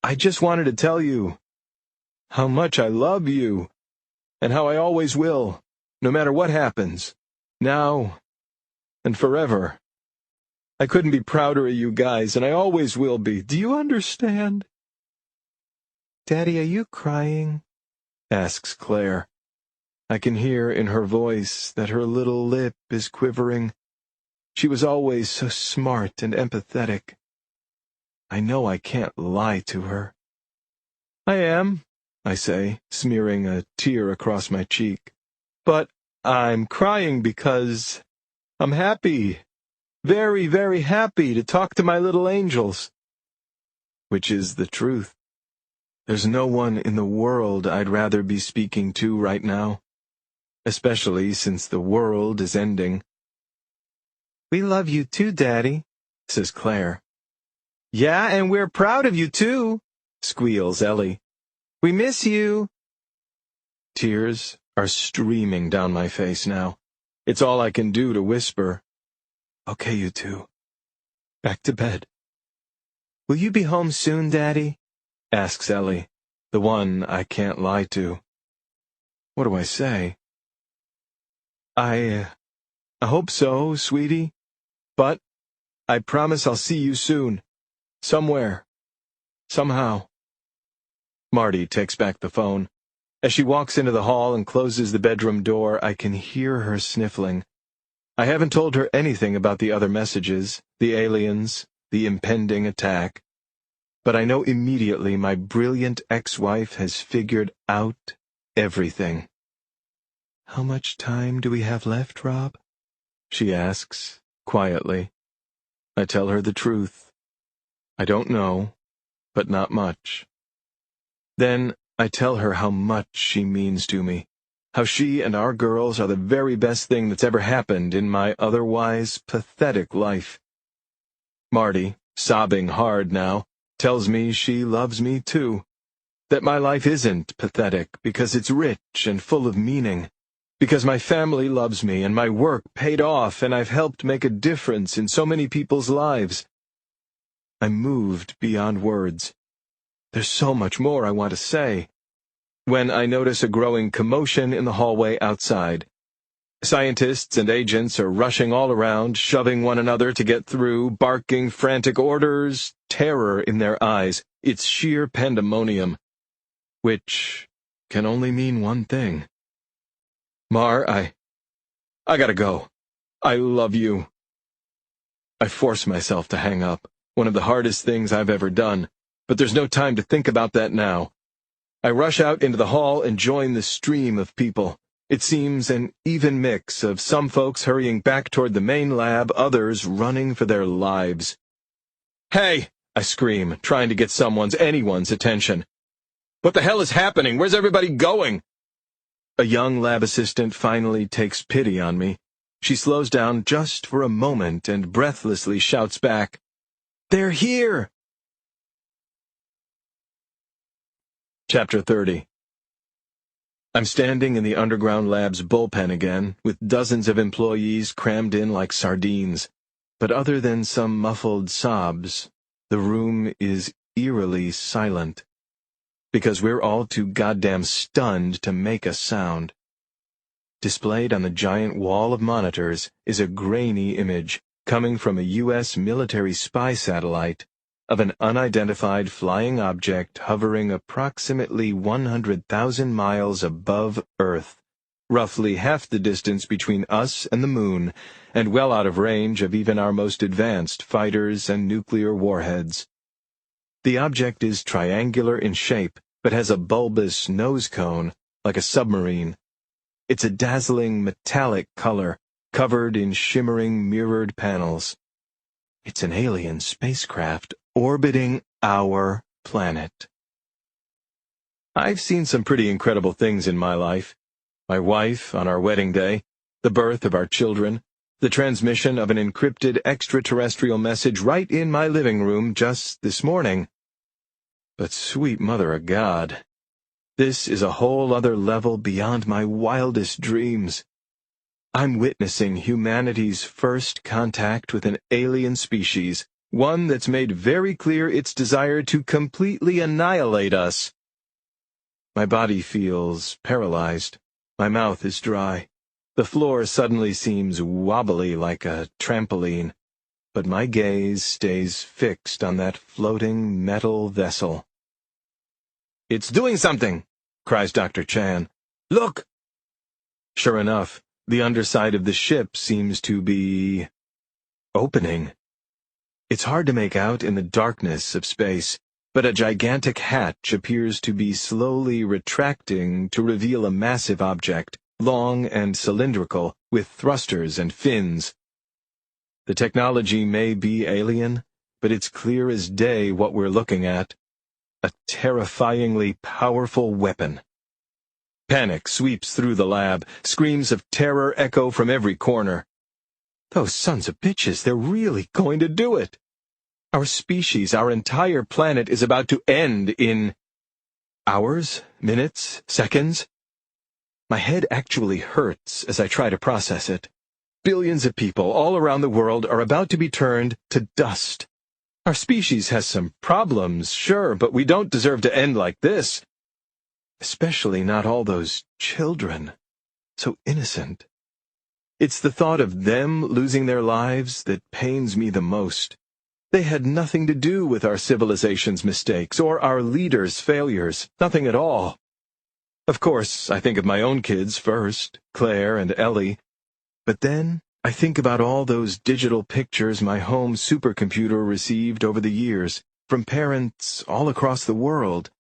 I just wanted to tell you how much I love you, and how I always will, no matter what happens, now and forever. I couldn't be prouder of you guys, and I always will be. Do you understand? Daddy, are you crying? Asks Claire. I can hear in her voice that her little lip is quivering. She was always so smart and empathetic. I know I can't lie to her. I am, I say, smearing a tear across my cheek. But I'm crying because I'm happy. Very, very happy to talk to my little angels. Which is the truth. There's no one in the world I'd rather be speaking to right now. Especially since the world is ending. We love you too, Daddy, says Claire. Yeah, and we're proud of you too, squeals Ellie. We miss you. Tears are streaming down my face now. It's all I can do to whisper. Okay, you two. Back to bed. Will you be home soon, Daddy? Asks Ellie, the one I can't lie to. What do I say? I hope so, sweetie. But I promise I'll see you soon. Somewhere. Somehow. Marty takes back the phone. As she walks into the hall and closes the bedroom door, I can hear her sniffling. I haven't told her anything about the other messages, the aliens, the impending attack. But I know immediately my brilliant ex-wife has figured out everything. How much time do we have left, Rob? She asks, quietly. I tell her the truth. I don't know, but not much. Then I tell her how much she means to me, how she and our girls are the very best thing that's ever happened in my otherwise pathetic life. Marty, sobbing hard now, tells me she loves me too, that my life isn't pathetic because it's rich and full of meaning, because my family loves me and my work paid off and I've helped make a difference in so many people's lives. I'm moved beyond words. There's so much more I want to say, when I notice a growing commotion in the hallway outside. Scientists and agents are rushing all around, shoving one another to get through, barking frantic orders, terror in their eyes. It's sheer pandemonium, which can only mean one thing. Mar, I gotta go. I love you. I force myself to hang up, one of the hardest things I've ever done, but there's no time to think about that now. I rush out into the hall and join the stream of people. It seems an even mix of some folks hurrying back toward the main lab, others running for their lives. "Hey!" I scream, trying to get anyone's attention. "What the hell is happening? Where's everybody going?" A young lab assistant finally takes pity on me. She slows down just for a moment and breathlessly shouts back, "They're here!" Chapter 30. I'm standing in the underground lab's bullpen again, with dozens of employees crammed in like sardines. But other than some muffled sobs, the room is eerily silent. Because we're all too goddamn stunned to make a sound. Displayed on the giant wall of monitors is a grainy image, coming from a U.S. military spy satellite, of an unidentified flying object hovering approximately 100,000 miles above Earth, roughly half the distance between us and the moon, and well out of range of even our most advanced fighters and nuclear warheads. The object is triangular in shape, but has a bulbous nose cone, like a submarine. It's a dazzling metallic color, covered in shimmering mirrored panels. It's an alien spacecraft orbiting our planet. I've seen some pretty incredible things in my life. My wife on our wedding day, the birth of our children, the transmission of an encrypted extraterrestrial message right in my living room just this morning. But sweet Mother of God, this is a whole other level beyond my wildest dreams. I'm witnessing humanity's first contact with an alien species, one that's made very clear its desire to completely annihilate us. My body feels paralyzed. My mouth is dry. The floor suddenly seems wobbly like a trampoline, but my gaze stays fixed on that floating metal vessel. "It's doing something!" cries Dr. Chan. "Look!" Sure enough, the underside of the ship seems to be opening. It's hard to make out in the darkness of space, but a gigantic hatch appears to be slowly retracting to reveal a massive object, long and cylindrical, with thrusters and fins. The technology may be alien, but it's clear as day what we're looking at. A terrifyingly powerful weapon. Panic sweeps through the lab. Screams of terror echo from every corner. Those sons of bitches, they're really going to do it. Our species, our entire planet is about to end in hours, minutes, seconds. My head actually hurts as I try to process it. Billions of people all around the world are about to be turned to dust. Our species has some problems, sure, but we don't deserve to end like this. Especially not all those children. So innocent. It's the thought of them losing their lives that pains me the most. They had nothing to do with our civilization's mistakes or our leaders' failures. Nothing at all. Of course, I think of my own kids first, Claire and Ellie. But then I think about all those digital pictures my home supercomputer received over the years, from parents all across the world.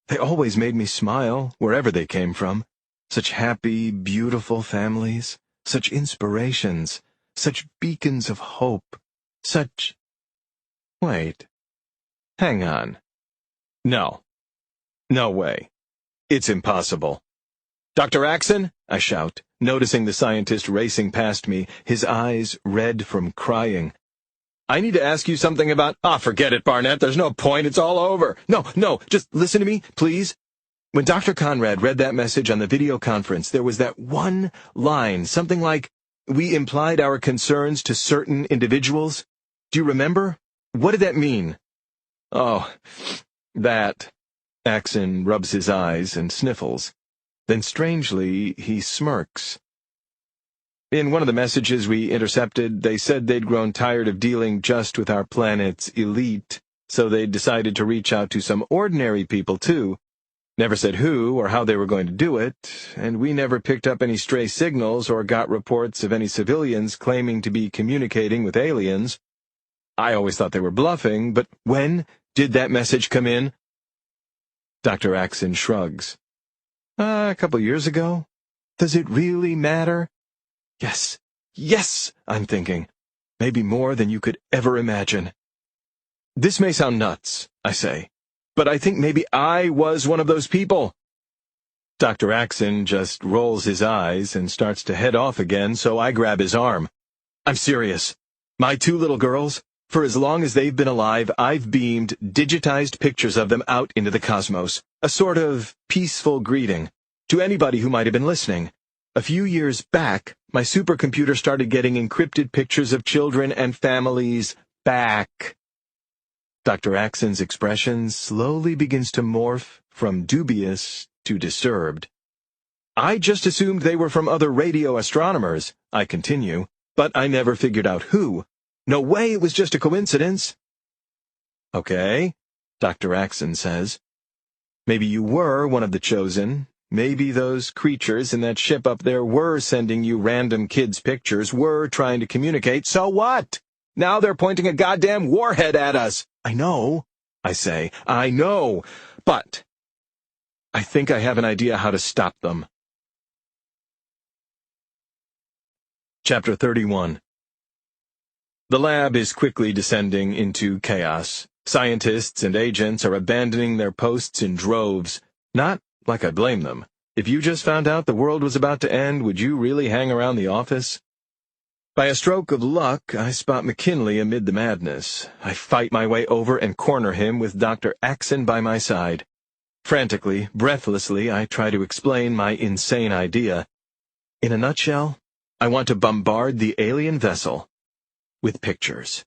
They always made me smile, wherever they came from. Such happy, beautiful families. Such inspirations, such beacons of hope, such— Wait. Hang on. No. No way. It's impossible. "Dr. Axon?" I shout, noticing the scientist racing past me, his eyes red from crying. "I need to ask you something about—" Forget it, Barnett. There's no point. It's all over. No, just listen to me, please. When Dr. Conrad read that message on the video conference, there was that one line, something like, "We implied our concerns to certain individuals." Do you remember? What did that mean? "Oh, that." Axon rubs his eyes and sniffles. Then strangely, he smirks. "In one of the messages we intercepted, they said they'd grown tired of dealing just with our planet's elite, so they decided to reach out to some ordinary people, too. Never said who or how they were going to do it, and we never picked up any stray signals or got reports of any civilians claiming to be communicating with aliens. I always thought they were bluffing, but when did that message come in?" Dr. Axon shrugs. "A couple years ago. Does it really matter?" Yes, I'm thinking. Maybe more than you could ever imagine. "This may sound nuts," I say, "but I think maybe I was one of those people." Dr. Axon just rolls his eyes and starts to head off again, so I grab his arm. "I'm serious. My 2 little girls, for as long as they've been alive, I've beamed digitized pictures of them out into the cosmos, a sort of peaceful greeting, to anybody who might have been listening. A few years back, my supercomputer started getting encrypted pictures of children and families back." Dr. Axon's expression slowly begins to morph from dubious to disturbed. "I just assumed they were from other radio astronomers," I continue, "but I never figured out who. No way it was just a coincidence." "Okay," Dr. Axon says. "Maybe you were one of the chosen. Maybe those creatures in that ship up there were sending you random kids' pictures, were trying to communicate. So what? Now they're pointing a goddamn warhead at us." "I know," I say. "I know. But I think I have an idea how to stop them." Chapter 31. The lab is quickly descending into chaos. Scientists and agents are abandoning their posts in droves. Not like I blame them. If you just found out the world was about to end, would you really hang around the office? By a stroke of luck, I spot McKinley amid the madness. I fight my way over and corner him with Dr. Axon by my side. Frantically, breathlessly, I try to explain my insane idea. In a nutshell, I want to bombard the alien vessel with pictures.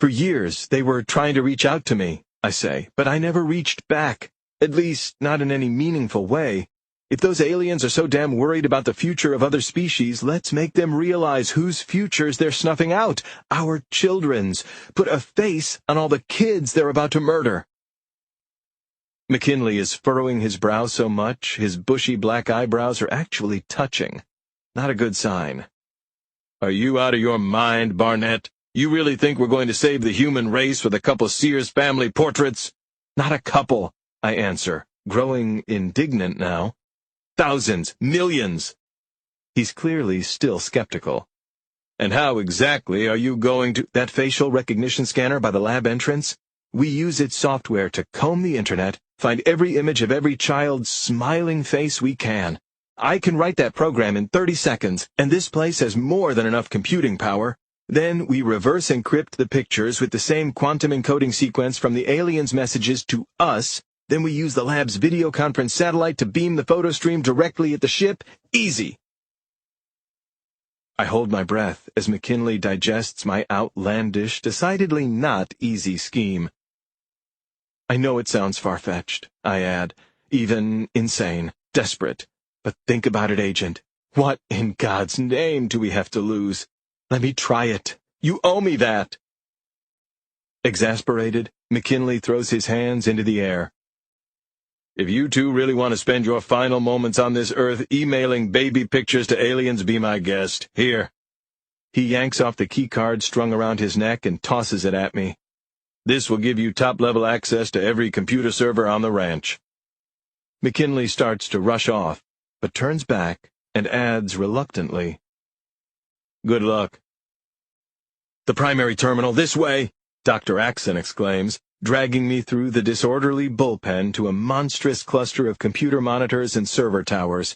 For years, they were trying to reach out to me, I say, but I never reached back. At least, not in any meaningful way. If those aliens are so damn worried about the future of other species, let's make them realize whose futures they're snuffing out. Our children's. Put a face on all the kids they're about to murder. McKinley is furrowing his brow so much, his bushy black eyebrows are actually touching. Not a good sign. "Are you out of your mind, Barnett? You really think we're going to save the human race with a couple Sears family portraits?" "Not a couple," I answer, growing indignant now. "Thousands, millions." He's clearly still skeptical. "And how exactly are you going to—" "That facial recognition scanner by the lab entrance? We use its software to comb the internet, find every image of every child's smiling face we can. I can write that program in 30 seconds, and this place has more than enough computing power. Then we reverse encrypt the pictures with the same quantum encoding sequence from the aliens' messages to us. Then we use the lab's video conference satellite to beam the photo stream directly at the ship. Easy." I hold my breath as McKinley digests my outlandish, decidedly not easy scheme. "I know it sounds far-fetched," I add, "even insane, desperate. But think about it, Agent. What in God's name do we have to lose? Let me try it. You owe me that." Exasperated, McKinley throws his hands into the air. "If you two really want to spend your final moments on this Earth emailing baby pictures to aliens, be my guest. Here." He yanks off the keycard strung around his neck and tosses it at me. "This will give you top-level access to every computer server on the ranch." McKinley starts to rush off, but turns back and adds reluctantly, "Good luck." "The primary terminal, this way!" Dr. Axon exclaims, dragging me through the disorderly bullpen to a monstrous cluster of computer monitors and server towers.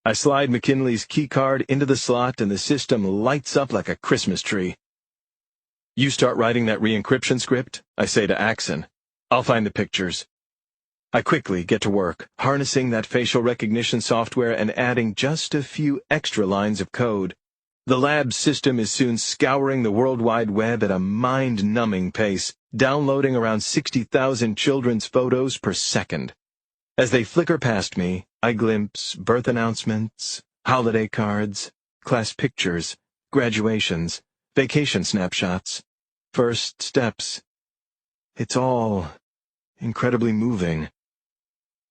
I slide McKinley's keycard into the slot and the system lights up like a Christmas tree. You start writing that re-encryption script, I say to Axon. I'll find the pictures. I quickly get to work, harnessing that facial recognition software and adding just a few extra lines of code. The lab system is soon scouring the World Wide Web at a mind-numbing pace, downloading around 60,000 children's photos per second. As they flicker past me, I glimpse birth announcements, holiday cards, class pictures, graduations, vacation snapshots, first steps. It's all incredibly moving.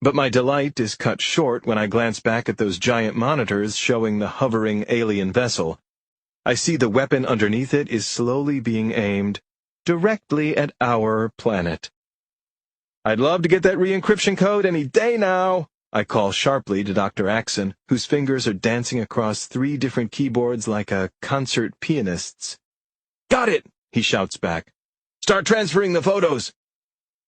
But my delight is cut short when I glance back at those giant monitors showing the hovering alien vessel. I see the weapon underneath it is slowly being aimed directly at our planet. I'd love to get that re-encryption code any day now, I call sharply to Dr. Axon, whose fingers are dancing across 3 different keyboards like a concert pianist's. Got it, he shouts back. Start transferring the photos.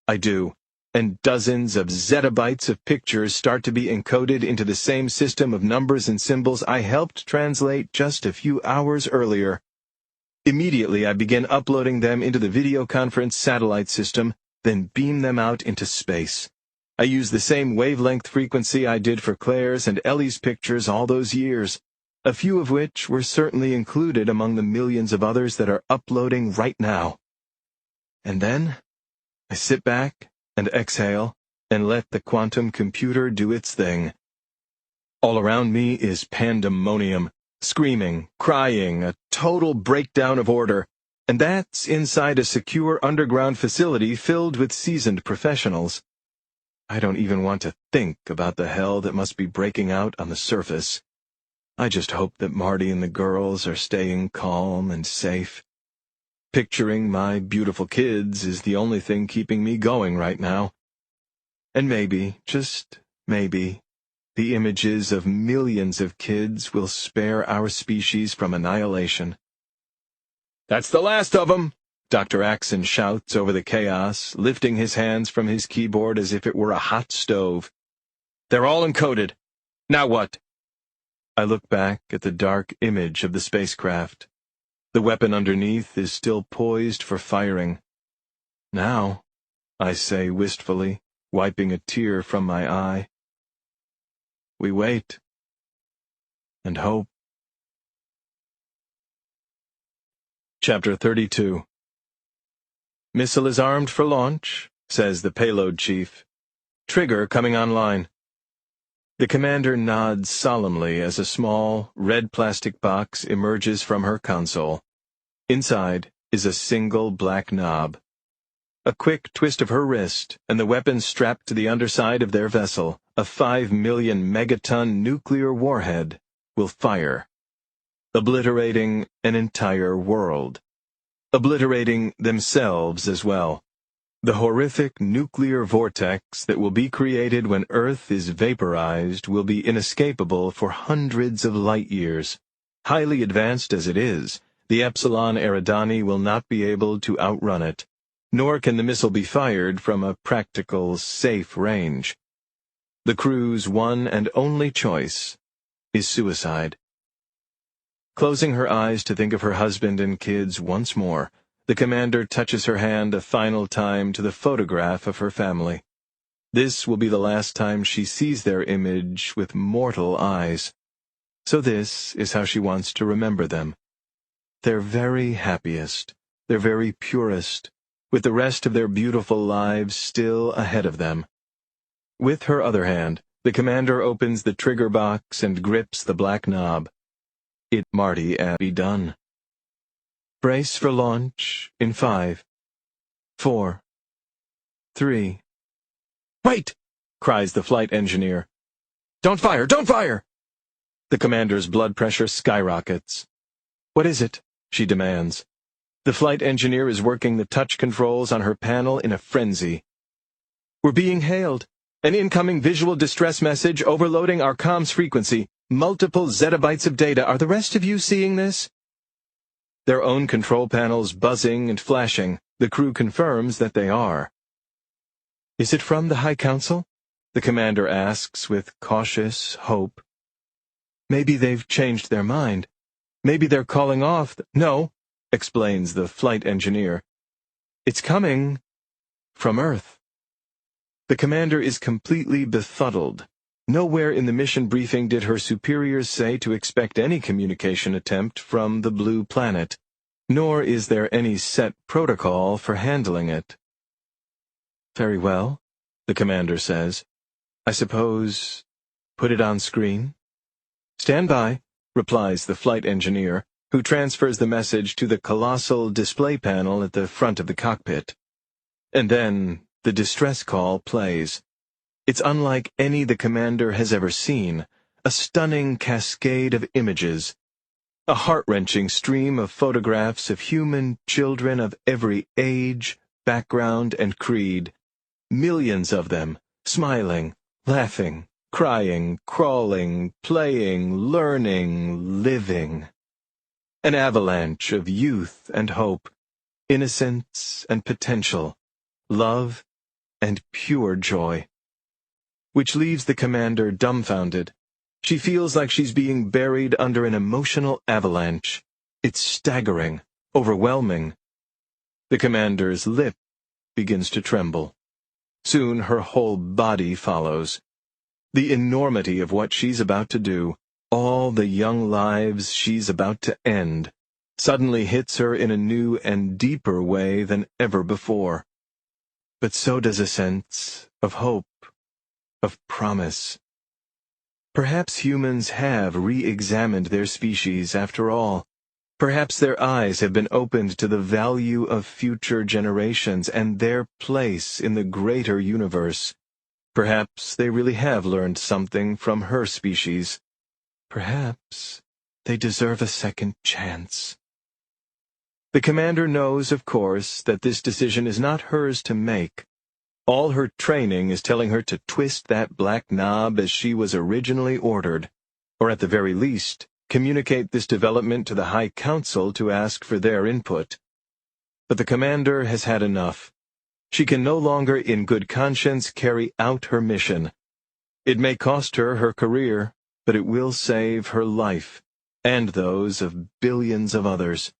I do, and dozens of zettabytes of pictures start to be encoded into the same system of numbers and symbols I helped translate just a few hours earlier. Immediately, I begin uploading them into the video conference satellite system, then beam them out into space. I use the same wavelength frequency I did for Claire's and Ellie's pictures all those years, a few of which were certainly included among the millions of others that are uploading right now. And then, I sit back and exhale, and let the quantum computer do its thing. All around me is pandemonium, screaming, crying, a total breakdown of order, and that's inside a secure underground facility filled with seasoned professionals. I don't even want to think about the hell that must be breaking out on the surface. I just hope that Marty and the girls are staying calm and safe. Picturing my beautiful kids is the only thing keeping me going right now. And maybe, just maybe, the images of millions of kids will spare our species from annihilation. That's the last of them, Dr. Axon shouts over the chaos, lifting his hands from his keyboard as if it were a hot stove. They're all encoded. Now what? I look back at the dark image of the spacecraft. The weapon underneath is still poised for firing. Now, I say wistfully, wiping a tear from my eye. We wait and hope. Chapter 32. Missile is armed for launch, says the payload chief. Trigger coming online. The commander nods solemnly as a small, red plastic box emerges from her console. Inside is a single black knob. A quick twist of her wrist, and the weapon strapped to the underside of their vessel, a 5 million megaton nuclear warhead, will fire, obliterating an entire world. Obliterating themselves as well. The horrific nuclear vortex that will be created when Earth is vaporized will be inescapable for hundreds of light years. Highly advanced as it is, the Epsilon Eridani will not be able to outrun it, nor can the missile be fired from a practical, safe range. The crew's one and only choice is suicide. Closing her eyes to think of her husband and kids once more, the commander touches her hand a final time to the photograph of her family. This will be the last time she sees their image with mortal eyes. So this is how she wants to remember them. Their very happiest, their very purest, with the rest of their beautiful lives still ahead of them. With her other hand, the commander opens the trigger box and grips the black knob. It Marty be done. Brace for launch in 5, 4, 3. Wait! Cries the flight engineer. Don't fire! Don't fire! The commander's blood pressure skyrockets. What is it? She demands. The flight engineer is working the touch controls on her panel in a frenzy. We're being hailed. An incoming visual distress message overloading our comms frequency. Multiple zettabytes of data. Are the rest of you seeing this? Their own control panels buzzing and flashing, the crew confirms that they are. Is it from the High Council? The commander asks with cautious hope. Maybe they've changed their mind. Maybe they're calling off No, explains the flight engineer. It's coming from Earth. The commander is completely befuddled. Nowhere in the mission briefing did her superiors say to expect any communication attempt from the blue planet, nor is there any set protocol for handling it. Very well, the commander says. I suppose, put it on screen? Stand by, replies the flight engineer, who transfers the message to the colossal display panel at the front of the cockpit. And then the distress call plays. It's unlike any the commander has ever seen, a stunning cascade of images, a heart-wrenching stream of photographs of human children of every age, background, and creed, millions of them, smiling, laughing, crying, crawling, playing, learning, living. An avalanche of youth and hope, innocence and potential, love and pure joy. Which leaves the commander dumbfounded. She feels like she's being buried under an emotional avalanche. It's staggering, overwhelming. The commander's lip begins to tremble. Soon her whole body follows. The enormity of what she's about to do, all the young lives she's about to end, suddenly hits her in a new and deeper way than ever before. But so does a sense of hope, of promise. Perhaps humans have re-examined their species after all. Perhaps their eyes have been opened to the value of future generations and their place in the greater universe. Perhaps they really have learned something from her species. Perhaps they deserve a second chance. The commander knows, of course, that this decision is not hers to make. All her training is telling her to twist that black knob as she was originally ordered, or at the very least, communicate this development to the High Council to ask for their input. But the commander has had enough. She can no longer in good conscience carry out her mission. It may cost her her career, but it will save her life, and those of billions of others.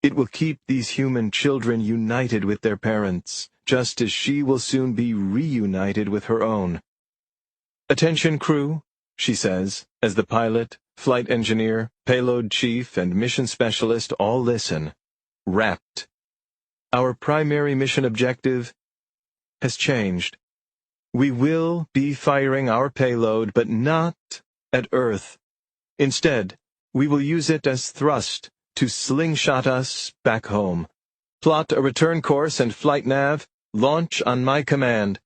It will keep these human children united with their parents, just as she will soon be reunited with her own. Attention crew, she says, as the pilot, flight engineer, payload chief, and mission specialist all listen, rapt. Our primary mission objective has changed. We will be firing our payload, but not at Earth. Instead, we will use it as thrust to slingshot us back home. Plot a return course and flight nav. Launch on my command.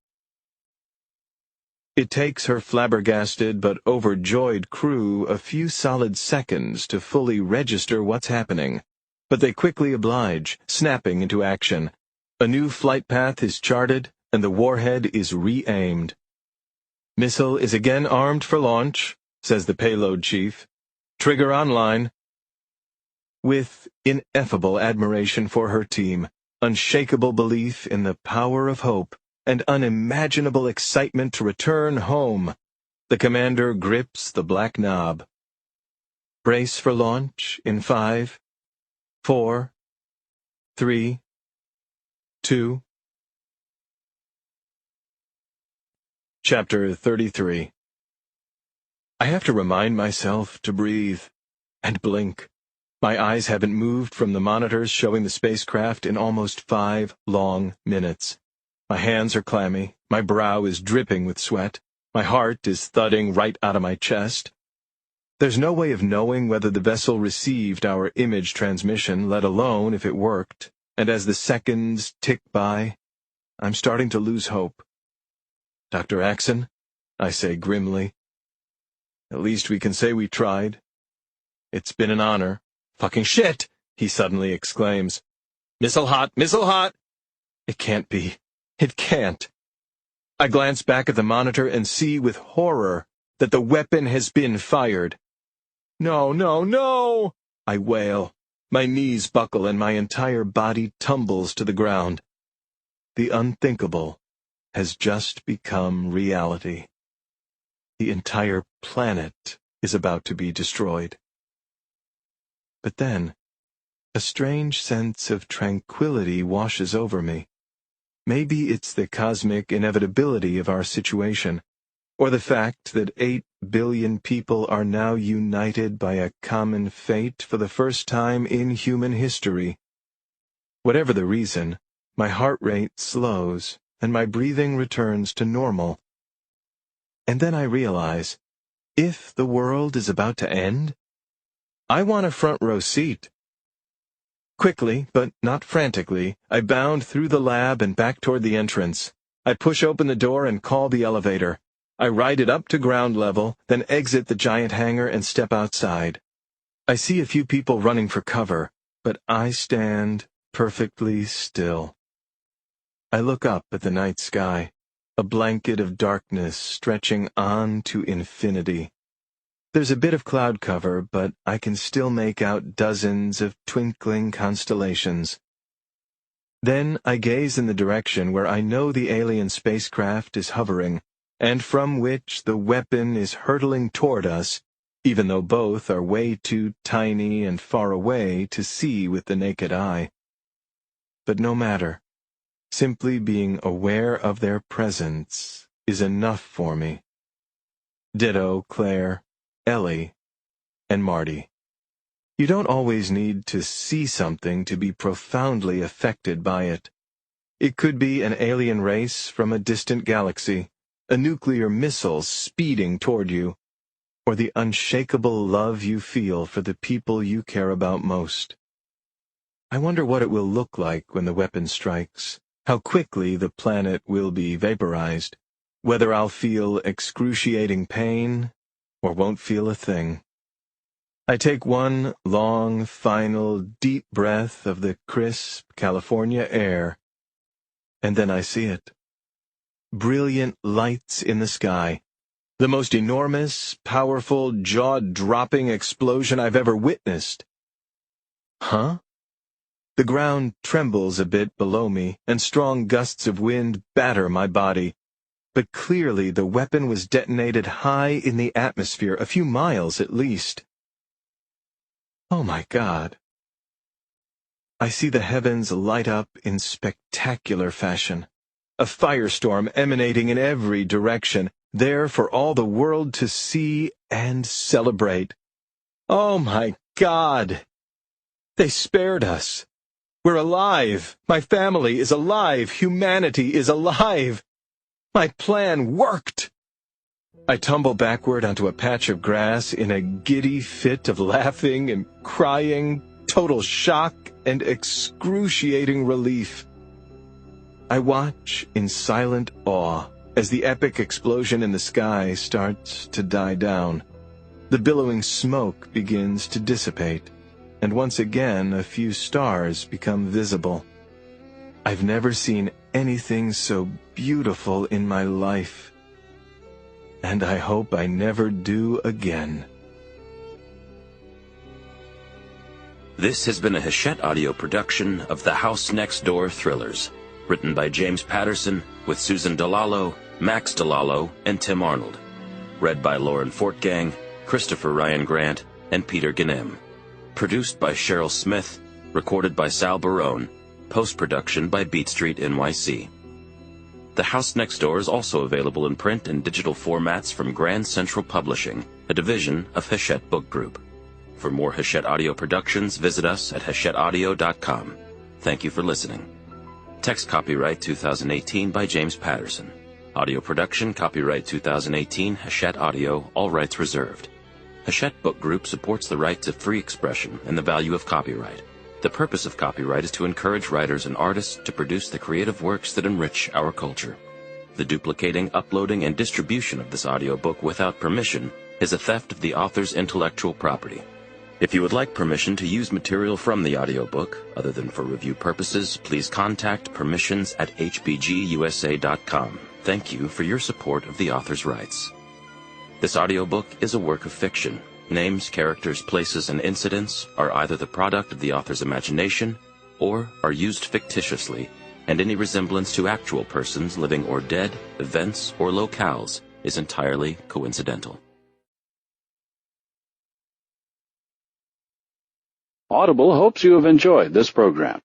It takes her flabbergasted but overjoyed crew a few solid seconds to fully register what's happening, but they quickly oblige, snapping into action. A new flight path is charted, and the warhead is re-aimed. Missile is again armed for launch, says the payload chief. Trigger online. With ineffable admiration for her team, unshakable belief in the power of hope, and unimaginable excitement to return home, the commander grips the black knob. Brace for launch in 5, 4, 3, 2. Chapter 33. I have to remind myself to breathe and blink. My eyes haven't moved from the monitors showing the spacecraft in almost 5 long minutes. My hands are clammy, my brow is dripping with sweat, my heart is thudding right out of my chest. There's no way of knowing whether the vessel received our image transmission, let alone if it worked, and as the seconds tick by, I'm starting to lose hope. Dr. Axon, I say grimly. At least we can say we tried. It's been an honor. Fucking shit! He suddenly exclaims. Missile hot! Missile hot! It can't be. It can't. I glance back at the monitor and see with horror that the weapon has been fired. No, no, no! I wail. My knees buckle and my entire body tumbles to the ground. The unthinkable has just become reality. The entire planet is about to be destroyed. But then, a strange sense of tranquility washes over me. Maybe it's the cosmic inevitability of our situation, or the fact that 8 billion people are now united by a common fate for the first time in human history. Whatever the reason, my heart rate slows and my breathing returns to normal. And then I realize, if the world is about to end, I want a front row seat. Quickly, but not frantically, I bound through the lab and back toward the entrance. I push open the door and call the elevator. I ride it up to ground level, then exit the giant hangar and step outside. I see a few people running for cover, but I stand perfectly still. I look up at the night sky, a blanket of darkness stretching on to infinity. There's a bit of cloud cover, but I can still make out dozens of twinkling constellations. Then I gaze in the direction where I know the alien spacecraft is hovering, and from which the weapon is hurtling toward us, even though both are way too tiny and far away to see with the naked eye. But no matter. Simply being aware of their presence is enough for me. Ditto Claire, Ellie, and Marty. You don't always need to see something to be profoundly affected by it. It could be an alien race from a distant galaxy, a nuclear missile speeding toward you, or the unshakable love you feel for the people you care about most. I wonder what it will look like when the weapon strikes, how quickly the planet will be vaporized, whether I'll feel excruciating pain or won't feel a thing. I take one long, final, deep breath of the crisp California air, and then I see it. Brilliant lights in the sky. The most enormous, powerful, jaw-dropping explosion I've ever witnessed. Huh? The ground trembles a bit below me, and strong gusts of wind batter my body. But clearly the weapon was detonated high in the atmosphere, a few miles at least. Oh my God. I see the heavens light up in spectacular fashion. A firestorm emanating in every direction, there for all the world to see and celebrate. Oh my God! They spared us. We're alive. My family is alive. Humanity is alive. My plan worked. I tumble backward onto a patch of grass in a giddy fit of laughing and crying, total shock and excruciating relief. I watch in silent awe as the epic explosion in the sky starts to die down. The billowing smoke begins to dissipate, and once again a few stars become visible. I've never seen anything so beautiful in my life, and I hope I never do again. This has been a Hachette audio production of The House Next Door Thrillers, written by James Patterson, with Susan DiLallo, Max DiLallo, and Tim Arnold. Read by Lauren Fortgang, Christopher Ryan Grant, and Peter Ganem. Produced by Cheryl Smith, recorded by Sal Barone, post-production by Beat Street NYC. The House Next Door is also available in print and digital formats from Grand Central Publishing, a division of Hachette Book Group. For more Hachette audio productions, visit us at hachetteaudio.com. Thank you for listening. Text copyright 2018 by James Patterson. Audio production copyright 2018 Hachette Audio, all rights reserved. Hachette Book Group supports the right to free expression and the value of copyright. The purpose of copyright is to encourage writers and artists to produce the creative works that enrich our culture. The duplicating, uploading, and distribution of this audiobook without permission is a theft of the author's intellectual property. If you would like permission to use material from the audiobook, other than for review purposes, please contact permissions@hbgusa.com. Thank you for your support of the author's rights. This audiobook is a work of fiction. Names, characters, places, and incidents are either the product of the author's imagination or are used fictitiously, and any resemblance to actual persons, living or dead, events, or locales is entirely coincidental. Audible hopes you have enjoyed this program.